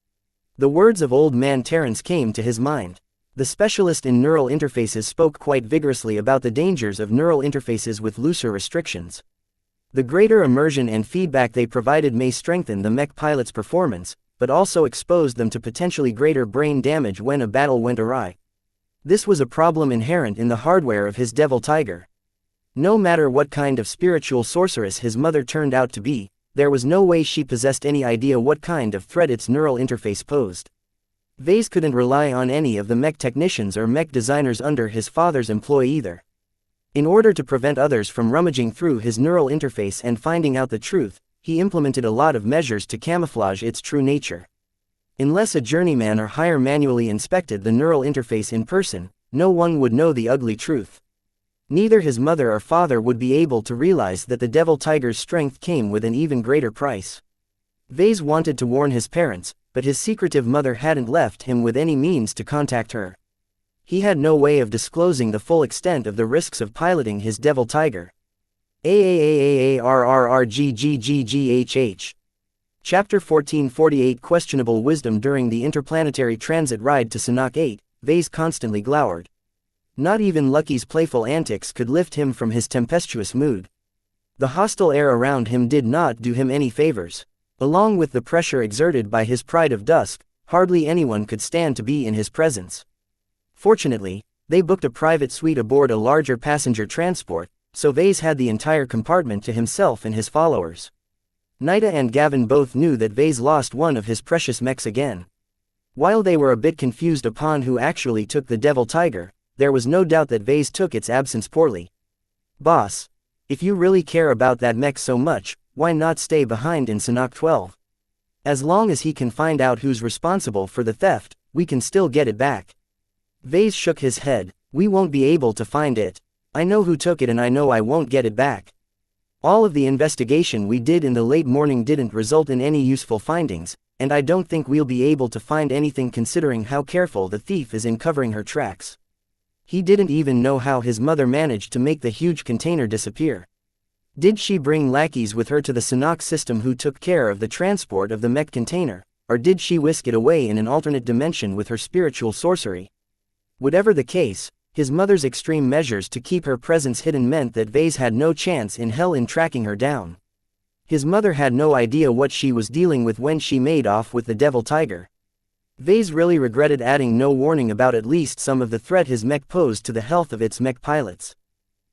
The words of old man Terrence came to his mind. The specialist in neural interfaces spoke quite vigorously about the dangers of neural interfaces with looser restrictions. The greater immersion and feedback they provided may strengthen the mech pilot's performance, but also exposed them to potentially greater brain damage when a battle went awry. This was a problem inherent in the hardware of his devil tiger. No matter what kind of spiritual sorceress his mother turned out to be, there was no way she possessed any idea what kind of threat its neural interface posed. Vase couldn't rely on any of the mech technicians or mech designers under his father's employ either. In order to prevent others from rummaging through his neural interface and finding out the truth, he implemented a lot of measures to camouflage its true nature. Unless a journeyman or hire manually inspected the neural interface in person, no one would know the ugly truth. Neither his mother or father would be able to realize that the devil tiger's strength came with an even greater price. Vase wanted to warn his parents, but his secretive mother hadn't left him with any means to contact her. He had no way of disclosing the full extent of the risks of piloting his devil tiger. AAAAARRRGGGGHH. Chapter 1448 Questionable Wisdom. During the interplanetary transit ride to Sanok 8, Vase constantly glowered. Not even Lucky's playful antics could lift him from his tempestuous mood. The hostile air around him did not do him any favors. Along with the pressure exerted by his pride of dusk, hardly anyone could stand to be in his presence. Fortunately, they booked a private suite aboard a larger passenger transport, so Vase had the entire compartment to himself and his followers. Nida and Gavin both knew that Vase lost one of his precious mechs again. While they were a bit confused upon who actually took the devil tiger, there was no doubt that Vase took its absence poorly. "Boss, if you really care about that mech so much, why not stay behind in Sanok 12? As long as he can find out who's responsible for the theft, we can still get it back." Vase shook his head. "We won't be able to find it. I know who took it and I know I won't get it back. All of the investigation we did in the late morning didn't result in any useful findings, and I don't think we'll be able to find anything considering how careful the thief is in covering her tracks. He didn't even know how his mother managed to make the huge container disappear. Did she bring lackeys with her to the Sanok system who took care of the transport of the mech container, or did she whisk it away in an alternate dimension with her spiritual sorcery? Whatever the case, his mother's extreme measures to keep her presence hidden meant that Vase had no chance in hell in tracking her down. His mother had no idea what she was dealing with when she made off with the devil tiger. Vase really regretted adding no warning about at least some of the threat his mech posed to the health of its mech pilots.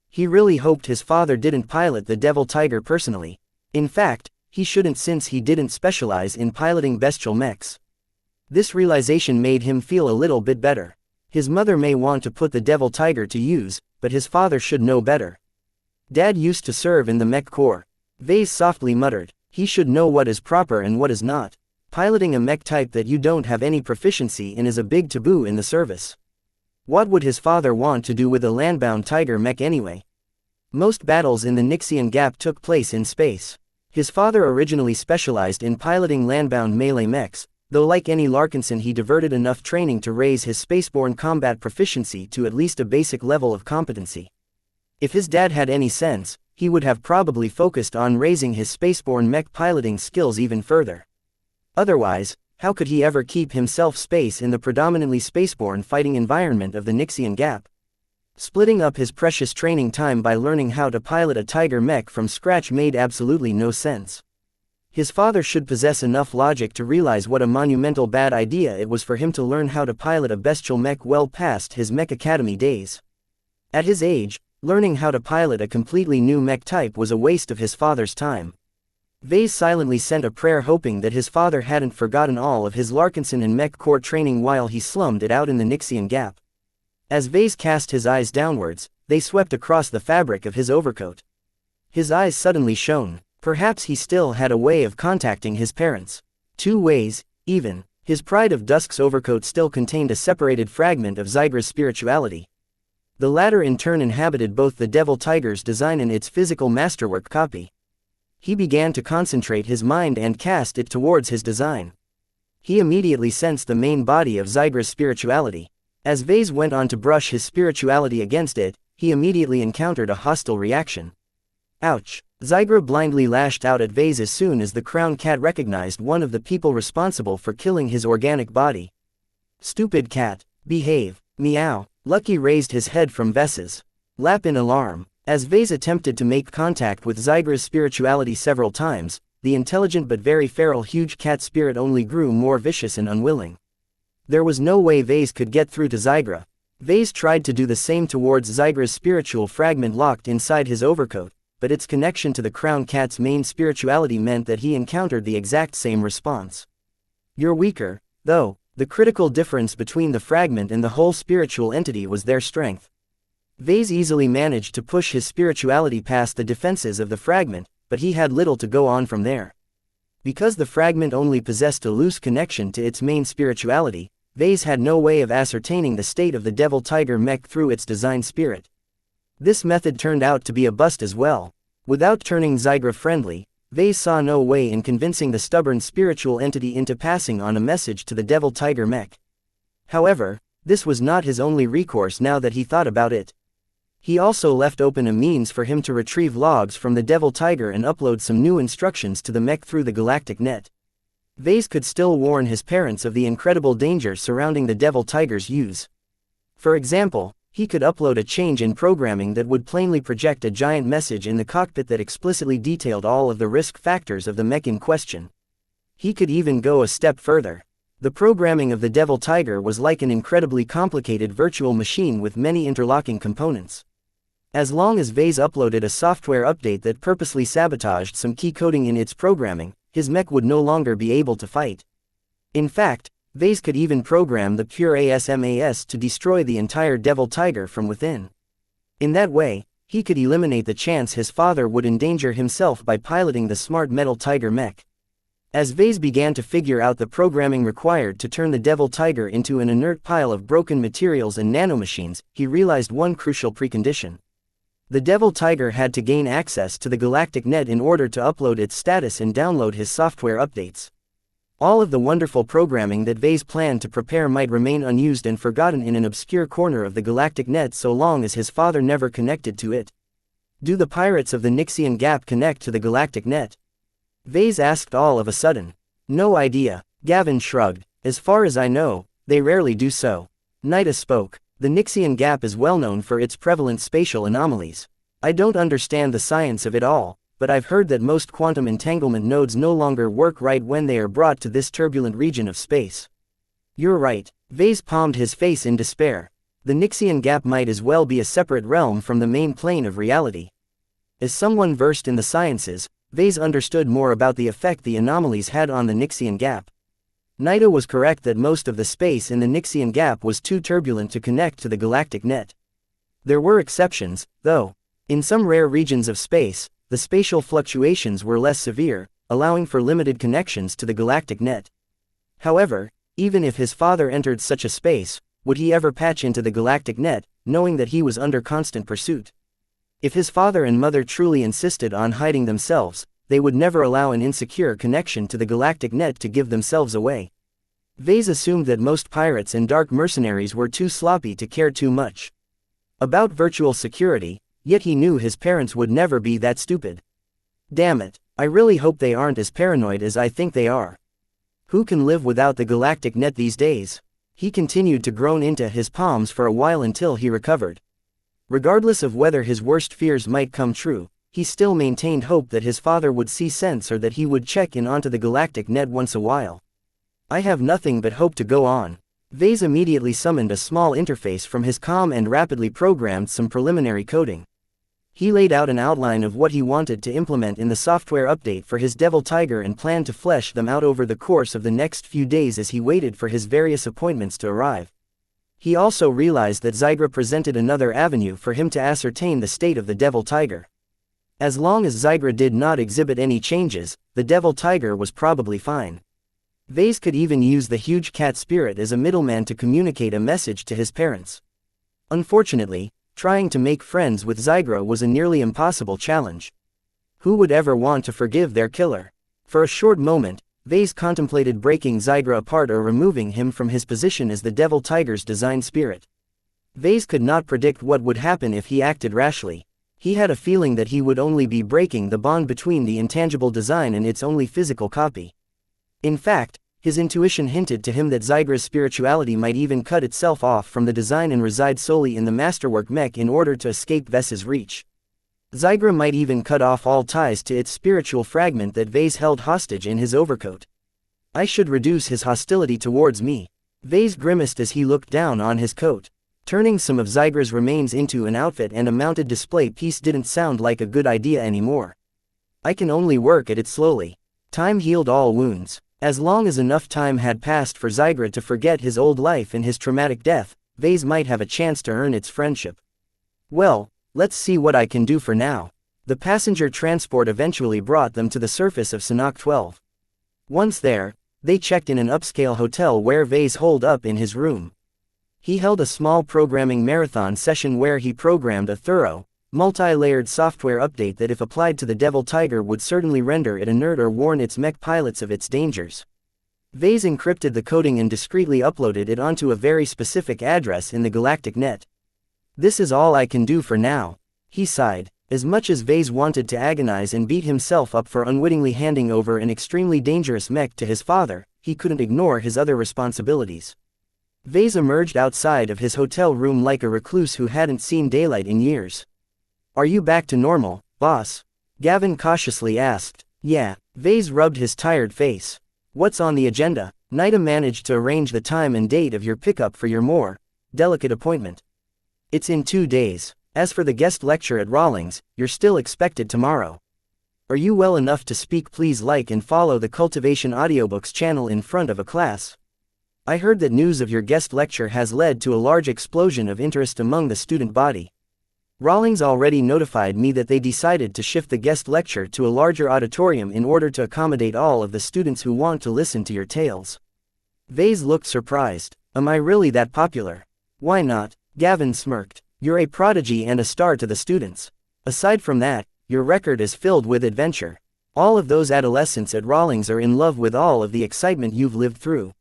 He really hoped his father didn't pilot the devil tiger personally. In fact, he shouldn't since he didn't specialize in piloting bestial mechs. This realization made him feel a little bit better. His mother may want to put the devil tiger to use, but his father should know better. Dad used to serve in the mech corps. Vase softly muttered. He should know what is proper and what is not. Piloting a mech type that you don't have any proficiency in is a big taboo in the service. What would his father want to do with a landbound tiger mech anyway? Most battles in the Nixian Gap took place in space. His father originally specialized in piloting landbound melee mechs, though like any Larkinson he diverted enough training to raise his spaceborne combat proficiency to at least a basic level of competency. If his dad had any sense, he would have probably focused on raising his spaceborne mech piloting skills even further. Otherwise, how could he ever keep himself space in the predominantly spaceborne fighting environment of the Nixian Gap? Splitting up his precious training time by learning how to pilot a tiger mech from scratch made absolutely no sense. His father should possess enough logic to realize what a monumental bad idea it was for him to learn how to pilot a bestial mech well past his mech academy days. At his age, learning how to pilot a completely new mech type was a waste of his father's time. Vase silently sent a prayer hoping that his father hadn't forgotten all of his Larkinson and mech corps training while he slummed it out in the Nixian Gap. As Vase cast his eyes downwards, they swept across the fabric of his overcoat. His eyes suddenly shone. Perhaps he still had a way of contacting his parents. 2 ways, even. His Pride of Dusk's overcoat still contained a separated fragment of Zygra's spirituality. The latter in turn inhabited both the devil tiger's design and its physical masterwork copy. He began to concentrate his mind and cast it towards his design. He immediately sensed the main body of Zygra's spirituality. As Vase went on to brush his spirituality against it, he immediately encountered a hostile reaction. Ouch! Zygra blindly lashed out at Vase as soon as the crown cat recognized one of the people responsible for killing his organic body. "Stupid cat, behave, meow." Lucky raised his head from Vase's lap in alarm. As Vase attempted to make contact with Zygra's spirituality several times, the intelligent but very feral huge cat spirit only grew more vicious and unwilling. There was no way Vase could get through to Zygra. Vase tried to do the same towards Zygra's spiritual fragment locked inside his overcoat, but its connection to the crown cat's main spirituality meant that he encountered the exact same response. "You're weaker, though." The critical difference between the fragment and the whole spiritual entity was their strength. Vase easily managed to push his spirituality past the defenses of the fragment, but he had little to go on from there. Because the fragment only possessed a loose connection to its main spirituality, Vase had no way of ascertaining the state of the Devil Tiger mech through its design spirit. This method turned out to be a bust as well. Without turning Zygra friendly, Vase saw no way in convincing the stubborn spiritual entity into passing on a message to the Devil Tiger mech. However, this was not his only recourse now that he thought about it. He also left open a means for him to retrieve logs from the Devil Tiger and upload some new instructions to the mech through the galactic net. Vase could still warn his parents of the incredible danger surrounding the Devil Tiger's use. For example, he could upload a change in programming that would plainly project a giant message in the cockpit that explicitly detailed all of the risk factors of the mech in question. He could even go a step further. The programming of the Devil Tiger was like an incredibly complicated virtual machine with many interlocking components. As long as Vase uploaded a software update that purposely sabotaged some key coding in its programming, his mech would no longer be able to fight. In fact, Vase could even program the pure ASMAS to destroy the entire Devil Tiger from within. In that way, he could eliminate the chance his father would endanger himself by piloting the smart Metal Tiger mech. As Vase began to figure out the programming required to turn the Devil Tiger into an inert pile of broken materials and nanomachines, he realized one crucial precondition. The Devil Tiger had to gain access to the galactic net in order to upload its status and download his software updates. All of the wonderful programming that Vase planned to prepare might remain unused and forgotten in an obscure corner of the galactic net so long as his father never connected to it. Do the pirates of the Nixian Gap connect to the galactic net? Vase asked all of a sudden. No idea, Gavin shrugged. As far as I know, they rarely do so. Nida spoke. The Nixian Gap is well known for its prevalent spatial anomalies. I don't understand the science of it all, but I've heard that most quantum entanglement nodes no longer work right when they are brought to this turbulent region of space. You're right. Vase palmed his face in despair. The Nixian Gap might as well be a separate realm from the main plane of reality. As someone versed in the sciences, Vase understood more about the effect the anomalies had on the Nixian Gap. Nida was correct that most of the space in the Nixian Gap was too turbulent to connect to the galactic net. There were exceptions, though. In some rare regions of space, the spatial fluctuations were less severe, allowing for limited connections to the galactic net. However, even if his father entered such a space, would he ever patch into the galactic net, knowing that he was under constant pursuit? If his father and mother truly insisted on hiding themselves, they would never allow an insecure connection to the galactic net to give themselves away. Vase assumed that most pirates and dark mercenaries were too sloppy to care too much about virtual security, yet he knew his parents would never be that stupid. Damn it, I really hope they aren't as paranoid as I think they are. Who can live without the galactic net these days? He continued to groan into his palms for a while until he recovered. Regardless of whether his worst fears might come true, he still maintained hope that his father would see sense or that he would check in onto the galactic net once a while. I have nothing but hope to go on. Vase immediately summoned a small interface from his comm and rapidly programmed some preliminary coding. He laid out an outline of what he wanted to implement in the software update for his Devil Tiger and planned to flesh them out over the course of the next few days as he waited for his various appointments to arrive. He also realized that Zygra presented another avenue for him to ascertain the state of the Devil Tiger. As long as Zygra did not exhibit any changes, the Devil Tiger was probably fine. Vase could even use the huge cat spirit as a middleman to communicate a message to his parents. Unfortunately, trying to make friends with Zygra was a nearly impossible challenge. Who would ever want to forgive their killer? For a short moment, Vase contemplated breaking Zygra apart or removing him from his position as the Devil Tiger's design spirit. Vase could not predict what would happen if he acted rashly. He had a feeling that he would only be breaking the bond between the intangible design and its only physical copy. In fact, his intuition hinted to him that Zygra's spirituality might even cut itself off from the design and reside solely in the masterwork mech in order to escape Ves's reach. Zygra might even cut off all ties to its spiritual fragment that Vase held hostage in his overcoat. I should reduce his hostility towards me. Vase grimaced as he looked down on his coat. Turning some of Zygra's remains into an outfit and a mounted display piece didn't sound like a good idea anymore. I can only work at it slowly. Time healed all wounds. As long as enough time had passed for Zygra to forget his old life and his traumatic death, Vase might have a chance to earn its friendship. Well, let's see what I can do for now. The passenger transport eventually brought them to the surface of Sanhok 12. Once there, they checked in an upscale hotel where Vase holed up in his room. He held a small programming marathon session where he programmed a thorough, multi-layered software update that if applied to the Devil Tiger would certainly render it inert or warn its mech pilots of its dangers. Vase encrypted the coding and discreetly uploaded it onto a very specific address in the galactic net. "This is all I can do for now," he sighed. As much as Vase wanted to agonize and beat himself up for unwittingly handing over an extremely dangerous mech to his father, he couldn't ignore his other responsibilities. Vase emerged outside of his hotel room like a recluse who hadn't seen daylight in years. "Are you back to normal, boss?" Gavin cautiously asked. "Yeah." Vase rubbed his tired face. "What's on the agenda?" "Nida managed to arrange the time and date of your pickup for your more delicate appointment. It's in 2 days. As for the guest lecture at Rawlings, you're still expected tomorrow. Are you well enough to speak? Please like and follow the Cultivation Audiobooks channel in front of a class. I heard that news of your guest lecture has led to a large explosion of interest among the student body. Rawlings already notified me that they decided to shift the guest lecture to a larger auditorium in order to accommodate all of the students who want to listen to your tales." Vase looked surprised. "Am I really that popular?" "Why not?" Gavin smirked. "You're a prodigy and a star to the students. Aside from that, your record is filled with adventure. All of those adolescents at Rawlings are in love with all of the excitement you've lived through.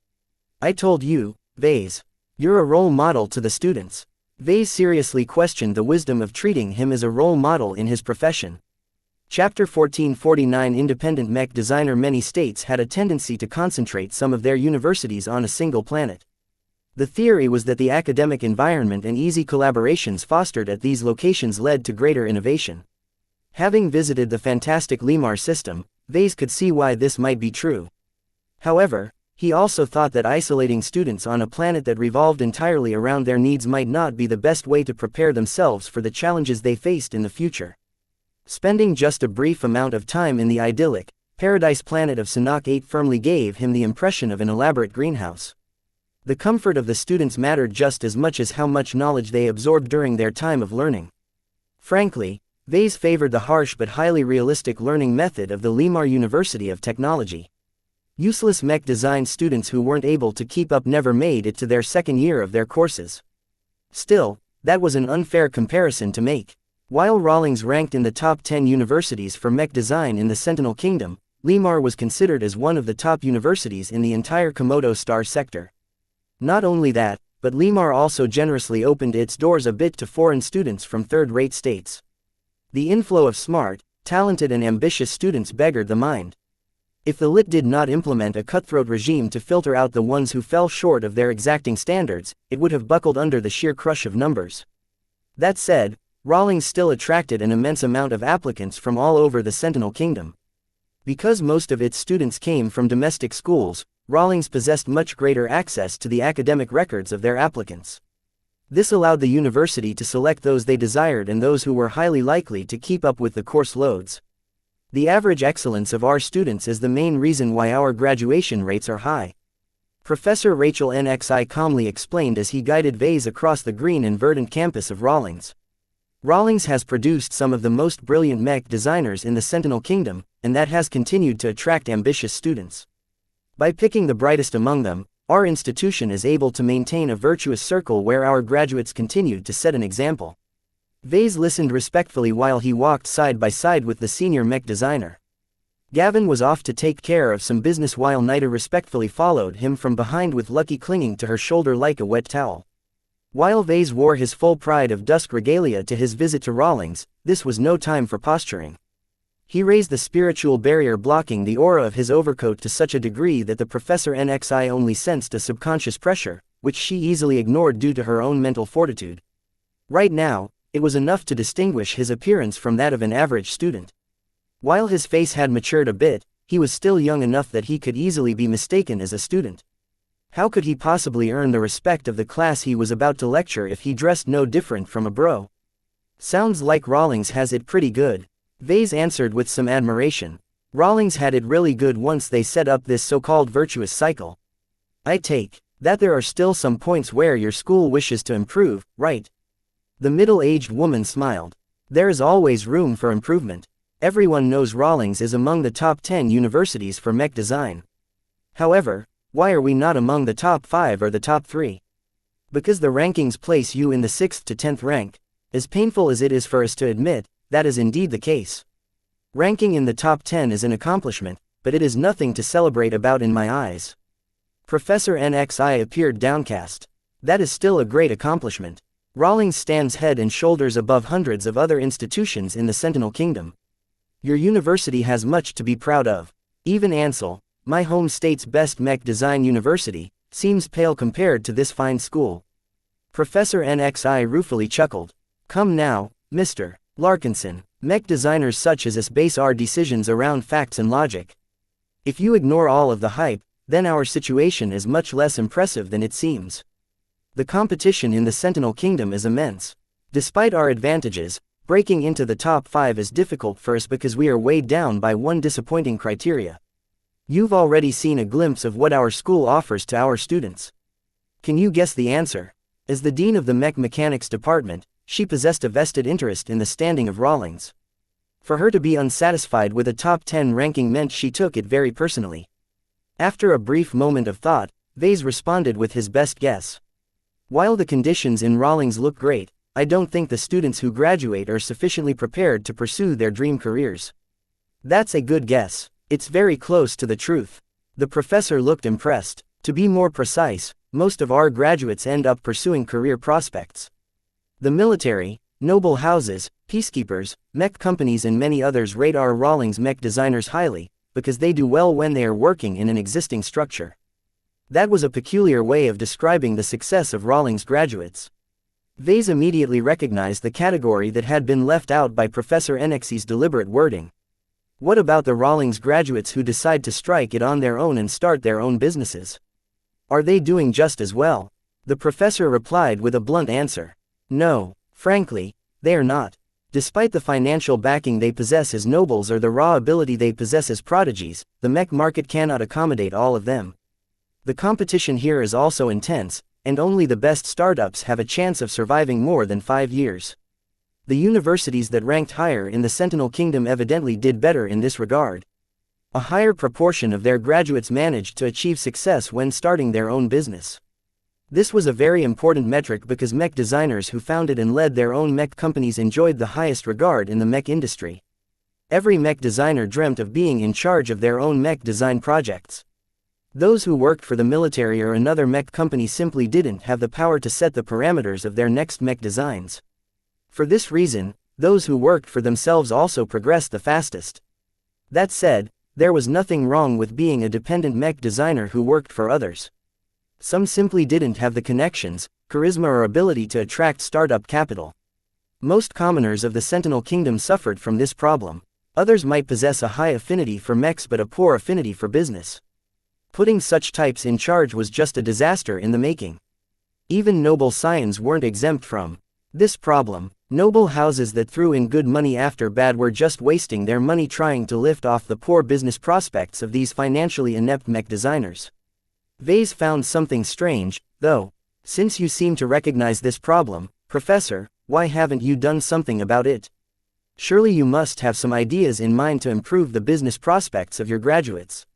I told you, Vase. You're a role model to the students." Vase seriously questioned the wisdom of treating him as a role model in his profession. Chapter 1449 Independent Mech Designer. Many states had a tendency to concentrate some of their universities on a single planet. The theory was that the academic environment and easy collaborations fostered at these locations led to greater innovation. Having visited the fantastic Lemar system, Vase could see why this might be true. However, he also thought that isolating students on a planet that revolved entirely around their needs might not be the best way to prepare themselves for the challenges they faced in the future. Spending just a brief amount of time in the idyllic, paradise planet of Sanhok 8 firmly gave him the impression of an elaborate greenhouse. The comfort of the students mattered just as much as how much knowledge they absorbed during their time of learning. Frankly, Vase favored the harsh but highly realistic learning method of the Lemar University of Technology. Useless mech design students who weren't able to keep up never made it to their second year of their courses. Still, that was an unfair comparison to make. While Rawlings ranked in the top 10 universities for mech design in the Sentinel Kingdom, Lemar was considered as one of the top universities in the entire Komodo Star sector. Not only that, but Lemar also generously opened its doors a bit to foreign students from third-rate states. The inflow of smart, talented and ambitious students beggared the mind. If the LIT did not implement a cutthroat regime to filter out the ones who fell short of their exacting standards, it would have buckled under the sheer crush of numbers. That said, Rawlings still attracted an immense amount of applicants from all over the Sentinel Kingdom. Because most of its students came from domestic schools, Rawlings possessed much greater access to the academic records of their applicants. This allowed the university to select those they desired and those who were highly likely to keep up with the course loads. The average excellence of our students is the main reason why our graduation rates are high. Professor Rachel NXI calmly explained as he guided Vase across the green and verdant campus of Rawlings. Rawlings has produced some of the most brilliant mech designers in the Sentinel Kingdom, and that has continued to attract ambitious students. By picking the brightest among them, our institution is able to maintain a virtuous circle where our graduates continue to set an example. Vase listened respectfully while he walked side by side with the senior mech designer. Gavin was off to take care of some business while Nida respectfully followed him from behind with Lucky clinging to her shoulder like a wet towel. While Vase wore his full pride of dusk regalia to his visit to Rawlings, this was no time for posturing. He raised the spiritual barrier blocking the aura of his overcoat to such a degree that the Professor NXI only sensed a subconscious pressure, which she easily ignored due to her own mental fortitude. Right now, it was enough to distinguish his appearance from that of an average student. While his face had matured a bit, he was still young enough that he could easily be mistaken as a student. How could he possibly earn the respect of the class he was about to lecture if he dressed no different from a bro? Sounds like Rawlings has it pretty good, Vase answered with some admiration. Rawlings had it really good once they set up this so-called virtuous cycle. I take that there are still some points where your school wishes to improve, right? The middle-aged woman smiled. There is always room for improvement. Everyone knows Rawlings is among the top 10 universities for mech design. However, why are we not among the top 5 or the top 3? Because the rankings place you in the 6th to 10th rank. As painful as it is for us to admit, that is indeed the case. Ranking in the top 10 is an accomplishment, but it is nothing to celebrate about in my eyes. Professor NXI appeared downcast. That is still a great accomplishment. Rawlings stands head and shoulders above hundreds of other institutions in the Sentinel Kingdom. Your university has much to be proud of. Even Ansel, my home state's best mech design university, seems pale compared to this fine school. Professor NXI ruefully chuckled. Come now, Mr. Larkinson, mech designers such as us base our decisions around facts and logic. If you ignore all of the hype, then our situation is much less impressive than it seems. The competition in the Sentinel Kingdom is immense. Despite our advantages, breaking into the top 5 is difficult for us because we are weighed down by one disappointing criteria. You've already seen a glimpse of what our school offers to our students. Can you guess the answer? As the dean of the Mech Mechanics Department, she possessed a vested interest in the standing of Rawlings. For her to be unsatisfied with a top 10 ranking meant she took it very personally. After a brief moment of thought, Vase responded with his best guess. While the conditions in Rawlings look great, I don't think the students who graduate are sufficiently prepared to pursue their dream careers. That's a good guess. It's very close to the truth. The professor looked impressed. To be more precise, most of our graduates end up pursuing career prospects. The military, noble houses, peacekeepers, mech companies and many others rate our Rawlings mech designers highly, because they do well when they are working in an existing structure. That was a peculiar way of describing the success of Rawlings graduates. Vase immediately recognized the category that had been left out by Professor NXI's deliberate wording. What about the Rawlings graduates who decide to strike it on their own and start their own businesses? Are they doing just as well? The professor replied with a blunt answer. No, frankly, they are not. Despite the financial backing they possess as nobles or the raw ability they possess as prodigies, the mech market cannot accommodate all of them. The competition here is also intense, and only the best startups have a chance of surviving more than 5 years. The universities that ranked higher in the Sentinel Kingdom evidently did better in this regard. A higher proportion of their graduates managed to achieve success when starting their own business. This was a very important metric because mech designers who founded and led their own mech companies enjoyed the highest regard in the mech industry. Every mech designer dreamt of being in charge of their own mech design projects. Those who worked for the military or another mech company simply didn't have the power to set the parameters of their next mech designs. For this reason, those who worked for themselves also progressed the fastest. That said, there was nothing wrong with being a dependent mech designer who worked for others. Some simply didn't have the connections, charisma or ability to attract startup capital. Most commoners of the Sentinel Kingdom suffered from this problem. Others might possess a high affinity for mechs but a poor affinity for business. Putting such types in charge was just a disaster in the making. Even noble scions weren't exempt from this problem. Noble houses that threw in good money after bad were just wasting their money trying to lift off the poor business prospects of these financially inept mech designers. Vase found something strange, though. Since you seem to recognize this problem, Professor, why haven't you done something about it? Surely you must have some ideas in mind to improve the business prospects of your graduates.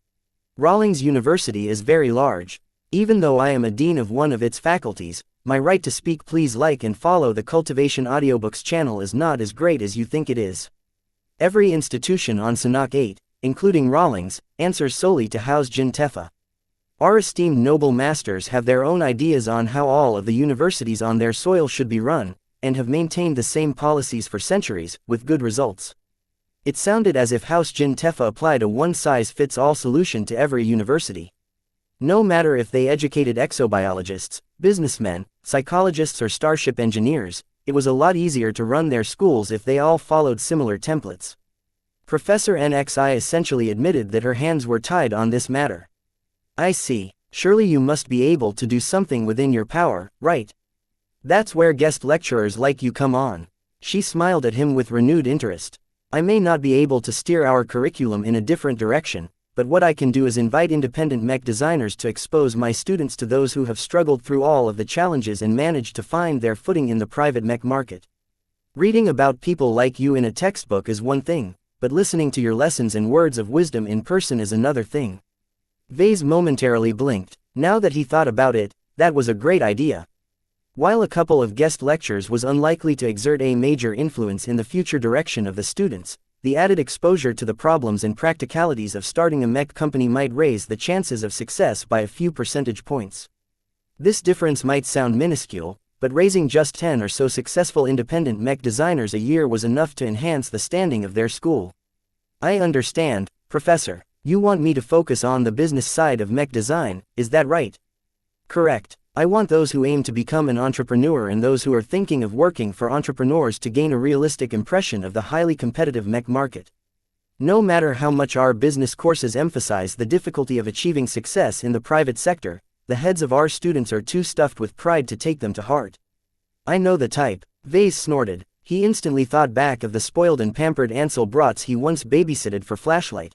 Rawlings University is very large. Even though I am a dean of one of its faculties, my right to speak. Please like and follow the Cultivation Audiobooks channel is not as great as you think it is. Every institution on Sanhok 8, including Rawlings, answers solely to House Jin Tefa. Our esteemed noble masters have their own ideas on how all of the universities on their soil should be run, and have maintained the same policies for centuries, with good results. It sounded as if House Jin Tefa applied a one-size-fits-all solution to every university. No matter if they educated exobiologists, businessmen, psychologists or starship engineers, it was a lot easier to run their schools if they all followed similar templates. Professor NXI essentially admitted that her hands were tied on this matter. I see. Surely you must be able to do something within your power, right? That's where guest lecturers like you come on. She smiled at him with renewed interest. I may not be able to steer our curriculum in a different direction, but what I can do is invite independent mech designers to expose my students to those who have struggled through all of the challenges and managed to find their footing in the private mech market. Reading about people like you in a textbook is one thing, but listening to your lessons and words of wisdom in person is another thing. Vase momentarily blinked. Now that he thought about it, that was a great idea. While a couple of guest lectures was unlikely to exert a major influence in the future direction of the students, the added exposure to the problems and practicalities of starting a mech company might raise the chances of success by a few percentage points. This difference might sound minuscule, but raising just 10 or so successful independent mech designers a year was enough to enhance the standing of their school. I understand, Professor. You want me to focus on the business side of mech design, is that right? Correct. I want those who aim to become an entrepreneur and those who are thinking of working for entrepreneurs to gain a realistic impression of the highly competitive mech market. No matter how much our business courses emphasize the difficulty of achieving success in the private sector, the heads of our students are too stuffed with pride to take them to heart. I know the type. Vase snorted. He instantly thought back of the spoiled and pampered Ansel brats he once babysitted for Flashlight.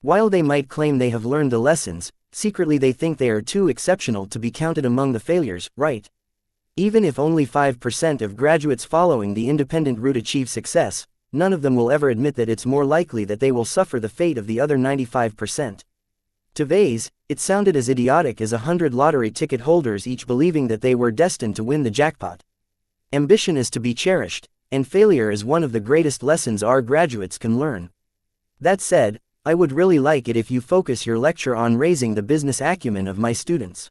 While they might claim they have learned the lessons, secretly they think they are too exceptional to be counted among the failures, right? Even if only 5% of graduates following the independent route achieve success, none of them will ever admit that it's more likely that they will suffer the fate of the other 95%. To Vase, it sounded as idiotic as 100 lottery ticket holders each believing that they were destined to win the jackpot. Ambition is to be cherished, and failure is one of the greatest lessons our graduates can learn. That said, I would really like it if you focus your lecture on raising the business acumen of my students.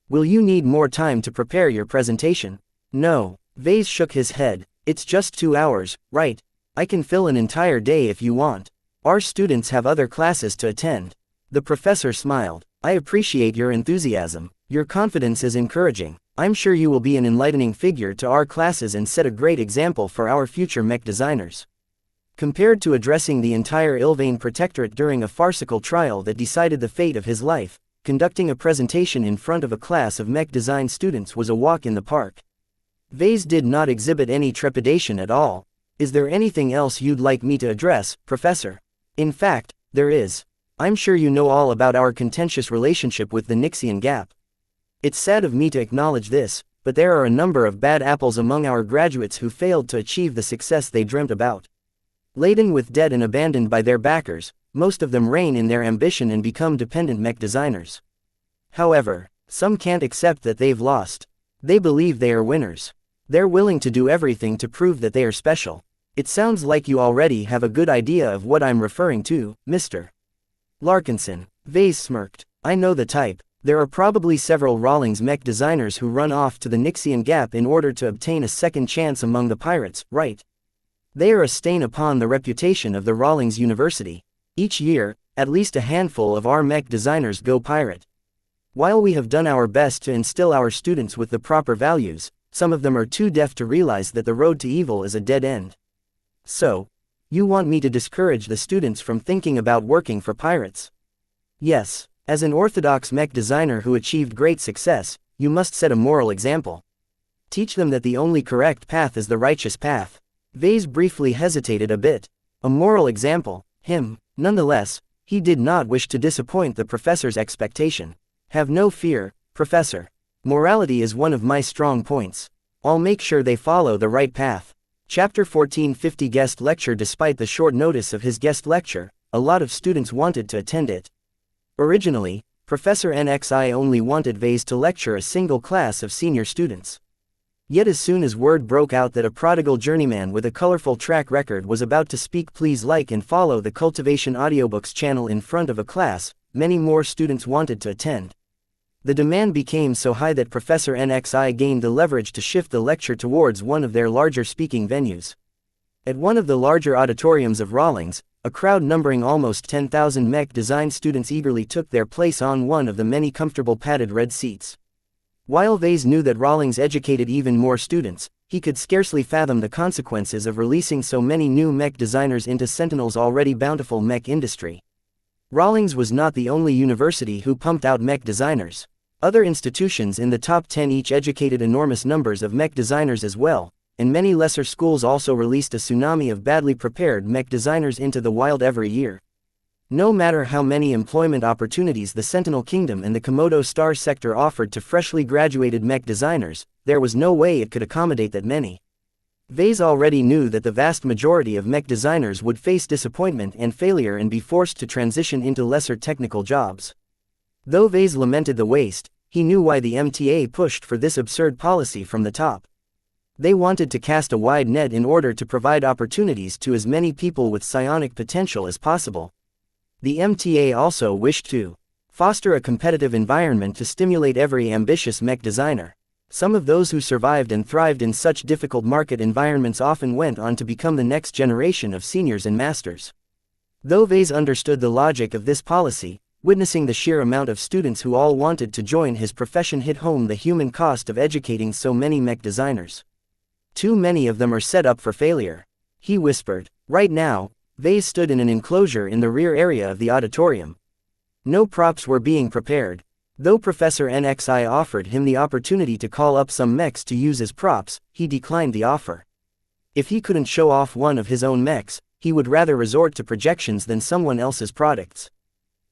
Will you need more time to prepare your presentation? No. Vase shook his head. It's just 2 hours, right? I can fill an entire day if you want. Our students have other classes to attend. The professor smiled. I appreciate your enthusiasm. Your confidence is encouraging. I'm sure you will be an enlightening figure to our classes and set a great example for our future mech designers. Compared to addressing the entire Ilvain Protectorate during a farcical trial that decided the fate of his life, conducting a presentation in front of a class of mech design students was a walk in the park. Vase did not exhibit any trepidation at all. Is there anything else you'd like me to address, Professor? In fact, there is. I'm sure you know all about our contentious relationship with the Nixian Gap. It's sad of me to acknowledge this, but there are a number of bad apples among our graduates who failed to achieve the success they dreamt about. Laden with debt and abandoned by their backers, most of them rein in their ambition and become dependent mech designers. However, some can't accept that they've lost. They believe they are winners. They're willing to do everything to prove that they are special. It sounds like you already have a good idea of what I'm referring to, Mr. Larkinson. Vase smirked. I know the type. There are probably several Rawlings mech designers who run off to the Nixian Gap in order to obtain a second chance among the pirates, right? They are a stain upon the reputation of the Rawlings University. Each year, at least a handful of our mech designers go pirate. While we have done our best to instill our students with the proper values, some of them are too deaf to realize that the road to evil is a dead end. So, you want me to discourage the students from thinking about working for pirates? Yes, as an orthodox mech designer who achieved great success, you must set a moral example. Teach them that the only correct path is the righteous path. Vase briefly hesitated a bit. A moral example, nonetheless, he did not wish to disappoint the professor's expectation. Have no fear, Professor. Morality is one of my strong points. I'll make sure they follow the right path. Chapter 1450 Guest Lecture. Despite the short notice of his guest lecture, a lot of students wanted to attend it. Originally, Professor NXI only wanted Vase to lecture a single class of senior students. Yet as soon as word broke out that a prodigal journeyman with a colorful track record was about to speak, please like and follow the Cultivation Audiobooks channel in front of a class, many more students wanted to attend. The demand became so high that Professor NXI gained the leverage to shift the lecture towards one of their larger speaking venues. At one of the larger auditoriums of Rawlings, a crowd numbering almost 10,000 mech design students eagerly took their place on one of the many comfortable padded red seats. While Vase knew that Rawlings educated even more students, he could scarcely fathom the consequences of releasing so many new mech designers into Sentinel's already bountiful mech industry. Rawlings was not the only university who pumped out mech designers. Other institutions in the top 10 each educated enormous numbers of mech designers as well, and many lesser schools also released a tsunami of badly prepared mech designers into the wild every year. No matter how many employment opportunities the Sentinel Kingdom and the Komodo Star sector offered to freshly graduated mech designers, there was no way it could accommodate that many. Vase already knew that the vast majority of mech designers would face disappointment and failure and be forced to transition into lesser technical jobs. Though Vase lamented the waste, he knew why the MTA pushed for this absurd policy from the top. They wanted to cast a wide net in order to provide opportunities to as many people with psionic potential as possible. The MTA also wished to foster a competitive environment to stimulate every ambitious mech designer. Some of those who survived and thrived in such difficult market environments often went on to become the next generation of seniors and masters. Though Vase understood the logic of this policy, witnessing the sheer amount of students who all wanted to join his profession hit home the human cost of educating so many mech designers. Too many of them are set up for failure, he whispered. Right now, Vase stood in an enclosure in the rear area of the auditorium. No props were being prepared. Though Professor NXI offered him the opportunity to call up some mechs to use as props, he declined the offer. If he couldn't show off one of his own mechs, he would rather resort to projections than someone else's products.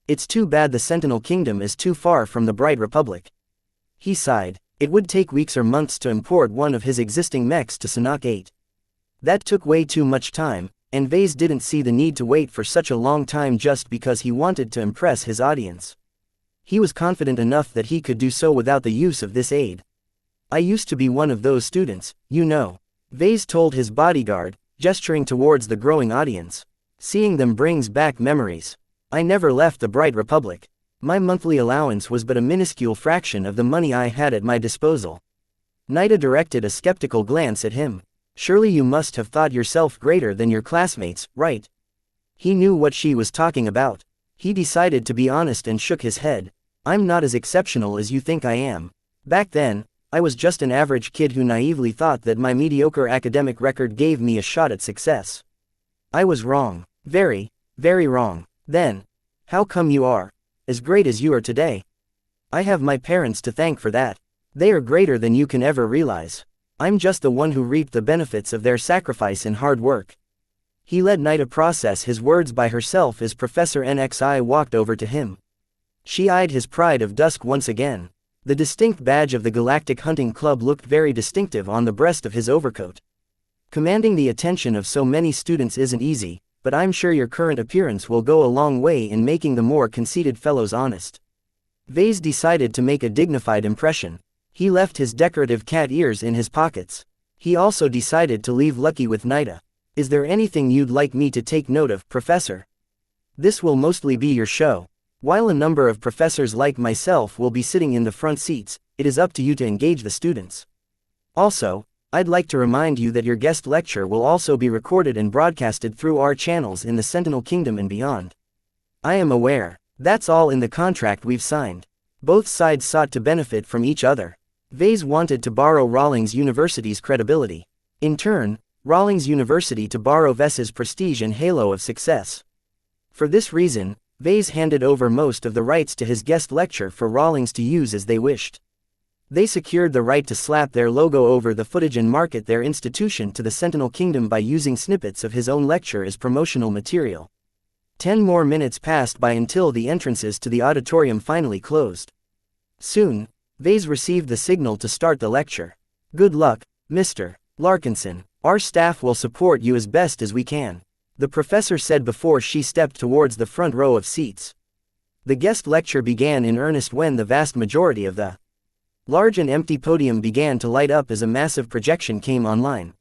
It's too bad the Sentinel Kingdom is too far from the Bright Republic. He sighed. It would take weeks or months to import one of his existing mechs to Sanhok 8. That took way too much time, and Vase didn't see the need to wait for such a long time just because he wanted to impress his audience. He was confident enough that he could do so without the use of this aid. I used to be one of those students, you know, Vase told his bodyguard, gesturing towards the growing audience. Seeing them brings back memories. I never left the Bright Republic. My monthly allowance was but a minuscule fraction of the money I had at my disposal. Nida directed a skeptical glance at him. Surely you must have thought yourself greater than your classmates, right? He knew what she was talking about. He decided to be honest and shook his head. I'm not as exceptional as you think I am. Back then, I was just an average kid who naively thought that my mediocre academic record gave me a shot at success. I was wrong. Very, very wrong. Then, how come you are as great as you are today? I have my parents to thank for that. They are greater than you can ever realize. I'm just the one who reaped the benefits of their sacrifice and hard work. He let Nida process his words by herself as Professor NXI walked over to him. She eyed his pride of dusk once again. The distinct badge of the Galactic Hunting Club looked very distinctive on the breast of his overcoat. Commanding the attention of so many students isn't easy, but I'm sure your current appearance will go a long way in making the more conceited fellows honest. Vase decided to make a dignified impression. He left his decorative cat ears in his pockets. He also decided to leave Lucky with Nida. Is there anything you'd like me to take note of, Professor? This will mostly be your show. While a number of professors like myself will be sitting in the front seats, it is up to you to engage the students. Also, I'd like to remind you that your guest lecture will also be recorded and broadcasted through our channels in the Sentinel Kingdom and beyond. I am aware. That's all in the contract we've signed. Both sides sought to benefit from each other. Vase wanted to borrow Rawlings University's credibility. In turn, Rawlings University to borrow Ves's prestige and halo of success. For this reason, Vase handed over most of the rights to his guest lecture for Rawlings to use as they wished. They secured the right to slap their logo over the footage and market their institution to the Sentinel Kingdom by using snippets of his own lecture as promotional material. 10 more minutes passed by until the entrances to the auditorium finally closed. Soon, Vase received the signal to start the lecture. Good luck, Mr. Larkinson. Our staff will support you as best as we can, the professor said before she stepped towards the front row of seats. The guest lecture began in earnest when the vast majority of the large and empty podium began to light up as a massive projection came online.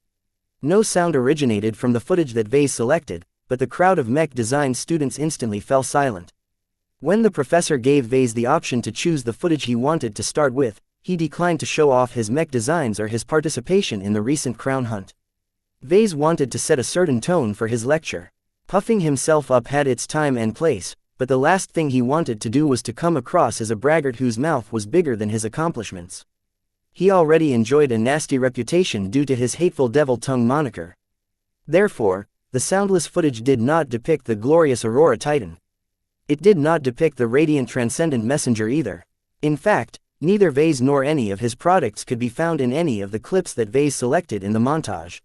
No sound originated from the footage that Vase selected, but the crowd of mech design students instantly fell silent. When the professor gave Vase the option to choose the footage he wanted to start with, he declined to show off his mech designs or his participation in the recent crown hunt. Vase wanted to set a certain tone for his lecture. Puffing himself up had its time and place, but the last thing he wanted to do was to come across as a braggart whose mouth was bigger than his accomplishments. He already enjoyed a nasty reputation due to his hateful devil tongue moniker. Therefore, the soundless footage did not depict the glorious Aurora Titan. It did not depict the radiant transcendent messenger either. In fact, neither Vase nor any of his products could be found in any of the clips that Vase selected in the montage.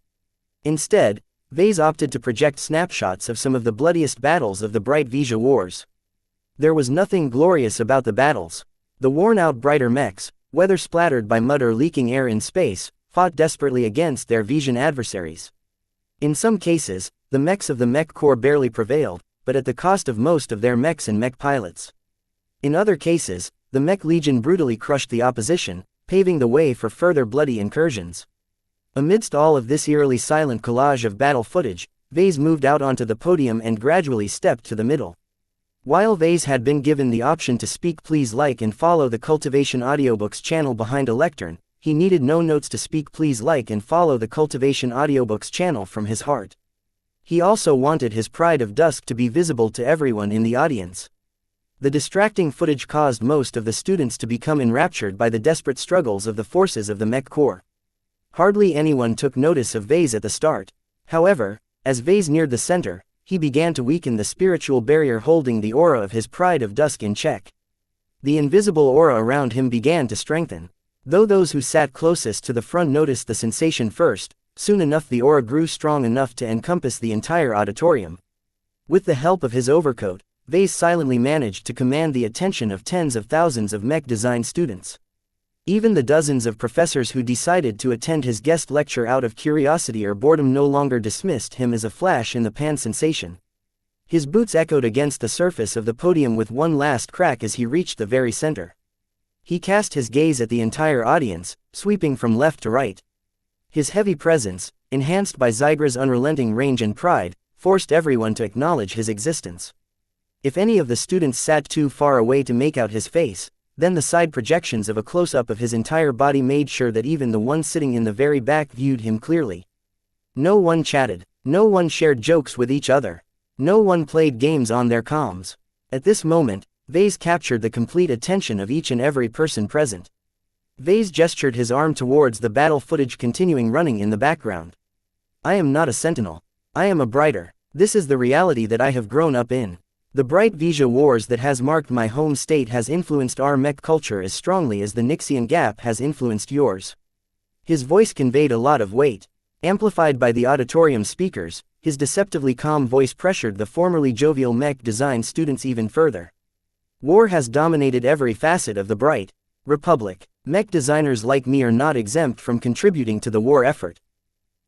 Instead, Vase opted to project snapshots of some of the bloodiest battles of the Bright Vija Wars. There was nothing glorious about the battles. The worn-out brighter mechs, whether splattered by mud or leaking air in space, fought desperately against their Vision adversaries. In some cases, the mechs of the Mech Corps barely prevailed, but at the cost of most of their mechs and mech pilots. In other cases, the Mech Legion brutally crushed the opposition, paving the way for further bloody incursions. Amidst all of this eerily silent collage of battle footage, Vase moved out onto the podium and gradually stepped to the middle. While Vase had been given the option to speak please like and follow the Cultivation Audiobooks channel behind a lectern, he needed no notes to speak please like and follow the Cultivation Audiobooks channel from his heart. He also wanted his Pride of Dusk to be visible to everyone in the audience. The distracting footage caused most of the students to become enraptured by the desperate struggles of the forces of the Mech Corps. Hardly anyone took notice of Vase at the start. However, as Vase neared the center, he began to weaken the spiritual barrier holding the aura of his Pride of Dusk in check. The invisible aura around him began to strengthen. Though those who sat closest to the front noticed the sensation first, soon enough the aura grew strong enough to encompass the entire auditorium. With the help of his overcoat, Vase silently managed to command the attention of tens of thousands of mech design students. Even the dozens of professors who decided to attend his guest lecture out of curiosity or boredom no longer dismissed him as a flash in the pan sensation. His boots echoed against the surface of the podium with one last crack as he reached the very center. He cast his gaze at the entire audience, sweeping from left to right. His heavy presence, enhanced by Zygra's unrelenting range and pride, forced everyone to acknowledge his existence. If any of the students sat too far away to make out his face, then the side projections of a close-up of his entire body made sure that even the one sitting in the very back viewed him clearly. No one chatted, no one shared jokes with each other, no one played games on their comms. At this moment, Vase captured the complete attention of each and every person present. Vase gestured his arm towards the battle footage continuing running in the background. I am not a sentinel. I am a brighter. This is the reality that I have grown up in. The bright Vija wars that has marked my home state has influenced our mech culture as strongly as the Nixian Gap has influenced yours. His voice conveyed a lot of weight. Amplified by the auditorium speakers, his deceptively calm voice pressured the formerly jovial mech design students even further. War has dominated every facet of the bright Republic. Mech designers like me are not exempt from contributing to the war effort.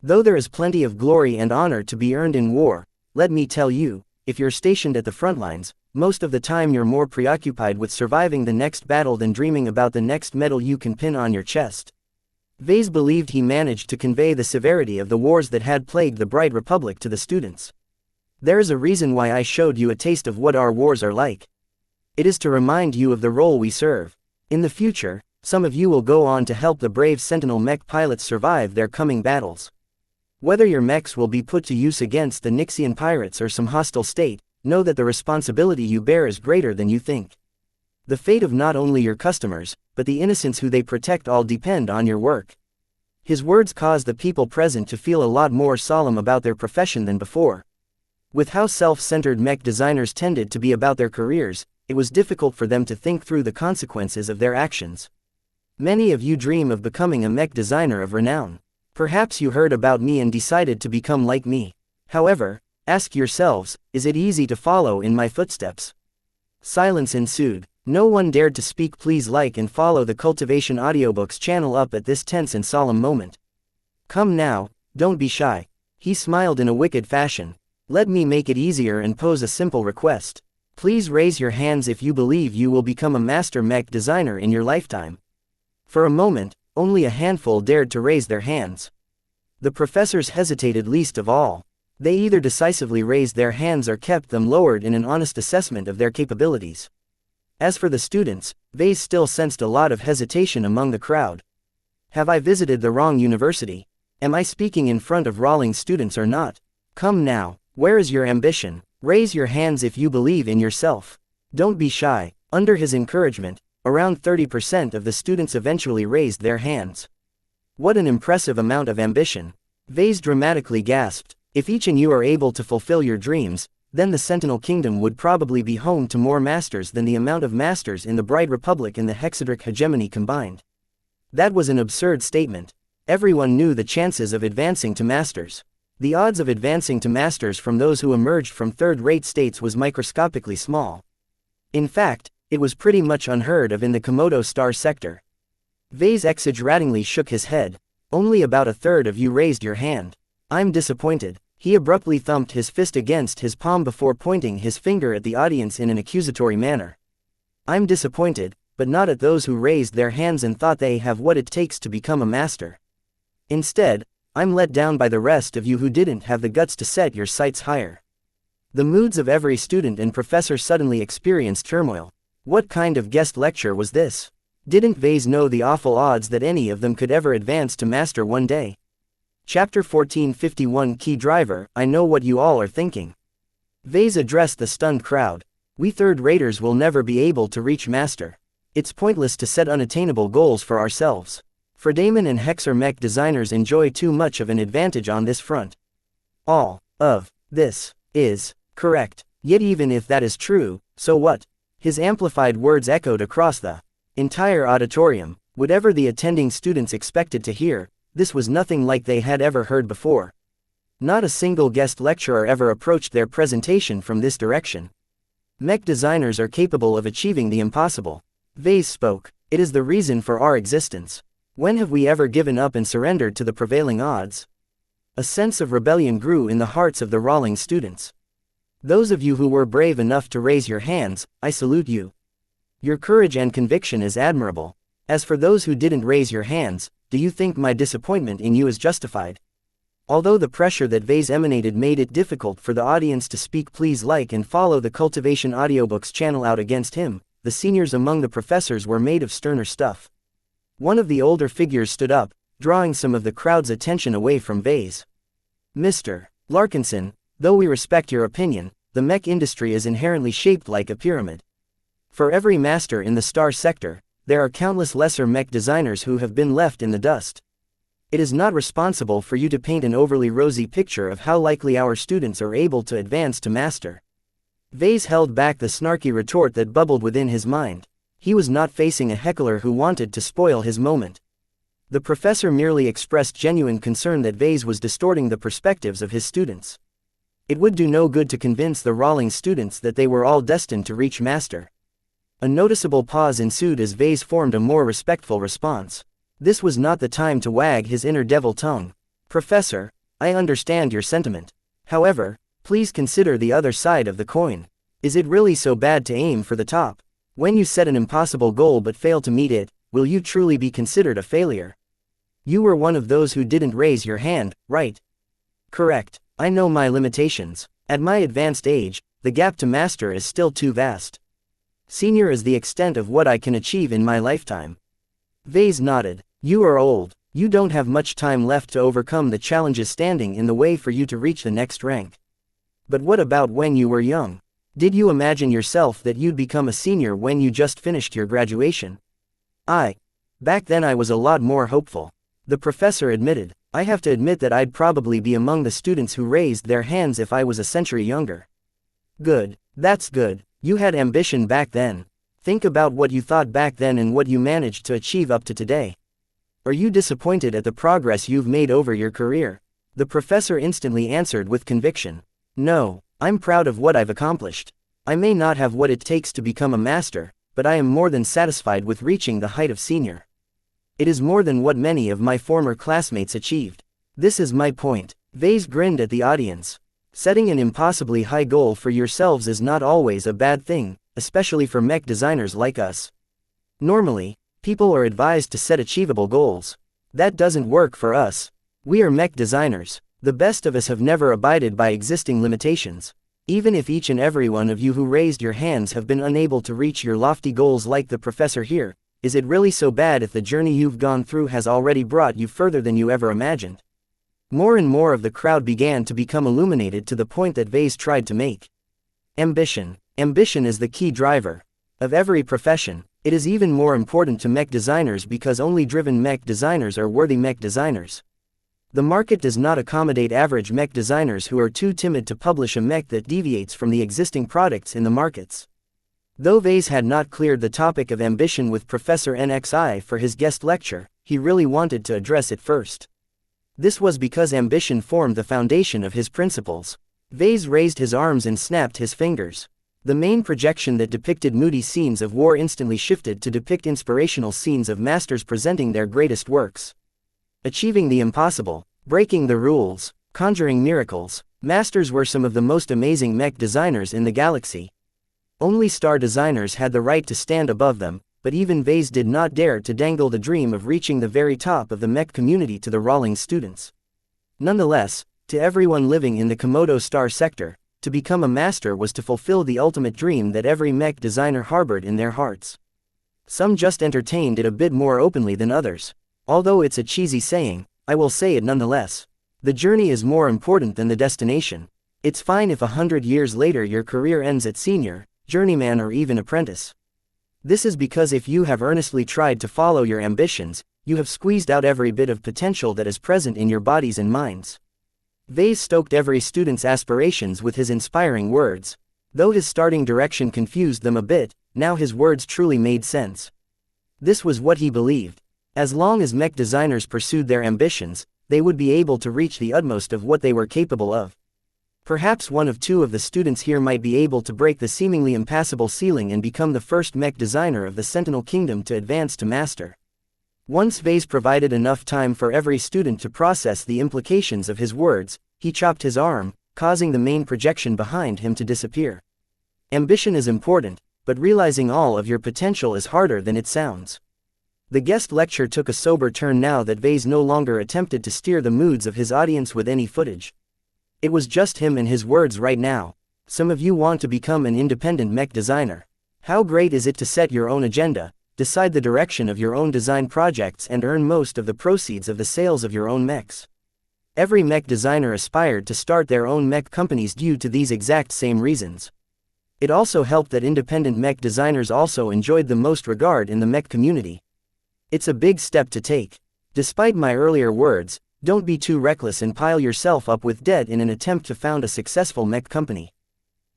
Though there is plenty of glory and honor to be earned in war, let me tell you, if you're stationed at the front lines, most of the time you're more preoccupied with surviving the next battle than dreaming about the next medal you can pin on your chest. Vase believed he managed to convey the severity of the wars that had plagued the Bright Republic to the students. There is a reason why I showed you a taste of what our wars are like. It is to remind you of the role we serve. In the future, some of you will go on to help the brave Sentinel mech pilots survive their coming battles. Whether your mechs will be put to use against the Nixian pirates or some hostile state, know that the responsibility you bear is greater than you think. The fate of not only your customers, but the innocents who they protect all depend on your work. His words caused the people present to feel a lot more solemn about their profession than before. With how self-centered mech designers tended to be about their careers, it was difficult for them to think through the consequences of their actions. Many of you dream of becoming a mech designer of renown. Perhaps you heard about me and decided to become like me. However, ask yourselves, is it easy to follow in my footsteps? Silence ensued. No one dared to speak. Please like and follow the Cultivation Audiobooks channel up at this tense and solemn moment. Come now, don't be shy. He smiled in a wicked fashion. Let me make it easier and pose a simple request. Please raise your hands if you believe you will become a master mech designer in your lifetime. For a moment, only a handful dared to raise their hands. The professors hesitated least of all. They either decisively raised their hands or kept them lowered in an honest assessment of their capabilities. As for the students, Vase still sensed a lot of hesitation among the crowd. Have I visited the wrong university? Am I speaking in front of Rawlings students or not? Come now, where is your ambition? Raise your hands if you believe in yourself. Don't be shy. Under his encouragement, around 30% of the students eventually raised their hands. What an impressive amount of ambition. Vase dramatically gasped. If each and you are able to fulfill your dreams, then the Sentinel Kingdom would probably be home to more masters than the amount of masters in the Bright Republic and the Hexadric hegemony combined. That was an absurd statement. Everyone knew the chances of advancing to masters. The odds of advancing to masters from those who emerged from third-rate states was microscopically small. In fact, it was pretty much unheard of in the Komodo Star sector. Vase exaggeratingly shook his head. Only about a third of you raised your hand. I'm disappointed. He abruptly thumped his fist against his palm before pointing his finger at the audience in an accusatory manner. I'm disappointed, but not at those who raised their hands and thought they have what it takes to become a master. Instead, I'm let down by the rest of you who didn't have the guts to set your sights higher. The moods of every student and professor suddenly experienced turmoil. What kind of guest lecture was this? Didn't Vase know the awful odds that any of them could ever advance to master one day? Chapter 1451 Key Driver, I know what you all are thinking. Vase addressed the stunned crowd. We third-raters will never be able to reach master. It's pointless to set unattainable goals for ourselves. Fredaimon and Hexer Mech designers enjoy too much of an advantage on this front. All of this is correct. Yet even if that is true, so what? His amplified words echoed across the entire auditorium. Whatever the attending students expected to hear, this was nothing like they had ever heard before. Not a single guest lecturer ever approached their presentation from this direction. Mech designers are capable of achieving the impossible. Vase spoke. It is the reason for our existence. When have we ever given up and surrendered to the prevailing odds? A sense of rebellion grew in the hearts of the Rawlings students. Those of you who were brave enough to raise your hands, I salute you. Your courage and conviction is admirable. As for those who didn't raise your hands, do you think my disappointment in you is justified? Although the pressure that Vase emanated made it difficult for the audience to speak, please like and follow the Cultivation Audiobooks channel. Out against him, the seniors among the professors were made of sterner stuff. One of the older figures stood up, drawing some of the crowd's attention away from Vase. Mr. Larkinson, though we respect your opinion, the mech industry is inherently shaped like a pyramid. For every master in the star sector, there are countless lesser mech designers who have been left in the dust. It is not responsible for you to paint an overly rosy picture of how likely our students are able to advance to master. Vase held back the snarky retort that bubbled within his mind. He was not facing a heckler who wanted to spoil his moment. The professor merely expressed genuine concern that Vase was distorting the perspectives of his students. It would do no good to convince the Rawlings students that they were all destined to reach master. A noticeable pause ensued as Vase formed a more respectful response. This was not the time to wag his inner devil tongue. Professor, I understand your sentiment. However, please consider the other side of the coin. Is it really so bad to aim for the top? When you set an impossible goal but fail to meet it, will you truly be considered a failure? You were one of those who didn't raise your hand, right? Correct. I know my limitations. At my advanced age, the gap to master is still too vast. Senior is the extent of what I can achieve in my lifetime. Vase nodded. You are old. You don't have much time left to overcome the challenges standing in the way for you to reach the next rank. But what about when you were young? Did you imagine yourself that you'd become a senior when you just finished your graduation? Back then I was a lot more hopeful. The professor admitted. I have to admit that I'd probably be among the students who raised their hands if I was a century younger. Good. That's good. You had ambition back then. Think about what you thought back then and what you managed to achieve up to today. Are you disappointed at the progress you've made over your career? The professor instantly answered with conviction. No, I'm proud of what I've accomplished. I may not have what it takes to become a master, but I am more than satisfied with reaching the height of senior. It is more than what many of my former classmates achieved. This is my point. Vase grinned at the audience. Setting an impossibly high goal for yourselves is not always a bad thing, especially for mech designers like us. Normally, people are advised to set achievable goals. That doesn't work for us. We are mech designers. The best of us have never abided by existing limitations. Even if each and every one of you who raised your hands have been unable to reach your lofty goals like the professor here, is it really so bad if the journey you've gone through has already brought you further than you ever imagined? More and more of the crowd began to become illuminated to the point that Vase tried to make. Ambition. Ambition is the key driver of every profession. It is even more important to mech designers because only driven mech designers are worthy mech designers. The market does not accommodate average mech designers who are too timid to publish a mech that deviates from the existing products in the markets. Though Vase had not cleared the topic of ambition with Professor NXI for his guest lecture, he really wanted to address it first. This was because ambition formed the foundation of his principles. Vase raised his arms and snapped his fingers. The main projection that depicted moody scenes of war instantly shifted to depict inspirational scenes of masters presenting their greatest works. Achieving the impossible, breaking the rules, conjuring miracles, masters were some of the most amazing mech designers in the galaxy. Only star designers had the right to stand above them, but even Vase did not dare to dangle the dream of reaching the very top of the mech community to the Rawlings students. Nonetheless, to everyone living in the Komodo star sector, to become a master was to fulfill the ultimate dream that every mech designer harbored in their hearts. Some just entertained it a bit more openly than others. Although it's a cheesy saying, I will say it nonetheless. The journey is more important than the destination. It's fine if 100 years later your career ends at senior, journeyman or even apprentice. This is because if you have earnestly tried to follow your ambitions, you have squeezed out every bit of potential that is present in your bodies and minds. Vase stoked every student's aspirations with his inspiring words. Though his starting direction confused them a bit, now his words truly made sense. This was what he believed. As long as mech designers pursued their ambitions, they would be able to reach the utmost of what they were capable of. Perhaps one of two of the students here might be able to break the seemingly impassable ceiling and become the first mech designer of the Sentinel Kingdom to advance to master. Once Vase provided enough time for every student to process the implications of his words, he chopped his arm, causing the main projection behind him to disappear. Ambition is important, but realizing all of your potential is harder than it sounds. The guest lecture took a sober turn now that Vase no longer attempted to steer the moods of his audience with any footage. It was just him and his words right now. Some of you want to become an independent mech designer. How great is it to set your own agenda, decide the direction of your own design projects and earn most of the proceeds of the sales of your own mechs. Every mech designer aspired to start their own mech companies due to these exact same reasons. It also helped that independent mech designers also enjoyed the most regard in the mech community. It's a big step to take. Despite my earlier words, don't be too reckless and pile yourself up with debt in an attempt to found a successful mech company.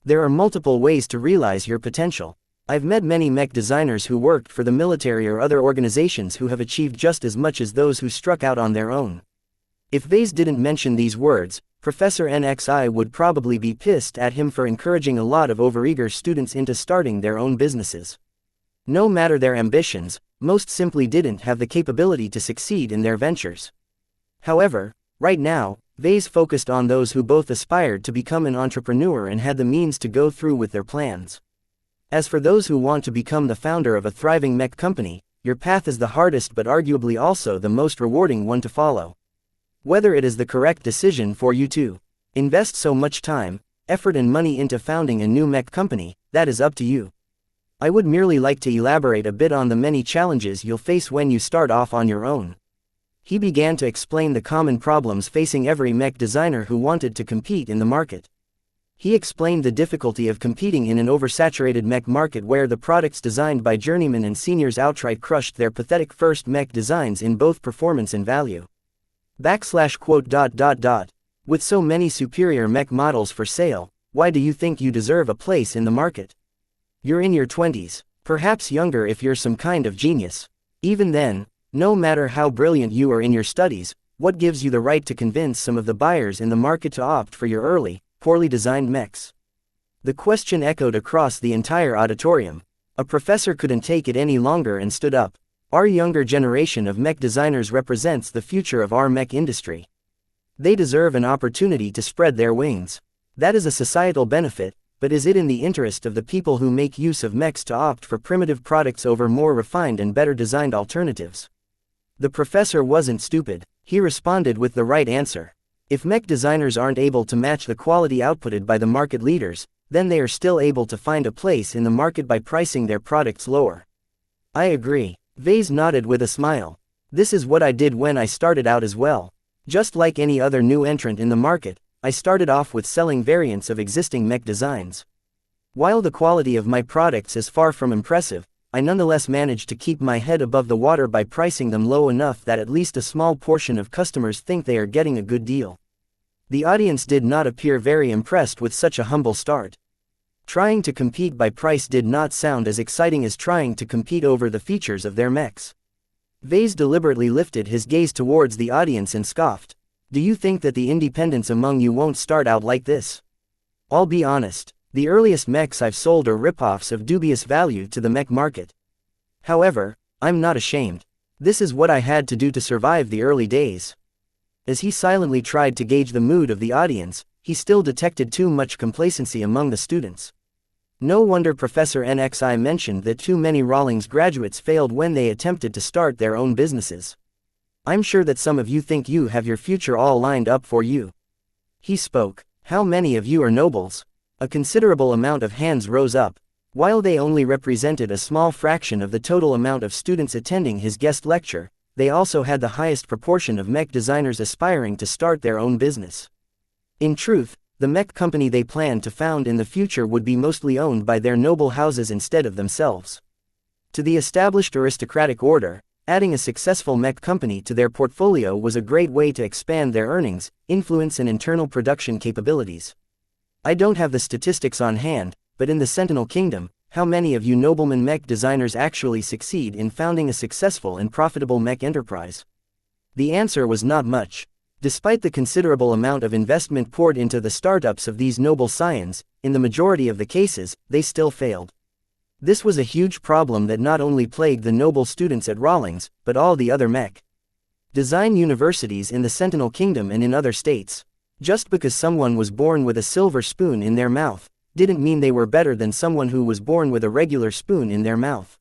There are multiple ways to realize your potential. I've met many mech designers who worked for the military or other organizations who have achieved just as much as those who struck out on their own. If Vase didn't mention these words, Professor NXI would probably be pissed at him for encouraging a lot of overeager students into starting their own businesses. No matter their ambitions, most simply didn't have the capability to succeed in their ventures. However, right now, Vase focused on those who both aspired to become an entrepreneur and had the means to go through with their plans. As for those who want to become the founder of a thriving mech company, your path is the hardest but arguably also the most rewarding one to follow. Whether it is the correct decision for you to invest so much time, effort and money into founding a new mech company, that is up to you. I would merely like to elaborate a bit on the many challenges you'll face when you start off on your own. He began to explain the common problems facing every mech designer who wanted to compete in the market. He explained the difficulty of competing in an oversaturated mech market where the products designed by journeymen and seniors outright crushed their pathetic first mech designs in both performance and value. /quote. With so many superior mech models for sale, why do you think you deserve a place in the market? You're in your 20s, perhaps younger if you're some kind of genius. Even then, no matter how brilliant you are in your studies, what gives you the right to convince some of the buyers in the market to opt for your early, poorly designed mechs? The question echoed across the entire auditorium. A professor couldn't take it any longer and stood up. Our younger generation of mech designers represents the future of our mech industry. They deserve an opportunity to spread their wings. That is a societal benefit, but is it in the interest of the people who make use of mechs to opt for primitive products over more refined and better designed alternatives? The professor wasn't stupid. He responded with the right answer. If mech designers aren't able to match the quality outputted by the market leaders, then they are still able to find a place in the market by pricing their products lower. I agree. Vase nodded with a smile. This is what I did when I started out as well. Just like any other new entrant in the market, I started off with selling variants of existing mech designs. While the quality of my products is far from impressive, I nonetheless managed to keep my head above the water by pricing them low enough that at least a small portion of customers think they are getting a good deal. The audience did not appear very impressed with such a humble start. Trying to compete by price did not sound as exciting as trying to compete over the features of their mechs. Vase deliberately lifted his gaze towards the audience and scoffed. Do you think that the independents among you won't start out like this? I'll be honest, the earliest mechs I've sold are rip-offs of dubious value to the mech market. However, I'm not ashamed. This is what I had to do to survive the early days." As he silently tried to gauge the mood of the audience, he still detected too much complacency among the students. No wonder Professor NXI mentioned that too many Rawlings graduates failed when they attempted to start their own businesses. "I'm sure that some of you think you have your future all lined up for you," he spoke. "How many of you are nobles?" A considerable amount of hands rose up. While they only represented a small fraction of the total amount of students attending his guest lecture, they also had the highest proportion of mech designers aspiring to start their own business. In truth, the mech company they planned to found in the future would be mostly owned by their noble houses instead of themselves. To the established aristocratic order, adding a successful mech company to their portfolio was a great way to expand their earnings, influence and internal production capabilities. I don't have the statistics on hand, but in the Sentinel Kingdom, how many of you noblemen mech designers actually succeed in founding a successful and profitable mech enterprise? The answer was not much. Despite the considerable amount of investment poured into the startups of these noble scions, in the majority of the cases, they still failed. This was a huge problem that not only plagued the noble students at Rawlings, but all the other mech design universities in the Sentinel Kingdom and in other states. Just because someone was born with a silver spoon in their mouth, didn't mean they were better than someone who was born with a regular spoon in their mouth.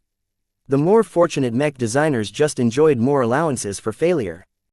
The more fortunate mech designers just enjoyed more allowances for failure.